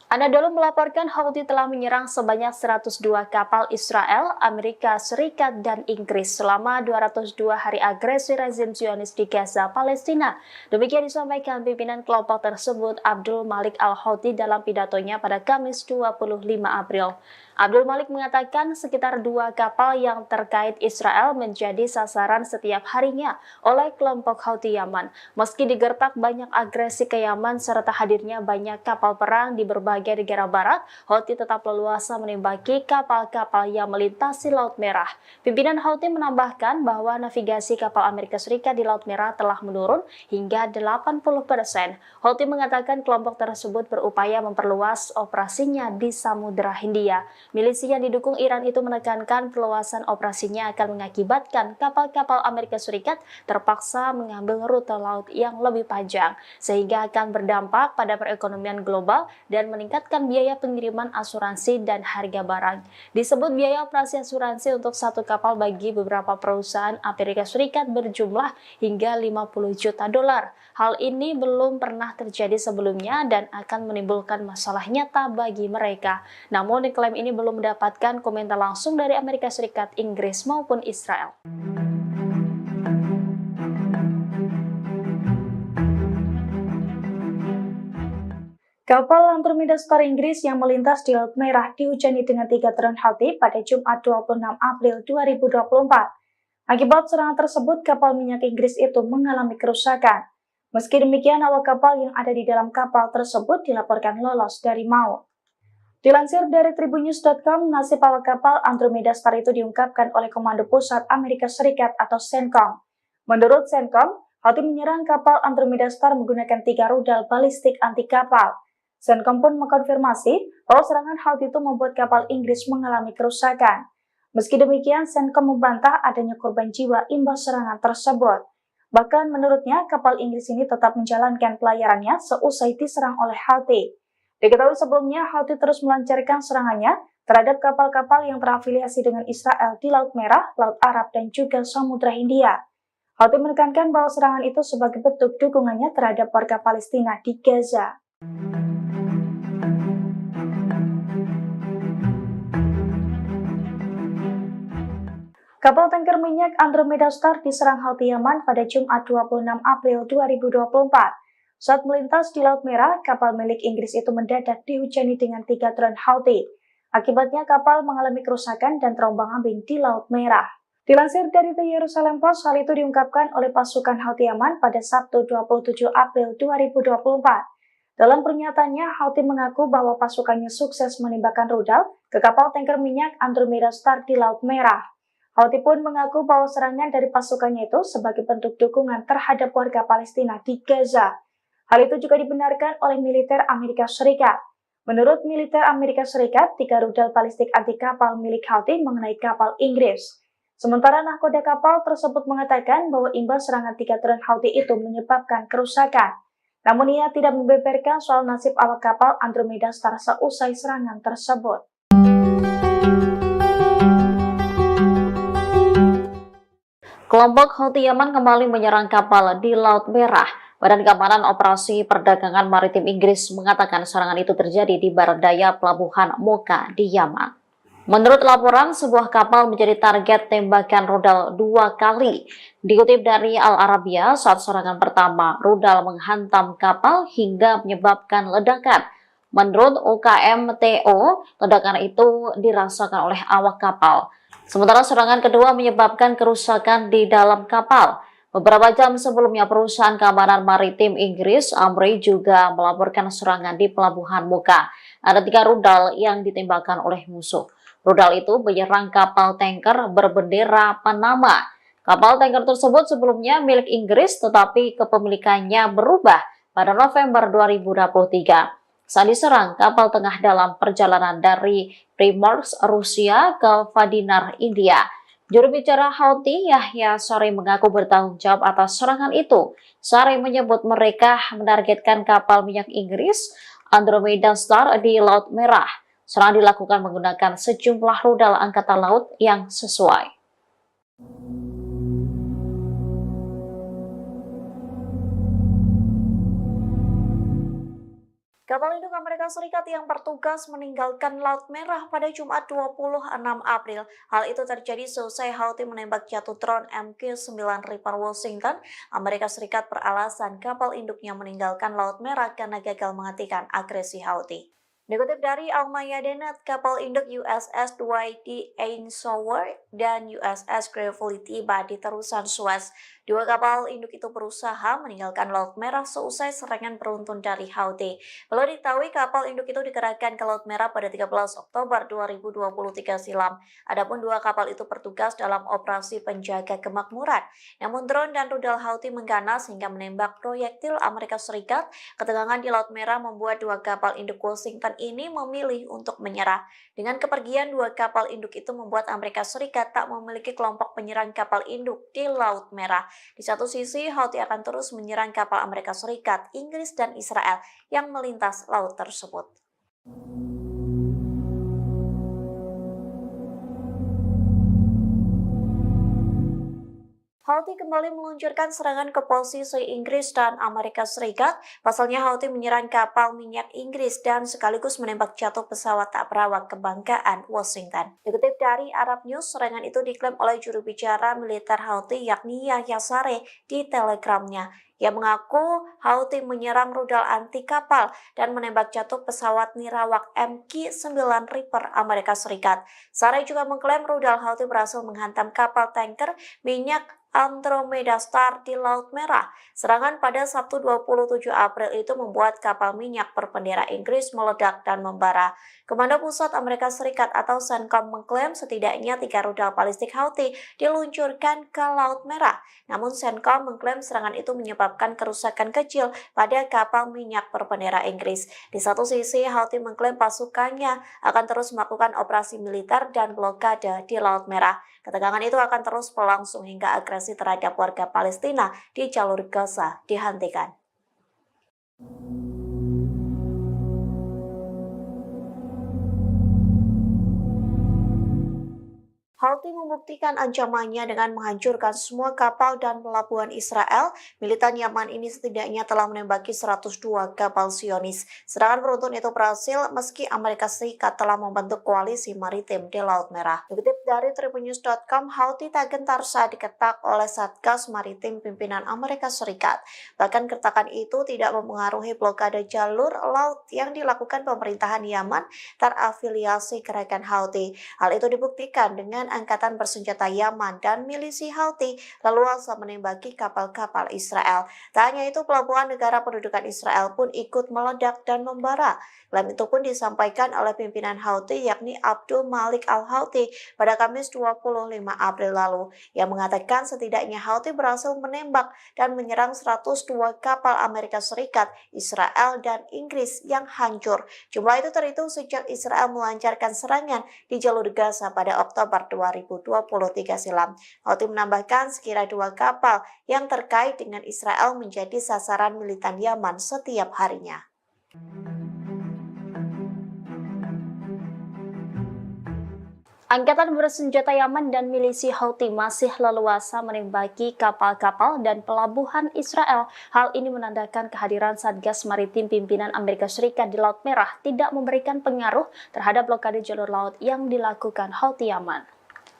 Anadolu melaporkan Houthi telah menyerang sebanyak 102 kapal Israel, Amerika Serikat, dan Inggris selama 202 hari agresi rezim Zionis di Gaza, Palestina. Demikian disampaikan pimpinan kelompok tersebut Abdul Malik Al-Houthi dalam pidatonya pada Kamis 25 April. Abdul Malik mengatakan sekitar 2 kapal yang terkait Israel menjadi sasaran setiap harinya oleh kelompok Houthi Yaman. Meski digertak banyak agresi ke Yaman serta hadirnya banyak kapal perang di berbagai negara barat, Houthi tetap leluasa menembaki kapal-kapal yang melintasi Laut Merah. Pimpinan Houthi menambahkan bahwa navigasi kapal Amerika Serikat di Laut Merah telah menurun hingga 80%. Houthi mengatakan kelompok tersebut berupaya memperluas operasinya di Samudra Hindia. Milisi yang didukung Iran itu menekankan perluasan operasinya akan mengakibatkan kapal-kapal Amerika Serikat terpaksa mengambil rute laut yang lebih panjang, sehingga akan berdampak pada perekonomian global dan meningkatkan biaya pengiriman asuransi dan harga barang. Disebut biaya operasi asuransi untuk satu kapal bagi beberapa perusahaan Amerika Serikat berjumlah hingga 50 juta dolar. Hal ini belum pernah terjadi sebelumnya dan akan menimbulkan masalah nyata bagi mereka. Namun klaim ini belum mendapatkan komentar langsung dari Amerika Serikat, Inggris maupun Israel. Kapal Andromeda Star Inggris yang melintas di Laut Merah dihujani dengan 3 drone Houthi pada Jumat 26 April 2024. Akibat serangan tersebut, kapal minyak Inggris itu mengalami kerusakan. Meski demikian, awak kapal yang ada di dalam kapal tersebut dilaporkan lolos dari maut. Dilansir dari tribunnews.com, nasib awak kapal Andromeda Star itu diungkapkan oleh Komando Pusat Amerika Serikat atau CENTCOM. Menurut CENTCOM, Houthi menyerang kapal Andromeda Star menggunakan 3 rudal balistik anti kapal. CENTCOM pun mengkonfirmasi bahwa serangan Houthi itu membuat kapal Inggris mengalami kerusakan. Meski demikian, CENTCOM membantah adanya korban jiwa imbas serangan tersebut. Bahkan menurutnya, kapal Inggris ini tetap menjalankan pelayarannya seusai diserang oleh Houthi. Diketahui sebelumnya, Houthi terus melancarkan serangannya terhadap kapal-kapal yang terafiliasi dengan Israel di Laut Merah, Laut Arab, dan juga Samudra Hindia. Houthi menekankan bahwa serangan itu sebagai bentuk dukungannya terhadap warga Palestina di Gaza. Kapal tanker minyak Andromeda Star diserang Houthi Yaman pada Jumat 26 April 2024. Saat melintas di Laut Merah, kapal milik Inggris itu mendadak dihujani dengan 3 drone Houthi. Akibatnya kapal mengalami kerusakan dan terombang-ambing di Laut Merah. Dilansir dari The Jerusalem Post, hal itu diungkapkan oleh pasukan Houthi Yaman pada Sabtu 27 April 2024. Dalam pernyataannya, Houthi mengaku bahwa pasukannya sukses menembakkan rudal ke kapal tanker minyak Andromeda Star di Laut Merah. Houthi pun mengaku bahwa serangan dari pasukannya itu sebagai bentuk dukungan terhadap warga Palestina di Gaza. Hal itu juga dibenarkan oleh militer Amerika Serikat. Menurut militer Amerika Serikat, 3 rudal balistik anti kapal milik Houthi mengenai kapal Inggris. Sementara nahkoda kapal tersebut mengatakan bahwa imbas serangan 3 drone Houthi itu menyebabkan kerusakan. Namun ia tidak membeberkan soal nasib awak kapal Andromeda Star seusai serangan tersebut. Kelompok Houthi Yaman kembali menyerang kapal di Laut Merah. Badan Keamanan Operasi Perdagangan Maritim Inggris mengatakan serangan itu terjadi di barat daya pelabuhan Mocha di Yaman. Menurut laporan, sebuah kapal menjadi target tembakan rudal 2 kali. Dikutip dari Al Arabiya, saat serangan pertama, rudal menghantam kapal hingga menyebabkan ledakan. Menurut UKMTO, ledakan itu dirasakan oleh awak kapal. Sementara serangan kedua menyebabkan kerusakan di dalam kapal. Beberapa jam sebelumnya, perusahaan keamanan maritim Inggris, Amri, juga melaporkan serangan di pelabuhan Mocha. Ada 3 rudal yang ditembakkan oleh musuh. Rudal itu menyerang kapal tanker berbendera Panama. Kapal tanker tersebut sebelumnya milik Inggris, tetapi kepemilikannya berubah pada November 2023. saat diserang kapal tengah dalam perjalanan dari Primorsk, Rusia ke Vadinar, India. Juru bicara Houthi, Yahya Saree mengaku bertanggung jawab atas serangan itu. Saree menyebut mereka menargetkan kapal minyak Inggris Andromeda Star di Laut Merah. Serangan dilakukan menggunakan sejumlah rudal angkatan laut yang sesuai. Kapal induk Amerika Serikat yang bertugas meninggalkan Laut Merah pada Jumat 26 April. Hal itu terjadi seusai Houthi menembak jatuh drone MQ-9 Reaper Washington. Amerika Serikat beralasan kapal induknya meninggalkan Laut Merah karena gagal menghentikan agresi Houthi. Dikutip dari Al-Mayadeen, kapal induk USS Dwight D. Eisenhower dan USS Gravely tiba di terusan Suez. Dua kapal induk itu berusaha meninggalkan Laut Merah seusai serangan beruntun dari Houthi. Perlu diketahui kapal induk itu dikerahkan ke Laut Merah pada 13 Oktober 2023 silam. Adapun dua kapal itu bertugas dalam operasi penjaga kemakmuran. Namun drone dan rudal Houthi mengganas hingga menembak proyektil Amerika Serikat. Ketegangan di Laut Merah membuat dua kapal induk Washington ini memilih untuk menyerah. Dengan kepergian dua kapal induk itu membuat Amerika Serikat tak memiliki kelompok penyerang kapal induk di Laut Merah. Di satu sisi, Houthi akan terus menyerang kapal Amerika Serikat, Inggris, dan Israel yang melintas laut tersebut. Houthi kembali meluncurkan serangan ke posisi Inggris dan Amerika Serikat. Pasalnya Houthi menyerang kapal minyak Inggris dan sekaligus menembak jatuh pesawat tak berawak kebanggaan Washington. Dikutip dari Arab News, serangan itu diklaim oleh juru bicara militer Houthi yakni Yahya Saree di Telegramnya. Ia mengaku Houthi menyerang rudal anti kapal dan menembak jatuh pesawat nirawak MQ-9 Reaper Amerika Serikat. Saree juga mengklaim rudal Houthi berhasil menghantam kapal tanker minyak Andromeda Star di Laut Merah. Serangan pada Sabtu 27 April itu membuat kapal minyak berbendera Inggris meledak dan membara. Komando Pusat Amerika Serikat atau CENTCOM mengklaim setidaknya 3 rudal balistik Houthi diluncurkan ke Laut Merah. Namun CENTCOM mengklaim serangan itu menyebabkan kerusakan kecil pada kapal minyak berbendera Inggris. Di satu sisi, Houthi mengklaim pasukannya akan terus melakukan operasi militer dan blokade di Laut Merah. Ketegangan itu akan terus berlangsung hingga agresi terhadap warga Palestina di jalur Gaza dihentikan. Houthi membuktikan ancamannya dengan menghancurkan semua kapal dan pelabuhan Israel. Militan Yaman ini setidaknya telah menembaki 102 kapal Zionis. Serangan beruntun itu berhasil meski Amerika Serikat telah membentuk koalisi maritim di Laut Merah. Dikutip dari tribunnews.com, Houthi tak gentar saat diketak oleh Satgas Maritim pimpinan Amerika Serikat. Bahkan kertakan itu tidak mempengaruhi blokade jalur laut yang dilakukan pemerintahan Yaman terafiliasi gerakan Houthi. Hal itu dibuktikan dengan angkatan bersenjata Yaman dan milisi Houthi leluasa menembaki kapal-kapal Israel. Tak hanya itu, pelabuhan negara pendudukan Israel pun ikut meledak dan membara. Klaim itu pun disampaikan oleh pimpinan Houthi yakni Abdul Malik Al-Houthi pada Kamis 25 April lalu. Yang mengatakan setidaknya Houthi berhasil menembak dan menyerang 102 kapal Amerika Serikat, Israel, dan Inggris yang hancur. Jumlah itu terhitung sejak Israel melancarkan serangan di jalur Gaza pada Oktober 2023 silam. Houthi menambahkan sekira 2 kapal yang terkait dengan Israel menjadi sasaran militan Yaman setiap harinya. Angkatan bersenjata Yaman dan milisi Houthi masih leluasa menembaki kapal-kapal dan pelabuhan Israel. Hal ini menandakan kehadiran Satgas Maritim pimpinan Amerika Serikat di Laut Merah tidak memberikan pengaruh terhadap blokade jalur laut yang dilakukan Houthi Yaman.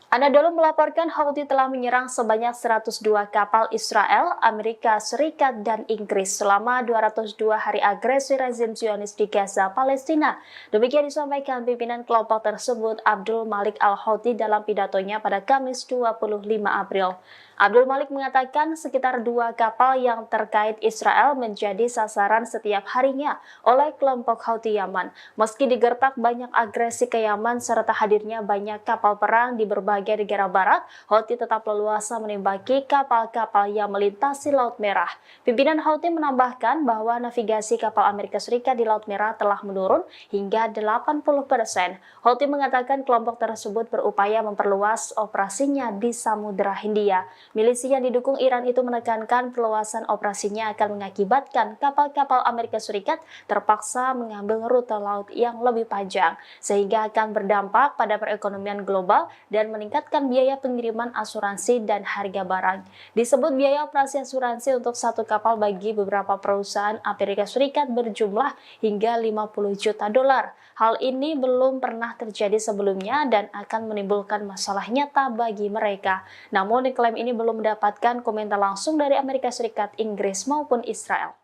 Anadolu melaporkan Houthi telah menyerang sebanyak 102 kapal Israel, Amerika Serikat, dan Inggris selama 202 hari agresi rezim Zionis di Gaza, Palestina. Demikian disampaikan pimpinan kelompok tersebut Abdul Malik Al-Houthi dalam pidatonya pada Kamis 25 April. Abdul Malik mengatakan sekitar 2 kapal yang terkait Israel menjadi sasaran setiap harinya oleh kelompok Houthi Yaman. Meski digertak banyak agresi ke Yaman serta hadirnya banyak kapal perang di berbagai negara barat, Houthi tetap leluasa menembaki kapal-kapal yang melintasi Laut Merah. Pimpinan Houthi menambahkan bahwa navigasi kapal Amerika Serikat di Laut Merah telah menurun hingga 80%. Houthi mengatakan kelompok tersebut berupaya memperluas operasinya di Samudra Hindia. Milisi yang didukung Iran itu menekankan perluasan operasinya akan mengakibatkan kapal-kapal Amerika Serikat terpaksa mengambil rute laut yang lebih panjang, sehingga akan berdampak pada perekonomian global dan meningkatkan biaya pengiriman asuransi dan harga barang. Disebut biaya operasi asuransi untuk satu kapal bagi beberapa perusahaan Amerika Serikat berjumlah hingga 50 juta dolar. Hal ini belum pernah terjadi sebelumnya dan akan menimbulkan masalah nyata bagi mereka. Namun klaim ini belum mendapatkan komentar langsung dari Amerika Serikat, Inggris maupun Israel.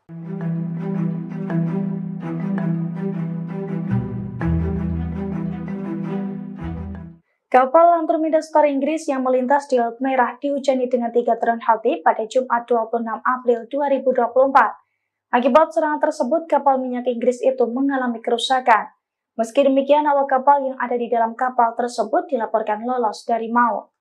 Kapal Lanturmida Star Inggris yang melintas di Laut Merah dihujani dengan 3 drone Houthi pada Jumat 26 April 2024. Akibat serangan tersebut, kapal minyak Inggris itu mengalami kerusakan. Meski demikian, awak kapal yang ada di dalam kapal tersebut dilaporkan lolos dari maut.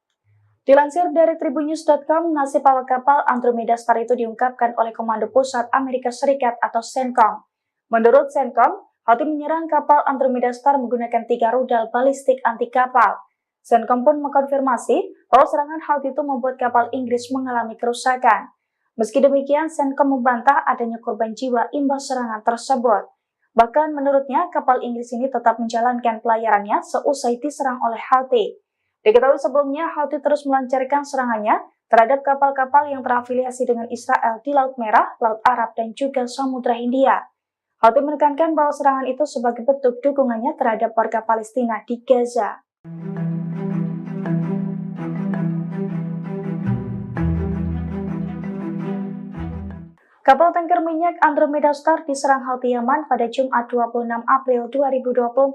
Dilansir dari Tribunnews.com, nasib awak kapal Andromeda Star itu diungkapkan oleh Komando Pusat Amerika Serikat atau CENTCOM. Menurut CENTCOM, Houthi menyerang kapal Andromeda Star menggunakan 3 rudal balistik anti kapal. CENTCOM pun mengkonfirmasi bahwa serangan Houthi itu membuat kapal Inggris mengalami kerusakan. Meski demikian, CENTCOM membantah adanya korban jiwa imbas serangan tersebut. Bahkan menurutnya, kapal Inggris ini tetap menjalankan pelayarannya seusai diserang oleh Houthi. Diketahui sebelumnya, Houthi terus melancarkan serangannya terhadap kapal-kapal yang terafiliasi dengan Israel di Laut Merah, Laut Arab, dan juga Samudra Hindia. Houthi menekankan bahwa serangan itu sebagai bentuk dukungannya terhadap warga Palestina di Gaza. Kapal tanker minyak Andromeda Star diserang Houthi Yaman pada Jumat 26 April 2024.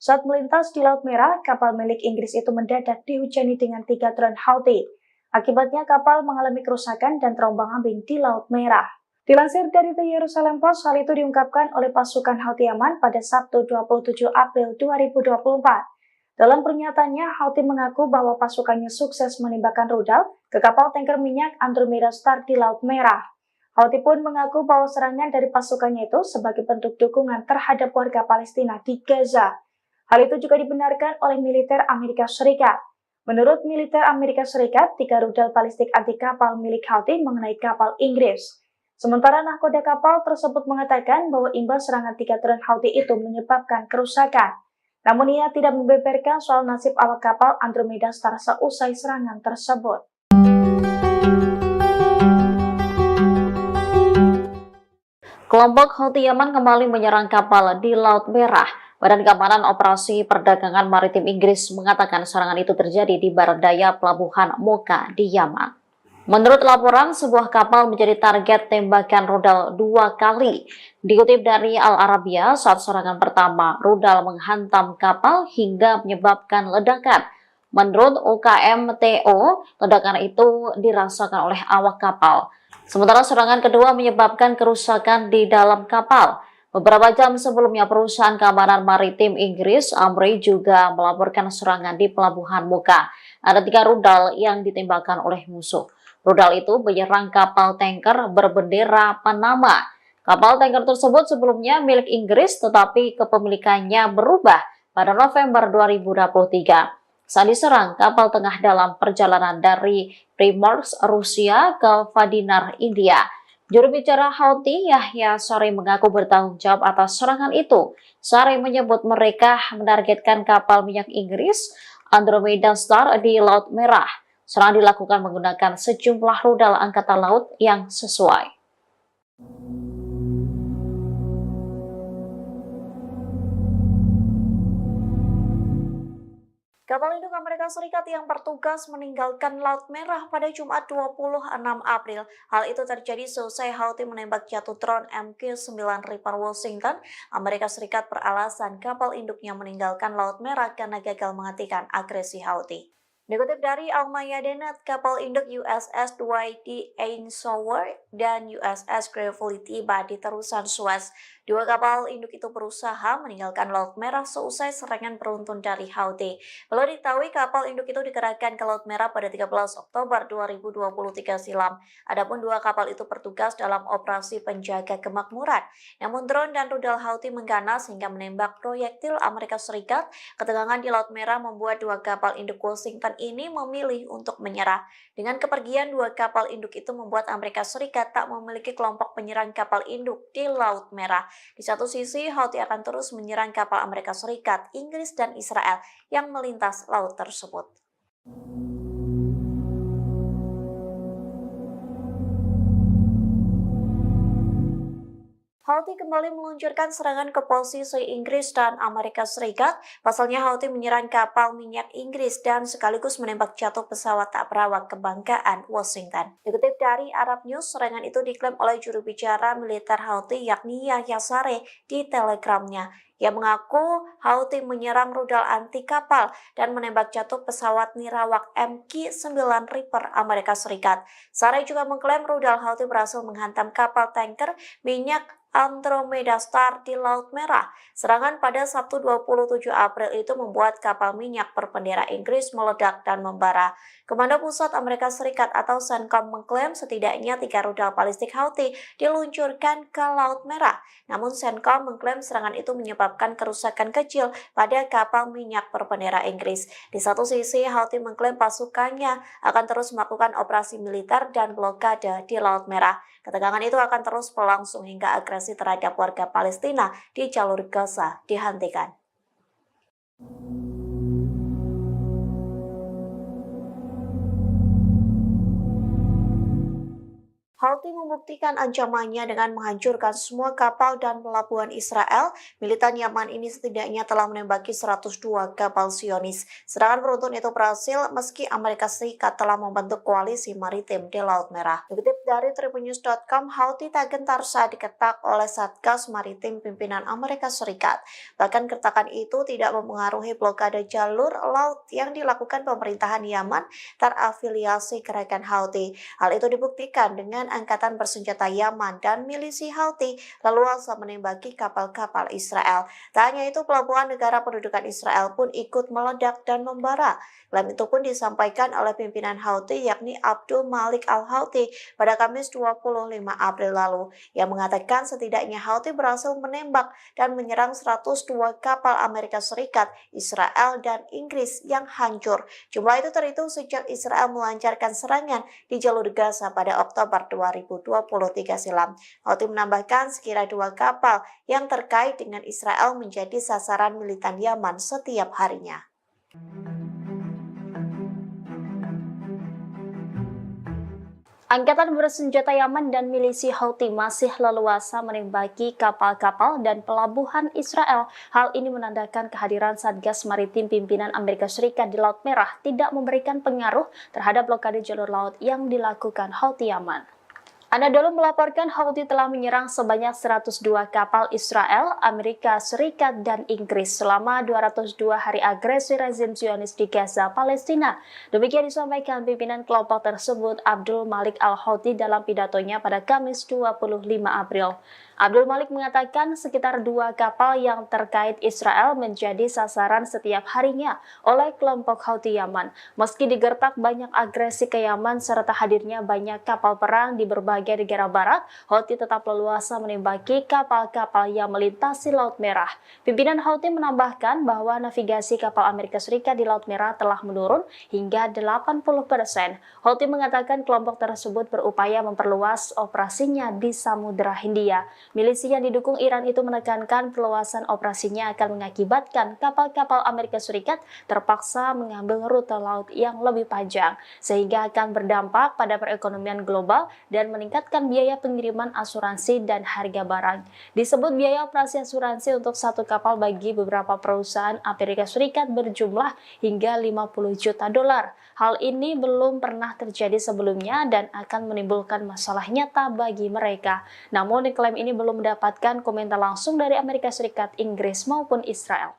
Saat melintas di Laut Merah, kapal milik Inggris itu mendadak dihujani dengan 3 drone Houthi. Akibatnya kapal mengalami kerusakan dan terombang-ambing di Laut Merah. Dilansir dari The Jerusalem Post, hal itu diungkapkan oleh pasukan Houthi Yaman pada Sabtu 27 April 2024. Dalam pernyataannya, Houthi mengaku bahwa pasukannya sukses menembakkan rudal ke kapal tanker minyak Andromeda Star di Laut Merah. Houthi pun mengaku bahwa serangan dari pasukannya itu sebagai bentuk dukungan terhadap warga Palestina di Gaza. Hal itu juga dibenarkan oleh militer Amerika Serikat. Menurut militer Amerika Serikat, 3 rudal balistik anti kapal milik Houthi mengenai kapal Inggris. Sementara nahkoda kapal tersebut mengatakan bahwa imbas serangan 3 drone Houthi itu menyebabkan kerusakan. Namun ia tidak membeberkan soal nasib awak kapal Andromeda Star seusai serangan tersebut. Kelompok Houthi Yaman kembali menyerang kapal di Laut Merah. Badan Keamanan Operasi Perdagangan Maritim Inggris mengatakan serangan itu terjadi di barat daya pelabuhan Mocha di Yaman. Menurut laporan, sebuah kapal menjadi target tembakan rudal 2 kali. Dikutip dari Al Arabiya, saat serangan pertama, rudal menghantam kapal hingga menyebabkan ledakan. Menurut UKMTO, ledakan itu dirasakan oleh awak kapal. Sementara serangan kedua menyebabkan kerusakan di dalam kapal. Beberapa jam sebelumnya, perusahaan keamanan maritim Inggris, Amri, juga melaporkan serangan di pelabuhan Mocha. Ada 3 rudal yang ditembakkan oleh musuh. Rudal itu menyerang kapal tanker berbendera Panama. Kapal tanker tersebut sebelumnya milik Inggris, tetapi kepemilikannya berubah pada November 2023. Saat diserang, kapal tengah dalam perjalanan dari Primorsk, Rusia ke Vadinar, India. Juru bicara Houthi, Yahya Saree, mengaku bertanggung jawab atas serangan itu. Saree menyebut mereka menargetkan kapal minyak Inggris Andromeda Star di Laut Merah. Serangan dilakukan menggunakan sejumlah rudal angkatan laut yang sesuai. Kapal induk Amerika Serikat yang bertugas meninggalkan Laut Merah pada Jumat 26 April. Hal itu terjadi seusai Houthi menembak jatuh drone MQ-9 Reaper Washington. Amerika Serikat beralasan kapal induknya meninggalkan Laut Merah karena gagal menghentikan agresi Houthi. Dikutip dari Almaya.net, kapal induk USS Dwight D. Eisenhower dan USS Gravely tiba di terusan Suez. Dua kapal induk itu berusaha meninggalkan Laut Merah seusai serangan beruntun dari Houthi. Perlu diketahui kapal induk itu dikerahkan ke Laut Merah pada 13 Oktober 2023 silam. Adapun dua kapal itu bertugas dalam operasi penjaga kemakmuran. Namun drone dan rudal Houthi mengganas hingga menembak proyektil Amerika Serikat. Ketegangan di Laut Merah membuat dua kapal induk Washington ini memilih untuk menyerah. Dengan kepergian dua kapal induk itu membuat Amerika Serikat tak memiliki kelompok penyerang kapal induk di Laut Merah. Di satu sisi, Houthi akan terus menyerang kapal Amerika Serikat, Inggris, dan Israel yang melintas laut tersebut. Houthi kembali meluncurkan serangan ke posisi Inggris dan Amerika Serikat. Pasalnya Houthi menyerang kapal minyak Inggris dan sekaligus menembak jatuh pesawat tak berawak kebanggaan Washington. Dikutip dari Arab News, serangan itu diklaim oleh juru bicara militer Houthi yakni Yahya Saree di Telegramnya. Ia mengaku Houthi menyerang rudal anti kapal dan menembak jatuh pesawat nirawak MQ-9 Reaper Amerika Serikat. Saree juga mengklaim rudal Houthi berhasil menghantam kapal tanker minyak Andromeda Star di Laut Merah. Serangan pada Sabtu 27 April itu membuat kapal minyak berbendera Inggris meledak dan membara. Komando Pusat Amerika Serikat atau CENTCOM mengklaim setidaknya 3 rudal balistik Houthi diluncurkan ke Laut Merah. Namun CENTCOM mengklaim serangan itu menyebabkan kerusakan kecil pada kapal minyak berbendera Inggris. Di satu sisi, Houthi mengklaim pasukannya akan terus melakukan operasi militer dan blokade di Laut Merah. Ketegangan itu akan terus berlangsung hingga agresi terhadap warga Palestina di jalur Gaza dihentikan. Houthi membuktikan ancamannya dengan menghancurkan semua kapal dan pelabuhan Israel. Militan Yaman ini setidaknya telah menembaki 102 kapal Zionis. Serangan beruntun itu berhasil meski Amerika Serikat telah membentuk koalisi maritim di Laut Merah. Dikutip dari tribunnews.com, Houthi tak gentar saat diketak oleh Satgas Maritim pimpinan Amerika Serikat. Bahkan kertakan itu tidak mempengaruhi blokade jalur laut yang dilakukan pemerintahan Yaman terafiliasi gerakan Houthi. Hal itu dibuktikan dengan angkatan bersenjata Yaman dan milisi Houthi leluasa menembaki kapal-kapal Israel. Tak hanya itu, pelabuhan negara pendudukan Israel pun ikut meledak dan membara. Klaim itu pun disampaikan oleh pimpinan Houthi yakni Abdul Malik al-Houthi pada Kamis 25 April lalu, yang mengatakan setidaknya Houthi berhasil menembak dan menyerang 102 kapal Amerika Serikat, Israel, dan Inggris yang hancur. Jumlah itu terhitung sejak Israel melancarkan serangan di jalur Gaza pada Oktober 2023 silam. Houthi menambahkan sekira 2 kapal yang terkait dengan Israel menjadi sasaran militan Yaman setiap harinya. Angkatan bersenjata Yaman dan milisi Houthi masih leluasa menembaki kapal-kapal dan pelabuhan Israel. Hal ini menandakan kehadiran Satgas Maritim pimpinan Amerika Serikat di Laut Merah tidak memberikan pengaruh terhadap blokade jalur laut yang dilakukan Houthi Yaman. Anadolu melaporkan Houthi telah menyerang sebanyak 102 kapal Israel, Amerika Serikat, dan Inggris selama 202 hari agresi rezim Zionis di Gaza, Palestina. Demikian disampaikan pimpinan kelompok tersebut Abdul Malik al-Houthi dalam pidatonya pada Kamis 25 April. Abdul Malik mengatakan sekitar 2 kapal yang terkait Israel menjadi sasaran setiap harinya oleh kelompok Houthi Yaman. Meski digertak banyak agresi ke Yaman serta hadirnya banyak kapal perang di berbagai negara barat, Houthi tetap leluasa menembaki kapal-kapal yang melintasi Laut Merah. Pimpinan Houthi menambahkan bahwa navigasi kapal Amerika Serikat di Laut Merah telah menurun hingga 80%. Houthi mengatakan kelompok tersebut berupaya memperluas operasinya di Samudra Hindia. Milisi yang didukung Iran itu menekankan perluasan operasinya akan mengakibatkan kapal-kapal Amerika Serikat terpaksa mengambil rute laut yang lebih panjang, sehingga akan berdampak pada perekonomian global dan meningkatkan biaya pengiriman asuransi dan harga barang. Disebut biaya operasi asuransi untuk satu kapal bagi beberapa perusahaan Amerika Serikat berjumlah hingga 50 juta dolar. Hal ini belum pernah terjadi sebelumnya dan akan menimbulkan masalah nyata bagi mereka. Namun klaim ini belum mendapatkan komentar langsung dari Amerika Serikat, Inggris maupun Israel.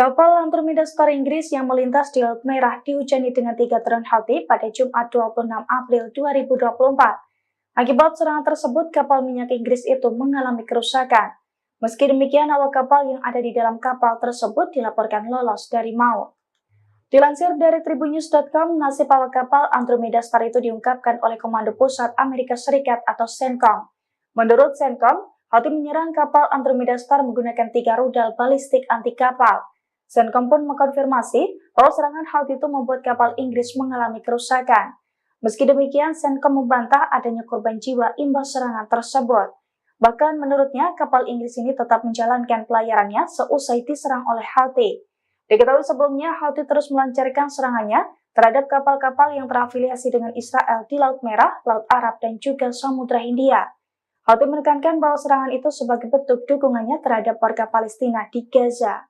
Kapal Andromeda Star Inggris yang melintas di Laut Merah dihujani dengan 3 drone Houthi pada Jumat 26 April 2024. Akibat serangan tersebut, kapal minyak Inggris itu mengalami kerusakan. Meski demikian, awak kapal yang ada di dalam kapal tersebut dilaporkan lolos dari maut. Dilansir dari Tribunnews.com, nasib awak kapal Andromeda Star itu diungkapkan oleh Komando Pusat Amerika Serikat atau CENTCOM. Menurut CENTCOM, Houthi menyerang kapal Andromeda Star menggunakan 3 rudal balistik anti kapal. CENTCOM pun mengkonfirmasi bahwa serangan Houthi itu membuat kapal Inggris mengalami kerusakan. Meski demikian, CENTCOM membantah adanya korban jiwa imbas serangan tersebut. Bahkan menurutnya, kapal Inggris ini tetap menjalankan pelayarannya seusai diserang oleh Houthi. Diketahui sebelumnya, Houthi terus melancarkan serangannya terhadap kapal-kapal yang terafiliasi dengan Israel di Laut Merah, Laut Arab, dan juga Samudra Hindia. Houthi menekankan bahwa serangan itu sebagai bentuk dukungannya terhadap warga Palestina di Gaza.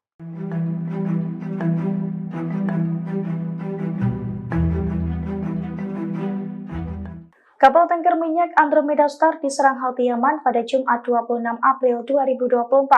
Kapal tanker minyak Andromeda Star diserang Houthi Yaman pada Jumat 26 April 2024.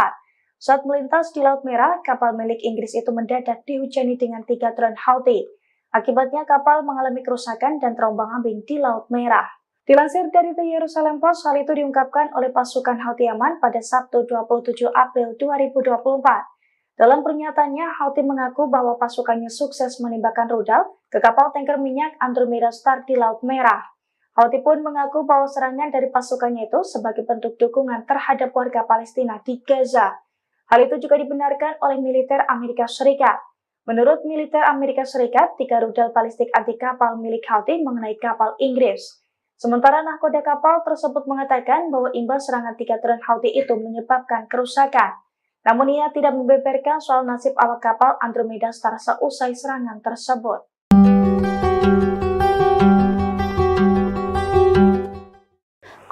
Saat melintas di Laut Merah, kapal milik Inggris itu mendadak dihujani dengan 3 drone Houthi. Akibatnya kapal mengalami kerusakan dan terombang-ambing di Laut Merah. Dilansir dari The Jerusalem Post, hal itu diungkapkan oleh pasukan Houthi Yaman pada Sabtu 27 April 2024. Dalam pernyataannya, Houthi mengaku bahwa pasukannya sukses menembakkan rudal ke kapal tanker minyak Andromeda Star di Laut Merah. Houthi pun mengaku bahwa serangan dari pasukannya itu sebagai bentuk dukungan terhadap warga Palestina di Gaza. Hal itu juga dibenarkan oleh militer Amerika Serikat. Menurut militer Amerika Serikat, 3 rudal balistik anti kapal milik Houthi mengenai kapal Inggris. Sementara nahkoda kapal tersebut mengatakan bahwa imbas serangan 3 drone Houthi itu menyebabkan kerusakan. Namun ia tidak membeberkan soal nasib awak kapal Andromeda Star seusai serangan tersebut.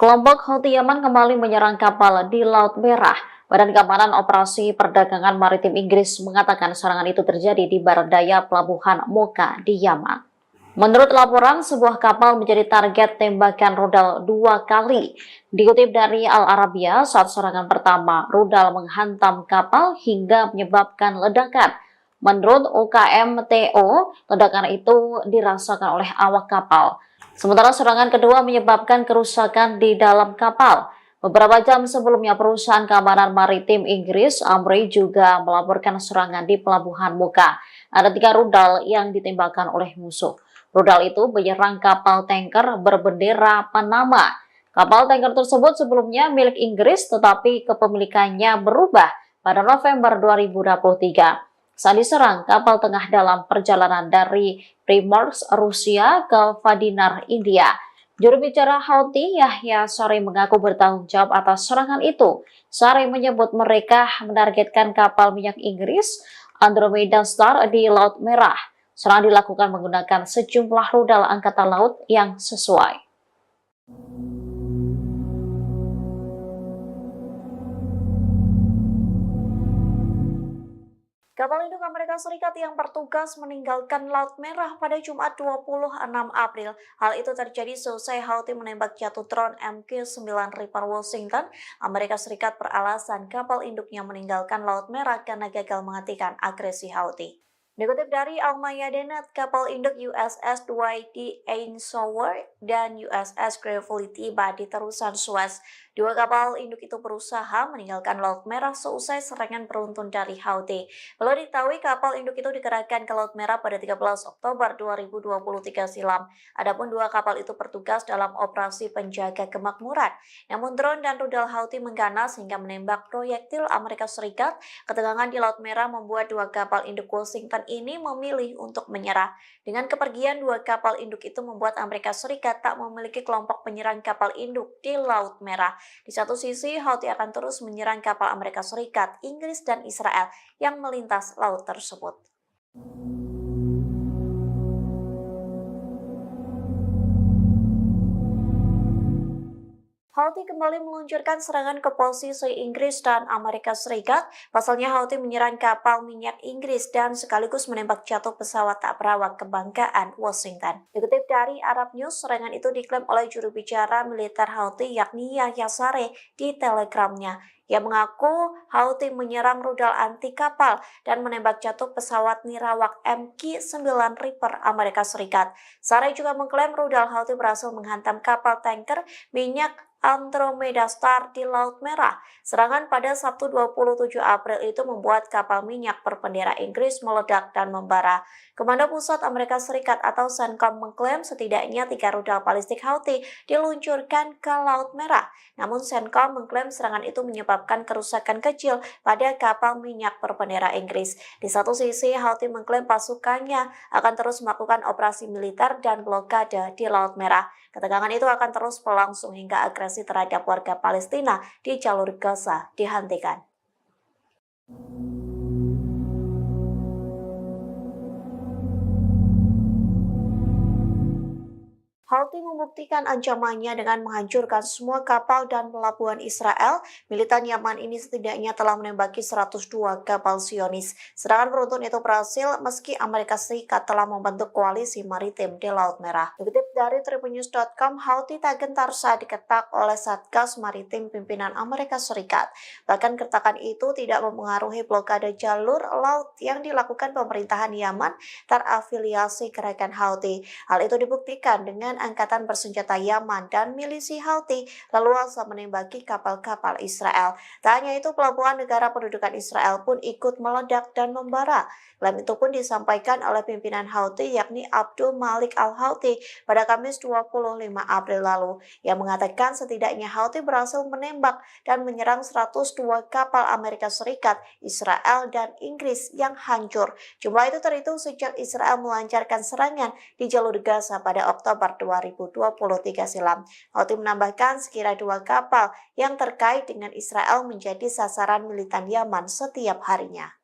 Kelompok Houthi Yaman kembali menyerang kapal di Laut Merah. Badan Keamanan Operasi Perdagangan Maritim Inggris mengatakan serangan itu terjadi di barat daya pelabuhan Mocha di Yaman. Menurut laporan, sebuah kapal menjadi target tembakan rudal 2 kali. Dikutip dari Al Arabiya, saat serangan pertama, rudal menghantam kapal hingga menyebabkan ledakan. Menurut UKMTO, ledakan itu dirasakan oleh awak kapal. Sementara serangan kedua menyebabkan kerusakan di dalam kapal. Beberapa jam sebelumnya, perusahaan keamanan maritim Inggris, Amri, juga melaporkan serangan di pelabuhan Mocha. Ada 3 rudal yang ditembakkan oleh musuh. Rudal itu menyerang kapal tanker berbendera Panama. Kapal tanker tersebut sebelumnya milik Inggris, tetapi kepemilikannya berubah pada November 2023. Saat diserang, kapal tengah dalam perjalanan dari Primorsk, Rusia ke Vadinar, India. Juru bicara Houthi, Yahya Saree, mengaku bertanggung jawab atas serangan itu. Saree menyebut mereka menargetkan kapal minyak Inggris Andromeda Star di Laut Merah. Serangan dilakukan menggunakan sejumlah rudal angkatan laut yang sesuai. Kapal induk Amerika Serikat yang bertugas meninggalkan Laut Merah pada Jumat 26 April. Hal itu terjadi seusai Houthi menembak jatuh drone MQ-9 Reaper Washington. Amerika Serikat beralasan kapal induknya meninggalkan Laut Merah karena gagal menghentikan agresi Houthi. Dikutip dari Al-Mayadeen, kapal induk USS Dwight D. Eisenhower dan USS Gravely tiba di terusan Suez. 2 kapal induk itu berusaha meninggalkan Laut Merah seusai serangan beruntun dari Houthi. Perlu diketahui kapal induk itu dikerahkan ke Laut Merah pada 13 Oktober 2023 silam. Adapun 2 kapal itu bertugas dalam operasi penjaga kemakmuran. Namun drone dan rudal Houthi mengganas hingga menembak proyektil Amerika Serikat. Ketegangan di Laut Merah membuat 2 kapal induk Washington ini memilih untuk menyerah. Dengan kepergian 2 kapal induk itu membuat Amerika Serikat tak memiliki kelompok penyerang kapal induk di Laut Merah. Di satu sisi, Houthi akan terus menyerang kapal Amerika Serikat, Inggris, dan Israel yang melintas laut tersebut. Houthi kembali meluncurkan serangan ke posisi Inggris dan Amerika Serikat. Pasalnya Houthi menyerang kapal minyak Inggris dan sekaligus menembak jatuh pesawat tak berawak kebanggaan Washington. Dikutip dari Arab News, serangan itu diklaim oleh juru bicara militer Houthi yakni Yahya Saree di Telegramnya. Ia mengaku Houthi menyerang rudal anti kapal dan menembak jatuh pesawat nirawak MQ-9 Reaper Amerika Serikat. Saree juga mengklaim rudal Houthi berhasil menghantam kapal tanker minyak Andromeda Star di Laut Merah. Serangan pada Sabtu 27 April itu membuat kapal minyak berbendera Inggris meledak dan membara. Komando Pusat Amerika Serikat atau CENTCOM mengklaim setidaknya 3 rudal balistik Houthi diluncurkan ke Laut Merah. Namun CENTCOM mengklaim serangan itu menyebabkan kerusakan kecil pada kapal minyak berbendera Inggris. Di satu sisi, Houthi mengklaim pasukannya akan terus melakukan operasi militer dan blokade di Laut Merah. Ketegangan itu akan terus berlangsung hingga agresi terhadap warga Palestina di jalur Gaza dihentikan. Houthi membuktikan ancamannya dengan menghancurkan semua kapal dan pelabuhan Israel. Militan Yaman ini setidaknya telah menembaki 102 kapal Zionis. Serangan beruntun itu berhasil meski Amerika Serikat telah membentuk koalisi maritim di Laut Merah. Dikutip dari tribunnews.com, Houthi tak gentar saat diketak oleh Satgas Maritim pimpinan Amerika Serikat. Bahkan kertakan itu tidak mempengaruhi blokade jalur laut yang dilakukan pemerintahan Yaman terafiliasi gerakan Houthi. Hal itu dibuktikan dengan angkatan bersenjata Yaman dan milisi Houthi leluasa menembaki kapal-kapal Israel. Tak hanya itu, pelabuhan negara pendudukan Israel pun ikut meledak dan membara. Klaim itu pun disampaikan oleh pimpinan Houthi yakni Abdul Malik Al-Houthi pada Kamis 25 April lalu, yang mengatakan setidaknya Houthi berhasil menembak dan menyerang 102 kapal Amerika Serikat, Israel, dan Inggris yang hancur. Jumlah itu terhitung sejak Israel melancarkan serangan di jalur Gaza pada Oktober 2023 silam. Houthi menambahkan sekira 2 kapal yang terkait dengan Israel menjadi sasaran militan Yaman setiap harinya.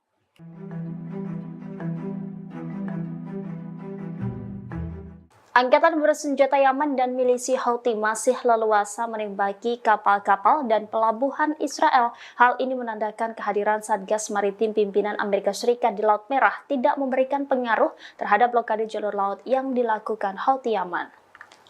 Angkatan bersenjata Yaman dan milisi Houthi masih leluasa menembaki kapal-kapal dan pelabuhan Israel. Hal ini menandakan kehadiran Satgas Maritim pimpinan Amerika Serikat di Laut Merah tidak memberikan pengaruh terhadap blokade jalur laut yang dilakukan Houthi Yaman.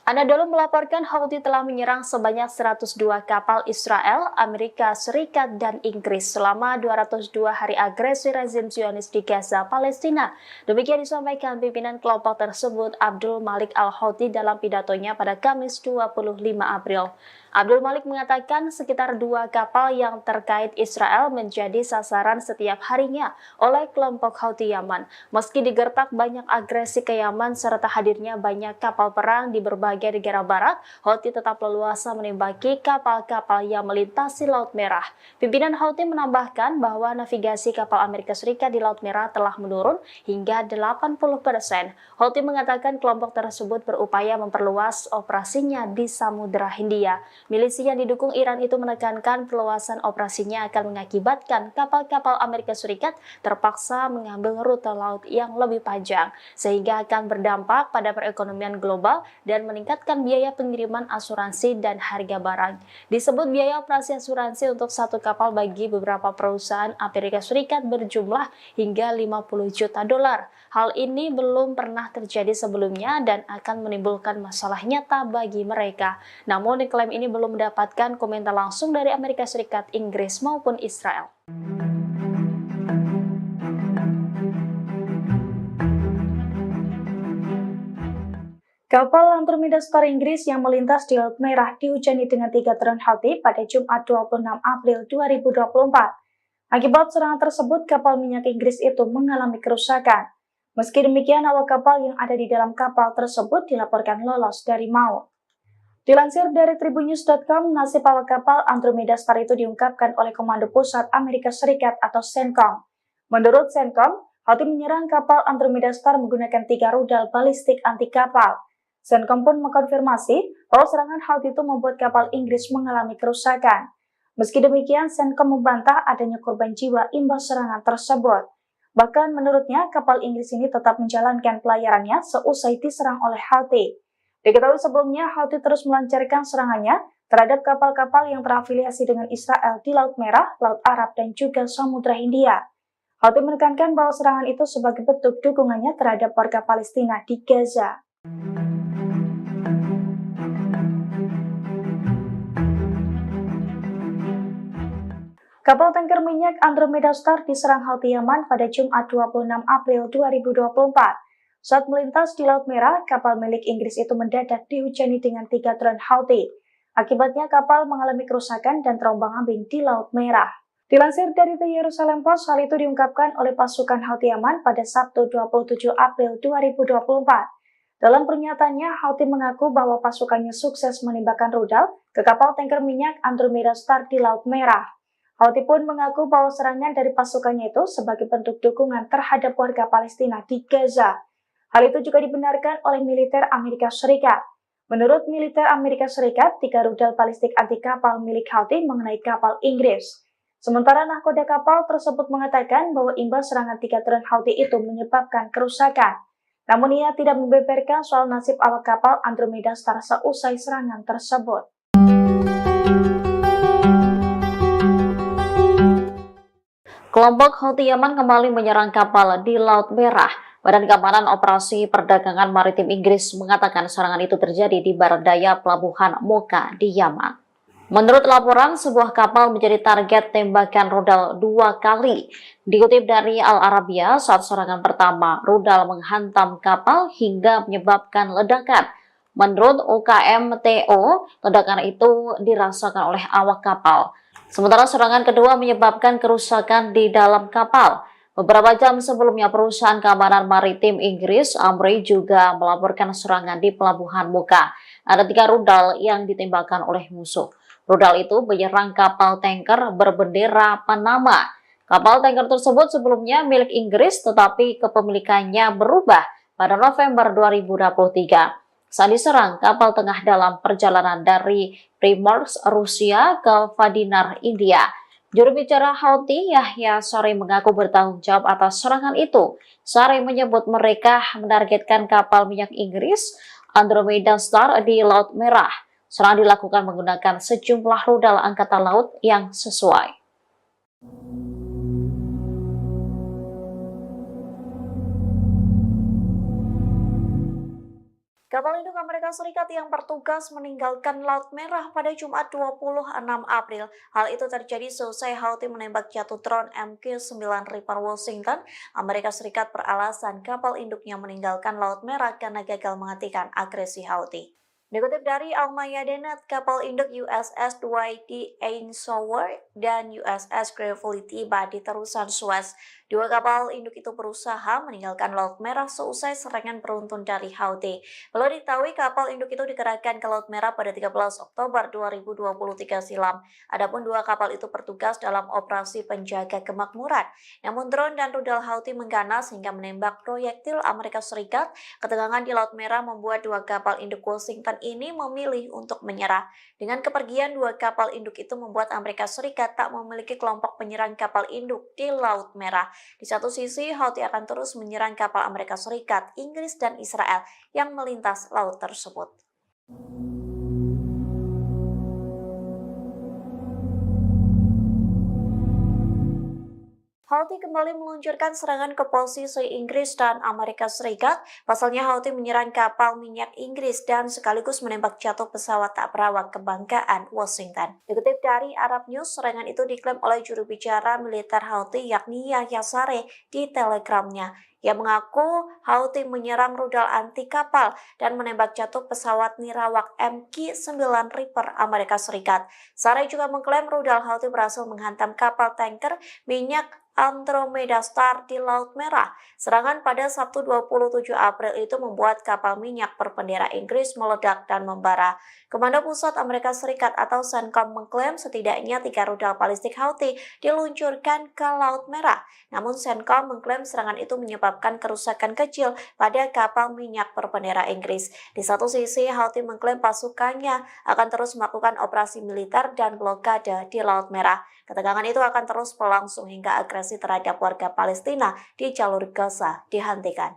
Anadolu melaporkan Houthi telah menyerang sebanyak 102 kapal Israel, Amerika Serikat, dan Inggris selama 202 hari agresi rezim Zionis di Gaza, Palestina. Demikian disampaikan pimpinan kelompok tersebut Abdul Malik Al-Houthi dalam pidatonya pada Kamis 25 April. Abdul Malik mengatakan sekitar 2 kapal yang terkait Israel menjadi sasaran setiap harinya oleh kelompok Houthi Yaman. Meski digertak banyak agresi ke Yaman serta hadirnya banyak kapal perang di berbagai negara barat, Houthi tetap leluasa menembaki kapal-kapal yang melintasi Laut Merah. Pimpinan Houthi menambahkan bahwa navigasi kapal Amerika Serikat di Laut Merah telah menurun hingga 80%. Houthi mengatakan kelompok tersebut berupaya memperluas operasinya di Samudra Hindia. Milisi yang didukung Iran itu menekankan perluasan operasinya akan mengakibatkan kapal-kapal Amerika Serikat terpaksa mengambil rute laut yang lebih panjang, sehingga akan berdampak pada perekonomian global dan meningkatkan biaya pengiriman asuransi dan harga barang. Disebut biaya operasi asuransi untuk satu kapal bagi beberapa perusahaan Amerika Serikat berjumlah hingga 50 juta dolar. Hal ini belum pernah terjadi sebelumnya dan akan menimbulkan masalah nyata bagi mereka. Namun klaim ini belum mendapatkan komentar langsung dari Amerika Serikat, Inggris maupun Israel. Kapal Andromeda Star Inggris yang melintas di Laut Merah dihujani dengan 3 drone Houthi pada Jumat 26 April 2024. Akibat serangan tersebut, kapal minyak Inggris itu mengalami kerusakan. Meski demikian, awak kapal yang ada di dalam kapal tersebut dilaporkan lolos dari maut. Dilansir dari tribunnews.com, nasib awak kapal Andromeda Star itu diungkapkan oleh Komando Pusat Amerika Serikat atau CENTCOM. Menurut CENTCOM, Houthi menyerang kapal Andromeda Star menggunakan 3 rudal balistik anti kapal. CENTCOM pun mengkonfirmasi bahwa serangan Houthi itu membuat kapal Inggris mengalami kerusakan. Meski demikian, CENTCOM membantah adanya korban jiwa imbas serangan tersebut. Bahkan menurutnya, kapal Inggris ini tetap menjalankan pelayarannya seusai diserang oleh Houthi. Diketahui sebelumnya, Houthi terus melancarkan serangannya terhadap kapal-kapal yang terafiliasi dengan Israel di Laut Merah, Laut Arab, dan juga Samudra Hindia. Houthi menekankan bahwa serangan itu sebagai bentuk dukungannya terhadap warga Palestina di Gaza. Kapal tanker minyak Andromeda Star diserang Houthi Yaman pada Jumat 26 April 2024. Saat melintas di Laut Merah, kapal milik Inggris itu mendadak dihujani dengan 3 drone Houthi. Akibatnya kapal mengalami kerusakan dan terombang-ambing di Laut Merah. Dilansir dari The Jerusalem Post, hal itu diungkapkan oleh pasukan Houthi Yaman pada Sabtu 27 April 2024. Dalam pernyataannya, Houthi mengaku bahwa pasukannya sukses menembakkan rudal ke kapal tanker minyak Andromeda Star di Laut Merah. Houthi pun mengaku bahwa serangan dari pasukannya itu sebagai bentuk dukungan terhadap warga Palestina di Gaza. Hal itu juga dibenarkan oleh militer Amerika Serikat. Menurut militer Amerika Serikat, 3 rudal balistik anti kapal milik Houthi mengenai kapal Inggris. Sementara nahkoda kapal tersebut mengatakan bahwa imbas serangan 3 drone Houthi itu menyebabkan kerusakan. Namun ia tidak membeberkan soal nasib awak kapal Andromeda Star seusai serangan tersebut. Kelompok Houthi Yaman kembali menyerang kapal di Laut Merah. Badan Keamanan Operasi Perdagangan Maritim Inggris mengatakan serangan itu terjadi di barat daya pelabuhan Mocha di Yaman. Menurut laporan, sebuah kapal menjadi target tembakan rudal 2 kali. Dikutip dari Al Arabiya, saat serangan pertama, rudal menghantam kapal hingga menyebabkan ledakan. Menurut UKMTO, ledakan itu dirasakan oleh awak kapal. Sementara serangan kedua menyebabkan kerusakan di dalam kapal. Beberapa jam sebelumnya, perusahaan keamanan maritim Inggris, Amri, juga melaporkan serangan di pelabuhan Mocha. Ada 3 rudal yang ditembakkan oleh musuh. Rudal itu menyerang kapal tanker berbendera Panama. Kapal tanker tersebut sebelumnya milik Inggris, tetapi kepemilikannya berubah pada November 2023. Saat diserang, kapal tengah dalam perjalanan dari Primorsk, Rusia ke Vadinar, India. Juru bicara Houthi, Yahya Saree, mengaku bertanggung jawab atas serangan itu. Saree menyebut mereka menargetkan kapal minyak Inggris Andromeda Star di Laut Merah. Serangan dilakukan menggunakan sejumlah rudal angkatan laut yang sesuai. Kapal induk Amerika Serikat yang bertugas meninggalkan Laut Merah pada Jumat 26 April. Hal itu terjadi seusai Houthi menembak jatuh drone MQ-9 Reaper Washington. Amerika Serikat beralasan kapal induknya meninggalkan Laut Merah karena gagal menghentikan agresi Houthi. Dikutip dari Al-Mayadeen, kapal induk USS Dwight Eisenhower dan USS Gravely tiba di terusan Suez. 2 kapal induk itu berusaha meninggalkan Laut Merah seusai serangan beruntun dari Houthi. Perlu diketahui kapal induk itu dikerahkan ke Laut Merah pada 13 Oktober 2023 silam. Adapun 2 kapal itu bertugas dalam operasi penjaga kemakmuran. Namun drone dan rudal Houthi mengganas hingga menembak proyektil Amerika Serikat. Ketegangan di Laut Merah membuat 2 kapal induk Washington ini memilih untuk menyerah. Dengan kepergian 2 kapal induk itu membuat Amerika Serikat tak memiliki kelompok penyerang kapal induk di Laut Merah. Di satu sisi, Houthi akan terus menyerang kapal Amerika Serikat, Inggris, dan Israel yang melintas laut tersebut. Houthi kembali meluncurkan serangan ke posisi Inggris dan Amerika Serikat. Pasalnya Houthi menyerang kapal minyak Inggris dan sekaligus menembak jatuh pesawat tak berawak kebanggaan Washington. Dikutip dari Arab News, serangan itu diklaim oleh juru bicara militer Houthi yakni Yahya Saree di Telegramnya. Ia mengaku Houthi menyerang rudal anti kapal dan menembak jatuh pesawat nirawak MQ-9 Reaper Amerika Serikat. Saree juga mengklaim rudal Houthi berhasil menghantam kapal tanker minyak Andromeda Star di Laut Merah. Serangan pada Sabtu 27 April itu membuat kapal minyak berbendera Inggris meledak dan membara. Komando Pusat Amerika Serikat atau CENTCOM mengklaim setidaknya 3 rudal balistik Houthi diluncurkan ke Laut Merah. Namun CENTCOM mengklaim serangan itu menyebabkan kerusakan kecil pada kapal minyak berbendera Inggris. Di satu sisi, Houthi mengklaim pasukannya akan terus melakukan operasi militer dan blokade di Laut Merah. Ketegangan itu akan terus berlangsung hingga agresi terhadap warga Palestina di jalur Gaza dihentikan.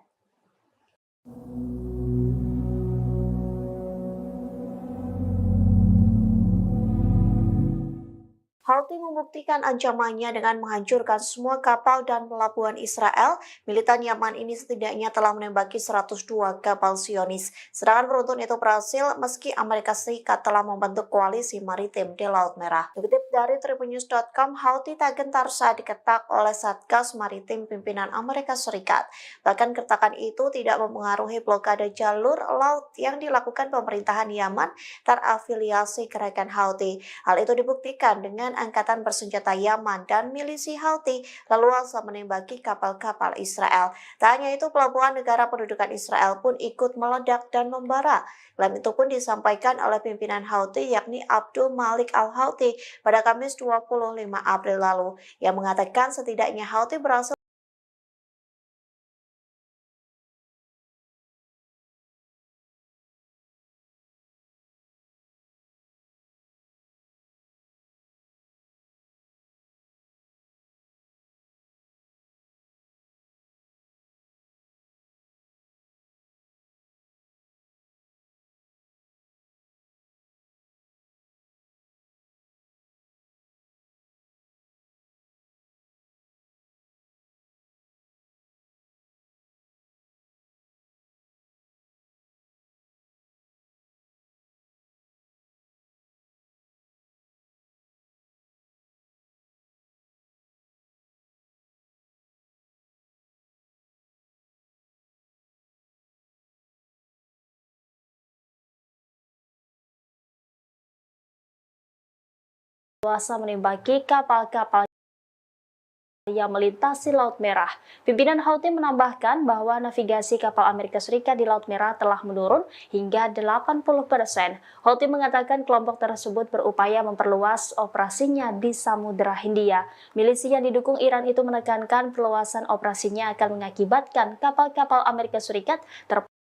Houthi membuktikan ancamannya dengan menghancurkan semua kapal dan pelabuhan Israel. Militan Yaman ini setidaknya telah menembaki 102 kapal Zionis. Serangan beruntun itu berhasil meski Amerika Serikat telah membentuk koalisi maritim di Laut Merah. Dikutip dari tribunnews.com, Houthi tak gentar saat diketak oleh Satgas Maritim pimpinan Amerika Serikat. Bahkan keretakan itu tidak mempengaruhi blokade jalur laut yang dilakukan pemerintahan Yaman terafiliasi gerakan Houthi. Hal itu dibuktikan dengan angkatan bersenjata Yaman dan milisi Houthi leluasa menembaki kapal-kapal Israel. Tak hanya itu, pelabuhan negara pendudukan Israel pun ikut meledak dan membara. Klaim itu pun disampaikan oleh pimpinan Houthi yakni Abdul Malik al-Houthi pada Kamis 25 April lalu, yang mengatakan setidaknya Houthi berhasil Leluasa menembaki kapal-kapal yang melintasi Laut Merah. Pimpinan Houthi menambahkan bahwa navigasi kapal Amerika Serikat di Laut Merah telah menurun hingga 80%. Houthi mengatakan kelompok tersebut berupaya memperluas operasinya di Samudra Hindia. Milisi yang didukung Iran itu menekankan perluasan operasinya akan mengakibatkan kapal-kapal Amerika Serikat terpaksa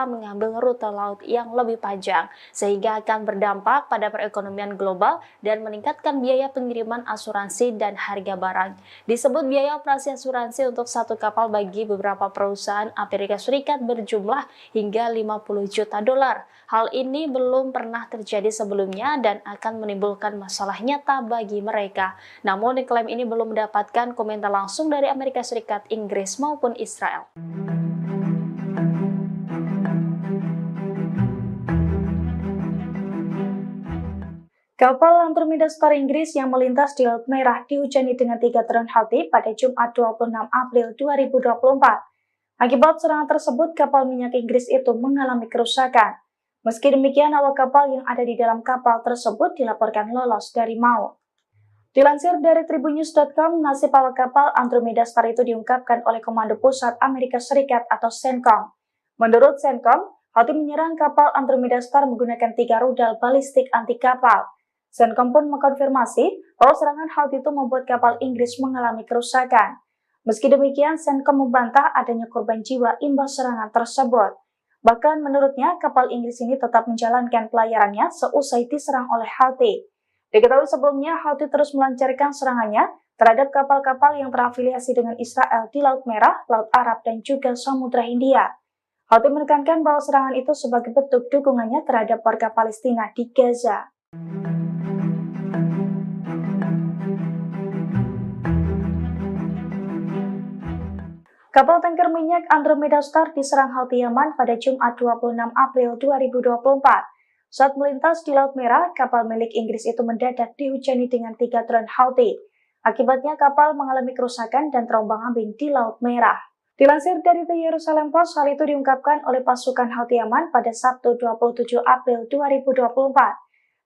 mengambil rute laut yang lebih panjang, sehingga akan berdampak pada perekonomian global dan meningkatkan biaya pengiriman asuransi dan harga barang. Disebut biaya operasi asuransi untuk satu kapal bagi beberapa perusahaan Amerika Serikat berjumlah hingga 50 juta dolar. Hal ini belum pernah terjadi sebelumnya dan akan menimbulkan masalah nyata bagi mereka. Namun, klaim ini belum mendapatkan komentar langsung dari Amerika Serikat, Inggris maupun Israel. Kapal Andromeda Star Inggris yang melintas di Laut Merah dihujani dengan 3 drone Houthi pada Jumat 26 April 2024. Akibat serangan tersebut, kapal minyak Inggris itu mengalami kerusakan. Meski demikian, awak kapal yang ada di dalam kapal tersebut dilaporkan lolos dari maut. Dilansir dari tribunnews.com, nasib awak kapal Andromeda Star itu diungkapkan oleh Komando Pusat Amerika Serikat atau CENTCOM. Menurut CENTCOM, Houthi menyerang kapal Andromeda Star menggunakan 3 rudal balistik anti kapal. CENTCOM pun mengkonfirmasi bahwa serangan Houthi itu membuat kapal Inggris mengalami kerusakan. Meski demikian, CENTCOM membantah adanya korban jiwa imbas serangan tersebut. Bahkan menurutnya, kapal Inggris ini tetap menjalankan pelayarannya seusai diserang oleh Houthi. Diketahui sebelumnya, Houthi terus melancarkan serangannya terhadap kapal-kapal yang terafiliasi dengan Israel di Laut Merah, Laut Arab, dan juga Samudra Hindia. Houthi menekankan bahwa serangan itu sebagai bentuk dukungannya terhadap warga Palestina di Gaza. Kapal tanker minyak Andromeda Star diserang Houthi Yaman pada Jumat 26 April 2024. Saat melintas di Laut Merah, kapal milik Inggris itu mendadak dihujani dengan 3 drone Houthi. Akibatnya kapal mengalami kerusakan dan terombang-ambing di Laut Merah. Dilansir dari The Jerusalem Post, hal itu diungkapkan oleh pasukan Houthi Yaman pada Sabtu 27 April 2024.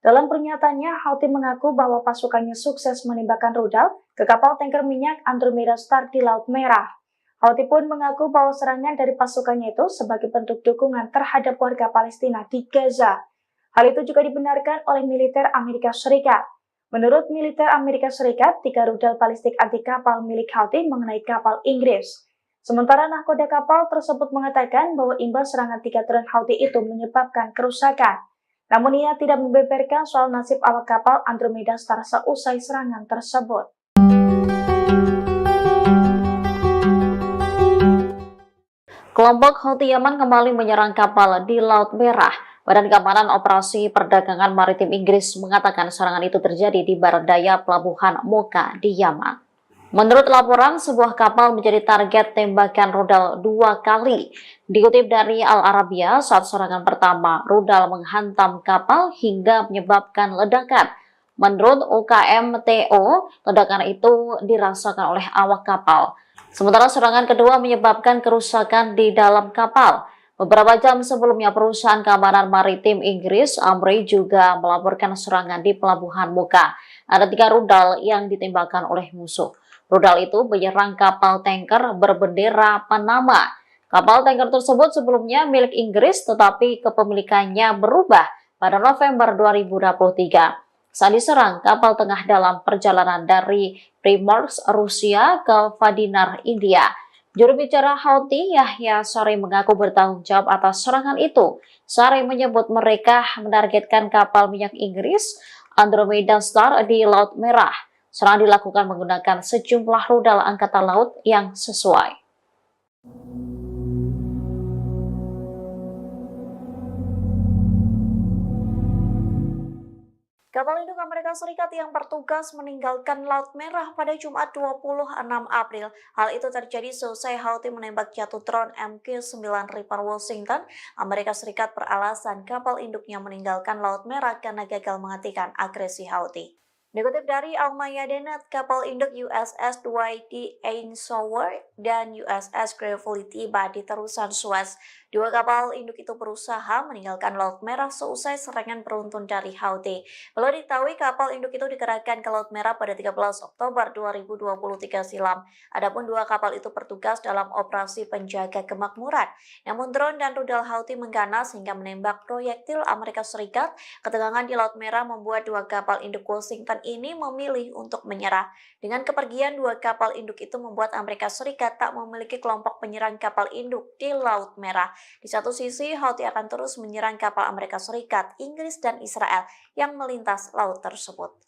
Dalam pernyataannya, Houthi mengaku bahwa pasukannya sukses menembakkan rudal ke kapal tanker minyak Andromeda Star di Laut Merah. Houthi pun mengaku bahwa serangan dari pasukannya itu sebagai bentuk dukungan terhadap warga Palestina di Gaza. Hal itu juga dibenarkan oleh militer Amerika Serikat. Menurut militer Amerika Serikat, 3 rudal balistik anti kapal milik Houthi mengenai kapal Inggris. Sementara nahkoda kapal tersebut mengatakan bahwa imbas serangan 3 drone Houthi itu menyebabkan kerusakan. Namun ia tidak membeberkan soal nasib awak kapal Andromeda Star seusai serangan tersebut. Kelompok Houthi Yaman kembali menyerang kapal di Laut Merah. Badan Keamanan Operasi Perdagangan Maritim Inggris mengatakan serangan itu terjadi di barat daya pelabuhan Mocha di Yaman. Menurut laporan, sebuah kapal menjadi target tembakan rudal 2 kali. Dikutip dari Al Arabiya, saat serangan pertama, rudal menghantam kapal hingga menyebabkan ledakan. Menurut UKMTO, ledakan itu dirasakan oleh awak kapal. Sementara serangan kedua menyebabkan kerusakan di dalam kapal. Beberapa jam sebelumnya, perusahaan keamanan maritim Inggris, Amri, juga melaporkan serangan di pelabuhan Mocha. Ada 3 rudal yang ditembakkan oleh musuh. Rudal itu menyerang kapal tanker berbendera Panama. Kapal tanker tersebut sebelumnya milik Inggris, tetapi kepemilikannya berubah pada November 2023. Saat diserang, kapal tengah dalam perjalanan dari Primorsk, Rusia ke Vadinar, India. Juru bicara Houthi, Yahya Saree, mengaku bertanggung jawab atas serangan itu. Saree menyebut mereka menargetkan kapal minyak Inggris Andromeda Star di Laut Merah. Serangan dilakukan menggunakan sejumlah rudal angkatan laut yang sesuai. Kapal induk Amerika Serikat yang bertugas meninggalkan Laut Merah pada Jumat 26 April. Hal itu terjadi seusai Houthi menembak jatuh drone MQ-9 Reaper Washington. Amerika Serikat beralasan kapal induknya meninggalkan Laut Merah karena gagal menghentikan agresi Houthi. Dikutip dari Al-Mayadeen, kapal induk USS Dwight D. Eisenhower dan USS Gravely tiba di terusan Suez. 2 kapal induk itu berusaha meninggalkan Laut Merah seusai serangan beruntun dari Houthi. Perlu diketahui kapal induk itu dikerahkan ke Laut Merah pada 13 Oktober 2023 silam. Adapun 2 kapal itu bertugas dalam operasi penjaga kemakmuran. Namun drone dan rudal Houthi mengganas hingga menembak proyektil Amerika Serikat. Ketegangan di Laut Merah membuat 2 kapal induk Washington ini memilih untuk menyerah. Dengan kepergian 2 kapal induk itu membuat Amerika Serikat tak memiliki kelompok penyerang kapal induk di Laut Merah. Di satu sisi, Houthi akan terus menyerang kapal Amerika Serikat, Inggris, dan Israel yang melintas laut tersebut.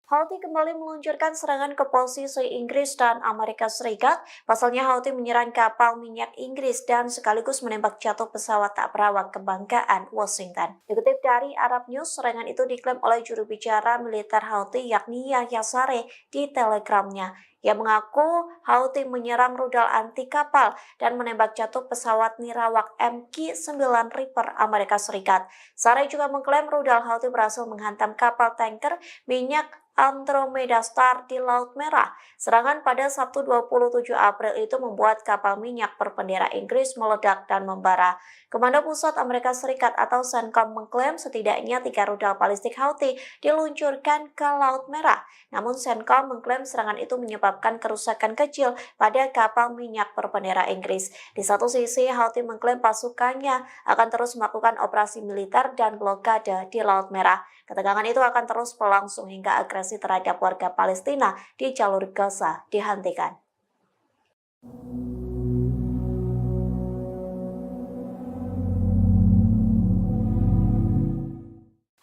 Houthi kembali meluncurkan serangan ke posisi Inggris dan Amerika Serikat. Pasalnya Houthi menyerang kapal minyak Inggris dan sekaligus menembak jatuh pesawat tak berawak kebanggaan Washington. Dikutip dari Arab News, serangan itu diklaim oleh juru bicara militer Houthi yakni Yahya Saree di Telegramnya. Ia mengaku Houthi menyerang rudal anti kapal dan menembak jatuh pesawat nirawak MQ-9 Reaper Amerika Serikat. Saree juga mengklaim rudal Houthi berhasil menghantam kapal tanker minyak Andromeda Star di Laut Merah. Serangan pada Sabtu 27 April itu membuat kapal minyak berbendera Inggris meledak dan membara. Komando Pusat Amerika Serikat atau CENTCOM mengklaim setidaknya 3 rudal balistik Houthi diluncurkan ke Laut Merah. Namun CENTCOM mengklaim serangan itu menyebabkan kerusakan kecil pada kapal minyak berbendera Inggris. Di satu sisi, Houthi mengklaim pasukannya akan terus melakukan operasi militer dan blokade di Laut Merah. Ketegangan itu akan terus berlangsung hingga agresi terhadap warga Palestina di jalur Gaza dihentikan.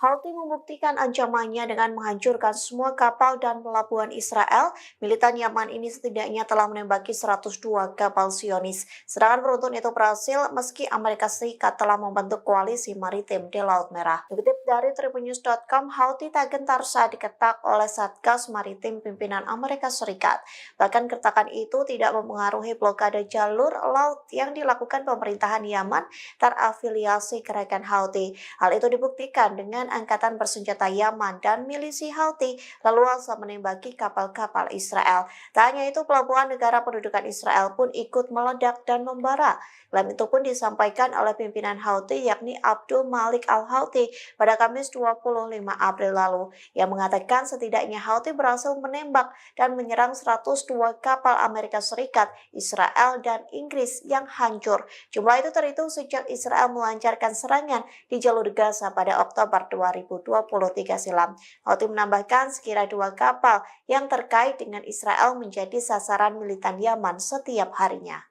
Houthi membuktikan ancamannya dengan menghancurkan semua kapal dan pelabuhan Israel. Militan Yaman ini setidaknya telah menembaki 102 kapal Zionis. Serangan beruntun itu berhasil meski Amerika Serikat telah membentuk koalisi maritim di Laut Merah. Dikutip dari tribunnews.com, Houthi tak gentar saat diketak oleh Satgas Maritim pimpinan Amerika Serikat. Bahkan keretakan itu tidak mempengaruhi blokade jalur laut yang dilakukan pemerintahan Yaman terafiliasi gerakan Houthi. Hal itu dibuktikan dengan angkatan bersenjata Yaman dan milisi Houthi leluasa menembaki kapal-kapal Israel. Tak hanya itu, pelabuhan negara pendudukan Israel pun ikut meledak dan membara. Klaim itu pun disampaikan oleh pimpinan Houthi yakni Abdul Malik Al-Houthi pada Kamis 25 April lalu, yang mengatakan setidaknya Houthi berhasil menembak dan menyerang 102 kapal Amerika Serikat, Israel, dan Inggris yang hancur. Jumlah itu terhitung sejak Israel melancarkan serangan di jalur Gaza pada Oktober 2023 silam. Houthi menambahkan sekira 2 kapal yang terkait dengan Israel menjadi sasaran militan Yaman setiap harinya.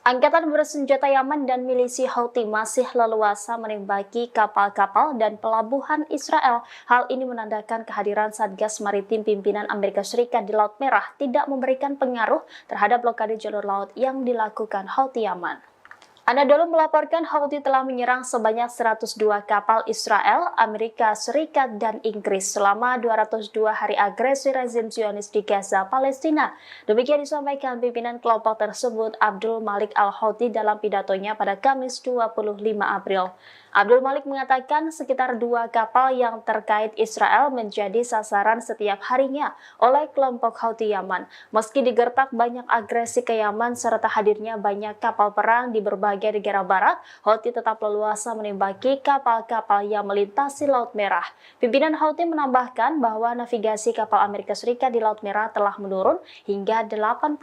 Angkatan bersenjata Yaman dan milisi Houthi masih leluasa menembaki kapal-kapal dan pelabuhan Israel. Hal ini menandakan kehadiran Satgas Maritim pimpinan Amerika Serikat di Laut Merah tidak memberikan pengaruh terhadap blokade jalur laut yang dilakukan Houthi Yaman. Anadolu melaporkan Houthi telah menyerang sebanyak 102 kapal Israel, Amerika Serikat, dan Inggris selama 202 hari agresi rezim Zionis di Gaza, Palestina. Demikian disampaikan pimpinan kelompok tersebut Abdul Malik Al-Houthi dalam pidatonya pada Kamis 25 April. Abdul Malik mengatakan sekitar 2 kapal yang terkait Israel menjadi sasaran setiap harinya oleh kelompok Houthi Yaman. Meski digertak banyak agresi ke Yaman serta hadirnya banyak kapal perang di berbagai negara barat, Houthi tetap leluasa menembaki kapal-kapal yang melintasi Laut Merah. Pimpinan Houthi menambahkan bahwa navigasi kapal Amerika Serikat di Laut Merah telah menurun hingga 80%.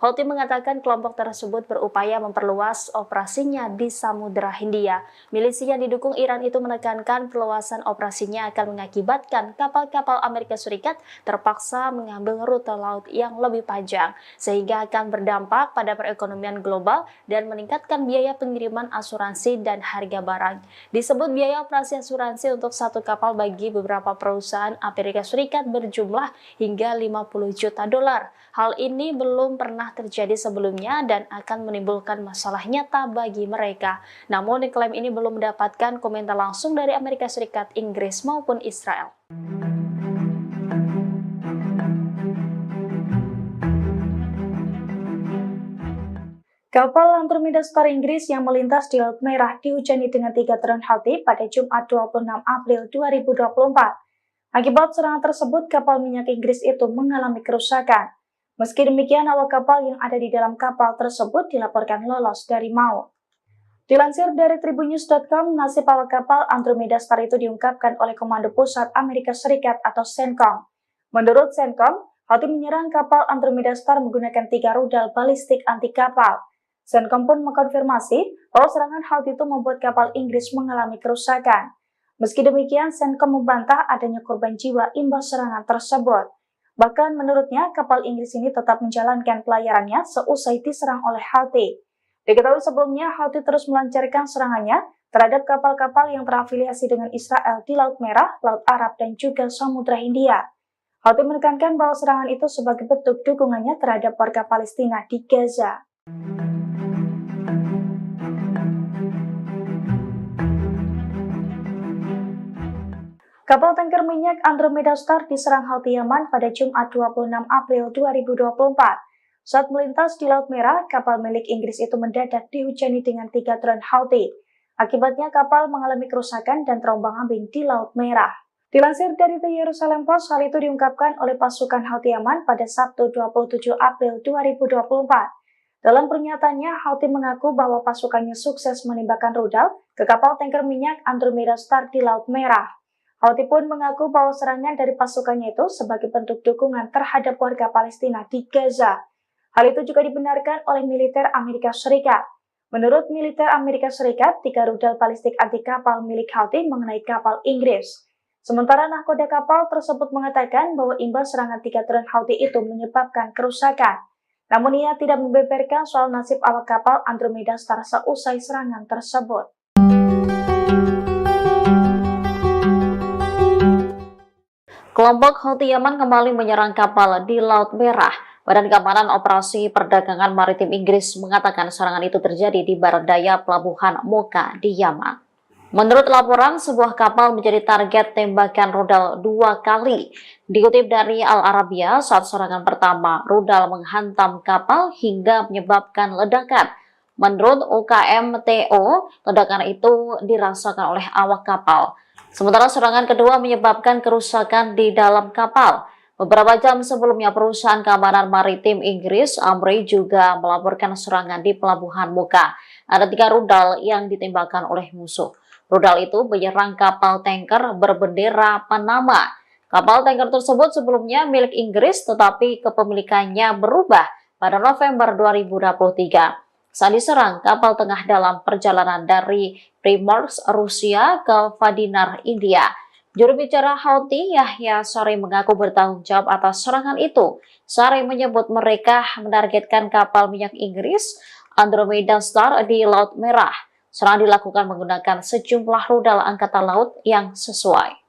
Houthi mengatakan kelompok tersebut berupaya memperluas operasinya di Samudra Hindia. Milisi yang didukung Iran itu menekankan perluasan operasinya akan mengakibatkan kapal-kapal Amerika Serikat terpaksa mengambil rute laut yang lebih panjang, sehingga akan berdampak pada perekonomian global dan meningkatkan biaya pengiriman asuransi dan harga barang. Disebut biaya operasi asuransi untuk satu kapal bagi beberapa perusahaan Amerika Serikat berjumlah hingga 50 juta dolar. Hal ini belum pernah terjadi sebelumnya dan akan menimbulkan masalah nyata bagi mereka. Namun klaim ini belum mendapatkan komentar langsung dari Amerika Serikat, Inggris maupun Israel. Kapal Andromeda Star Inggris yang melintas di Laut Merah dihujani dengan 3 drone Houthi pada Jumat 26 April 2024. Akibat serangan tersebut, kapal minyak Inggris itu mengalami kerusakan. Meski demikian, awak kapal yang ada di dalam kapal tersebut dilaporkan lolos dari maut. Dilansir dari tribunnews.com, nasib awak kapal Andromeda Star itu diungkapkan oleh Komando Pusat Amerika Serikat atau CENTCOM. Menurut CENTCOM, Houthi menyerang kapal Andromeda Star menggunakan 3 rudal balistik anti kapal. CENTCOM pun mengkonfirmasi bahwa serangan Houthi itu membuat kapal Inggris mengalami kerusakan. Meski demikian, CENTCOM membantah adanya korban jiwa imbas serangan tersebut. Bahkan menurutnya, kapal Inggris ini tetap menjalankan pelayarannya seusai diserang oleh Houthi. Diketahui sebelumnya, Houthi terus melancarkan serangannya terhadap kapal-kapal yang terafiliasi dengan Israel di Laut Merah, Laut Arab, dan juga Samudra Hindia. Houthi menekankan bahwa serangan itu sebagai bentuk dukungannya terhadap warga Palestina di Gaza. Kapal tanker minyak Andromeda Star diserang Houthi Yaman pada Jumat 26 April 2024. Saat melintas di Laut Merah, kapal milik Inggris itu mendadak dihujani dengan 3 drone Houthi. Akibatnya kapal mengalami kerusakan dan terombang-ambing di Laut Merah. Dilansir dari The Jerusalem Post, hal itu diungkapkan oleh pasukan Houthi Yaman pada Sabtu 27 April 2024. Dalam pernyataannya, Houthi mengaku bahwa pasukannya sukses menembakkan rudal ke kapal tanker minyak Andromeda Star di Laut Merah. Houthi pun mengaku bahwa serangan dari pasukannya itu sebagai bentuk dukungan terhadap warga Palestina di Gaza. Hal itu juga dibenarkan oleh militer Amerika Serikat. Menurut militer Amerika Serikat, 3 rudal balistik anti kapal milik Houthi mengenai kapal Inggris. Sementara nahkoda kapal tersebut mengatakan bahwa imbas serangan 3 drone Houthi itu menyebabkan kerusakan. Namun ia tidak membeberkan soal nasib awak kapal Andromeda Star seusai serangan tersebut. Kelompok Houthi Yaman kembali menyerang kapal di Laut Merah. Badan Keamanan Operasi Perdagangan Maritim Inggris mengatakan serangan itu terjadi di barat daya pelabuhan Mocha di Yaman. Menurut laporan, sebuah kapal menjadi target tembakan rudal 2 kali. Dikutip dari Al Arabiya, saat serangan pertama, rudal menghantam kapal hingga menyebabkan ledakan. Menurut UKMTO, ledakan itu dirasakan oleh awak kapal. Sementara serangan kedua menyebabkan kerusakan di dalam kapal. Beberapa jam sebelumnya, perusahaan keamanan maritim Inggris, Amri, juga melaporkan serangan di pelabuhan Mocha. Ada 3 rudal yang ditembakkan oleh musuh. Rudal itu menyerang kapal tanker berbendera Panama. Kapal tanker tersebut sebelumnya milik Inggris, tetapi kepemilikannya berubah pada November 2023. Saat diserang, kapal tengah dalam perjalanan dari Primorsk, Rusia ke Vadinar, India. Juru bicara Houthi, Yahya Saree, mengaku bertanggung jawab atas serangan itu. Saree menyebut mereka menargetkan kapal minyak Inggris Andromeda Star di Laut Merah. Serangan dilakukan menggunakan sejumlah rudal angkatan laut yang sesuai.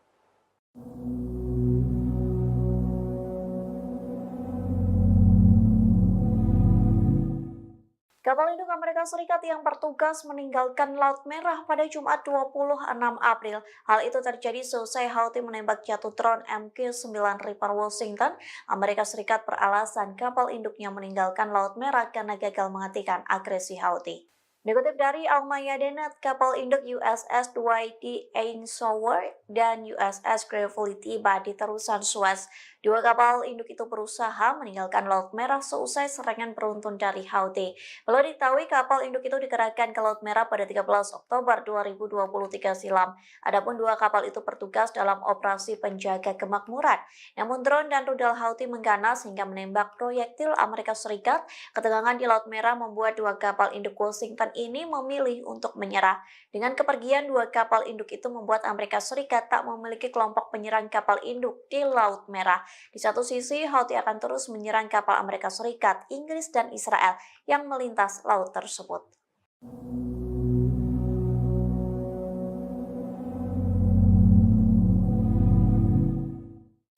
Kapal induk Amerika Serikat yang bertugas meninggalkan Laut Merah pada Jumat 26 April. Hal itu terjadi seusai Houthi menembak jatuh drone MQ-9 Reaper Washington. Amerika Serikat beralasan kapal induknya meninggalkan Laut Merah karena gagal menghentikan agresi Houthi. Dikutip dari Al-Mayadeen, kapal induk USS Dwight D. Eisenhower dan USS Gravely tiba di terusan Suez. Dua kapal induk itu berusaha meninggalkan Laut Merah seusai serangan beruntun dari Houthi. Perlu diketahui kapal induk itu dikerahkan ke Laut Merah pada 13 Oktober 2023 silam. Adapun dua kapal itu bertugas dalam operasi penjaga kemakmuran. Namun drone dan rudal Houthi mengganas hingga menembak proyektil Amerika Serikat. Ketegangan di Laut Merah membuat dua kapal induk Washington ini memilih untuk menyerah. Dengan kepergian dua kapal induk itu membuat Amerika Serikat tak memiliki kelompok penyerang kapal induk di Laut Merah. Di satu sisi, Houthi akan terus menyerang kapal Amerika Serikat, Inggris, dan Israel yang melintas laut tersebut.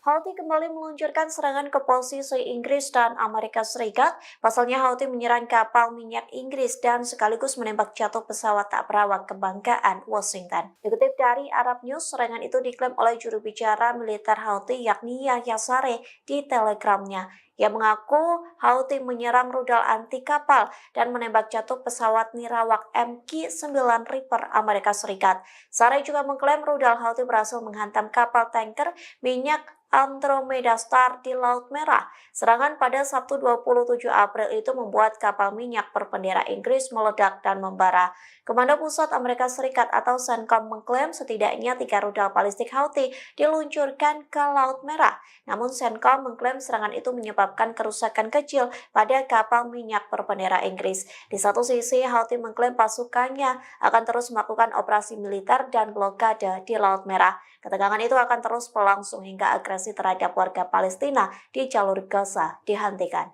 Houthi kembali meluncurkan serangan ke posisi Inggris dan Amerika Serikat. Pasalnya Houthi menyerang kapal minyak Inggris dan sekaligus menembak jatuh pesawat tak berawak kebanggaan Washington. Dikutip dari Arab News, serangan itu diklaim oleh juru bicara militer Houthi yakni Yahya Saree di Telegramnya. Ia mengaku Houthi menyerang rudal anti kapal dan menembak jatuh pesawat nirawak MQ-9 Reaper Amerika Serikat. Saree juga mengklaim rudal Houthi berhasil menghantam kapal tanker minyak Andromeda Star di Laut Merah. Serangan pada Sabtu 27 April itu membuat kapal minyak berbendera Inggris meledak dan membara. Komando Pusat Amerika Serikat atau CENTCOM mengklaim setidaknya 3 rudal balistik Houthi diluncurkan ke Laut Merah. Namun CENTCOM mengklaim serangan itu menyebabkan kerusakan kecil pada kapal minyak berbendera Inggris. Di satu sisi, Houthi mengklaim pasukannya akan terus melakukan operasi militer dan blokade di Laut Merah. Ketegangan itu akan terus berlangsung hingga agresi terhadap warga Palestina di jalur Gaza dihentikan.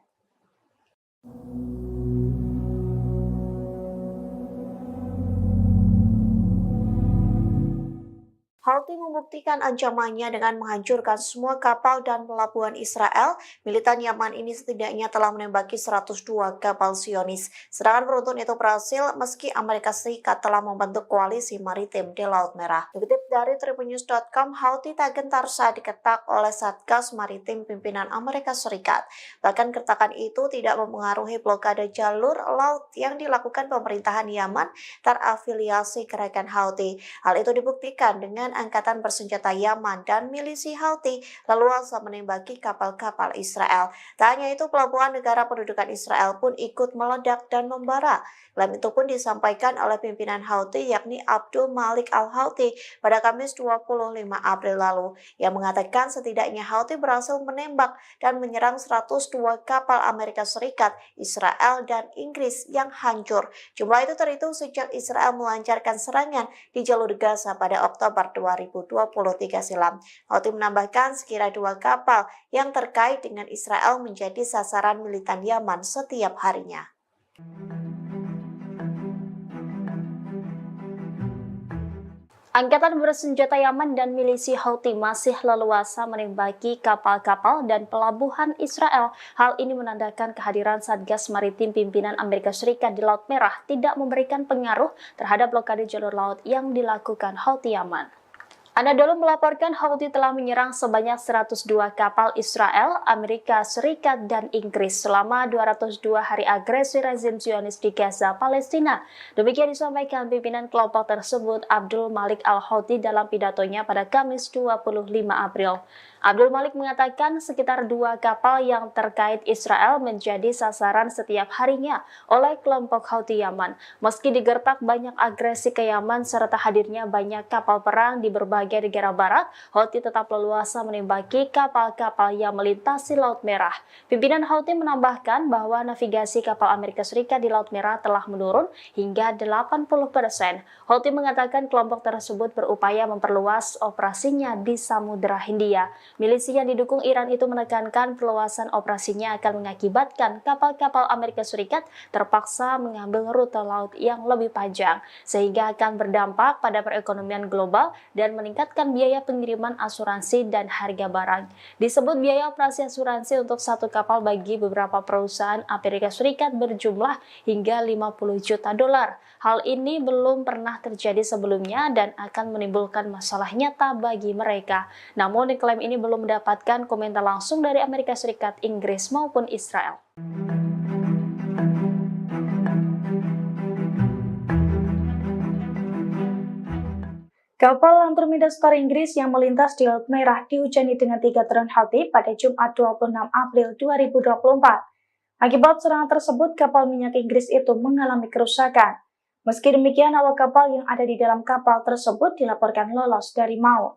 Houthi membuktikan ancamannya dengan menghancurkan semua kapal dan pelabuhan Israel. Militan Yaman ini setidaknya telah menembaki 102 kapal Zionis. Serangan beruntun itu berhasil meski Amerika Serikat telah membentuk koalisi maritim di Laut Merah. Dikutip dari tribunnews.com, Houthi tak gentar saat diketak oleh Satgas Maritim pimpinan Amerika Serikat. Bahkan kertakan itu tidak mempengaruhi blokade jalur laut yang dilakukan pemerintahan Yaman terafiliasi gerakan Houthi. Hal itu dibuktikan dengan angkatan bersenjata Yaman dan milisi Houthi leluasa menembaki kapal-kapal Israel. Tak hanya itu, pelabuhan negara pendudukan Israel pun ikut meledak dan membara. Klaim itu pun disampaikan oleh pimpinan Houthi yakni Abdul Malik Al-Houthi pada Kamis 25 April lalu. Yang mengatakan setidaknya Houthi berhasil menembak dan menyerang 102 kapal Amerika Serikat, Israel, dan Inggris yang hancur. Jumlah itu terhitung sejak Israel melancarkan serangan di jalur Gaza pada Oktober 2023 silam. Houthi menambahkan sekira 2 kapal yang terkait dengan Israel menjadi sasaran militan Yaman setiap harinya. Angkatan bersenjata Yaman dan milisi Houthi masih leluasa menembaki kapal-kapal dan pelabuhan Israel. Hal ini menandakan kehadiran Satgas Maritim pimpinan Amerika Serikat di Laut Merah tidak memberikan pengaruh terhadap blokade jalur laut yang dilakukan Houthi Yaman. Anadolu melaporkan Houthi telah menyerang sebanyak 102 kapal Israel, Amerika Serikat, dan Inggris selama 202 hari agresi rezim Zionis di Gaza, Palestina. Demikian disampaikan pimpinan kelompok tersebut Abdul Malik Al-Houthi dalam pidatonya pada Kamis 25 April. Abdul Malik mengatakan sekitar 2 kapal yang terkait Israel menjadi sasaran setiap harinya oleh kelompok Houthi Yaman. Meski digertak banyak agresi ke Yaman serta hadirnya banyak kapal perang di berbagai negara barat, Houthi tetap leluasa menembaki kapal-kapal yang melintasi Laut Merah. Pimpinan Houthi menambahkan bahwa navigasi kapal Amerika Serikat di Laut Merah telah menurun hingga 80%. Houthi mengatakan kelompok tersebut berupaya memperluas operasinya di Samudra Hindia. Milisi yang didukung Iran itu menekankan perluasan operasinya akan mengakibatkan kapal-kapal Amerika Serikat terpaksa mengambil rute laut yang lebih panjang, sehingga akan berdampak pada perekonomian global dan meningkatkan biaya pengiriman asuransi dan harga barang. Disebut biaya operasi asuransi untuk satu kapal bagi beberapa perusahaan Amerika Serikat berjumlah hingga 50 juta dolar. Hal ini belum pernah terjadi sebelumnya dan akan menimbulkan masalah nyata bagi mereka. Namun, klaim ini belum mendapatkan komentar langsung dari Amerika Serikat, Inggris maupun Israel. Kapal Andromeda Star Inggris yang melintas di Laut Merah dihujani dengan 3 drone Houthi pada Jumat 26 April 2024. Akibat serangan tersebut, kapal minyak Inggris itu mengalami kerusakan. Meski demikian, awak kapal yang ada di dalam kapal tersebut dilaporkan lolos dari maut.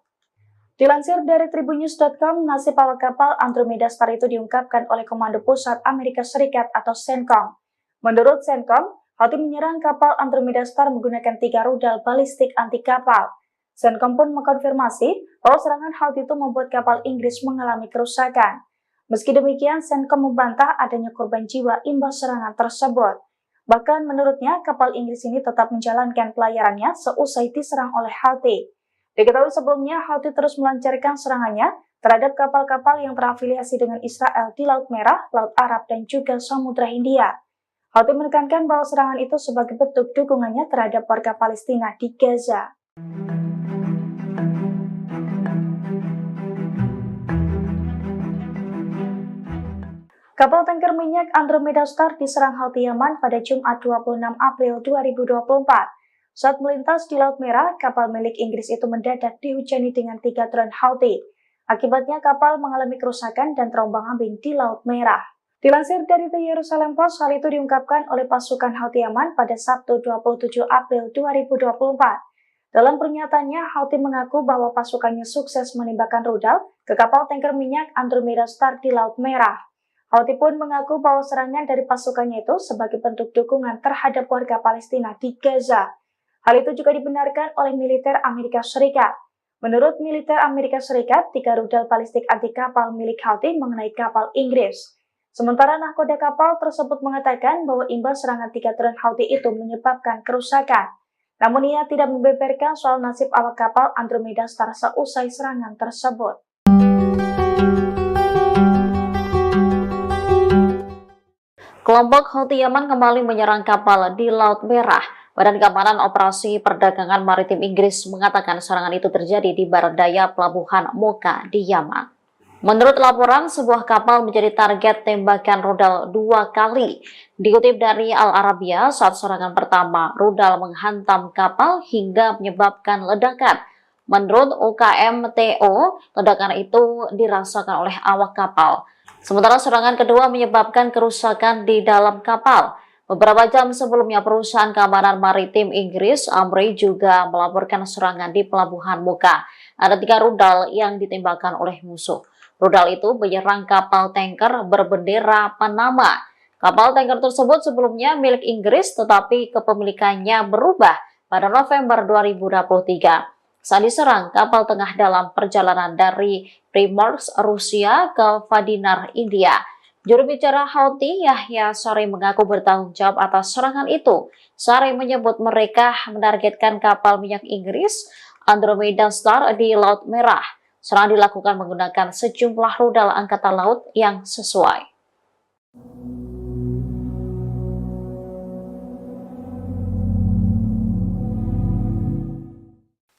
Dilansir dari tribunnews.com, nasib awak kapal Andromeda Star itu diungkapkan oleh Komando Pusat Amerika Serikat atau CENTCOM. Menurut CENTCOM, Houthi menyerang kapal Andromeda Star menggunakan 3 rudal balistik anti kapal. CENTCOM pun mengkonfirmasi bahwa serangan Houthi itu membuat kapal Inggris mengalami kerusakan. Meski demikian, CENTCOM membantah adanya korban jiwa imbas serangan tersebut. Bahkan menurutnya, kapal Inggris ini tetap menjalankan pelayarannya seusai diserang oleh Houthi. Diketahui sebelumnya, Houthi terus melancarkan serangannya terhadap kapal-kapal yang terafiliasi dengan Israel di Laut Merah, Laut Arab, dan juga Samudra Hindia. Houthi menekankan bahwa serangan itu sebagai bentuk dukungannya terhadap warga Palestina di Gaza. Kapal tanker minyak Andromeda Star diserang Houthi Yaman pada Jumat 26 April 2024. Saat melintas di Laut Merah, kapal milik Inggris itu mendadak dihujani dengan 3 drone Houthi. Akibatnya kapal mengalami kerusakan dan terombang-ambing di Laut Merah. Dilansir dari The Jerusalem Post, hal itu diungkapkan oleh pasukan Houthi Yaman pada Sabtu 27 April 2024. Dalam pernyataannya, Houthi mengaku bahwa pasukannya sukses menembakkan rudal ke kapal tanker minyak Andromeda Star di Laut Merah. Houthi pun mengaku bahwa serangan dari pasukannya itu sebagai bentuk dukungan terhadap warga Palestina di Gaza. Hal itu juga dibenarkan oleh militer Amerika Serikat. Menurut militer Amerika Serikat, 3 rudal balistik anti kapal milik Houthi mengenai kapal Inggris. Sementara nahkoda kapal tersebut mengatakan bahwa imbas serangan 3 drone Houthi itu menyebabkan kerusakan. Namun ia tidak membeberkan soal nasib awak kapal Andromeda Star seusai serangan tersebut. Kelompok Houthi Yaman kembali menyerang kapal di Laut Merah. Badan Keamanan Operasi Perdagangan Maritim Inggris mengatakan serangan itu terjadi di barat daya pelabuhan Mocha di Yaman. Menurut laporan, sebuah kapal menjadi target tembakan rudal 2 kali. Dikutip dari Al Arabiya, saat serangan pertama, rudal menghantam kapal hingga menyebabkan ledakan. Menurut UKMTO, ledakan itu dirasakan oleh awak kapal. Sementara serangan kedua menyebabkan kerusakan di dalam kapal. Beberapa jam sebelumnya, perusahaan keamanan maritim Inggris, Amri, juga melaporkan serangan di pelabuhan Mocha. Ada 3 rudal yang ditembakkan oleh musuh. Rudal itu menyerang kapal tanker berbendera Panama. Kapal tanker tersebut sebelumnya milik Inggris, tetapi kepemilikannya berubah pada November 2023. Saat diserang, kapal tengah dalam perjalanan dari Primorsk, Rusia ke Vadinar, India. Juru bicara Houthi, Yahya Saree, mengaku bertanggung jawab atas serangan itu. Saree menyebut mereka menargetkan kapal minyak Inggris, Andromeda Star, di Laut Merah. Serangan dilakukan menggunakan sejumlah rudal angkatan laut yang sesuai.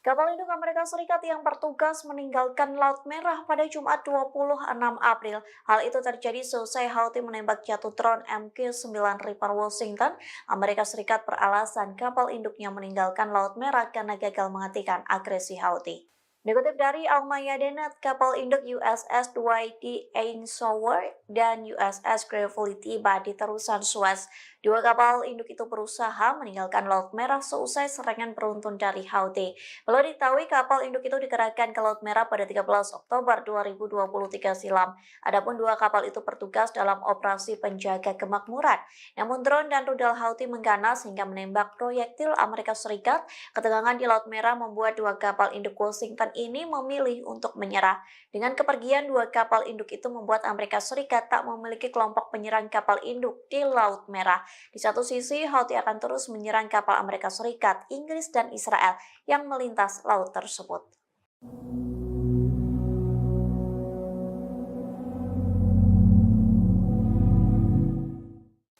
Kapal induk Amerika Serikat yang bertugas meninggalkan Laut Merah pada Jumat 26 April. Hal itu terjadi seusai Houthi menembak jatuh drone MQ-9 Reaper Washington. Amerika Serikat beralasan kapal induknya meninggalkan Laut Merah karena gagal menghentikan agresi Houthi. Dikutip dari Al-Mayadeen, kapal induk USS Dwight D. Eisenhower dan USS Gravely tiba di terusan Suez Dua kapal induk itu berusaha meninggalkan Laut Merah seusai serangan beruntun dari Houthi. Perlu diketahui kapal induk itu dikerahkan ke Laut Merah pada 13 Oktober 2023 silam. Adapun dua kapal itu bertugas dalam operasi penjaga kemakmuran. Namun drone dan rudal Houthi mengganas hingga menembak proyektil Amerika Serikat. Ketegangan di Laut Merah membuat dua kapal induk Washington ini memilih untuk menyerah. Dengan kepergian dua kapal induk itu membuat Amerika Serikat tak memiliki kelompok penyerang kapal induk di Laut Merah. Di satu sisi, Houthi akan terus menyerang kapal Amerika Serikat, Inggris, dan Israel yang melintas laut tersebut.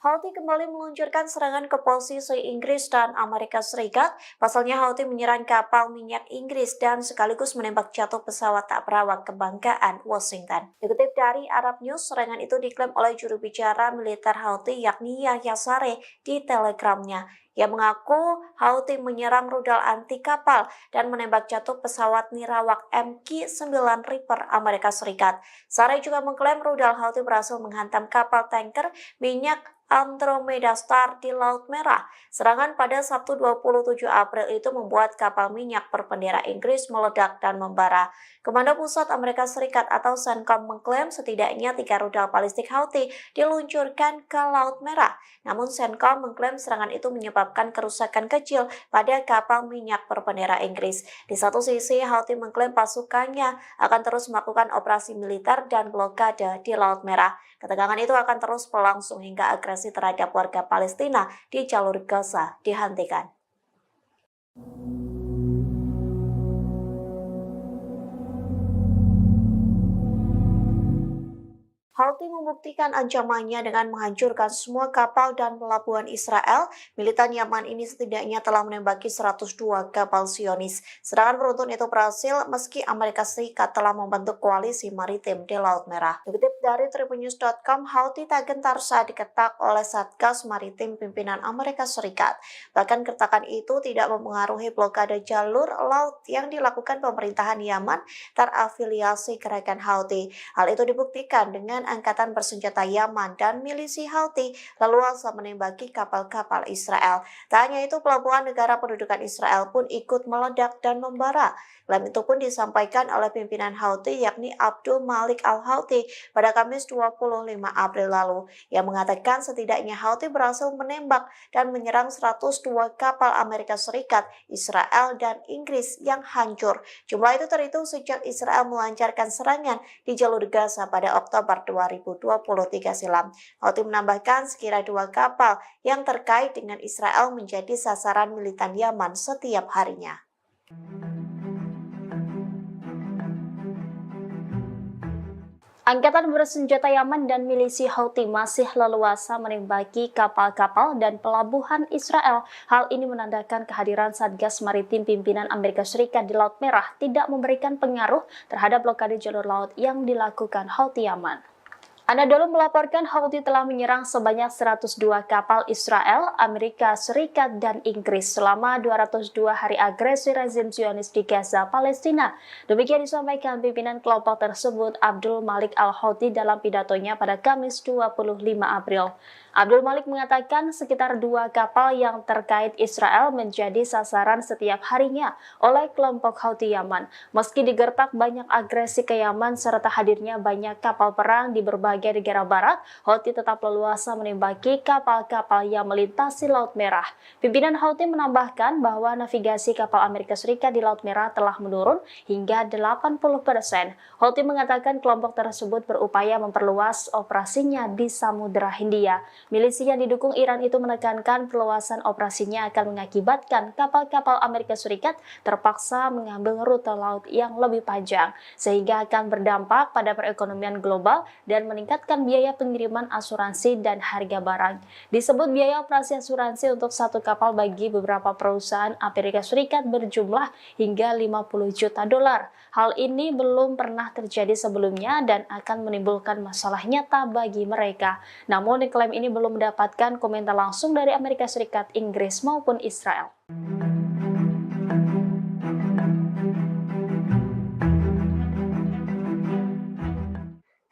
Houthi kembali meluncurkan serangan ke posisi Inggris dan Amerika Serikat. Pasalnya Houthi menyerang kapal minyak Inggris dan sekaligus menembak jatuh pesawat tak berawak kebanggaan Washington. Dikutip dari Arab News, serangan itu diklaim oleh juru bicara militer Houthi yakni Yahya Saree di Telegramnya. Ia mengaku Houthi menyerang rudal anti kapal dan menembak jatuh pesawat nirawak MQ-9 Reaper Amerika Serikat. Saree juga mengklaim rudal Houthi berhasil menghantam kapal tanker minyak Andromeda Star di Laut Merah. Serangan pada Sabtu 27 April itu membuat kapal minyak berbendera Inggris meledak dan membara. Komando Pusat Amerika Serikat atau CENTCOM mengklaim setidaknya 3 rudal balistik Houthi diluncurkan ke Laut Merah. Namun CENTCOM mengklaim serangan itu menyebabkan kerusakan kecil pada kapal minyak berbendera Inggris. Di satu sisi, Houthi mengklaim pasukannya akan terus melakukan operasi militer dan blokade di Laut Merah. Ketegangan itu akan terus berlangsung hingga agresi terhadap warga Palestina di jalur Gaza dihentikan. Houthi membuktikan ancamannya dengan menghancurkan semua kapal dan pelabuhan Israel. Militan Yaman ini setidaknya telah menembaki 102 kapal Zionis. Serangan beruntun itu berhasil meski Amerika Serikat telah membentuk koalisi maritim di Laut Merah. Dikutip dari tribunnews.com, Houthi tak gentar saat diketak oleh Satgas Maritim pimpinan Amerika Serikat. Bahkan kertakan itu tidak mempengaruhi blokade jalur laut yang dilakukan pemerintahan Yaman terafiliasi gerakan Houthi. Hal itu dibuktikan dengan angkatan bersenjata Yaman dan milisi Houthi leluasa menembaki kapal-kapal Israel. Tak hanya itu, pelabuhan negara pendudukan Israel pun ikut meledak dan membara. Klaim itu pun disampaikan oleh pimpinan Houthi yakni Abdul Malik Al-Houthi pada Kamis 25 April lalu. Ia mengatakan setidaknya Houthi berhasil menembak dan menyerang 102 kapal Amerika Serikat, Israel, dan Inggris yang hancur. Jumlah itu terhitung sejak Israel melancarkan serangan di jalur Gaza pada Oktober 2023 silam. Houthi menambahkan sekira 2 kapal yang terkait dengan Israel menjadi sasaran militan Yaman setiap harinya. Angkatan bersenjata Yaman dan milisi Houthi masih leluasa menembaki kapal-kapal dan pelabuhan Israel. Hal ini menandakan kehadiran Satgas Maritim pimpinan Amerika Serikat di Laut Merah tidak memberikan pengaruh terhadap blokade jalur laut yang dilakukan Houthi Yaman. Anadolu melaporkan Houthi telah menyerang sebanyak 102 kapal Israel, Amerika Serikat, dan Inggris selama 202 hari agresi rezim Zionis di Gaza, Palestina. Demikian disampaikan pimpinan kelompok tersebut Abdul Malik Al-Houthi dalam pidatonya pada Kamis 25 April. Abdul Malik mengatakan sekitar 2 kapal yang terkait Israel menjadi sasaran setiap harinya oleh kelompok Houthi Yaman. Meski digertak banyak agresi ke Yaman serta hadirnya banyak kapal perang di berbagai negara barat, Houthi tetap leluasa menembaki kapal-kapal yang melintasi Laut Merah. Pimpinan Houthi menambahkan bahwa navigasi kapal Amerika Serikat di Laut Merah telah menurun hingga 80%. Houthi mengatakan kelompok tersebut berupaya memperluas operasinya di Samudra Hindia. Milisi yang didukung Iran itu menekankan perluasan operasinya akan mengakibatkan kapal-kapal Amerika Serikat terpaksa mengambil rute laut yang lebih panjang, sehingga akan berdampak pada perekonomian global dan meningkatkan biaya pengiriman asuransi dan harga barang. Disebut biaya operasi asuransi untuk satu kapal bagi beberapa perusahaan Amerika Serikat berjumlah hingga 50 juta dolar. Hal ini belum pernah terjadi sebelumnya dan akan menimbulkan masalah nyata bagi mereka. Namun klaim ini belum mendapatkan komentar langsung dari Amerika Serikat, Inggris maupun Israel.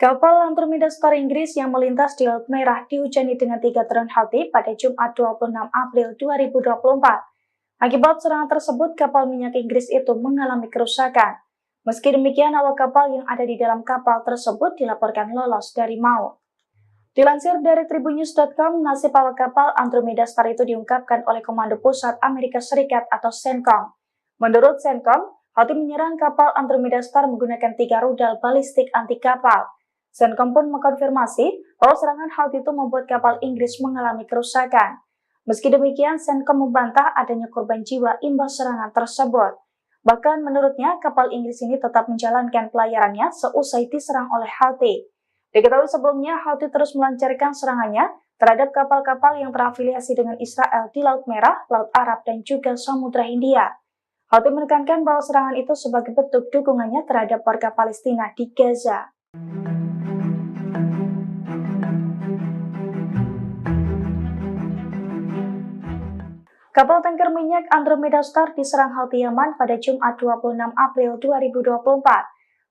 Kapal Andromeda Star Inggris yang melintas di Laut Merah dihujani dengan 3 drone Houthi pada Jumat 26 April 2024. Akibat serangan tersebut, kapal minyak Inggris itu mengalami kerusakan. Meski demikian, awak kapal yang ada di dalam kapal tersebut dilaporkan lolos dari maut. Dilansir dari tribunnews.com, nasib awak kapal Andromeda Star itu diungkapkan oleh Komando Pusat Amerika Serikat atau CENTCOM. Menurut CENTCOM, Houthi menyerang kapal Andromeda Star menggunakan 3 rudal balistik anti kapal. CENTCOM pun mengkonfirmasi bahwa serangan Houthi itu membuat kapal Inggris mengalami kerusakan. Meski demikian, CENTCOM membantah adanya korban jiwa imbas serangan tersebut. Bahkan menurutnya, kapal Inggris ini tetap menjalankan pelayarannya seusai diserang oleh Houthi. Diketahui sebelumnya, Houthi terus melancarkan serangannya terhadap kapal-kapal yang terafiliasi dengan Israel di Laut Merah, Laut Arab, dan juga Samudra Hindia. Houthi menekankan bahwa serangan itu sebagai bentuk dukungannya terhadap warga Palestina di Gaza. Kapal tanker minyak Andromeda Star diserang Houthi Yaman pada Jumat 26 April 2024.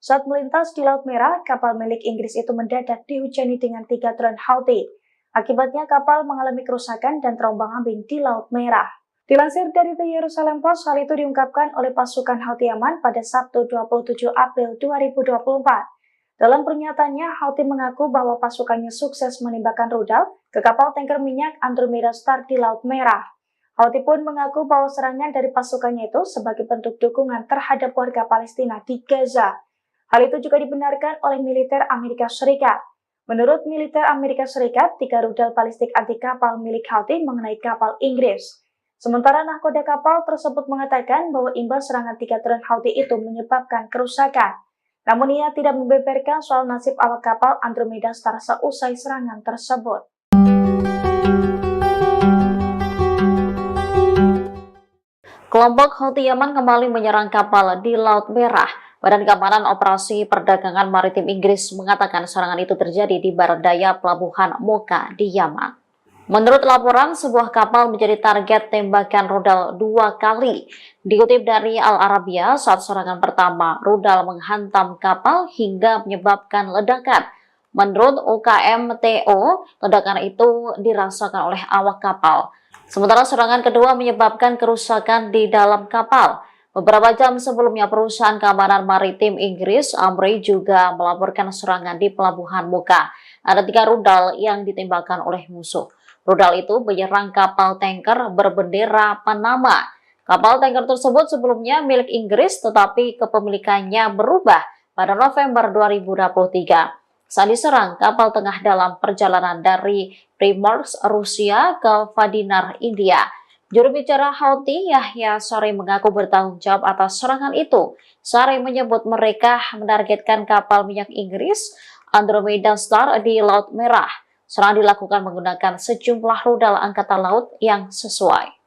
Saat melintas di Laut Merah, kapal milik Inggris itu mendadak dihujani dengan 3 drone Houthi. Akibatnya kapal mengalami kerusakan dan terombang-ambing di Laut Merah. Dilansir dari The Jerusalem Post, hal itu diungkapkan oleh pasukan Houthi Yaman pada Sabtu 27 April 2024. Dalam pernyataannya, Houthi mengaku bahwa pasukannya sukses menembakkan rudal ke kapal tanker minyak Andromeda Star di Laut Merah. Houthi pun mengaku bahwa serangan dari pasukannya itu sebagai bentuk dukungan terhadap warga Palestina di Gaza. Hal itu juga dibenarkan oleh militer Amerika Serikat. Menurut militer Amerika Serikat, 3 rudal balistik anti kapal milik Houthi mengenai kapal Inggris. Sementara nahkoda kapal tersebut mengatakan bahwa imbas serangan 3 drone Houthi itu menyebabkan kerusakan. Namun ia tidak membeberkan soal nasib awak kapal Andromeda Star seusai serangan tersebut. Kelompok Houthi Yaman kembali menyerang kapal di Laut Merah. Badan Keamanan Operasi Perdagangan Maritim Inggris mengatakan serangan itu terjadi di barat daya pelabuhan Mocha di Yaman. Menurut laporan, sebuah kapal menjadi target tembakan rudal 2 kali. Dikutip dari Al Arabiya, saat serangan pertama, rudal menghantam kapal hingga menyebabkan ledakan. Menurut UKMTO, ledakan itu dirasakan oleh awak kapal. Sementara serangan kedua menyebabkan kerusakan di dalam kapal. Beberapa jam sebelumnya, perusahaan keamanan maritim Inggris, Amri, juga melaporkan serangan di pelabuhan Mocha. Ada 3 rudal yang ditembakkan oleh musuh. Rudal itu menyerang kapal tanker berbendera Panama. Kapal tanker tersebut sebelumnya milik Inggris, tetapi kepemilikannya berubah pada November 2023. Saat diserang, kapal tengah dalam perjalanan dari Primorsk, Rusia ke Vadinar, India. Juru bicara Houthi, Yahya Saree, mengaku bertanggung jawab atas serangan itu. Saree menyebut mereka menargetkan kapal minyak Inggris Andromeda Star di Laut Merah. Serangan dilakukan menggunakan sejumlah rudal angkatan laut yang sesuai.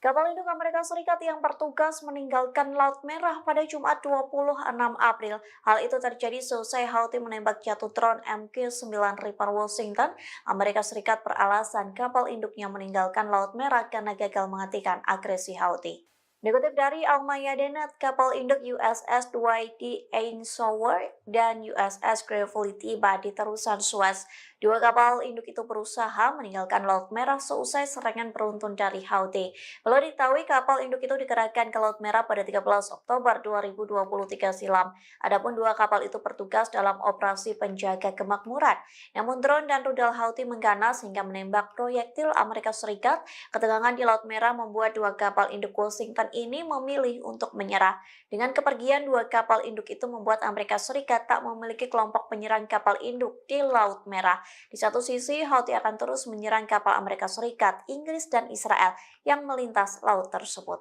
Kapal induk Amerika Serikat yang bertugas meninggalkan Laut Merah pada Jumat 26 April. Hal itu terjadi seusai Houthi menembak jatuh drone MQ-9 Reaper Washington. Amerika Serikat beralasan kapal induknya meninggalkan Laut Merah karena gagal menghentikan agresi Houthi. Dikutip dari Al-Mayadeen, kapal induk USS Dwight D. Eisenhower dan USS Gravely tiba di terusan Suez. 2 kapal induk itu berusaha meninggalkan Laut Merah seusai serangan beruntun dari Houthi. Perlu diketahui kapal induk itu dikerahkan ke Laut Merah pada 13 Oktober 2023 silam. Adapun 2 kapal itu bertugas dalam operasi penjaga kemakmuran. Namun drone dan rudal Houthi mengganas hingga menembak proyektil Amerika Serikat. Ketegangan di Laut Merah membuat 2 kapal induk Washington ini memilih untuk menyerah. Dengan kepergian 2 kapal induk itu membuat Amerika Serikat tak memiliki kelompok penyerang kapal induk di Laut Merah. Di satu sisi, Houthi akan terus menyerang kapal Amerika Serikat, Inggris, dan Israel yang melintas laut tersebut.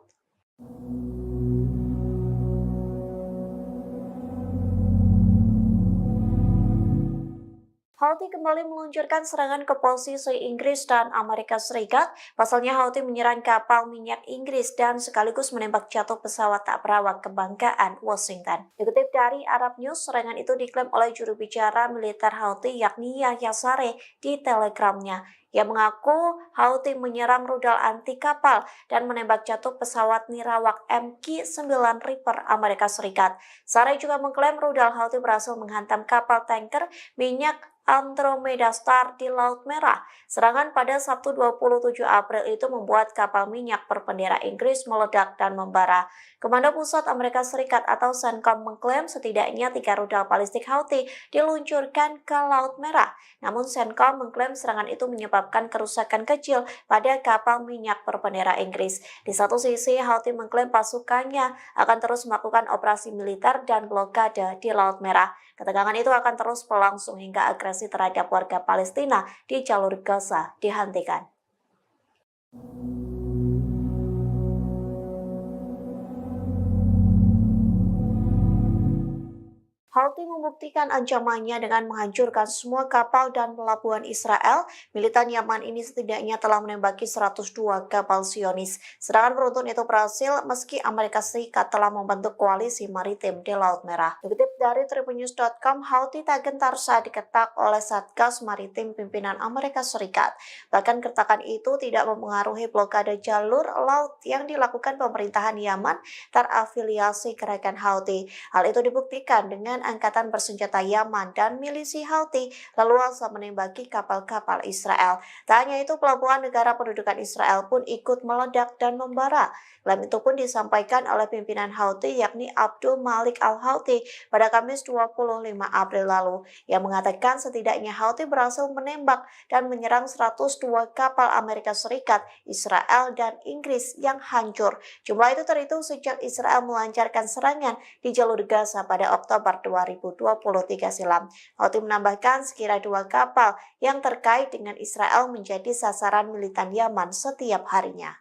Houthi kembali meluncurkan serangan ke posisi Inggris dan Amerika Serikat. Pasalnya Houthi menyerang kapal minyak Inggris dan sekaligus menembak jatuh pesawat tak berawak kebanggaan Washington. Dikutip dari Arab News, serangan itu diklaim oleh juru bicara militer Houthi yakni Yahya Saree di Telegramnya. Ia mengaku Houthi menyerang rudal anti kapal dan menembak jatuh pesawat nirawak MQ-9 Reaper Amerika Serikat. Saree juga mengklaim rudal Houthi berhasil menghantam kapal tanker minyak Andromeda Star di Laut Merah. Serangan pada Sabtu 27 April itu membuat kapal minyak berbendera Inggris meledak dan membara. Komando Pusat Amerika Serikat atau CENTCOM mengklaim setidaknya 3 rudal balistik Houthi diluncurkan ke Laut Merah. Namun CENTCOM mengklaim serangan itu menyebabkan kerusakan kecil pada kapal minyak berbendera Inggris. Di satu sisi, Houthi mengklaim pasukannya akan terus melakukan operasi militer dan blokade di Laut Merah. Ketegangan itu akan terus berlangsung hingga agresi terhadap warga Palestina di jalur Gaza dihentikan. Houthi membuktikan ancamannya dengan menghancurkan semua kapal dan pelabuhan Israel. Militan Yaman ini setidaknya telah menembaki 102 kapal Zionis. Serangan beruntun itu berhasil meski Amerika Serikat telah membentuk koalisi maritim di Laut Merah. Dikutip dari tribunnews.com, Houthi tak gentar saat diketak oleh Satgas Maritim pimpinan Amerika Serikat. Bahkan kertakan itu tidak mempengaruhi blokade jalur laut yang dilakukan pemerintahan Yaman terafiliasi gerakan Houthi. Hal itu dibuktikan dengan angkatan bersenjata Yaman dan milisi Houthi leluasa menembaki kapal-kapal Israel. Tak hanya itu, pelabuhan negara pendudukan Israel pun ikut meledak dan membara. Klaim itu pun disampaikan oleh pimpinan Houthi yakni Abdul Malik al-Houthi pada Kamis 25 April lalu. Yang mengatakan setidaknya Houthi berhasil menembak dan menyerang 102 kapal Amerika Serikat, Israel, dan Inggris yang hancur. Jumlah itu terhitung sejak Israel melancarkan serangan di jalur Gaza pada Oktober 2023 silam. Houthi menambahkan sekira 2 kapal yang terkait dengan Israel menjadi sasaran militan Yaman setiap harinya.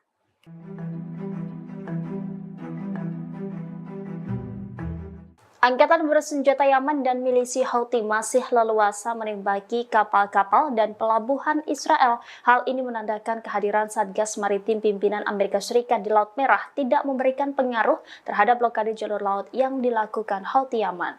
Angkatan bersenjata Yaman dan milisi Houthi masih leluasa menembaki kapal-kapal dan pelabuhan Israel. Hal ini menandakan kehadiran Satgas Maritim pimpinan Amerika Serikat di Laut Merah tidak memberikan pengaruh terhadap blokade jalur laut yang dilakukan Houthi Yaman.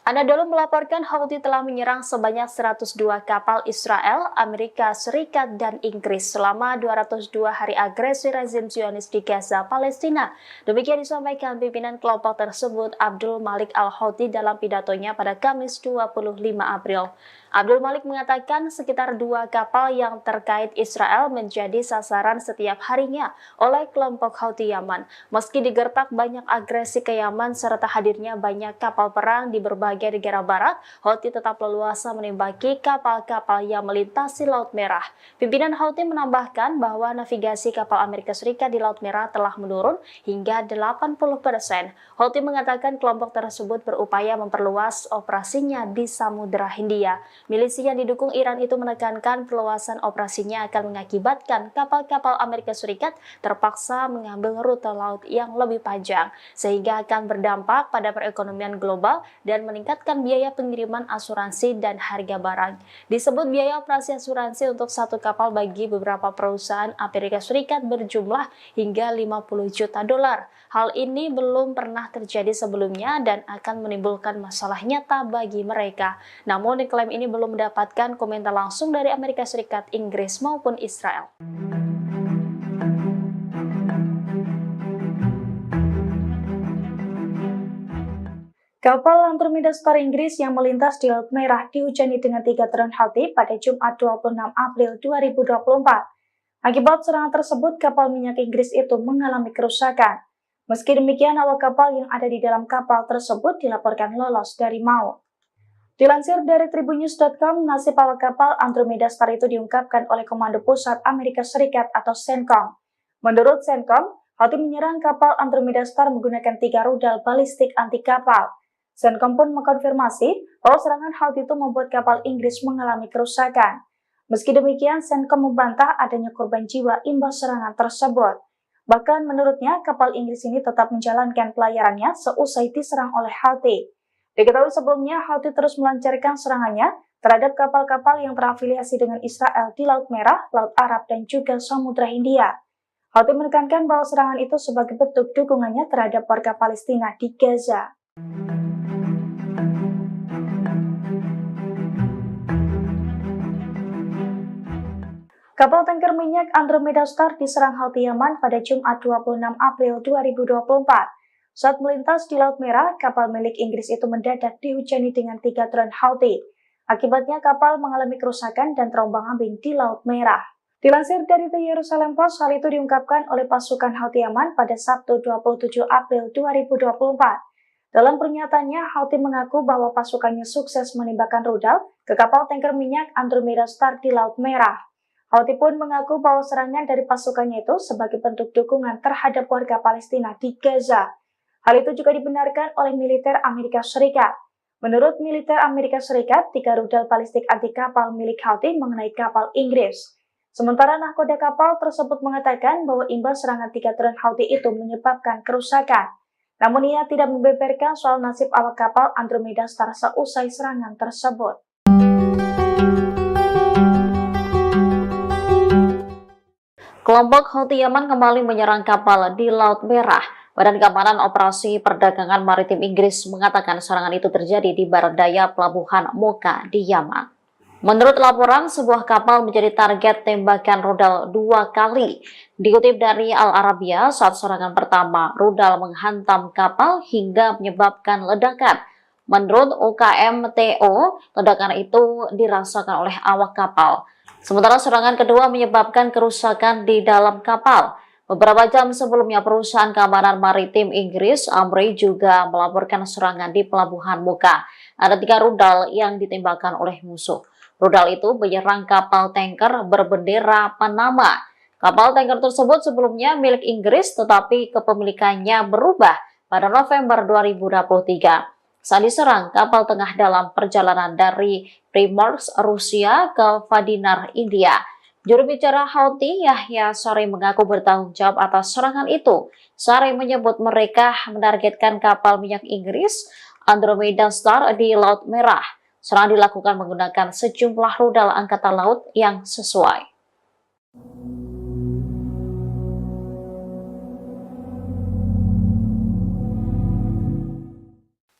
Anadolu melaporkan Houthi telah menyerang sebanyak 102 kapal Israel, Amerika Serikat, dan Inggris selama 202 hari agresi rezim Zionis di Gaza, Palestina. Demikian disampaikan pimpinan kelompok tersebut Abdul Malik al-Houthi dalam pidatonya pada Kamis 25 April. Abdul Malik mengatakan sekitar 2 kapal yang terkait Israel menjadi sasaran setiap harinya oleh kelompok Houthi Yaman. Meski digertak banyak agresi ke Yaman serta hadirnya banyak kapal perang di berbagai negara barat, Houthi tetap leluasa menembaki kapal-kapal yang melintasi Laut Merah. Pimpinan Houthi menambahkan bahwa navigasi kapal Amerika Serikat di Laut Merah telah menurun hingga 80%. Houthi mengatakan kelompok tersebut berupaya memperluas operasinya di Samudra Hindia. Milisi yang didukung Iran itu menekankan perluasan operasinya akan mengakibatkan kapal-kapal Amerika Serikat terpaksa mengambil rute laut yang lebih panjang, sehingga akan berdampak pada perekonomian global dan meningkatkan biaya pengiriman asuransi dan harga barang. Disebut biaya operasi asuransi untuk satu kapal bagi beberapa perusahaan Amerika Serikat berjumlah hingga 50 juta dolar. Hal ini belum pernah terjadi sebelumnya dan akan menimbulkan masalah nyata bagi mereka. Namun klaim ini belum mendapatkan komentar langsung dari Amerika Serikat, Inggris maupun Israel. Kapal Andromeda Star Inggris yang melintas di Laut Merah dihujani dengan 3 drone Houthi pada Jumat 26 April 2024. Akibat serangan tersebut, kapal minyak Inggris itu mengalami kerusakan. Meski demikian, awak kapal yang ada di dalam kapal tersebut dilaporkan lolos dari maut. Dilansir dari tribunnews.com, nasib awak kapal Andromeda Star itu diungkapkan oleh Komando Pusat Amerika Serikat atau CENTCOM. Menurut CENTCOM, Houthi menyerang kapal Andromeda Star menggunakan 3 rudal balistik anti kapal. CENTCOM pun mengkonfirmasi bahwa serangan Houthi itu membuat kapal Inggris mengalami kerusakan. Meski demikian, CENTCOM membantah adanya korban jiwa imbas serangan tersebut. Bahkan menurutnya, kapal Inggris ini tetap menjalankan pelayarannya seusai diserang oleh Houthi. Diketahui sebelumnya, Houthi terus melancarkan serangannya terhadap kapal-kapal yang terafiliasi dengan Israel di Laut Merah, Laut Arab, dan juga Samudra Hindia. Houthi menekankan bahwa serangan itu sebagai bentuk dukungannya terhadap warga Palestina di Gaza. Kapal tanker minyak Andromeda Star diserang Houthi Yaman pada Jumat 26 April 2024. Saat melintas di Laut Merah, kapal milik Inggris itu mendadak dihujani dengan 3 drone Houthi. Akibatnya kapal mengalami kerusakan dan terombang-ambing di Laut Merah. Dilansir dari The Jerusalem Post, hal itu diungkapkan oleh pasukan Houthi Yaman pada Sabtu 27 April 2024. Dalam pernyataannya, Houthi mengaku bahwa pasukannya sukses menembakkan rudal ke kapal tanker minyak Andromeda Star di Laut Merah. Houthi pun mengaku bahwa serangan dari pasukannya itu sebagai bentuk dukungan terhadap warga Palestina di Gaza. Hal itu juga dibenarkan oleh militer Amerika Serikat. Menurut militer Amerika Serikat, 3 rudal balistik anti kapal milik Houthi mengenai kapal Inggris. Sementara nahkoda kapal tersebut mengatakan bahwa imbas serangan 3 drone Houthi itu menyebabkan kerusakan. Namun ia tidak membeberkan soal nasib awak kapal Andromeda Star seusai serangan tersebut. Kelompok Houthi Yaman kembali menyerang kapal di Laut Merah. Badan Keamanan Operasi Perdagangan Maritim Inggris mengatakan serangan itu terjadi di barat daya pelabuhan Mocha di Yaman. Menurut laporan, sebuah kapal menjadi target tembakan rudal 2 kali. Dikutip dari Al Arabiya, saat serangan pertama, rudal menghantam kapal hingga menyebabkan ledakan. Menurut UKMTO, ledakan itu dirasakan oleh awak kapal. Sementara serangan kedua menyebabkan kerusakan di dalam kapal. Beberapa jam sebelumnya, perusahaan keamanan maritim Inggris, Amri, juga melaporkan serangan di pelabuhan Mocha. Ada 3 rudal yang ditembakkan oleh musuh. Rudal itu menyerang kapal tanker berbendera Panama. Kapal tanker tersebut sebelumnya milik Inggris, tetapi kepemilikannya berubah pada November 2023. Saat diserang, kapal tengah dalam perjalanan dari Primorsk, Rusia ke Vadinar, India. Juru bicara Houthi, Yahya Saree, mengaku bertanggung jawab atas serangan itu. Saree menyebut mereka menargetkan kapal minyak Inggris Andromeda Star di Laut Merah. Serangan dilakukan menggunakan sejumlah rudal angkatan laut yang sesuai.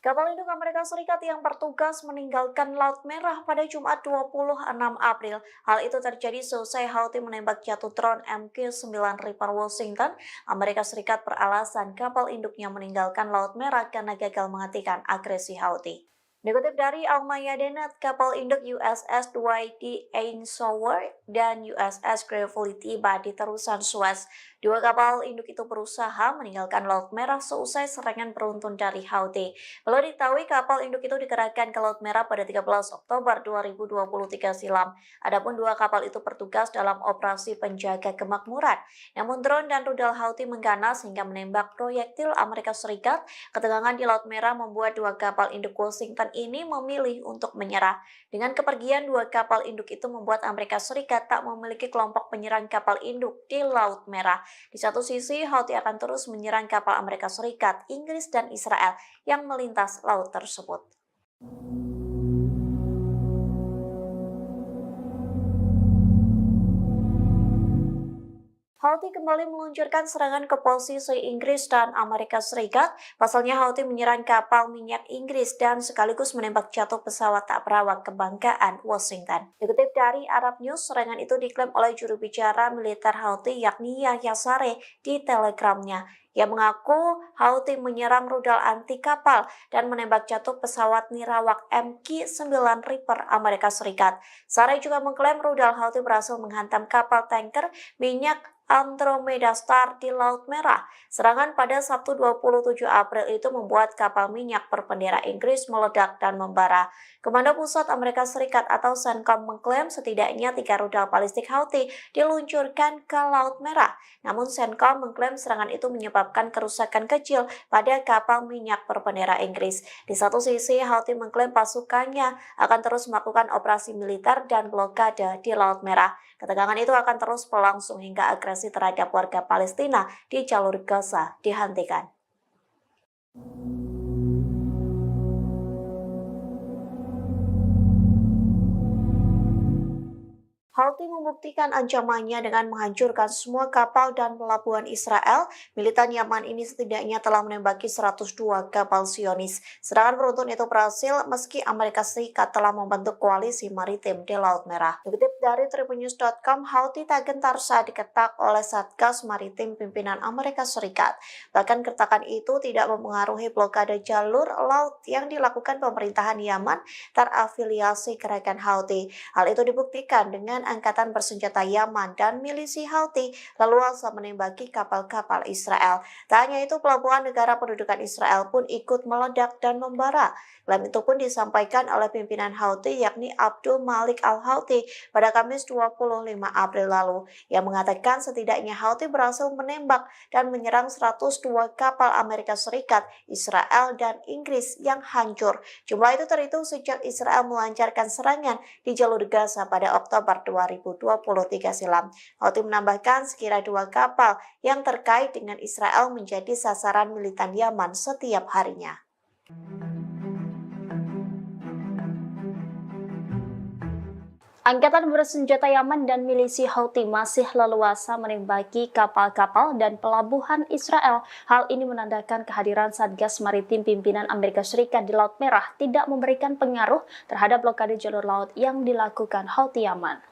Kapal induk Amerika Serikat yang bertugas meninggalkan Laut Merah pada Jumat 26 April. Hal itu terjadi seusai Houthi menembak jatuh drone MQ-9 Reaper Washington. Amerika Serikat beralasan kapal induknya meninggalkan Laut Merah karena gagal menghentikan agresi Houthi. Dikutip dari Al-Mayadinat, kapal induk USS Dwight D. Eisenhower dan USS Gravely tiba di terusan Suez. 2 kapal induk itu berusaha meninggalkan Laut Merah seusai serangan beruntun dari Houthi. Perlu diketahui kapal induk itu dikerahkan ke Laut Merah pada 13 Oktober 2023 silam. Adapun 2 kapal itu bertugas dalam operasi penjaga kemakmuran. Namun drone dan rudal Houthi mengganas hingga menembak proyektil Amerika Serikat. Ketegangan di Laut Merah membuat 2 kapal induk Washington ini memilih untuk menyerah. Dengan kepergian 2 kapal induk itu membuat Amerika Serikat tak memiliki kelompok penyerang kapal induk di Laut Merah. Di satu sisi, Houthi akan terus menyerang kapal Amerika Serikat, Inggris, dan Israel yang melintas laut tersebut. Houthi kembali meluncurkan serangan ke posisi Inggris dan Amerika Serikat. Pasalnya Houthi menyerang kapal minyak Inggris dan sekaligus menembak jatuh pesawat tak berawak kebanggaan Washington. Dikutip dari Arab News, serangan itu diklaim oleh juru bicara militer Houthi yakni Yahya Saree di Telegramnya. Ia mengaku Houthi menyerang rudal anti kapal dan menembak jatuh pesawat nirawak MQ-9 Reaper Amerika Serikat. Saree juga mengklaim rudal Houthi berhasil menghantam kapal tanker minyak Andromeda Star di Laut Merah. Serangan pada Sabtu 27 April itu membuat kapal minyak berbendera Inggris meledak dan membara. Komando Pusat Amerika Serikat atau CENTCOM mengklaim setidaknya 3 rudal balistik Houthi diluncurkan ke Laut Merah. Namun CENTCOM mengklaim serangan itu menyebabkan kerusakan kecil pada kapal minyak berbendera Inggris. Di satu sisi, Houthi mengklaim pasukannya akan terus melakukan operasi militer dan blokade di Laut Merah. Ketegangan itu akan terus berlangsung hingga agresi terhadap warga Palestina di jalur Gaza dihentikan. Houthi membuktikan ancamannya dengan menghancurkan semua kapal dan pelabuhan Israel. Militan Yaman ini setidaknya telah menembaki 102 kapal Zionis. Serangan beruntun itu berhasil meski Amerika Serikat telah membentuk koalisi maritim di Laut Merah. Dikutip dari tribunnews.com, Houthi tak gentar saat diketak oleh Satgas Maritim pimpinan Amerika Serikat. Bahkan kertakan itu tidak mempengaruhi blokade jalur laut yang dilakukan pemerintahan Yaman terafiliasi gerakan Houthi. Hal itu dibuktikan dengan angkatan bersenjata Yaman dan milisi Houthi leluasa menembaki kapal-kapal Israel. Tak hanya itu, pelabuhan negara pendudukan Israel pun ikut meledak dan membara. Klaim itu pun disampaikan oleh pimpinan Houthi yakni Abdul Malik al-Houthi pada Kamis 25 April lalu, yang mengatakan setidaknya Houthi berhasil menembak dan menyerang 102 kapal Amerika Serikat, Israel, dan Inggris yang hancur. Jumlah itu terhitung sejak Israel melancarkan serangan di jalur Gaza pada Oktober 2023 silam. Houthi menambahkan sekira 2 kapal yang terkait dengan Israel menjadi sasaran militan Yaman setiap harinya. Angkatan bersenjata Yaman dan milisi Houthi masih leluasa menembaki kapal-kapal dan pelabuhan Israel. Hal ini menandakan kehadiran Satgas Maritim pimpinan Amerika Serikat di Laut Merah tidak memberikan pengaruh terhadap blokade jalur laut yang dilakukan Houthi Yaman.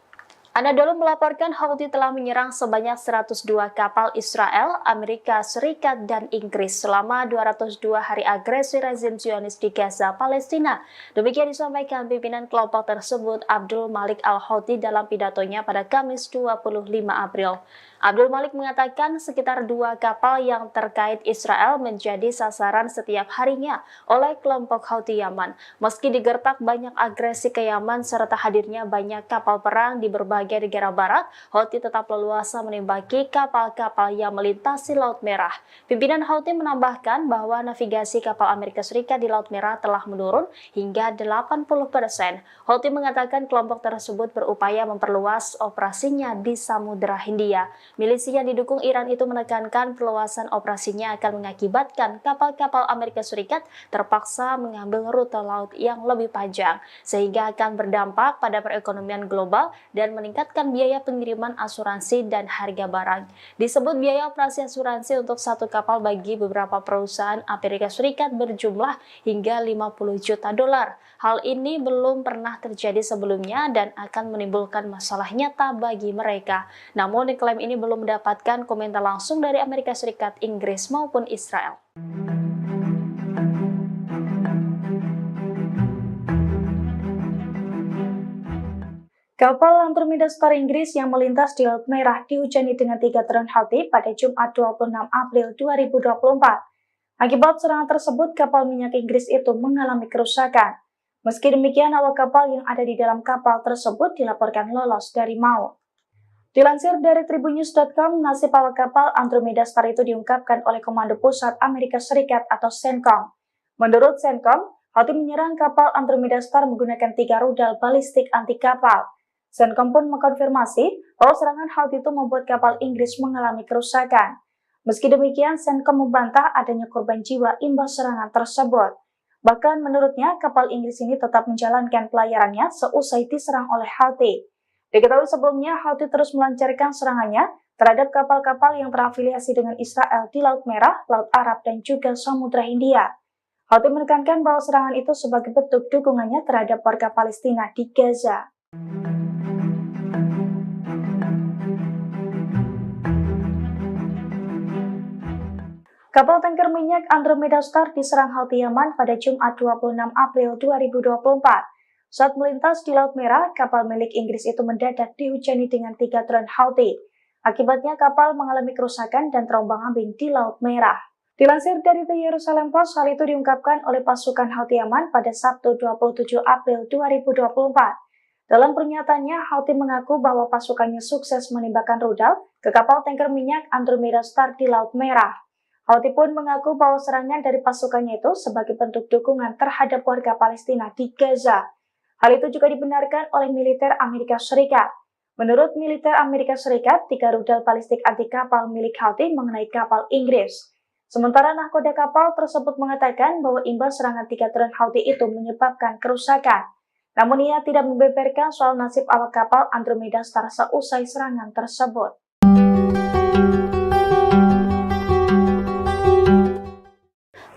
Anadolu melaporkan Houthi telah menyerang sebanyak 102 kapal Israel, Amerika Serikat, dan Inggris selama 202 hari agresi rezim Zionis di Gaza, Palestina. Demikian disampaikan pimpinan kelompok tersebut, Abdul Malik al-Houthi, dalam pidatonya pada Kamis 25 April. Abdul Malik mengatakan sekitar 2 kapal yang terkait Israel menjadi sasaran setiap harinya oleh kelompok Houthi Yaman. Meski digertak banyak agresi ke Yaman serta hadirnya banyak kapal perang di berbagai negara barat, Houthi tetap leluasa menembaki kapal-kapal yang melintasi Laut Merah. Pimpinan Houthi menambahkan bahwa navigasi kapal Amerika Serikat di Laut Merah telah menurun hingga 80%. Houthi mengatakan kelompok tersebut berupaya memperluas operasinya di Samudra Hindia. Milisi yang didukung Iran itu menekankan perluasan operasinya akan mengakibatkan kapal-kapal Amerika Serikat terpaksa mengambil rute laut yang lebih panjang, sehingga akan berdampak pada perekonomian global dan meningkatkan biaya pengiriman asuransi dan harga barang. Disebut biaya operasi asuransi untuk satu kapal bagi beberapa perusahaan Amerika Serikat berjumlah hingga 50 juta dolar. Hal ini belum pernah terjadi sebelumnya dan akan menimbulkan masalah nyata bagi mereka. Namun klaim ini belum mendapatkan komentar langsung dari Amerika Serikat, Inggris maupun Israel. Kapal Andromeda Star Inggris yang melintas di Laut Merah dihujani dengan 3 drone Houthi pada Jumat 26 April 2024. Akibat serangan tersebut, kapal minyak Inggris itu mengalami kerusakan. Meski demikian, awak kapal yang ada di dalam kapal tersebut dilaporkan lolos dari maut. Dilansir dari tribunnews.com, nasib awak kapal Andromeda Star itu diungkapkan oleh Komando Pusat Amerika Serikat atau CENTCOM. Menurut CENTCOM, Houthi menyerang kapal Andromeda Star menggunakan 3 rudal balistik anti kapal. CENTCOM pun mengkonfirmasi bahwa serangan Houthi itu membuat kapal Inggris mengalami kerusakan. Meski demikian, CENTCOM membantah adanya korban jiwa imbas serangan tersebut. Bahkan menurutnya, kapal Inggris ini tetap menjalankan pelayarannya seusai diserang oleh Houthi. Diketahui sebelumnya, Houthi terus melancarkan serangannya terhadap kapal-kapal yang terafiliasi dengan Israel di Laut Merah, Laut Arab, dan juga Samudra Hindia. Houthi menekankan bahwa serangan itu sebagai bentuk dukungannya terhadap warga Palestina di Gaza. Kapal tanker minyak Andromeda Star diserang Houthi Yaman pada Jumat 26 April 2024. Saat melintas di Laut Merah, kapal milik Inggris itu mendadak dihujani dengan 3 drone Houthi. Akibatnya kapal mengalami kerusakan dan terombang-ambing di Laut Merah. Dilansir dari The Jerusalem Post, hal itu diungkapkan oleh pasukan Houthi Yaman pada Sabtu 27 April 2024. Dalam pernyataannya, Houthi mengaku bahwa pasukannya sukses menembakkan rudal ke kapal tanker minyak Andromeda Star di Laut Merah. Houthi pun mengaku bahwa serangan dari pasukannya itu sebagai bentuk dukungan terhadap warga Palestina di Gaza. Hal itu juga dibenarkan oleh militer Amerika Serikat. Menurut militer Amerika Serikat, 3 rudal balistik anti kapal milik Houthi mengenai kapal Inggris. Sementara nahkoda kapal tersebut mengatakan bahwa imbas serangan 3 drone Houthi itu menyebabkan kerusakan. Namun ia tidak membeberkan soal nasib awak kapal Andromeda Star seusai serangan tersebut.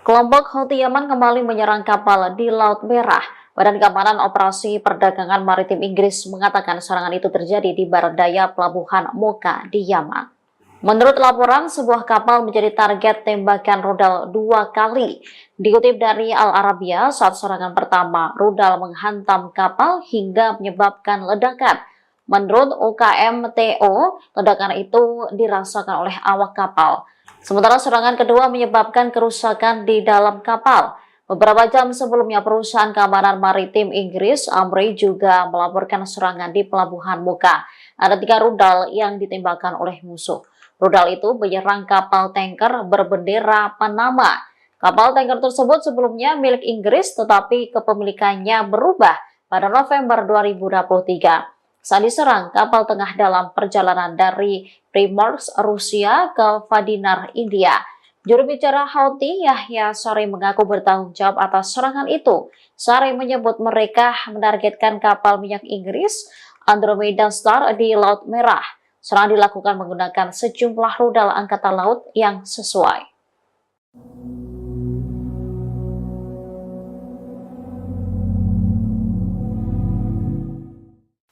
Kelompok Houthi Yaman kembali menyerang kapal di Laut Merah. Badan Keamanan Operasi Perdagangan Maritim Inggris mengatakan serangan itu terjadi di barat daya pelabuhan Mocha di Yaman. Menurut laporan, sebuah kapal menjadi target tembakan rudal 2 kali. Dikutip dari Al Arabiya, saat serangan pertama, rudal menghantam kapal hingga menyebabkan ledakan. Menurut UKMTO, ledakan itu dirasakan oleh awak kapal. Sementara serangan kedua menyebabkan kerusakan di dalam kapal. Beberapa jam sebelumnya, perusahaan keamanan maritim Inggris, Amri, juga melaporkan serangan di pelabuhan Mocha. Ada 3 rudal yang ditembakkan oleh musuh. Rudal itu menyerang kapal tanker berbendera Panama. Kapal tanker tersebut sebelumnya milik Inggris, tetapi kepemilikannya berubah pada November 2023. Saat diserang, kapal tengah dalam perjalanan dari Primorsk, Rusia ke Vadinar, India. Juru bicara Houthi, Yahya Saree, mengaku bertanggung jawab atas serangan itu. Saree menyebut mereka menargetkan kapal minyak Inggris Andromeda Star di Laut Merah. Serangan dilakukan menggunakan sejumlah rudal angkatan laut yang sesuai.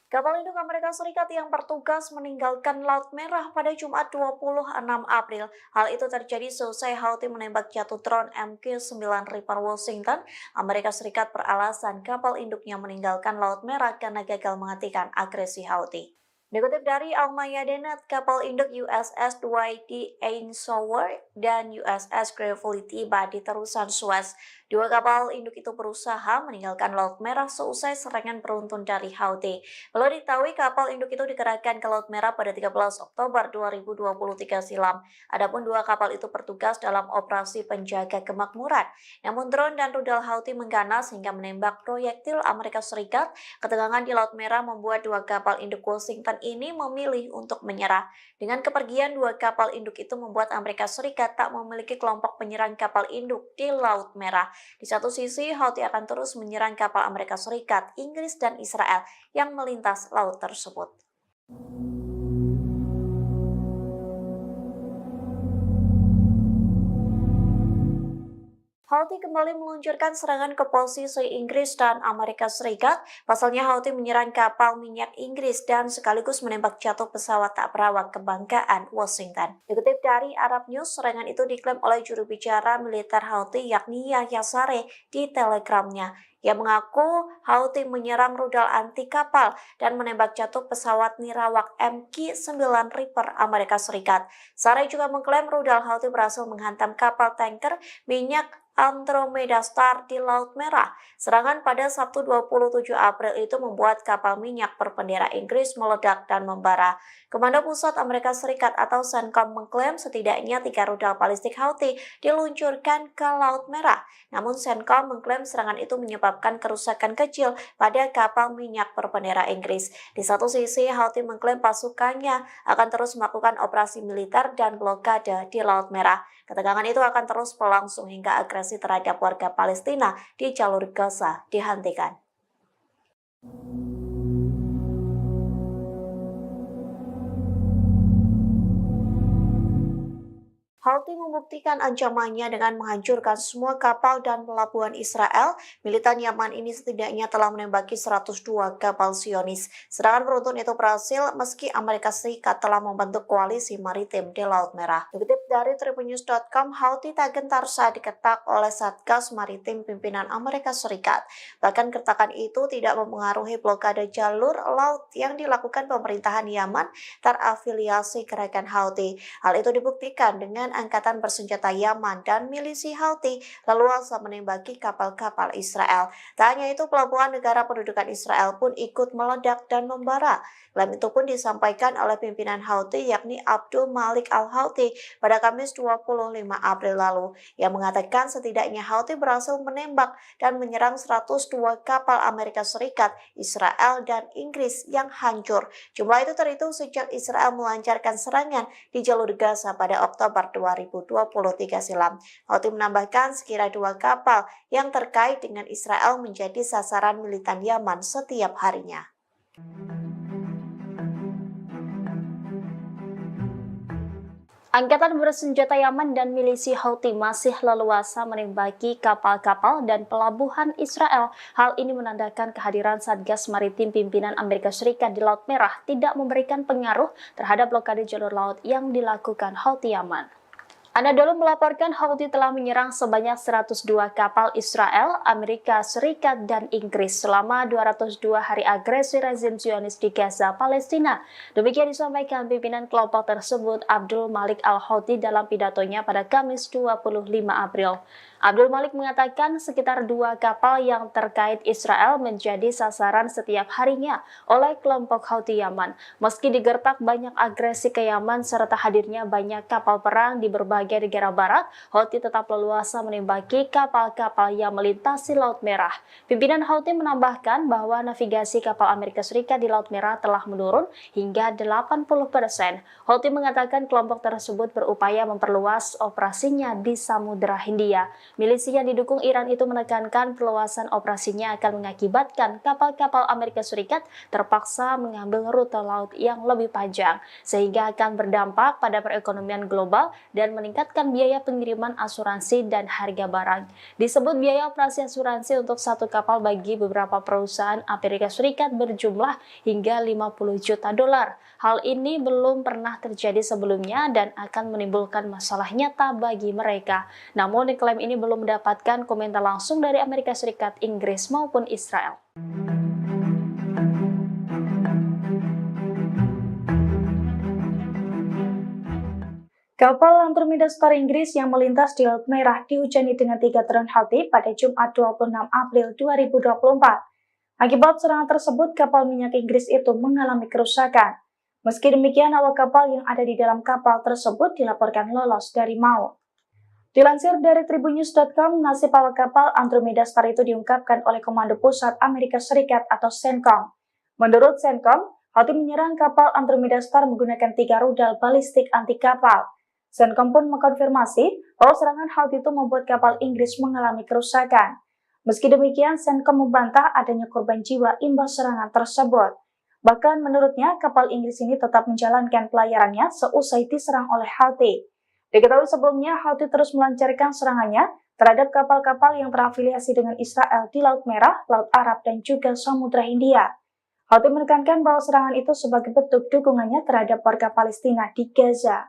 Kapal induk Amerika Serikat yang bertugas meninggalkan Laut Merah pada Jumat 26 April. Hal itu terjadi seusai Houthi menembak jatuh drone MQ-9 Reaper Washington. Amerika Serikat beralasan kapal induknya meninggalkan Laut Merah karena gagal menghentikan agresi Houthi. Dikutip dari Al-Mayadeen, kapal induk USS Dwight D. Eisenhower dan USS Gravely tiba di terusan Suez. 2 kapal induk itu berusaha meninggalkan Laut Merah seusai serangan beruntun dari Houthi. Perlu diketahui kapal induk itu dikerahkan ke Laut Merah pada 13 Oktober 2023 silam. Adapun 2 kapal itu bertugas dalam operasi penjaga kemakmuran. Namun drone dan rudal Houthi mengganas hingga menembak proyektil Amerika Serikat. Ketegangan di Laut Merah membuat 2 kapal induk Washington ini memilih untuk menyerah. Dengan kepergian 2 kapal induk itu membuat Amerika Serikat tak memiliki kelompok penyerang kapal induk di Laut Merah. Di satu sisi, Houthi akan terus menyerang kapal Amerika Serikat, Inggris, dan Israel yang melintas laut tersebut. Houthi kembali meluncurkan serangan ke posisi Inggris dan Amerika Serikat. Pasalnya Houthi menyerang kapal minyak Inggris dan sekaligus menembak jatuh pesawat tak berawak kebanggaan Washington. Dikutip dari Arab News, serangan itu diklaim oleh juru bicara militer Houthi yakni Yahya Saree di Telegramnya. Ia mengaku Houthi menyerang rudal anti kapal dan menembak jatuh pesawat nirawak MQ-9 Reaper Amerika Serikat. Saree juga mengklaim rudal Houthi berhasil menghantam kapal tanker minyak Andromeda Star di Laut Merah. Serangan pada Sabtu 27 April itu membuat kapal minyak berbendera Inggris meledak dan membara. Komando Pusat Amerika Serikat atau CENTCOM mengklaim setidaknya 3 rudal balistik Houthi diluncurkan ke Laut Merah. Namun CENTCOM mengklaim serangan itu menyebabkan kerusakan kecil pada kapal minyak berbendera Inggris. Di satu sisi, Houthi mengklaim pasukannya akan terus melakukan operasi militer dan blokade di Laut Merah. Ketegangan itu akan terus berlangsung hingga agresi terhadap warga Palestina di jalur Gaza dihentikan. Houthi membuktikan ancamannya dengan menghancurkan semua kapal dan pelabuhan Israel. Militan Yaman ini setidaknya telah menembaki 102 kapal Zionis. Serangan beruntun itu berhasil meski Amerika Serikat telah membentuk koalisi maritim di Laut Merah. Dikutip dari tribunnews.com, Houthi tak gentar saat diketak oleh Satgas Maritim pimpinan Amerika Serikat. Bahkan kertakan itu tidak mempengaruhi blokade jalur laut yang dilakukan pemerintahan Yaman terafiliasi gerakan Houthi. Hal itu dibuktikan dengan angkatan bersenjata Yaman dan milisi Houthi leluasa menembaki kapal-kapal Israel. Tak hanya itu, pelabuhan negara pendudukan Israel pun ikut meledak dan membara. Klaim itu pun disampaikan oleh pimpinan Houthi yakni Abdul Malik al-Houthi pada Kamis 25 April lalu. Yang mengatakan setidaknya Houthi berhasil menembak dan menyerang 102 kapal Amerika Serikat, Israel, dan Inggris yang hancur. Jumlah itu terhitung sejak Israel melancarkan serangan di jalur Gaza pada Oktober 2023. 2023 silam. Houthi menambahkan sekira 2 kapal yang terkait dengan Israel menjadi sasaran militan Yaman setiap harinya. Angkatan bersenjata Yaman dan milisi Houthi masih leluasa menembaki kapal-kapal dan pelabuhan Israel. Hal ini menandakan kehadiran Satgas Maritim pimpinan Amerika Serikat di Laut Merah tidak memberikan pengaruh terhadap blokade jalur laut yang dilakukan Houthi Yaman. Anadolu melaporkan Houthi telah menyerang sebanyak 102 kapal Israel, Amerika Serikat, dan Inggris selama 202 hari agresi rezim Zionis di Gaza, Palestina. Demikian disampaikan pimpinan kelompok tersebut Abdul Malik Al-Houthi dalam pidatonya pada Kamis 25 April. Abdul Malik mengatakan sekitar 2 kapal yang terkait Israel menjadi sasaran setiap harinya oleh kelompok Houthi Yaman. Meski digertak banyak agresi ke Yaman serta hadirnya banyak kapal perang di berbagai negara barat, Houthi tetap leluasa menembaki kapal-kapal yang melintasi Laut Merah. Pimpinan Houthi menambahkan bahwa navigasi kapal Amerika Serikat di Laut Merah telah menurun hingga 80%. Houthi mengatakan kelompok tersebut berupaya memperluas operasinya di Samudra Hindia. Milisi yang didukung Iran itu menekankan perluasan operasinya akan mengakibatkan kapal-kapal Amerika Serikat terpaksa mengambil rute laut yang lebih panjang, sehingga akan berdampak pada perekonomian global dan meningkatkan biaya pengiriman asuransi dan harga barang. Disebut biaya operasi asuransi untuk satu kapal bagi beberapa perusahaan Amerika Serikat berjumlah hingga 50 juta dolar. Hal ini belum pernah terjadi sebelumnya dan akan menimbulkan masalah nyata bagi mereka. Namun klaim ini belum mendapatkan komentar langsung dari Amerika Serikat, Inggris maupun Israel. Kapal Andromeda Star Inggris yang melintas di Laut Merah dihujani dengan 3 drone Houthi pada Jumat 26 April 2024. Akibat serangan tersebut, kapal minyak Inggris itu mengalami kerusakan. Meski demikian, awak kapal yang ada di dalam kapal tersebut dilaporkan lolos dari maut. Dilansir dari Tribunnews.com, nasib awak kapal Andromeda Star itu diungkapkan oleh Komando Pusat Amerika Serikat atau CENTCOM. Menurut CENTCOM, Houthi menyerang kapal Andromeda Star menggunakan 3 rudal balistik anti kapal. CENTCOM pun mengkonfirmasi bahwa serangan Houthi itu membuat kapal Inggris mengalami kerusakan. Meski demikian, CENTCOM membantah adanya korban jiwa imbas serangan tersebut. Bahkan menurutnya, kapal Inggris ini tetap menjalankan pelayarannya seusai diserang oleh Houthi. Diketahui sebelumnya, Houthi terus melancarkan serangannya terhadap kapal-kapal yang terafiliasi dengan Israel di Laut Merah, Laut Arab, dan juga Samudra Hindia. Houthi menekankan bahwa serangan itu sebagai bentuk dukungannya terhadap warga Palestina di Gaza.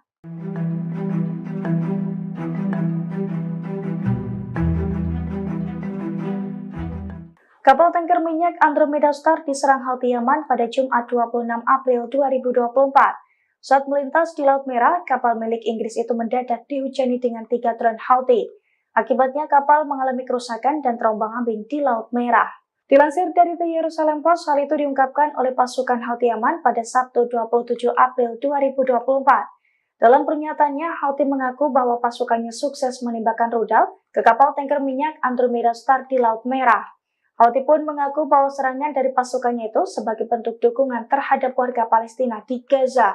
Kapal tanker minyak Andromeda Star diserang Houthi Yaman pada Jumat 26 April 2024. Saat melintas di Laut Merah, kapal milik Inggris itu mendadak dihujani dengan 3 drone Houthi. Akibatnya kapal mengalami kerusakan dan terombang-ambing di Laut Merah. Dilansir dari The Jerusalem Post, hal itu diungkapkan oleh pasukan Houthi Yaman pada Sabtu 27 April 2024. Dalam pernyataannya, Houthi mengaku bahwa pasukannya sukses menembakkan rudal ke kapal tanker minyak Andromeda Star di Laut Merah. Houthi pun mengaku bahwa serangan dari pasukannya itu sebagai bentuk dukungan terhadap warga Palestina di Gaza.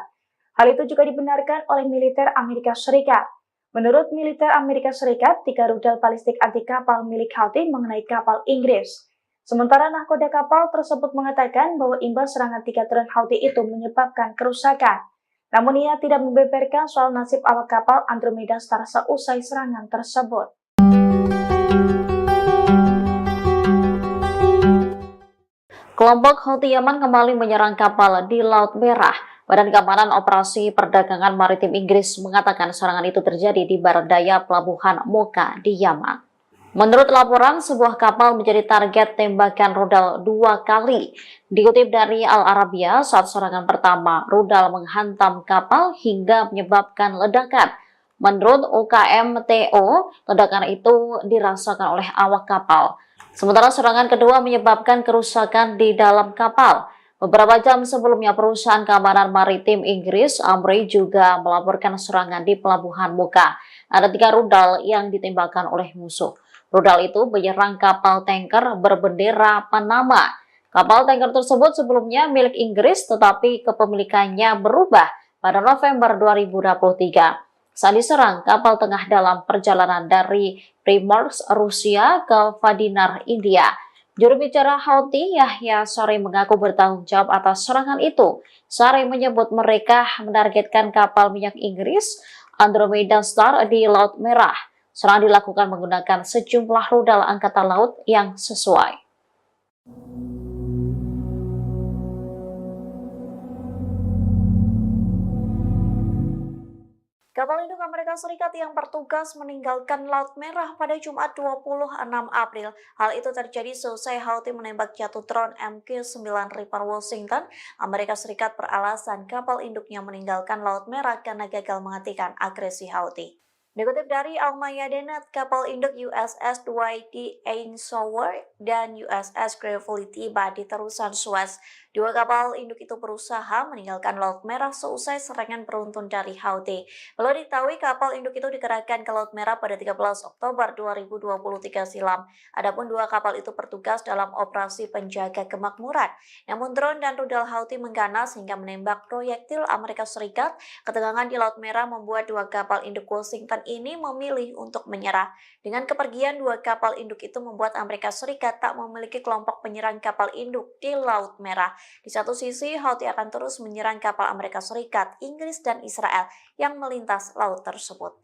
Hal itu juga dibenarkan oleh militer Amerika Serikat. Menurut militer Amerika Serikat, 3 rudal balistik anti kapal milik Houthi mengenai kapal Inggris. Sementara nahkoda kapal tersebut mengatakan bahwa imbas serangan 3 drone Houthi itu menyebabkan kerusakan. Namun ia tidak membeberkan soal nasib awak kapal Andromeda Star seusai serangan tersebut. Kelompok Houthi Yaman kembali menyerang kapal di Laut Merah. Badan Keamanan Operasi Perdagangan Maritim Inggris mengatakan serangan itu terjadi di barat daya pelabuhan Mocha di Yaman. Menurut laporan, sebuah kapal menjadi target tembakan rudal 2 kali. Dikutip dari Al Arabiya, saat serangan pertama, rudal menghantam kapal hingga menyebabkan ledakan. Menurut UKMTO, ledakan itu dirasakan oleh awak kapal. Sementara serangan kedua menyebabkan kerusakan di dalam kapal. Beberapa jam sebelumnya, perusahaan keamanan maritim Inggris, Amri, juga melaporkan serangan di pelabuhan Mocha. Ada 3 rudal yang ditembakkan oleh musuh. Rudal itu menyerang kapal tanker berbendera Panama. Kapal tanker tersebut sebelumnya milik Inggris, tetapi kepemilikannya berubah pada November 2023. saat diserang kapal tengah dalam perjalanan dari Primorsk, Rusia ke Vadinar, India. Juru bicara Houthi, Yahya Saree, mengaku bertanggung jawab atas serangan itu. Saree menyebut mereka menargetkan kapal minyak Inggris Andromeda Star di Laut Merah. Serangan dilakukan menggunakan sejumlah rudal angkatan laut yang sesuai. Kapal induk Amerika Serikat yang bertugas meninggalkan Laut Merah pada Jumat 26 April. Hal itu terjadi seusai Houthi menembak jatuh drone MQ-9 Reaper Washington. Amerika Serikat beralasan kapal induknya meninggalkan Laut Merah karena gagal menghentikan agresi Houthi. Dikutip dari Al-Mayadeen, kapal induk USS Dwight D. Eisenhower dan USS Gravely tiba di terusan Suez. Dua kapal induk itu berusaha meninggalkan Laut Merah seusai serangan beruntun dari Houthi. Perlu diketahui kapal induk itu dikerahkan ke Laut Merah pada 13 Oktober 2023 silam. Adapun dua kapal itu bertugas dalam operasi penjaga kemakmuran. Namun drone dan rudal Houthi mengganas hingga menembak proyektil Amerika Serikat. Ketegangan di Laut Merah membuat dua kapal induk Washington ini memilih untuk menyerah. Dengan kepergian dua kapal induk itu membuat Amerika Serikat tak memiliki kelompok penyerang kapal induk di Laut Merah. Di satu sisi, Houthi akan terus menyerang kapal Amerika Serikat, Inggris, dan Israel yang melintas laut tersebut.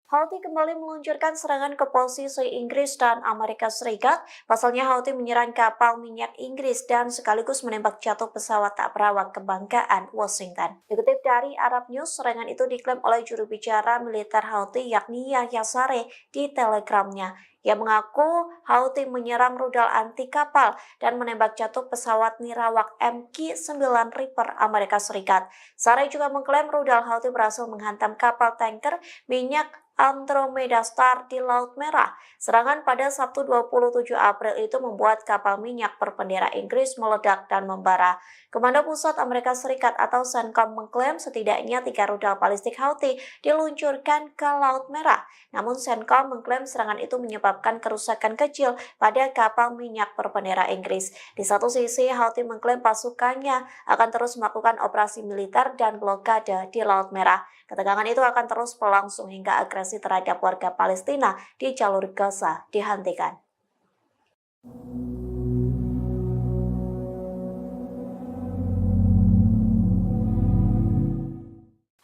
Houthi kembali meluncurkan serangan ke posisi Inggris dan Amerika Serikat. Pasalnya Houthi menyerang kapal minyak Inggris dan sekaligus menembak jatuh pesawat tak berawak kebanggaan Washington. Dikutip dari Arab News, serangan itu diklaim oleh juru bicara militer Houthi yakni Yahya Saree di Telegramnya. Ia mengaku Houthi menyerang rudal anti kapal dan menembak jatuh pesawat nirawak MQ-9 Reaper Amerika Serikat. Saree juga mengklaim rudal Houthi berhasil menghantam kapal tanker minyak Andromeda Star di Laut Merah. Serangan pada Sabtu 27 April itu membuat kapal minyak berbendera Inggris meledak dan membara. Komando Pusat Amerika Serikat atau CENTCOM mengklaim setidaknya 3 rudal balistik Houthi diluncurkan ke Laut Merah. Namun CENTCOM mengklaim serangan itu menyebabkan kerusakan kecil pada kapal minyak berbendera Inggris. Di satu sisi, Houthi mengklaim pasukannya akan terus melakukan operasi militer dan blokade di Laut Merah. Ketegangan itu akan terus berlangsung hingga agresi terhadap warga Palestina di jalur Gaza dihentikan.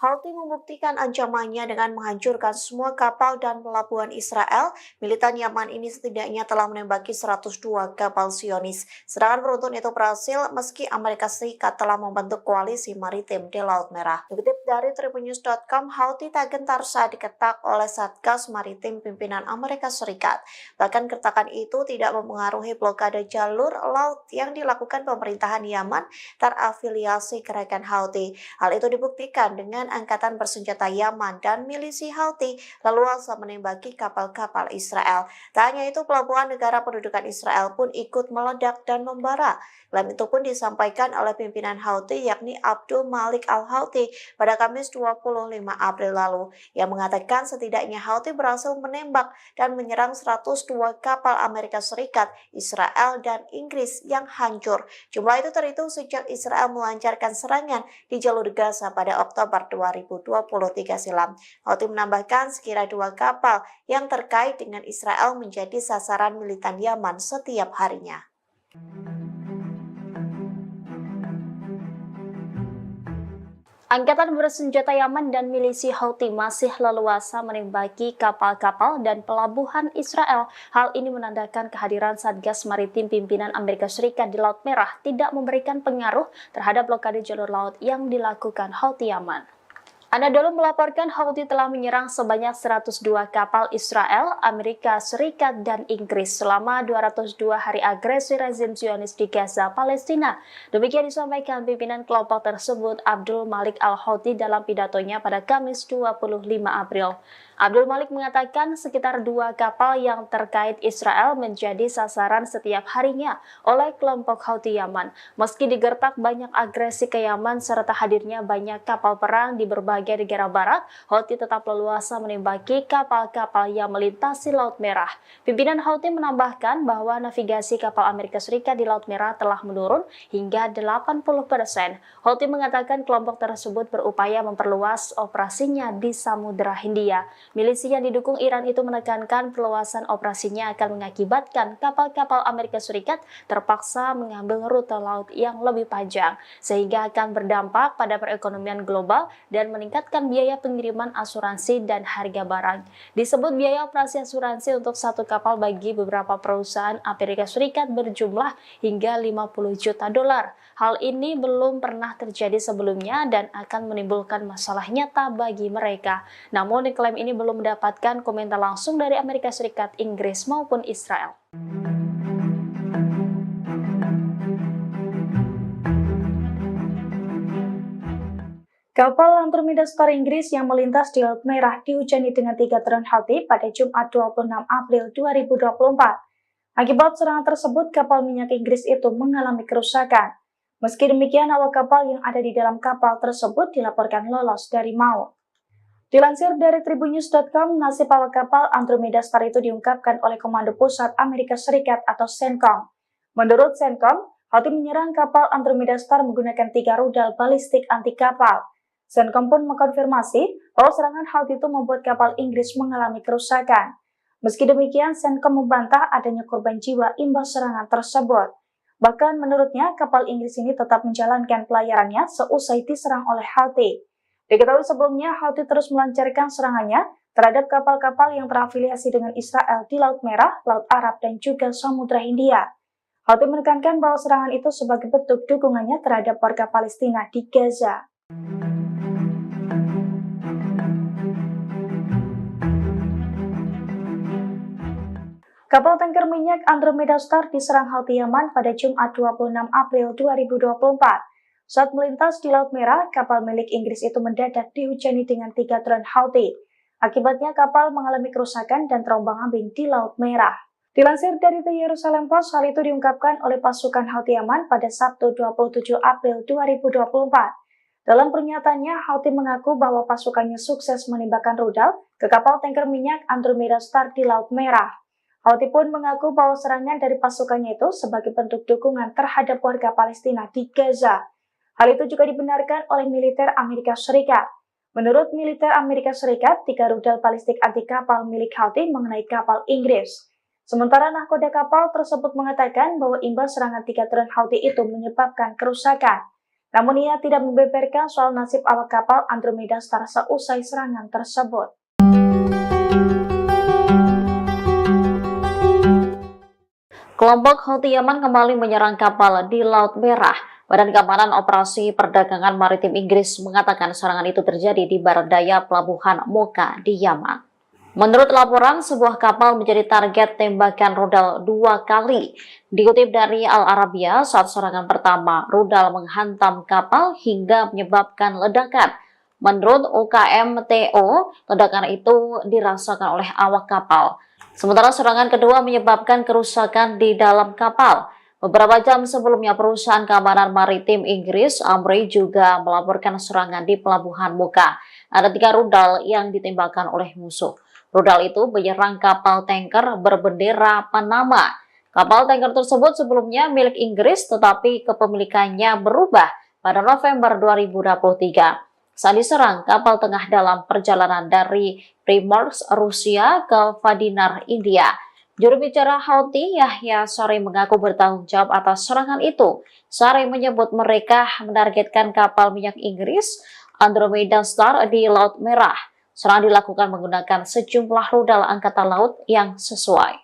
Houthi membuktikan ancamannya dengan menghancurkan semua kapal dan pelabuhan Israel. Militan Yaman ini setidaknya telah menembaki 102 kapal Zionis. Serangan beruntun itu berhasil meski Amerika Serikat telah membentuk koalisi maritim di Laut Merah. Dikutip dari tribunnews.com, Houthi tak gentar saat diketak oleh Satgas Maritim pimpinan Amerika Serikat. Bahkan kertakan itu tidak mempengaruhi blokade jalur laut yang dilakukan pemerintahan Yaman terafiliasi gerakan Houthi. Hal itu dibuktikan dengan angkatan bersenjata Yaman dan milisi Houthi leluasa menembaki kapal-kapal Israel. Tak hanya itu, pelabuhan negara pendudukan Israel pun ikut meledak dan membara. Klaim itu pun disampaikan oleh pimpinan Houthi yakni Abdul Malik Al-Houthi pada Kamis 25 April lalu, yang mengatakan setidaknya Houthi berhasil menembak dan menyerang 102 kapal Amerika Serikat, Israel, dan Inggris yang hancur. Jumlah itu terhitung sejak Israel melancarkan serangan di jalur Gaza pada Oktober 2023 silam. Houthi menambahkan sekira 2 kapal yang terkait dengan Israel menjadi sasaran militan Yaman setiap harinya. Angkatan bersenjata Yaman dan milisi Houthi masih leluasa menembaki kapal-kapal dan pelabuhan Israel. Hal ini menandakan kehadiran Satgas Maritim pimpinan Amerika Serikat di Laut Merah tidak memberikan pengaruh terhadap blokade jalur laut yang dilakukan Houthi Yaman. Anadolu melaporkan Houthi telah menyerang sebanyak 102 kapal Israel, Amerika Serikat, dan Inggris selama 202 hari agresi rezim Zionis di Gaza, Palestina. Demikian disampaikan pimpinan kelompok tersebut, Abdul Malik Al-Houthi, dalam pidatonya pada Kamis 25 April. Abdul Malik mengatakan sekitar 2 kapal yang terkait Israel menjadi sasaran setiap harinya oleh kelompok Houthi Yaman. Meski digertak banyak agresi ke Yaman serta hadirnya banyak kapal perang di berbagai negara barat, Houthi tetap leluasa menembaki kapal-kapal yang melintasi Laut Merah. Pimpinan Houthi menambahkan bahwa navigasi kapal Amerika Serikat di Laut Merah telah menurun hingga 80%. Houthi mengatakan kelompok tersebut berupaya memperluas operasinya di Samudra Hindia. Milisi yang didukung Iran itu menekankan perluasan operasinya akan mengakibatkan kapal-kapal Amerika Serikat terpaksa mengambil rute laut yang lebih panjang, sehingga akan berdampak pada perekonomian global dan meningkatkan biaya pengiriman asuransi dan harga barang. Disebut biaya operasi asuransi untuk satu kapal bagi beberapa perusahaan Amerika Serikat berjumlah hingga 50 juta dolar. Hal ini belum pernah terjadi sebelumnya dan akan menimbulkan masalah nyata bagi mereka. Namun klaim ini belum mendapatkan komentar langsung dari Amerika Serikat, Inggris maupun Israel. Kapal Andromeda Star Inggris yang melintas di Laut Merah dihujani dengan 3 drone Houthi pada Jumat 26 April 2024. Akibat serangan tersebut, kapal minyak Inggris itu mengalami kerusakan. Meski demikian, awak kapal yang ada di dalam kapal tersebut dilaporkan lolos dari maut. Dilansir dari tribunnews.com, nasib awak kapal Andromeda Star itu diungkapkan oleh Komando Pusat Amerika Serikat atau CENTCOM. Menurut CENTCOM, Houthi menyerang kapal Andromeda Star menggunakan 3 rudal balistik anti kapal. CENTCOM pun mengkonfirmasi bahwa serangan Houthi itu membuat kapal Inggris mengalami kerusakan. Meski demikian, CENTCOM membantah adanya korban jiwa imbas serangan tersebut. Bahkan menurutnya, kapal Inggris ini tetap menjalankan pelayarannya seusai diserang oleh Houthi. Diketahui sebelumnya, Houthi terus melancarkan serangannya terhadap kapal-kapal yang terafiliasi dengan Israel di Laut Merah, Laut Arab, dan juga Samudra Hindia. Houthi menekankan bahwa serangan itu sebagai bentuk dukungannya terhadap warga Palestina di Gaza. Kapal tanker minyak Andromeda Star diserang Houthi Yaman pada Jumat 26 April 2024. Saat melintas di Laut Merah, kapal milik Inggris itu mendadak dihujani dengan 3 drone Houthi. Akibatnya kapal mengalami kerusakan dan terombang-ambing di Laut Merah. Dilansir dari The Jerusalem Post, hal itu diungkapkan oleh pasukan Houthi Yaman pada Sabtu 27 April 2024. Dalam pernyataannya, Houthi mengaku bahwa pasukannya sukses menembakkan rudal ke kapal tanker minyak Andromeda Star di Laut Merah. Houthi pun mengaku bahwa serangan dari pasukannya itu sebagai bentuk dukungan terhadap warga Palestina di Gaza. Hal itu juga dibenarkan oleh militer Amerika Serikat. Menurut militer Amerika Serikat, 3 rudal balistik anti kapal milik Houthi mengenai kapal Inggris. Sementara nahkoda kapal tersebut mengatakan bahwa imbas serangan 3 drone Houthi itu menyebabkan kerusakan. Namun ia tidak membeberkan soal nasib awak kapal Andromeda Star seusai serangan tersebut. Kelompok Houthi Yaman kembali menyerang kapal di Laut Merah. Badan Keamanan Operasi Perdagangan Maritim Inggris mengatakan serangan itu terjadi di barat daya pelabuhan Mocha di Yaman. Menurut laporan, sebuah kapal menjadi target tembakan rudal 2 kali. Dikutip dari Al Arabiya, saat serangan pertama, rudal menghantam kapal hingga menyebabkan ledakan. Menurut UKMTO, ledakan itu dirasakan oleh awak kapal. Sementara serangan kedua menyebabkan kerusakan di dalam kapal. Beberapa jam sebelumnya, perusahaan keamanan maritim Inggris, Amri, juga melaporkan serangan di pelabuhan Mocha. Ada 3 rudal yang ditembakkan oleh musuh. Rudal itu menyerang kapal tanker berbendera Panama. Kapal tanker tersebut sebelumnya milik Inggris, tetapi kepemilikannya berubah pada November 2023. Saat diserang, kapal tengah dalam perjalanan dari Primorsk, Rusia ke Vadinar, India. Juru bicara Houthi, Yahya Saree, mengaku bertanggung jawab atas serangan itu. Saree menyebut mereka menargetkan kapal minyak Inggris Andromeda Star di Laut Merah. Serangan dilakukan menggunakan sejumlah rudal angkatan laut yang sesuai.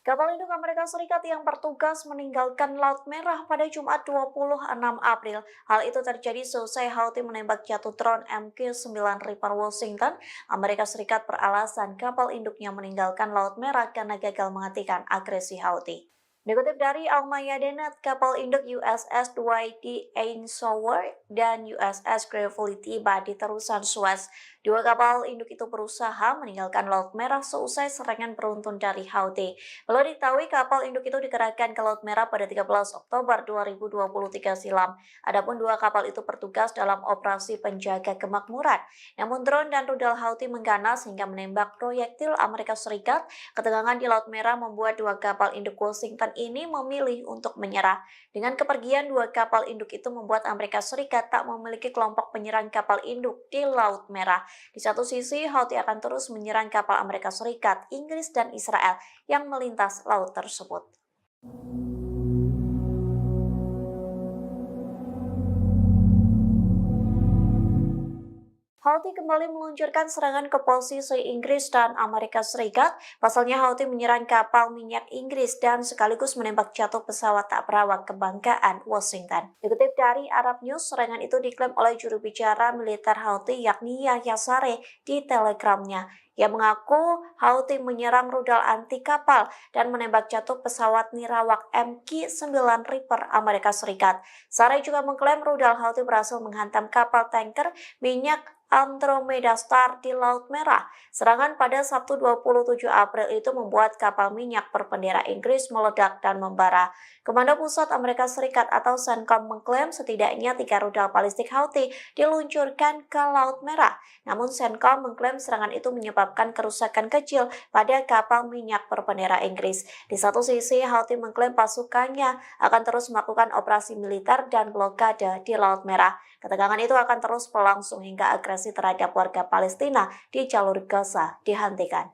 Kapal induk Amerika Serikat yang bertugas meninggalkan Laut Merah pada Jumat 26 April. Hal itu terjadi seusai Houthi menembak jatuh drone MQ-9 Reaper Washington. Amerika Serikat beralasan kapal induknya meninggalkan Laut Merah karena gagal menghentikan agresi Houthi. Dikutip dari Al-Mayadena, kapal induk USS Dwight D. Eisenhower dan USS Gravely tiba di terusan Suez. Dua kapal induk itu berusaha meninggalkan Laut Merah seusai serangan beruntun dari Houthi. Perlu diketahui kapal induk itu dikerahkan ke Laut Merah pada 13 Oktober 2023 silam. Adapun dua kapal itu bertugas dalam operasi penjaga kemakmuran. Namun drone dan rudal Houthi mengganas hingga menembak proyektil Amerika Serikat. Ketegangan di Laut Merah membuat dua kapal induk Washington ini memilih untuk menyerah. Dengan kepergian dua kapal induk itu membuat Amerika Serikat tak memiliki kelompok penyerang kapal induk di Laut Merah. Di satu sisi, Houthi akan terus menyerang kapal Amerika Serikat, Inggris, dan Israel yang melintas laut tersebut. Houthi kembali meluncurkan serangan ke posisi Inggris dan Amerika Serikat. Pasalnya Houthi menyerang kapal minyak Inggris dan sekaligus menembak jatuh pesawat tak berawak kebanggaan Washington. Dikutip dari Arab News, serangan itu diklaim oleh juru bicara militer Houthi yakni Yahya Saree di Telegramnya. Ia mengaku Houthi menyerang rudal anti kapal dan menembak jatuh pesawat nirawak MQ-9 Reaper Amerika Serikat. Saree juga mengklaim rudal Houthi berhasil menghantam kapal tanker minyak Andromeda Star di Laut Merah. Serangan pada Sabtu 27 April itu membuat kapal minyak berbendera Inggris meledak dan membara. Komando Pusat Amerika Serikat atau CENTCOM mengklaim setidaknya 3 rudal balistik Houthi diluncurkan ke Laut Merah. Namun CENTCOM mengklaim serangan itu menyebabkan kerusakan kecil pada kapal minyak berbendera Inggris. Di satu sisi, Houthi mengklaim pasukannya akan terus melakukan operasi militer dan blokade di Laut Merah. Ketegangan itu akan terus berlangsung hingga agresi terhadap warga Palestina di jalur Gaza dihentikan.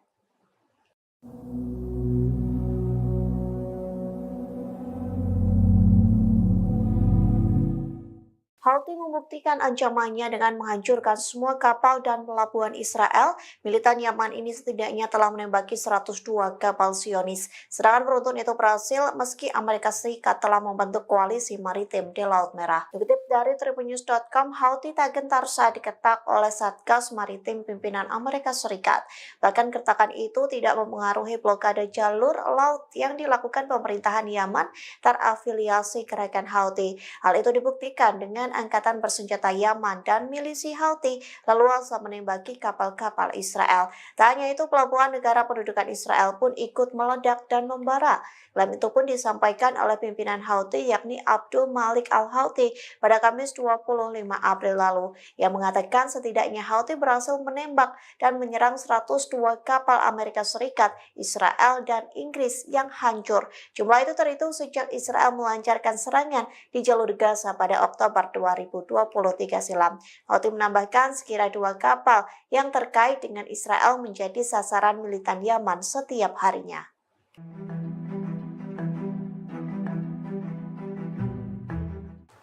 Houthi membuktikan ancamannya dengan menghancurkan semua kapal dan pelabuhan Israel. Militan Yaman ini setidaknya telah menembaki 102 kapal Zionis. Serangan beruntun itu berhasil meski Amerika Serikat telah membentuk koalisi maritim di Laut Merah. Dikutip dari tribunnews.com, Houthi tak gentar saat diketak oleh Satgas Maritim pimpinan Amerika Serikat. Bahkan kertakan itu tidak mempengaruhi blokade jalur laut yang dilakukan pemerintahan Yaman terafiliasi gerakan Houthi. Hal itu dibuktikan dengan angkatan bersenjata Yaman dan milisi Houthi leluasa menembaki kapal-kapal Israel. Tak hanya itu, pelabuhan negara pendudukan Israel pun ikut meledak dan membara. Klaim itu pun disampaikan oleh pimpinan Houthi yakni Abdul Malik Al-Houthi pada Kamis 25 April lalu. Yang mengatakan setidaknya Houthi berhasil menembak dan menyerang 102 kapal Amerika Serikat, Israel, dan Inggris yang hancur. Jumlah itu terhitung sejak Israel melancarkan serangan di jalur Gaza pada Oktober 2023 silam. Houthi menambahkan sekira 2 kapal yang terkait dengan Israel menjadi sasaran militan Yaman setiap harinya.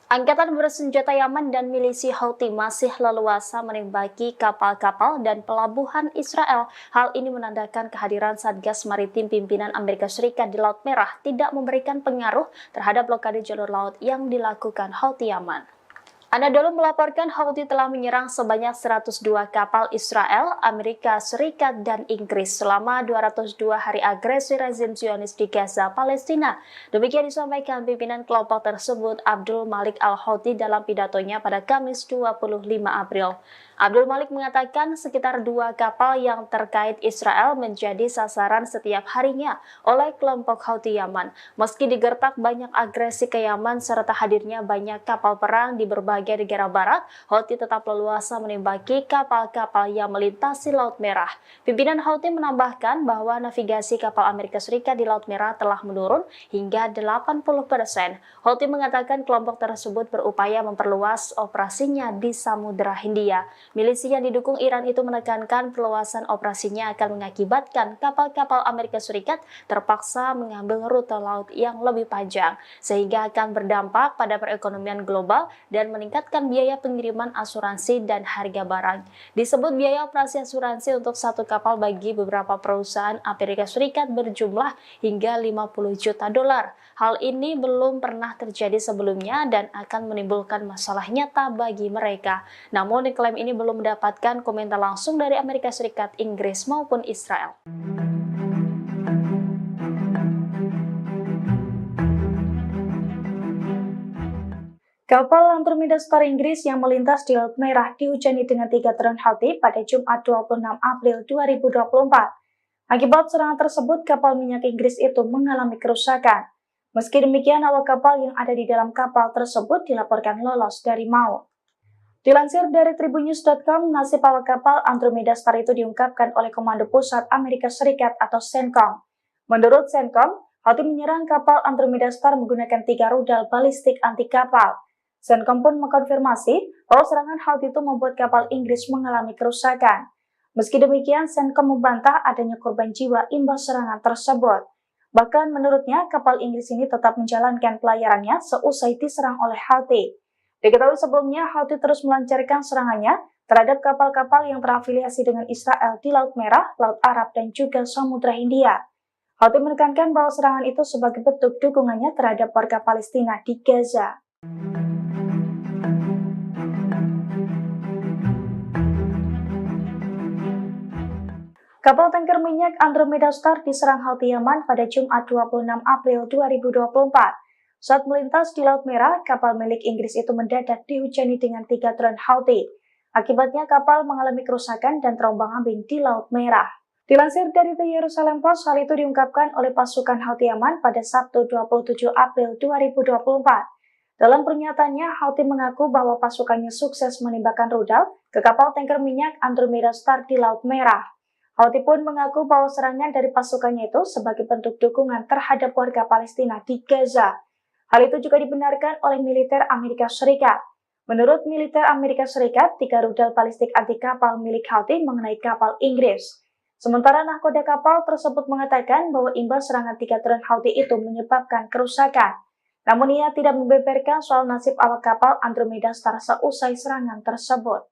Angkatan bersenjata Yaman dan milisi Houthi masih leluasa menembaki kapal-kapal dan pelabuhan Israel. Hal ini menandakan kehadiran Satgas Maritim pimpinan Amerika Serikat di Laut Merah tidak memberikan pengaruh terhadap blokade jalur laut yang dilakukan Houthi Yaman. Anadolu melaporkan Houthi telah menyerang sebanyak 102 kapal Israel, Amerika Serikat, dan Inggris selama 202 hari agresi rezim Zionis di Gaza, Palestina. Demikian disampaikan pimpinan kelompok tersebut Abdul Malik Al-Houthi dalam pidatonya pada Kamis 25 April. Abdul Malik mengatakan sekitar 2 kapal yang terkait Israel menjadi sasaran setiap harinya oleh kelompok Houthi Yaman. Meski digertak banyak agresi ke Yaman serta hadirnya banyak kapal perang di berbagai negara barat, Houthi tetap leluasa menembaki kapal-kapal yang melintasi Laut Merah. Pimpinan Houthi menambahkan bahwa navigasi kapal Amerika Serikat di Laut Merah telah menurun hingga 80%. Houthi mengatakan kelompok tersebut berupaya memperluas operasinya di Samudra Hindia. Milisi yang didukung Iran itu menekankan perluasan operasinya akan mengakibatkan kapal-kapal Amerika Serikat terpaksa mengambil rute laut yang lebih panjang, sehingga akan berdampak pada perekonomian global dan meningkatkan biaya pengiriman asuransi dan harga barang. Disebut biaya operasi asuransi untuk satu kapal bagi beberapa perusahaan Amerika Serikat berjumlah hingga 50 juta dolar. Hal ini belum pernah terjadi sebelumnya dan akan menimbulkan masalah nyata bagi mereka. Namun klaim ini belum mendapatkan komentar langsung dari Amerika Serikat, Inggris maupun Israel. Kapal Andromeda Star Inggris yang melintas di Laut Merah dihujani dengan 3 drone Houthi pada Jumat 26 April 2024. Akibat serangan tersebut, kapal minyak Inggris itu mengalami kerusakan. Meski demikian, awak kapal yang ada di dalam kapal tersebut dilaporkan lolos dari maut. Dilansir dari tribunnews.com, nasib awak kapal Andromeda Star itu diungkapkan oleh Komando Pusat Amerika Serikat atau CENTCOM. Menurut CENTCOM, Houthi menyerang kapal Andromeda Star menggunakan 3 rudal balistik anti kapal. CENTCOM pun mengkonfirmasi bahwa serangan Houthi itu membuat kapal Inggris mengalami kerusakan. Meski demikian, CENTCOM membantah adanya korban jiwa imbas serangan tersebut. Bahkan menurutnya, kapal Inggris ini tetap menjalankan pelayarannya seusai diserang oleh Houthi. Diketahui sebelumnya, Houthi terus melancarkan serangannya terhadap kapal-kapal yang terafiliasi dengan Israel di Laut Merah, Laut Arab, dan juga Samudra Hindia. Houthi menekankan bahwa serangan itu sebagai bentuk dukungannya terhadap warga Palestina di Gaza. Kapal tanker minyak Andromeda Star diserang Houthi Yaman pada Jumat 26 April 2024. Saat melintas di Laut Merah, kapal milik Inggris itu mendadak dihujani dengan 3 drone Houthi. Akibatnya kapal mengalami kerusakan dan terombang-ambing di Laut Merah. Dilansir dari The Jerusalem Post, hal itu diungkapkan oleh pasukan Houthi Yaman pada Sabtu 27 April 2024. Dalam pernyataannya, Houthi mengaku bahwa pasukannya sukses menembakkan rudal ke kapal tanker minyak Andromeda Star di Laut Merah. Houthi pun mengaku bahwa serangan dari pasukannya itu sebagai bentuk dukungan terhadap warga Palestina di Gaza. Hal itu juga dibenarkan oleh militer Amerika Serikat. Menurut militer Amerika Serikat, 3 rudal balistik anti kapal milik Houthi mengenai kapal Inggris. Sementara nahkoda kapal tersebut mengatakan bahwa imbas serangan 3 drone Houthi itu menyebabkan kerusakan. Namun ia tidak membeberkan soal nasib awak kapal Andromeda Star seusai serangan tersebut.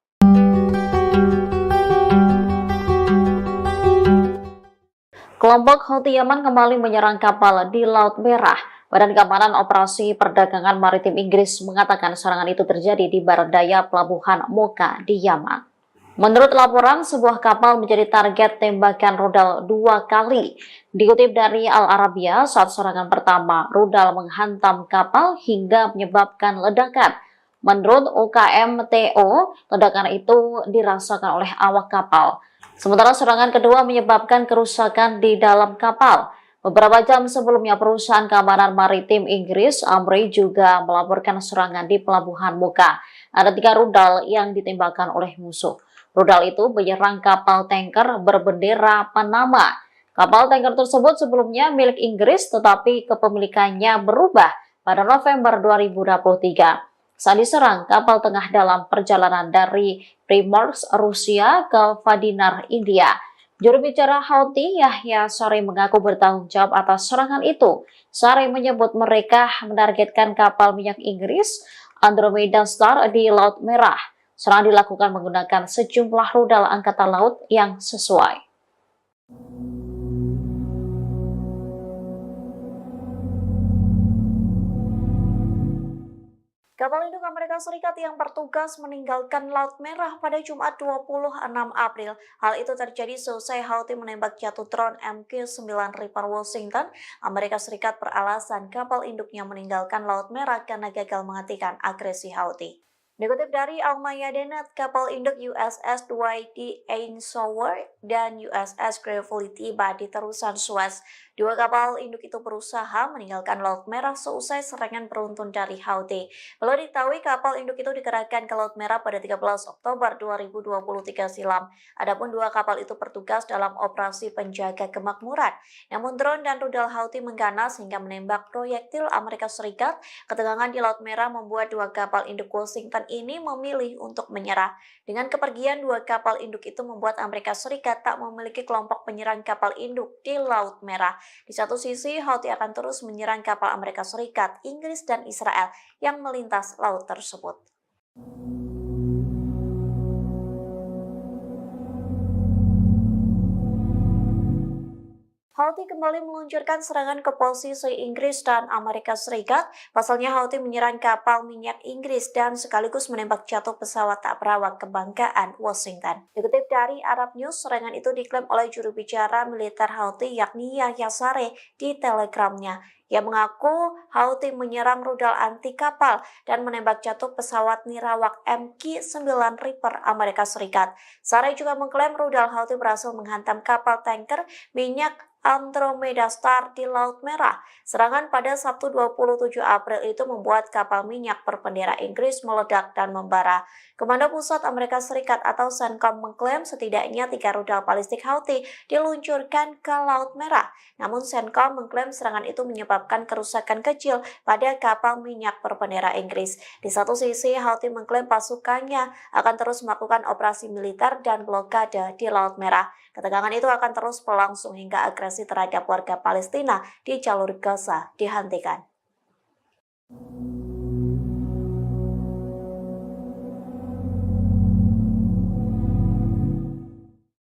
Kelompok Houthi Yaman kembali menyerang kapal di Laut Merah. Badan Keamanan Operasi Perdagangan Maritim Inggris mengatakan serangan itu terjadi di barat daya pelabuhan Mocha di Yaman. Menurut laporan, sebuah kapal menjadi target tembakan rudal 2 kali. Dikutip dari Al Arabiya, saat serangan pertama, rudal menghantam kapal hingga menyebabkan ledakan. Menurut UKMTO, ledakan itu dirasakan oleh awak kapal. Sementara serangan kedua menyebabkan kerusakan di dalam kapal. Beberapa jam sebelumnya, perusahaan keamanan maritim Inggris, Amri, juga melaporkan serangan di pelabuhan Mocha. Ada 3 rudal yang ditembakkan oleh musuh. Rudal itu menyerang kapal tanker berbendera Panama. Kapal tanker tersebut sebelumnya milik Inggris, tetapi kepemilikannya berubah pada November 2023. Saat diserang, kapal tengah dalam perjalanan dari Primorsk, Rusia ke Vadinar, India. Juru bicara Houthi, Yahya Saree, mengaku bertanggung jawab atas serangan itu. Saree menyebut mereka menargetkan kapal minyak Inggris Andromeda Star di Laut Merah. Serangan dilakukan menggunakan sejumlah rudal angkatan laut yang sesuai. Kapal induk Amerika Serikat yang bertugas meninggalkan Laut Merah pada Jumat 26 April. Hal itu terjadi seusai Houthi menembak jatuh drone MQ-9 Reaper Washington. Amerika Serikat beralasan kapal induknya meninggalkan Laut Merah karena gagal menghentikan agresi Houthi. Dikutip dari Al-Mayadeen, kapal induk USS Dwight D. Eisenhower dan USS Gravely tiba di terusan Suez. 2 kapal induk itu berusaha meninggalkan Laut Merah seusai serangan beruntun dari Houthi. Perlu diketahui kapal induk itu dikerahkan ke Laut Merah pada 13 Oktober 2023 silam. Adapun 2 kapal itu bertugas dalam operasi penjaga kemakmuran. Namun drone dan rudal Houthi mengganas hingga menembak proyektil Amerika Serikat. Ketegangan di Laut Merah membuat 2 kapal induk Washington ini memilih untuk menyerah. Dengan kepergian 2 kapal induk itu membuat Amerika Serikat tak memiliki kelompok penyerang kapal induk di Laut Merah. Di satu sisi, Houthi akan terus menyerang kapal Amerika Serikat, Inggris, dan Israel yang melintas laut tersebut. Houthi kembali meluncurkan serangan ke posisi Inggris dan Amerika Serikat. Pasalnya Houthi menyerang kapal minyak Inggris dan sekaligus menembak jatuh pesawat tak berawak kebanggaan Washington. Dikutip dari Arab News, serangan itu diklaim oleh juru bicara militer Houthi yakni Yahya Saree di Telegramnya. Ia mengaku Houthi menyerang rudal anti kapal dan menembak jatuh pesawat nirawak MQ-9 Reaper Amerika Serikat. Sarai juga mengklaim rudal Houthi berhasil menghantam kapal tanker minyak Andromeda Star di Laut Merah. Serangan pada Sabtu 27 April itu membuat kapal minyak berbendera Inggris meledak dan membara. Komando Pusat Amerika Serikat atau CENTCOM mengklaim setidaknya 3 rudal balistik Houthi diluncurkan ke Laut Merah. Namun CENTCOM mengklaim serangan itu menyebabkan kerusakan kecil pada kapal minyak berbendera Inggris. Di satu sisi, Houthi mengklaim pasukannya akan terus melakukan operasi militer dan blokade di Laut Merah. Ketegangan itu akan terus berlangsung hingga agresi terhadap warga Palestina di jalur Gaza dihentikan.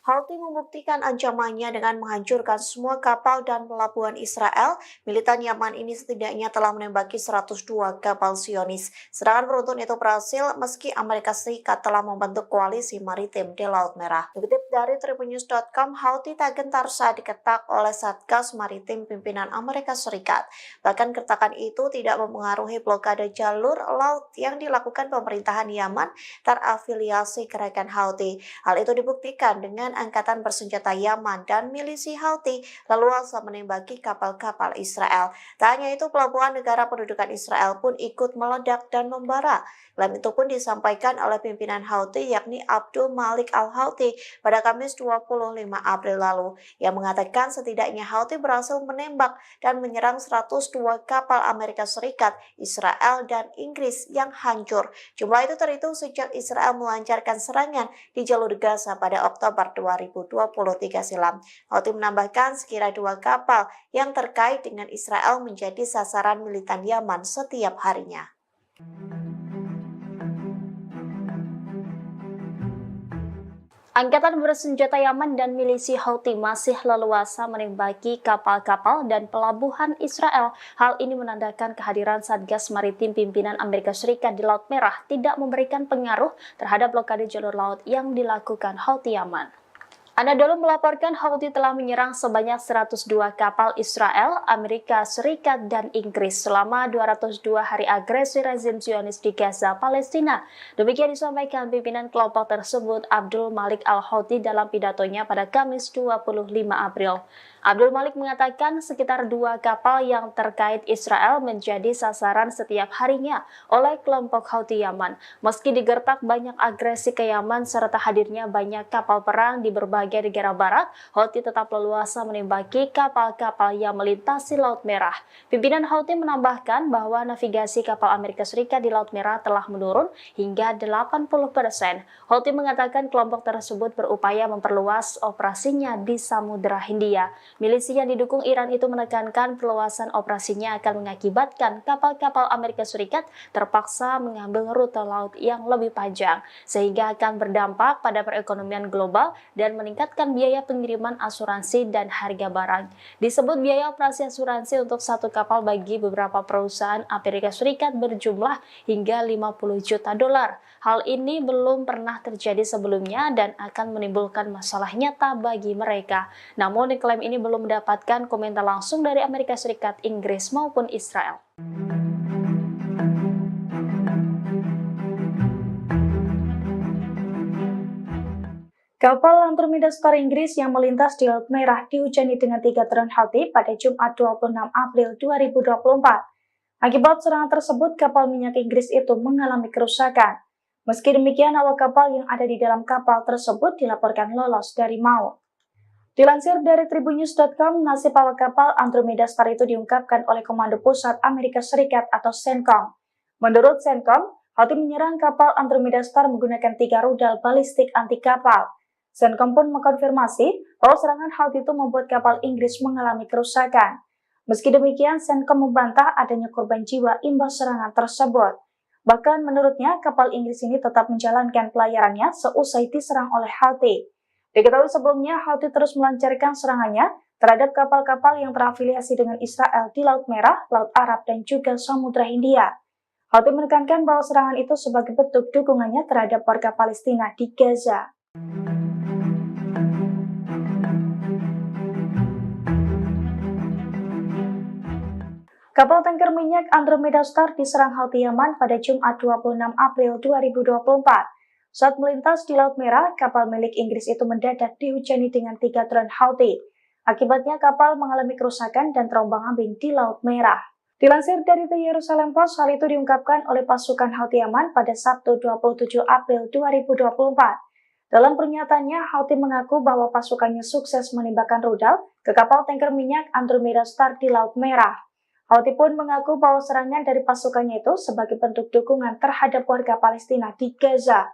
Houthi membuktikan ancamannya dengan menghancurkan semua kapal dan pelabuhan Israel. Militan Yaman ini setidaknya telah menembaki 102 kapal Zionis. Serangan beruntun itu berhasil meski Amerika Serikat telah membentuk koalisi maritim di Laut Merah. Dikutip dari tribunnews.com, Houthi tak gentar saat diketak oleh Satgas Maritim pimpinan Amerika Serikat. Bahkan keretakan itu tidak mempengaruhi blokade jalur laut yang dilakukan pemerintahan Yaman terafiliasi gerakan Houthi. Hal itu dibuktikan dengan angkatan bersenjata Yaman dan milisi Houthi leluasa menembaki kapal-kapal Israel. Tak hanya itu, pelabuhan negara pendudukan Israel pun ikut meledak dan membara. Klaim itu pun disampaikan oleh pimpinan Houthi yakni Abdul Malik Al-Houthi pada Kamis 25 April lalu. Yang mengatakan setidaknya Houthi berhasil menembak dan menyerang 102 kapal Amerika Serikat, Israel, dan Inggris yang hancur. Jumlah itu terhitung sejak Israel melancarkan serangan di jalur Gaza pada Oktober 2023 silam. Houthi menambahkan sekira 2 kapal yang terkait dengan Israel menjadi sasaran militan Yaman setiap harinya. Angkatan bersenjata Yaman dan milisi Houthi masih leluasa menembaki kapal-kapal dan pelabuhan Israel. Hal ini menandakan kehadiran Satgas Maritim pimpinan Amerika Serikat di Laut Merah tidak memberikan pengaruh terhadap blokade jalur laut yang dilakukan Houthi Yaman. Anadolu melaporkan Houthi telah menyerang sebanyak 102 kapal Israel, Amerika Serikat, dan Inggris selama 202 hari agresi rezim Zionis di Gaza, Palestina. Demikian disampaikan pimpinan kelompok tersebut Abdul Malik Al-Houthi dalam pidatonya pada Kamis 25 April. Abdul Malik mengatakan sekitar 2 kapal yang terkait Israel menjadi sasaran setiap harinya oleh kelompok Houthi Yaman. Meski digertak banyak agresi ke Yaman serta hadirnya banyak kapal perang di berbagai negara barat, Houthi tetap leluasa menembaki kapal-kapal yang melintasi Laut Merah. Pimpinan Houthi menambahkan bahwa navigasi kapal Amerika Serikat di Laut Merah telah menurun hingga 80%. Houthi mengatakan kelompok tersebut berupaya memperluas operasinya di Samudra Hindia. Milisi yang didukung Iran itu menekankan perluasan operasinya akan mengakibatkan kapal-kapal Amerika Serikat terpaksa mengambil rute laut yang lebih panjang, sehingga akan berdampak pada perekonomian global dan meningkatkan biaya pengiriman asuransi dan harga barang. Disebut biaya operasi asuransi untuk satu kapal bagi beberapa perusahaan Amerika Serikat berjumlah hingga 50 juta dolar. Hal ini belum pernah terjadi sebelumnya dan akan menimbulkan masalah nyata bagi mereka. Namun klaim ini belum mendapatkan komentar langsung dari Amerika Serikat, Inggris maupun Israel. Kapal Andromeda Star Inggris yang melintas di Laut Merah dihujani dengan 3 drone Houthi pada Jumat 26 April 2024. Akibat serangan tersebut, kapal minyak Inggris itu mengalami kerusakan. Meski demikian, awak kapal yang ada di dalam kapal tersebut dilaporkan lolos dari maut. Dilansir dari tribunnews.com, nasib awak kapal Andromeda Star itu diungkapkan oleh Komando Pusat Amerika Serikat atau CENTCOM. Menurut CENTCOM, Houthi menyerang kapal Andromeda Star menggunakan 3 rudal balistik anti kapal. CENTCOM pun mengkonfirmasi bahwa serangan Houthi itu membuat kapal Inggris mengalami kerusakan. Meski demikian, CENTCOM membantah adanya korban jiwa imbas serangan tersebut. Bahkan menurutnya, kapal Inggris ini tetap menjalankan pelayarannya seusai diserang oleh Houthi. Diketahui sebelumnya, Houthi terus melancarkan serangannya terhadap kapal-kapal yang terafiliasi dengan Israel di Laut Merah, Laut Arab, dan juga Samudra Hindia. Houthi menekankan bahwa serangan itu sebagai bentuk dukungannya terhadap warga Palestina di Gaza. Kapal tanker minyak Andromeda Star diserang Houthi Yaman pada Jumat 26 April 2024. Saat melintas di Laut Merah, kapal milik Inggris itu mendadak dihujani dengan 3 drone Houthi. Akibatnya kapal mengalami kerusakan dan terombang-ambing di Laut Merah. Dilansir dari The Jerusalem Post, hal itu diungkapkan oleh pasukan Houthi Yaman pada Sabtu 27 April 2024. Dalam pernyataannya, Houthi mengaku bahwa pasukannya sukses menembakkan rudal ke kapal tanker minyak Andromeda Star di Laut Merah. Houthi pun mengaku bahwa serangan dari pasukannya itu sebagai bentuk dukungan terhadap warga Palestina di Gaza.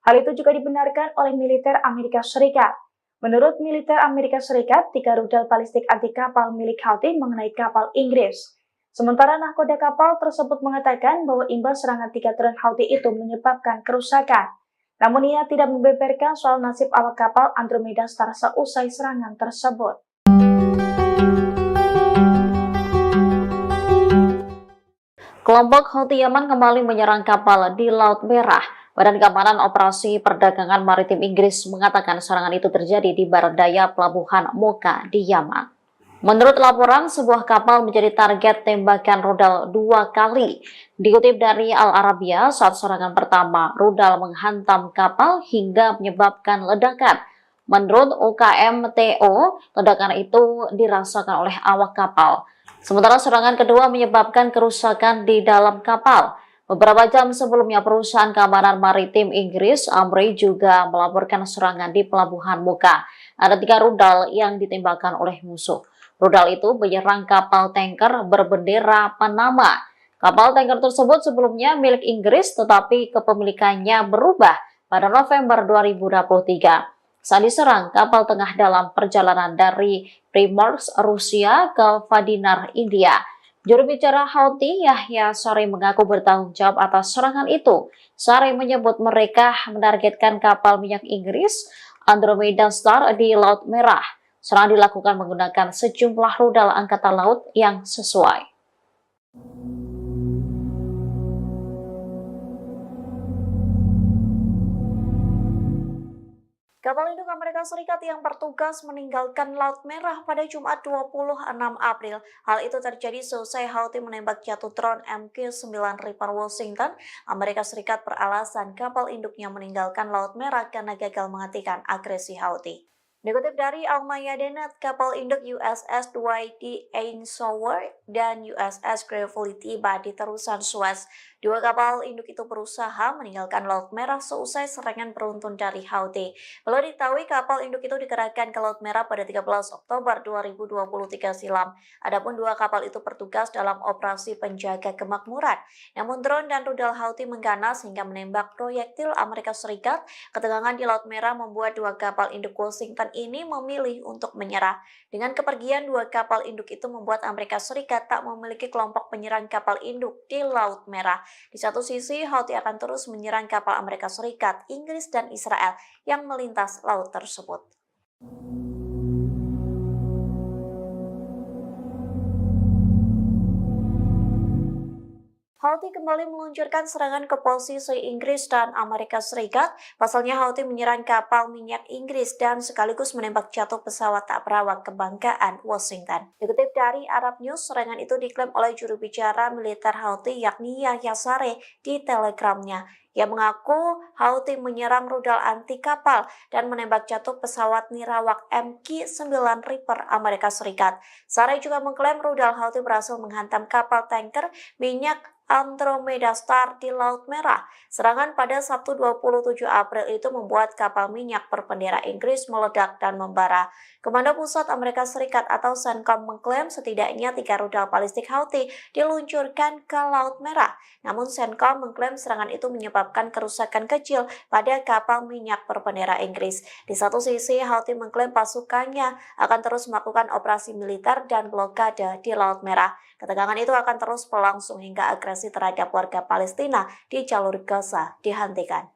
Hal itu juga dibenarkan oleh militer Amerika Serikat. Menurut militer Amerika Serikat, 3 rudal balistik anti kapal milik Houthi mengenai kapal Inggris. Sementara nahkoda kapal tersebut mengatakan bahwa imbas serangan 3 drone Houthi itu menyebabkan kerusakan. Namun ia tidak membeberkan soal nasib awak kapal Andromeda Star seusai serangan tersebut. Kelompok Houthi Yaman kembali menyerang kapal di Laut Merah. Badan Keamanan Operasi Perdagangan Maritim Inggris mengatakan serangan itu terjadi di barat daya pelabuhan Mocha di Yaman. Menurut laporan, sebuah kapal menjadi target tembakan rudal 2 kali. Dikutip dari Al Arabiya, saat serangan pertama, rudal menghantam kapal hingga menyebabkan ledakan. Menurut UKMTO, ledakan itu dirasakan oleh awak kapal. Sementara serangan kedua menyebabkan kerusakan di dalam kapal. Beberapa jam sebelumnya, perusahaan keamanan maritim Inggris, Amri, juga melaporkan serangan di pelabuhan Mocha. Ada 3 rudal yang ditembakkan oleh musuh. Rudal itu menyerang kapal tanker berbendera Panama. Kapal tanker tersebut sebelumnya milik Inggris, tetapi kepemilikannya berubah pada November 2023. Saat diserang, kapal tengah dalam perjalanan dari Primorsk, Rusia ke Vadinar, India. Juru bicara Houthi, Yahya Saree, mengaku bertanggung jawab atas serangan itu. Saree menyebut mereka menargetkan kapal minyak Inggris Andromeda Star di Laut Merah. Serangan dilakukan menggunakan sejumlah rudal angkatan laut yang sesuai. Kapal induk Amerika Serikat yang bertugas meninggalkan Laut Merah pada Jumat 26 April. Hal itu terjadi seusai Houthi menembak jatuh drone MQ-9 Reaper Washington. Amerika Serikat beralasan kapal induknya meninggalkan Laut Merah karena gagal menghentikan agresi Houthi. Dikutip dari Al-Mayadeen, kapal induk USS Dwight D. Eisenhower dan USS Gravely tiba di terusan Suez. 2 kapal induk itu berusaha meninggalkan Laut Merah seusai serangan beruntun dari Houthi. Perlu diketahui kapal induk itu dikerahkan ke Laut Merah pada 13 Oktober 2023 silam. Adapun 2 kapal itu bertugas dalam operasi penjaga kemakmuran. Namun drone dan rudal Houthi mengganas hingga menembak proyektil Amerika Serikat. Ketegangan di Laut Merah membuat 2 kapal induk Washington ini memilih untuk menyerah. Dengan kepergian 2 kapal induk itu membuat Amerika Serikat tak memiliki kelompok penyerang kapal induk di Laut Merah. Di satu sisi, Houthi akan terus menyerang kapal Amerika Serikat, Inggris, dan Israel yang melintas laut tersebut. Houthi kembali meluncurkan serangan ke posisi Inggris dan Amerika Serikat. Pasalnya Houthi menyerang kapal minyak Inggris dan sekaligus menembak jatuh pesawat tak berawak kebanggaan Washington. Dikutip dari Arab News, serangan itu diklaim oleh juru bicara militer Houthi yakni Yahya Saree di Telegramnya. Ia mengaku Houthi menyerang rudal anti kapal dan menembak jatuh pesawat nirawak MQ-9 Reaper Amerika Serikat. Saree juga mengklaim rudal Houthi berhasil menghantam kapal tanker minyak Andromeda Star di Laut Merah. Serangan pada Sabtu 27 April itu membuat kapal minyak berbendera Inggris meledak dan membara. Komando Pusat Amerika Serikat atau CENTCOM mengklaim setidaknya 3 rudal balistik Houthi diluncurkan ke Laut Merah. Namun CENTCOM mengklaim serangan itu menyebabkan kerusakan kecil pada kapal minyak berbendera Inggris. Di satu sisi, Houthi mengklaim pasukannya akan terus melakukan operasi militer dan blokade di Laut Merah. Ketegangan itu akan terus berlangsung hingga agresi terhadap warga Palestina di jalur Gaza dihentikan.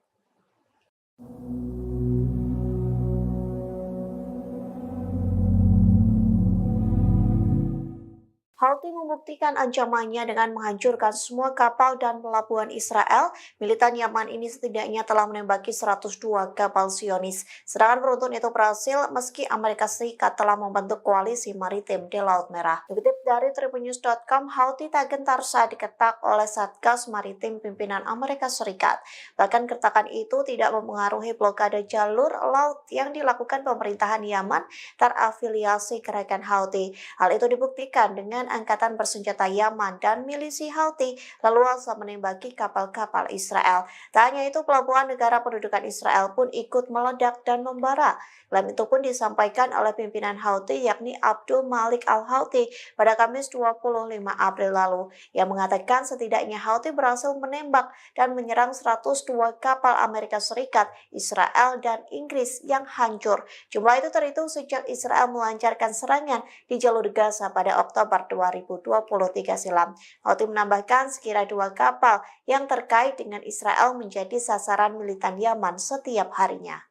Houthi membuktikan ancamannya dengan menghancurkan semua kapal dan pelabuhan Israel. Militan Yaman ini setidaknya telah menembaki 102 kapal Zionis. Serangan beruntun itu berhasil meski Amerika Serikat telah membentuk koalisi maritim di Laut Merah. Dikutip dari tribunnews.com, Houthi tak gentar saat diketak oleh Satgas Maritim pimpinan Amerika Serikat. Bahkan kertakan itu tidak mempengaruhi blokade jalur laut yang dilakukan pemerintahan Yaman terafiliasi gerakan Houthi. Hal itu dibuktikan dengan angkatan bersenjata Yaman dan milisi Houthi leluasa menembaki kapal-kapal Israel. Tak hanya itu, pelabuhan negara pendudukan Israel pun ikut meledak dan membara. Klaim itu pun disampaikan oleh pimpinan Houthi yakni Abdul Malik al-Houthi pada Kamis 25 April lalu, yang mengatakan setidaknya Houthi berhasil menembak dan menyerang 102 kapal Amerika Serikat, Israel, dan Inggris yang hancur. Jumlah itu terhitung sejak Israel melancarkan serangan di jalur Gaza pada Oktober 2023 silam. Houthi menambahkan sekira 2 kapal yang terkait dengan Israel menjadi sasaran militan Yaman setiap harinya.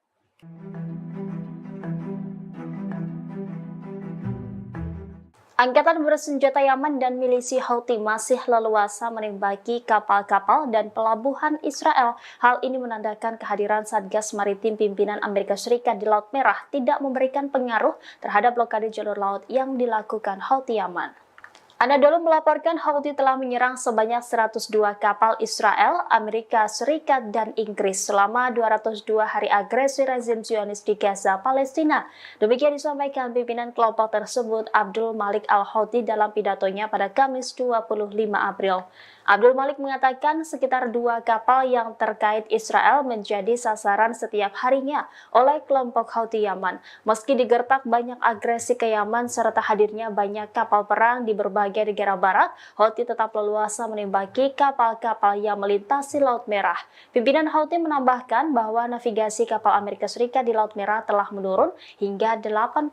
Angkatan bersenjata Yaman dan milisi Houthi masih leluasa menembaki kapal-kapal dan pelabuhan Israel. Hal ini menandakan kehadiran Satgas Maritim pimpinan Amerika Serikat di Laut Merah tidak memberikan pengaruh terhadap blokade jalur laut yang dilakukan Houthi Yaman. Anadolu melaporkan Houthi telah menyerang sebanyak 102 kapal Israel, Amerika Serikat, dan Inggris selama 202 hari agresi rezim Zionis di Gaza, Palestina. Demikian disampaikan pimpinan kelompok tersebut, Abdul Malik al-Houthi, dalam pidatonya pada Kamis 25 April. Abdul Malik mengatakan sekitar 2 kapal yang terkait Israel menjadi sasaran setiap harinya oleh kelompok Houthi Yaman. Meski digertak banyak agresi ke Yaman serta hadirnya banyak kapal perang di berbagai negara barat, Houthi tetap leluasa menembaki kapal-kapal yang melintasi Laut Merah. Pimpinan Houthi menambahkan bahwa navigasi kapal Amerika Serikat di Laut Merah telah menurun hingga 80%.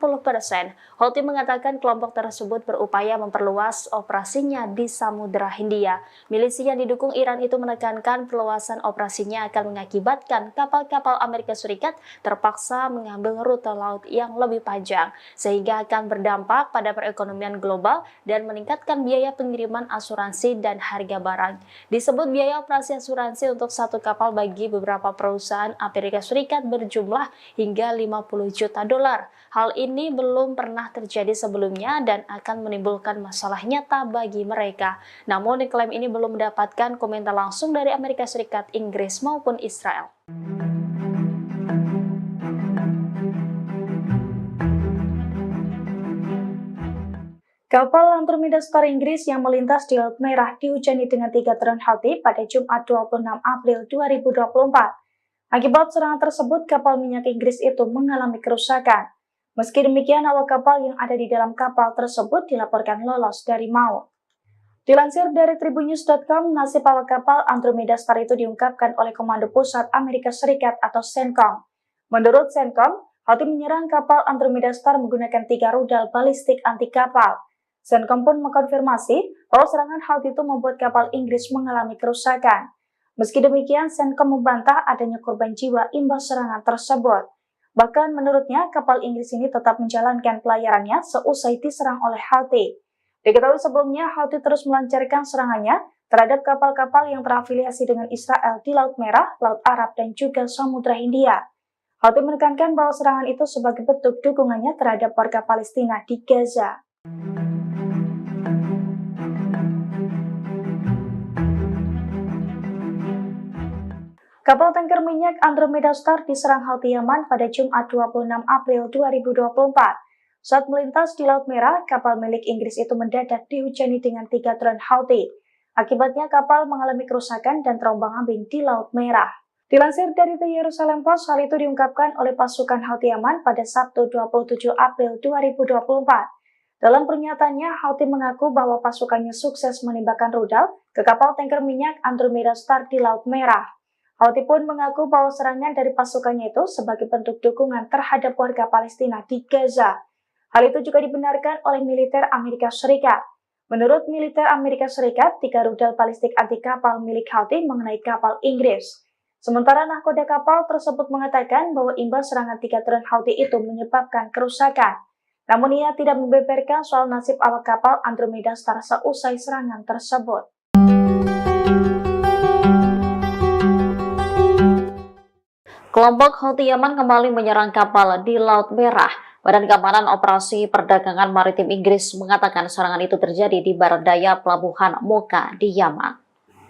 Houthi mengatakan kelompok tersebut berupaya memperluas operasinya di Samudra Hindia. Milisi yang didukung Iran itu menekankan perluasan operasinya akan mengakibatkan kapal-kapal Amerika Serikat terpaksa mengambil rute laut yang lebih panjang, sehingga akan berdampak pada perekonomian global dan meningkatkan biaya pengiriman asuransi dan harga barang. Disebut biaya operasi asuransi untuk satu kapal bagi beberapa perusahaan Amerika Serikat berjumlah hingga 50 juta dolar. Hal ini belum pernah terjadi sebelumnya dan akan menimbulkan masalah nyata bagi mereka. Namun klaim ini belum mendapatkan komentar langsung dari Amerika Serikat, Inggris maupun Israel. Kapal Andromeda Star Inggris yang melintas di Laut Merah dihujani dengan 3 drone Houthi pada Jumat 26 April 2024. Akibat serangan tersebut, kapal minyak Inggris itu mengalami kerusakan. Meski demikian, awak kapal yang ada di dalam kapal tersebut dilaporkan lolos dari maut. Dilansir dari tribunnews.com, nasib awak kapal Andromeda Star itu diungkapkan oleh Komando Pusat Amerika Serikat atau CENTCOM. Menurut CENTCOM, Houthi menyerang kapal Andromeda Star menggunakan 3 rudal balistik anti kapal. CENTCOM pun mengkonfirmasi bahwa serangan Houthi itu membuat kapal Inggris mengalami kerusakan. Meski demikian, CENTCOM membantah adanya korban jiwa imbas serangan tersebut. Bahkan menurutnya, kapal Inggris ini tetap menjalankan pelayarannya seusai diserang oleh Houthi. Diketahui sebelumnya, Houthi terus melancarkan serangannya terhadap kapal-kapal yang terafiliasi dengan Israel di Laut Merah, Laut Arab, dan juga Samudra Hindia. Houthi menekankan bahwa serangan itu sebagai bentuk dukungannya terhadap warga Palestina di Gaza. Kapal tanker minyak Andromeda Star diserang Houthi Yaman pada Jumat 26 April 2024. Saat melintas di Laut Merah, kapal milik Inggris itu mendadak dihujani dengan 3 drone Houthi. Akibatnya kapal mengalami kerusakan dan terombang-ambing di Laut Merah. Dilansir dari The Jerusalem Post, hal itu diungkapkan oleh pasukan Houthi Yaman pada Sabtu 27 April 2024. Dalam pernyataannya, Houthi mengaku bahwa pasukannya sukses menembakkan rudal ke kapal tanker minyak Andromeda Star di Laut Merah. Houthi pun mengaku bahwa serangan dari pasukannya itu sebagai bentuk dukungan terhadap warga Palestina di Gaza. Hal itu juga dibenarkan oleh militer Amerika Serikat. Menurut militer Amerika Serikat, 3 rudal balistik anti kapal milik Houthi mengenai kapal Inggris. Sementara nahkoda kapal tersebut mengatakan bahwa imbas serangan 3 drone Houthi itu menyebabkan kerusakan. Namun ia tidak membeberkan soal nasib awak kapal Andromeda Star seusai serangan tersebut. Kelompok Houthi Yaman kembali menyerang kapal di Laut Merah. Badan Keamanan Operasi Perdagangan Maritim Inggris mengatakan serangan itu terjadi di barat daya pelabuhan Mocha di Yaman.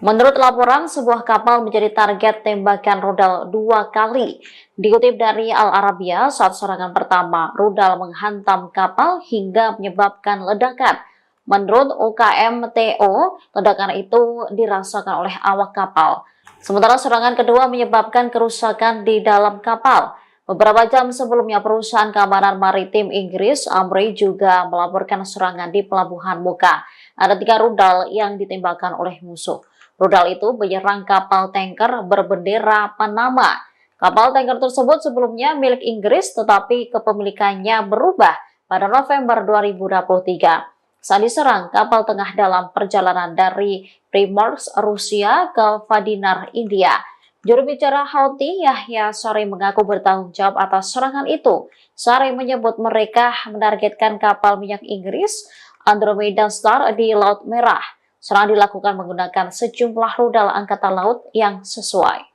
Menurut laporan, sebuah kapal menjadi target tembakan rudal 2 kali. Dikutip dari Al Arabiya, saat serangan pertama, rudal menghantam kapal hingga menyebabkan ledakan. Menurut UKMTO, ledakan itu dirasakan oleh awak kapal. Sementara serangan kedua menyebabkan kerusakan di dalam kapal. Beberapa jam sebelumnya, perusahaan keamanan maritim Inggris, Amri, juga melaporkan serangan di pelabuhan Mocha. Ada 3 rudal yang ditembakkan oleh musuh. Rudal itu menyerang kapal tanker berbendera Panama. Kapal tanker tersebut sebelumnya milik Inggris, tetapi kepemilikannya berubah pada November 2023. Saat diserang, kapal tengah dalam perjalanan dari Primorsk, Rusia ke Vadinar, India. Juru bicara Houthi, Yahya Saree, mengaku bertanggung jawab atas serangan itu. Saree menyebut mereka menargetkan kapal minyak Inggris Andromeda Star di Laut Merah. Serangan dilakukan menggunakan sejumlah rudal angkatan laut yang sesuai.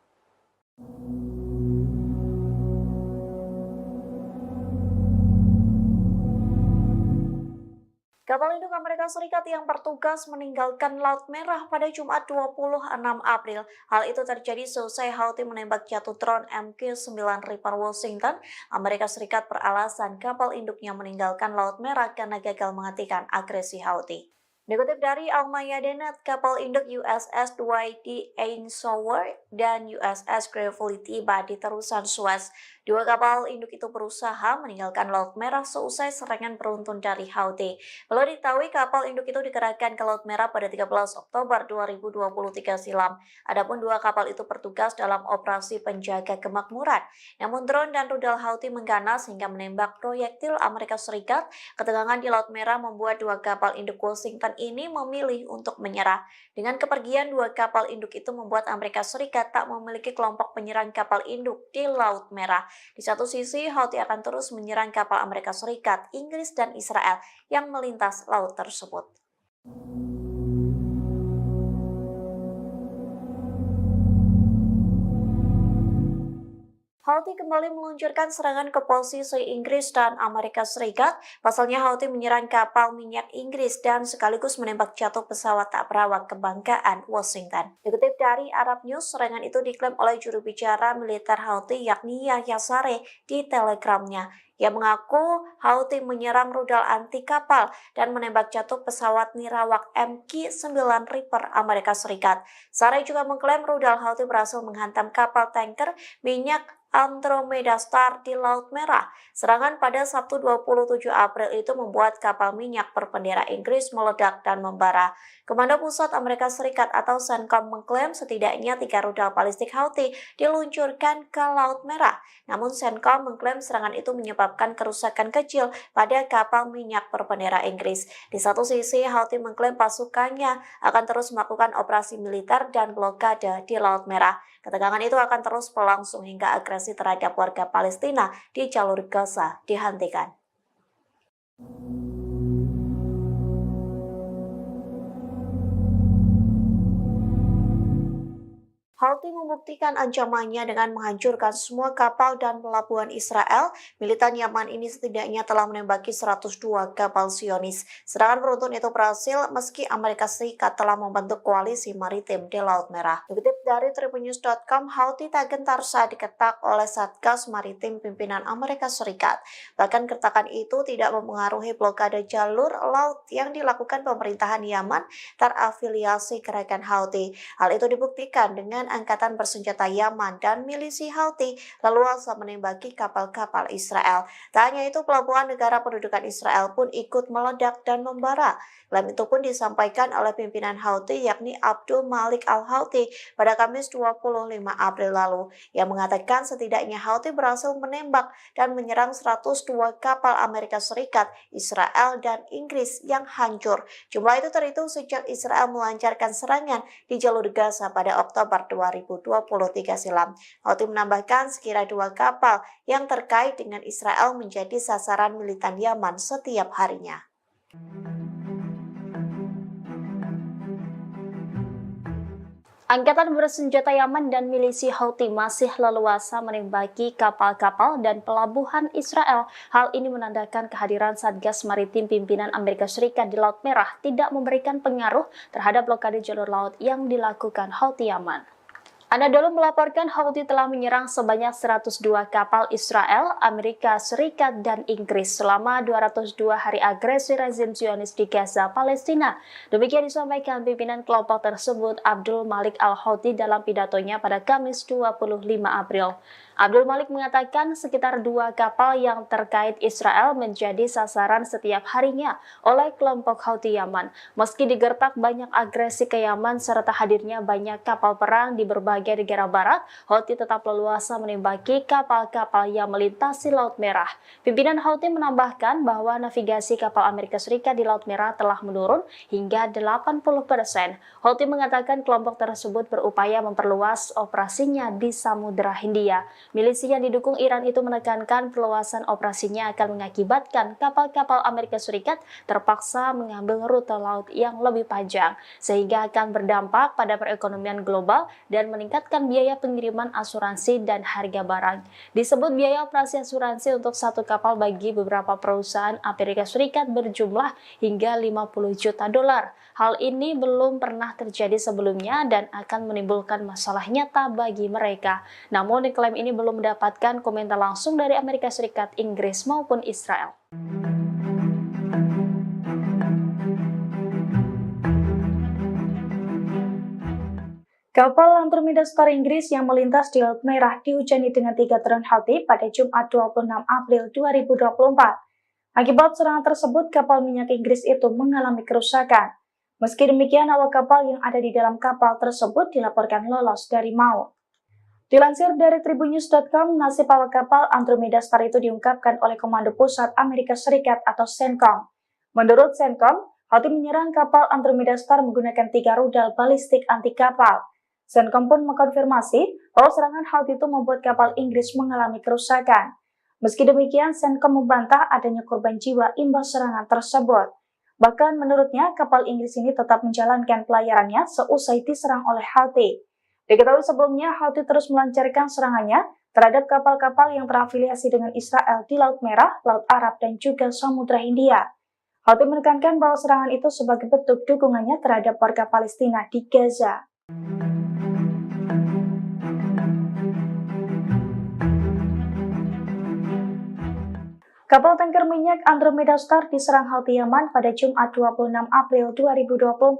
Kapal induk Amerika Serikat yang bertugas meninggalkan Laut Merah pada Jumat 26 April. Hal itu terjadi seusai Houthi menembak jatuh drone MQ-9 Reaper Washington. Amerika Serikat beralasan kapal induknya meninggalkan Laut Merah karena gagal menghentikan agresi Houthi. Dikutip dari Al-Mayadeen, kapal induk USS Dwight D. Eisenhower dan USS Gravely tiba di terusan Suez. 2 kapal induk itu berusaha meninggalkan Laut Merah seusai serangan beruntun dari Houthi. Perlu diketahui kapal induk itu dikerahkan ke Laut Merah pada 13 Oktober 2023 silam. Adapun 2 kapal itu bertugas dalam operasi penjaga kemakmuran. Namun drone dan rudal Houthi mengganas hingga menembak proyektil Amerika Serikat. Ketegangan di Laut Merah membuat 2 kapal induk Washington ini memilih untuk menyerah. Dengan kepergian 2 kapal induk itu membuat Amerika Serikat tak memiliki kelompok penyerang kapal induk di Laut Merah. Di satu sisi, Houthi akan terus menyerang kapal Amerika Serikat, Inggris, dan Israel yang melintas laut tersebut. Houthi kembali meluncurkan serangan ke posisi Inggris dan Amerika Serikat. Pasalnya Houthi menyerang kapal minyak Inggris dan sekaligus menembak jatuh pesawat tak berawak kebanggaan Washington. Dikutip dari Arab News, serangan itu diklaim oleh juru bicara militer Houthi yakni Yahya Saree di Telegramnya. Ia mengaku Houthi menyerang rudal anti kapal dan menembak jatuh pesawat nirawak MQ-9 Reaper Amerika Serikat. Saree juga mengklaim rudal Houthi berhasil menghantam kapal tanker minyak Andromeda Star di Laut Merah. Serangan pada Sabtu 27 April itu membuat kapal minyak berbendera Inggris meledak dan membara. Komando Pusat Amerika Serikat atau CENTCOM mengklaim setidaknya 3 rudal balistik Houthi diluncurkan ke Laut Merah. Namun CENTCOM mengklaim serangan itu menyebabkan kerusakan kecil pada kapal minyak berbendera Inggris. Di satu sisi, Houthi mengklaim pasukannya akan terus melakukan operasi militer dan blokade di Laut Merah. Ketegangan itu akan terus berlangsung hingga agresi terhadap warga Palestina di jalur Gaza dihentikan. Houthi membuktikan ancamannya dengan menghancurkan semua kapal dan pelabuhan Israel. Militan Yaman ini setidaknya telah menembaki 102 kapal Zionis. Serangan beruntun itu berhasil meski Amerika Serikat telah membentuk koalisi maritim di Laut Merah. Dikutip dari tribunnews.com, Houthi tak gentar saat diketak oleh Satgas Maritim pimpinan Amerika Serikat. Bahkan kertakan itu tidak mempengaruhi blokade jalur laut yang dilakukan pemerintahan Yaman terafiliasi gerakan Houthi. Hal itu dibuktikan dengan angkatan bersenjata Yaman dan milisi Houthi leluasa menembaki kapal-kapal Israel. Tak hanya itu, pelabuhan negara pendudukan Israel pun ikut meledak dan membara. Klaim itu pun disampaikan oleh pimpinan Houthi yakni Abdul Malik Al-Houthi pada Kamis 25 April lalu. Yang mengatakan setidaknya Houthi berhasil menembak dan menyerang 102 kapal Amerika Serikat, Israel, dan Inggris yang hancur. Jumlah itu terhitung sejak Israel melancarkan serangan di jalur Gaza pada Oktober 2023 silam. Houthi menambahkan sekira 2 kapal yang terkait dengan Israel menjadi sasaran militan Yaman setiap harinya. Angkatan bersenjata Yaman dan milisi Houthi masih leluasa menembaki kapal-kapal dan pelabuhan Israel. Hal ini menandakan kehadiran Satgas Maritim pimpinan Amerika Serikat di Laut Merah tidak memberikan pengaruh terhadap blokade jalur laut yang dilakukan Houthi Yaman. Anadolu melaporkan Houthi telah menyerang sebanyak 102 kapal Israel, Amerika Serikat, dan Inggris selama 202 hari agresi rezim Zionis di Gaza, Palestina. Demikian disampaikan pimpinan kelompok tersebut Abdul Malik Al-Houthi dalam pidatonya pada Kamis 25 April. Abdul Malik mengatakan sekitar 2 kapal yang terkait Israel menjadi sasaran setiap harinya oleh kelompok Houthi Yaman. Meski digertak banyak agresi ke Yaman serta hadirnya banyak kapal perang di berbagai negara barat, Houthi tetap leluasa menembaki kapal-kapal yang melintasi Laut Merah. Pimpinan Houthi menambahkan bahwa navigasi kapal Amerika Serikat di Laut Merah telah menurun hingga 80%. Houthi mengatakan kelompok tersebut berupaya memperluas operasinya di Samudra Hindia. Milisi yang didukung Iran itu menekankan perluasan operasinya akan mengakibatkan kapal-kapal Amerika Serikat terpaksa mengambil rute laut yang lebih panjang, sehingga akan berdampak pada perekonomian global dan meningkatkan biaya pengiriman asuransi dan harga barang. Disebut biaya operasi asuransi untuk satu kapal bagi beberapa perusahaan Amerika Serikat berjumlah hingga 50 juta dolar. Hal ini belum pernah terjadi sebelumnya dan akan menimbulkan masalah nyata bagi mereka. Namun klaim ini belum mendapatkan komentar langsung dari Amerika Serikat, Inggris maupun Israel. Kapal Andromeda Star Inggris yang melintas di Laut Merah dihujani dengan 3 drone Houthi pada Jumat 26 April 2024. Akibat serangan tersebut, kapal minyak Inggris itu mengalami kerusakan. Meski demikian, awak kapal yang ada di dalam kapal tersebut dilaporkan lolos dari maut. Dilansir dari tribunnews.com, nasib awak kapal Andromeda Star itu diungkapkan oleh Komando Pusat Amerika Serikat atau CENTCOM. Menurut CENTCOM, Houthi menyerang kapal Andromeda Star menggunakan 3 rudal balistik anti kapal. CENTCOM pun mengkonfirmasi bahwa serangan Houthi itu membuat kapal Inggris mengalami kerusakan. Meski demikian, CENTCOM membantah adanya korban jiwa imbas serangan tersebut. Bahkan menurutnya, kapal Inggris ini tetap menjalankan pelayarannya seusai diserang oleh Houthi. Diketahui sebelumnya, Houthi terus melancarkan serangannya terhadap kapal-kapal yang terafiliasi dengan Israel di Laut Merah, Laut Arab, dan juga Samudra Hindia. Houthi menekankan bahwa serangan itu sebagai bentuk dukungannya terhadap warga Palestina di Gaza. Kapal tanker minyak Andromeda Star diserang Houthi Yaman pada Jumat 26 April 2024.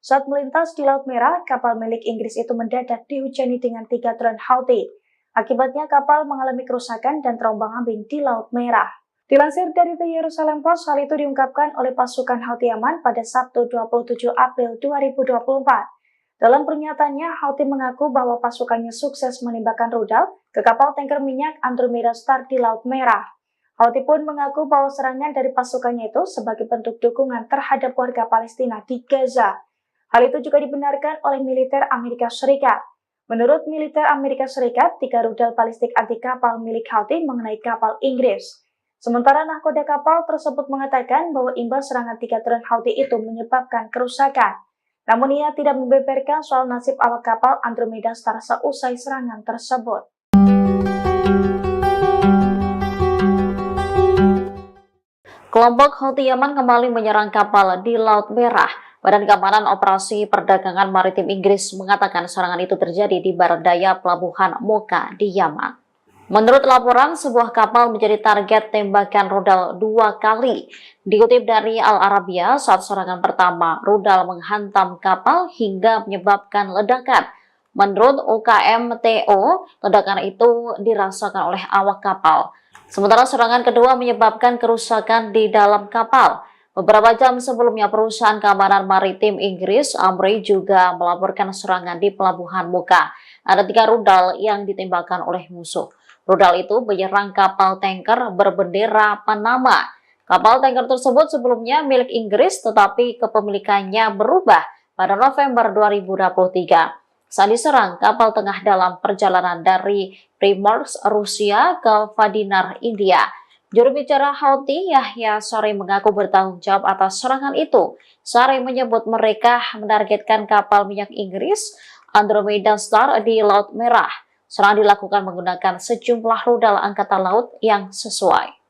Saat melintas di Laut Merah, kapal milik Inggris itu mendadak dihujani dengan 3 drone Houthi. Akibatnya kapal mengalami kerusakan dan terombang-ambing di Laut Merah. Dilansir dari The Jerusalem Post, hal itu diungkapkan oleh pasukan Houthi Yaman pada Sabtu 27 April 2024. Dalam pernyataannya, Houthi mengaku bahwa pasukannya sukses menembakkan rudal ke kapal tanker minyak Andromeda Star di Laut Merah. Houthi pun mengaku bahwa serangan dari pasukannya itu sebagai bentuk dukungan terhadap warga Palestina di Gaza. Hal itu juga dibenarkan oleh militer Amerika Serikat. Menurut militer Amerika Serikat, 3 rudal balistik anti kapal milik Houthi mengenai kapal Inggris. Sementara nahkoda kapal tersebut mengatakan bahwa imbas serangan 3 drone Houthi itu menyebabkan kerusakan. Namun ia tidak membeberkan soal nasib awak kapal Andromeda Star seusai serangan tersebut. Kelompok Houthi Yaman kembali menyerang kapal di Laut Merah. Badan Keamanan Operasi Perdagangan Maritim Inggris mengatakan serangan itu terjadi di barat daya pelabuhan Mocha di Yaman. Menurut laporan, sebuah kapal menjadi target tembakan rudal 2 kali. Dikutip dari Al Arabiya, saat serangan pertama, rudal menghantam kapal hingga menyebabkan ledakan. Menurut UKMTO, ledakan itu dirasakan oleh awak kapal. Sementara serangan kedua menyebabkan kerusakan di dalam kapal. Beberapa jam sebelumnya, perusahaan keamanan maritim Inggris, Amri, juga melaporkan serangan di pelabuhan Mocha. Ada 3 rudal yang ditembakkan oleh musuh. Rudal itu menyerang kapal tanker berbendera Panama. Kapal tanker tersebut sebelumnya milik Inggris, tetapi kepemilikannya berubah pada November 2023. saat diserang kapal tengah dalam perjalanan dari Primorsk, Rusia ke Vadinar, India. Juru bicara Houthi, Yahya Saree, mengaku bertanggung jawab atas serangan itu. Saree menyebut mereka menargetkan kapal minyak Inggris Andromeda Star di Laut Merah. Serangan dilakukan menggunakan sejumlah rudal angkatan laut yang sesuai.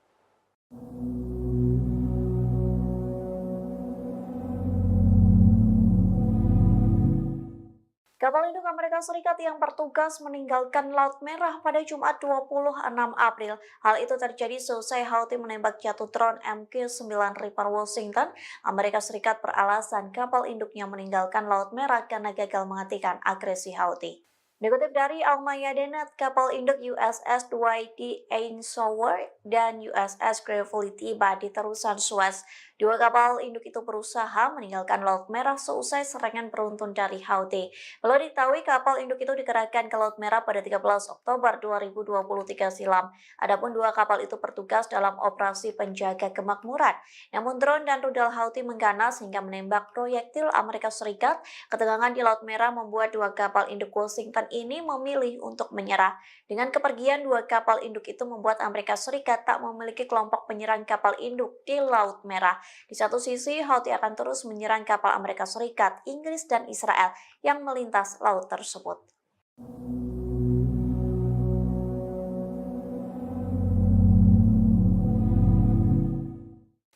Kapal induk Amerika Serikat yang bertugas meninggalkan Laut Merah pada Jumat 26 April. Hal itu terjadi seusai Houthi menembak jatuh drone MQ-9 Reaper Washington. Amerika Serikat beralasan kapal induknya meninggalkan Laut Merah karena gagal menghentikan agresi Houthi. Dikutip dari Al-Mayadeen, kapal induk USS Dwight D. Eisenhower dan USS Gravely tiba di terusan Suez. Dua kapal induk itu berusaha meninggalkan Laut Merah seusai serangan beruntun dari Houthi. Perlu diketahui kapal induk itu dikerahkan ke Laut Merah pada 13 Oktober 2023 silam. Adapun dua kapal itu bertugas dalam operasi penjaga kemakmuran. Namun drone dan rudal Houthi mengganas hingga menembak proyektil Amerika Serikat. Ketegangan di Laut Merah membuat dua kapal induk Washington ini memilih untuk menyerah. Dengan kepergian dua kapal induk itu membuat Amerika Serikat tak memiliki kelompok penyerang kapal induk di Laut Merah. Di satu sisi, Houthi akan terus menyerang kapal Amerika Serikat, Inggris, dan Israel yang melintas laut tersebut.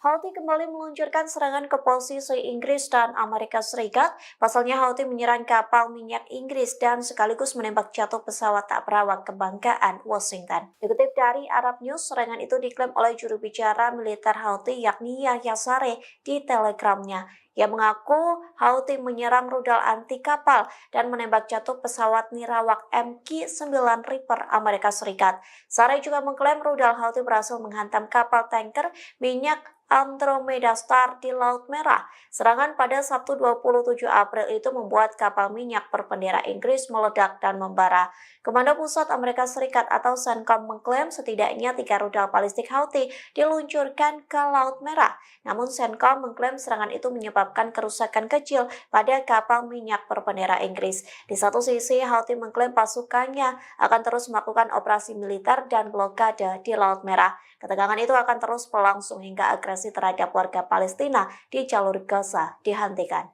Houthi kembali meluncurkan serangan ke posisi Inggris dan Amerika Serikat. Pasalnya Houthi menyerang kapal minyak Inggris dan sekaligus menembak jatuh pesawat tak berawak kebanggaan Washington. Dikutip dari Arab News, serangan itu diklaim oleh juru bicara militer Houthi yakni Yahya Saree di Telegramnya. Ia mengaku Houthi menyerang rudal anti kapal dan menembak jatuh pesawat nirawak MQ-9 Reaper Amerika Serikat. Saree juga mengklaim rudal Houthi berhasil menghantam kapal tanker minyak Andromeda Star di Laut Merah. Serangan pada Sabtu 27 April itu membuat kapal minyak berbendera Inggris meledak dan membara. Komando Pusat Amerika Serikat atau CENTCOM mengklaim setidaknya 3 rudal balistik Houthi diluncurkan ke Laut Merah. Namun CENTCOM mengklaim serangan itu menyebabkan kerusakan kecil pada kapal minyak berbendera Inggris. Di satu sisi, Houthi mengklaim pasukannya akan terus melakukan operasi militer dan blokade di Laut Merah. Ketegangan itu akan terus berlangsung hingga agresi terhadap warga Palestina di jalur Gaza dihentikan.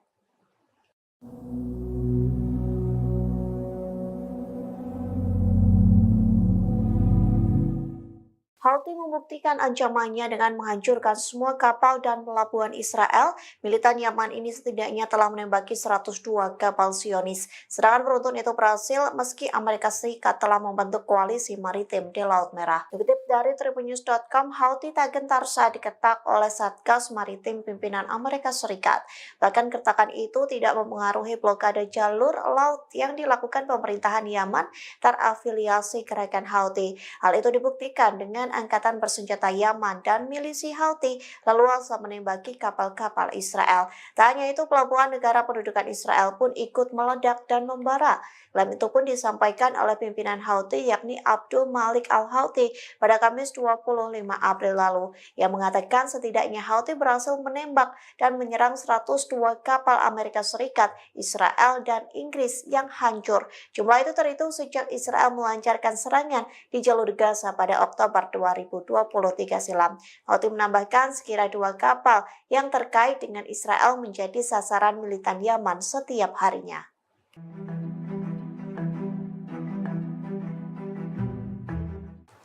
Houthi membuktikan ancamannya dengan menghancurkan semua kapal dan pelabuhan Israel. Militan Yaman ini setidaknya telah menembaki 102 kapal Zionis. Serangan beruntun itu berhasil meski Amerika Serikat telah membentuk koalisi maritim di Laut Merah. Dikutip dari tribunnews.com, Houthi tak gentar saat diketak oleh Satgas Maritim pimpinan Amerika Serikat. Bahkan kertakan itu tidak mempengaruhi blokade jalur laut yang dilakukan pemerintahan Yaman terafiliasi gerakan Houthi. Hal itu dibuktikan dengan angkatan bersenjata Yaman dan milisi Houthi leluasa menembaki kapal-kapal Israel. Tak hanya itu, pelabuhan negara pendudukan Israel pun ikut meledak dan membara. Klaim itu pun disampaikan oleh pimpinan Houthi yakni Abdul Malik al-Houthi pada Kamis 25 April lalu. Yang mengatakan setidaknya Houthi berhasil menembak dan menyerang 102 kapal Amerika Serikat, Israel, dan Inggris yang hancur. Jumlah itu terhitung sejak Israel melancarkan serangan di jalur Gaza pada Oktober 2023 silam. Houthi menambahkan sekira 2 kapal yang terkait dengan Israel menjadi sasaran militan Yaman setiap harinya.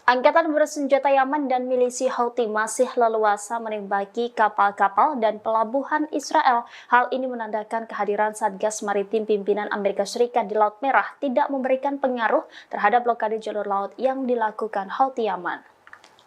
Angkatan bersenjata Yaman dan milisi Houthi masih leluasa menembaki kapal-kapal dan pelabuhan Israel. Hal ini menandakan kehadiran Satgas Maritim pimpinan Amerika Serikat di Laut Merah tidak memberikan pengaruh terhadap blokade jalur laut yang dilakukan Houthi Yaman.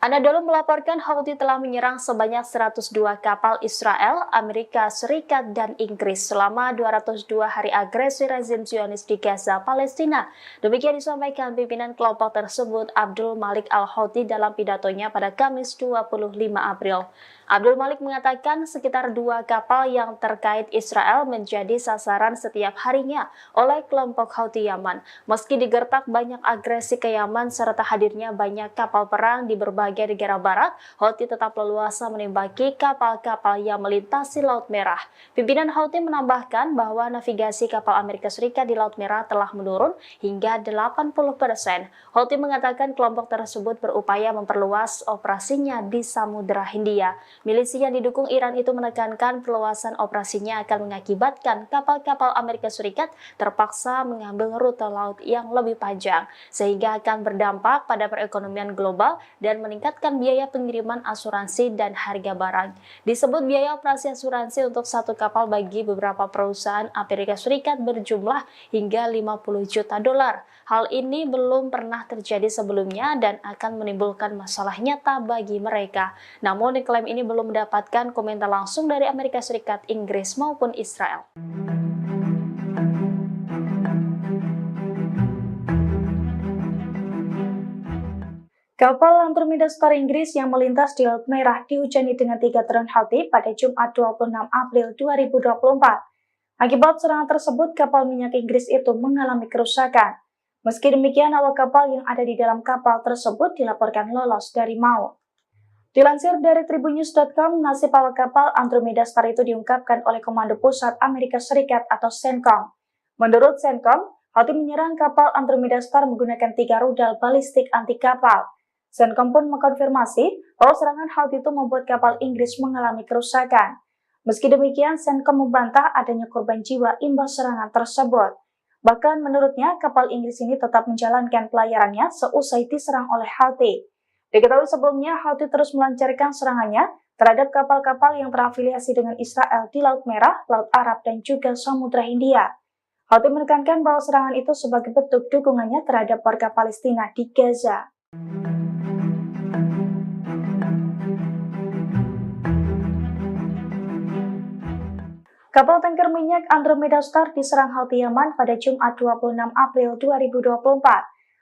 Anadolu melaporkan Houthi telah menyerang sebanyak 102 kapal Israel, Amerika Serikat, dan Inggris selama 202 hari agresi rezim Zionis di Gaza, Palestina. Demikian disampaikan pimpinan kelompok tersebut Abdul Malik al-Houthi dalam pidatonya pada Kamis 25 April. Abdul Malik mengatakan sekitar 2 kapal yang terkait Israel menjadi sasaran setiap harinya oleh kelompok Houthi Yaman. Meski digertak banyak agresi ke Yaman serta hadirnya banyak kapal perang di berbagai negara barat, Houthi tetap leluasa menembaki kapal-kapal yang melintasi Laut Merah. Pimpinan Houthi menambahkan bahwa navigasi kapal Amerika Serikat di Laut Merah telah menurun hingga 80%. Houthi mengatakan kelompok tersebut berupaya memperluas operasinya di Samudra Hindia. Milisi yang didukung Iran itu menekankan perluasan operasinya akan mengakibatkan kapal-kapal Amerika Serikat terpaksa mengambil rute laut yang lebih panjang, sehingga akan berdampak pada perekonomian global dan meningkatkan biaya pengiriman asuransi dan harga barang. Disebut biaya operasi asuransi untuk satu kapal bagi beberapa perusahaan Amerika Serikat berjumlah hingga 50 juta dolar. Hal ini belum pernah terjadi sebelumnya dan akan menimbulkan masalah nyata bagi mereka. Namun, klaim ini belum mendapatkan komentar langsung dari Amerika Serikat, Inggris maupun Israel. Kapal Andromeda Star Inggris yang melintas di Laut Merah dihujani dengan 3 drone Houthi pada Jumat 26 April 2024. Akibat serangan tersebut, kapal minyak Inggris itu mengalami kerusakan. Meski demikian, awak kapal yang ada di dalam kapal tersebut dilaporkan lolos dari maut. Dilansir dari tribunnews.com, nasib awak kapal Andromeda Star itu diungkapkan oleh Komando Pusat Amerika Serikat atau CENTCOM. Menurut CENTCOM, Houthi menyerang kapal Andromeda Star menggunakan 3 rudal balistik anti kapal. CENTCOM pun mengkonfirmasi bahwa serangan Houthi itu membuat kapal Inggris mengalami kerusakan. Meski demikian, CENTCOM membantah adanya korban jiwa imbas serangan tersebut. Bahkan menurutnya, kapal Inggris ini tetap menjalankan pelayarannya seusai diserang oleh Houthi. Diketahui sebelumnya, Houthi terus melancarkan serangannya terhadap kapal-kapal yang terafiliasi dengan Israel di Laut Merah, Laut Arab, dan juga Samudra Hindia. Houthi menekankan bahwa serangan itu sebagai bentuk dukungannya terhadap warga Palestina di Gaza. Kapal tanker minyak Andromeda Star diserang Houthi Yaman pada Jumat 26 April 2024.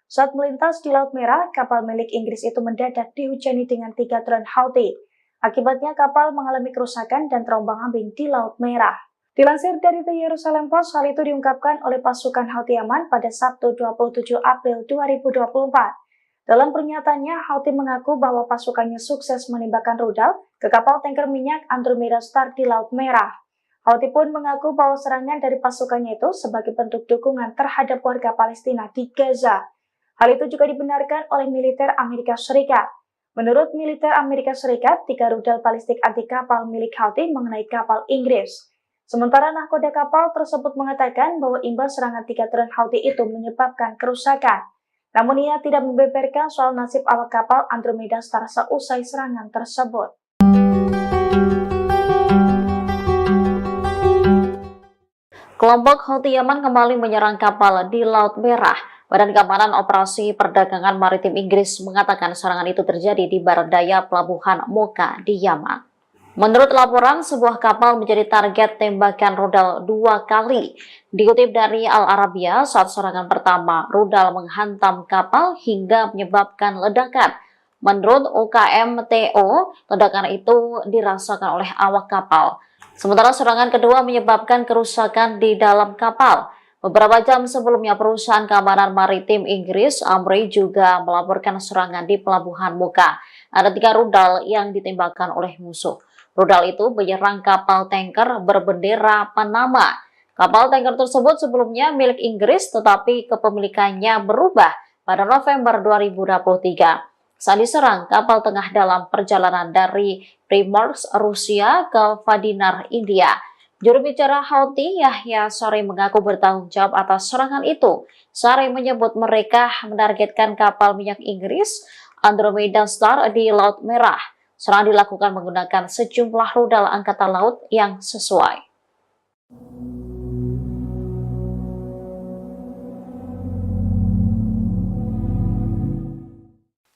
Saat melintas di Laut Merah, kapal milik Inggris itu mendadak dihujani dengan 3 drone Houthi. Akibatnya kapal mengalami kerusakan dan terombang-ambing di Laut Merah. Dilansir dari The Jerusalem Post, hal itu diungkapkan oleh pasukan Houthi Yaman pada Sabtu 27 April 2024. Dalam pernyataannya, Houthi mengaku bahwa pasukannya sukses menembakkan rudal ke kapal tanker minyak Andromeda Star di Laut Merah. Houthi pun mengaku bahwa serangan dari pasukannya itu sebagai bentuk dukungan terhadap warga Palestina di Gaza. Hal itu juga dibenarkan oleh militer Amerika Serikat. Menurut militer Amerika Serikat, 3 rudal balistik anti kapal milik Houthi mengenai kapal Inggris. Sementara nahkoda kapal tersebut mengatakan bahwa imbas serangan 3 drone Houthi itu menyebabkan kerusakan. Namun ia tidak membeberkan soal nasib awak kapal Andromeda Star seusai serangan tersebut. Kelompok Houthi Yaman kembali menyerang kapal di Laut Merah. Badan Keamanan Operasi Perdagangan Maritim Inggris mengatakan serangan itu terjadi di barat daya pelabuhan Mocha di Yaman. Menurut laporan, sebuah kapal menjadi target tembakan rudal 2 kali. Dikutip dari Al Arabiya, saat serangan pertama, rudal menghantam kapal hingga menyebabkan ledakan. Menurut UKMTO, ledakan itu dirasakan oleh awak kapal. Sementara serangan kedua menyebabkan kerusakan di dalam kapal. Beberapa jam sebelumnya, perusahaan keamanan maritim Inggris, Amri, juga melaporkan serangan di pelabuhan Mocha. Ada 3 rudal yang ditembakkan oleh musuh. Rudal itu menyerang kapal tanker berbendera Panama. Kapal tanker tersebut sebelumnya milik Inggris, tetapi kepemilikannya berubah pada November 2023. Saat diserang, kapal tengah dalam perjalanan dari Primorsk, Rusia ke Vadinar, India. Juru bicara Houthi, Yahya Saree, mengaku bertanggung jawab atas serangan itu. Saree menyebut mereka menargetkan kapal minyak Inggris, Andromeda Star, di Laut Merah. Serangan dilakukan menggunakan sejumlah rudal angkatan laut yang sesuai.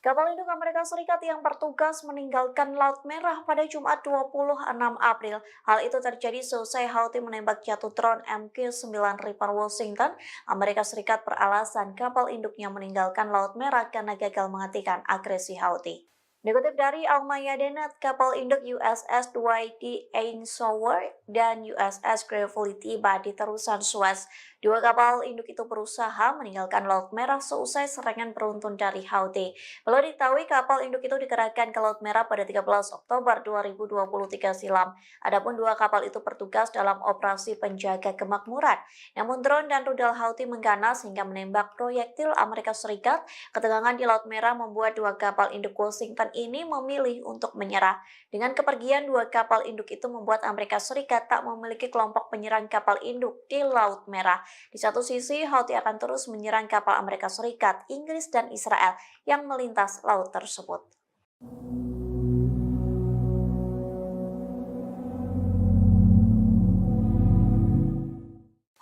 Kapal induk Amerika Serikat yang bertugas meninggalkan Laut Merah pada Jumat 26 April. Hal itu terjadi seusai Houthi menembak jatuh drone MQ-9 Reaper Washington. Amerika Serikat beralasan kapal induknya meninggalkan Laut Merah karena gagal menghentikan agresi Houthi. Dikutip dari Al-Mayadeenet, kapal induk USS Dwight D. Eisenhower dan USS Gravely tiba di terusan Suez. Dua kapal induk itu berusaha meninggalkan Laut Merah seusai serangan beruntun dari Houthi. Belum diketahui kapal induk itu dikerahkan ke Laut Merah pada 13 Oktober 2023 silam. Adapun dua kapal itu bertugas dalam operasi penjaga kemakmuran. Namun drone dan rudal Houthi mengganas hingga menembak proyektil Amerika Serikat. Ketegangan di Laut Merah membuat dua kapal induk Washington ini memilih untuk menyerah. Dengan kepergian dua kapal induk itu membuat Amerika Serikat tak memiliki kelompok penyerang kapal induk di Laut Merah. Di satu sisi, Houthi akan terus menyerang kapal Amerika Serikat, Inggris, dan Israel yang melintas laut tersebut.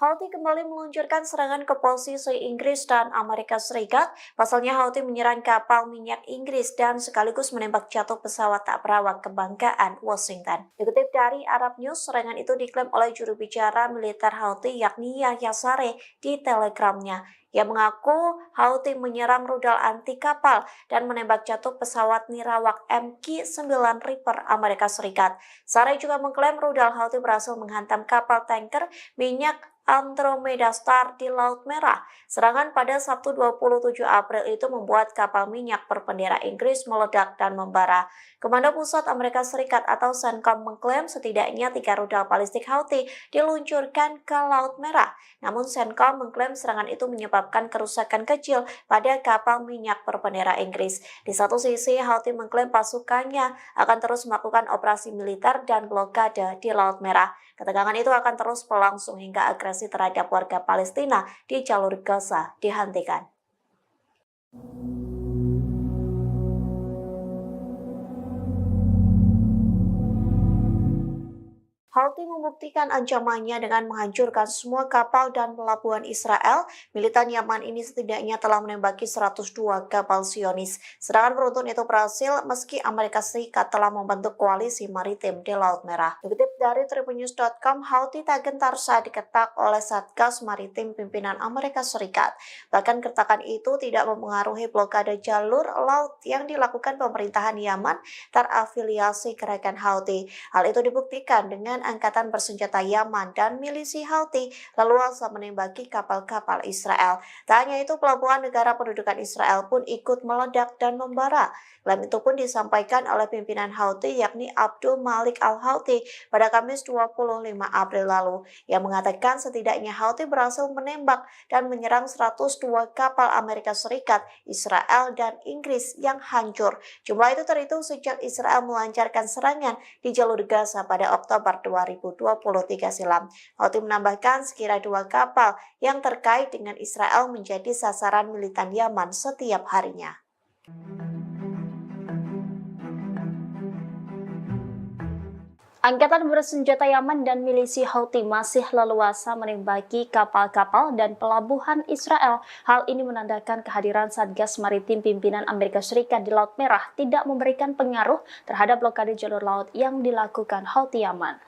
Houthi kembali meluncurkan serangan ke posisi Inggris dan Amerika Serikat. Pasalnya Houthi menyerang kapal minyak Inggris dan sekaligus menembak jatuh pesawat tak berawak kebanggaan Washington. Dikutip dari Arab News, serangan itu diklaim oleh juru bicara militer Houthi yakni Yahya Saree di Telegramnya. Ia mengaku Houthi menyerang rudal anti kapal dan menembak jatuh pesawat nirawak MQ-9 Reaper Amerika Serikat. Saree juga mengklaim rudal Houthi berhasil menghantam kapal tanker minyak Andromeda Star di Laut Merah. Serangan pada Sabtu 27 April itu membuat kapal minyak berbendera Inggris meledak dan membara. Komando Pusat Amerika Serikat atau CENTCOM mengklaim setidaknya 3 rudal balistik Houthi diluncurkan ke Laut Merah. Namun CENTCOM mengklaim serangan itu menyebabkan kerusakan kecil pada kapal minyak berbendera Inggris. Di satu sisi, Houthi mengklaim pasukannya akan terus melakukan operasi militer dan blokade di Laut Merah. Ketegangan itu akan terus berlangsung hingga agresi terhadap warga Palestina di jalur Gaza dihentikan. Houthi membuktikan ancamannya dengan menghancurkan semua kapal dan pelabuhan Israel. Militan Yaman ini setidaknya telah menembaki 102 kapal Zionis. Serangan beruntun itu berhasil meski Amerika Serikat telah membentuk koalisi maritim di Laut Merah. Dikutip dari tribunnews.com, Houthi tak gentar saat diketak oleh Satgas Maritim pimpinan Amerika Serikat. Bahkan kertakan itu tidak mempengaruhi blokade jalur laut yang dilakukan pemerintahan Yaman terafiliasi gerakan Houthi. Hal itu dibuktikan dengan angkatan bersenjata Yaman dan milisi Houthi leluasa menembaki kapal-kapal Israel. Tak hanya itu, pelabuhan negara pendudukan Israel pun ikut meledak dan membara. Klaim itu pun disampaikan oleh pimpinan Houthi yakni Abdul Malik Al-Houthi pada Kamis 25 April lalu. Ia mengatakan setidaknya Houthi berhasil menembak dan menyerang 102 kapal Amerika Serikat, Israel, dan Inggris yang hancur. Jumlah itu terhitung sejak Israel melancarkan serangan di jalur Gaza pada Oktober 2023 silam. Houthi menambahkan sekira 2 kapal yang terkait dengan Israel menjadi sasaran militan Yaman setiap harinya. Angkatan bersenjata Yaman dan milisi Houthi masih leluasa menembaki kapal-kapal dan pelabuhan Israel. Hal ini menandakan kehadiran Satgas Maritim pimpinan Amerika Serikat di Laut Merah tidak memberikan pengaruh terhadap blokade jalur laut yang dilakukan Houthi Yaman.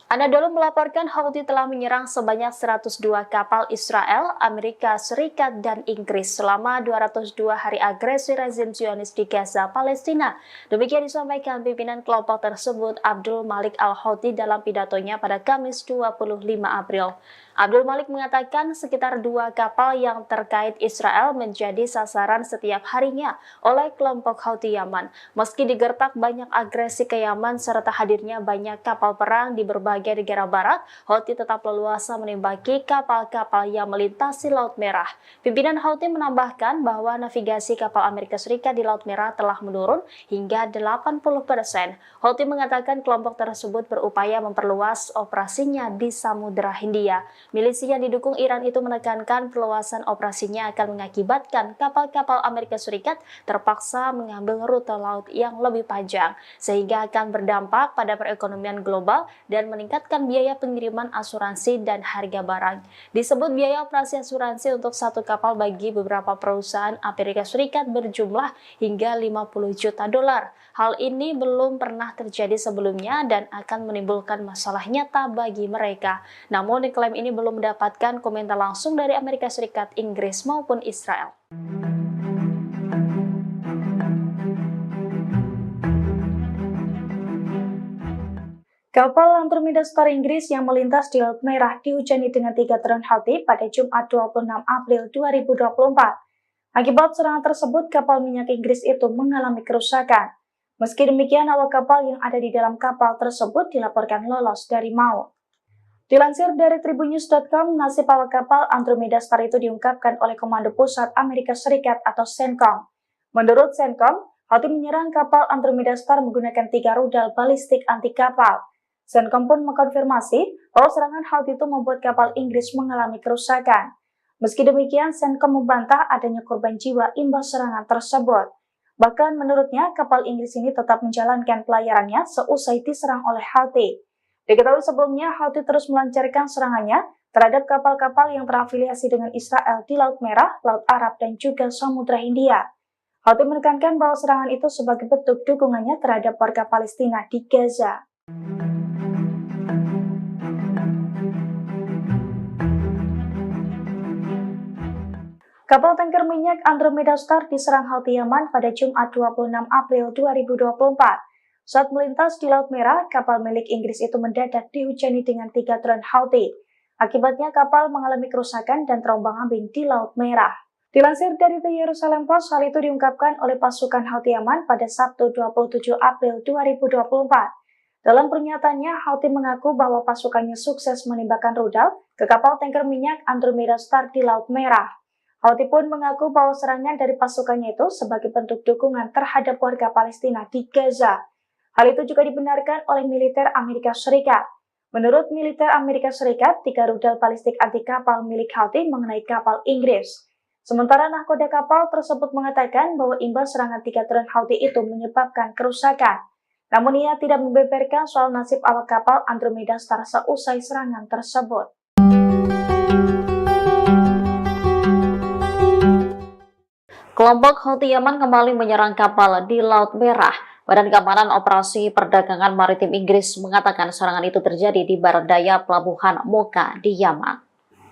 Anadolu melaporkan Houthi telah menyerang sebanyak 102 kapal Israel, Amerika Serikat, dan Inggris selama 202 hari agresi rezim Zionis di Gaza, Palestina. Demikian disampaikan pimpinan kelompok tersebut Abdul Malik Al-Houthi dalam pidatonya pada Kamis 25 April. Abdul Malik mengatakan sekitar 2 kapal yang terkait Israel menjadi sasaran setiap harinya oleh kelompok Houthi Yaman. Meski digertak banyak agresi ke Yaman serta hadirnya banyak kapal perang di berbagai negara barat, Houthi tetap leluasa menembaki kapal-kapal yang melintasi Laut Merah. Pimpinan Houthi menambahkan bahwa navigasi kapal Amerika Serikat di Laut Merah telah menurun hingga 80%. Houthi mengatakan kelompok tersebut berupaya memperluas operasinya di Samudra Hindia. Milisi yang didukung Iran itu menekankan perluasan operasinya akan mengakibatkan kapal-kapal Amerika Serikat terpaksa mengambil rute laut yang lebih panjang, sehingga akan berdampak pada perekonomian global dan meningkatkan biaya pengiriman asuransi dan harga barang. Disebut biaya operasi asuransi untuk satu kapal bagi beberapa perusahaan Amerika Serikat berjumlah hingga 50 juta dolar. Hal ini belum pernah terjadi sebelumnya dan akan menimbulkan masalah nyata bagi mereka. Namun klaim ini belum mendapatkan komentar langsung dari Amerika Serikat, Inggris maupun Israel. Kapal Andromeda Star Inggris yang melintas di Laut Merah dihujani dengan 3 drone Houthi pada Jumat 26 April 2024. Akibat serangan tersebut, kapal minyak Inggris itu mengalami kerusakan. Meski demikian, awak kapal yang ada di dalam kapal tersebut dilaporkan lolos dari maut. Dilansir dari tribunnews.com, nasib awak kapal Andromeda Star itu diungkapkan oleh Komando Pusat Amerika Serikat atau CENTCOM. Menurut CENTCOM, Houthi menyerang kapal Andromeda Star menggunakan 3 rudal balistik anti kapal. CENTCOM pun mengkonfirmasi bahwa serangan Houthi itu membuat kapal Inggris mengalami kerusakan. Meski demikian, CENTCOM membantah adanya korban jiwa imbas serangan tersebut. Bahkan menurutnya, kapal Inggris ini tetap menjalankan pelayarannya seusai diserang oleh Houthi. Diketahui sebelumnya, Houthi terus melancarkan serangannya terhadap kapal-kapal yang terafiliasi dengan Israel di Laut Merah, Laut Arab, dan juga Samudra Hindia. Houthi menekankan bahwa serangan itu sebagai bentuk dukungannya terhadap warga Palestina di Gaza. Kapal tanker minyak Andromeda Star diserang Houthi Yaman pada Jumat 26 April 2024. Saat melintas di Laut Merah, kapal milik Inggris itu mendadak dihujani dengan 3 drone Houthi. Akibatnya kapal mengalami kerusakan dan terombang-ambing di Laut Merah. Dilansir dari The Jerusalem Post, hal itu diungkapkan oleh pasukan Houthi Yaman pada Sabtu 27 April 2024. Dalam pernyataannya, Houthi mengaku bahwa pasukannya sukses menembakkan rudal ke kapal tanker minyak Andromeda Star di Laut Merah. Houthi pun mengaku bahwa serangan dari pasukannya itu sebagai bentuk dukungan terhadap warga Palestina di Gaza. Hal itu juga dibenarkan oleh militer Amerika Serikat. Menurut militer Amerika Serikat, 3 rudal balistik anti kapal milik Houthi mengenai kapal Inggris. Sementara nahkoda kapal tersebut mengatakan bahwa imbas serangan 3 drone Houthi itu menyebabkan kerusakan. Namun ia tidak membeberkan soal nasib awak kapal Andromeda Star seusai serangan tersebut. Kelompok Houthi Yaman kembali menyerang kapal di Laut Merah. Badan Keamanan Operasi Perdagangan Maritim Inggris mengatakan serangan itu terjadi di barat daya pelabuhan Mocha di Yaman.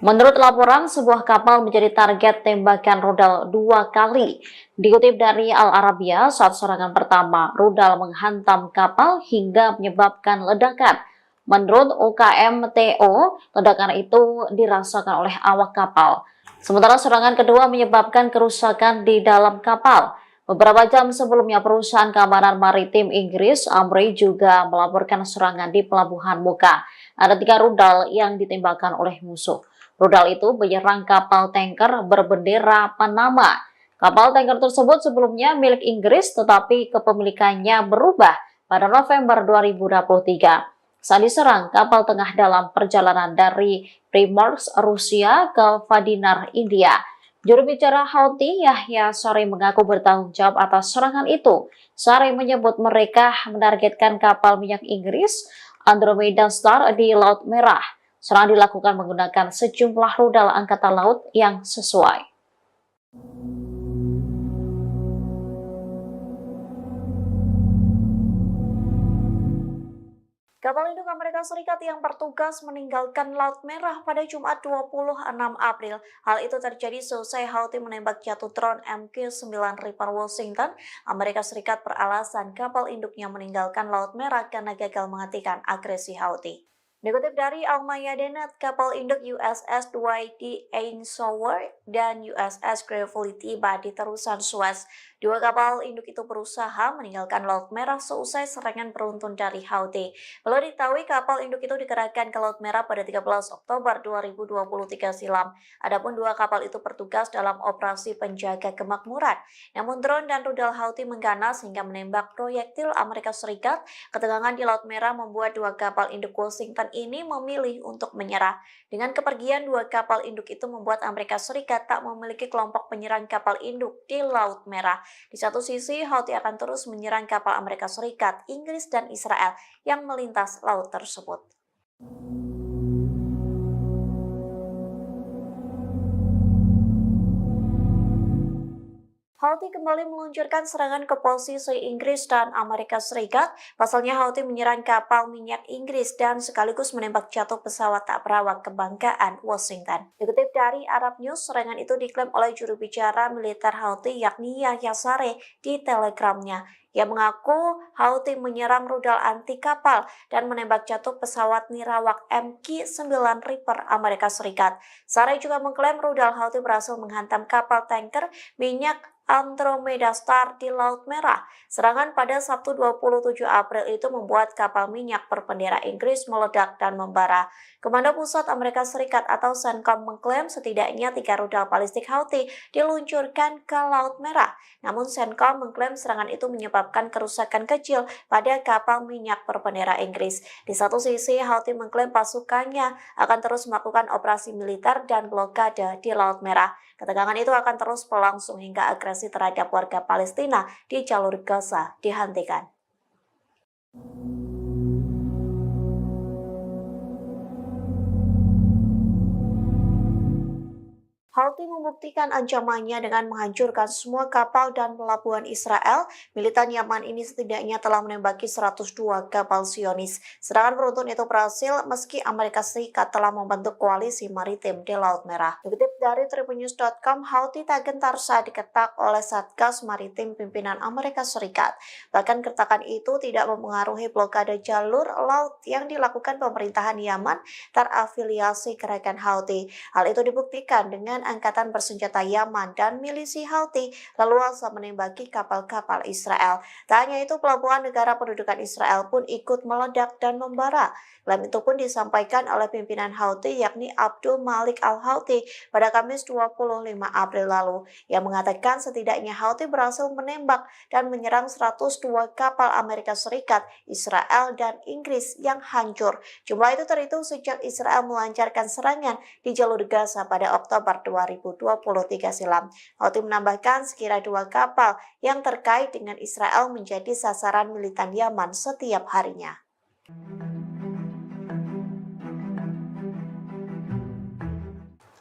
Menurut laporan, sebuah kapal menjadi target tembakan rudal 2 kali. Dikutip dari Al Arabiya, saat serangan pertama, rudal menghantam kapal hingga menyebabkan ledakan. Menurut UKMTO, ledakan itu dirasakan oleh awak kapal. Sementara serangan kedua menyebabkan kerusakan di dalam kapal. Beberapa jam sebelumnya, perusahaan keamanan maritim Inggris, Amri, juga melaporkan serangan di pelabuhan Mocha. Ada 3 rudal yang ditembakkan oleh musuh. Rudal itu menyerang kapal tanker berbendera Panama. Kapal tanker tersebut sebelumnya milik Inggris, tetapi kepemilikannya berubah pada November 2023. Saat diserang, kapal tengah dalam perjalanan dari Primorsk, Rusia ke Vadinar, India. Juru bicara Houthi, Yahya Saree, mengaku bertanggung jawab atas serangan itu. Saree menyebut mereka menargetkan kapal minyak Inggris Andromeda Star di Laut Merah. Serangan dilakukan menggunakan sejumlah rudal angkatan laut yang sesuai. Kapal induk Amerika Serikat yang bertugas meninggalkan Laut Merah pada Jumat 26 April. Hal itu terjadi seusai Houthi menembak jatuh drone MQ-9 Reaper Washington. Amerika Serikat beralasan kapal induknya meninggalkan Laut Merah karena gagal menghentikan agresi Houthi. Dikutip dari Al-Mayadeen, kapal induk USS Dwight D. Eisenhower dan USS Gravely tiba di terusan Suez. 2 kapal induk itu berusaha meninggalkan Laut Merah seusai serangan beruntun dari Houthi. Perlu diketahui kapal induk itu dikerahkan ke Laut Merah pada 13 Oktober 2023 silam. Adapun 2 kapal itu bertugas dalam operasi penjaga kemakmuran. Namun drone dan rudal Houthi mengganas hingga menembak proyektil Amerika Serikat. Ketegangan di Laut Merah membuat 2 kapal induk Washington ini memilih untuk menyerah. Dengan kepergian 2 kapal induk itu membuat Amerika Serikat tak memiliki kelompok penyerang kapal induk di Laut Merah. Di satu sisi, Houthi akan terus menyerang kapal Amerika Serikat, Inggris, dan Israel yang melintas laut tersebut. Houthi kembali meluncurkan serangan ke posisi Inggris dan Amerika Serikat. Pasalnya Houthi menyerang kapal minyak Inggris dan sekaligus menembak jatuh pesawat tak berawak kebanggaan Washington. Dikutip dari Arab News, serangan itu diklaim oleh juru bicara militer Houthi yakni Yahya Saree di Telegramnya. Ia mengaku Houthi menyerang rudal anti kapal dan menembak jatuh pesawat nirawak MQ-9 Reaper Amerika Serikat. Saree juga mengklaim rudal Houthi berhasil menghantam kapal tanker minyak Andromeda Star di Laut Merah. Serangan pada Sabtu 27 April itu membuat kapal minyak berbendera Inggris meledak dan membara. Komando Pusat Amerika Serikat atau CENTCOM mengklaim setidaknya 3 rudal balistik Houthi diluncurkan ke Laut Merah. Namun CENTCOM mengklaim serangan itu menyebabkan kerusakan kecil pada kapal minyak berbendera Inggris. Di satu sisi, Houthi mengklaim pasukannya akan terus melakukan operasi militer dan blokade di Laut Merah. Ketegangan itu akan terus berlangsung hingga agresi terhadap warga Palestina di jalur Gaza dihentikan. Houthi membuktikan ancamannya dengan menghancurkan semua kapal dan pelabuhan Israel. Militan Yaman ini setidaknya telah menembaki 102 kapal Zionis. Serangan beruntun itu berhasil meski Amerika Serikat telah membentuk koalisi maritim di Laut Merah. Dikutip dari tribunnews.com, Houthi tak gentar saat diketak oleh Satgas Maritim pimpinan Amerika Serikat. Bahkan kertakan itu tidak mempengaruhi blokade jalur laut yang dilakukan pemerintahan Yaman terafiliasi gerakan Houthi. Hal itu dibuktikan dengan angkatan bersenjata Yaman dan milisi Houthi leluasa menembaki kapal-kapal Israel. Tak hanya itu, pelabuhan negara pendudukan Israel pun ikut meledak dan membara. Klaim itu pun disampaikan oleh pimpinan Houthi yakni Abdul Malik Al-Houthi pada Kamis 25 April lalu. Ia mengatakan setidaknya Houthi berhasil menembak dan menyerang 102 kapal Amerika Serikat, Israel, dan Inggris yang hancur. Jumlah itu terhitung sejak Israel melancarkan serangan di jalur Gaza pada Oktober 2023 silam. Houthi menambahkan sekira 2 kapal yang terkait dengan Israel menjadi sasaran militan Yaman setiap harinya.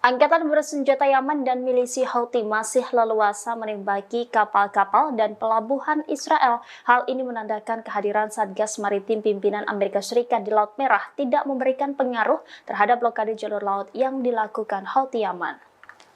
Angkatan bersenjata Yaman dan milisi Houthi masih leluasa menembaki kapal-kapal dan pelabuhan Israel. Hal ini menandakan kehadiran Satgas Maritim pimpinan Amerika Serikat di Laut Merah tidak memberikan pengaruh terhadap blokade jalur laut yang dilakukan Houthi Yaman.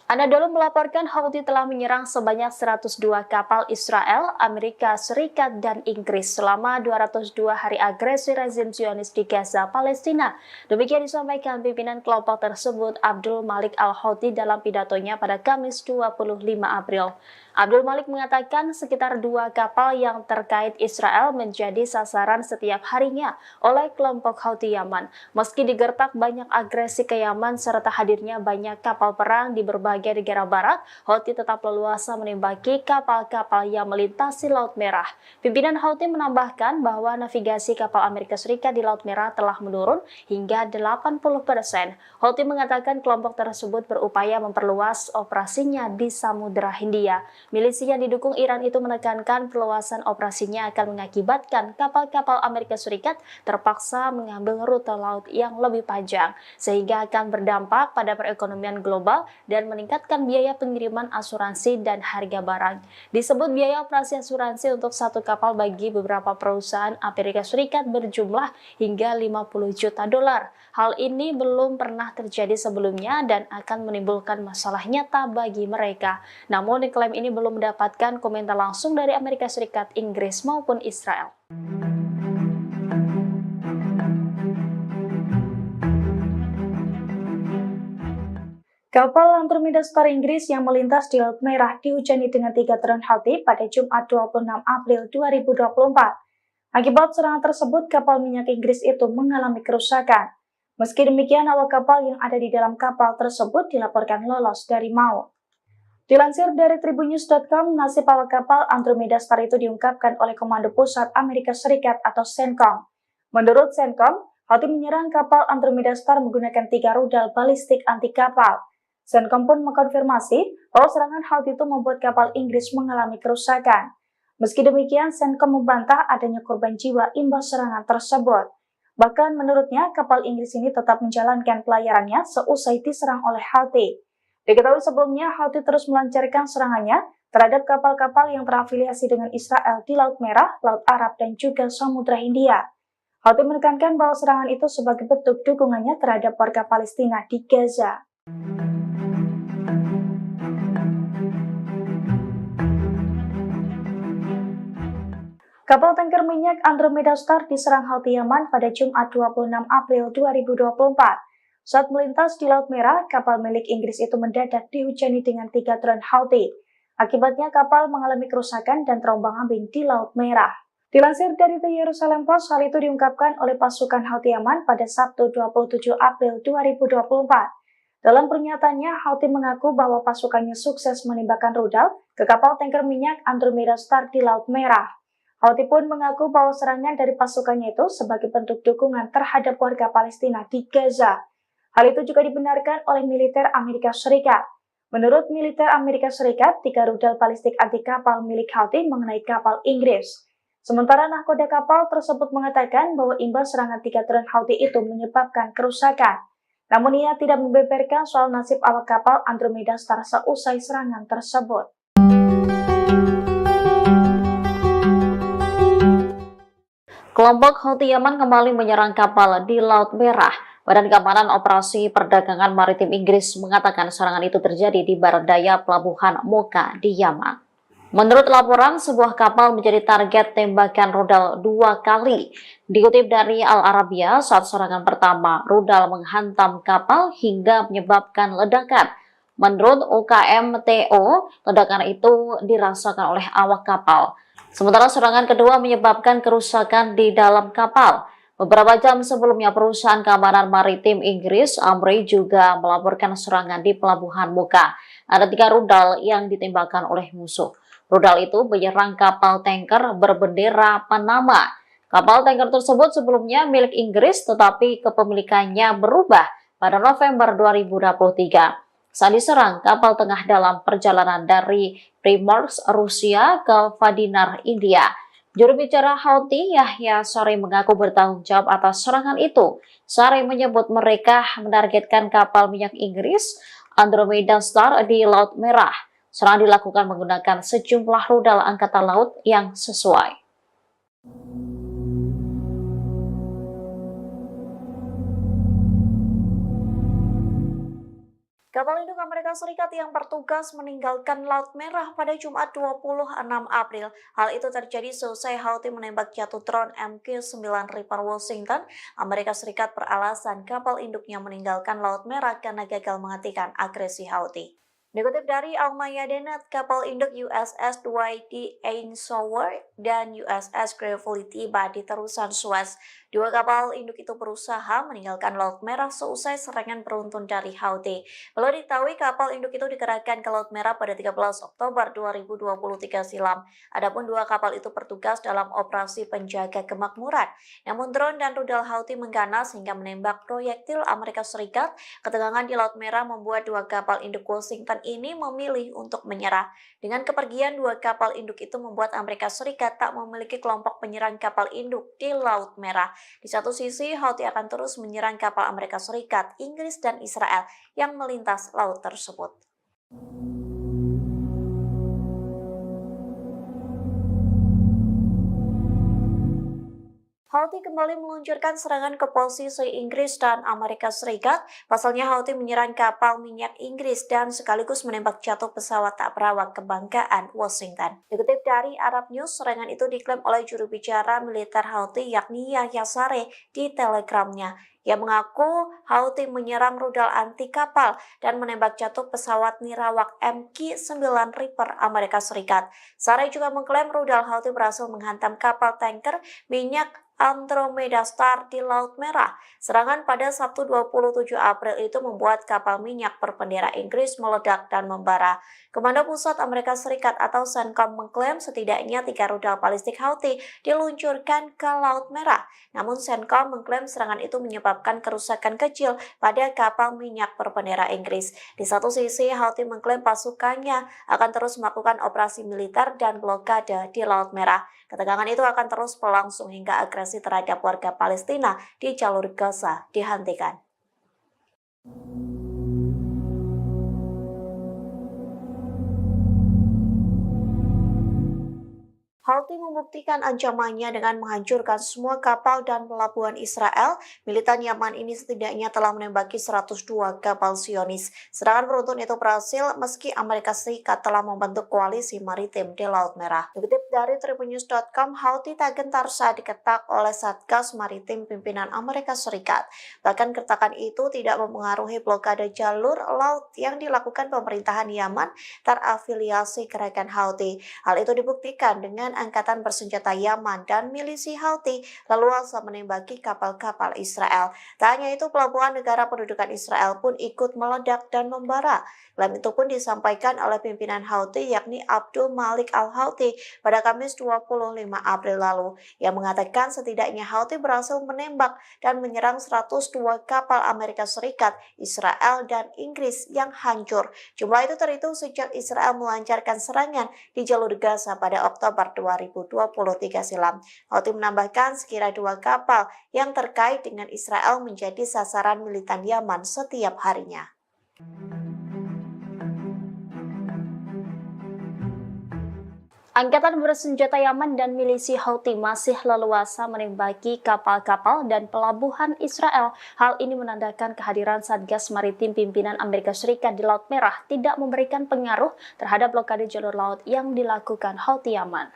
Anadolu melaporkan Houthi telah menyerang sebanyak 102 kapal Israel, Amerika Serikat, dan Inggris selama 202 hari agresi rezim Zionis di Gaza, Palestina. Demikian disampaikan pimpinan kelompok tersebut Abdul Malik Al-Houthi dalam pidatonya pada Kamis 25 April. Abdul Malik mengatakan sekitar 2 kapal yang terkait Israel menjadi sasaran setiap harinya oleh kelompok Houthi Yaman. Meski digertak banyak agresi ke Yaman serta hadirnya banyak kapal perang di berbagai negara barat, Houthi tetap leluasa menembaki kapal-kapal yang melintasi Laut Merah. Pimpinan Houthi menambahkan bahwa navigasi kapal Amerika Serikat di Laut Merah telah menurun hingga 80%. Houthi mengatakan kelompok tersebut berupaya memperluas operasinya di Samudra Hindia. Milisi yang didukung Iran itu menekankan perluasan operasinya akan mengakibatkan kapal-kapal Amerika Serikat terpaksa mengambil rute laut yang lebih panjang, sehingga akan berdampak pada perekonomian global dan meningkatkan biaya pengiriman asuransi dan harga barang. Disebut biaya operasi asuransi untuk satu kapal bagi beberapa perusahaan Amerika Serikat berjumlah hingga 50 juta dolar. Hal ini belum pernah terjadi sebelumnya dan akan menimbulkan masalah nyata bagi mereka. Namun klaim ini belum mendapatkan komentar langsung dari Amerika Serikat, Inggris maupun Israel. Kapal Andromeda Star Inggris yang melintas di Laut Merah dihujani dengan 3 drone Houthi pada Jumat 26 April 2024. Akibat serangan tersebut, kapal minyak Inggris itu mengalami kerusakan. Meski demikian, awak kapal yang ada di dalam kapal tersebut dilaporkan lolos dari maut. Dilansir dari tribunnews.com, nasib awak kapal Andromeda Star itu diungkapkan oleh Komando Pusat Amerika Serikat atau CENTCOM. Menurut CENTCOM, Houthi menyerang kapal Andromeda Star menggunakan 3 rudal balistik anti kapal. CENTCOM pun mengkonfirmasi bahwa serangan Houthi itu membuat kapal Inggris mengalami kerusakan. Meski demikian, CENTCOM membantah adanya korban jiwa imbas serangan tersebut. Bahkan menurutnya, kapal Inggris ini tetap menjalankan pelayarannya seusai diserang oleh Houthi. Diketahui sebelumnya, Houthi terus melancarkan serangannya terhadap kapal-kapal yang terafiliasi dengan Israel di Laut Merah, Laut Arab, dan juga Samudra Hindia. Houthi menekankan bahwa serangan itu sebagai bentuk dukungannya terhadap warga Palestina di Gaza. Kapal tanker minyak Andromeda Star diserang Houthi Yaman pada Jumat 26 April 2024. Saat melintas di Laut Merah, kapal milik Inggris itu mendadak dihujani dengan 3 drone Houthi. Akibatnya kapal mengalami kerusakan dan terombang-ambing di Laut Merah. Dilansir dari The Jerusalem Post, hal itu diungkapkan oleh pasukan Houthi Yaman pada Sabtu 27 April 2024. Dalam pernyataannya, Houthi mengaku bahwa pasukannya sukses menembakkan rudal ke kapal tanker minyak Andromeda Star di Laut Merah. Houthi pun mengaku bahwa serangan dari pasukannya itu sebagai bentuk dukungan terhadap warga Palestina di Gaza. Hal itu juga dibenarkan oleh militer Amerika Serikat. Menurut militer Amerika Serikat, 3 rudal balistik anti kapal milik Houthi mengenai kapal Inggris. Sementara nahkoda kapal tersebut mengatakan bahwa imbas serangan 3 drone Houthi itu menyebabkan kerusakan. Namun ia tidak membeberkan soal nasib awak kapal Andromeda Star seusai serangan tersebut. Kelompok Houthi Yaman kembali menyerang kapal di Laut Merah. Badan Keamanan Operasi Perdagangan Maritim Inggris mengatakan serangan itu terjadi di barat daya pelabuhan Mocha di Yaman. Menurut laporan, sebuah kapal menjadi target tembakan rudal 2 kali. Dikutip dari Al Arabiya, saat serangan pertama, rudal menghantam kapal hingga menyebabkan ledakan. Menurut UKMTO, ledakan itu dirasakan oleh awak kapal. Sementara serangan kedua menyebabkan kerusakan di dalam kapal. Beberapa jam sebelumnya, perusahaan keamanan maritim Inggris, Amri, juga melaporkan serangan di pelabuhan Mocha. Ada 3 rudal yang ditembakkan oleh musuh. Rudal itu menyerang kapal tanker berbendera Panama. Kapal tanker tersebut sebelumnya milik Inggris, tetapi kepemilikannya berubah pada November 2023. Saat diserang, kapal tengah dalam perjalanan dari Primorsk, Rusia ke Vadinar, India. Juru bicara Houthi, Yahya Saree, mengaku bertanggung jawab atas serangan itu. Saree menyebut mereka menargetkan kapal minyak Inggris Andromeda Star di Laut Merah. Serangan dilakukan menggunakan sejumlah rudal angkatan laut yang sesuai. Kapal induk Amerika Serikat yang bertugas meninggalkan Laut Merah pada Jumat 26 April. Hal itu terjadi seusai Houthi menembak jatuh drone MQ-9 Reaper Washington. Amerika Serikat beralasan kapal induknya meninggalkan Laut Merah karena gagal menghentikan agresi Houthi. Dikutip dari Al-Mayadeen, kapal induk USS Dwight D. Eisenhower dan USS Gravely tiba di terusan Suez. 2 kapal induk itu berusaha meninggalkan Laut Merah seusai serangan beruntun dari Houthi. Perlu diketahui kapal induk itu dikerahkan ke Laut Merah pada 13 Oktober 2023 silam. Adapun 2 kapal itu bertugas dalam operasi penjaga kemakmuran. Namun drone dan rudal Houthi mengganas hingga menembak proyektil Amerika Serikat. Ketegangan di Laut Merah membuat 2 kapal induk Washington ini memilih untuk menyerah. Dengan kepergian 2 kapal induk itu membuat Amerika Serikat tak memiliki kelompok penyerang kapal induk di Laut Merah. Di satu sisi, Houthi akan terus menyerang kapal Amerika Serikat, Inggris, dan Israel yang melintas laut tersebut. Houthi kembali meluncurkan serangan ke posisi Inggris dan Amerika Serikat. Pasalnya Houthi menyerang kapal minyak Inggris dan sekaligus menembak jatuh pesawat tak berawak kebanggaan Washington. Dikutip dari Arab News, serangan itu diklaim oleh juru bicara militer Houthi yakni Yahya Saree di Telegramnya. Ia mengaku Houthi menyerang rudal anti kapal dan menembak jatuh pesawat nirawak MQ-9 Reaper Amerika Serikat. Saree juga mengklaim rudal Houthi berhasil menghantam kapal tanker minyak Andromeda Star di Laut Merah. Serangan pada Sabtu 27 April itu membuat kapal minyak berbendera Inggris meledak dan membara. Komando Pusat Amerika Serikat atau CENTCOM mengklaim setidaknya 3 rudal balistik Houthi diluncurkan ke Laut Merah. Namun CENTCOM mengklaim serangan itu menyebabkan kerusakan kecil pada kapal minyak berbendera Inggris. Di satu sisi, Houthi mengklaim pasukannya akan terus melakukan operasi militer dan blokade di Laut Merah. Ketegangan itu akan terus berlangsung hingga agresi terhadap warga Palestina di jalur Gaza dihentikan. Houthi membuktikan ancamannya dengan menghancurkan semua kapal dan pelabuhan Israel. Militan Yaman ini setidaknya telah menembaki 102 kapal Zionis. Serangan beruntun itu berhasil meski Amerika Serikat telah membentuk koalisi maritim di Laut Merah. Dikutip dari tribunnews.com, Houthi tak gentar saat diketak oleh Satgas Maritim pimpinan Amerika Serikat. Bahkan kertakan itu tidak mempengaruhi blokade jalur laut yang dilakukan pemerintahan Yaman terafiliasi gerakan Houthi. Hal itu dibuktikan dengan angkatan bersenjata Yaman dan milisi Houthi leluasa menembaki kapal-kapal Israel. Tak hanya itu, pelabuhan negara pendudukan Israel pun ikut meledak dan membara. Klaim itu pun disampaikan oleh pimpinan Houthi yakni Abdul Malik al-Houthi pada Kamis 25 April lalu, yang mengatakan setidaknya Houthi berhasil menembak dan menyerang 102 kapal Amerika Serikat, Israel, dan Inggris yang hancur. Jumlah itu terhitung sejak Israel melancarkan serangan di jalur Gaza pada Oktober 2023 silam. Houthi menambahkan sekira 2 kapal yang terkait dengan Israel menjadi sasaran militan Yaman setiap harinya. Angkatan bersenjata Yaman dan milisi Houthi masih leluasa menembaki kapal-kapal dan pelabuhan Israel. Hal ini menandakan kehadiran Satgas Maritim pimpinan Amerika Serikat di Laut Merah tidak memberikan pengaruh terhadap blokade jalur laut yang dilakukan Houthi Yaman.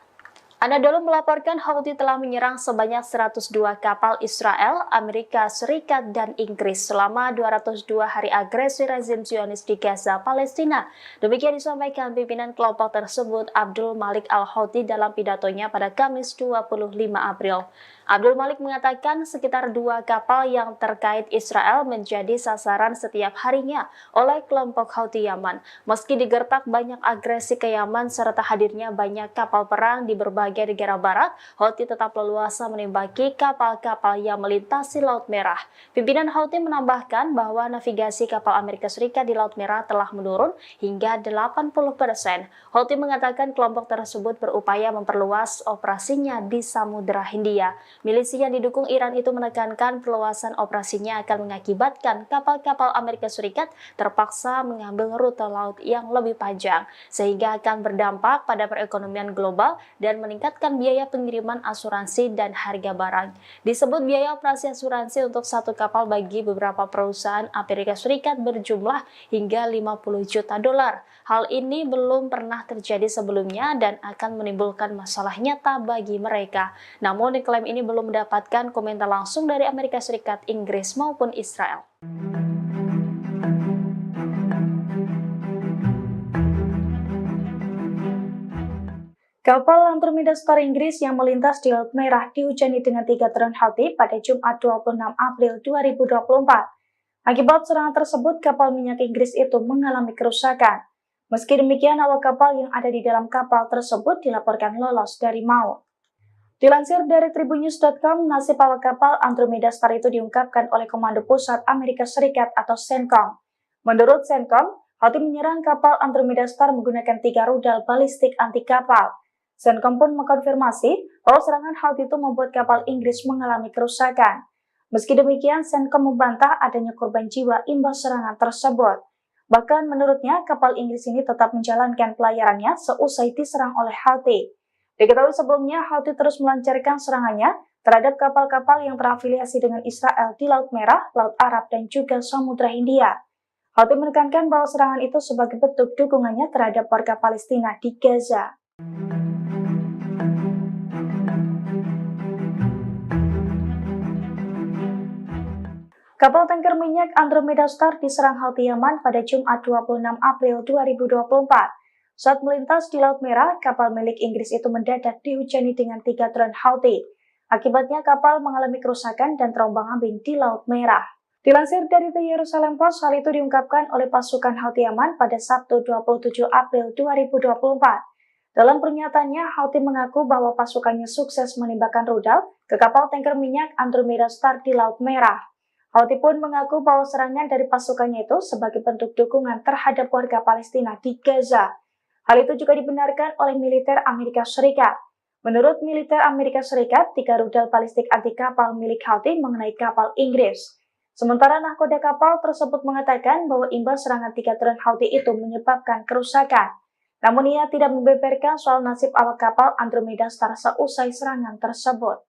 Anadolu melaporkan Houthi telah menyerang sebanyak 102 kapal Israel, Amerika Serikat, dan Inggris selama 202 hari agresi rezim Zionis di Gaza, Palestina. Demikian disampaikan pimpinan kelompok tersebut, Abdul Malik al-Houthi, dalam pidatonya pada Kamis 25 April. Abdul Malik mengatakan sekitar 2 kapal yang terkait Israel menjadi sasaran setiap harinya oleh kelompok Houthi Yaman. Meski digertak banyak agresi ke Yaman serta hadirnya banyak kapal perang di berbagai negara barat, Houthi tetap leluasa menembaki kapal-kapal yang melintasi Laut Merah. Pimpinan Houthi menambahkan bahwa navigasi kapal Amerika Serikat di Laut Merah telah menurun hingga 80%. Houthi mengatakan kelompok tersebut berupaya memperluas operasinya di Samudra Hindia. Milisi yang didukung Iran itu menekankan perluasan operasinya akan mengakibatkan kapal-kapal Amerika Serikat terpaksa mengambil rute laut yang lebih panjang, sehingga akan berdampak pada perekonomian global dan meningkatkan biaya pengiriman asuransi dan harga barang. Disebut biaya operasi asuransi untuk satu kapal bagi beberapa perusahaan Amerika Serikat berjumlah hingga 50 juta dolar. Hal ini belum pernah terjadi sebelumnya dan akan menimbulkan masalah nyata bagi mereka. Namun klaim ini belum mendapatkan komentar langsung dari Amerika Serikat, Inggris maupun Israel. Kapal Andromeda Star Inggris yang melintas di Laut Merah dihujani dengan 3 drone Houthi pada Jumat 26 April 2024. Akibat serangan tersebut, kapal minyak Inggris itu mengalami kerusakan. Meski demikian, awak kapal yang ada di dalam kapal tersebut dilaporkan lolos dari maut. Dilansir dari tribunnews.com, nasib awak kapal Andromeda Star itu diungkapkan oleh Komando Pusat Amerika Serikat atau CENTCOM. Menurut CENTCOM, Houthi menyerang kapal Andromeda Star menggunakan 3 rudal balistik anti kapal. CENTCOM pun mengkonfirmasi bahwa serangan Houthi itu membuat kapal Inggris mengalami kerusakan. Meski demikian, CENTCOM membantah adanya korban jiwa imbas serangan tersebut. Bahkan menurutnya, kapal Inggris ini tetap menjalankan pelayarannya seusai diserang oleh Houthi. Diketahui sebelumnya, Houthi terus melancarkan serangannya terhadap kapal-kapal yang terafiliasi dengan Israel di Laut Merah, Laut Arab, dan juga Samudra Hindia. Houthi menekankan bahwa serangan itu sebagai bentuk dukungannya terhadap warga Palestina di Gaza. Kapal tanker minyak Andromeda Star diserang Houthi Yaman pada Jumat 26 April 2024. Saat melintas di Laut Merah, kapal milik Inggris itu mendadak dihujani dengan 3 drone Houthi. Akibatnya kapal mengalami kerusakan dan terombang-ambing di Laut Merah. Dilansir dari The Jerusalem Post, hal itu diungkapkan oleh pasukan Houthi Yaman pada Sabtu 27 April 2024. Dalam pernyataannya, Houthi mengaku bahwa pasukannya sukses menembakkan rudal ke kapal tanker minyak Andromeda Star di Laut Merah. Houthi pun mengaku bahwa serangan dari pasukannya itu sebagai bentuk dukungan terhadap warga Palestina di Gaza. Hal itu juga dibenarkan oleh militer Amerika Serikat. Menurut militer Amerika Serikat, 3 rudal balistik anti kapal milik Houthi mengenai kapal Inggris. Sementara nahkoda kapal tersebut mengatakan bahwa imbas serangan 3 drone Houthi itu menyebabkan kerusakan. Namun ia tidak membeberkan soal nasib awak kapal Andromeda Star seusai serangan tersebut.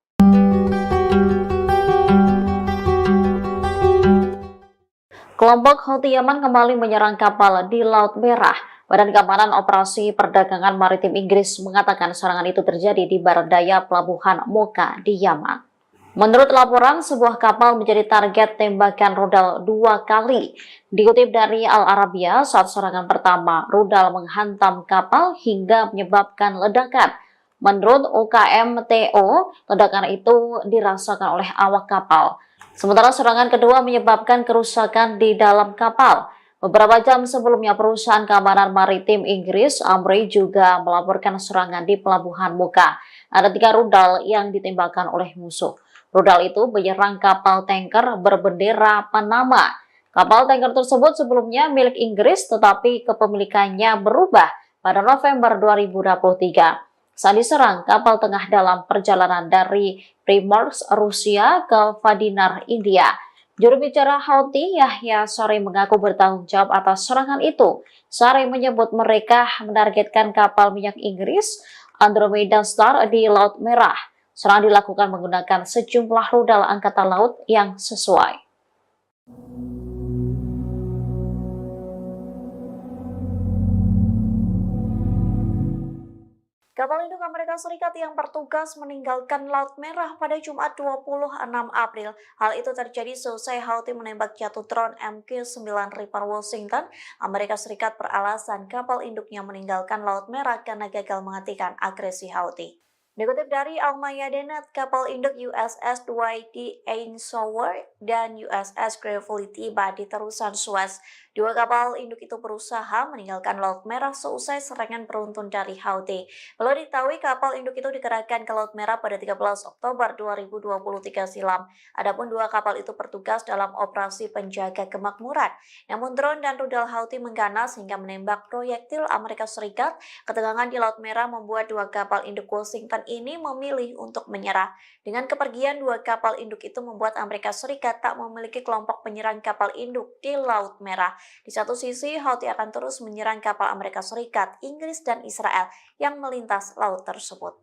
Kelompok Houthi Yaman kembali menyerang kapal di Laut Merah. Badan Keamanan Operasi Perdagangan Maritim Inggris mengatakan serangan itu terjadi di barat daya pelabuhan Mocha di Yaman. Menurut laporan, sebuah kapal menjadi target tembakan rudal 2 kali. Dikutip dari Al Arabiya, saat serangan pertama, rudal menghantam kapal hingga menyebabkan ledakan. Menurut UKMTO, ledakan itu dirasakan oleh awak kapal. Sementara serangan kedua menyebabkan kerusakan di dalam kapal. Beberapa jam sebelumnya, perusahaan keamanan maritim Inggris, Amri, juga melaporkan serangan di pelabuhan Mocha. Ada 3 rudal yang ditembakkan oleh musuh. Rudal itu menyerang kapal tanker berbendera Panama. Kapal tanker tersebut sebelumnya milik Inggris, tetapi kepemilikannya berubah pada November 2023. Saat diserang, kapal tengah dalam perjalanan dari Primorsk, Rusia ke Vadinar, India. Juru bicara Houthi, Yahya Saree, mengaku bertanggung jawab atas serangan itu. Saree menyebut mereka menargetkan kapal minyak Inggris Andromeda Star di Laut Merah. Serangan dilakukan menggunakan sejumlah rudal angkatan laut yang sesuai. Kapal induk Amerika Serikat yang bertugas meninggalkan Laut Merah pada Jumat 26 April. Hal itu terjadi seusai Houthi menembak jatuh drone MQ-9 Reaper Washington. Amerika Serikat beralasan kapal induknya meninggalkan Laut Merah karena gagal menghentikan agresi Houthi. Dikutip dari Al-Mayadeen, kapal induk USS Dwight D. Eisenhower dan USS Gravely tiba di terusan Suez. 2 kapal induk itu berusaha meninggalkan Laut Merah seusai serangan beruntun dari Houthi. Perlu diketahui kapal induk itu dikerahkan ke Laut Merah pada 13 Oktober 2023 silam. Adapun 2 kapal itu bertugas dalam operasi penjaga kemakmuran. Namun drone dan rudal Houthi mengganas hingga menembak proyektil Amerika Serikat. Ketegangan di Laut Merah membuat 2 kapal induk Washington ini memilih untuk menyerah. Dengan kepergian 2 kapal induk itu membuat Amerika Serikat tak memiliki kelompok penyerang kapal induk di Laut Merah. Di satu sisi, Houthi akan terus menyerang kapal Amerika Serikat, Inggris, dan Israel yang melintas laut tersebut.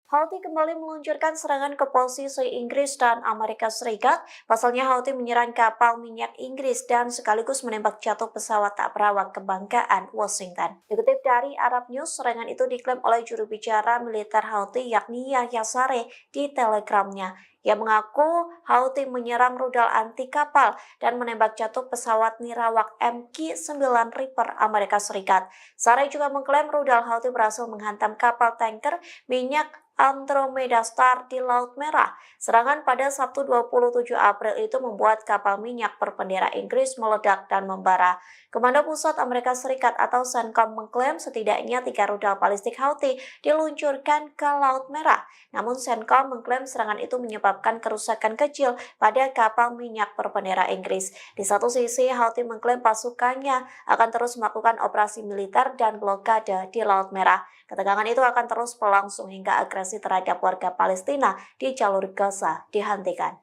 Houthi kembali meluncurkan serangan ke posisi Inggris dan Amerika Serikat. Pasalnya Houthi menyerang kapal minyak Inggris dan sekaligus menembak jatuh pesawat tak berawak kebanggaan Washington. Dikutip dari Arab News, serangan itu diklaim oleh juru bicara militer Houthi yakni Yahya Saree di Telegramnya. Ia mengaku Houthi menyerang rudal anti kapal dan menembak jatuh pesawat nirawak MQ-9 Reaper Amerika Serikat. Saree juga mengklaim rudal Houthi berhasil menghantam kapal tanker minyak Andromeda Star di Laut Merah. Serangan pada Sabtu 27 April itu membuat kapal minyak berbendera Inggris meledak dan membara. Komando Pusat Amerika Serikat atau CENTCOM mengklaim setidaknya 3 rudal balistik Houthi diluncurkan ke Laut Merah. Namun CENTCOM mengklaim serangan itu menyebabkan kerusakan kecil pada kapal minyak berbendera Inggris. Di satu sisi, Houthi mengklaim pasukannya akan terus melakukan operasi militer dan blokade di Laut Merah. Ketegangan itu akan terus berlangsung hingga agresi terhadap warga Palestina di jalur Gaza dihentikan.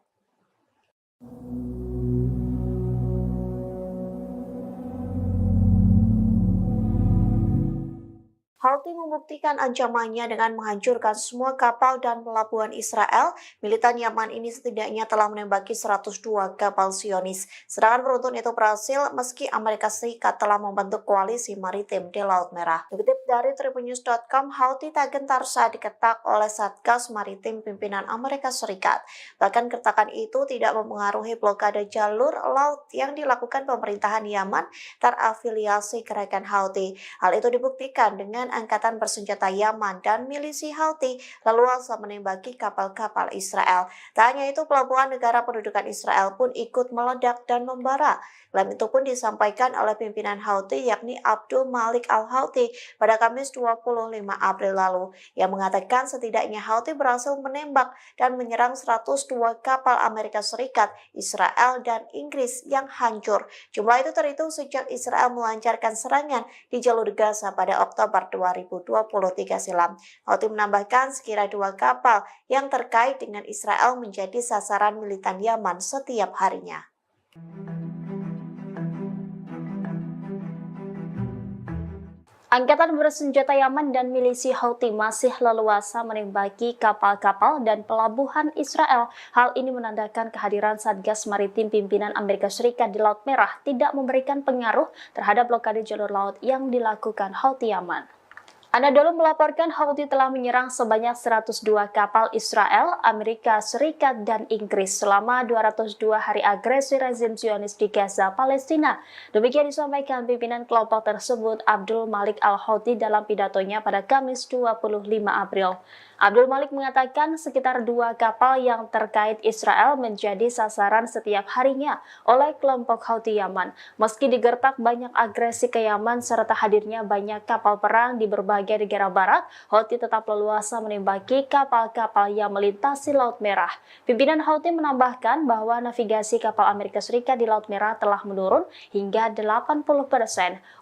Houthi membuktikan ancamannya dengan menghancurkan semua kapal dan pelabuhan Israel. Militan Yaman ini setidaknya telah menembaki 102 kapal Zionis. Serangan beruntun itu berhasil meski Amerika Serikat telah membentuk koalisi maritim di Laut Merah. Dikutip dari tribunnews.com, Houthi tak gentar saat diketak oleh Satgas Maritim pimpinan Amerika Serikat. Bahkan kertakan itu tidak mempengaruhi blokade jalur laut yang dilakukan pemerintahan Yaman terafiliasi gerakan Houthi. Hal itu dibuktikan dengan angkatan bersenjata Yaman dan milisi Houthi leluasa menembaki kapal-kapal Israel. Tak hanya itu, pelabuhan negara pendudukan Israel pun ikut meledak dan membara. Klaim itu pun disampaikan oleh pimpinan Houthi yakni Abdul Malik Al-Houthi pada Kamis 25 April lalu. Yang mengatakan setidaknya Houthi berhasil menembak dan menyerang 102 kapal Amerika Serikat, Israel, dan Inggris yang hancur. Jumlah itu terhitung sejak Israel melancarkan serangan di jalur Gaza pada Oktober 2023. 2023 silam. Houthi menambahkan sekira 2 kapal yang terkait dengan Israel menjadi sasaran militan Yaman setiap harinya. Angkatan bersenjata Yaman dan milisi Houthi masih leluasa menembaki kapal-kapal dan pelabuhan Israel. Hal ini menandakan kehadiran Satgas Maritim pimpinan Amerika Serikat di Laut Merah tidak memberikan pengaruh terhadap blokade jalur laut yang dilakukan Houthi Yaman. Anadolu melaporkan Houthi telah menyerang sebanyak 102 kapal Israel, Amerika Serikat, dan Inggris selama 202 hari agresi rezim Zionis di Gaza, Palestina. Demikian disampaikan pimpinan kelompok tersebut Abdul Malik Al-Houthi dalam pidatonya pada Kamis 25 April. Abdul Malik mengatakan sekitar 2 kapal yang terkait Israel menjadi sasaran setiap harinya oleh kelompok Houthi Yaman. Meski digertak banyak agresi ke Yaman serta hadirnya banyak kapal perang di berbagai negara barat, Houthi tetap leluasa menembaki kapal-kapal yang melintasi Laut Merah. Pimpinan Houthi menambahkan bahwa navigasi kapal Amerika Serikat di Laut Merah telah menurun hingga 80%.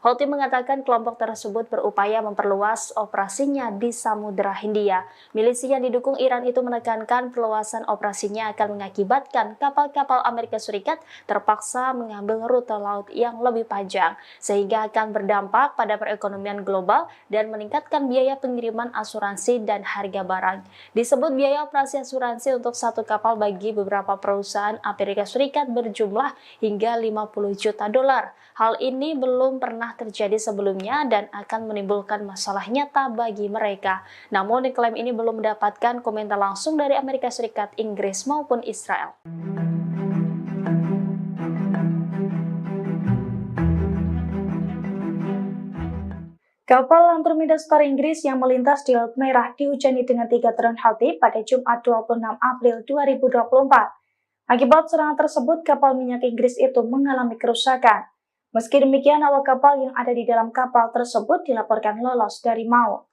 Houthi mengatakan kelompok tersebut berupaya memperluas operasinya di Samudra Hindia. Milisi yang didukung Iran itu menekankan perluasan operasinya akan mengakibatkan kapal-kapal Amerika Serikat terpaksa mengambil rute laut yang lebih panjang, sehingga akan berdampak pada perekonomian global dan meningkatkan biaya pengiriman asuransi dan harga barang. Disebut biaya operasi asuransi untuk satu kapal bagi beberapa perusahaan Amerika Serikat berjumlah hingga 50 juta dolar. Hal ini belum pernah terjadi sebelumnya dan akan menimbulkan masalah nyata bagi mereka. Namun klaim ini belum mendapatkan komentar langsung dari Amerika Serikat, Inggris maupun Israel. Kapal Andromeda Star Inggris yang melintas di Laut Merah dihujani dengan 3 drone Houthi pada Jumat 26 April 2024. Akibat serangan tersebut, kapal minyak Inggris itu mengalami kerusakan. Meski demikian, awak kapal yang ada di dalam kapal tersebut dilaporkan lolos dari maut.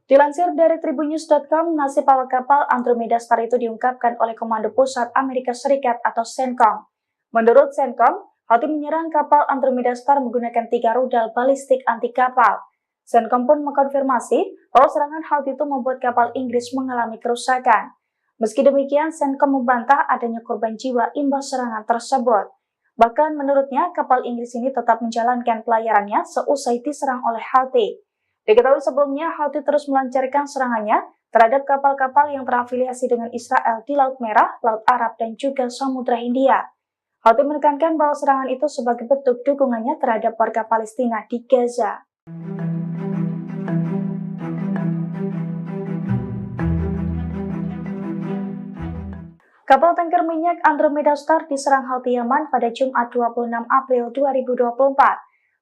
Dilansir dari Tribunnews.com, nasib awak kapal Andromeda Star itu diungkapkan oleh Komando Pusat Amerika Serikat atau CENTCOM. Menurut CENTCOM, Houthi menyerang kapal Andromeda Star menggunakan 3 rudal balistik anti kapal. CENTCOM pun mengkonfirmasi bahwa serangan Houthi itu membuat kapal Inggris mengalami kerusakan. Meski demikian, CENTCOM membantah adanya korban jiwa imbas serangan tersebut. Bahkan menurutnya, kapal Inggris ini tetap menjalankan pelayarannya seusai diserang oleh Houthi. Diketahui sebelumnya, Houthi terus melancarkan serangannya terhadap kapal-kapal yang terafiliasi dengan Israel di Laut Merah, Laut Arab, dan juga Samudra Hindia. Houthi menekankan bahwa serangan itu sebagai bentuk dukungannya terhadap warga Palestina di Gaza. Kapal tanker minyak Andromeda Star diserang Houthi Yaman pada Jumat 26 April 2024.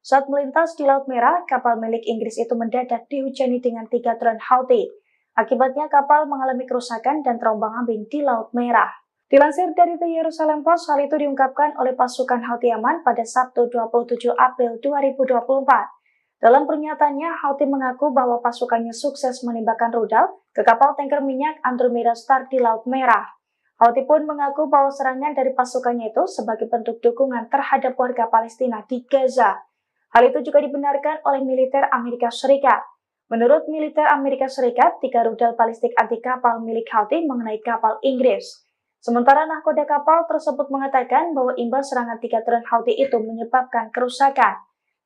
Saat melintas di Laut Merah, kapal milik Inggris itu mendadak dihujani dengan 3 drone Houthi. Akibatnya kapal mengalami kerusakan dan terombang-ambing di Laut Merah. Dilansir dari The Jerusalem Post, hal itu diungkapkan oleh pasukan Houthi Yaman pada Sabtu 27 April 2024. Dalam pernyataannya, Houthi mengaku bahwa pasukannya sukses menembakkan rudal ke kapal tanker minyak Andromeda Star di Laut Merah. Houthi pun mengaku bahwa serangan dari pasukannya itu sebagai bentuk dukungan terhadap warga Palestina di Gaza. Hal itu juga dibenarkan oleh militer Amerika Serikat. Menurut militer Amerika Serikat, 3 rudal balistik anti kapal milik Houthi mengenai kapal Inggris. Sementara nahkoda kapal tersebut mengatakan bahwa imbas serangan 3 drone Houthi itu menyebabkan kerusakan.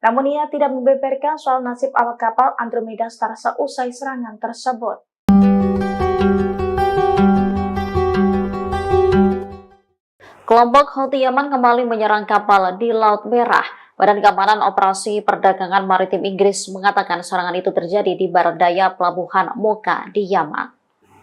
Namun ia tidak membeberkan soal nasib awak kapal Andromeda Star seusai serangan tersebut. Kelompok Houthi Yaman kembali menyerang kapal di Laut Merah. Badan Keamanan Operasi Perdagangan Maritim Inggris mengatakan serangan itu terjadi di barat daya pelabuhan Mocha di Yaman.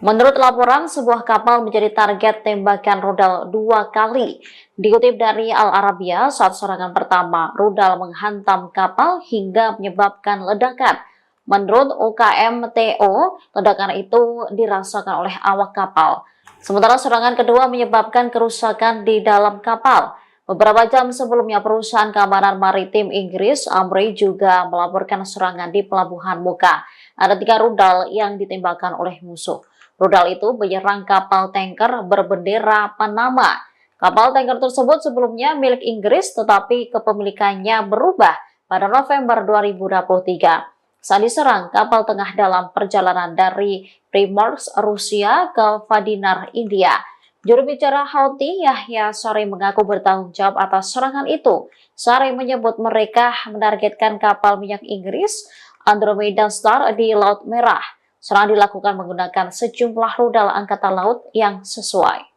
Menurut laporan, sebuah kapal menjadi target tembakan rudal 2 kali. Dikutip dari Al Arabiya, saat serangan pertama, rudal menghantam kapal hingga menyebabkan ledakan. Menurut UKMTO, ledakan itu dirasakan oleh awak kapal. Sementara serangan kedua menyebabkan kerusakan di dalam kapal. Beberapa jam sebelumnya, perusahaan keamanan maritim Inggris, Amri, juga melaporkan serangan di pelabuhan Mocha. Ada 3 rudal yang ditembakkan oleh musuh. Rudal itu menyerang kapal tanker berbendera Panama. Kapal tanker tersebut sebelumnya milik Inggris, tetapi kepemilikannya berubah pada November 2023. saat diserang kapal tengah dalam perjalanan dari Primorsk, Rusia ke Vadinar, India. Juru bicara Houthi, Yahya Saree, mengaku bertanggung jawab atas serangan itu. Saree menyebut mereka menargetkan kapal minyak Inggris Andromeda Star di Laut Merah. Serangan dilakukan menggunakan sejumlah rudal angkatan laut yang sesuai.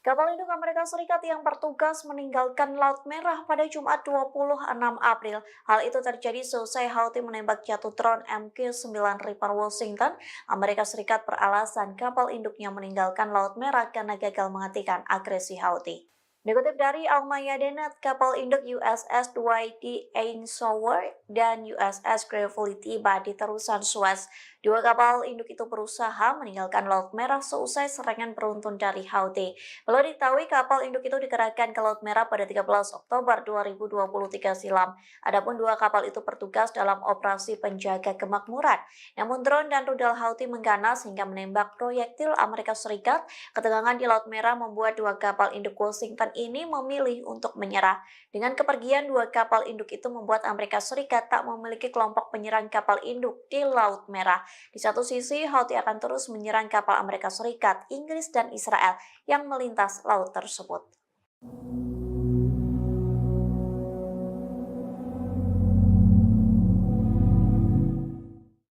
Kapal induk Amerika Serikat yang bertugas meninggalkan Laut Merah pada Jumat 26 April. Hal itu terjadi seusai Houthi menembak jatuh drone MQ-9 Reaper Washington. Amerika Serikat beralasan kapal induknya meninggalkan Laut Merah karena gagal menghentikan agresi Houthi. Dikutip dari Al-Mayadeen, kapal induk USS Dwight D. Eisenhower dan USS Gravely tiba di terusan Suez. Dua kapal induk itu berusaha meninggalkan Laut Merah seusai serangan beruntun dari Houthi. Perlu diketahui kapal induk itu dikerahkan ke Laut Merah pada 13 Oktober 2023 silam. Adapun dua kapal itu bertugas dalam operasi penjaga kemakmuran. Namun drone dan rudal Houthi mengganas hingga menembak proyektil Amerika Serikat. Ketegangan di Laut Merah membuat dua kapal induk Washington ini memilih untuk menyerah. Dengan kepergian dua kapal induk itu membuat Amerika Serikat tak memiliki kelompok penyerang kapal induk di Laut Merah. Di satu sisi, Houthi akan terus menyerang kapal Amerika Serikat, Inggris, dan Israel yang melintas laut tersebut.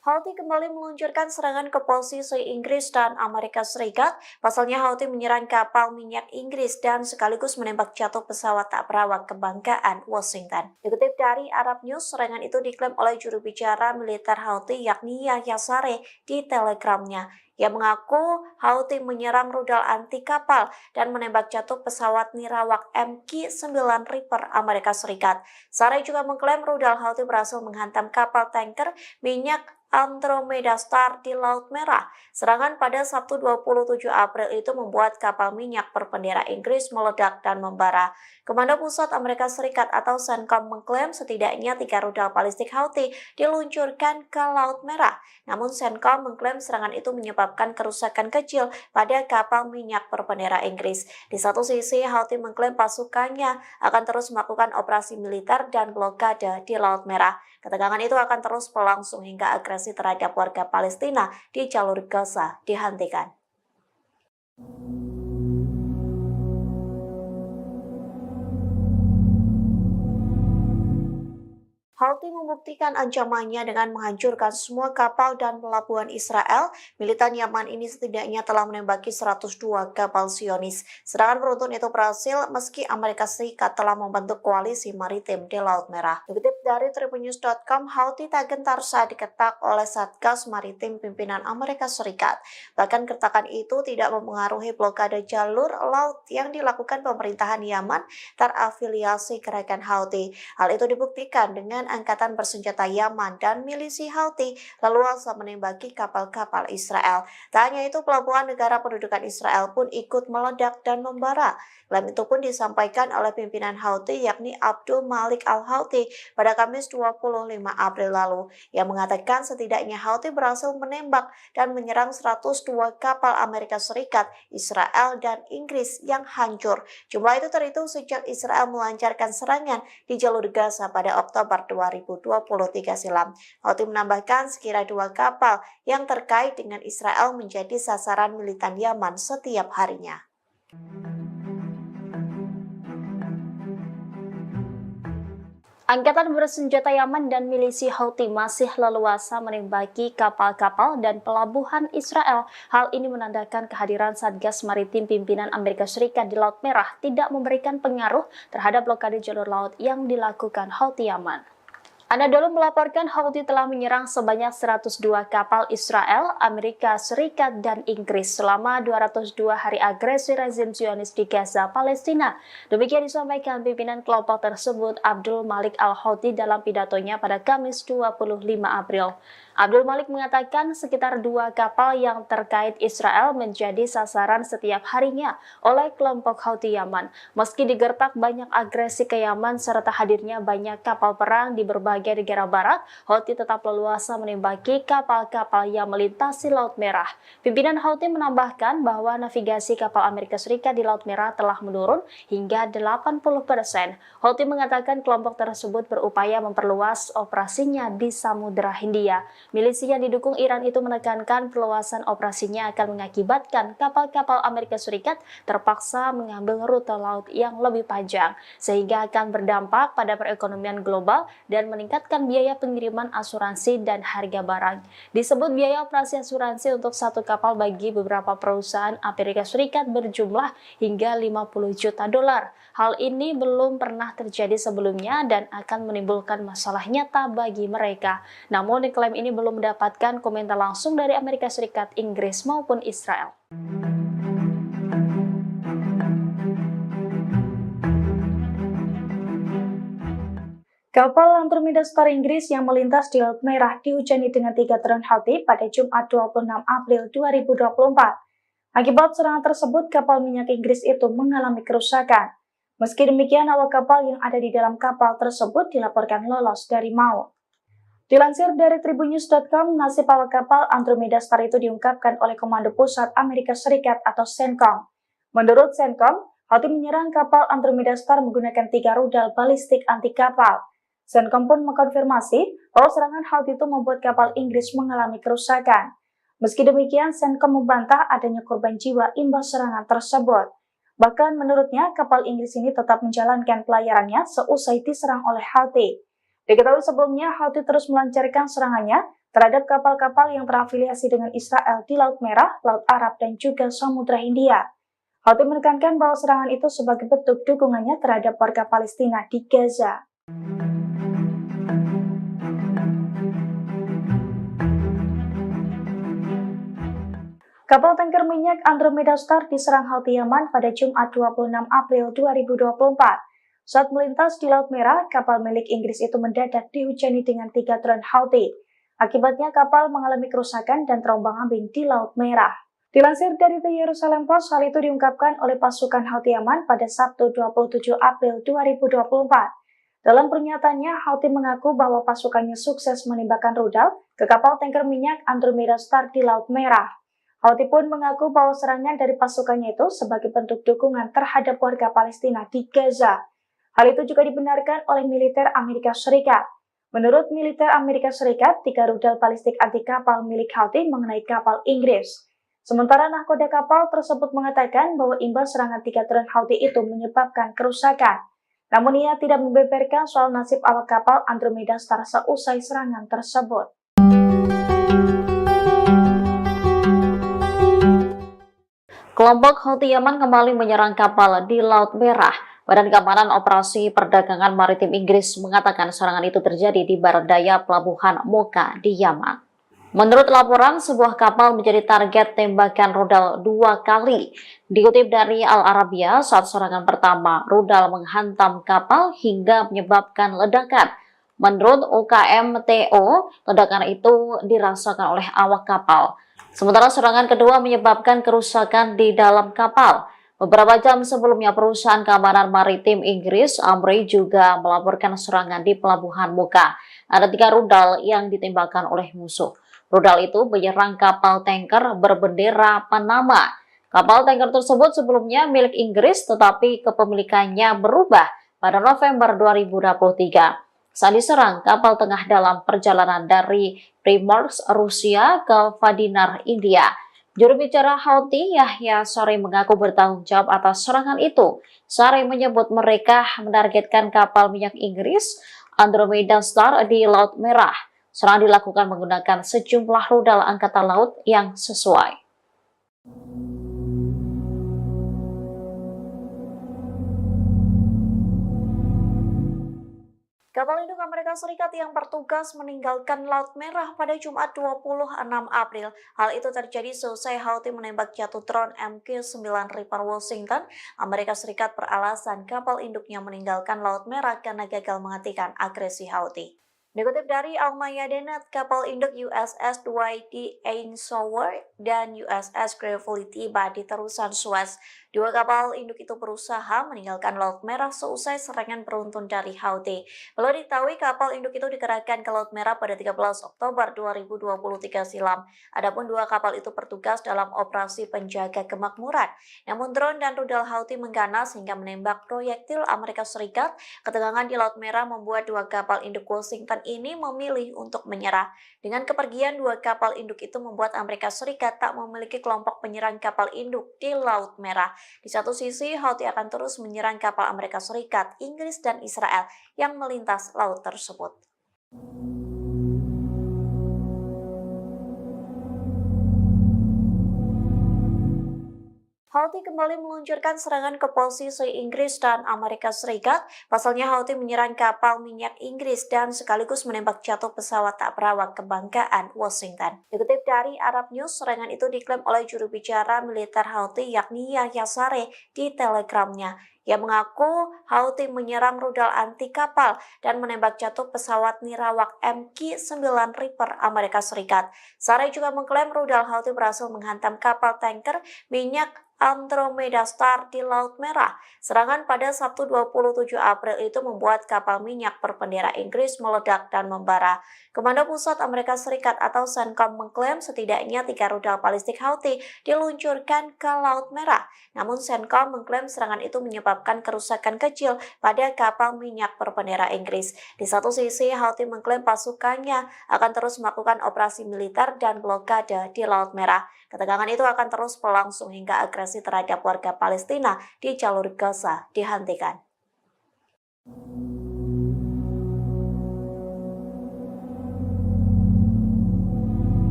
Houthi kembali meluncurkan serangan ke posisi Inggris dan Amerika Serikat. Pasalnya Houthi menyerang kapal minyak Inggris dan sekaligus menembak jatuh pesawat tak berawak kebanggaan Washington. Dikutip dari Arab News, serangan itu diklaim oleh juru bicara militer Houthi yakni Yahya Saree di Telegramnya. Ia mengaku Houthi menyerang rudal anti kapal dan menembak jatuh pesawat nirawak MQ-9 Reaper Amerika Serikat. Saree juga mengklaim rudal Houthi berhasil menghantam kapal tanker minyak Andromeda Star di Laut Merah. Serangan pada Sabtu 27 April itu membuat kapal minyak berbendera Inggris meledak dan membara. Komando Pusat Amerika Serikat atau CENTCOM mengklaim setidaknya 3 rudal balistik Houthi diluncurkan ke Laut Merah. Namun CENTCOM mengklaim serangan itu menyebabkan kerusakan kecil pada kapal minyak berbendera Inggris. Di satu sisi, Houthi mengklaim pasukannya akan terus melakukan operasi militer dan blokade di Laut Merah. Ketegangan itu akan terus berlangsung hingga agresi terhadap warga Palestina di jalur Gaza dihentikan. Houthi membuktikan ancamannya dengan menghancurkan semua kapal dan pelabuhan Israel. Militan Yaman ini setidaknya telah menembaki 102 kapal Zionis. Serangan beruntun itu berhasil meski Amerika Serikat telah membentuk koalisi maritim di Laut Merah. Dikutip dari tribunnews.com, Houthi tak gentar saat diketak oleh Satgas Maritim pimpinan Amerika Serikat. Bahkan kertakan itu tidak mempengaruhi blokade jalur laut yang dilakukan pemerintahan Yaman terafiliasi gerakan Houthi. Hal itu dibuktikan dengan angkatan bersenjata Yaman dan milisi Houthi leluasa menembaki kapal-kapal Israel. Tak hanya itu, pelabuhan negara pendudukan Israel pun ikut meledak dan membara. Klaim itu pun disampaikan oleh pimpinan Houthi yakni Abdul Malik al-Houthi pada Kamis 25 April lalu, yang mengatakan setidaknya Houthi berhasil menembak dan menyerang 102 kapal Amerika Serikat, Israel, dan Inggris yang hancur. Jumlah itu terhitung sejak Israel melancarkan serangan di jalur Gaza pada Oktober 2023 silam. Houthi menambahkan sekira 2 kapal yang terkait dengan Israel menjadi sasaran militan Yaman setiap harinya. Angkatan bersenjata Yaman dan milisi Houthi masih leluasa menembaki kapal-kapal dan pelabuhan Israel. Hal ini menandakan kehadiran Satgas Maritim pimpinan Amerika Serikat di Laut Merah tidak memberikan pengaruh terhadap blokade jalur laut yang dilakukan Houthi Yaman. Anadolu melaporkan Houthi telah menyerang sebanyak 102 kapal Israel, Amerika Serikat, dan Inggris selama 202 hari agresi rezim Zionis di Gaza, Palestina. Demikian disampaikan pimpinan kelompok tersebut Abdul Malik al-Houthi dalam pidatonya pada Kamis 25 April. Abdul Malik mengatakan sekitar 2 kapal yang terkait Israel menjadi sasaran setiap harinya oleh kelompok Houthi Yaman. Meski digertak banyak agresi ke Yaman serta hadirnya banyak kapal perang di berbagai negara barat, Houthi tetap leluasa menembaki kapal-kapal yang melintasi Laut Merah. Pimpinan Houthi menambahkan bahwa navigasi kapal Amerika Serikat di Laut Merah telah menurun hingga 80%. Houthi mengatakan kelompok tersebut berupaya memperluas operasinya di Samudra Hindia. Milisi yang didukung Iran itu menekankan perluasan operasinya akan mengakibatkan kapal-kapal Amerika Serikat terpaksa mengambil rute laut yang lebih panjang, sehingga akan berdampak pada perekonomian global dan meningkatkan biaya pengiriman asuransi dan harga barang. Disebut biaya operasi asuransi untuk satu kapal bagi beberapa perusahaan Amerika Serikat berjumlah hingga 50 juta dolar. Hal ini belum pernah terjadi sebelumnya dan akan menimbulkan masalah nyata bagi mereka. Namun, klaim ini belum mendapatkan komentar langsung dari Amerika Serikat, Inggris maupun Israel. Kapal Andromeda Star Inggris yang melintas di Laut Merah dihujani dengan 3 drone Houthi pada Jumat 26 April 2024. Akibat serangan tersebut, kapal minyak Inggris itu mengalami kerusakan. Meski demikian, awak kapal yang ada di dalam kapal tersebut dilaporkan lolos dari maut. Dilansir dari Tribunnews.com, nasib awak kapal Andromeda Star itu diungkapkan oleh Komando Pusat Amerika Serikat atau CENTCOM. Menurut CENTCOM, Houthi menyerang kapal Andromeda Star menggunakan 3 rudal balistik anti kapal. CENTCOM pun mengkonfirmasi bahwa serangan Houthi itu membuat kapal Inggris mengalami kerusakan. Meski demikian, CENTCOM membantah adanya korban jiwa imbas serangan tersebut. Bahkan menurutnya, kapal Inggris ini tetap menjalankan pelayarannya seusai diserang oleh Houthi. Diketahui sebelumnya, Houthi terus melancarkan serangannya terhadap kapal-kapal yang terafiliasi dengan Israel di Laut Merah, Laut Arab, dan juga Samudra Hindia. Houthi menekankan bahwa serangan itu sebagai bentuk dukungannya terhadap warga Palestina di Gaza. Kapal tanker minyak Andromeda Star diserang Houthi Yaman pada Jumat 26 April 2024. Saat melintas di Laut Merah, kapal milik Inggris itu mendadak dihujani dengan 3 drone Houthi. Akibatnya kapal mengalami kerusakan dan terombang-ambing di Laut Merah. Dilansir dari The Jerusalem Post, hal itu diungkapkan oleh pasukan Houthi Yaman pada Sabtu 27 April 2024. Dalam pernyataannya, Houthi mengaku bahwa pasukannya sukses menembakkan rudal ke kapal tanker minyak Andromeda Star di Laut Merah. Houthi pun mengaku bahwa serangan dari pasukannya itu sebagai bentuk dukungan terhadap warga Palestina di Gaza. Hal itu juga dibenarkan oleh militer Amerika Serikat. Menurut militer Amerika Serikat, 3 rudal balistik anti kapal milik Houthi mengenai kapal Inggris. Sementara nahkoda kapal tersebut mengatakan bahwa imbas serangan 3 drone Houthi itu menyebabkan kerusakan. Namun ia tidak membeberkan soal nasib awak kapal Andromeda Star seusai serangan tersebut. Kelompok Houthi Yaman kembali menyerang kapal di Laut Merah. Badan Keamanan Operasi Perdagangan Maritim Inggris mengatakan serangan itu terjadi di barat daya pelabuhan Mocha di Yaman. Menurut laporan, sebuah kapal menjadi target tembakan rudal 2 kali. Dikutip dari Al Arabiya, saat serangan pertama, rudal menghantam kapal hingga menyebabkan ledakan. Menurut UKMTO, ledakan itu dirasakan oleh awak kapal. Sementara serangan kedua menyebabkan kerusakan di dalam kapal. Beberapa jam sebelumnya, perusahaan keamanan maritim Inggris, Amri, juga melaporkan serangan di pelabuhan Mocha. Ada 3 rudal yang ditembakkan oleh musuh. Rudal itu menyerang kapal tanker berbendera Panama. Kapal tanker tersebut sebelumnya milik Inggris, tetapi kepemilikannya berubah pada November 2023. Saat diserang, kapal tengah dalam perjalanan dari Primorsk, Rusia ke Vadinar, India. Juru bicara Houthi, Yahya Saree, mengaku bertanggung jawab atas serangan itu. Saree menyebut mereka menargetkan kapal minyak Inggris Andromeda Star di Laut Merah. Serangan dilakukan menggunakan sejumlah rudal angkatan laut yang sesuai. Kapal induk Amerika Serikat yang bertugas meninggalkan Laut Merah pada Jumat 26 April. Hal itu terjadi seusai Houthi menembak jatuh drone MQ-9 Reaper Washington. Amerika Serikat beralasan kapal induknya meninggalkan Laut Merah karena gagal menghentikan agresi Houthi. Dikutip dari Al-Mayadinat, kapal induk USS Dwight D. Eisenhower dan USS Gravely tiba di terusan Suez. Dua kapal induk itu berusaha meninggalkan Laut Merah seusai serangan beruntun dari Houthi. Perlu diketahui kapal induk itu dikerahkan ke Laut Merah pada 13 Oktober 2023 silam. Adapun dua kapal itu bertugas dalam operasi penjaga kemakmuran. Namun drone dan rudal Houthi mengganas hingga menembak proyektil Amerika Serikat. Ketegangan di Laut Merah membuat dua kapal induk Washington ini memilih untuk menyerah. Dengan kepergian dua kapal induk itu membuat Amerika Serikat tak memiliki kelompok penyerang kapal induk di Laut Merah. Di satu sisi, Houthi akan terus menyerang kapal Amerika Serikat, Inggris, dan Israel yang melintas laut tersebut. Houthi kembali meluncurkan serangan ke posisi Inggris dan Amerika Serikat. Pasalnya Houthi menyerang kapal minyak Inggris dan sekaligus menembak jatuh pesawat tak berawak kebanggaan Washington. Dikutip dari Arab News, serangan itu diklaim oleh juru bicara militer Houthi yakni Yahya Saree di Telegramnya. Ia mengaku Houthi menyerang rudal anti kapal dan menembak jatuh pesawat nirawak MQ-9 Reaper Amerika Serikat. Saree juga mengklaim rudal Houthi berhasil menghantam kapal tanker minyak Andromeda Star di Laut Merah. Serangan pada Sabtu 27 April itu membuat kapal minyak berbendera Inggris meledak dan membara. Komando Pusat Amerika Serikat atau CENTCOM mengklaim setidaknya 3 rudal balistik Houthi diluncurkan ke Laut Merah. Namun CENTCOM mengklaim serangan itu menyebabkan kerusakan kecil pada kapal minyak berbendera Inggris. Di satu sisi, Houthi mengklaim pasukannya akan terus melakukan operasi militer dan blokade di Laut Merah. Ketegangan itu akan terus berlangsung hingga agresi terhadap warga Palestina di jalur Gaza dihentikan.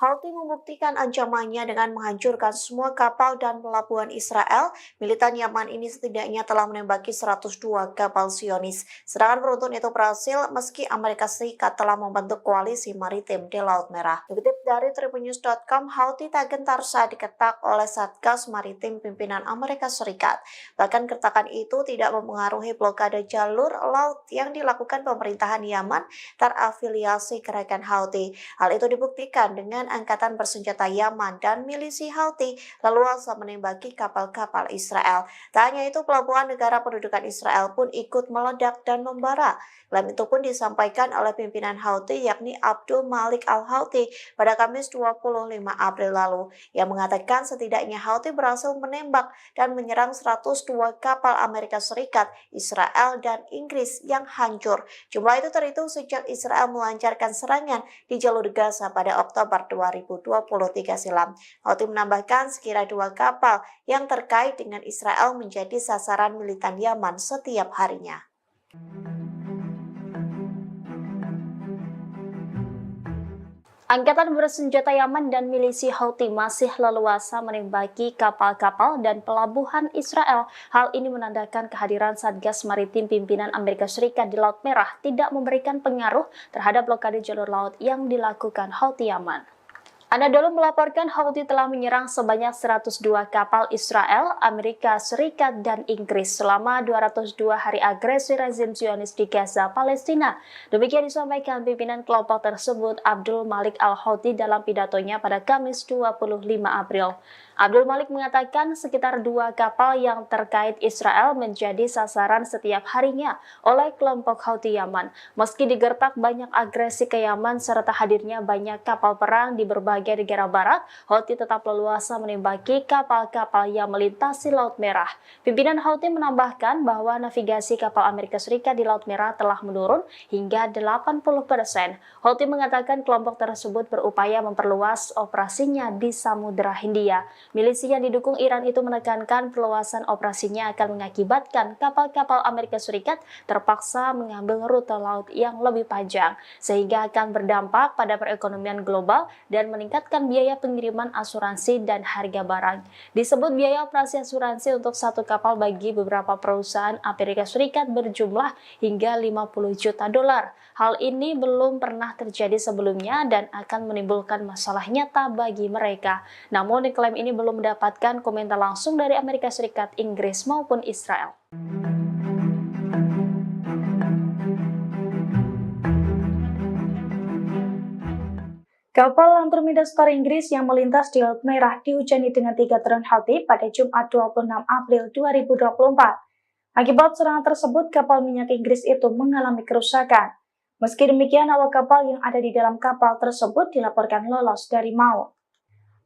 Houthi membuktikan ancamannya dengan menghancurkan semua kapal dan pelabuhan Israel. Militan Yaman ini setidaknya telah menembaki 102 kapal Zionis. Serangan beruntun itu berhasil meski Amerika Serikat telah membentuk koalisi maritim di Laut Merah. Dikutip dari tribunnews.com, Houthi tak gentar saat diketak oleh Satgas Maritim pimpinan Amerika Serikat. Bahkan keretakan itu tidak mempengaruhi blokade jalur laut yang dilakukan pemerintahan Yaman terafiliasi gerakan Houthi. Hal itu dibuktikan dengan angkatan bersenjata Yaman dan milisi Houthi leluasa menembaki kapal-kapal Israel. Tak hanya itu, pelabuhan negara pendudukan Israel pun ikut meledak dan membara. Klaim itu pun disampaikan oleh pimpinan Houthi yakni Abdul Malik Al-Houthi pada Kamis 25 April lalu. Yang mengatakan setidaknya Houthi berhasil menembak dan menyerang 102 kapal Amerika Serikat, Israel, dan Inggris yang hancur. Jumlah itu terhitung sejak Israel melancarkan serangan di jalur Gaza pada Oktober 2023 silam. Houthi menambahkan sekira 2 kapal yang terkait dengan Israel menjadi sasaran militan Yaman setiap harinya. Angkatan bersenjata Yaman dan milisi Houthi masih leluasa menembaki kapal-kapal dan pelabuhan Israel. Hal ini menandakan kehadiran Satgas Maritim pimpinan Amerika Serikat di Laut Merah tidak memberikan pengaruh terhadap blokade jalur laut yang dilakukan Houthi Yaman. Anadolu melaporkan Houthi telah menyerang sebanyak 102 kapal Israel, Amerika Serikat, dan Inggris selama 202 hari agresi rezim Zionis di Gaza, Palestina. Demikian disampaikan pimpinan kelompok tersebut Abdul Malik Al-Houthi dalam pidatonya pada Kamis 25 April. Abdul Malik mengatakan sekitar 2 kapal yang terkait Israel menjadi sasaran setiap harinya oleh kelompok Houthi Yaman. Meski digertak banyak agresi ke Yaman serta hadirnya banyak kapal perang di berbagai negara barat, Houthi tetap leluasa menembaki kapal-kapal yang melintasi Laut Merah. Pimpinan Houthi menambahkan bahwa navigasi kapal Amerika Serikat di Laut Merah telah menurun hingga 80%. Houthi mengatakan kelompok tersebut berupaya memperluas operasinya di Samudra Hindia. Milisi yang didukung Iran itu menekankan perluasan operasinya akan mengakibatkan kapal-kapal Amerika Serikat terpaksa mengambil rute laut yang lebih panjang, sehingga akan berdampak pada perekonomian global dan meningkatkan biaya pengiriman asuransi dan harga barang. Disebut biaya operasi asuransi untuk satu kapal bagi beberapa perusahaan Amerika Serikat berjumlah hingga 50 juta dolar. Hal ini belum pernah terjadi sebelumnya dan akan menimbulkan masalah nyata bagi mereka. Namun klaim ini belum mendapatkan komentar langsung dari Amerika Serikat, Inggris maupun Israel. Kapal Andromeda Star Inggris yang melintas di Laut Merah dihujani dengan 3 drone Houthi pada Jumat 26 April 2024. Akibat serangan tersebut, kapal minyak Inggris itu mengalami kerusakan. Meski demikian, awak kapal yang ada di dalam kapal tersebut dilaporkan lolos dari maut.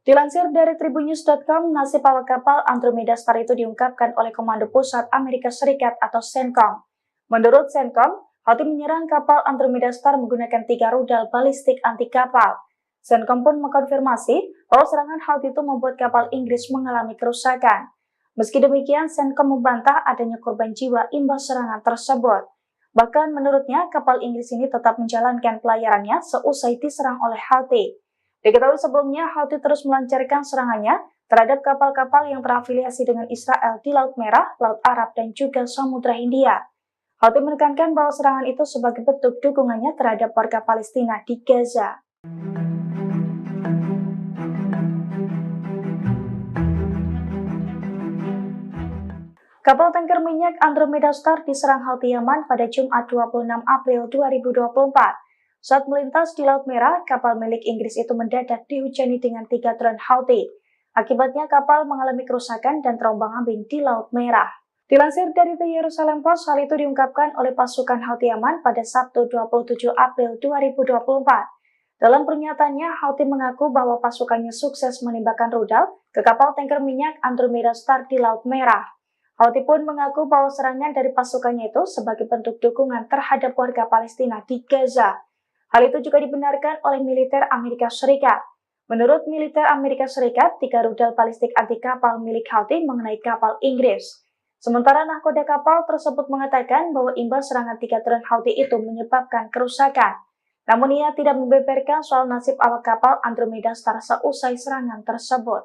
Dilansir dari tribunnews.com, nasib awak kapal Andromeda Star itu diungkapkan oleh Komando Pusat Amerika Serikat atau CENTCOM. Menurut CENTCOM, Houthi menyerang kapal Andromeda Star menggunakan 3 rudal balistik anti kapal. CENTCOM pun mengkonfirmasi bahwa serangan Houthi itu membuat kapal Inggris mengalami kerusakan. Meski demikian, CENTCOM membantah adanya korban jiwa imbas serangan tersebut. Bahkan menurutnya, kapal Inggris ini tetap menjalankan pelayarannya seusai diserang oleh Houthi. Diketahui sebelumnya, Houthi terus melancarkan serangannya terhadap kapal-kapal yang terafiliasi dengan Israel di Laut Merah, Laut Arab, dan juga Samudra Hindia. Houthi menekankan bahwa serangan itu sebagai bentuk dukungannya terhadap warga Palestina di Gaza. Kapal tanker minyak Andromeda Star diserang Houthi Yaman pada Jumat 26 April 2024. Saat melintas di Laut Merah, kapal milik Inggris itu mendadak dihujani dengan 3 drone Houthi. Akibatnya kapal mengalami kerusakan dan terombang-ambing di Laut Merah. Dilansir dari The Jerusalem Post, hal itu diungkapkan oleh pasukan Houthi Yaman pada Sabtu 27 April 2024. Dalam pernyataannya, Houthi mengaku bahwa pasukannya sukses menembakkan rudal ke kapal tanker minyak Andromeda Star di Laut Merah. Houthi pun mengaku bahwa serangan dari pasukannya itu sebagai bentuk dukungan terhadap warga Palestina di Gaza. Hal itu juga dibenarkan oleh militer Amerika Serikat. Menurut militer Amerika Serikat, 3 rudal balistik anti kapal milik Houthi mengenai kapal Inggris. Sementara nahkoda kapal tersebut mengatakan bahwa imbas serangan 3 drone Houthi itu menyebabkan kerusakan. Namun ia tidak membeberkan soal nasib awak kapal Andromeda Star seusai serangan tersebut.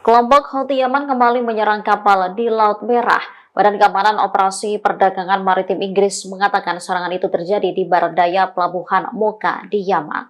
Kelompok Houthi Yaman kembali menyerang kapal di Laut Merah. Badan Keamanan Operasi Perdagangan Maritim Inggris mengatakan serangan itu terjadi di barat daya pelabuhan Mocha di Yaman.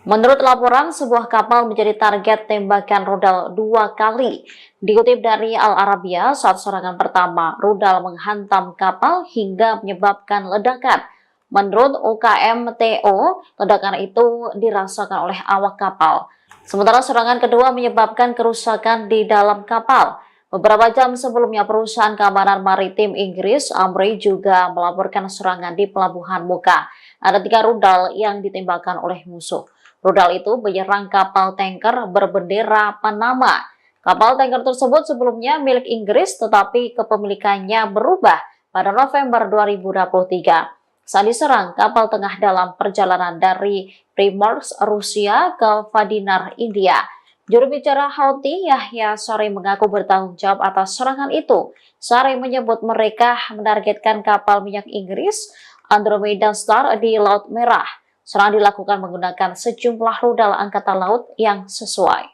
Menurut laporan, sebuah kapal menjadi target tembakan rudal 2 kali. Dikutip dari Al Arabiya, saat serangan pertama, rudal menghantam kapal hingga menyebabkan ledakan. Menurut UKMTO, ledakan itu dirasakan oleh awak kapal. Sementara serangan kedua menyebabkan kerusakan di dalam kapal. Beberapa jam sebelumnya, perusahaan keamanan maritim Inggris, Amri, juga melaporkan serangan di pelabuhan Mocha. Ada 3 rudal yang ditembakkan oleh musuh. Rudal itu menyerang kapal tanker berbendera Panama. Kapal tanker tersebut sebelumnya milik Inggris, tetapi kepemilikannya berubah pada November 2023. Saat diserang, kapal tengah dalam perjalanan dari Primorsk, Rusia ke Vadinar, India. Juru bicara Houthi, Yahya Saree, mengaku bertanggung jawab atas serangan itu. Saree menyebut mereka menargetkan kapal minyak Inggris Andromeda Star di Laut Merah. Serangan dilakukan menggunakan sejumlah rudal angkatan laut yang sesuai.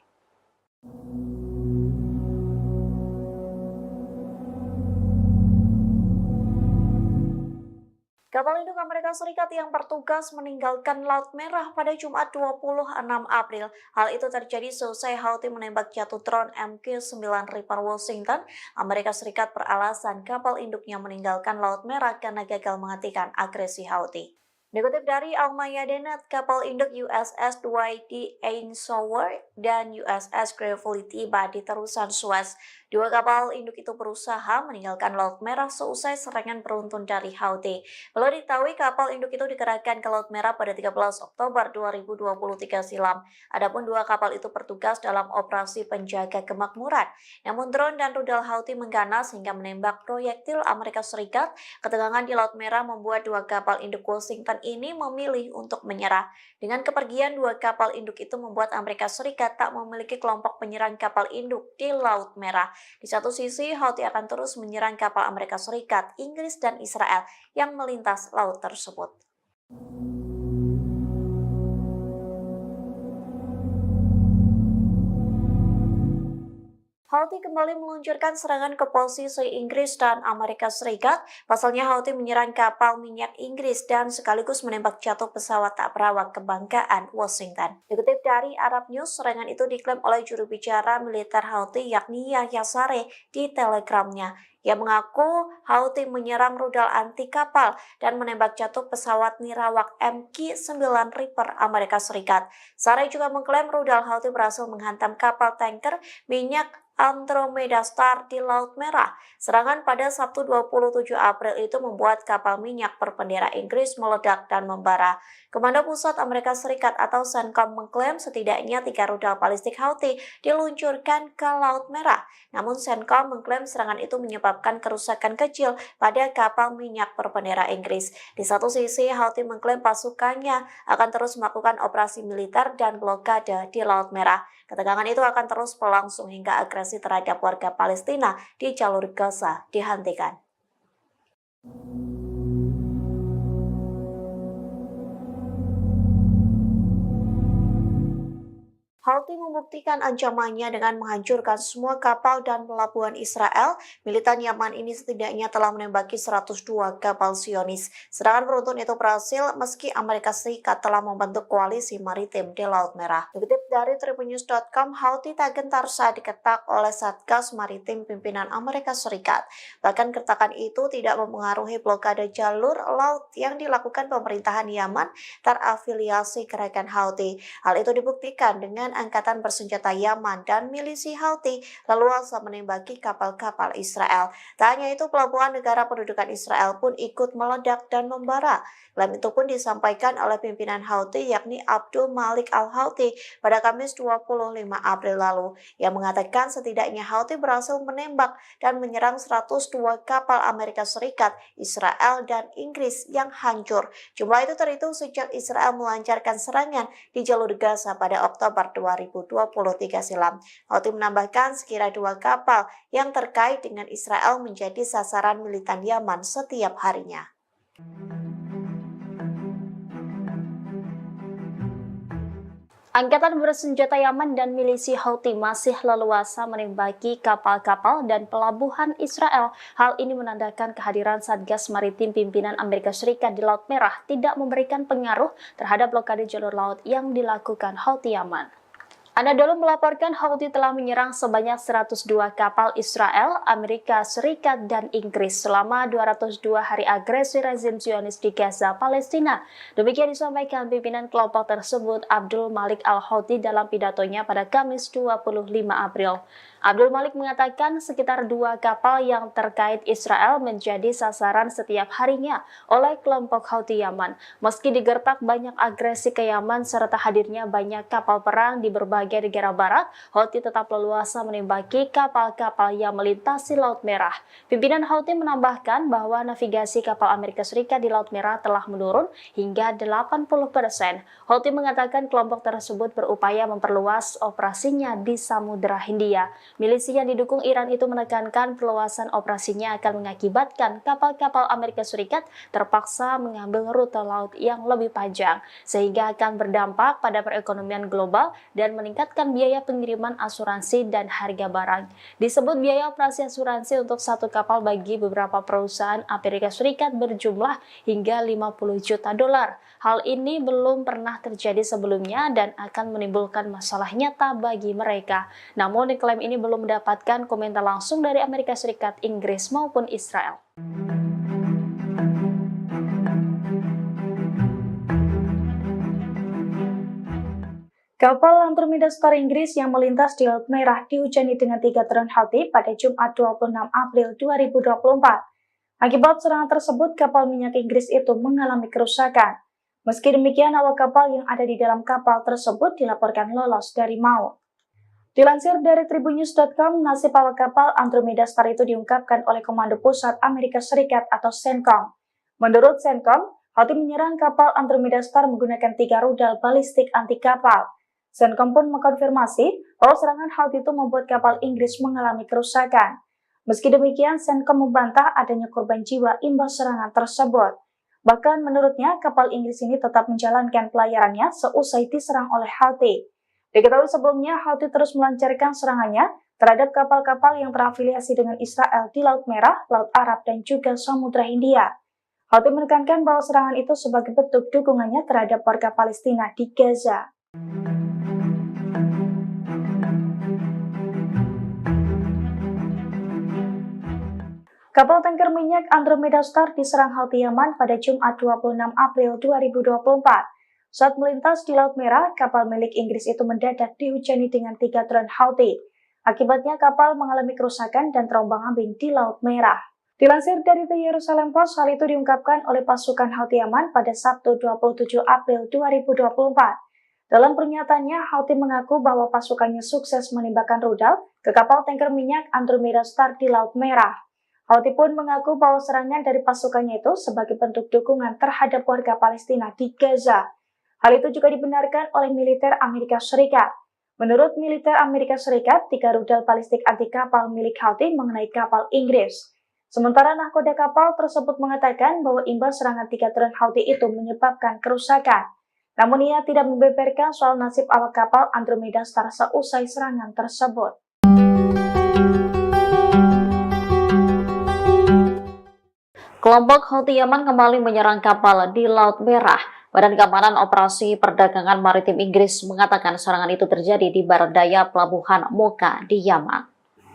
Kapal induk Amerika Serikat yang bertugas meninggalkan Laut Merah pada Jumat 26 April. Hal itu terjadi seusai Houthi menembak jatuh drone MQ-9 Reaper Washington. Amerika Serikat beralasan kapal induknya meninggalkan Laut Merah karena gagal menghentikan agresi Houthi. Dikutip dari Al-Mayadeen, kapal induk USS Dwight D. Eisenhower dan USS Gravely tiba di terusan Suez. 2 kapal induk itu berusaha meninggalkan Laut Merah seusai serangan beruntun dari Houthi. Perlu diketahui kapal induk itu dikerahkan ke Laut Merah pada 13 Oktober 2023 silam. Adapun 2 kapal itu bertugas dalam operasi penjaga kemakmuran. Namun drone dan rudal Houthi mengganas hingga menembak proyektil Amerika Serikat. Ketegangan di Laut Merah membuat 2 kapal induk Washington ini memilih untuk menyerah. Dengan kepergian 2 kapal induk itu membuat Amerika Serikat tak memiliki kelompok penyerang kapal induk di Laut Merah. Di satu sisi, Houthi akan terus menyerang kapal Amerika Serikat, Inggris, dan Israel yang melintas laut tersebut. Houthi kembali meluncurkan serangan ke posisi Inggris dan Amerika Serikat. Pasalnya Houthi menyerang kapal minyak Inggris dan sekaligus menembak jatuh pesawat tak berawak kebanggaan Washington. Dikutip dari Arab News, serangan itu diklaim oleh juru bicara militer Houthi yakni Yahya Saree di Telegramnya. Ia mengaku Houthi menyerang rudal anti kapal dan menembak jatuh pesawat nirawak MQ-9 Reaper Amerika Serikat. Saree juga mengklaim rudal Houthi berhasil menghantam kapal tanker minyak Andromeda Star di Laut Merah. Serangan pada Sabtu 27 April itu membuat kapal minyak berbendera Inggris meledak dan membara. Komando Pusat Amerika Serikat atau CENTCOM mengklaim setidaknya 3 rudal balistik Houthi diluncurkan ke Laut Merah. Namun CENTCOM mengklaim serangan itu menyebabkan kerusakan kecil pada kapal minyak berbendera Inggris. Di satu sisi, Houthi mengklaim pasukannya akan terus melakukan operasi militer dan blokade di Laut Merah. Ketegangan itu akan terus berlangsung hingga agresi terhadap warga Palestina di jalur Gaza dihentikan. Houthi membuktikan ancamannya dengan menghancurkan semua kapal dan pelabuhan Israel. Militan Yaman ini setidaknya telah menembaki 102 kapal Zionis. Serangan beruntun itu berhasil meski Amerika Serikat telah membentuk koalisi maritim di Laut Merah. Dikutip dari tribunnews.com, Houthi tak gentar saat diketak oleh Satgas Maritim pimpinan Amerika Serikat. Bahkan keretakan itu tidak mempengaruhi blokade jalur laut yang dilakukan pemerintahan Yaman terafiliasi gerakan Houthi. Hal itu dibuktikan dengan angkatan bersenjata Yaman dan milisi Houthi leluasa menembaki kapal-kapal Israel. Tak hanya itu, pelabuhan negara pendudukan Israel pun ikut meledak dan membara. Klaim itu pun disampaikan oleh pimpinan Houthi yakni Abdul Malik Al-Houthi pada Kamis 25 April lalu. Ia mengatakan setidaknya Houthi berhasil menembak dan menyerang 102 kapal Amerika Serikat, Israel, dan Inggris yang hancur. Jumlah itu terhitung sejak Israel melancarkan serangan di jalur Gaza pada Oktober 2023 silam. Houthi menambahkan sekira 2 kapal yang terkait dengan Israel menjadi sasaran militan Yaman setiap harinya. Angkatan bersenjata Yaman dan milisi Houthi masih leluasa menembaki kapal-kapal dan pelabuhan Israel. Hal ini menandakan kehadiran Satgas Maritim pimpinan Amerika Serikat di Laut Merah tidak memberikan pengaruh terhadap blokade jalur laut yang dilakukan Houthi Yaman. Anadolu melaporkan Houthi telah menyerang sebanyak 102 kapal Israel, Amerika Serikat, dan Inggris selama 202 hari agresi rezim Zionis di Gaza, Palestina. Demikian disampaikan pimpinan kelompok tersebut Abdul Malik Al-Houthi dalam pidatonya pada Kamis 25 April. Abdul Malik mengatakan sekitar 2 kapal yang terkait Israel menjadi sasaran setiap harinya oleh kelompok Houthi Yaman. Meski digertak banyak agresi ke Yaman serta hadirnya banyak kapal perang di berbagai negara barat, Houthi tetap leluasa menembaki kapal-kapal yang melintasi Laut Merah. Pimpinan Houthi menambahkan bahwa navigasi kapal Amerika Serikat di Laut Merah telah menurun hingga 80%. Houthi mengatakan kelompok tersebut berupaya memperluas operasinya di Samudra Hindia. Milisi yang didukung Iran itu menekankan perluasan operasinya akan mengakibatkan kapal-kapal Amerika Serikat terpaksa mengambil rute laut yang lebih panjang, sehingga akan berdampak pada perekonomian global dan meningkatkan biaya pengiriman asuransi dan harga barang. Disebut biaya operasi asuransi untuk satu kapal bagi beberapa perusahaan Amerika Serikat berjumlah hingga 50 juta dolar. Hal ini belum pernah terjadi sebelumnya dan akan menimbulkan masalah nyata bagi mereka. Namun klaim ini belum mendapatkan komentar langsung dari Amerika Serikat, Inggris maupun Israel. Kapal Andromeda Star Inggris yang melintas di Laut Merah dihujani dengan 3 drone Houthi pada Jumat 26 April 2024. Akibat serangan tersebut, kapal minyak Inggris itu mengalami kerusakan. Meski demikian, awak kapal yang ada di dalam kapal tersebut dilaporkan lolos dari maut. Dilansir dari tribunnews.com, nasib awak kapal Andromeda Star itu diungkapkan oleh Komando Pusat Amerika Serikat atau CENTCOM. Menurut CENTCOM, Houthi menyerang kapal Andromeda Star menggunakan 3 rudal balistik anti kapal. CENTCOM pun mengkonfirmasi bahwa serangan Houthi itu membuat kapal Inggris mengalami kerusakan. Meski demikian, CENTCOM membantah adanya korban jiwa imbas serangan tersebut. Bahkan menurutnya, kapal Inggris ini tetap menjalankan pelayarannya seusai diserang oleh Houthi. Diketahui sebelumnya, Houthi terus melancarkan serangannya terhadap kapal-kapal yang terafiliasi dengan Israel di Laut Merah, Laut Arab, dan juga Samudra Hindia. Houthi menekankan bahwa serangan itu sebagai bentuk dukungannya terhadap warga Palestina di Gaza. Kapal tanker minyak Andromeda Star diserang Houthi Yaman pada Jumat 26 April 2024. Saat melintas di Laut Merah, kapal milik Inggris itu mendadak dihujani dengan 3 drone Houthi. Akibatnya kapal mengalami kerusakan dan terombang-ambing di Laut Merah. Dilansir dari The Jerusalem Post, hal itu diungkapkan oleh pasukan Houthi Yaman pada Sabtu 27 April 2024. Dalam pernyataannya, Houthi mengaku bahwa pasukannya sukses menembakkan rudal ke kapal tanker minyak Andromeda Star di Laut Merah. Houthi pun mengaku bahwa serangan dari pasukannya itu sebagai bentuk dukungan terhadap warga Palestina di Gaza. Hal itu juga dibenarkan oleh militer Amerika Serikat. Menurut militer Amerika Serikat, 3 rudal balistik anti kapal milik Houthi mengenai kapal Inggris. Sementara nahkoda kapal tersebut mengatakan bahwa imbas serangan 3 drone Houthi itu menyebabkan kerusakan. Namun ia tidak membeberkan soal nasib awak kapal Andromeda Star seusai serangan tersebut. Kelompok Houthi Yaman kembali menyerang kapal di Laut Merah. Badan Keamanan Operasi Perdagangan Maritim Inggris mengatakan serangan itu terjadi di barat daya pelabuhan Mocha di Yaman.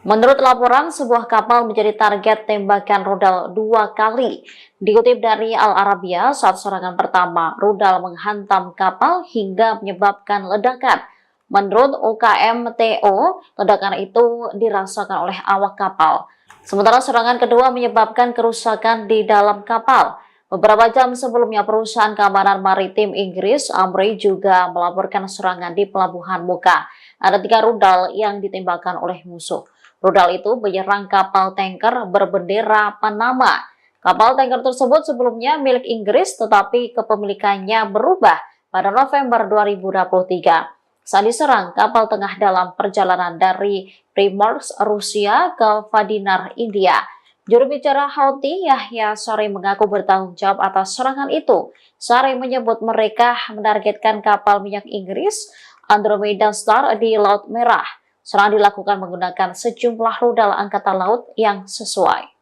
Menurut laporan, sebuah kapal menjadi target tembakan rudal 2 kali. Dikutip dari Al Arabiya, saat serangan pertama, rudal menghantam kapal hingga menyebabkan ledakan. Menurut UKMTO, ledakan itu dirasakan oleh awak kapal. Sementara serangan kedua menyebabkan kerusakan di dalam kapal. Beberapa jam sebelumnya, perusahaan keamanan maritim Inggris, Amri, juga melaporkan serangan di pelabuhan Mocha. Ada 3 rudal yang ditembakkan oleh musuh. Rudal itu menyerang kapal tanker berbendera Panama. Kapal tanker tersebut sebelumnya milik Inggris, tetapi kepemilikannya berubah pada November 2023. Saat diserang, kapal tengah dalam perjalanan dari Primorsk, Rusia ke Vadinar, India. Juru bicara Houthi, Yahya Saree, mengaku bertanggung jawab atas serangan itu. Saree menyebut mereka menargetkan kapal minyak Inggris Andromeda Star di Laut Merah. Serangan dilakukan menggunakan sejumlah rudal angkatan laut yang sesuai.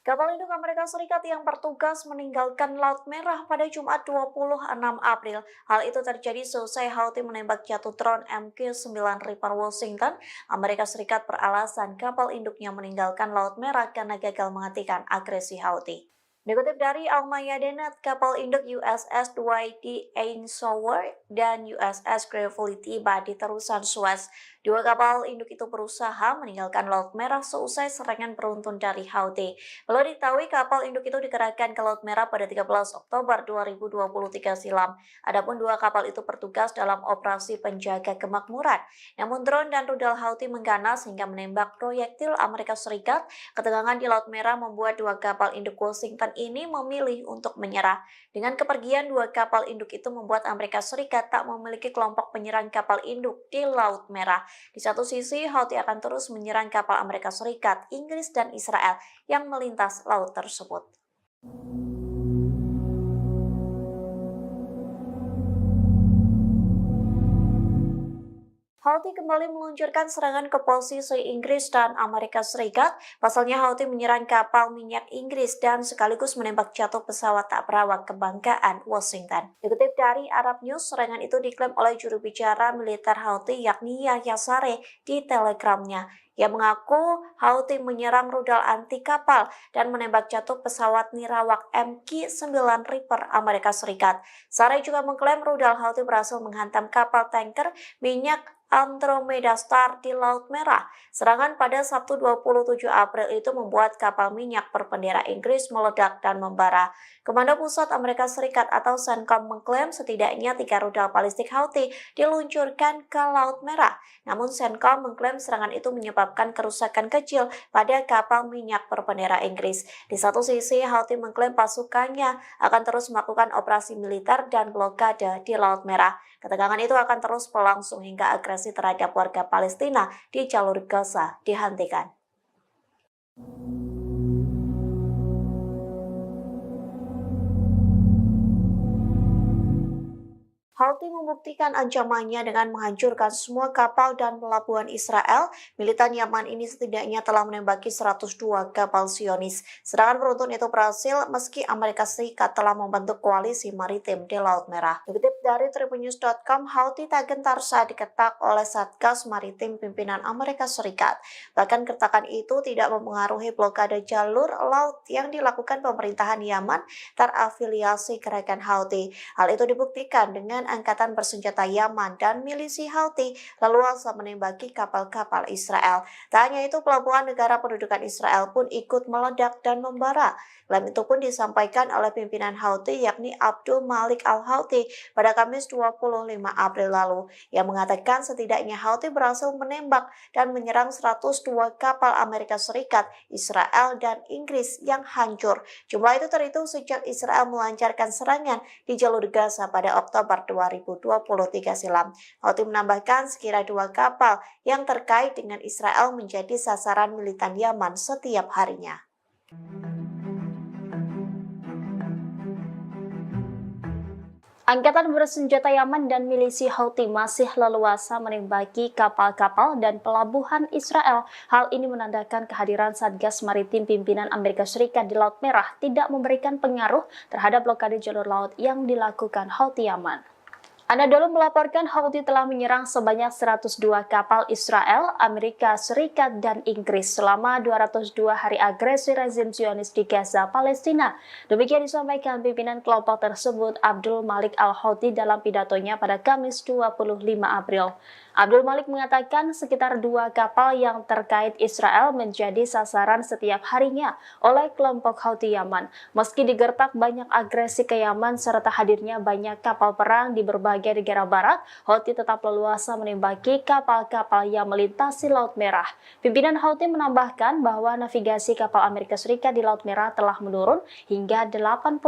Kapal induk Amerika Serikat yang bertugas meninggalkan Laut Merah pada Jumat 26 April. Hal itu terjadi seusai Houthi menembak jatuh drone MQ-9 Reaper Washington. Amerika Serikat beralasan kapal induknya meninggalkan Laut Merah karena gagal menghentikan agresi Houthi. Dikutip dari Al-Mayadeen, kapal induk USS Dwight D. Eisenhower dan USS Gravely tiba di terusan Suez. 2 kapal induk itu berusaha meninggalkan Laut Merah seusai serangan beruntun dari Houthi. Perlu diketahui kapal induk itu dikerahkan ke Laut Merah pada 13 Oktober 2023 silam. Adapun 2 kapal itu bertugas dalam operasi penjaga kemakmuran. Namun drone dan rudal Houthi mengganas hingga menembak proyektil Amerika Serikat. Ketegangan di Laut Merah membuat 2 kapal induk Washington ini memilih untuk menyerah. Dengan kepergian 2 kapal induk itu membuat Amerika Serikat tak memiliki kelompok penyerang kapal induk di Laut Merah. Di satu sisi, Houthi akan terus menyerang kapal Amerika Serikat, Inggris, dan Israel yang melintas laut tersebut. Houthi kembali meluncurkan serangan ke posisi Inggris dan Amerika Serikat. Pasalnya Houthi menyerang kapal minyak Inggris dan sekaligus menembak jatuh pesawat tak berawak kebanggaan Washington. Dikutip dari Arab News, serangan itu diklaim oleh juru bicara militer Houthi yakni Yahya Saree di Telegramnya. Ia mengaku Houthi menyerang rudal anti kapal dan menembak jatuh pesawat nirawak MQ-9 Reaper Amerika Serikat. Saree juga mengklaim rudal Houthi berhasil menghantam kapal tanker minyak Andromeda Star di Laut Merah. Serangan pada Sabtu 27 April itu membuat kapal minyak berbendera Inggris meledak dan membara. Komando Pusat Amerika Serikat atau CENTCOM mengklaim setidaknya 3 rudal balistik Houthi diluncurkan ke Laut Merah. Namun CENTCOM mengklaim serangan itu menyebabkan kerusakan kecil pada kapal minyak berbendera Inggris. Di satu sisi, Houthi mengklaim pasukannya akan terus melakukan operasi militer dan blokade di Laut Merah. Ketegangan itu akan terus berlangsung hingga agresi terhadap warga Palestina di jalur Gaza dihentikan. Houthi membuktikan ancamannya dengan menghancurkan semua kapal dan pelabuhan Israel. Militan Yaman ini setidaknya telah menembaki 102 kapal Zionis. Serangan beruntun itu berhasil meski Amerika Serikat telah membentuk koalisi maritim di Laut Merah. Dikutip dari tribunnews.com, Houthi tak gentar saat diketak oleh Satgas Maritim pimpinan Amerika Serikat. Bahkan kertakan itu tidak mempengaruhi blokade jalur laut yang dilakukan pemerintahan Yaman terafiliasi gerakan Houthi. Hal itu dibuktikan dengan angkatan bersenjata Yaman dan milisi Houthi leluasa menembaki kapal-kapal Israel. Tak hanya itu, pelabuhan negara pendudukan Israel pun ikut meledak dan membara. Klaim itu pun disampaikan oleh pimpinan Houthi yakni Abdul Malik al-Houthi pada Kamis 25 April lalu, yang mengatakan setidaknya Houthi berhasil menembak dan menyerang 102 kapal Amerika Serikat, Israel, dan Inggris yang hancur. Jumlah itu terhitung sejak Israel melancarkan serangan di jalur Gaza pada Oktober 2023 silam. Houthi menambahkan sekira 2 kapal yang terkait dengan Israel menjadi sasaran militan Yaman setiap harinya. Angkatan bersenjata Yaman dan milisi Houthi masih leluasa menembaki kapal-kapal dan pelabuhan Israel. Hal ini menandakan kehadiran Satgas Maritim pimpinan Amerika Serikat di Laut Merah tidak memberikan pengaruh terhadap blokade jalur laut yang dilakukan Houthi Yaman. Anadolu melaporkan Houthi telah menyerang sebanyak 102 kapal Israel, Amerika Serikat, dan Inggris selama 202 hari agresi rezim Zionis di Gaza, Palestina. Demikian disampaikan pimpinan kelompok tersebut, Abdul Malik al-Houthi, dalam pidatonya pada Kamis 25 April. Abdul Malik mengatakan sekitar 2 kapal yang terkait Israel menjadi sasaran setiap harinya oleh kelompok Houthi Yaman. Meski digertak banyak agresi ke Yaman serta hadirnya banyak kapal perang di berbagai negara barat, Houthi tetap leluasa menembaki kapal-kapal yang melintasi Laut Merah. Pimpinan Houthi menambahkan bahwa navigasi kapal Amerika Serikat di Laut Merah telah menurun hingga 80%.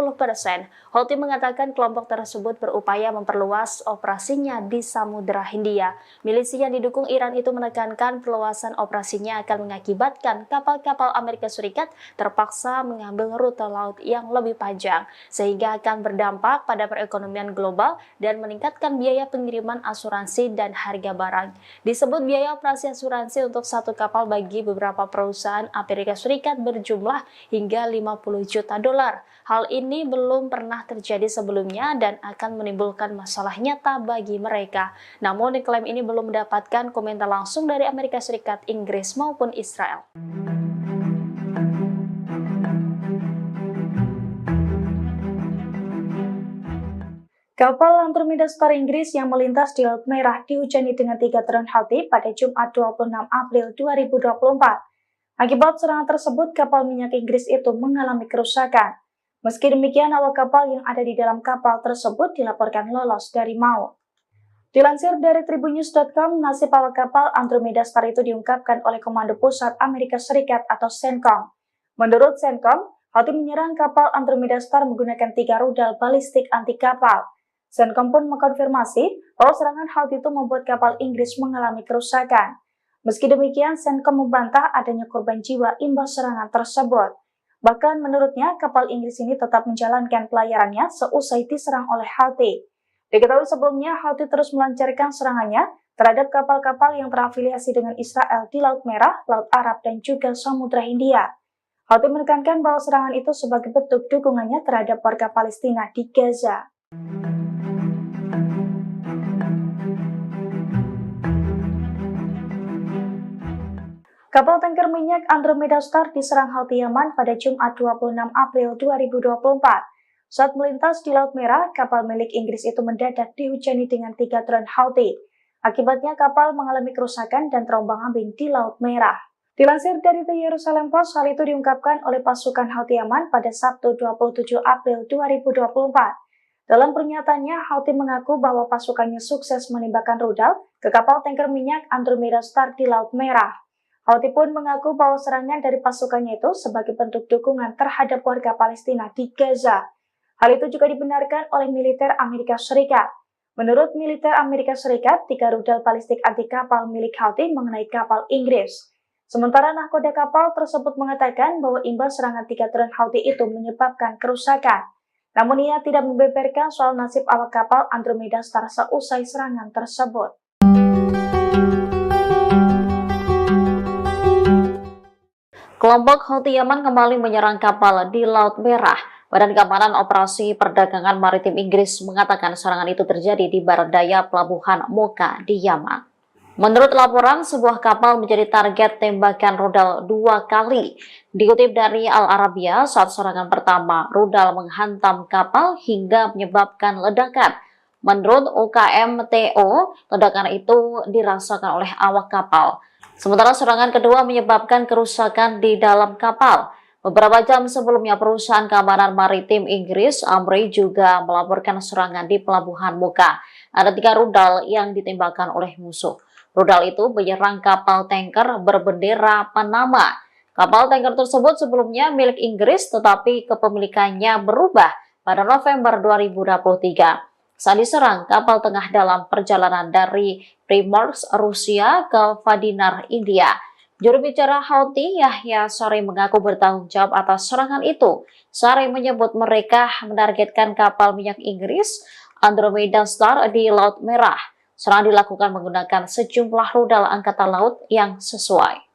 Houthi mengatakan kelompok tersebut berupaya memperluas operasinya di Samudra Hindia. Milisi yang didukung Iran itu menekankan perluasan operasinya akan mengakibatkan kapal-kapal Amerika Serikat terpaksa mengambil rute laut yang lebih panjang, sehingga akan berdampak pada perekonomian global dan meningkatkan biaya pengiriman asuransi dan harga barang. Disebut biaya operasi asuransi untuk satu kapal bagi beberapa perusahaan Amerika Serikat berjumlah hingga 50 juta dolar. Hal ini belum pernah terjadi sebelumnya dan akan menimbulkan masalah nyata bagi mereka. Namun klaim ini belum mendapatkan komentar langsung dari Amerika Serikat, Inggris maupun Israel. Kapal Andromeda Star Inggris yang melintas di Laut Merah dihujani dengan 3 drone Houthi pada Jumat 26 April 2024. Akibat serangan tersebut, kapal minyak Inggris itu mengalami kerusakan. Meski demikian, awak kapal yang ada di dalam kapal tersebut dilaporkan lolos dari maut. Dilansir dari tribunnews.com, nasib awak kapal Andromeda Star itu diungkapkan oleh Komando Pusat Amerika Serikat atau CENTCOM. Menurut CENTCOM, Houthi menyerang kapal Andromeda Star menggunakan 3 rudal balistik anti kapal. CENTCOM pun mengkonfirmasi bahwa serangan Houthi itu membuat kapal Inggris mengalami kerusakan. Meski demikian, CENTCOM membantah adanya korban jiwa imbas serangan tersebut. Bahkan menurutnya, kapal Inggris ini tetap menjalankan pelayarannya seusai diserang oleh Houthi. Diketahui sebelumnya, Houthi terus melancarkan serangannya terhadap kapal-kapal yang terafiliasi dengan Israel di Laut Merah, Laut Arab, dan juga Samudra Hindia. Houthi menekankan bahwa serangan itu sebagai bentuk dukungannya terhadap warga Palestina di Gaza. Kapal tanker minyak Andromeda Star diserang Houthi Yaman pada Jumat 26 April 2024. Saat melintas di Laut Merah, kapal milik Inggris itu mendadak dihujani dengan 3 drone Houthi. Akibatnya kapal mengalami kerusakan dan terombang-ambing di Laut Merah. Dilansir dari The Jerusalem Post, hal itu diungkapkan oleh pasukan Houthi Yaman pada Sabtu 27 April 2024. Dalam pernyataannya, Houthi mengaku bahwa pasukannya sukses menembakkan rudal ke kapal tanker minyak Andromeda Star di Laut Merah. Houthi pun mengaku bahwa serangan dari pasukannya itu sebagai bentuk dukungan terhadap warga Palestina di Gaza. Hal itu juga dibenarkan oleh militer Amerika Serikat. Menurut militer Amerika Serikat, 3 rudal balistik anti kapal milik Houthi mengenai kapal Inggris. Sementara nahkoda kapal tersebut mengatakan bahwa imbas serangan 3 drone Houthi itu menyebabkan kerusakan. Namun ia tidak membeberkan soal nasib awak kapal Andromeda Star seusai serangan tersebut. Kelompok Houthi Yaman kembali menyerang kapal di Laut Merah. Badan Keamanan Operasi Perdagangan Maritim Inggris mengatakan serangan itu terjadi di barat daya pelabuhan Mocha di Yaman. Menurut laporan, sebuah kapal menjadi target tembakan rudal 2 kali. Dikutip dari Al Arabiya, saat serangan pertama, rudal menghantam kapal hingga menyebabkan ledakan. Menurut UKMTO, ledakan itu dirasakan oleh awak kapal. Sementara serangan kedua menyebabkan kerusakan di dalam kapal. Beberapa jam sebelumnya, perusahaan keamanan maritim Inggris, Amri, juga melaporkan serangan di pelabuhan Mocha. Ada 3 rudal yang ditembakkan oleh musuh. Rudal itu menyerang kapal tanker berbendera Panama. Kapal tanker tersebut sebelumnya milik Inggris, tetapi kepemilikannya berubah pada November 2023. Saat diserang, kapal tengah dalam perjalanan dari Primorsk, Rusia ke Vadinar, India. Juru bicara Houthi, Yahya Saree, mengaku bertanggung jawab atas serangan itu. Saree menyebut mereka menargetkan kapal minyak Inggris Andromeda Star di Laut Merah. Serangan dilakukan menggunakan sejumlah rudal angkatan laut yang sesuai.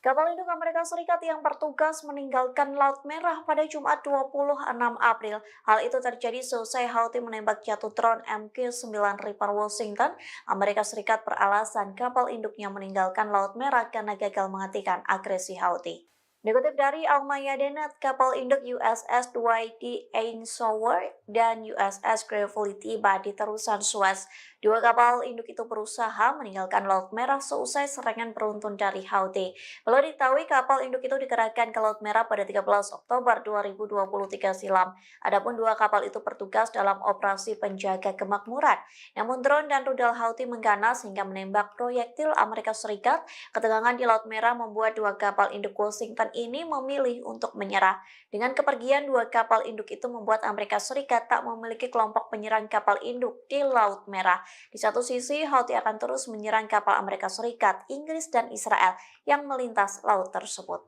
Kapal induk Amerika Serikat yang bertugas meninggalkan Laut Merah pada Jumat 26 April. Hal itu terjadi seusai Houthi menembak jatuh drone MQ-9 Reaper Washington. Amerika Serikat beralasan kapal induknya meninggalkan Laut Merah karena gagal menghentikan agresi Houthi. Dikutip dari Al-Mayadeen, kapal induk USS Dwight D. Eisenhower dan USS Gravely tiba di terusan Suez. 2 kapal induk itu berusaha meninggalkan Laut Merah seusai serangan beruntun dari Houthi. Perlu diketahui kapal induk itu dikerahkan ke Laut Merah pada 13 Oktober 2023 silam. Adapun 2 kapal itu bertugas dalam operasi penjaga kemakmuran. Namun drone dan rudal Houthi mengganas hingga menembak proyektil Amerika Serikat. Ketegangan di Laut Merah membuat 2 kapal induk Washington ini memilih untuk menyerah. Dengan kepergian 2 kapal induk itu membuat Amerika Serikat tak memiliki kelompok penyerang kapal induk di Laut Merah. Di satu sisi, Houthi akan terus menyerang kapal Amerika Serikat, Inggris, dan Israel yang melintas laut tersebut.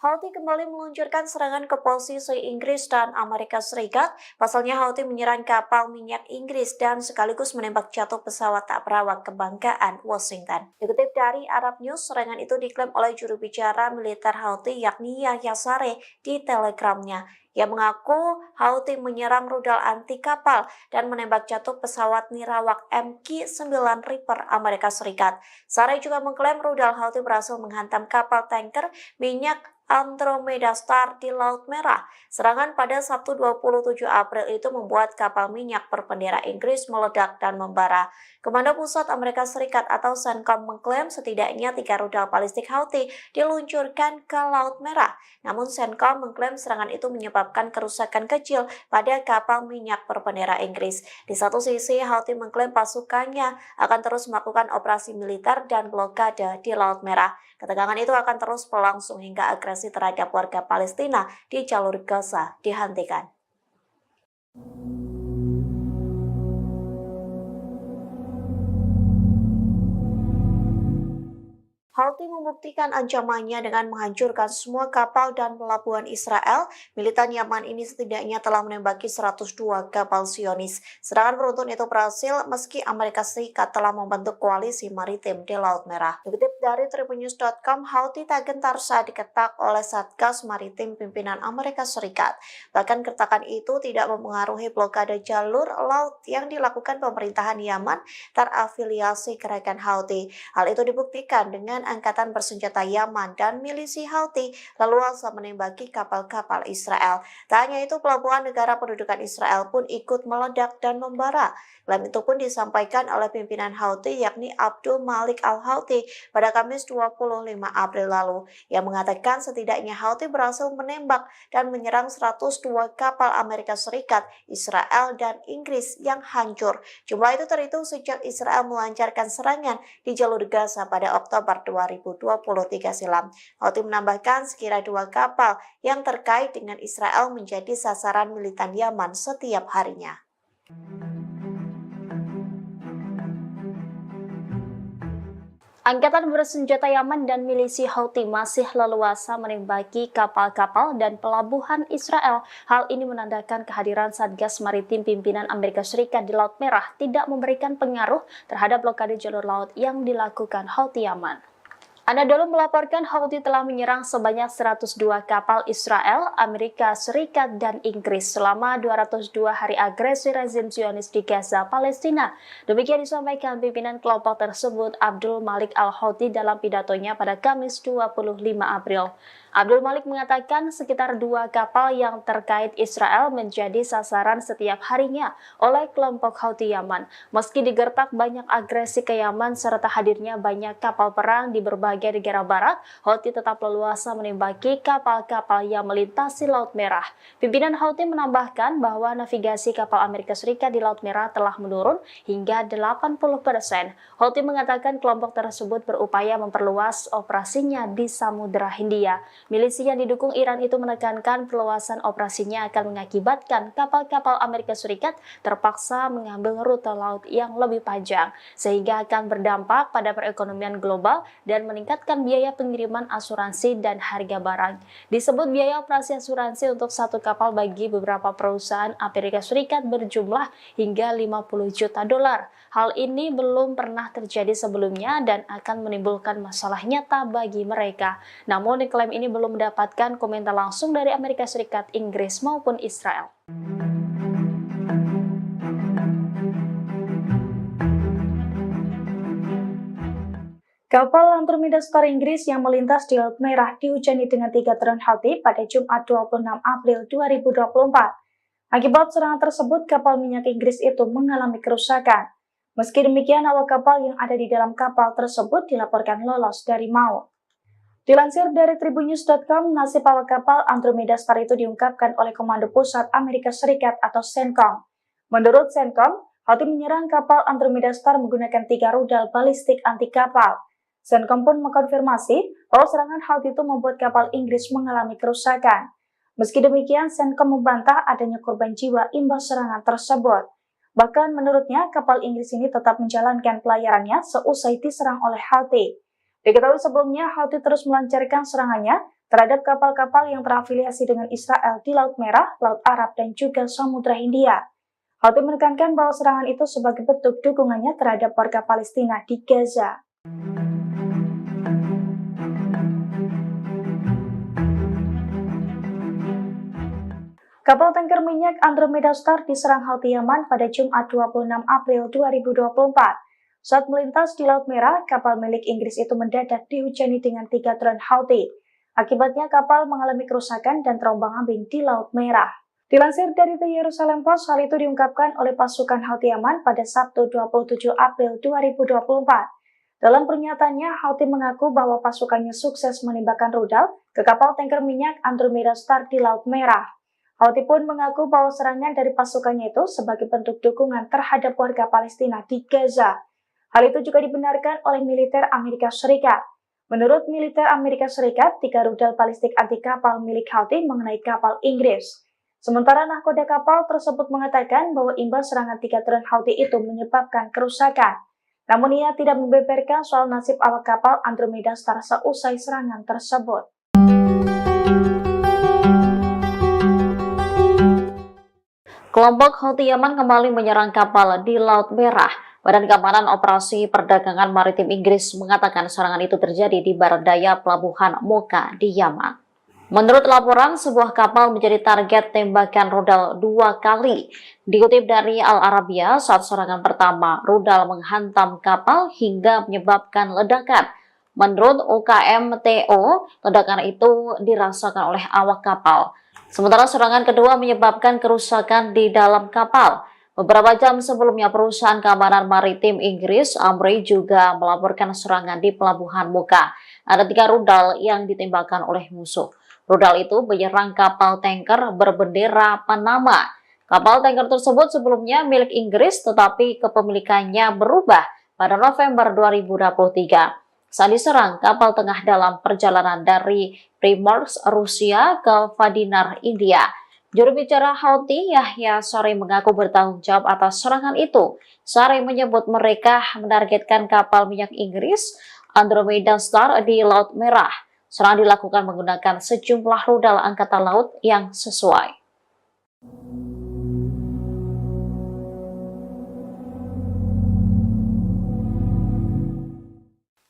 Houthi kembali meluncurkan serangan ke posisi Inggris dan Amerika Serikat. Pasalnya Houthi menyerang kapal minyak Inggris dan sekaligus menembak jatuh pesawat tak berawak kebanggaan Washington. Dikutip dari Arab News, serangan itu diklaim oleh juru bicara militer Houthi yakni Yahya Saree di Telegramnya. Ia mengaku Houthi menyerang rudal anti kapal dan menembak jatuh pesawat nirawak MQ-9 Reaper Amerika Serikat. Saree juga mengklaim rudal Houthi berhasil menghantam kapal tanker minyak Andromeda Star di Laut Merah. Serangan pada Sabtu 27 April itu membuat kapal minyak berbendera Inggris meledak dan membara. Komando Pusat Amerika Serikat atau CENTCOM mengklaim setidaknya 3 rudal balistik Houthi diluncurkan ke Laut Merah. Namun CENTCOM mengklaim serangan itu menyebabkan kerusakan kecil pada kapal minyak berbendera Inggris. Di satu sisi, Houthi mengklaim pasukannya akan terus melakukan operasi militer dan blokade di Laut Merah. Ketegangan itu akan terus berlangsung hingga agresi terhadap warga Palestina di jalur Gaza dihentikan. Houthi membuktikan ancamannya dengan menghancurkan semua kapal dan pelabuhan Israel. Militan Yaman ini setidaknya telah menembaki 102 kapal Zionis. Serangan beruntun itu berhasil meski Amerika Serikat telah membentuk koalisi maritim di Laut Merah. Dikutip dari tribunnews.com, Houthi tak gentar saat diketak oleh Satgas Maritim pimpinan Amerika Serikat. Bahkan kertakan itu tidak mempengaruhi blokade jalur laut yang dilakukan pemerintahan Yaman terafiliasi gerakan Houthi. Hal itu dibuktikan dengan angkatan bersenjata Yaman dan milisi Houthi leluasa menembaki kapal-kapal Israel. Tak hanya itu, pelabuhan negara pendudukan Israel pun ikut meledak dan membara. Klaim itu pun disampaikan oleh pimpinan Houthi yakni Abdul Malik Al-Houthi pada Kamis 25 April lalu. Ia mengatakan setidaknya Houthi berhasil menembak dan menyerang 102 kapal Amerika Serikat, Israel, dan Inggris yang hancur. Jumlah itu terhitung sejak Israel melancarkan serangan di jalur Gaza pada Oktober 2023 silam. Houthi menambahkan sekira 2 kapal yang terkait dengan Israel menjadi sasaran militan Yaman setiap harinya. Angkatan bersenjata Yaman dan milisi Houthi masih leluasa menembaki kapal-kapal dan pelabuhan Israel. Hal ini menandakan kehadiran Satgas Maritim pimpinan Amerika Serikat di Laut Merah tidak memberikan pengaruh terhadap blokade jalur laut yang dilakukan Houthi Yaman. Anadolu melaporkan Houthi telah menyerang sebanyak 102 kapal Israel, Amerika Serikat, dan Inggris selama 202 hari agresi rezim Zionis di Gaza, Palestina. Demikian disampaikan pimpinan kelompok tersebut Abdul Malik Al-Houthi dalam pidatonya pada Kamis 25 April. Abdul Malik mengatakan sekitar 2 kapal yang terkait Israel menjadi sasaran setiap harinya oleh kelompok Houthi Yaman. Meski digertak banyak agresi ke Yaman serta hadirnya banyak kapal perang di berbagai negara barat, Houthi tetap leluasa menembaki kapal-kapal yang melintasi Laut Merah. Pimpinan Houthi menambahkan bahwa navigasi kapal Amerika Serikat di Laut Merah telah menurun hingga 80%. Houthi mengatakan kelompok tersebut berupaya memperluas operasinya di Samudra Hindia. Milisi yang didukung Iran itu menekankan perluasan operasinya akan mengakibatkan kapal-kapal Amerika Serikat terpaksa mengambil rute laut yang lebih panjang, sehingga akan berdampak pada perekonomian global dan meningkatkan biaya pengiriman asuransi dan harga barang. Disebut biaya operasi asuransi untuk satu kapal bagi beberapa perusahaan Amerika Serikat berjumlah hingga 50 juta dolar. Hal ini belum pernah terjadi sebelumnya dan akan menimbulkan masalah nyata bagi mereka. Namun klaim ini belum mendapatkan komentar langsung dari Amerika Serikat, Inggris maupun Israel. Kapal Andromeda Star Inggris yang melintas di Laut Merah dihujani dengan 3 drone Houthi pada Jumat 26 April 2024. Akibat serangan tersebut, kapal minyak Inggris itu mengalami kerusakan. Meski demikian, awak kapal yang ada di dalam kapal tersebut dilaporkan lolos dari maut. Dilansir dari tribunnews.com, nasib awak kapal Andromeda Star itu diungkapkan oleh Komando Pusat Amerika Serikat atau CENTCOM. Menurut CENTCOM, Houthi menyerang kapal Andromeda Star menggunakan 3 rudal balistik anti kapal. CENTCOM pun mengkonfirmasi bahwa serangan Houthi itu membuat kapal Inggris mengalami kerusakan. Meski demikian, CENTCOM membantah adanya korban jiwa imbas serangan tersebut. Bahkan menurutnya, kapal Inggris ini tetap menjalankan pelayarannya seusai diserang oleh Houthi. Diketahui sebelumnya, Houthi terus melancarkan serangannya terhadap kapal-kapal yang terafiliasi dengan Israel di Laut Merah, Laut Arab, dan juga Samudra Hindia. Houthi menekankan bahwa serangan itu sebagai bentuk dukungannya terhadap warga Palestina di Gaza. Kapal tanker minyak Andromeda Star diserang Houthi Yaman pada Jumat 26 April 2024. Saat melintas di Laut Merah, kapal milik Inggris itu mendadak dihujani dengan 3 drone Houthi. Akibatnya kapal mengalami kerusakan dan terombang-ambing di Laut Merah. Dilansir dari The Jerusalem Post, hal itu diungkapkan oleh pasukan Houthi Yaman pada Sabtu 27 April 2024. Dalam pernyataannya, Houthi mengaku bahwa pasukannya sukses menembakkan rudal ke kapal tanker minyak Andromeda Star di Laut Merah. Houthi pun mengaku bahwa serangan dari pasukannya itu sebagai bentuk dukungan terhadap warga Palestina di Gaza. Hal itu juga dibenarkan oleh militer Amerika Serikat. Menurut militer Amerika Serikat, 3 rudal balistik anti kapal milik Houthi mengenai kapal Inggris. Sementara nahkoda kapal tersebut mengatakan bahwa imbas serangan 3 drone Houthi itu menyebabkan kerusakan. Namun ia tidak membeberkan soal nasib awak kapal Andromeda Star seusai serangan tersebut. Kelompok Houthi Yaman kembali menyerang kapal di Laut Merah. Badan Keamanan Operasi Perdagangan Maritim Inggris mengatakan serangan itu terjadi di barat daya pelabuhan Mocha di Yaman. Menurut laporan, sebuah kapal menjadi target tembakan rudal 2 kali. Dikutip dari Al Arabiya, saat serangan pertama, rudal menghantam kapal hingga menyebabkan ledakan. Menurut UKMTO, ledakan itu dirasakan oleh awak kapal. Sementara serangan kedua menyebabkan kerusakan di dalam kapal. Beberapa jam sebelumnya, perusahaan keamanan maritim Inggris, Amri, juga melaporkan serangan di pelabuhan Mocha. Ada 3 rudal yang ditembakkan oleh musuh. Rudal itu menyerang kapal tanker berbendera Panama. Kapal tanker tersebut sebelumnya milik Inggris, tetapi kepemilikannya berubah pada November 2023. saat diserang kapal tengah dalam perjalanan dari Primorsk, Rusia ke Vadinar, India. Juru bicara Houthi, Yahya Saree mengaku bertanggung jawab atas serangan itu. Saree menyebut mereka menargetkan kapal minyak Inggris Andromeda Star di Laut Merah. Serangan dilakukan menggunakan sejumlah rudal angkatan laut yang sesuai.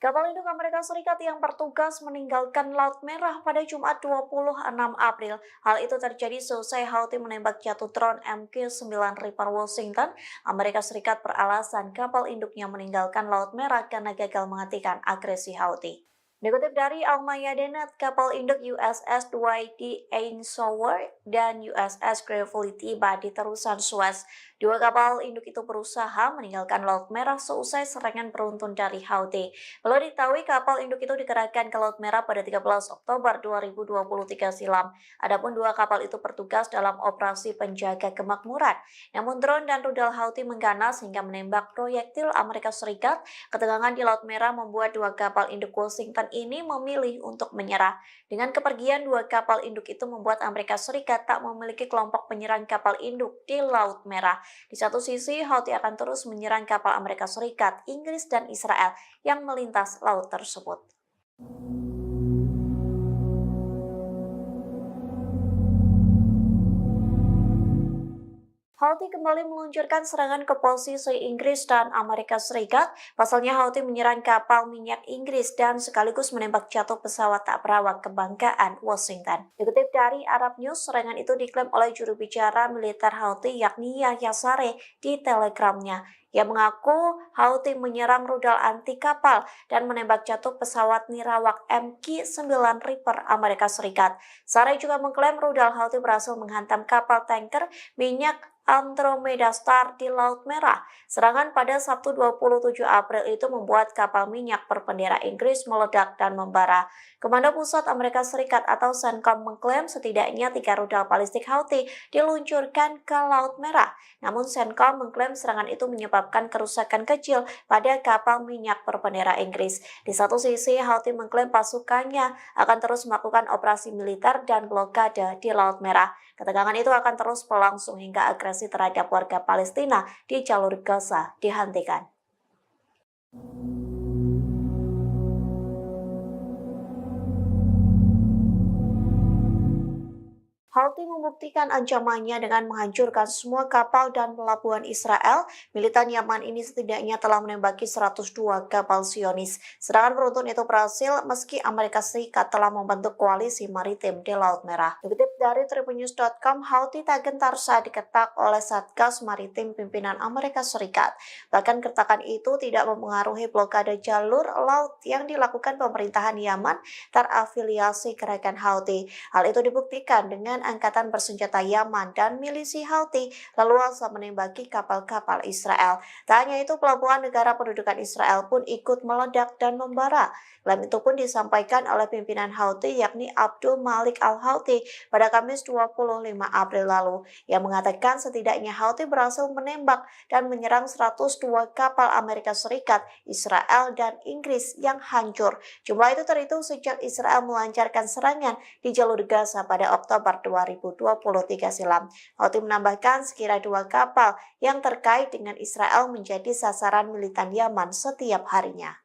Kapal induk Amerika Serikat yang bertugas meninggalkan Laut Merah pada Jumat 26 April. Hal itu terjadi seusai Houthi menembak jatuh drone MQ-9 Reaper Washington. Amerika Serikat beralasan kapal induknya meninggalkan Laut Merah karena gagal menghentikan agresi Houthi. Dikutip dari Al-Mayadeen, kapal induk USS Dwight D. Eisenhower dan USS Gravely tiba di terusan Suez. Dua kapal induk itu berusaha meninggalkan Laut Merah seusai serangan beruntun dari Houthi. Perlu diketahui kapal induk itu dikerahkan ke Laut Merah pada 13 Oktober 2023 silam. Adapun dua kapal itu bertugas dalam operasi penjaga kemakmuran. Namun drone dan rudal Houthi mengganas hingga menembak proyektil Amerika Serikat. Ketegangan di Laut Merah membuat dua kapal induk Washington ini memilih untuk menyerah. Dengan kepergian dua kapal induk itu membuat Amerika Serikat tak memiliki kelompok penyerang kapal induk di Laut Merah. Di satu sisi, Houthi akan terus menyerang kapal Amerika Serikat, Inggris, dan Israel yang melintas laut tersebut. Houthi kembali meluncurkan serangan ke posisi Inggris dan Amerika Serikat. Pasalnya Houthi menyerang kapal minyak Inggris dan sekaligus menembak jatuh pesawat tak berawak kebanggaan Washington. Dikutip dari Arab News, serangan itu diklaim oleh juru bicara militer Houthi yakni Yahya Saree di Telegramnya. Ia mengaku Houthi menyerang rudal anti kapal dan menembak jatuh pesawat nirawak MQ-9 Reaper Amerika Serikat. Saree juga mengklaim rudal Houthi berhasil menghantam kapal tanker minyak Andromeda Star di Laut Merah. Serangan pada Sabtu 27 April itu membuat kapal minyak berbendera Inggris meledak dan membara. Komando Pusat Amerika Serikat atau CENTCOM mengklaim setidaknya 3 rudal balistik Houthi diluncurkan ke Laut Merah. Namun CENTCOM mengklaim serangan itu menyebabkan kerusakan kecil pada kapal minyak berbendera Inggris. Di satu sisi, Houthi mengklaim pasukannya akan terus melakukan operasi militer dan blokade di Laut Merah. Ketegangan itu akan terus berlangsung hingga agresi terhadap warga Palestina di jalur Gaza dihentikan. Houthi membuktikan ancamannya dengan menghancurkan semua kapal dan pelabuhan Israel. Militan Yaman ini setidaknya telah menembaki 102 kapal Zionis. Serangan beruntun itu berhasil meski Amerika Serikat telah membentuk koalisi maritim di Laut Merah. Dikutip dari tribunnews.com, Houthi tak gentar saat diketak oleh Satgas Maritim pimpinan Amerika Serikat. Bahkan kertakan itu tidak mempengaruhi blokade jalur laut yang dilakukan pemerintahan Yaman terafiliasi gerakan Houthi. Hal itu dibuktikan dengan angkatan bersenjata Yaman dan milisi Houthi leluasa menembaki kapal-kapal Israel. Tak hanya itu, pelabuhan negara pendudukan Israel pun ikut meledak dan membara. Klaim itu pun disampaikan oleh pimpinan Houthi yakni Abdul Malik Al-Houthi pada Kamis 25 April lalu. Ia mengatakan setidaknya Houthi berhasil menembak dan menyerang 102 kapal Amerika Serikat, Israel, dan Inggris yang hancur. Jumlah itu terhitung sejak Israel melancarkan serangan di jalur Gaza pada Oktober 2023 silam. Houthi menambahkan sekira 2 kapal yang terkait dengan Israel menjadi sasaran militan Yaman setiap harinya.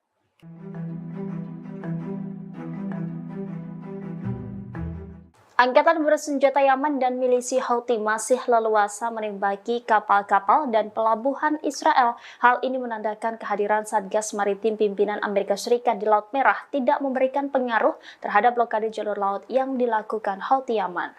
Angkatan bersenjata Yaman dan milisi Houthi masih leluasa menembaki kapal-kapal dan pelabuhan Israel. Hal ini menandakan kehadiran Satgas Maritim pimpinan Amerika Serikat di Laut Merah tidak memberikan pengaruh terhadap blokade jalur laut yang dilakukan Houthi Yaman.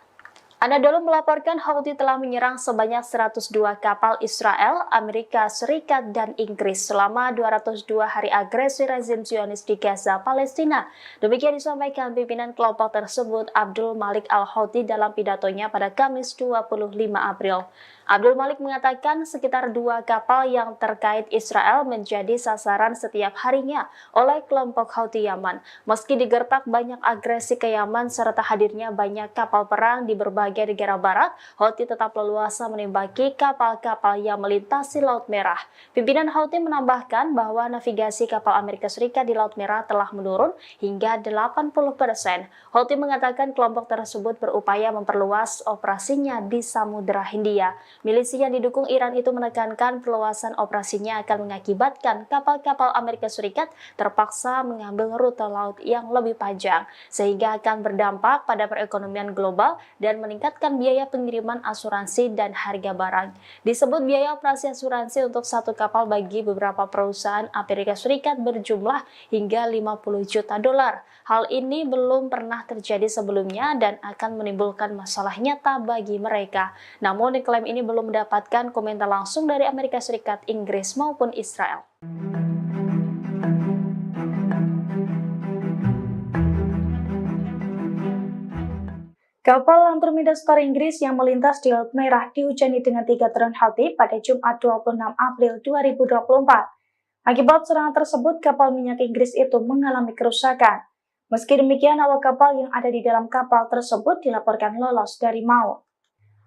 Anadolu melaporkan Houthi telah menyerang sebanyak 102 kapal Israel, Amerika Serikat, dan Inggris selama 202 hari agresi rezim Zionis di Gaza, Palestina. Demikian disampaikan pimpinan kelompok tersebut Abdul Malik Al-Houthi dalam pidatonya pada Kamis 25 April. Abdul Malik mengatakan sekitar 2 kapal yang terkait Israel menjadi sasaran setiap harinya oleh kelompok Houthi Yaman. Meski digertak banyak agresi ke Yaman serta hadirnya banyak kapal perang di berbagai negara barat, Houthi tetap leluasa menembaki kapal-kapal yang melintasi Laut Merah. Pimpinan Houthi menambahkan bahwa navigasi kapal Amerika Serikat di Laut Merah telah menurun hingga 80%. Houthi mengatakan kelompok tersebut berupaya memperluas operasinya di Samudra Hindia. Milisi yang didukung Iran itu menekankan perluasan operasinya akan mengakibatkan kapal-kapal Amerika Serikat terpaksa mengambil rute laut yang lebih panjang, sehingga akan berdampak pada perekonomian global dan meningkatkan biaya pengiriman asuransi dan harga barang. Disebut biaya operasi asuransi untuk satu kapal bagi beberapa perusahaan Amerika Serikat berjumlah hingga 50 juta dolar. Hal ini belum pernah terjadi sebelumnya dan akan menimbulkan masalah nyata bagi mereka. Namun klaim ini belum mendapatkan komentar langsung dari Amerika Serikat, Inggris maupun Israel. Kapal Andromeda Star Inggris yang melintas di Laut Merah dihujani dengan 3 drone Houthi pada Jumat 26 April 2024. Akibat serangan tersebut, kapal minyak Inggris itu mengalami kerusakan. Meski demikian, awak kapal yang ada di dalam kapal tersebut dilaporkan lolos dari maut.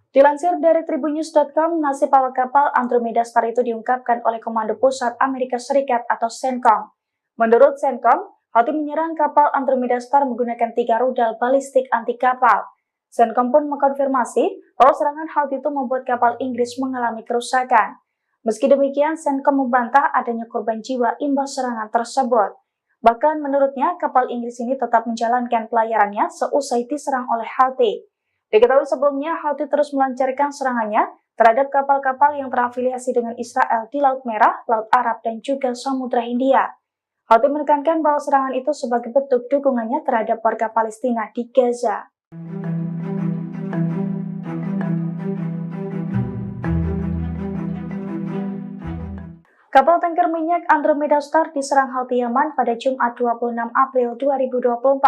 Dilansir dari Tribunnews.com, nasib awak kapal Andromeda Star itu diungkapkan oleh Komando Pusat Amerika Serikat atau CENTCOM. Menurut CENTCOM, Houthi menyerang kapal Andromeda Star menggunakan 3 rudal balistik anti kapal. CENTCOM pun mengkonfirmasi bahwa serangan Houthi itu membuat kapal Inggris mengalami kerusakan. Meski demikian, CENTCOM membantah adanya korban jiwa imbas serangan tersebut. Bahkan menurutnya, kapal Inggris ini tetap menjalankan pelayarannya seusai diserang oleh Houthi. Diketahui sebelumnya, Houthi terus melancarkan serangannya terhadap kapal-kapal yang terafiliasi dengan Israel di Laut Merah, Laut Arab, dan juga Samudra Hindia. Houthi menekankan bahwa serangan itu sebagai bentuk dukungannya terhadap warga Palestina di Gaza. Kapal tanker minyak Andromeda Star diserang Houthi Yaman pada Jumat 26 April 2024.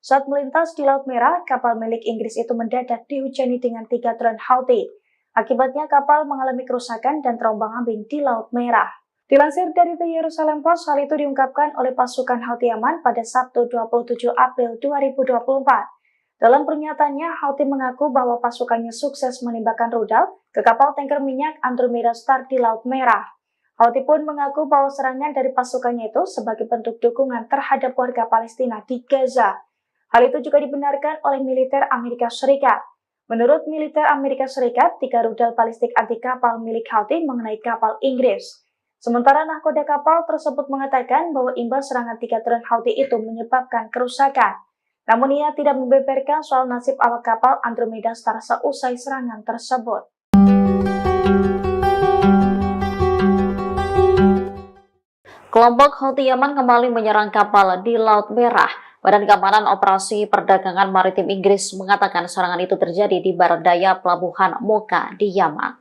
Saat melintas di Laut Merah, kapal milik Inggris itu mendadak dihujani dengan 3 drone Houthi. Akibatnya kapal mengalami kerusakan dan terombang-ambing di Laut Merah. Dilansir dari The Jerusalem Post, hal itu diungkapkan oleh pasukan Houthi Yaman pada Sabtu 27 April 2024. Dalam pernyataannya, Houthi mengaku bahwa pasukannya sukses menembakkan rudal ke kapal tanker minyak Andromeda Star di Laut Merah. Houthi pun mengaku bahwa serangan dari pasukannya itu sebagai bentuk dukungan terhadap warga Palestina di Gaza. Hal itu juga dibenarkan oleh militer Amerika Serikat. Menurut militer Amerika Serikat, 3 rudal balistik anti kapal milik Houthi mengenai kapal Inggris. Sementara nahkoda kapal tersebut mengatakan bahwa imbas serangan 3 drone Houthi itu menyebabkan kerusakan. Namun ia tidak membeberkan soal nasib awak kapal Andromeda Star seusai serangan tersebut. Kelompok Houthi Yaman kembali menyerang kapal di Laut Merah. Badan Keamanan Operasi Perdagangan Maritim Inggris mengatakan serangan itu terjadi di barat daya pelabuhan Mocha di Yaman.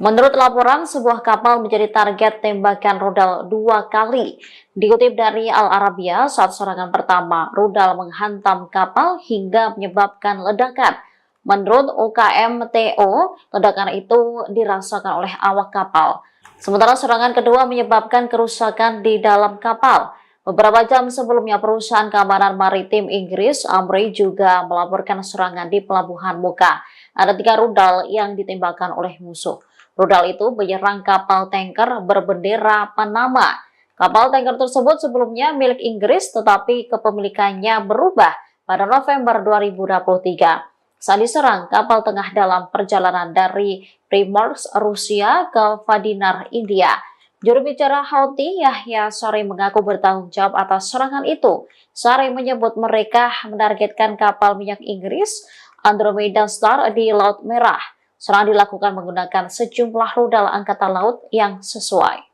Menurut laporan, sebuah kapal menjadi target tembakan rudal 2 kali. Dikutip dari Al Arabiya, saat serangan pertama, rudal menghantam kapal hingga menyebabkan ledakan. Menurut UKMTO, ledakan itu dirasakan oleh awak kapal. Sementara serangan kedua menyebabkan kerusakan di dalam kapal. Beberapa jam sebelumnya, perusahaan keamanan maritim Inggris, Amri, juga melaporkan serangan di pelabuhan Mocha. Ada 3 rudal yang ditembakkan oleh musuh. Rudal itu menyerang kapal tanker berbendera Panama. Kapal tanker tersebut sebelumnya milik Inggris, tetapi kepemilikannya berubah pada November 2023. Saat diserang, kapal tengah dalam perjalanan dari Primorsk, Rusia ke Vadinar, India. Juru bicara Houthi, Yahya Saree, mengaku bertanggung jawab atas serangan itu. Saree menyebut mereka menargetkan kapal minyak Inggris Andromeda Star di Laut Merah. Serangan dilakukan menggunakan sejumlah rudal angkatan laut yang sesuai.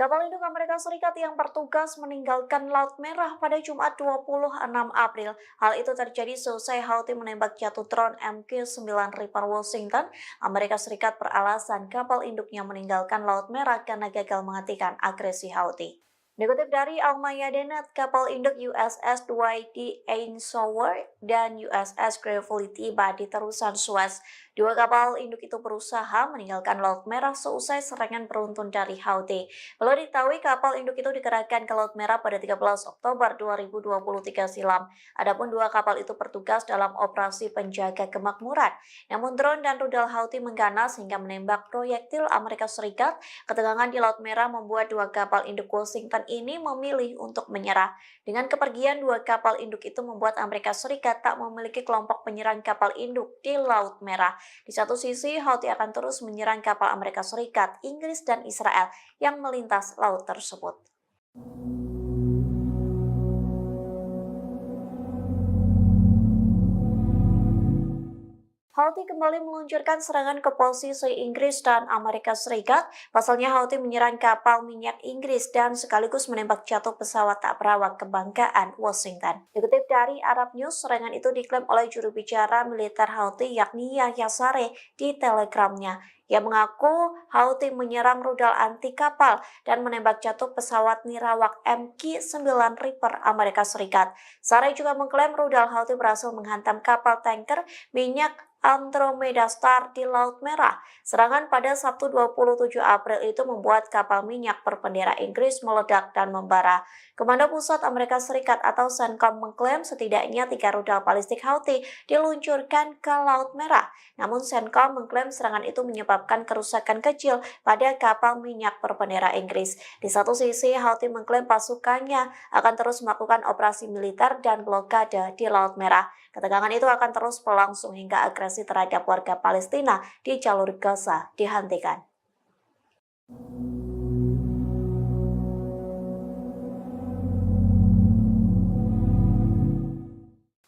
Kapal induk Amerika Serikat yang bertugas meninggalkan Laut Merah pada Jumat 26 April. Hal itu terjadi seusai Houthi menembak jatuh drone MQ-9 Reaper Washington. Amerika Serikat beralasan kapal induknya meninggalkan Laut Merah karena gagal menghentikan agresi Houthi. Dikutip dari Almaya.net, kapal induk USS Dwight D. Eisenhower dan USS Gravely tiba di terusan Suez. Dua kapal induk itu berusaha meninggalkan Laut Merah seusai serangan beruntun dari Houthi. Perlu diketahui kapal induk itu dikerahkan ke Laut Merah pada 13 Oktober 2023 silam. Adapun dua kapal itu bertugas dalam operasi penjaga kemakmuran. Namun drone dan rudal Houthi mengganas hingga menembak proyektil Amerika Serikat. Ketegangan di Laut Merah membuat dua kapal induk Washington ini memilih untuk menyerah. Dengan kepergian dua kapal induk itu membuat Amerika Serikat tak memiliki kelompok penyerang kapal induk di Laut Merah. Di satu sisi, Houthi akan terus menyerang kapal Amerika Serikat, Inggris, dan Israel yang melintas laut tersebut. Houthi kembali meluncurkan serangan ke posisi Inggris dan Amerika Serikat. Pasalnya Houthi menyerang kapal minyak Inggris dan sekaligus menembak jatuh pesawat tak berawak kebanggaan Washington. Dikutip dari Arab News, serangan itu diklaim oleh juru bicara militer Houthi yakni Yahya Saree di Telegramnya. Ia mengaku Houthi menyerang rudal anti kapal dan menembak jatuh pesawat nirawak MQ-9 Reaper Amerika Serikat. Saree juga mengklaim rudal Houthi berhasil menghantam kapal tanker minyak Andromeda Star di Laut Merah. Serangan pada Sabtu 27 April itu membuat kapal minyak berbendera Inggris meledak dan membara. Komando Pusat Amerika Serikat atau CENTCOM mengklaim setidaknya 3 rudal balistik Houthi diluncurkan ke Laut Merah. Namun CENTCOM mengklaim serangan itu menyebabkan kerusakan kecil pada kapal minyak berbendera Inggris. Di satu sisi, Houthi mengklaim pasukannya akan terus melakukan operasi militer dan blokade di Laut Merah. Ketegangan itu akan terus berlangsung hingga agresi terhadap warga Palestina di jalur Gaza dihentikan.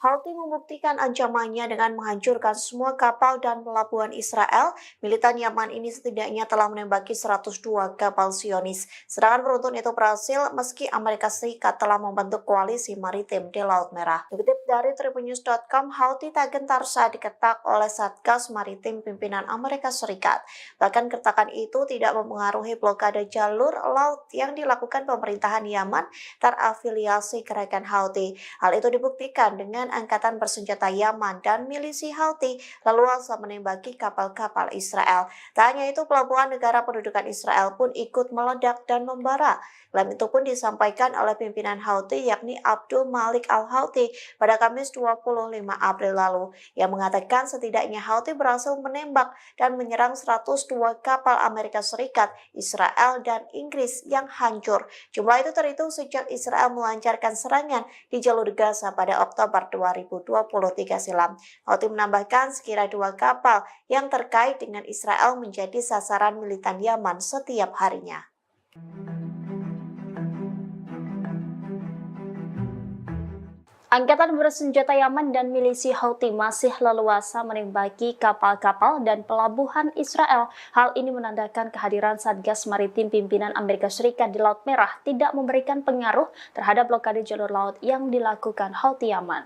Houthi membuktikan ancamannya dengan menghancurkan semua kapal dan pelabuhan Israel. Militan Yaman ini setidaknya telah menembaki 102 kapal Zionis. Serangan beruntun itu berhasil meski Amerika Serikat telah membentuk koalisi maritim di Laut Merah. Dikutip dari tribunnews.com, Houthi tak gentar saat diketak oleh Satgas Maritim pimpinan Amerika Serikat. Bahkan kertakan itu tidak mempengaruhi blokade jalur laut yang dilakukan pemerintahan Yaman terafiliasi gerakan Houthi. Hal itu dibuktikan dengan angkatan bersenjata Yaman dan milisi Houthi leluasa menembaki kapal-kapal Israel. Tak hanya itu, pelabuhan negara pendudukan Israel pun ikut meledak dan membara. Klaim itu pun disampaikan oleh pimpinan Houthi yakni Abdul Malik al-Houthi pada Kamis 25 April lalu. Yang mengatakan setidaknya Houthi berhasil menembak dan menyerang 102 kapal Amerika Serikat, Israel, dan Inggris yang hancur. Jumlah itu terhitung sejak Israel melancarkan serangan di jalur Gaza pada Oktober 2023 silam. Houthi menambahkan sekira 2 kapal yang terkait dengan Israel menjadi sasaran militan Yaman setiap harinya. Angkatan bersenjata Yaman dan milisi Houthi masih leluasa menembaki kapal-kapal dan pelabuhan Israel. Hal ini menandakan kehadiran Satgas Maritim pimpinan Amerika Serikat di Laut Merah tidak memberikan pengaruh terhadap blokade jalur laut yang dilakukan Houthi Yaman.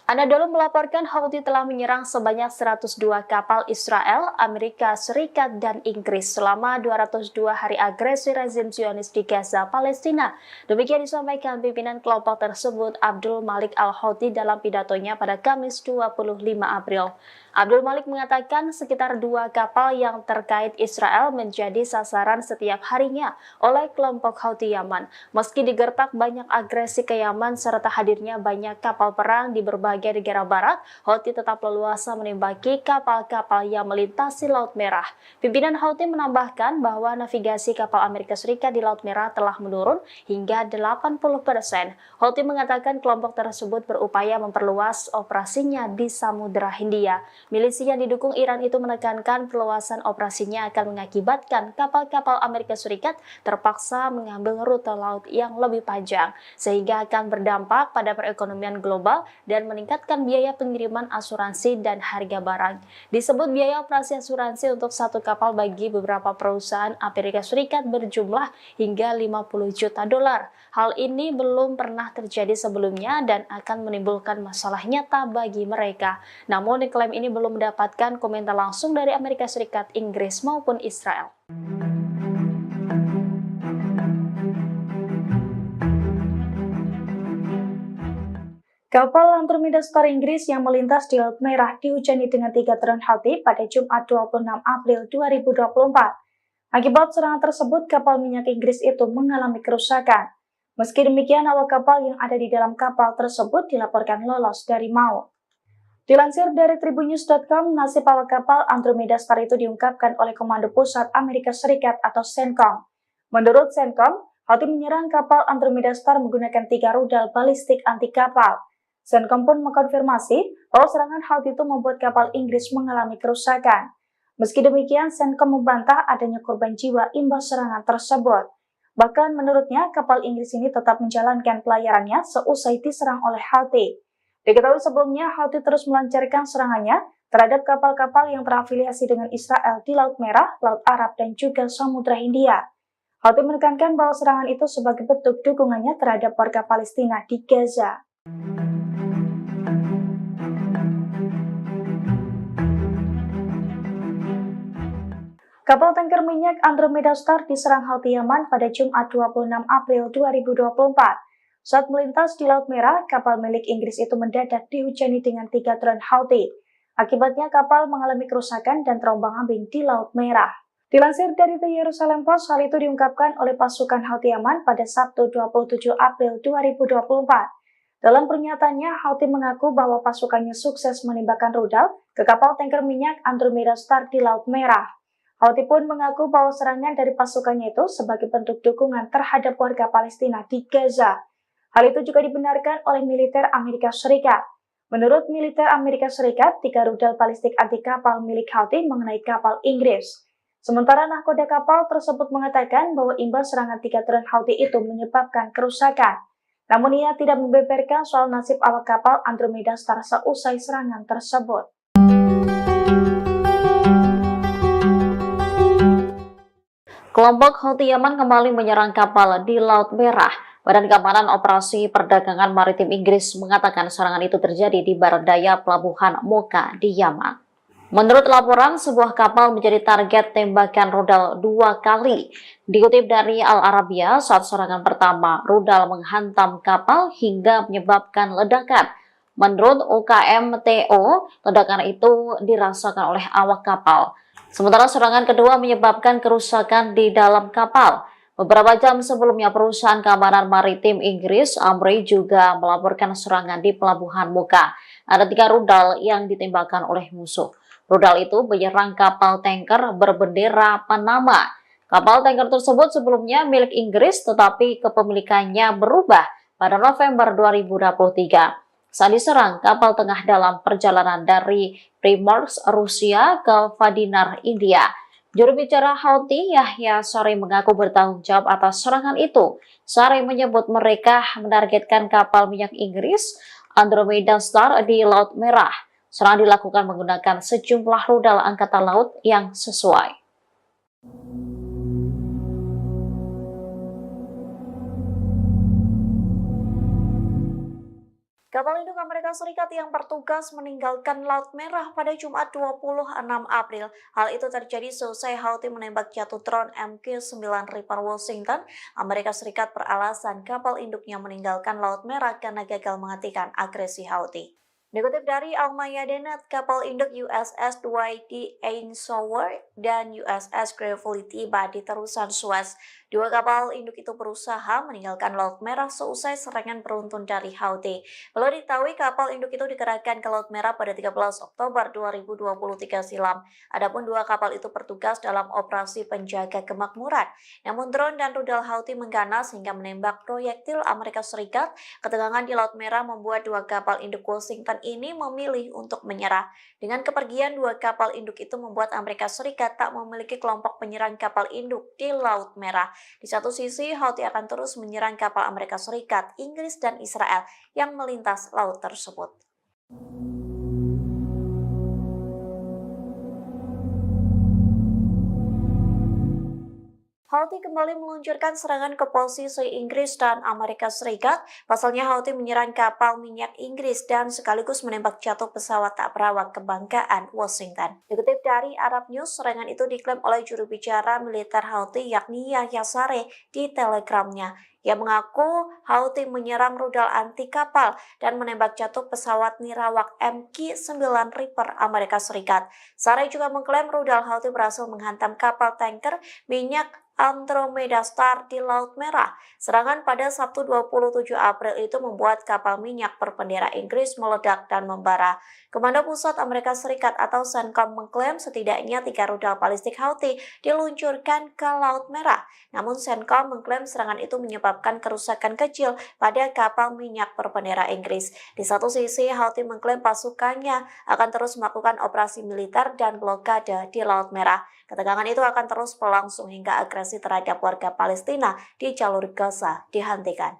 Anadolu melaporkan Houthi telah menyerang sebanyak 102 kapal Israel, Amerika Serikat, dan Inggris selama 202 hari agresi rezim Zionis di Gaza, Palestina. Demikian disampaikan pimpinan kelompok tersebut Abdul Malik al-Houthi dalam pidatonya pada Kamis 25 April. Abdul Malik mengatakan sekitar 2 kapal yang terkait Israel menjadi sasaran setiap harinya oleh kelompok Houthi Yaman. Meski digertak banyak agresi ke Yaman serta hadirnya banyak kapal perang di berbagai negara barat, Houthi tetap leluasa menembaki kapal-kapal yang melintasi Laut Merah. Pimpinan Houthi menambahkan bahwa navigasi kapal Amerika Serikat di Laut Merah telah menurun hingga 80%. Houthi mengatakan kelompok tersebut berupaya memperluas operasinya di Samudra Hindia. Milisi yang didukung Iran itu menekankan perluasan operasinya akan mengakibatkan kapal-kapal Amerika Serikat terpaksa mengambil rute laut yang lebih panjang, sehingga akan berdampak pada perekonomian global dan meningkatkan biaya pengiriman asuransi dan harga barang. Disebut biaya operasi asuransi untuk satu kapal bagi beberapa perusahaan Amerika Serikat berjumlah hingga 50 juta dolar. Hal ini belum pernah terjadi sebelumnya dan akan menimbulkan masalah nyata bagi mereka. Namun klaim ini belum mendapatkan komentar langsung dari Amerika Serikat, Inggris maupun Israel. Kapal Andromeda Star Inggris yang melintas di Laut Merah dihujani dengan 3 drone Houthi pada Jumat 26 April 2024. Akibat serangan tersebut, kapal minyak Inggris itu mengalami kerusakan. Meski demikian, awak kapal yang ada di dalam kapal tersebut dilaporkan lolos dari maut. Dilansir dari tribunnews.com, nasib awak kapal Andromeda Star itu diungkapkan oleh Komando Pusat Amerika Serikat atau CENTCOM. Menurut CENTCOM, Houthi menyerang kapal Andromeda Star menggunakan 3 rudal balistik anti kapal. CENTCOM pun mengkonfirmasi bahwa serangan Houthi itu membuat kapal Inggris mengalami kerusakan. Meski demikian, CENTCOM membantah adanya korban jiwa imbas serangan tersebut. Bahkan menurutnya, kapal Inggris ini tetap menjalankan pelayarannya seusai diserang oleh Houthi. Diketahui sebelumnya, Houthi terus melancarkan serangannya terhadap kapal-kapal yang terafiliasi dengan Israel di Laut Merah, Laut Arab, dan juga Samudra Hindia. Houthi menekankan bahwa serangan itu sebagai bentuk dukungannya terhadap warga Palestina di Gaza. Kapal tanker minyak Andromeda Star diserang Houthi Yaman pada Jumat 26 April 2024. Saat melintas di Laut Merah, kapal milik Inggris itu mendadak dihujani dengan 3 drone Houthi. Akibatnya kapal mengalami kerusakan dan terombang-ambing di Laut Merah. Dilansir dari The Jerusalem Post, hal itu diungkapkan oleh pasukan Houthi Yaman pada Sabtu 27 April 2024. Dalam pernyataannya, Houthi mengaku bahwa pasukannya sukses menembakkan rudal ke kapal tanker minyak Andromeda Star di Laut Merah. Houthi pun mengaku bahwa serangan dari pasukannya itu sebagai bentuk dukungan terhadap warga Palestina di Gaza. Hal itu juga dibenarkan oleh militer Amerika Serikat. Menurut militer Amerika Serikat, 3 rudal balistik anti kapal milik Houthi mengenai kapal Inggris. Sementara nahkoda kapal tersebut mengatakan bahwa imbas serangan 3 drone Houthi itu menyebabkan kerusakan. Namun ia tidak membeberkan soal nasib awak kapal Andromeda Star seusai serangan tersebut. Kelompok Houthi Yaman kembali menyerang kapal di Laut Merah. Badan Keamanan Operasi Perdagangan Maritim Inggris mengatakan serangan itu terjadi di barat daya pelabuhan Mocha di Yaman. Menurut laporan, sebuah kapal menjadi target tembakan rudal 2 kali. Dikutip dari Al Arabiya, saat serangan pertama, rudal menghantam kapal hingga menyebabkan ledakan. Menurut UKMTO, ledakan itu dirasakan oleh awak kapal. Sementara serangan kedua menyebabkan kerusakan di dalam kapal. Beberapa jam sebelumnya, perusahaan keamanan maritim Inggris, Amri, juga melaporkan serangan di pelabuhan Mocha. Ada 3 rudal yang ditembakkan oleh musuh. Rudal itu menyerang kapal tanker berbendera Panama. Kapal tanker tersebut sebelumnya milik Inggris, tetapi kepemilikannya berubah pada November 2023. Saat diserang, kapal tengah dalam perjalanan dari Primorsk, Rusia ke Vadinar, India. Juru bicara Houthi, Yahya Saree, mengaku bertanggung jawab atas serangan itu. Saree menyebut mereka menargetkan kapal minyak Inggris Andromeda Star di Laut Merah. Serangan dilakukan menggunakan sejumlah rudal angkatan laut yang sesuai. Kapal induk Amerika Serikat yang bertugas meninggalkan Laut Merah pada Jumat 26 April. Hal itu terjadi seusai Houthi menembak jatuh drone MQ-9 Reaper Washington. Amerika Serikat beralasan kapal induknya meninggalkan Laut Merah karena gagal menghentikan agresi Houthi. Dikutip dari Al-Mayadeen, kapal induk USS Dwight D. Eisenhower dan USS Gravely tiba di terusan Suez. 2 kapal induk itu berusaha meninggalkan Laut Merah seusai serangan beruntun dari Houthi. Perlu diketahui kapal induk itu dikerahkan ke Laut Merah pada 13 Oktober 2023 silam. Adapun 2 kapal itu bertugas dalam operasi penjaga kemakmuran. Namun drone dan rudal Houthi mengganas hingga menembak proyektil Amerika Serikat. Ketegangan di Laut Merah membuat 2 kapal induk Washington ini memilih untuk menyerah. Dengan kepergian 2 kapal induk itu membuat Amerika Serikat tak memiliki kelompok penyerang kapal induk di Laut Merah. Di satu sisi, Houthi akan terus menyerang kapal Amerika Serikat, Inggris, dan Israel yang melintas laut tersebut. Houthi Houthi kembali meluncurkan serangan ke posisi Inggris dan Amerika Serikat. Pasalnya Houthi menyerang kapal minyak Inggris dan sekaligus menembak jatuh pesawat tak berawak kebanggaan Washington. Dikutip dari Arab News, serangan itu diklaim oleh juru bicara militer Houthi yakni Yahya Saree di Telegramnya. Ia mengaku Houthi menyerang rudal anti kapal dan menembak jatuh pesawat nirawak MQ-9 Reaper Amerika Serikat. Saree juga mengklaim rudal Houthi berhasil menghantam kapal tanker minyak Andromeda Star di Laut Merah. Serangan pada Sabtu 27 April itu membuat kapal minyak berbendera Inggris meledak dan membara. Komando Pusat Amerika Serikat atau CENTCOM mengklaim setidaknya 3 rudal balistik Houthi diluncurkan ke Laut Merah. Namun CENTCOM mengklaim serangan itu menyebabkan kerusakan kecil pada kapal minyak berbendera Inggris. Di satu sisi, Houthi mengklaim pasukannya akan terus melakukan operasi militer dan blokade di Laut Merah. Ketegangan itu akan terus berlangsung hingga agresi terhadap warga Palestina di jalur Gaza dihentikan.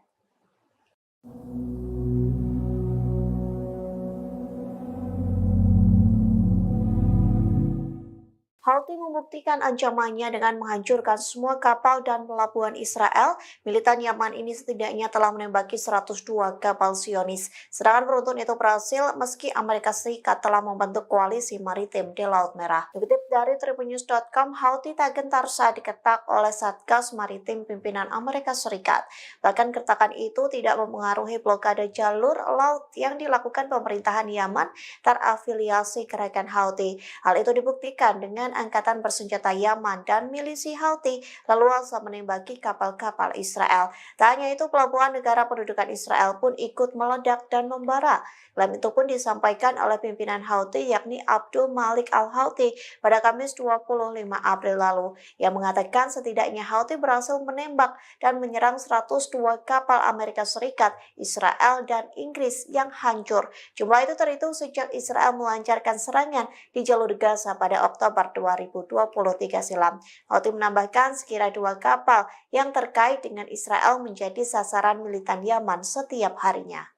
Houthi membuktikan ancamannya dengan menghancurkan semua kapal dan pelabuhan Israel. Militan Yaman ini setidaknya telah menembaki 102 kapal Zionis. Serangan beruntun itu berhasil meski Amerika Serikat telah membentuk koalisi maritim di Laut Merah. Dikutip dari tribunnews.com, Houthi tak gentar saat diketak oleh Satgas Maritim pimpinan Amerika Serikat. Bahkan kertakan itu tidak mempengaruhi blokade jalur laut yang dilakukan pemerintahan Yaman terafiliasi gerakan Houthi. Hal itu dibuktikan dengan angkatan bersenjata Yaman dan milisi Houthi leluasa menembaki kapal-kapal Israel. Tak hanya itu, pelabuhan negara pendudukan Israel pun ikut meledak dan membara. Klaim itu pun disampaikan oleh pimpinan Houthi yakni Abdul Malik Al-Houthi pada Kamis 25 April lalu, yang mengatakan setidaknya Houthi berhasil menembak dan menyerang 102 kapal Amerika Serikat, Israel, dan Inggris yang hancur. Jumlah itu terhitung sejak Israel melancarkan serangan di jalur Gaza pada Oktober 2023 silam. Houthi menambahkan sekira 2 kapal yang terkait dengan Israel menjadi sasaran militan Yaman setiap harinya.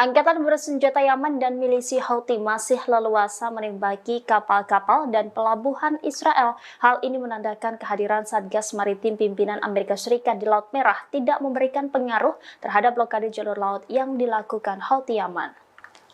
Angkatan bersenjata Yaman dan milisi Houthi masih leluasa menembaki kapal-kapal dan pelabuhan Israel. Hal ini menandakan kehadiran Satgas Maritim pimpinan Amerika Serikat di Laut Merah tidak memberikan pengaruh terhadap blokade jalur laut yang dilakukan Houthi Yaman.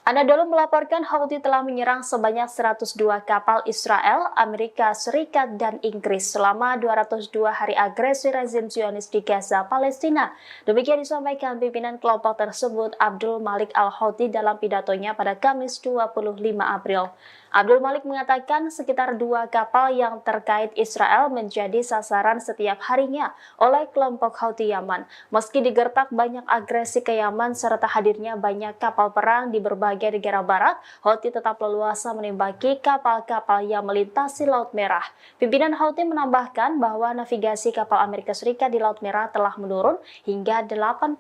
Anadolu melaporkan Houthi telah menyerang sebanyak 102 kapal Israel, Amerika Serikat, dan Inggris selama 202 hari agresi rezim Zionis di Gaza, Palestina. Demikian disampaikan pimpinan kelompok tersebut Abdul Malik Al-Houthi dalam pidatonya pada Kamis 25 April. Abdul Malik mengatakan sekitar 2 kapal yang terkait Israel menjadi sasaran setiap harinya oleh kelompok Houthi Yaman. Meski digertak banyak agresi ke Yaman serta hadirnya banyak kapal perang di berbagai negara barat, Houthi tetap leluasa menembaki kapal-kapal yang melintasi Laut Merah. Pimpinan Houthi menambahkan bahwa navigasi kapal Amerika Serikat di Laut Merah telah menurun hingga 80%.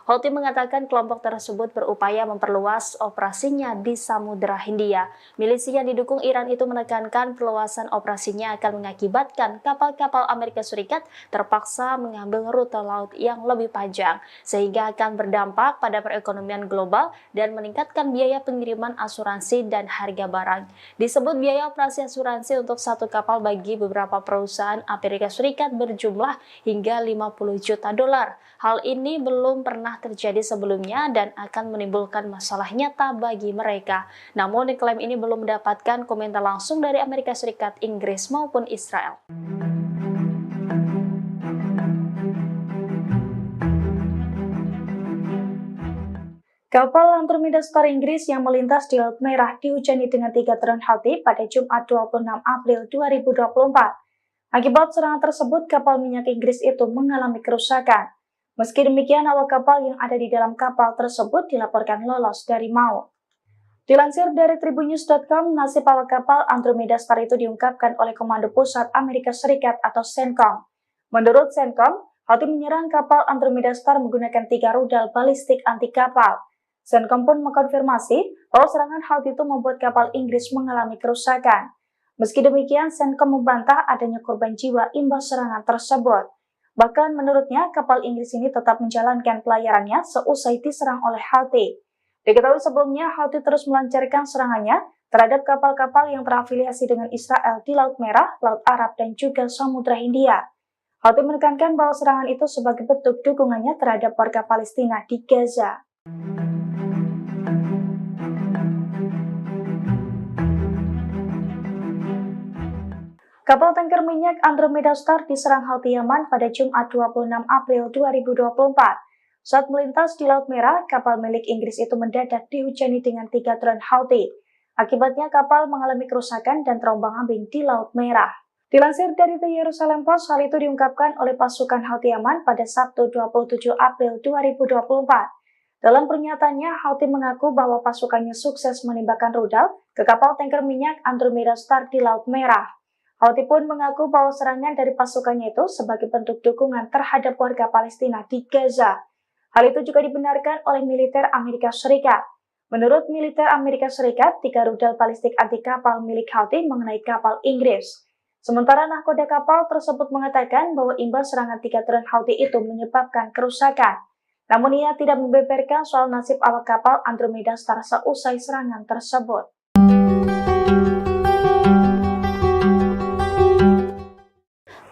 Houthi mengatakan kelompok tersebut berupaya memperluas operasinya di Samudra Hindia. Milisi yang didukung Iran itu menekankan perluasan operasinya akan mengakibatkan kapal-kapal Amerika Serikat terpaksa mengambil rute laut yang lebih panjang, sehingga akan berdampak pada perekonomian global dan meningkatkan biaya pengiriman asuransi dan harga barang. Disebut biaya operasi asuransi untuk satu kapal bagi beberapa perusahaan Amerika Serikat berjumlah hingga 50 juta dolar. Hal ini belum pernah terjadi sebelumnya dan akan menimbulkan masalah nyata bagi mereka. Namun klaim ini belum mendapatkan komentar langsung dari Amerika Serikat, Inggris maupun Israel. Kapal Andromeda Star Inggris yang melintas di Laut Merah dihujani dengan 3 drone Houthi pada Jumat 26 April 2024. Akibat serangan tersebut, kapal minyak Inggris itu mengalami kerusakan. Meski demikian, awak kapal yang ada di dalam kapal tersebut dilaporkan lolos dari maut. Dilansir dari tribunnews.com, nasib awak kapal Andromeda Star itu diungkapkan oleh Komando Pusat Amerika Serikat atau CENTCOM. Menurut CENTCOM, Houthi menyerang kapal Andromeda Star menggunakan 3 rudal balistik anti kapal. CENTCOM pun mengkonfirmasi bahwa serangan Houthi itu membuat kapal Inggris mengalami kerusakan. Meski demikian, CENTCOM membantah adanya korban jiwa imbas serangan tersebut. Bahkan menurutnya, kapal Inggris ini tetap menjalankan pelayarannya seusai diserang oleh Houthi. Diketahui sebelumnya, Houthi terus melancarkan serangannya terhadap kapal-kapal yang terafiliasi dengan Israel di Laut Merah, Laut Arab, dan juga Samudra Hindia. Houthi menekankan bahwa serangan itu sebagai bentuk dukungannya terhadap warga Palestina di Gaza. Kapal tanker minyak Andromeda Star diserang Houthi Yaman pada Jumat 26 April 2024. Saat melintas di Laut Merah, kapal milik Inggris itu mendadak dihujani dengan 3 drone Houthi. Akibatnya kapal mengalami kerusakan dan terombang-ambing di Laut Merah. Dilansir dari The Jerusalem Post, hal itu diungkapkan oleh pasukan Houthi Yaman pada Sabtu 27 April 2024. Dalam pernyataannya, Houthi mengaku bahwa pasukannya sukses menembakkan rudal ke kapal tanker minyak Andromeda Star di Laut Merah. Houthi pun mengaku bahwa serangan dari pasukannya itu sebagai bentuk dukungan terhadap warga Palestina di Gaza. Hal itu juga dibenarkan oleh militer Amerika Serikat. Menurut militer Amerika Serikat, 3 rudal balistik anti kapal milik Houthi mengenai kapal Inggris. Sementara nahkoda kapal tersebut mengatakan bahwa imbas serangan 3 drone Houthi itu menyebabkan kerusakan. Namun ia tidak membeberkan soal nasib awak kapal Andromeda Star seusai serangan tersebut.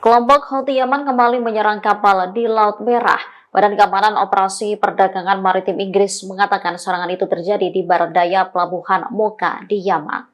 Kelompok Houthi Yaman kembali menyerang kapal di Laut Merah. Badan Keamanan Operasi Perdagangan Maritim Inggris mengatakan serangan itu terjadi di barat daya pelabuhan Mocha di Yaman.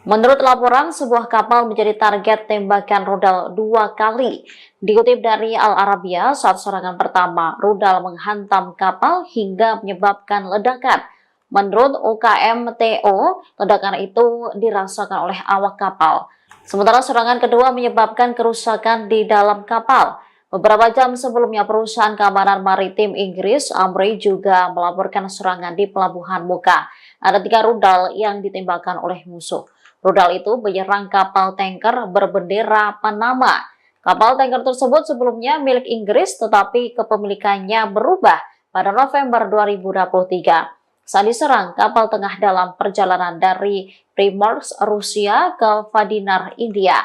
Menurut laporan, sebuah kapal menjadi target tembakan rudal 2 kali. Dikutip dari Al Arabiya, saat serangan pertama, rudal menghantam kapal hingga menyebabkan ledakan. Menurut UKMTO, ledakan itu dirasakan oleh awak kapal. Sementara serangan kedua menyebabkan kerusakan di dalam kapal. Beberapa jam sebelumnya, perusahaan keamanan maritim Inggris, Amri, juga melaporkan serangan di pelabuhan Mocha. Ada 3 rudal yang ditembakkan oleh musuh. Rudal itu menyerang kapal tanker berbendera Panama. Kapal tanker tersebut sebelumnya milik Inggris, tetapi kepemilikannya berubah pada November 2023. Saat diserang, kapal tengah dalam perjalanan dari Primorsk, Rusia ke Vadinar, India.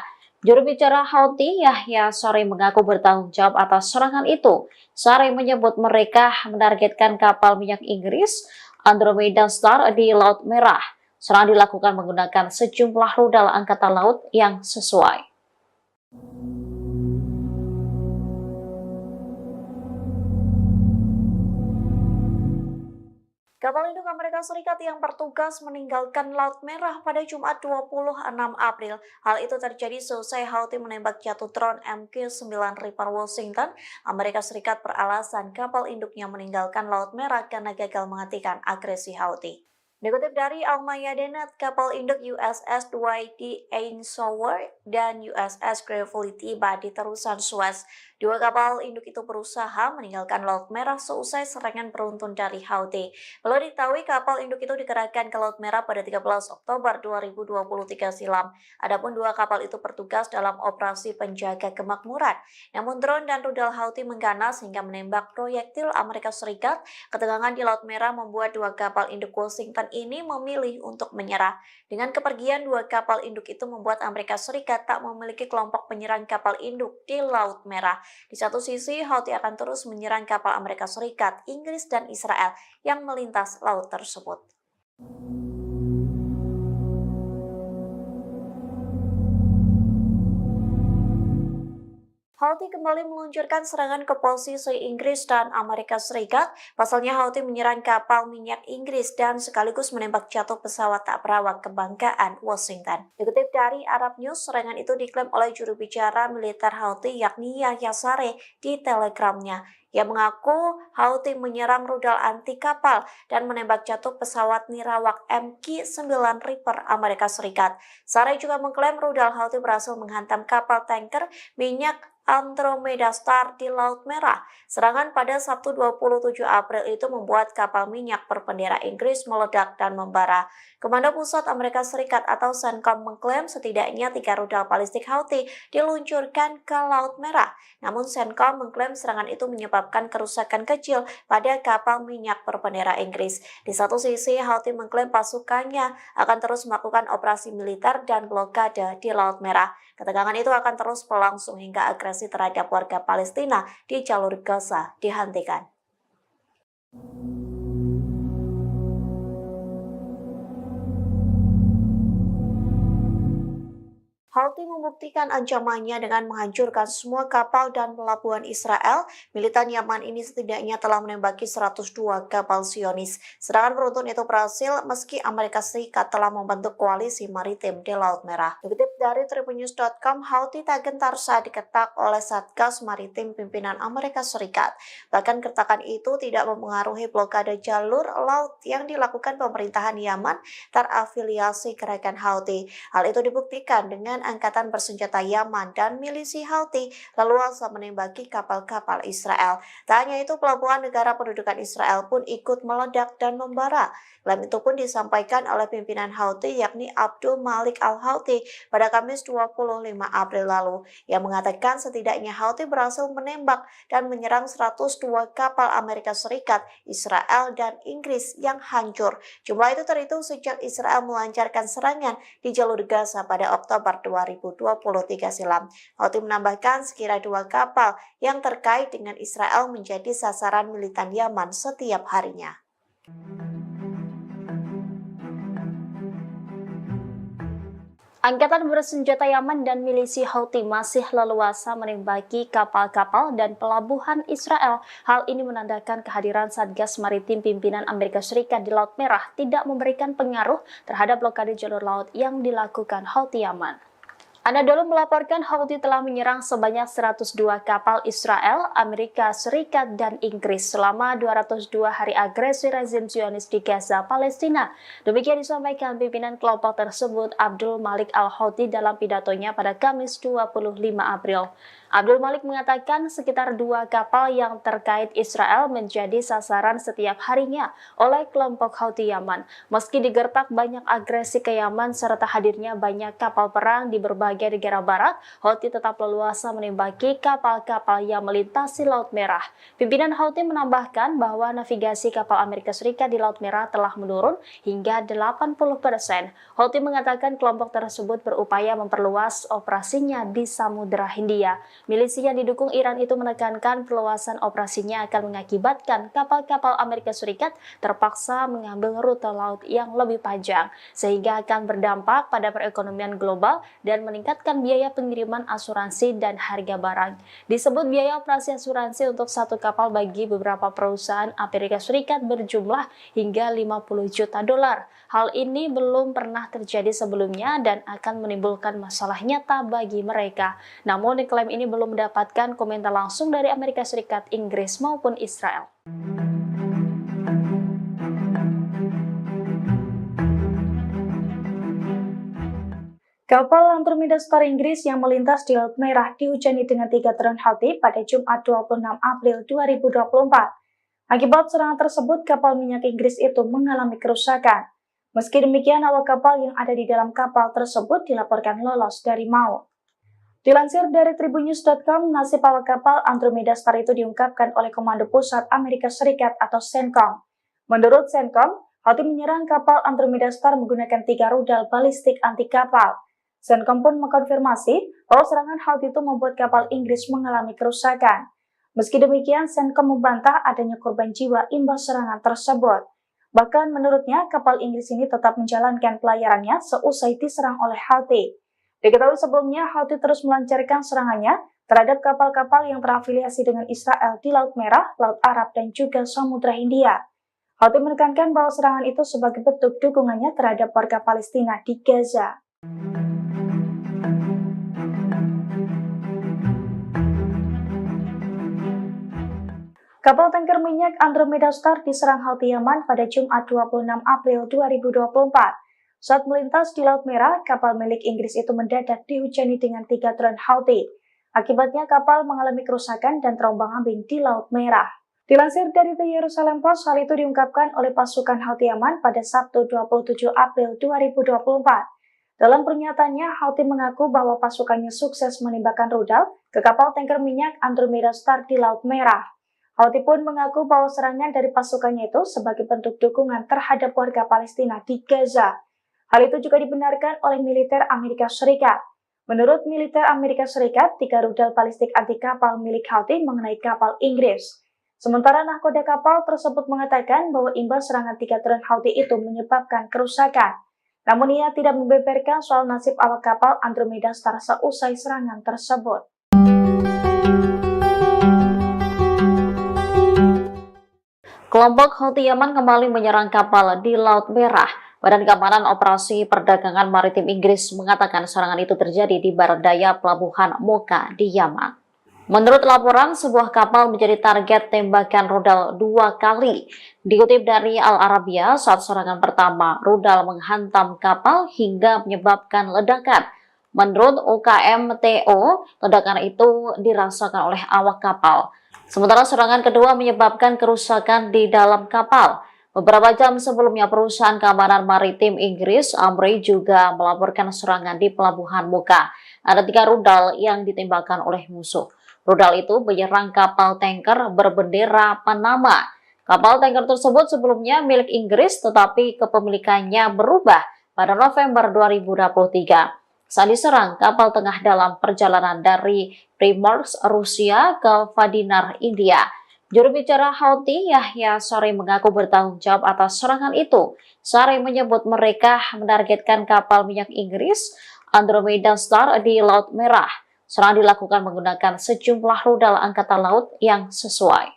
Juru bicara Houthi, Yahya Saree, mengaku bertanggung jawab atas serangan itu. Saree menyebut mereka menargetkan kapal minyak Inggris Andromeda Star di Laut Merah. Serangan dilakukan menggunakan sejumlah rudal angkatan laut yang sesuai. Kapal induk Amerika Serikat yang bertugas meninggalkan Laut Merah pada Jumat 26 April. Hal itu terjadi seusai Houthi menembak jatuh drone MQ-9 Reaper Washington. Amerika Serikat beralasan kapal induknya meninggalkan Laut Merah karena gagal menghentikan agresi Houthi. Dikutip dari Al-Mayadeen, kapal induk USS Dwight D. Eisenhower dan USS Gravely tiba di terusan Suez. 2 kapal induk itu berusaha meninggalkan Laut Merah seusai serangan beruntun dari Houthi. Perlu diketahui kapal induk itu dikerahkan ke Laut Merah pada 13 Oktober 2023 silam. Adapun 2 kapal itu bertugas dalam operasi penjaga kemakmuran. Namun drone dan rudal Houthi mengganas hingga menembak proyektil Amerika Serikat. Ketegangan di Laut Merah membuat 2 kapal induk Washington ini memilih untuk menyerah. Dengan kepergian 2 kapal induk itu membuat Amerika Serikat tak memiliki kelompok penyerang kapal induk di Laut Merah. Di satu sisi, Houthi akan terus menyerang kapal Amerika Serikat, Inggris, dan Israel yang melintas laut tersebut. Houthi kembali meluncurkan serangan ke posisi Inggris dan Amerika Serikat. Pasalnya Houthi menyerang kapal minyak Inggris dan sekaligus menembak jatuh pesawat tak berawak kebanggaan Washington. Dikutip dari Arab News, serangan itu diklaim oleh juru bicara militer Houthi yakni Yahya Saree di Telegramnya. Ia mengaku Houthi menyerang rudal anti kapal dan menembak jatuh pesawat nirawak MQ-9 Reaper Amerika Serikat. Saree juga mengklaim rudal Houthi berhasil menghantam kapal tanker minyak Andromeda Star di Laut Merah. Serangan pada Sabtu 27 April itu membuat kapal minyak berbendera Inggris meledak dan membara. Komando Pusat Amerika Serikat atau CENTCOM mengklaim setidaknya 3 rudal balistik Houthi diluncurkan ke Laut Merah. Namun CENTCOM mengklaim serangan itu menyebabkan kerusakan kecil pada kapal minyak berbendera Inggris. Di satu sisi, Houthi mengklaim pasukannya akan terus melakukan operasi militer dan blokade di Laut Merah. Ketegangan itu akan terus berlangsung hingga agresi terhadap warga Palestina di jalur Gaza dihentikan. Houthi membuktikan ancamannya dengan menghancurkan semua kapal dan pelabuhan Israel. Militan Yaman ini setidaknya telah menembaki 102 kapal Zionis. Serangan beruntun itu berhasil meski Amerika Serikat telah membentuk koalisi maritim di Laut Merah. Dikutip dari tribunnews.com, Houthi tak gentar saat diketak oleh Satgas Maritim pimpinan Amerika Serikat. Bahkan kertakan itu tidak mempengaruhi blokade jalur laut yang dilakukan pemerintahan Yaman terafiliasi gerakan Houthi. Hal itu dibuktikan dengan angkatan bersenjata Yaman dan milisi Houthi leluasa menembaki kapal-kapal Israel. Tak hanya itu, pelabuhan negara pendudukan Israel pun ikut meledak dan membara. Klaim itu pun disampaikan oleh pimpinan Houthi yakni Abdul Malik al-Houthi pada Kamis 25 April lalu, yang mengatakan setidaknya Houthi berhasil menembak dan menyerang 102 kapal Amerika Serikat, Israel, dan Inggris yang hancur. Jumlah itu terhitung sejak Israel melancarkan serangan di jalur Gaza pada Oktober 2023 silam. Houthi menambahkan sekira 2 kapal yang terkait dengan Israel menjadi sasaran militan Yaman setiap harinya. Angkatan bersenjata Yaman dan milisi Houthi masih leluasa menembaki kapal-kapal dan pelabuhan Israel. Hal ini menandakan kehadiran Satgas Maritim pimpinan Amerika Serikat di Laut Merah tidak memberikan pengaruh terhadap blokade jalur laut yang dilakukan Houthi Yaman. Anadolu melaporkan Houthi telah menyerang sebanyak 102 kapal Israel, Amerika Serikat, dan Inggris selama 202 hari agresi rezim Zionis di Gaza, Palestina. Demikian disampaikan pimpinan kelompok tersebut, Abdul Malik al-Houthi, dalam pidatonya pada Kamis 25 April. Abdul Malik mengatakan sekitar 2 kapal yang terkait Israel menjadi sasaran setiap harinya oleh kelompok Houthi Yaman. Meski digertak banyak agresi ke Yaman serta hadirnya banyak kapal perang di berbagai negara barat, Houthi tetap leluasa menembaki kapal-kapal yang melintasi Laut Merah. Pimpinan Houthi menambahkan bahwa navigasi kapal Amerika Serikat di Laut Merah telah menurun hingga 80%. Houthi mengatakan kelompok tersebut berupaya memperluas operasinya di Samudra Hindia. Milisi yang didukung Iran itu menekankan perluasan operasinya akan mengakibatkan kapal-kapal Amerika Serikat terpaksa mengambil rute laut yang lebih panjang, sehingga akan berdampak pada perekonomian global dan meningkatkan biaya pengiriman asuransi dan harga barang. Disebut biaya operasi asuransi untuk satu kapal bagi beberapa perusahaan Amerika Serikat berjumlah hingga 50 juta dolar. Hal ini belum pernah terjadi sebelumnya dan akan menimbulkan masalah nyata bagi mereka. Namun klaim ini belum mendapatkan komentar langsung dari Amerika Serikat, Inggris maupun Israel. Kapal Andromeda Star Inggris yang melintas di Laut Merah dihujani dengan 3 drone Houthi pada Jumat 26 April 2024. Akibat serangan tersebut, kapal minyak Inggris itu mengalami kerusakan. Meski demikian, awak kapal yang ada di dalam kapal tersebut dilaporkan lolos dari maut. Dilansir dari tribunnews.com, nasib awak kapal Andromeda Star itu diungkapkan oleh Komando Pusat Amerika Serikat atau CENTCOM. Menurut CENTCOM, Houthi menyerang kapal Andromeda Star menggunakan 3 rudal balistik anti kapal. CENTCOM pun mengkonfirmasi bahwa serangan Houthi itu membuat kapal Inggris mengalami kerusakan. Meski demikian, CENTCOM membantah adanya korban jiwa imbas serangan tersebut. Bahkan menurutnya, kapal Inggris ini tetap menjalankan pelayarannya seusai diserang oleh Houthi. Diketahui sebelumnya, Houthi terus melancarkan serangannya terhadap kapal-kapal yang terafiliasi dengan Israel di Laut Merah, Laut Arab, dan juga Samudra Hindia. Houthi menekankan bahwa serangan itu sebagai bentuk dukungannya terhadap warga Palestina di Gaza. Kapal tanker minyak Andromeda Star diserang Houthi Yaman pada Jumat 26 April 2024. Saat melintas di Laut Merah, kapal milik Inggris itu mendadak dihujani dengan 3 drone Houthi. Akibatnya kapal mengalami kerusakan dan terombang-ambing di Laut Merah. Dilansir dari The Jerusalem Post, hal itu diungkapkan oleh pasukan Houthi Yaman pada Sabtu 27 April 2024. Dalam pernyataannya, Houthi mengaku bahwa pasukannya sukses menembakkan rudal ke kapal tanker minyak Andromeda Star di Laut Merah. Houthi pun mengaku bahwa serangan dari pasukannya itu sebagai bentuk dukungan terhadap warga Palestina di Gaza. Hal itu juga dibenarkan oleh militer Amerika Serikat. Menurut militer Amerika Serikat, 3 rudal balistik anti kapal milik Houthi mengenai kapal Inggris. Sementara nahkoda kapal tersebut mengatakan bahwa imbas serangan 3 drone Houthi itu menyebabkan kerusakan. Namun ia tidak membeberkan soal nasib awak kapal Andromeda Star seusai serangan tersebut. Kelompok Houthi Yaman kembali menyerang kapal di Laut Merah. Badan Keamanan Operasi Perdagangan Maritim Inggris mengatakan serangan itu terjadi di barat daya pelabuhan Mocha di Yaman. Menurut laporan, sebuah kapal menjadi target tembakan rudal 2 kali. Dikutip dari Al Arabiya, saat serangan pertama, rudal menghantam kapal hingga menyebabkan ledakan. Menurut UKMTO, ledakan itu dirasakan oleh awak kapal. Sementara serangan kedua menyebabkan kerusakan di dalam kapal. Beberapa jam sebelumnya, perusahaan keamanan maritim Inggris, Amri, juga melaporkan serangan di pelabuhan Mocha. Ada 3 rudal yang ditembakkan oleh musuh. Rudal itu menyerang kapal tanker berbendera Panama. Kapal tanker tersebut sebelumnya milik Inggris, tetapi kepemilikannya berubah pada November 2023. Saat diserang, kapal tengah dalam perjalanan dari Primorsk, Rusia ke Vadinar, India. Juru bicara Houthi, Yahya Saree, mengaku bertanggung jawab atas serangan itu. Saree menyebut mereka menargetkan kapal minyak Inggris Andromeda Star di Laut Merah. Serangan dilakukan menggunakan sejumlah rudal angkatan laut yang sesuai.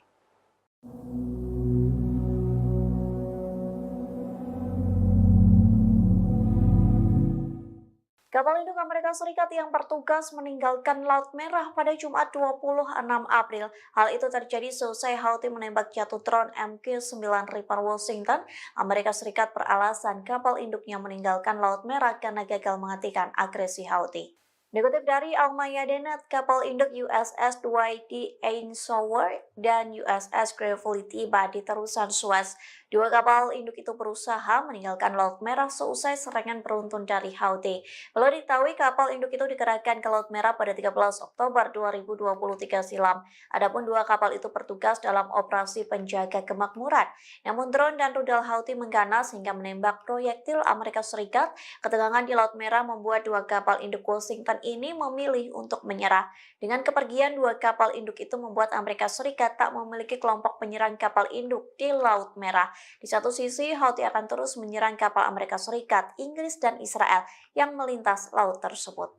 Kapal induk Amerika Serikat yang bertugas meninggalkan Laut Merah pada Jumat 26 April. Hal itu terjadi seusai Houthi menembak jatuh drone MQ-9 Reaper Washington. Amerika Serikat beralasan kapal induknya meninggalkan Laut Merah karena gagal menghentikan agresi Houthi. Dikutip dari Al-Mayadeen, kapal induk USS Dwight D. Eisenhower dan USS Gravely tiba di terusan Suez. 2 kapal induk itu berusaha meninggalkan Laut Merah seusai serangan beruntun dari Houthi. Perlu diketahui kapal induk itu dikerahkan ke Laut Merah pada 13 Oktober 2023 silam. Adapun 2 kapal itu bertugas dalam operasi penjaga kemakmuran. Namun drone dan rudal Houthi mengganas hingga menembak proyektil Amerika Serikat. Ketegangan di Laut Merah membuat 2 kapal induk Washington ini memilih untuk menyerah. Dengan kepergian 2 kapal induk itu membuat Amerika Serikat tak memiliki kelompok penyerang kapal induk di Laut Merah. Di satu sisi, Houthi akan terus menyerang kapal Amerika Serikat, Inggris, dan Israel yang melintas laut tersebut.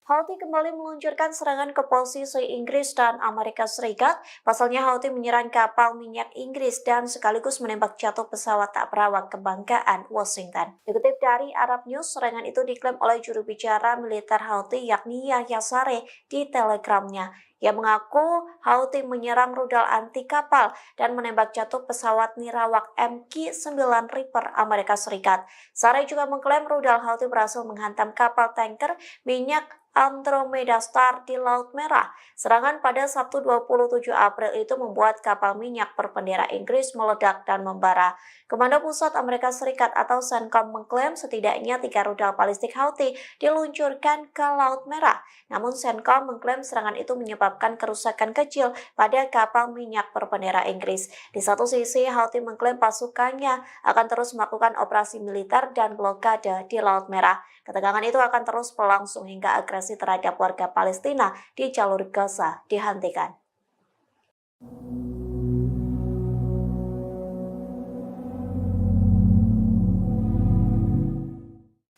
Houthi kembali meluncurkan serangan ke posisi Inggris dan Amerika Serikat. Pasalnya Houthi menyerang kapal minyak Inggris dan sekaligus menembak jatuh pesawat tak berawak kebanggaan Washington. Dikutip dari Arab News, serangan itu diklaim oleh juru bicara militer Houthi yakni Yahya Saree di Telegramnya. Ia mengaku Houthi menyerang rudal anti kapal dan menembak jatuh pesawat nirawak MQ-9 Reaper Amerika Serikat. Saree juga mengklaim rudal Houthi berhasil menghantam kapal tanker minyak Andromeda Star di Laut Merah. Serangan pada Sabtu 27 April itu membuat kapal minyak berbendera Inggris meledak dan membara. Komando Pusat Amerika Serikat atau CENTCOM mengklaim setidaknya 3 rudal balistik Houthi diluncurkan ke Laut Merah. Namun CENTCOM mengklaim serangan itu menyebabkan kerusakan kecil pada kapal minyak berbendera Inggris. Di satu sisi, Houthi mengklaim pasukannya akan terus melakukan operasi militer dan blokade di Laut Merah. Ketegangan itu akan terus berlangsung hingga agresi terhadap warga Palestina di jalur Gaza dihentikan.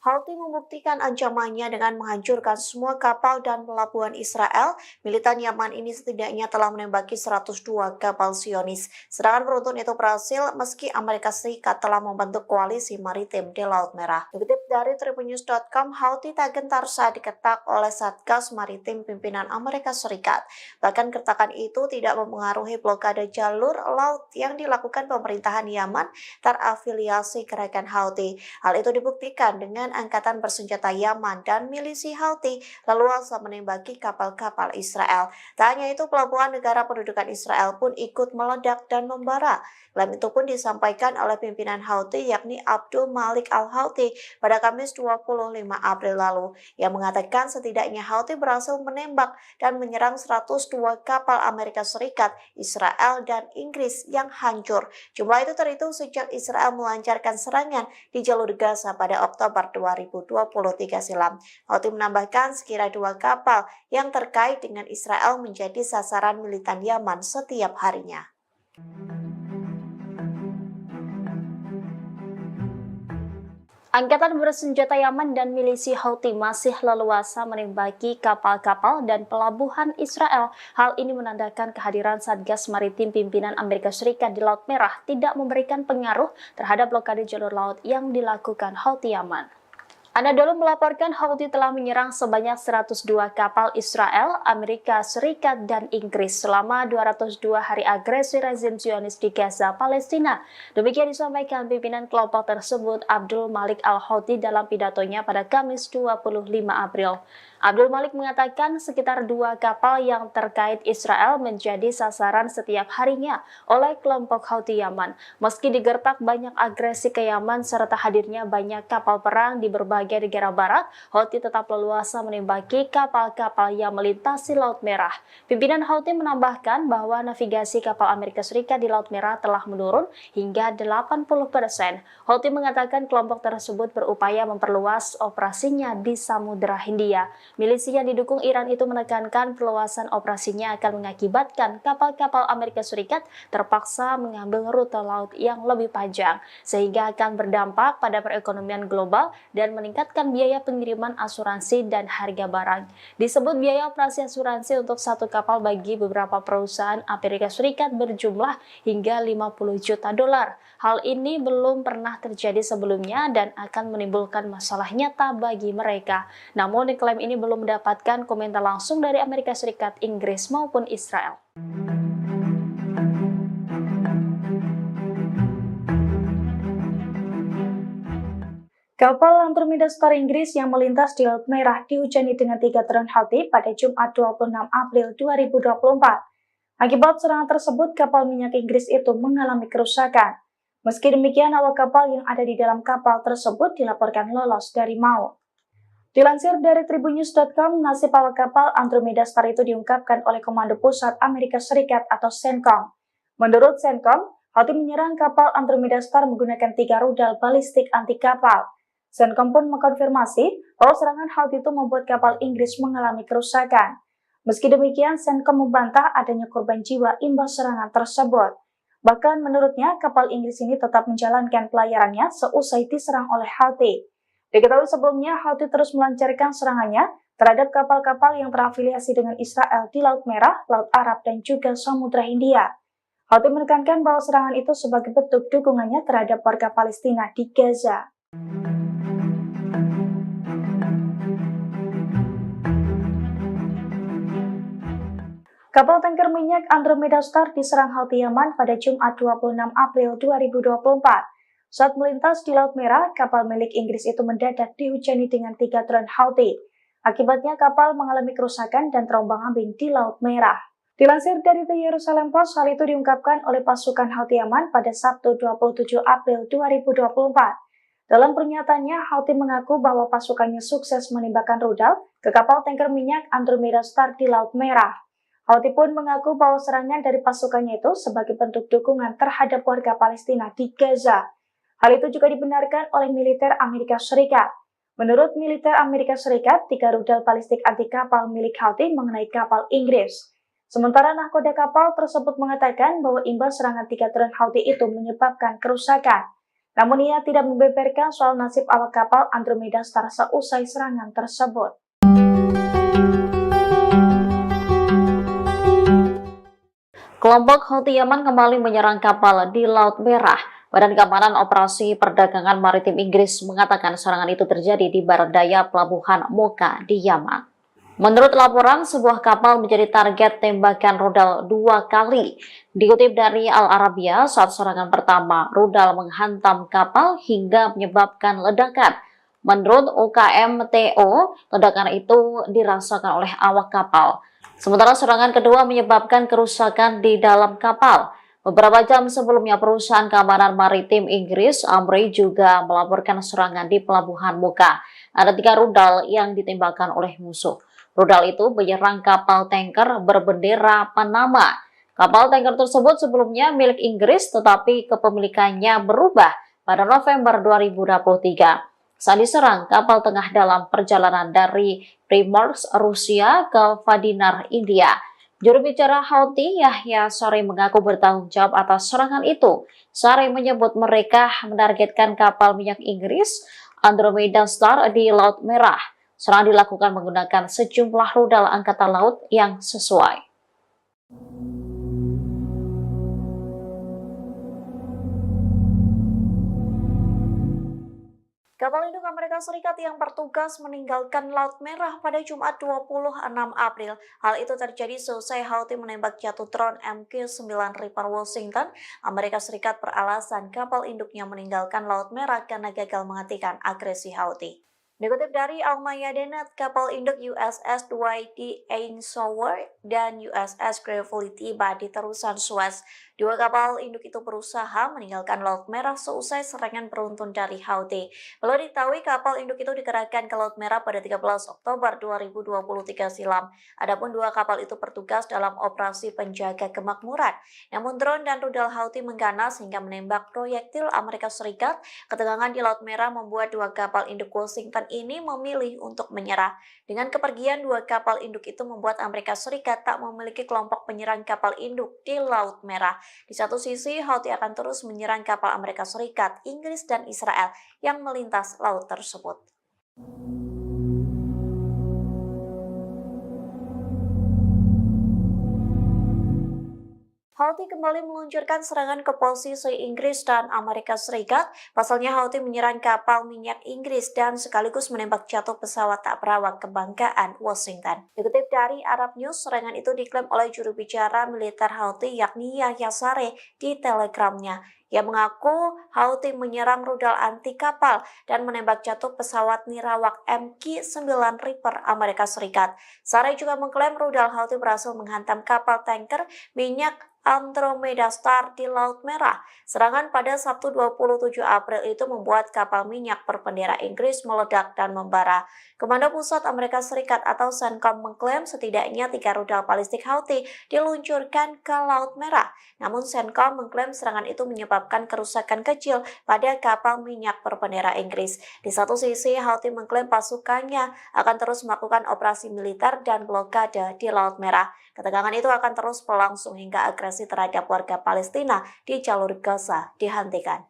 Houthi membuktikan ancamannya dengan menghancurkan semua kapal dan pelabuhan Israel. Militan Yaman ini setidaknya telah menembaki 102 kapal Zionis. Serangan beruntun itu berhasil meski Amerika Serikat telah membentuk koalisi maritim di Laut Merah. Dikutip dari tribunnews.com, Houthi tak gentar saat diketak oleh Satgas Maritim pimpinan Amerika Serikat. Bahkan keretakan itu tidak mempengaruhi blokade jalur laut yang dilakukan pemerintahan Yaman terafiliasi gerakan Houthi. Hal itu dibuktikan dengan angkatan bersenjata Yaman dan milisi Houthi leluasa menembaki kapal-kapal Israel. Tak hanya itu, pelabuhan negara pendudukan Israel pun ikut meledak dan membara. Klaim itu pun disampaikan oleh pimpinan Houthi yakni Abdul Malik Al-Houthi pada Kamis 25 April lalu, yang mengatakan setidaknya Houthi berhasil menembak dan menyerang 102 kapal Amerika Serikat, Israel, dan Inggris yang hancur. Jumlah itu terhitung sejak Israel melancarkan serangan di jalur Gaza pada Oktober 2023. 2023 silam. Houthi menambahkan sekira 2 kapal yang terkait dengan Israel menjadi sasaran militan Yaman setiap harinya. Angkatan bersenjata Yaman dan milisi Houthi masih leluasa menembaki kapal-kapal dan pelabuhan Israel. Hal ini menandakan kehadiran Satgas Maritim pimpinan Amerika Serikat di Laut Merah tidak memberikan pengaruh terhadap blokade jalur laut yang dilakukan Houthi Yaman. Anadolu melaporkan Houthi telah menyerang sebanyak 102 kapal Israel, Amerika Serikat, dan Inggris selama 202 hari agresi rezim Zionis di Gaza, Palestina. Demikian disampaikan pimpinan kelompok tersebut Abdul Malik Al-Houthi dalam pidatonya pada Kamis 25 April. Abdul Malik mengatakan sekitar 2 kapal yang terkait Israel menjadi sasaran setiap harinya oleh kelompok Houthi Yaman. Meski digertak banyak agresi ke Yaman serta hadirnya banyak kapal perang di berbagai negara barat, Houthi tetap leluasa menembaki kapal-kapal yang melintasi Laut Merah. Pimpinan Houthi menambahkan bahwa navigasi kapal Amerika Serikat di Laut Merah telah menurun hingga 80%. Houthi mengatakan kelompok tersebut berupaya memperluas operasinya di Samudra Hindia. Milisi yang didukung Iran itu menekankan perluasan operasinya akan mengakibatkan kapal-kapal Amerika Serikat terpaksa mengambil rute laut yang lebih panjang, sehingga akan berdampak pada perekonomian global dan meningkatkan biaya pengiriman asuransi dan harga barang. Disebut biaya operasi asuransi untuk satu kapal bagi beberapa perusahaan Amerika Serikat berjumlah hingga 50 juta dolar. Hal ini belum pernah terjadi sebelumnya dan akan menimbulkan masalah nyata bagi mereka. Namun klaim ini belum mendapatkan komentar langsung dari Amerika Serikat, Inggris maupun Israel. Kapal Andromeda Star Inggris yang melintas di Laut Merah dihujani dengan 3 drone Houthi pada Jumat 26 April 2024. Akibat serangan tersebut, kapal minyak Inggris itu mengalami kerusakan. Meski demikian, awak kapal yang ada di dalam kapal tersebut dilaporkan lolos dari maut. Dilansir dari tribunnews.com, nasib awak kapal Andromeda Star itu diungkapkan oleh Komando Pusat Amerika Serikat atau CENTCOM. Menurut CENTCOM, Houthi menyerang kapal Andromeda Star menggunakan 3 rudal balistik anti kapal. CENTCOM pun mengkonfirmasi bahwa serangan Houthi itu membuat kapal Inggris mengalami kerusakan. Meski demikian, CENTCOM membantah adanya korban jiwa imbas serangan tersebut. Bahkan menurutnya, kapal Inggris ini tetap menjalankan pelayarannya seusai diserang oleh Houthi. Diketahui sebelumnya, Houthi terus melancarkan serangannya terhadap kapal-kapal yang terafiliasi dengan Israel di Laut Merah, Laut Arab, dan juga Samudra Hindia. Houthi menekankan bahwa serangan itu sebagai bentuk dukungannya terhadap warga Palestina di Gaza. Kapal tanker minyak Andromeda Star diserang Houthi Yaman pada Jumat 26 April 2024. Saat melintas di Laut Merah, kapal milik Inggris itu mendadak dihujani dengan 3 drone Houthi. Akibatnya kapal mengalami kerusakan dan terombang-ambing di Laut Merah. Dilansir dari The Jerusalem Post, hal itu diungkapkan oleh pasukan Houthi Yaman pada Sabtu 27 April 2024. Dalam pernyataannya, Houthi mengaku bahwa pasukannya sukses menembakkan rudal ke kapal tanker minyak Andromeda Star di Laut Merah. Houthi pun mengaku bahwa serangan dari pasukannya itu sebagai bentuk dukungan terhadap warga Palestina di Gaza. Hal itu juga dibenarkan oleh militer Amerika Serikat. Menurut militer Amerika Serikat, 3 rudal balistik anti kapal milik Houthi mengenai kapal Inggris. Sementara nahkoda kapal tersebut mengatakan bahwa imbas serangan 3 drone Houthi itu menyebabkan kerusakan. Namun ia tidak membeberkan soal nasib awak kapal Andromeda Star seusai serangan tersebut. Kelompok Houthi Yaman kembali menyerang kapal di Laut Merah. Badan Keamanan Operasi Perdagangan Maritim Inggris mengatakan serangan itu terjadi di barat daya pelabuhan Mocha di Yaman. Menurut laporan, sebuah kapal menjadi target tembakan rudal 2 kali. Dikutip dari Al Arabiya, saat serangan pertama, rudal menghantam kapal hingga menyebabkan ledakan. Menurut UKMTO, ledakan itu dirasakan oleh awak kapal. Sementara serangan kedua menyebabkan kerusakan di dalam kapal. Beberapa jam sebelumnya, perusahaan keamanan maritim Inggris, Amri, juga melaporkan serangan di pelabuhan Mocha. Ada 3 rudal yang ditembakkan oleh musuh. Rudal itu menyerang kapal tanker berbendera Panama. Kapal tanker tersebut sebelumnya milik Inggris, tetapi kepemilikannya berubah pada November 2023. saat diserang kapal tengah dalam perjalanan dari Primorsk, Rusia ke Vadinar, India. Juru bicara Houthi, Yahya Saree mengaku bertanggung jawab atas serangan itu. Saree menyebut mereka menargetkan kapal minyak Inggris Andromeda Star di Laut Merah. Serangan dilakukan menggunakan sejumlah rudal angkatan laut yang sesuai. Kapal induk Amerika Serikat yang bertugas meninggalkan Laut Merah pada Jumat 26 April. Hal itu terjadi seusai Houthi menembak jatuh drone MQ-9 Reaper Washington. Amerika Serikat beralasan kapal induknya meninggalkan Laut Merah karena gagal menghentikan agresi Houthi. Dikutip dari Al-Mayadeen, kapal induk USS Dwight D. Eisenhower dan USS Gravely tiba di terusan Suez. Dua kapal induk itu berusaha meninggalkan Laut Merah seusai serangan beruntun dari Houthi. Perlu diketahui kapal induk itu dikerahkan ke Laut Merah pada 13 Oktober 2023 silam. Adapun dua kapal itu bertugas dalam operasi penjaga kemakmuran. Namun drone dan rudal Houthi mengganas hingga menembak proyektil Amerika Serikat. Ketegangan di Laut Merah membuat dua kapal induk Washington ini memilih untuk menyerah. Dengan kepergian dua kapal induk itu membuat Amerika Serikat tak memiliki kelompok penyerang kapal induk di Laut Merah. Di satu sisi, Houthi akan terus menyerang kapal Amerika Serikat, Inggris, dan Israel yang melintas laut tersebut. Houthi kembali meluncurkan serangan ke posisi Inggris dan Amerika Serikat. Pasalnya Houthi menyerang kapal minyak Inggris dan sekaligus menembak jatuh pesawat tak berawak kebanggaan Washington. Dikutip dari Arab News, serangan itu diklaim oleh juru bicara militer Houthi yakni Yahya Saree di Telegramnya. Ia mengaku Houthi menyerang rudal anti kapal dan menembak jatuh pesawat nirawak MQ-9 Reaper Amerika Serikat. Saree juga mengklaim rudal Houthi berhasil menghantam kapal tanker minyak Andromeda Star di Laut Merah. Serangan pada Sabtu 27 April itu membuat kapal minyak berbendera Inggris meledak dan membara. Komando Pusat Amerika Serikat atau CENTCOM mengklaim setidaknya 3 rudal balistik Houthi diluncurkan ke Laut Merah. Namun CENTCOM mengklaim serangan itu menyebabkan kerusakan kecil pada kapal minyak berbendera Inggris. Di satu sisi, Houthi mengklaim pasukannya akan terus melakukan operasi militer dan blokade di Laut Merah. Ketegangan itu akan terus berlangsung hingga agresi terhadap warga Palestina di jalur Gaza dihentikan.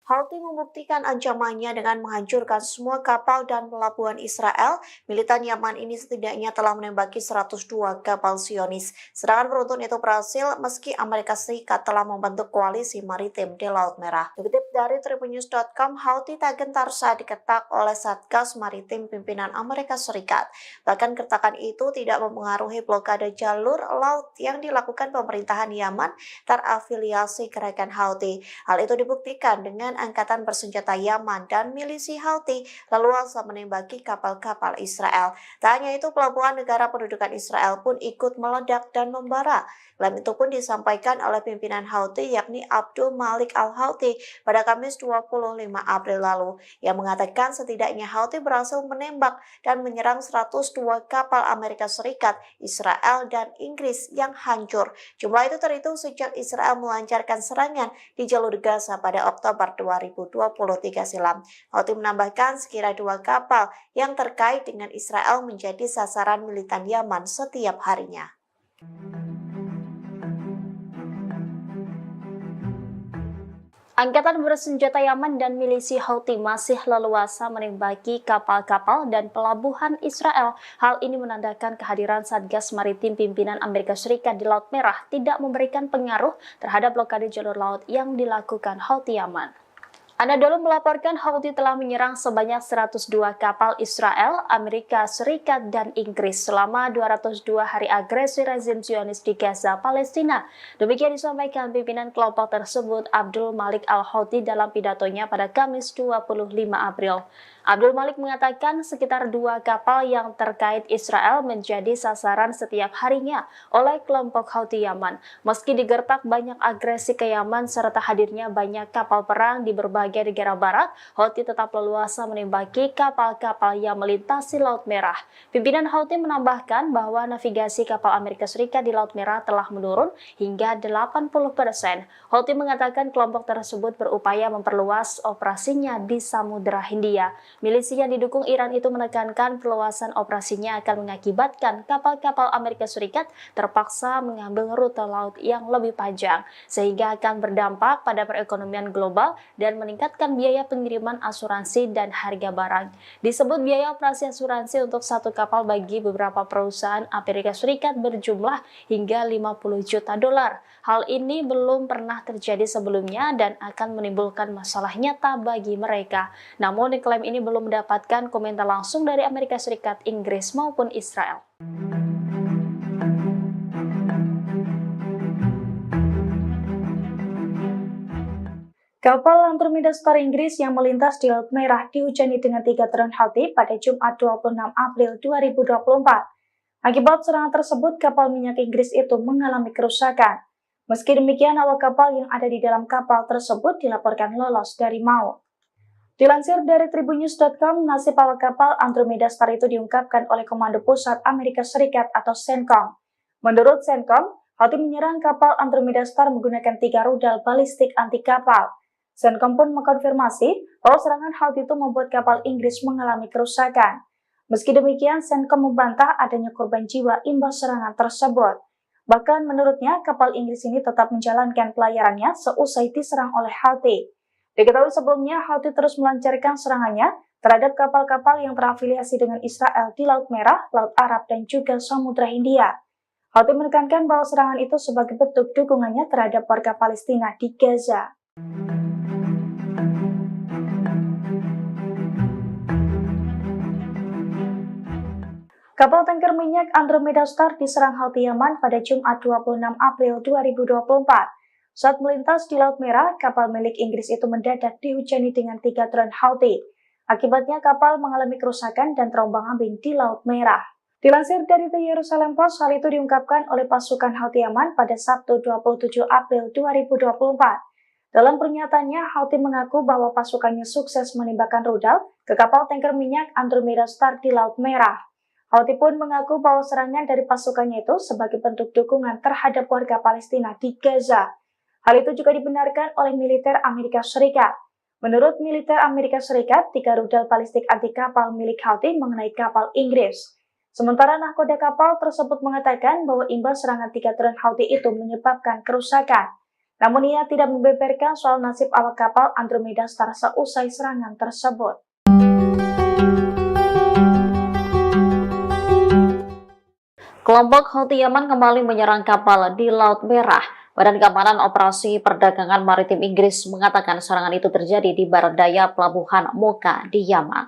Houthi membuktikan ancamannya dengan menghancurkan semua kapal dan pelabuhan Israel. Militan Yaman ini setidaknya telah menembaki 102 kapal Zionis. Serangan beruntun itu berhasil meski Amerika Serikat telah membentuk koalisi maritim di Laut Merah. Dikutip dari tribunnews.com, Houthi tak gentar saat diketak oleh Satgas Maritim pimpinan Amerika Serikat. Bahkan kertakan itu tidak mempengaruhi blokade jalur laut yang dilakukan pemerintahan Yaman terafiliasi gerakan Houthi. Hal itu dibuktikan dengan angkatan bersenjata Yaman dan milisi Houthi leluasa menembaki kapal-kapal Israel. Tak hanya itu, pelabuhan negara pendudukan Israel pun ikut meledak dan membara. Klaim itu pun disampaikan oleh pimpinan Houthi yakni Abdul Malik Al-Houthi pada Kamis 25 April lalu. Yang mengatakan setidaknya Houthi berhasil menembak dan menyerang 102 kapal Amerika Serikat, Israel, dan Inggris yang hancur. Jumlah itu terhitung sejak Israel melancarkan serangan di jalur Gaza pada Oktober 2023 silam. Houthi menambahkan sekira 2 kapal yang terkait dengan Israel menjadi sasaran militan Yaman setiap harinya. Angkatan bersenjata Yaman dan milisi Houthi masih leluasa menembaki kapal-kapal dan pelabuhan Israel. Hal ini menandakan kehadiran Satgas Maritim pimpinan Amerika Serikat di Laut Merah tidak memberikan pengaruh terhadap blokade jalur laut yang dilakukan Houthi Yaman. Anadolu melaporkan Houthi telah menyerang sebanyak 102 kapal Israel, Amerika Serikat, dan Inggris selama 202 hari agresi rezim Zionis di Gaza, Palestina. Demikian disampaikan pimpinan kelompok tersebut Abdul Malik Al-Houthi dalam pidatonya pada Kamis 25 April. Abdul Malik mengatakan sekitar 2 kapal yang terkait Israel menjadi sasaran setiap harinya oleh kelompok Houthi Yaman. Meski digertak banyak agresi ke Yaman serta hadirnya banyak kapal perang di berbagai negara barat, Houthi tetap leluasa menembaki kapal-kapal yang melintasi Laut Merah. Pimpinan Houthi menambahkan bahwa navigasi kapal Amerika Serikat di Laut Merah telah menurun hingga 80%. Houthi mengatakan kelompok tersebut berupaya memperluas operasinya di Samudra Hindia. Milisi yang didukung Iran itu menekankan perluasan operasinya akan mengakibatkan kapal-kapal Amerika Serikat terpaksa mengambil rute laut yang lebih panjang, sehingga akan berdampak pada perekonomian global dan meningkatkan biaya pengiriman asuransi dan harga barang. Disebut biaya operasi asuransi untuk satu kapal bagi beberapa perusahaan Amerika Serikat berjumlah hingga 50 juta dolar. Hal ini belum pernah terjadi sebelumnya dan akan menimbulkan masalah nyata bagi mereka. Namun klaim ini belum mendapatkan komentar langsung dari Amerika Serikat, Inggris maupun Israel. Kapal Andromeda Star Inggris yang melintas di Laut Merah dihujani dengan 3 drone Houthi pada Jumat 26 April 2024. Akibat serangan tersebut, kapal minyak Inggris itu mengalami kerusakan. Meski demikian, awak kapal yang ada di dalam kapal tersebut dilaporkan lolos dari maut. Dilansir dari tribunnews.com, nasib awak kapal Andromeda Star itu diungkapkan oleh Komando Pusat Amerika Serikat atau CENTCOM. Menurut CENTCOM, Houthi menyerang kapal Andromeda Star menggunakan 3 rudal balistik anti kapal. CENTCOM pun mengkonfirmasi bahwa serangan Houthi itu membuat kapal Inggris mengalami kerusakan. Meski demikian, CENTCOM membantah adanya korban jiwa imbas serangan tersebut. Bahkan menurutnya, kapal Inggris ini tetap menjalankan pelayarannya seusai diserang oleh Houthi. Diketahui sebelumnya, Houthi terus melancarkan serangannya terhadap kapal-kapal yang terafiliasi dengan Israel di Laut Merah, Laut Arab, dan juga Samudra Hindia. Houthi menekankan bahwa serangan itu sebagai bentuk dukungannya terhadap warga Palestina di Gaza. Kapal tanker minyak Andromeda Star diserang Houthi Yaman pada Jumat 26 April 2024. Saat melintas di Laut Merah, kapal milik Inggris itu mendadak dihujani dengan 3 drone Houthi. Akibatnya kapal mengalami kerusakan dan terombang-ambing di Laut Merah. Dilansir dari The Jerusalem Post, hal itu diungkapkan oleh pasukan Houthi Yaman pada Sabtu 27 April 2024. Dalam pernyataannya, Houthi mengaku bahwa pasukannya sukses menembakkan rudal ke kapal tanker minyak Andromeda Star di Laut Merah. Houthi pun mengaku bahwa serangan dari pasukannya itu sebagai bentuk dukungan terhadap warga Palestina di Gaza. Hal itu juga dibenarkan oleh militer Amerika Serikat. Menurut militer Amerika Serikat, 3 rudal balistik anti kapal milik Houthi mengenai kapal Inggris. Sementara nahkoda kapal tersebut mengatakan bahwa imbas serangan 3 drone Houthi itu menyebabkan kerusakan. Namun ia tidak membeberkan soal nasib awak kapal Andromeda Star seusai serangan tersebut. Kelompok Houthi Yaman kembali menyerang kapal di Laut Merah. Badan Keamanan Operasi Perdagangan Maritim Inggris mengatakan serangan itu terjadi di barat daya pelabuhan Mocha di Yaman.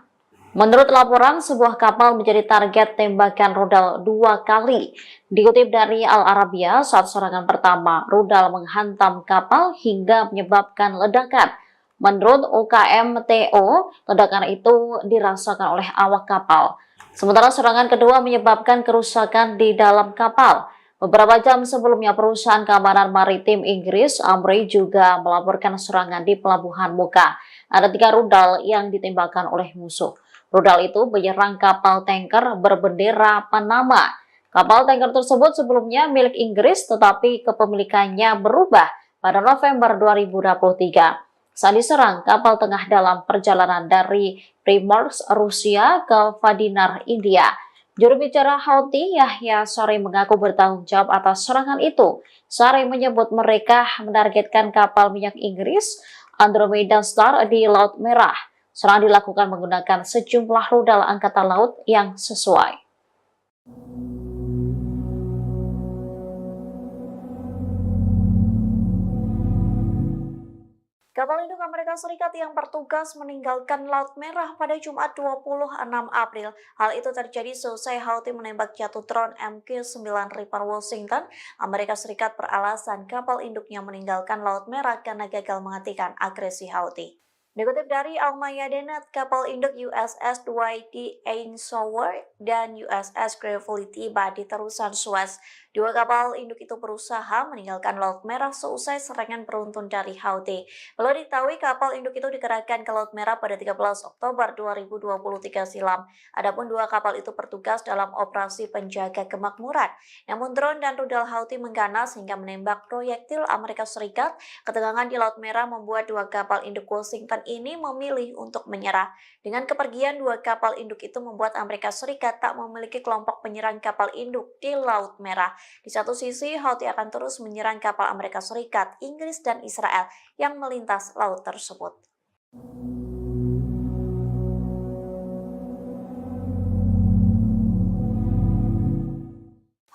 Menurut laporan, sebuah kapal menjadi target tembakan rudal 2 kali. Dikutip dari Al Arabiya, saat serangan pertama, rudal menghantam kapal hingga menyebabkan ledakan. Menurut UKMTO, ledakan itu dirasakan oleh awak kapal. Sementara serangan kedua menyebabkan kerusakan di dalam kapal. Beberapa jam sebelumnya, perusahaan keamanan maritim Inggris, Amri, juga melaporkan serangan di pelabuhan Mocha. Ada 3 rudal yang ditembakkan oleh musuh. Rudal itu menyerang kapal tanker berbendera Panama. Kapal tanker tersebut sebelumnya milik Inggris, tetapi kepemilikannya berubah pada November 2023. Saat diserang, kapal tengah dalam perjalanan dari Primorsk, Rusia ke Vadinar, India. Juru bicara Houthi, Yahya Saree, mengaku bertanggung jawab atas serangan itu. Saree menyebut mereka menargetkan kapal minyak Inggris Andromeda Star di Laut Merah. Serangan dilakukan menggunakan sejumlah rudal angkatan laut yang sesuai. Kapal induk Amerika Serikat yang bertugas meninggalkan Laut Merah pada Jumat 26 April. Hal itu terjadi seusai Houthi menembak jatuh drone MQ-9 Reaper Washington. Amerika Serikat beralasan kapal induknya meninggalkan Laut Merah karena gagal menghentikan agresi Houthi. Dikutip dari Almaya.net, kapal induk USS Dwight D. Eisenhower dan USS Gravely tiba di terusan Suez. Dua kapal induk itu berusaha meninggalkan Laut Merah seusai serangan beruntun dari Houthi. Belum diketahui kapal induk itu dikerahkan ke Laut Merah pada 13 Oktober 2023 silam. Adapun dua kapal itu bertugas dalam operasi penjaga kemakmuran. Namun drone dan rudal Houthi mengganas hingga menembak proyektil Amerika Serikat. Ketegangan di Laut Merah membuat dua kapal induk Washington ini memilih untuk menyerah. Dengan kepergian dua kapal induk itu membuat Amerika Serikat tak memiliki kelompok penyerang kapal induk di Laut Merah. Di satu sisi, Houthi akan terus menyerang kapal Amerika Serikat, Inggris, dan Israel yang melintas laut tersebut.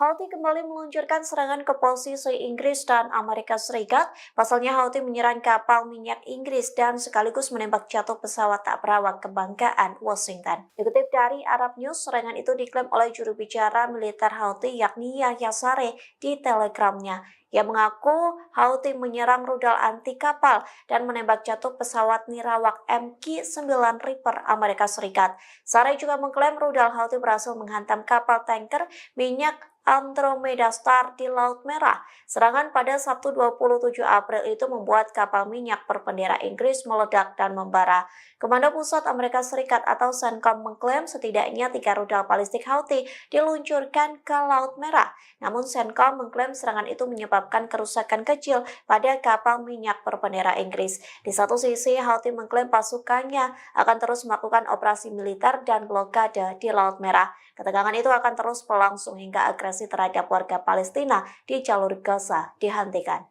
Houthi kembali meluncurkan serangan ke posisi Inggris dan Amerika Serikat. Pasalnya Houthi menyerang kapal minyak Inggris dan sekaligus menembak jatuh pesawat tak berawak kebanggaan Washington. Dikutip dari Arab News, serangan itu diklaim oleh juru bicara militer Houthi yakni Yahya Saree di Telegramnya. Ia mengaku Houthi menyerang rudal anti kapal dan menembak jatuh pesawat nirawak MQ-9 Reaper Amerika Serikat. Saree juga mengklaim rudal Houthi berhasil menghantam kapal tanker minyak Andromeda Star di Laut Merah. Serangan pada Sabtu 27 April itu membuat kapal minyak berbendera Inggris meledak dan membara. Komando Pusat Amerika Serikat atau CENTCOM mengklaim setidaknya 3 rudal balistik Houthi diluncurkan ke Laut Merah. Namun CENTCOM mengklaim serangan itu menyebabkan kerusakan kecil pada kapal minyak berbendera Inggris. Di satu sisi, Houthi mengklaim pasukannya akan terus melakukan operasi militer dan blokade di Laut Merah. Ketegangan itu akan terus berlangsung hingga agresi terhadap warga Palestina di jalur Gaza dihentikan.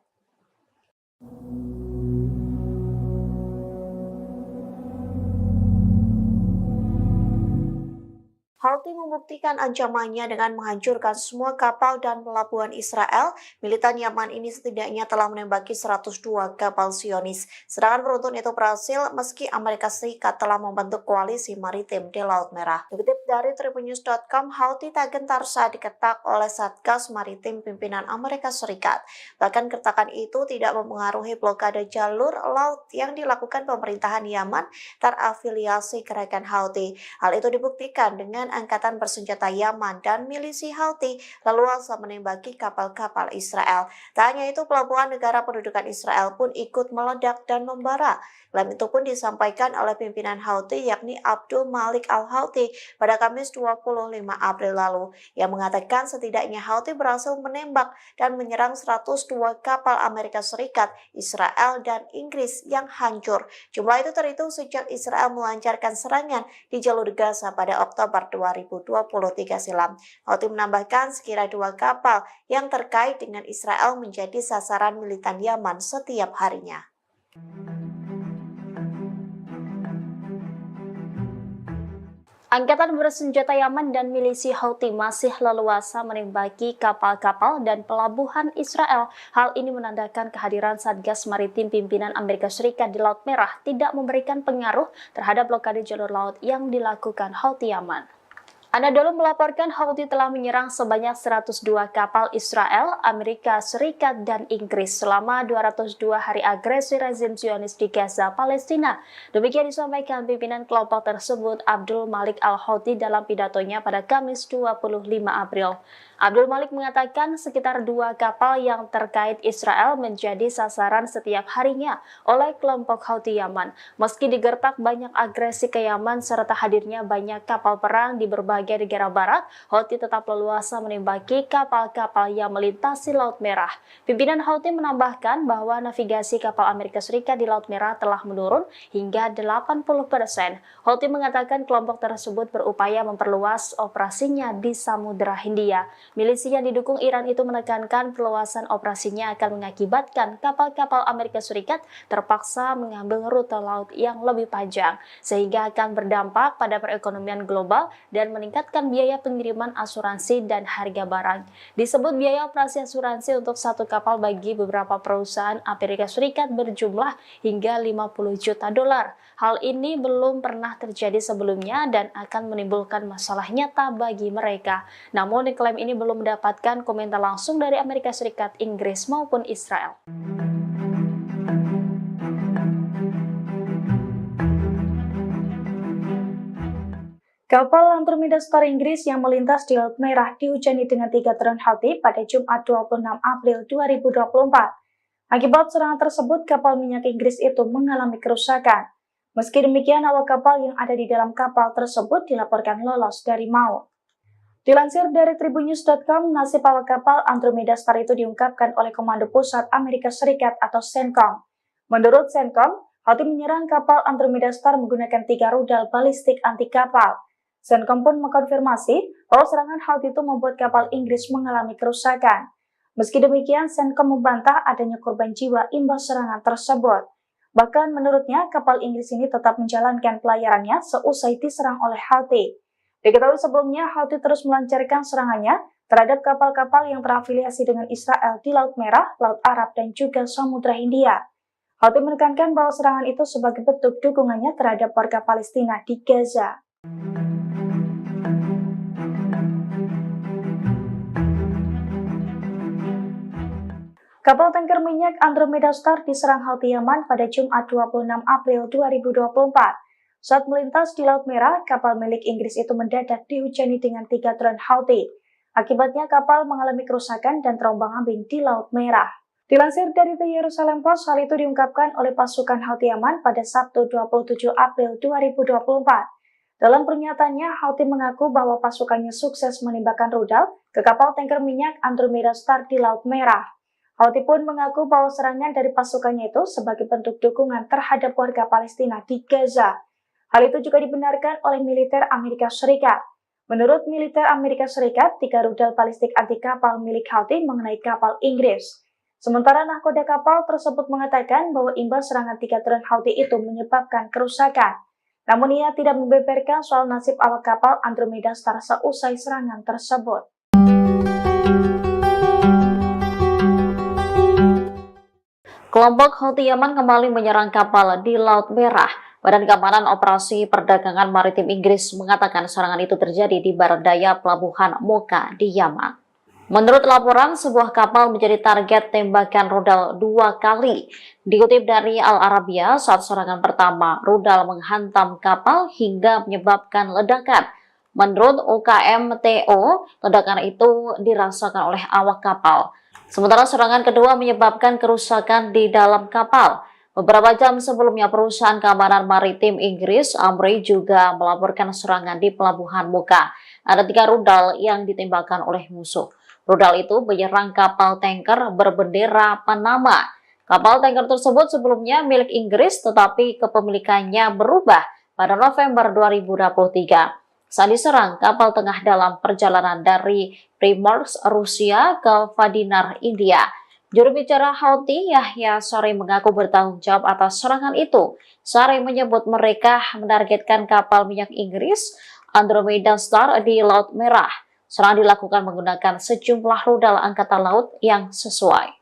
Houthi membuktikan ancamannya dengan menghancurkan semua kapal dan pelabuhan Israel. Militan Yaman ini setidaknya telah menembaki 102 kapal Zionis. Serangan beruntun itu berhasil meski Amerika Serikat telah membentuk koalisi maritim di Laut Merah. Dikutip dari tribunnews.com, Houthi tak gentar saat diketak oleh Satgas Maritim pimpinan Amerika Serikat. Bahkan kertakan itu tidak mempengaruhi blokade jalur laut yang dilakukan pemerintahan Yaman terafiliasi gerakan Houthi. Hal itu dibuktikan dengan angkatan bersenjata Yaman dan milisi Houthi leluasa menembaki kapal-kapal Israel. Tak hanya itu, pelabuhan negara pendudukan Israel pun ikut meledak dan membara. Klaim itu pun disampaikan oleh pimpinan Houthi yakni Abdul Malik Al-Houthi pada Kamis 25 April lalu. Ia mengatakan setidaknya Houthi berhasil menembak dan menyerang 102 kapal Amerika Serikat, Israel, dan Inggris yang hancur. Jumlah itu terhitung sejak Israel melancarkan serangan di jalur Gaza pada Oktober 2023 silam. Houthi menambahkan sekira 2 kapal yang terkait dengan Israel menjadi sasaran militan Yaman setiap harinya. Angkatan bersenjata Yaman dan milisi Houthi masih leluasa menembaki kapal-kapal dan pelabuhan Israel. Hal ini menandakan kehadiran Satgas Maritim pimpinan Amerika Serikat di Laut Merah tidak memberikan pengaruh terhadap blokade jalur laut yang dilakukan Houthi Yaman. Anadolu melaporkan Houthi telah menyerang sebanyak 102 kapal Israel, Amerika Serikat, dan Inggris selama 202 hari agresi rezim Zionis di Gaza, Palestina. Demikian disampaikan pimpinan kelompok tersebut Abdul Malik Al-Houthi dalam pidatonya pada Kamis 25 April. Abdul Malik mengatakan sekitar 2 kapal yang terkait Israel menjadi sasaran setiap harinya oleh kelompok Houthi Yaman. Meski digertak banyak agresi ke Yaman serta hadirnya banyak kapal perang di berbagai negara barat, Houthi tetap leluasa menembaki kapal-kapal yang melintasi Laut Merah. Pimpinan Houthi menambahkan bahwa navigasi kapal Amerika Serikat di Laut Merah telah menurun hingga 80%. Houthi mengatakan kelompok tersebut berupaya memperluas operasinya di Samudra Hindia. Milisi yang didukung Iran itu menekankan perluasan operasinya akan mengakibatkan kapal-kapal Amerika Serikat terpaksa mengambil rute laut yang lebih panjang, sehingga akan berdampak pada perekonomian global dan meningkatkan biaya pengiriman asuransi dan harga barang. Disebut biaya operasi asuransi untuk satu kapal bagi beberapa perusahaan Amerika Serikat berjumlah hingga 50 juta dolar. Hal ini belum pernah terjadi sebelumnya dan akan menimbulkan masalah nyata bagi mereka. Namun klaim ini belum mendapatkan komentar langsung dari Amerika Serikat, Inggris maupun Israel. Kapal Andromeda Star Inggris yang melintas di Laut Merah dihujani dengan 3 drone Houthi pada Jumat 26 April 2024. Akibat serangan tersebut, kapal minyak Inggris itu mengalami kerusakan. Meski demikian, awak kapal yang ada di dalam kapal tersebut dilaporkan lolos dari maut. Dilansir dari tribunnews.com, nasib awak kapal Andromeda Star itu diungkapkan oleh Komando Pusat Amerika Serikat atau CENTCOM. Menurut CENTCOM, Houthi menyerang kapal Andromeda Star menggunakan 3 rudal balistik anti kapal. CENTCOM pun mengkonfirmasi bahwa serangan Houthi itu membuat kapal Inggris mengalami kerusakan. Meski demikian, CENTCOM membantah adanya korban jiwa imbas serangan tersebut. Bahkan menurutnya, kapal Inggris ini tetap menjalankan pelayarannya seusai diserang oleh Houthi. Diketahui sebelumnya, Houthi terus melancarkan serangannya terhadap kapal-kapal yang terafiliasi dengan Israel di Laut Merah, Laut Arab, dan juga Samudra Hindia. Houthi menekankan bahwa serangan itu sebagai bentuk dukungannya terhadap warga Palestina di Gaza. Kapal tanker minyak Andromeda Star diserang Houthi Yaman pada Jumat 26 April 2024. Saat melintas di Laut Merah, kapal milik Inggris itu mendadak dihujani dengan 3 drone Houthi. Akibatnya kapal mengalami kerusakan dan terombang-ambing di Laut Merah. Dilansir dari The Jerusalem Post, hal itu diungkapkan oleh pasukan Houthi Yaman pada Sabtu 27 April 2024. Dalam pernyataannya, Houthi mengaku bahwa pasukannya sukses menembakkan rudal ke kapal tanker minyak Andromeda Star di Laut Merah. Houthi pun mengaku bahwa serangan dari pasukannya itu sebagai bentuk dukungan terhadap warga Palestina di Gaza. Hal itu juga dibenarkan oleh militer Amerika Serikat. Menurut militer Amerika Serikat, 3 rudal balistik anti kapal milik Houthi mengenai kapal Inggris. Sementara nahkoda kapal tersebut mengatakan bahwa imbas serangan 3 drone Houthi itu menyebabkan kerusakan. Namun ia tidak membeberkan soal nasib awak kapal Andromeda Star seusai serangan tersebut. Kelompok Houthi Yaman kembali menyerang kapal di Laut Merah. Badan Keamanan Operasi Perdagangan Maritim Inggris mengatakan serangan itu terjadi di barat daya pelabuhan Mocha di Yaman. Menurut laporan, sebuah kapal menjadi target tembakan rudal 2 kali. Dikutip dari Al Arabiya, saat serangan pertama, rudal menghantam kapal hingga menyebabkan ledakan. Menurut UKMTO, ledakan itu dirasakan oleh awak kapal. Sementara serangan kedua menyebabkan kerusakan di dalam kapal. Beberapa jam sebelumnya, perusahaan keamanan maritim Inggris, Amri, juga melaporkan serangan di pelabuhan Mocha. Ada 3 rudal yang ditembakkan oleh musuh. Rudal itu menyerang kapal tanker berbendera Panama. Kapal tanker tersebut sebelumnya milik Inggris, tetapi kepemilikannya berubah pada November 2023. Saat diserang, kapal tengah dalam perjalanan dari Primorsk, Rusia ke Vadinar, India. Juru bicara Houthi, Yahya Saree, mengaku bertanggung jawab atas serangan itu. Saree menyebut mereka menargetkan kapal minyak Inggris Andromeda Star di Laut Merah. Serangan dilakukan menggunakan sejumlah rudal angkatan laut yang sesuai.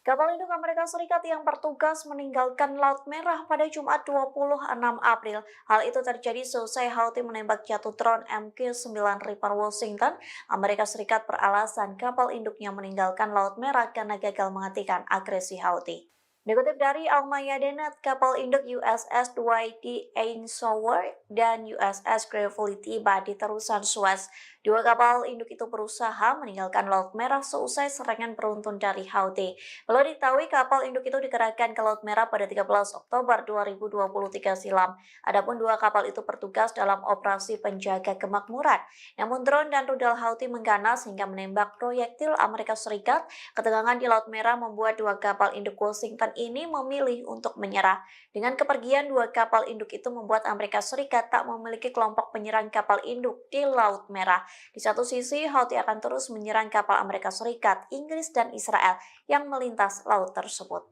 Kapal induk Amerika Serikat yang bertugas meninggalkan Laut Merah pada Jumat 26 April. Hal itu terjadi seusai Houthi menembak jatuh drone MQ-9 Reaper Washington. Amerika Serikat beralasan kapal induknya meninggalkan Laut Merah karena gagal menghentikan agresi Houthi. Dikutip dari Al-Mayadeen, kapal induk USS Dwight D. Eisenhower dan USS Gravely tiba di terusan Suez. 2 kapal induk itu berusaha meninggalkan Laut Merah seusai serangan beruntun dari Houthi. Belum diketahui kapal induk itu dikerahkan ke Laut Merah pada 13 Oktober 2023 silam. Adapun 2 kapal itu bertugas dalam operasi penjaga kemakmuran. Namun drone dan rudal Houthi mengganas hingga menembak proyektil Amerika Serikat. Ketegangan di Laut Merah membuat 2 kapal induk Washington ini memilih untuk menyerah. Dengan kepergian 2 kapal induk itu membuat Amerika Serikat tak memiliki kelompok penyerang kapal induk di Laut Merah. Di satu sisi, Houthi akan terus menyerang kapal Amerika Serikat, Inggris, dan Israel yang melintas laut tersebut.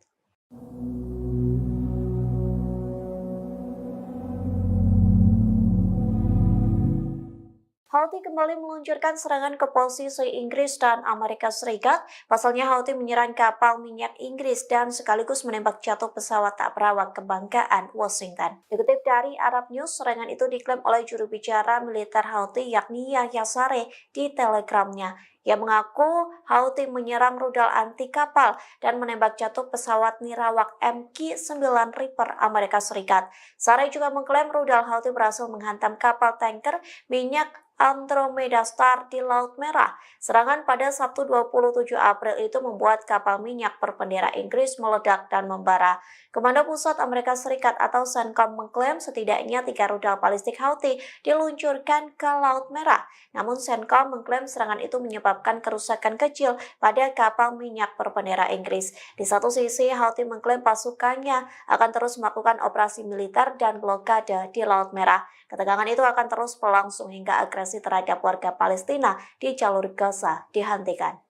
Houthi kembali meluncurkan serangan ke posisi Inggris dan Amerika Serikat. Pasalnya Houthi menyerang kapal minyak Inggris dan sekaligus menembak jatuh pesawat tak berawak kebanggaan Washington. Dikutip dari Arab News, serangan itu diklaim oleh juru bicara militer Houthi yakni Yahya Saree di Telegramnya. Ia mengaku Houthi menyerang rudal anti kapal dan menembak jatuh pesawat nirawak MQ-9 Reaper Amerika Serikat. Saree juga mengklaim rudal Houthi berhasil menghantam kapal tanker minyak Andromeda Star di Laut Merah. Serangan pada Sabtu 27 April itu membuat kapal minyak berbendera Inggris meledak dan membara. Komando Pusat Amerika Serikat atau CENTCOM mengklaim setidaknya 3 rudal balistik Houthi diluncurkan ke Laut Merah. Namun CENTCOM mengklaim serangan itu menyebabkan kerusakan kecil pada kapal minyak berbendera Inggris. Di satu sisi, Houthi mengklaim pasukannya akan terus melakukan operasi militer dan blokade di Laut Merah. Ketegangan itu akan terus berlangsung hingga agresi terhadap warga Palestina di jalur Gaza dihentikan.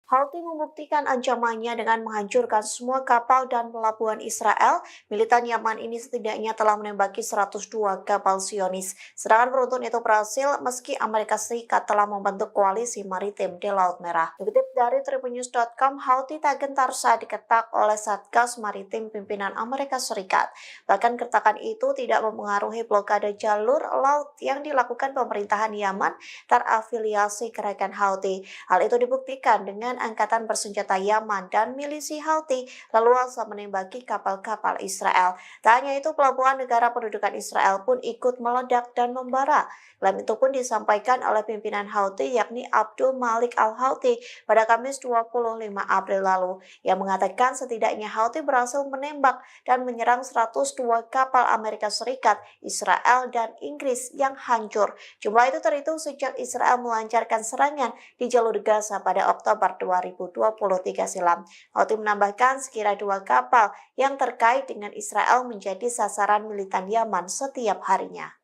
Houthi membuktikan ancamannya dengan menghancurkan semua kapal dan pelabuhan Israel. Militan Yaman ini setidaknya telah menembaki 102 kapal Zionis. Serangan beruntun itu berhasil meski Amerika Serikat telah membentuk koalisi maritim di Laut Merah. Dikutip dari tribunnews.com, Houthi tak gentar saat diketak oleh Satgas Maritim pimpinan Amerika Serikat. Bahkan kertakan itu tidak mempengaruhi blokade jalur laut yang dilakukan pemerintahan Yaman terafiliasi gerakan Houthi. Hal itu dibuktikan dengan angkatan bersenjata Yaman dan milisi Houthi leluasa menembaki kapal-kapal Israel. Tak hanya itu, pelabuhan negara pendudukan Israel pun ikut meledak dan membara. Klaim itu pun disampaikan oleh pimpinan Houthi yakni Abdul Malik al-Houthi pada Kamis 25 April lalu. Ia mengatakan setidaknya Houthi berhasil menembak dan menyerang 102 kapal Amerika Serikat, Israel, dan Inggris yang hancur. Jumlah itu terhitung sejak Israel melancarkan serangan di jalur Gaza pada Oktober 2023 silam. Houthi menambahkan sekira 2 kapal yang terkait dengan Israel menjadi sasaran militan Yaman setiap harinya.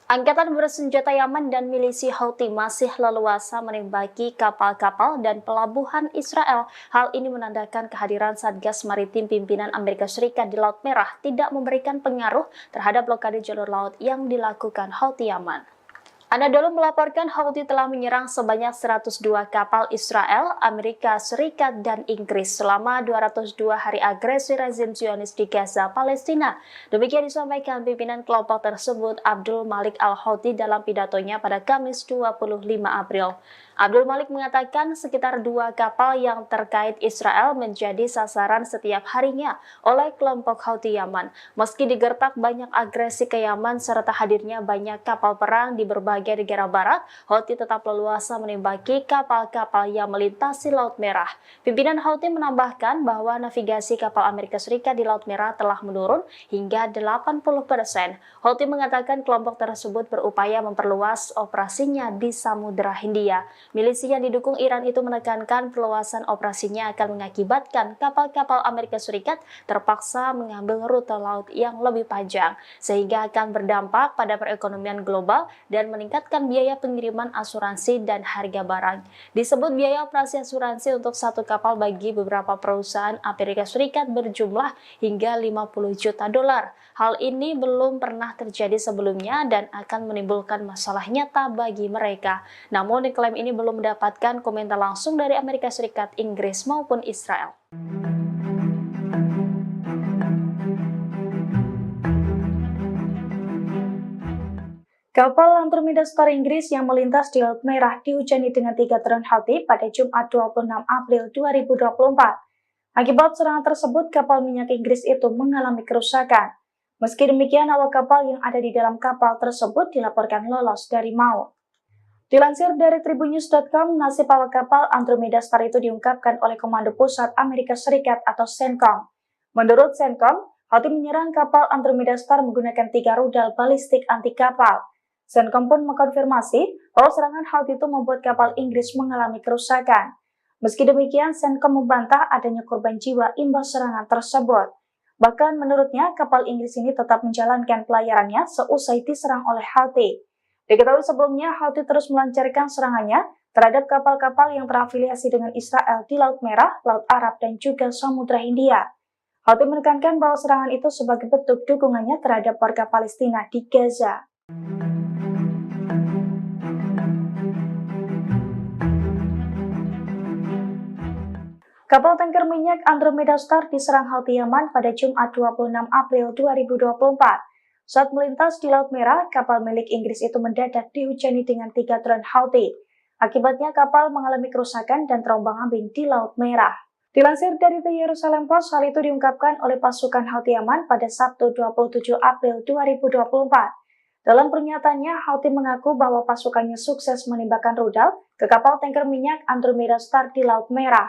Angkatan bersenjata Yaman dan milisi Houthi masih leluasa menembaki kapal-kapal dan pelabuhan Israel. Hal ini menandakan kehadiran Satgas Maritim pimpinan Amerika Serikat di Laut Merah tidak memberikan pengaruh terhadap blokade jalur laut yang dilakukan Houthi Yaman. Anadolu melaporkan Houthi telah menyerang sebanyak 102 kapal Israel, Amerika Serikat, dan Inggris selama 202 hari agresi rezim Zionis di Gaza, Palestina. Demikian disampaikan pimpinan kelompok tersebut Abdul Malik al-Houthi dalam pidatonya pada Kamis 25 April. Abdul Malik mengatakan sekitar 2 kapal yang terkait Israel menjadi sasaran setiap harinya oleh kelompok Houthi Yaman. Meski digertak banyak agresi ke Yaman serta hadirnya banyak kapal perang di berbagai negara barat, Houthi tetap leluasa menembaki kapal-kapal yang melintasi Laut Merah. Pimpinan Houthi menambahkan bahwa navigasi kapal Amerika Serikat di Laut Merah telah menurun hingga 80%. Houthi mengatakan kelompok tersebut berupaya memperluas operasinya di Samudra Hindia. Milisi yang didukung Iran itu menekankan perluasan operasinya akan mengakibatkan kapal-kapal Amerika Serikat terpaksa mengambil rute laut yang lebih panjang, sehingga akan berdampak pada perekonomian global dan meningkatkan biaya pengiriman asuransi dan harga barang. Disebut biaya operasi asuransi untuk satu kapal bagi beberapa perusahaan Amerika Serikat berjumlah hingga 50 juta dolar. Hal ini belum pernah terjadi sebelumnya dan akan menimbulkan masalah nyata bagi mereka. Namun klaim ini belum mendapatkan komentar langsung dari Amerika Serikat, Inggris maupun Israel. Kapal Andromeda Star Inggris yang melintas di Laut Merah dihujani dengan 3 drone Houthi pada Jumat 26 April 2024. Akibat serangan tersebut, kapal minyak Inggris itu mengalami kerusakan. Meski demikian, awak kapal yang ada di dalam kapal tersebut dilaporkan lolos dari maut. Dilansir dari tribunnews.com, nasib awak kapal Andromeda Star itu diungkapkan oleh Komando Pusat Amerika Serikat atau CENTCOM. Menurut CENTCOM, Houthi menyerang kapal Andromeda Star menggunakan 3 rudal balistik anti kapal. CENTCOM pun mengkonfirmasi bahwa serangan Houthi itu membuat kapal Inggris mengalami kerusakan. Meski demikian, CENTCOM membantah adanya korban jiwa imbas serangan tersebut. Bahkan menurutnya, kapal Inggris ini tetap menjalankan pelayarannya seusai diserang oleh Houthi. Diketahui sebelumnya, Houthi terus melancarkan serangannya terhadap kapal-kapal yang terafiliasi dengan Israel di Laut Merah, Laut Arab, dan juga Samudra Hindia. Houthi menekankan bahwa serangan itu sebagai bentuk dukungannya terhadap warga Palestina di Gaza. Kapal tanker minyak Andromeda Star diserang Houthi Yaman pada Jumat 26 April 2024. Saat melintas di Laut Merah, kapal milik Inggris itu mendadak dihujani dengan 3 drone Houthi. Akibatnya kapal mengalami kerusakan dan terombang-ambing di Laut Merah. Dilansir dari The Jerusalem Post, hal itu diungkapkan oleh pasukan Houthi Yaman pada Sabtu 27 April 2024. Dalam pernyataannya, Houthi mengaku bahwa pasukannya sukses menembakkan rudal ke kapal tanker minyak Andromeda Star di Laut Merah.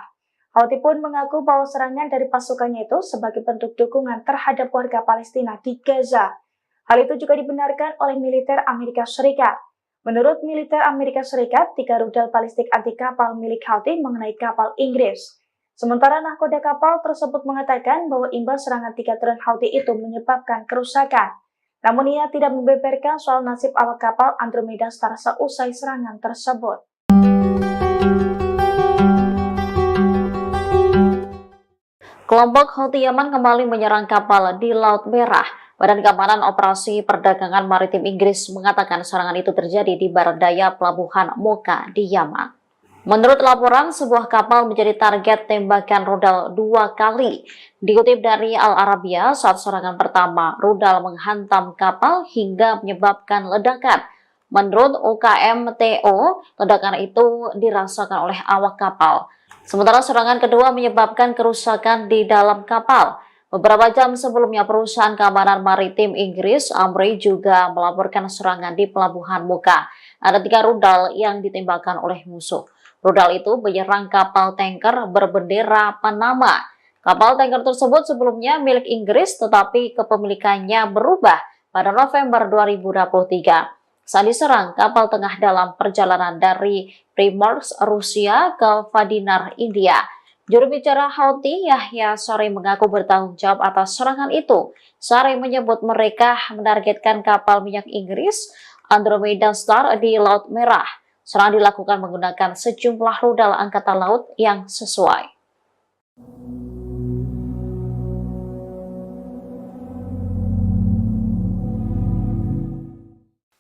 Houthi pun mengaku bahwa serangan dari pasukannya itu sebagai bentuk dukungan terhadap warga Palestina di Gaza. Hal itu juga dibenarkan oleh militer Amerika Serikat. Menurut militer Amerika Serikat, 3 rudal balistik anti kapal milik Houthi mengenai kapal Inggris. Sementara nahkoda kapal tersebut mengatakan bahwa imbas serangan 3 drone Houthi itu menyebabkan kerusakan. Namun ia tidak membeberkan soal nasib awak kapal Andromeda Star seusai serangan tersebut. Kelompok Houthi Yaman kembali menyerang kapal di Laut Merah. Badan Keamanan Operasi Perdagangan Maritim Inggris mengatakan serangan itu terjadi di barat daya pelabuhan Mocha di Yaman. Menurut laporan, sebuah kapal menjadi target tembakan rudal 2 kali. Dikutip dari Al Arabiya, saat serangan pertama, rudal menghantam kapal hingga menyebabkan ledakan. Menurut UKMTO, ledakan itu dirasakan oleh awak kapal. Sementara serangan kedua menyebabkan kerusakan di dalam kapal. Beberapa jam sebelumnya, perusahaan keamanan maritim Inggris, Amri, juga melaporkan serangan di pelabuhan Mocha. Ada 3 rudal yang ditembakkan oleh musuh. Rudal itu menyerang kapal tanker berbendera Panama. Kapal tanker tersebut sebelumnya milik Inggris, tetapi kepemilikannya berubah pada November 2023. Saat diserang, kapal tengah dalam perjalanan dari Primorsk, Rusia ke Vadinar, India. Juru bicara Houthi, Yahya Saree, mengaku bertanggung jawab atas serangan itu. Saree menyebut mereka menargetkan kapal minyak Inggris Andromeda Star di Laut Merah. Serangan dilakukan menggunakan sejumlah rudal angkatan laut yang sesuai.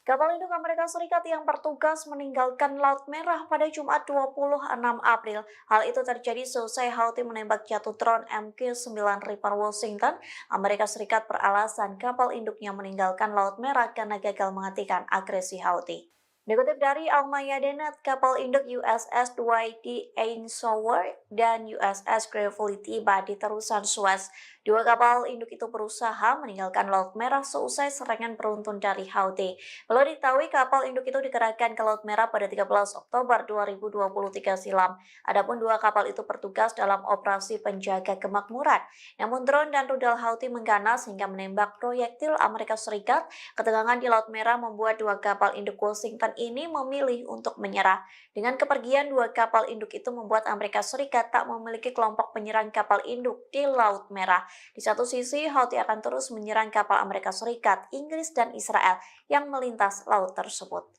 Kapal induk Amerika Serikat yang bertugas meninggalkan Laut Merah pada Jumat 26 April. Hal itu terjadi seusai Houthi menembak jatuh drone MQ-9 Reaper Washington. Amerika Serikat beralasan kapal induknya meninggalkan Laut Merah karena gagal menghentikan agresi Houthi. Dikutip dari Al-Mayadeen, kapal induk USS Dwight D. Eisenhower dan USS Gravely tiba di terusan Suez. 2 kapal induk itu berusaha meninggalkan Laut Merah seusai serangan beruntun dari Houthi. Perlu diketahui kapal induk itu dikerahkan ke Laut Merah pada 13 Oktober 2023 silam. Adapun 2 kapal itu bertugas dalam operasi penjaga kemakmuran. Namun drone dan rudal Houthi mengganas hingga menembak proyektil Amerika Serikat. Ketegangan di Laut Merah membuat 2 kapal induk Washington ini memilih untuk menyerah. Dengan kepergian 2 kapal induk itu membuat Amerika Serikat tak memiliki kelompok penyerang kapal induk di Laut Merah. Di satu sisi, Houthi akan terus menyerang kapal Amerika Serikat, Inggris, dan Israel yang melintas laut tersebut.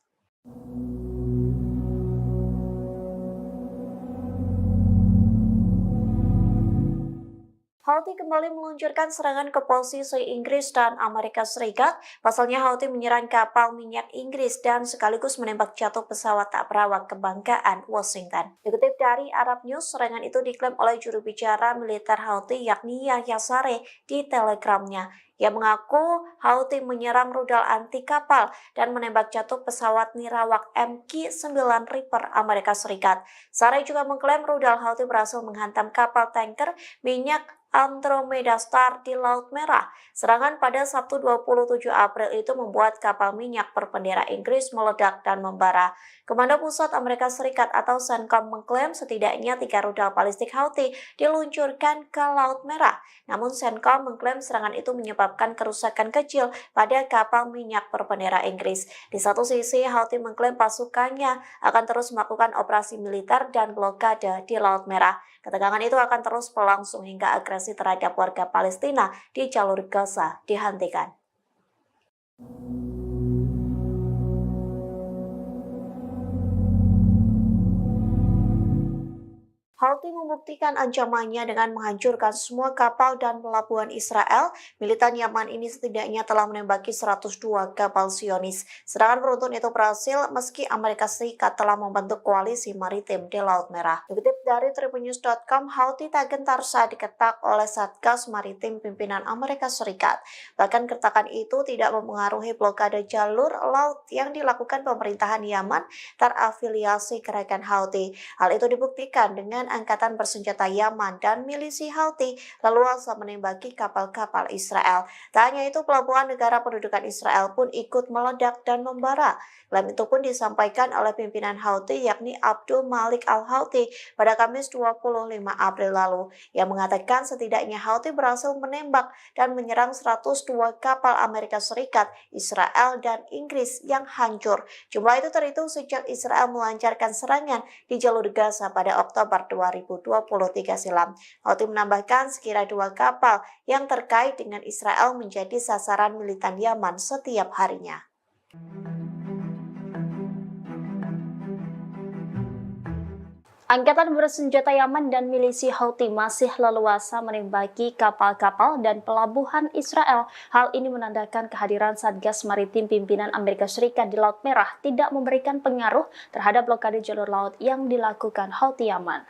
Houthi kembali meluncurkan serangan ke posisi Inggris dan Amerika Serikat. Pasalnya Houthi menyerang kapal minyak Inggris dan sekaligus menembak jatuh pesawat tak berawak kebanggaan Washington. Dikutip dari Arab News, serangan itu diklaim oleh juru bicara militer Houthi yakni Yahya Saree di Telegramnya. Ia mengaku Houthi menyerang rudal anti kapal dan menembak jatuh pesawat nirawak MQ-9 Reaper Amerika Serikat. Saree juga mengklaim rudal Houthi berhasil menghantam kapal tanker minyak Andromeda Star di Laut Merah. Serangan pada Sabtu 27 April itu membuat kapal minyak berbendera Inggris meledak dan membara. Komando Pusat Amerika Serikat atau CENTCOM mengklaim setidaknya 3 rudal balistik Houthi diluncurkan ke Laut Merah. Namun CENTCOM mengklaim serangan itu menyebabkan kerusakan kecil pada kapal minyak berbendera Inggris. Di satu sisi, Houthi mengklaim pasukannya akan terus melakukan operasi militer dan blokade di Laut Merah. Ketegangan itu akan terus berlangsung hingga agresi terhadap warga Palestina di jalur Gaza dihentikan. membuktikan ancamannya dengan menghancurkan semua kapal dan pelabuhan Israel, militan Yaman ini setidaknya telah menembaki 102 kapal Zionis. Serangan beruntun itu berhasil meski Amerika Serikat telah membentuk koalisi maritim di Laut Merah. Dikutip dari tribunnews.com, Houthi tak gentar saat diketak oleh Satgas Maritim pimpinan Amerika Serikat. Bahkan kertakan itu tidak mempengaruhi blokade jalur laut yang dilakukan pemerintahan Yaman terafiliasi gerakan Houthi. Hal itu dibuktikan dengan angkatan bersenjata Yaman dan milisi Houthi leluasa menembaki kapal-kapal Israel. Tak hanya itu, pelabuhan negara pendudukan Israel pun ikut meledak dan membara. Klaim itu pun disampaikan oleh pimpinan Houthi yakni Abdul Malik al-Houthi pada Kamis 25 April lalu, yang mengatakan setidaknya Houthi berhasil menembak dan menyerang 102 kapal Amerika Serikat, Israel, dan Inggris yang hancur. Jumlah itu terhitung sejak Israel melancarkan serangan di jalur Gaza pada Oktober 2023 silam. Houthi menambahkan sekira 2 kapal yang terkait dengan Israel menjadi sasaran militan Yaman setiap harinya. Angkatan bersenjata Yaman dan milisi Houthi masih leluasa menembaki kapal-kapal dan pelabuhan Israel. Hal ini menandakan kehadiran Satgas Maritim pimpinan Amerika Serikat di Laut Merah tidak memberikan pengaruh terhadap blokade jalur laut yang dilakukan Houthi Yaman.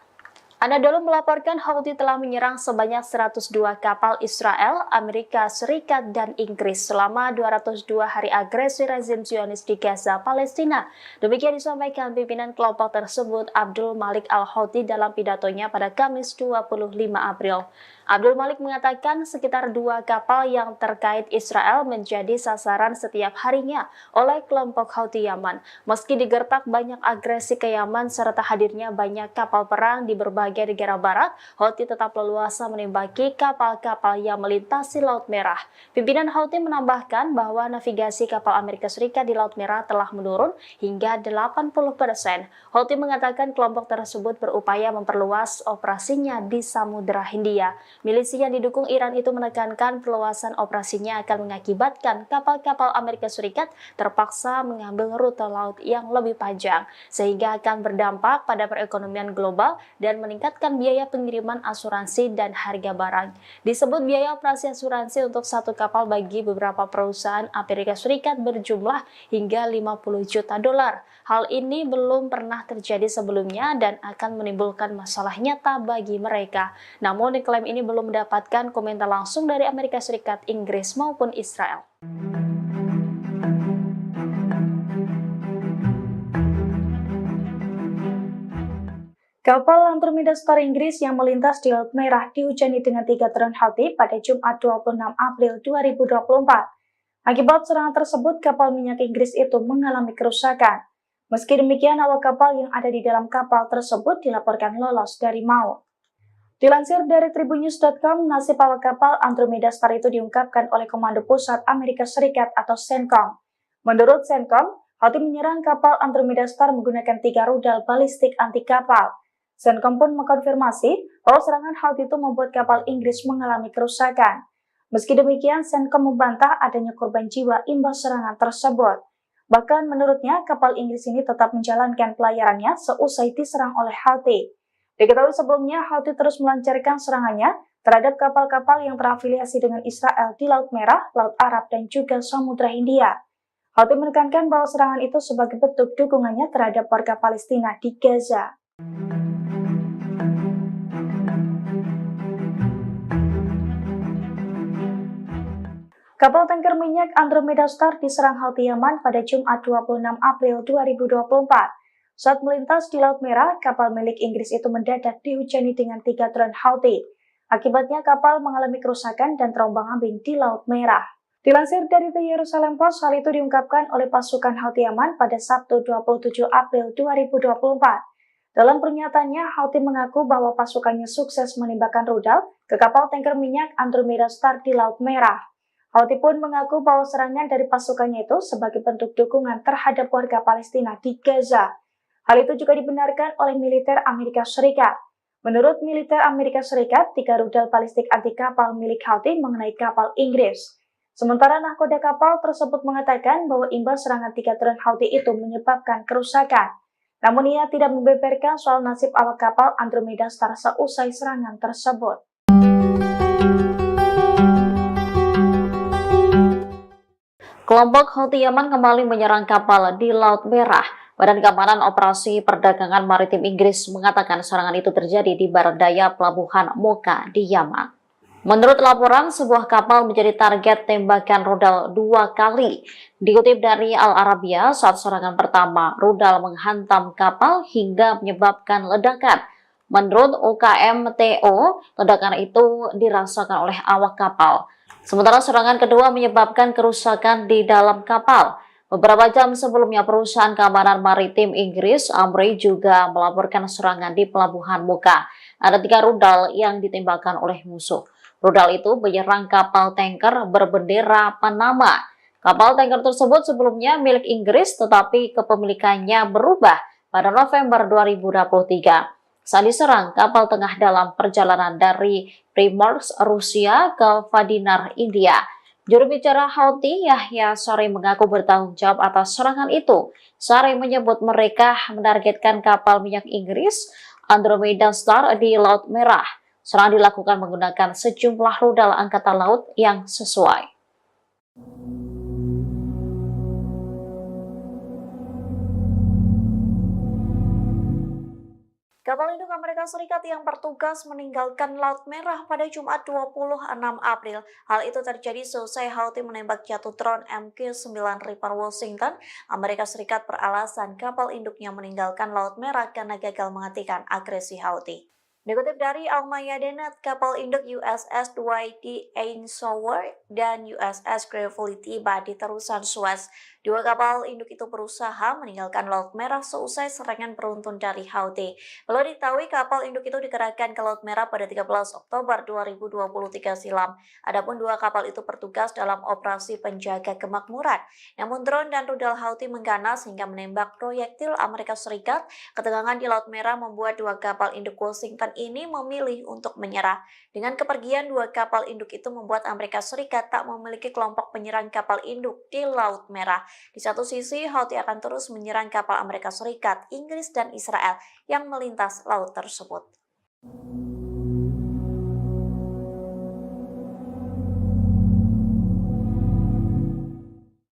Anadolu melaporkan Houthi telah menyerang sebanyak 102 kapal Israel, Amerika Serikat, dan Inggris selama 202 hari agresi rezim Zionis di Gaza, Palestina. Demikian disampaikan pimpinan kelompok tersebut, Abdul Malik al-Houthi, dalam pidatonya pada Kamis 25 April. Abdul Malik mengatakan sekitar 2 kapal yang terkait Israel menjadi sasaran setiap harinya oleh kelompok Houthi Yaman. Meski digertak banyak agresi ke Yaman serta hadirnya banyak kapal perang di berbagai negara barat, Houthi tetap leluasa menembaki kapal-kapal yang melintasi Laut Merah. Pimpinan Houthi menambahkan bahwa navigasi kapal Amerika Serikat di Laut Merah telah menurun hingga 80%. Houthi mengatakan kelompok tersebut berupaya memperluas operasinya di Samudra Hindia. Milisi yang didukung Iran itu menekankan perluasan operasinya akan mengakibatkan kapal-kapal Amerika Serikat terpaksa mengambil rute laut yang lebih panjang, sehingga akan berdampak pada perekonomian global dan meningkatkan biaya pengiriman asuransi dan harga barang. Disebut biaya operasi asuransi untuk satu kapal bagi beberapa perusahaan Amerika Serikat berjumlah hingga 50 juta dolar. Hal ini belum pernah terjadi sebelumnya dan akan menimbulkan masalah nyata bagi mereka. Namun klaim ini belum mendapatkan komentar langsung dari Amerika Serikat, Inggris maupun Israel. Kapal Andromeda Star Inggris yang melintas di Laut Merah dihujani dengan 3 drone Houthi pada Jumat 26 April 2024. Akibat serangan tersebut, kapal minyak Inggris itu mengalami kerusakan. Meski demikian, awak kapal yang ada di dalam kapal tersebut dilaporkan lolos dari maut. Dilansir dari tribunnews.com, nasib awak kapal Andromeda Star itu diungkapkan oleh Komando Pusat Amerika Serikat atau CENTCOM. Menurut CENTCOM, Houthi menyerang kapal Andromeda Star menggunakan 3 rudal balistik anti kapal. CENTCOM pun mengkonfirmasi bahwa serangan Houthi itu membuat kapal Inggris mengalami kerusakan. Meski demikian, CENTCOM membantah adanya korban jiwa imbas serangan tersebut. Bahkan menurutnya, kapal Inggris ini tetap menjalankan pelayarannya seusai diserang oleh Houthi. Diketahui sebelumnya, Houthi terus melancarkan serangannya terhadap kapal-kapal yang terafiliasi dengan Israel di Laut Merah, Laut Arab, dan juga Samudra Hindia. Houthi menekankan bahwa serangan itu sebagai bentuk dukungannya terhadap warga Palestina di Gaza. Kapal tanker minyak Andromeda Star diserang Houthi Yaman pada Jumat 26 April 2024. Saat melintas di Laut Merah, kapal milik Inggris itu mendadak dihujani dengan 3 drone Houthi. Akibatnya kapal mengalami kerusakan dan terombang-ambing di Laut Merah. Dilansir dari The Jerusalem Post, hal itu diungkapkan oleh pasukan Houthi Yaman pada Sabtu 27 April 2024. Dalam pernyataannya, Houthi mengaku bahwa pasukannya sukses menembakkan rudal ke kapal tanker minyak Andromeda Star di Laut Merah. Houthi pun mengaku bahwa serangan dari pasukannya itu sebagai bentuk dukungan terhadap warga Palestina di Gaza. Hal itu juga dibenarkan oleh militer Amerika Serikat. Menurut militer Amerika Serikat, 3 rudal balistik anti kapal milik Houthi mengenai kapal Inggris. Sementara nahkoda kapal tersebut mengatakan bahwa imbas serangan 3 drone Houthi itu menyebabkan kerusakan. Namun ia tidak membeberkan soal nasib awak kapal Andromeda Star seusai serangan tersebut. Kelompok Houthi Yaman kembali menyerang kapal di Laut Merah. Badan Keamanan Operasi Perdagangan Maritim Inggris mengatakan serangan itu terjadi di barat daya pelabuhan Mocha di Yaman. Menurut laporan, sebuah kapal menjadi target tembakan rudal 2 kali. Dikutip dari Al Arabiya, saat serangan pertama, rudal menghantam kapal hingga menyebabkan ledakan. Menurut UKMTO, ledakan itu dirasakan oleh awak kapal. Sementara serangan kedua menyebabkan kerusakan di dalam kapal. Beberapa jam sebelumnya, perusahaan keamanan maritim Inggris, Amri, juga melaporkan serangan di pelabuhan Mocha. Ada 3 rudal yang ditembakkan oleh musuh. Rudal itu menyerang kapal tanker berbendera Panama. Kapal tanker tersebut sebelumnya milik Inggris, tetapi kepemilikannya berubah pada November 2023. Saat diserang, kapal tengah dalam perjalanan dari Primorsk, Rusia ke Vadinar, India. Juru bicara Houthi, Yahya Saree, mengaku bertanggung jawab atas serangan itu. Saree menyebut mereka menargetkan kapal minyak Inggris Andromeda Star di Laut Merah. Serangan dilakukan menggunakan sejumlah rudal angkatan laut yang sesuai. Kapal induk Amerika Serikat yang bertugas meninggalkan Laut Merah pada Jumat 26 April. Hal itu terjadi seusai Houthi menembak jatuh drone MQ-9 Reaper Washington. Amerika Serikat beralasan kapal induknya meninggalkan Laut Merah karena gagal menghentikan agresi Houthi. Dikutip dari Al-Mayadeen, kapal induk USS Dwight D. Eisenhower dan USS Gravely tiba di terusan Suez. 2 kapal induk itu berusaha meninggalkan Laut Merah seusai serangan beruntun dari Houthi. Perlu diketahui kapal induk itu dikerahkan ke Laut Merah pada 13 Oktober 2023 silam. Adapun 2 kapal itu bertugas dalam operasi penjaga kemakmuran. Namun drone dan rudal Houthi mengganas hingga menembak proyektil Amerika Serikat. Ketegangan di Laut Merah membuat 2 kapal induk Washington ini memilih untuk menyerah. Dengan kepergian 2 kapal induk itu membuat Amerika Serikat tak memiliki kelompok penyerang kapal induk di Laut Merah. Di satu sisi, Houthi akan terus menyerang kapal Amerika Serikat, Inggris, dan Israel yang melintas laut tersebut.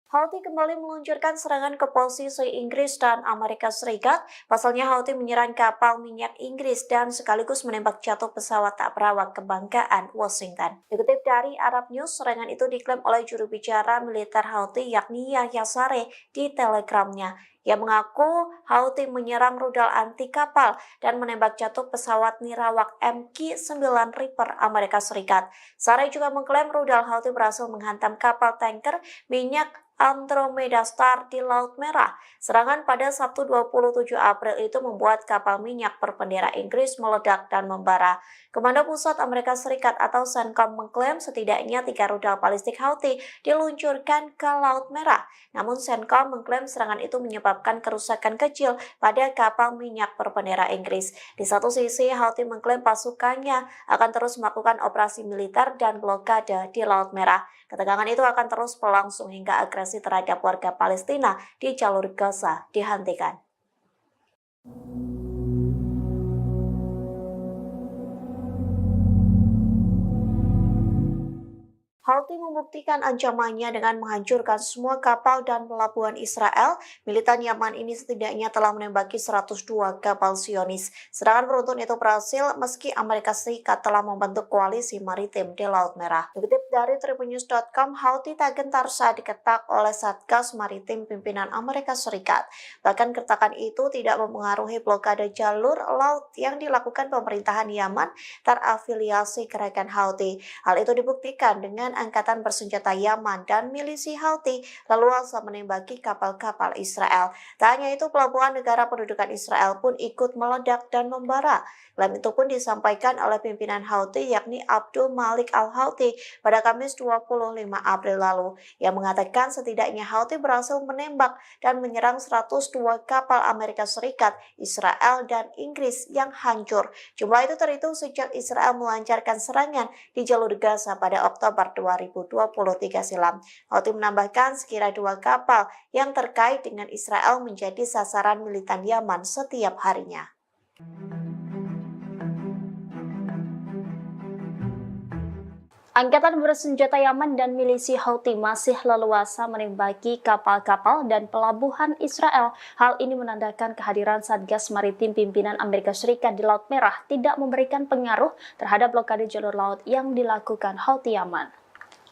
Houthi kembali meluncurkan serangan ke posisi Inggris dan Amerika Serikat. Pasalnya Houthi menyerang kapal minyak Inggris dan sekaligus menembak jatuh pesawat tak berawak kebanggaan Washington. Dikutip dari Arab News, serangan itu diklaim oleh juru bicara militer Houthi yakni Yahya Saree di Telegramnya. Ia mengaku Houthi menyerang rudal anti kapal dan menembak jatuh pesawat nirawak MQ-9 Reaper Amerika Serikat. Saree juga mengklaim rudal Houthi berhasil menghantam kapal tanker minyak Andromeda Star di Laut Merah. Serangan pada Sabtu 27 April itu membuat kapal minyak berbendera Inggris meledak dan membara. Komando Pusat Amerika Serikat atau CENTCOM mengklaim setidaknya 3 rudal balistik Houthi diluncurkan ke Laut Merah. Namun CENTCOM mengklaim serangan itu menyebabkan kerusakan kecil pada kapal minyak berbendera Inggris. Di satu sisi, Houthi mengklaim pasukannya akan terus melakukan operasi militer dan blokade di Laut Merah. Ketegangan itu akan terus berlangsung hingga agresi terhadap warga Palestina di jalur Gaza dihentikan. Houthi membuktikan ancamannya dengan menghancurkan semua kapal dan pelabuhan Israel. Militan Yaman ini setidaknya telah menembaki 102 kapal Zionis. Serangan beruntun itu berhasil meski Amerika Serikat telah membentuk koalisi maritim di Laut Merah. Dikutip dari tribunnews.com, Houthi tak gentar saat diketak oleh Satgas Maritim pimpinan Amerika Serikat. Bahkan kertakan itu tidak mempengaruhi blokade jalur laut yang dilakukan pemerintahan Yaman terafiliasi gerakan Houthi. Hal itu dibuktikan dengan angkatan bersenjata Yaman dan milisi Houthi leluasa menembaki kapal-kapal Israel. Tak hanya itu, pelabuhan negara pendudukan Israel pun ikut meledak dan membara. Klaim itu pun disampaikan oleh pimpinan Houthi yakni Abdul Malik al-Houthi pada Kamis 25 April lalu. Yang mengatakan setidaknya Houthi berhasil menembak dan menyerang 102 kapal Amerika Serikat, Israel, dan Inggris yang hancur. Jumlah itu terhitung sejak Israel melancarkan serangan di jalur Gaza pada Oktober 2023 silam. Houthi menambahkan sekira 2 kapal yang terkait dengan Israel menjadi sasaran militan Yaman setiap harinya. Angkatan bersenjata Yaman dan milisi Houthi masih leluasa menembaki kapal-kapal dan pelabuhan Israel. Hal ini menandakan kehadiran Satgas Maritim pimpinan Amerika Serikat di Laut Merah tidak memberikan pengaruh terhadap blokade jalur laut yang dilakukan Houthi Yaman.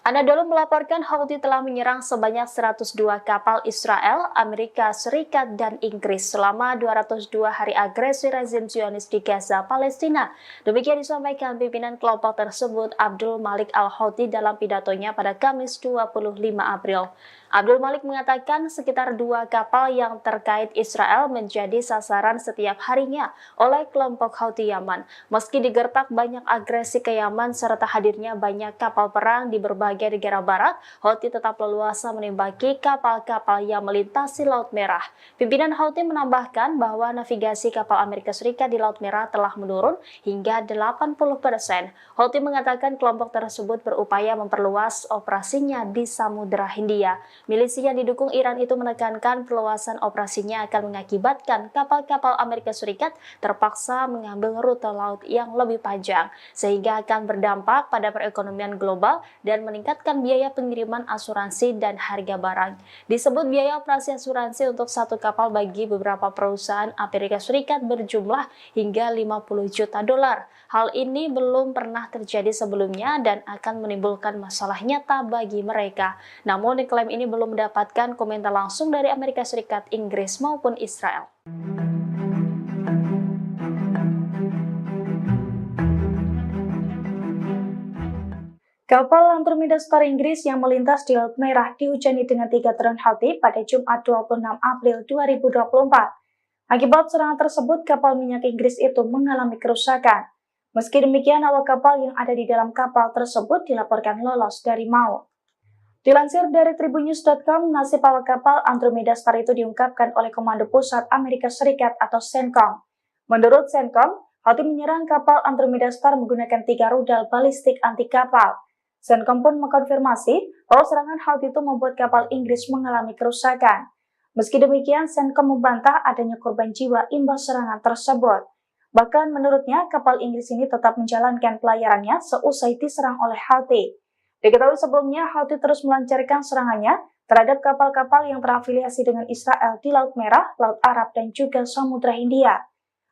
Anadolu melaporkan Houthi telah menyerang sebanyak 102 kapal Israel, Amerika Serikat, dan Inggris selama 202 hari agresi rezim Zionis di Gaza, Palestina. Demikian disampaikan pimpinan kelompok tersebut Abdul Malik Al-Houthi dalam pidatonya pada Kamis 25 April. Abdul Malik mengatakan sekitar 2 kapal yang terkait Israel menjadi sasaran setiap harinya oleh kelompok Houthi Yaman. Meski digertak banyak agresi ke Yaman serta hadirnya banyak kapal perang di berbagai negara barat, Houthi tetap leluasa menembaki kapal-kapal yang melintasi Laut Merah. Pimpinan Houthi menambahkan bahwa navigasi kapal Amerika Serikat di Laut Merah telah menurun hingga 80%. Houthi mengatakan kelompok tersebut berupaya memperluas operasinya di Samudra Hindia. Milisi yang didukung Iran itu menekankan perluasan operasinya akan mengakibatkan kapal-kapal Amerika Serikat terpaksa mengambil rute laut yang lebih panjang, sehingga akan berdampak pada perekonomian global dan meningkatkan biaya pengiriman asuransi dan harga barang. Disebut biaya operasi asuransi untuk satu kapal bagi beberapa perusahaan Amerika Serikat berjumlah hingga 50 juta dolar. Hal ini belum pernah terjadi sebelumnya dan akan menimbulkan masalah nyata bagi mereka. Namun klaim ini belum mendapatkan komentar langsung dari Amerika Serikat, Inggris maupun Israel. Kapal Andromeda Star Inggris yang melintas di Laut Merah dihujani dengan 3 drone Houthi pada Jumat 26 April 2024. Akibat serangan tersebut, kapal minyak Inggris itu mengalami kerusakan. Meski demikian, awak kapal yang ada di dalam kapal tersebut dilaporkan lolos dari maut. Dilansir dari Tribunnews.com, nasib awak kapal Andromeda Star itu diungkapkan oleh Komando Pusat Amerika Serikat atau CENTCOM. Menurut CENTCOM, Houthi menyerang kapal Andromeda Star menggunakan 3 rudal balistik anti kapal. CENTCOM pun mengkonfirmasi bahwa serangan Houthi itu membuat kapal Inggris mengalami kerusakan. Meski demikian, CENTCOM membantah adanya korban jiwa imbas serangan tersebut. Bahkan menurutnya, kapal Inggris ini tetap menjalankan pelayarannya seusai diserang oleh Houthi. Diketahui sebelumnya, Houthi terus melancarkan serangannya terhadap kapal-kapal yang terafiliasi dengan Israel di Laut Merah, Laut Arab, dan juga Samudra Hindia.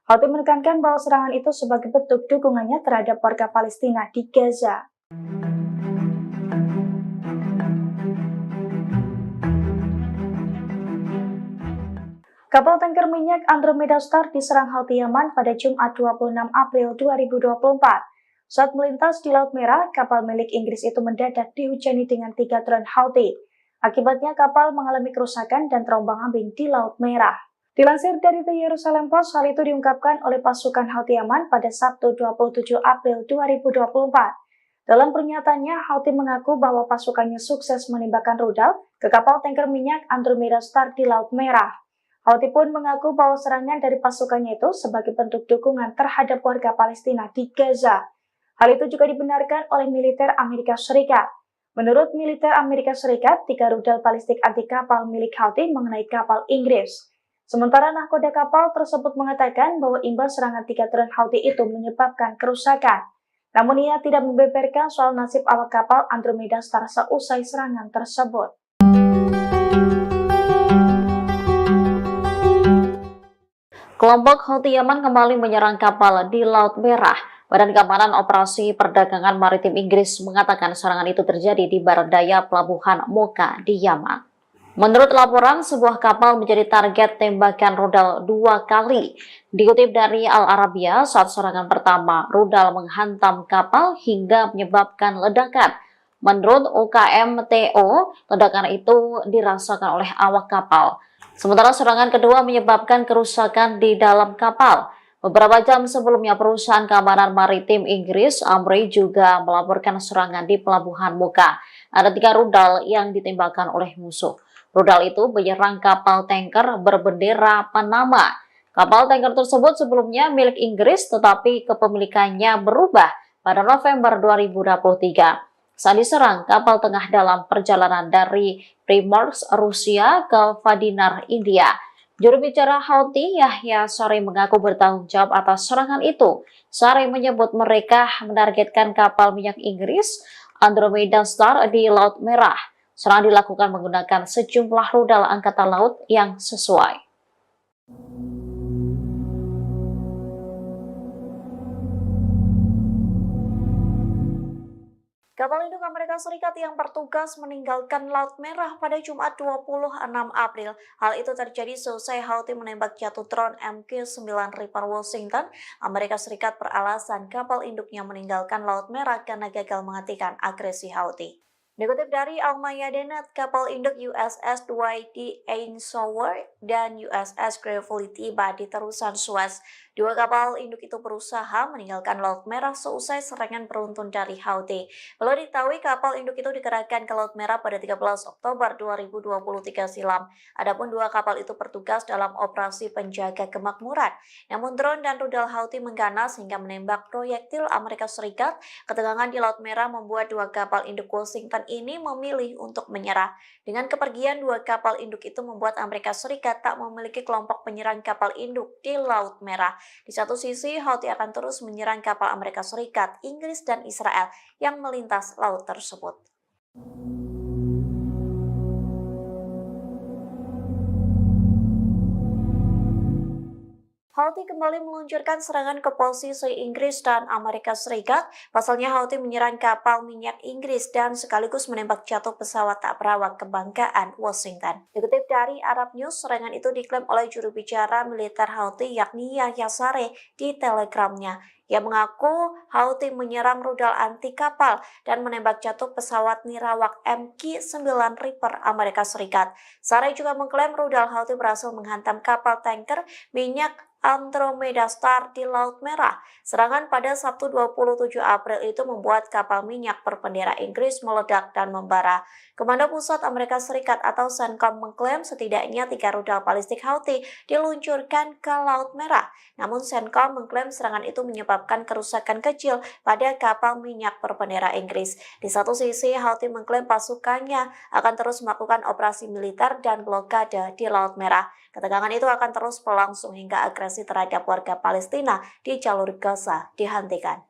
Houthi menekankan bahwa serangan itu sebagai bentuk dukungannya terhadap warga Palestina di Gaza. Kapal tanker minyak Andromeda Star diserang Houthi Yaman pada Jumat 26 April 2024. Saat melintas di Laut Merah, kapal milik Inggris itu mendadak dihujani dengan 3 drone Houthi. Akibatnya kapal mengalami kerusakan dan terombang-ambing di Laut Merah. Dilansir dari The Jerusalem Post, hal itu diungkapkan oleh pasukan Houthi Yaman pada Sabtu 27 April 2024. Dalam pernyataannya, Houthi mengaku bahwa pasukannya sukses menembakkan rudal ke kapal tanker minyak Andromeda Star di Laut Merah. Houthi pun mengaku bahwa serangan dari pasukannya itu sebagai bentuk dukungan terhadap warga Palestina di Gaza. Hal itu juga dibenarkan oleh militer Amerika Serikat. Menurut militer Amerika Serikat, 3 rudal balistik anti kapal milik Houthi mengenai kapal Inggris. Sementara nahkoda kapal tersebut mengatakan bahwa imbas serangan 3 drone Houthi itu menyebabkan kerusakan. Namun ia tidak membeberkan soal nasib awak kapal Andromeda Star seusai serangan tersebut. Kelompok Houthi Yaman kembali menyerang kapal di Laut Merah. Badan Keamanan Operasi Perdagangan Maritim Inggris mengatakan serangan itu terjadi di barat daya pelabuhan Mocha di Yaman. Menurut laporan, sebuah kapal menjadi target tembakan rudal 2 kali. Dikutip dari Al Arabiya, saat serangan pertama, rudal menghantam kapal hingga menyebabkan ledakan. Menurut UKMTO, ledakan itu dirasakan oleh awak kapal. Sementara serangan kedua menyebabkan kerusakan di dalam kapal. Beberapa jam sebelumnya, perusahaan keamanan maritim Inggris, Amri, juga melaporkan serangan di pelabuhan Mocha. Ada 3 rudal yang ditembakkan oleh musuh. Rudal itu menyerang kapal tanker berbendera Panama. Kapal tanker tersebut sebelumnya milik Inggris, tetapi kepemilikannya berubah pada November 2023. saat diserang kapal tengah dalam perjalanan dari Primorsk, Rusia ke Vladimir, India. Juru bicara Houthi, Yahya Saree mengaku bertanggung jawab atas serangan itu. Saree menyebut mereka menargetkan kapal minyak Inggris Andromeda Star di Laut Merah. Serangan dilakukan menggunakan sejumlah rudal angkatan laut yang sesuai. Kapal induk Amerika Serikat yang bertugas meninggalkan Laut Merah pada Jumat 26 April. Hal itu terjadi seusai Houthi menembak jatuh drone MQ-9 Reaper Washington. Amerika Serikat beralasan kapal induknya meninggalkan Laut Merah karena gagal menghentikan agresi Houthi. Dikutip dari Al-Mayadeen, kapal induk USS Dwight D. Eisenhower dan USS Gravely tiba di terusan Suez. Dua kapal induk itu berusaha meninggalkan Laut Merah seusai serangan beruntun dari Houthi. Belum diketahui kapal induk itu dikerahkan ke Laut Merah pada 13 Oktober 2023 silam. Adapun dua kapal itu bertugas dalam operasi penjaga kemakmuran. Namun drone dan rudal Houthi mengganas hingga menembak proyektil Amerika Serikat. Ketegangan di Laut Merah membuat dua kapal induk Washington ini memilih untuk menyerah. Dengan kepergian dua kapal induk itu membuat Amerika Serikat tak memiliki kelompok penyerang kapal induk di Laut Merah. Di satu sisi, Houthi akan terus menyerang kapal Amerika Serikat, Inggris, dan Israel yang melintas laut tersebut. Houthi kembali meluncurkan serangan ke posisi Inggris dan Amerika Serikat. Pasalnya Houthi menyerang kapal minyak Inggris dan sekaligus menembak jatuh pesawat tak berawak kebanggaan Washington. Dikutip dari Arab News, serangan itu diklaim oleh juru bicara militer Houthi yakni Yahya Saree di Telegramnya. Ia mengaku Houthi menyerang rudal anti kapal dan menembak jatuh pesawat nirawak MQ-9 Reaper Amerika Serikat. Saree juga mengklaim rudal Houthi berhasil menghantam kapal tanker minyak Andromeda Star di Laut Merah. Serangan pada Sabtu 27 April itu membuat kapal minyak berbendera Inggris meledak dan membara. Komando Pusat Amerika Serikat atau CENTCOM mengklaim setidaknya 3 rudal balistik Houthi diluncurkan ke Laut Merah. Namun CENTCOM mengklaim serangan itu menyebabkan kerusakan kecil pada kapal minyak berbendera Inggris. Di satu sisi, Houthi mengklaim pasukannya akan terus melakukan operasi militer dan blokade di Laut Merah. Ketegangan itu akan terus berlangsung hingga agresi terhadap warga Palestina di jalur Gaza dihentikan.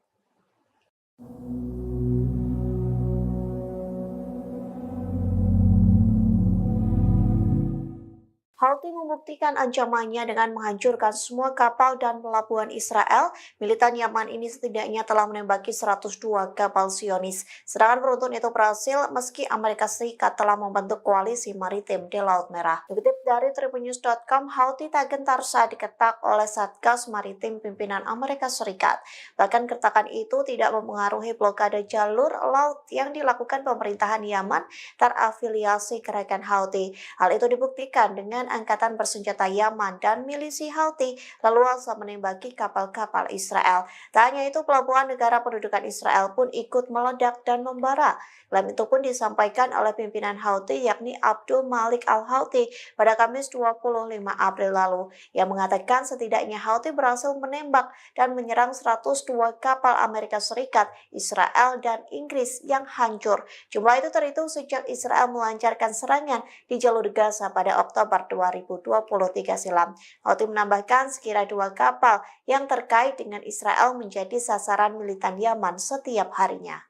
Houthi membuktikan ancamannya dengan menghancurkan semua kapal dan pelabuhan Israel. Militan Yaman ini setidaknya telah menembaki 102 kapal Zionis. Serangan beruntun itu berhasil meski Amerika Serikat telah membentuk koalisi maritim di Laut Merah. Dikutip dari tribunnews.com, Houthi tak gentar saat diketak oleh Satgas Maritim pimpinan Amerika Serikat. Bahkan kertakan itu tidak mempengaruhi blokade jalur laut yang dilakukan pemerintahan Yaman terafiliasi gerakan Houthi. Hal itu dibuktikan dengan angkatan bersenjata Yaman dan milisi Houthi leluasa menembaki kapal-kapal Israel. Tak hanya itu, pelabuhan negara pendudukan Israel pun ikut meledak dan membara. Klaim itu pun disampaikan oleh pimpinan Houthi yakni Abdul Malik Al-Houthi pada Kamis 25 April lalu. Yang mengatakan setidaknya Houthi berhasil menembak dan menyerang 102 kapal Amerika Serikat, Israel, dan Inggris yang hancur. Jumlah itu terhitung sejak Israel melancarkan serangan di jalur Gaza pada Oktober 2023 silam. Houthi menambahkan sekira 2 kapal yang terkait dengan Israel menjadi sasaran militan Yaman setiap harinya.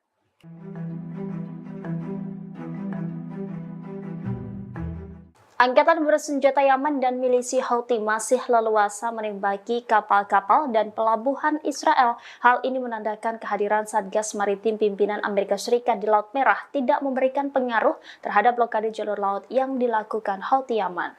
Angkatan bersenjata Yaman dan milisi Houthi masih leluasa menembaki kapal-kapal dan pelabuhan Israel. Hal ini menandakan kehadiran Satgas Maritim pimpinan Amerika Serikat di Laut Merah tidak memberikan pengaruh terhadap blokade jalur laut yang dilakukan Houthi Yaman.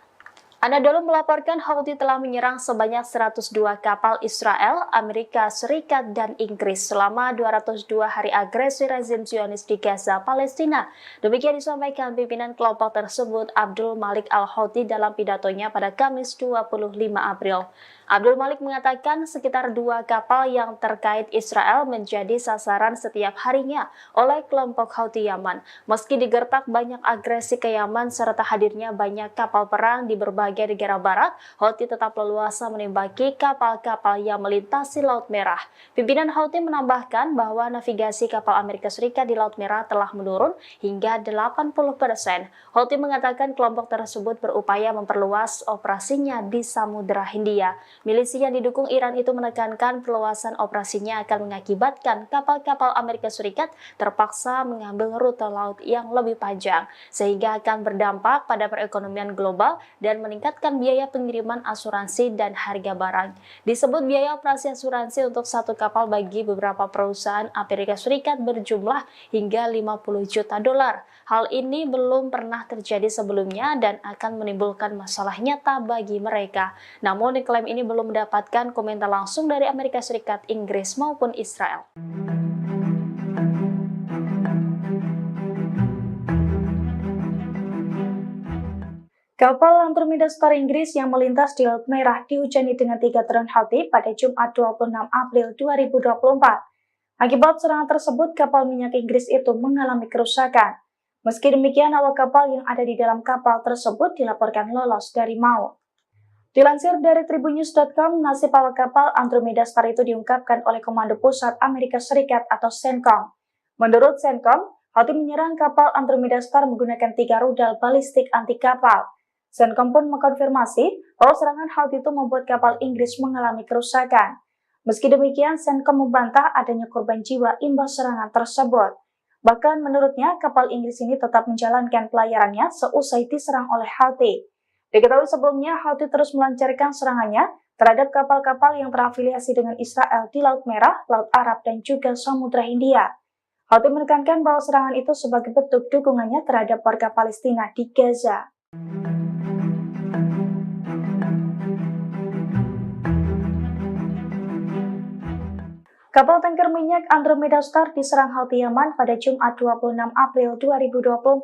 Anadolu melaporkan Houthi telah menyerang sebanyak 102 kapal Israel, Amerika Serikat, dan Inggris selama 202 hari agresi rezim Zionis di Gaza, Palestina. Demikian disampaikan pimpinan kelompok tersebut Abdul Malik Al-Houthi dalam pidatonya pada Kamis 25 April. Abdul Malik mengatakan sekitar 2 kapal yang terkait Israel menjadi sasaran setiap harinya oleh kelompok Houthi Yaman. Meski digertak banyak agresi ke Yaman serta hadirnya banyak kapal perang di berbagai berbagai negara barat, Houthi tetap leluasa menembaki kapal-kapal yang melintasi Laut Merah. Pimpinan Houthi menambahkan bahwa navigasi kapal Amerika Serikat di Laut Merah telah menurun hingga 80%. Houthi mengatakan kelompok tersebut berupaya memperluas operasinya di Samudra Hindia. Milisi yang didukung Iran itu menekankan perluasan operasinya akan mengakibatkan kapal-kapal Amerika Serikat terpaksa mengambil rute laut yang lebih panjang, sehingga akan berdampak pada perekonomian global dan meningkatkan biaya pengiriman asuransi dan harga barang. Disebut biaya operasi asuransi untuk satu kapal bagi beberapa perusahaan Amerika Serikat berjumlah hingga 50 juta dolar. Hal ini belum pernah terjadi sebelumnya dan akan menimbulkan masalah nyata bagi mereka. Namun klaim ini belum mendapatkan komentar langsung dari Amerika Serikat, Inggris maupun Israel. Kapal Andromeda Star Inggris yang melintas di Laut Merah dihujani dengan 3 drone Houthi pada Jumat 26 April 2024. Akibat serangan tersebut, kapal minyak Inggris itu mengalami kerusakan. Meski demikian, awak kapal yang ada di dalam kapal tersebut dilaporkan lolos dari maut. Dilansir dari tribunnews.com, nasib awak kapal Andromeda Star itu diungkapkan oleh Komando Pusat Amerika Serikat atau CENTCOM. Menurut CENTCOM, Houthi menyerang kapal Andromeda Star menggunakan 3 rudal balistik anti kapal. CENTCOM pun mengkonfirmasi bahwa serangan Houthi itu membuat kapal Inggris mengalami kerusakan. Meski demikian, CENTCOM membantah adanya korban jiwa imbas serangan tersebut. Bahkan menurutnya, kapal Inggris ini tetap menjalankan pelayarannya seusai diserang oleh Houthi. Diketahui sebelumnya, Houthi terus melancarkan serangannya terhadap kapal-kapal yang terafiliasi dengan Israel di Laut Merah, Laut Arab, dan juga Samudra Hindia. Houthi menekankan bahwa serangan itu sebagai bentuk dukungannya terhadap warga Palestina di Gaza. Kapal tanker minyak Andromeda Star diserang Houthi Yaman pada Jumat 26 April 2024.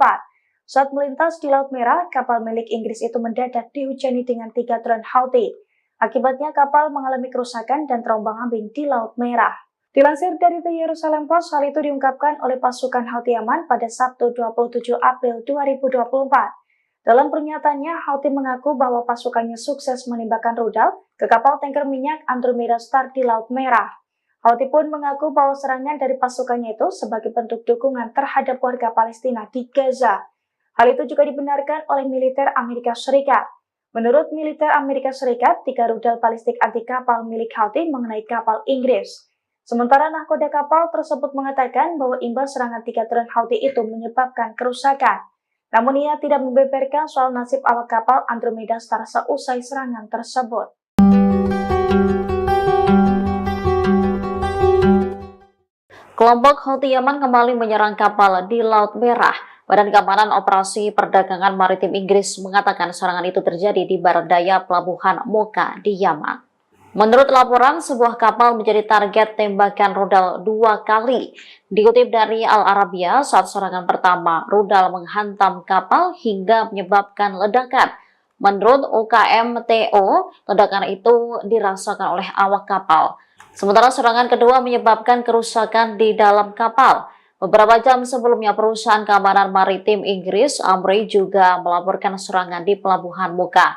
Saat melintas di Laut Merah, kapal milik Inggris itu mendadak dihujani dengan 3 drone Houthi. Akibatnya kapal mengalami kerusakan dan terombang-ambing di Laut Merah. Dilansir dari The Jerusalem Post, hal itu diungkapkan oleh pasukan Houthi Yaman pada Sabtu 27 April 2024. Dalam pernyataannya, Houthi mengaku bahwa pasukannya sukses menembakkan rudal ke kapal tanker minyak Andromeda Star di Laut Merah. Houthi pun mengaku bahwa serangan dari pasukannya itu sebagai bentuk dukungan terhadap warga Palestina di Gaza. Hal itu juga dibenarkan oleh militer Amerika Serikat. Menurut militer Amerika Serikat, 3 rudal balistik anti kapal milik Houthi mengenai kapal Inggris. Sementara nahkoda kapal tersebut mengatakan bahwa imbas serangan 3 drone Houthi itu menyebabkan kerusakan. Namun ia tidak membeberkan soal nasib awak kapal Andromeda Star seusai serangan tersebut. Kelompok Houthi Yaman kembali menyerang kapal di Laut Merah. Badan Keamanan Operasi Perdagangan Maritim Inggris mengatakan serangan itu terjadi di barat daya pelabuhan Mocha di Yaman. Menurut laporan, sebuah kapal menjadi target tembakan rudal 2 kali. Dikutip dari Al Arabiya, saat serangan pertama, rudal menghantam kapal hingga menyebabkan ledakan. Menurut UKMTO, ledakan itu dirasakan oleh awak kapal. Sementara serangan kedua menyebabkan kerusakan di dalam kapal. Beberapa jam sebelumnya, perusahaan keamanan maritim Inggris, Amri, juga melaporkan serangan di pelabuhan Mocha.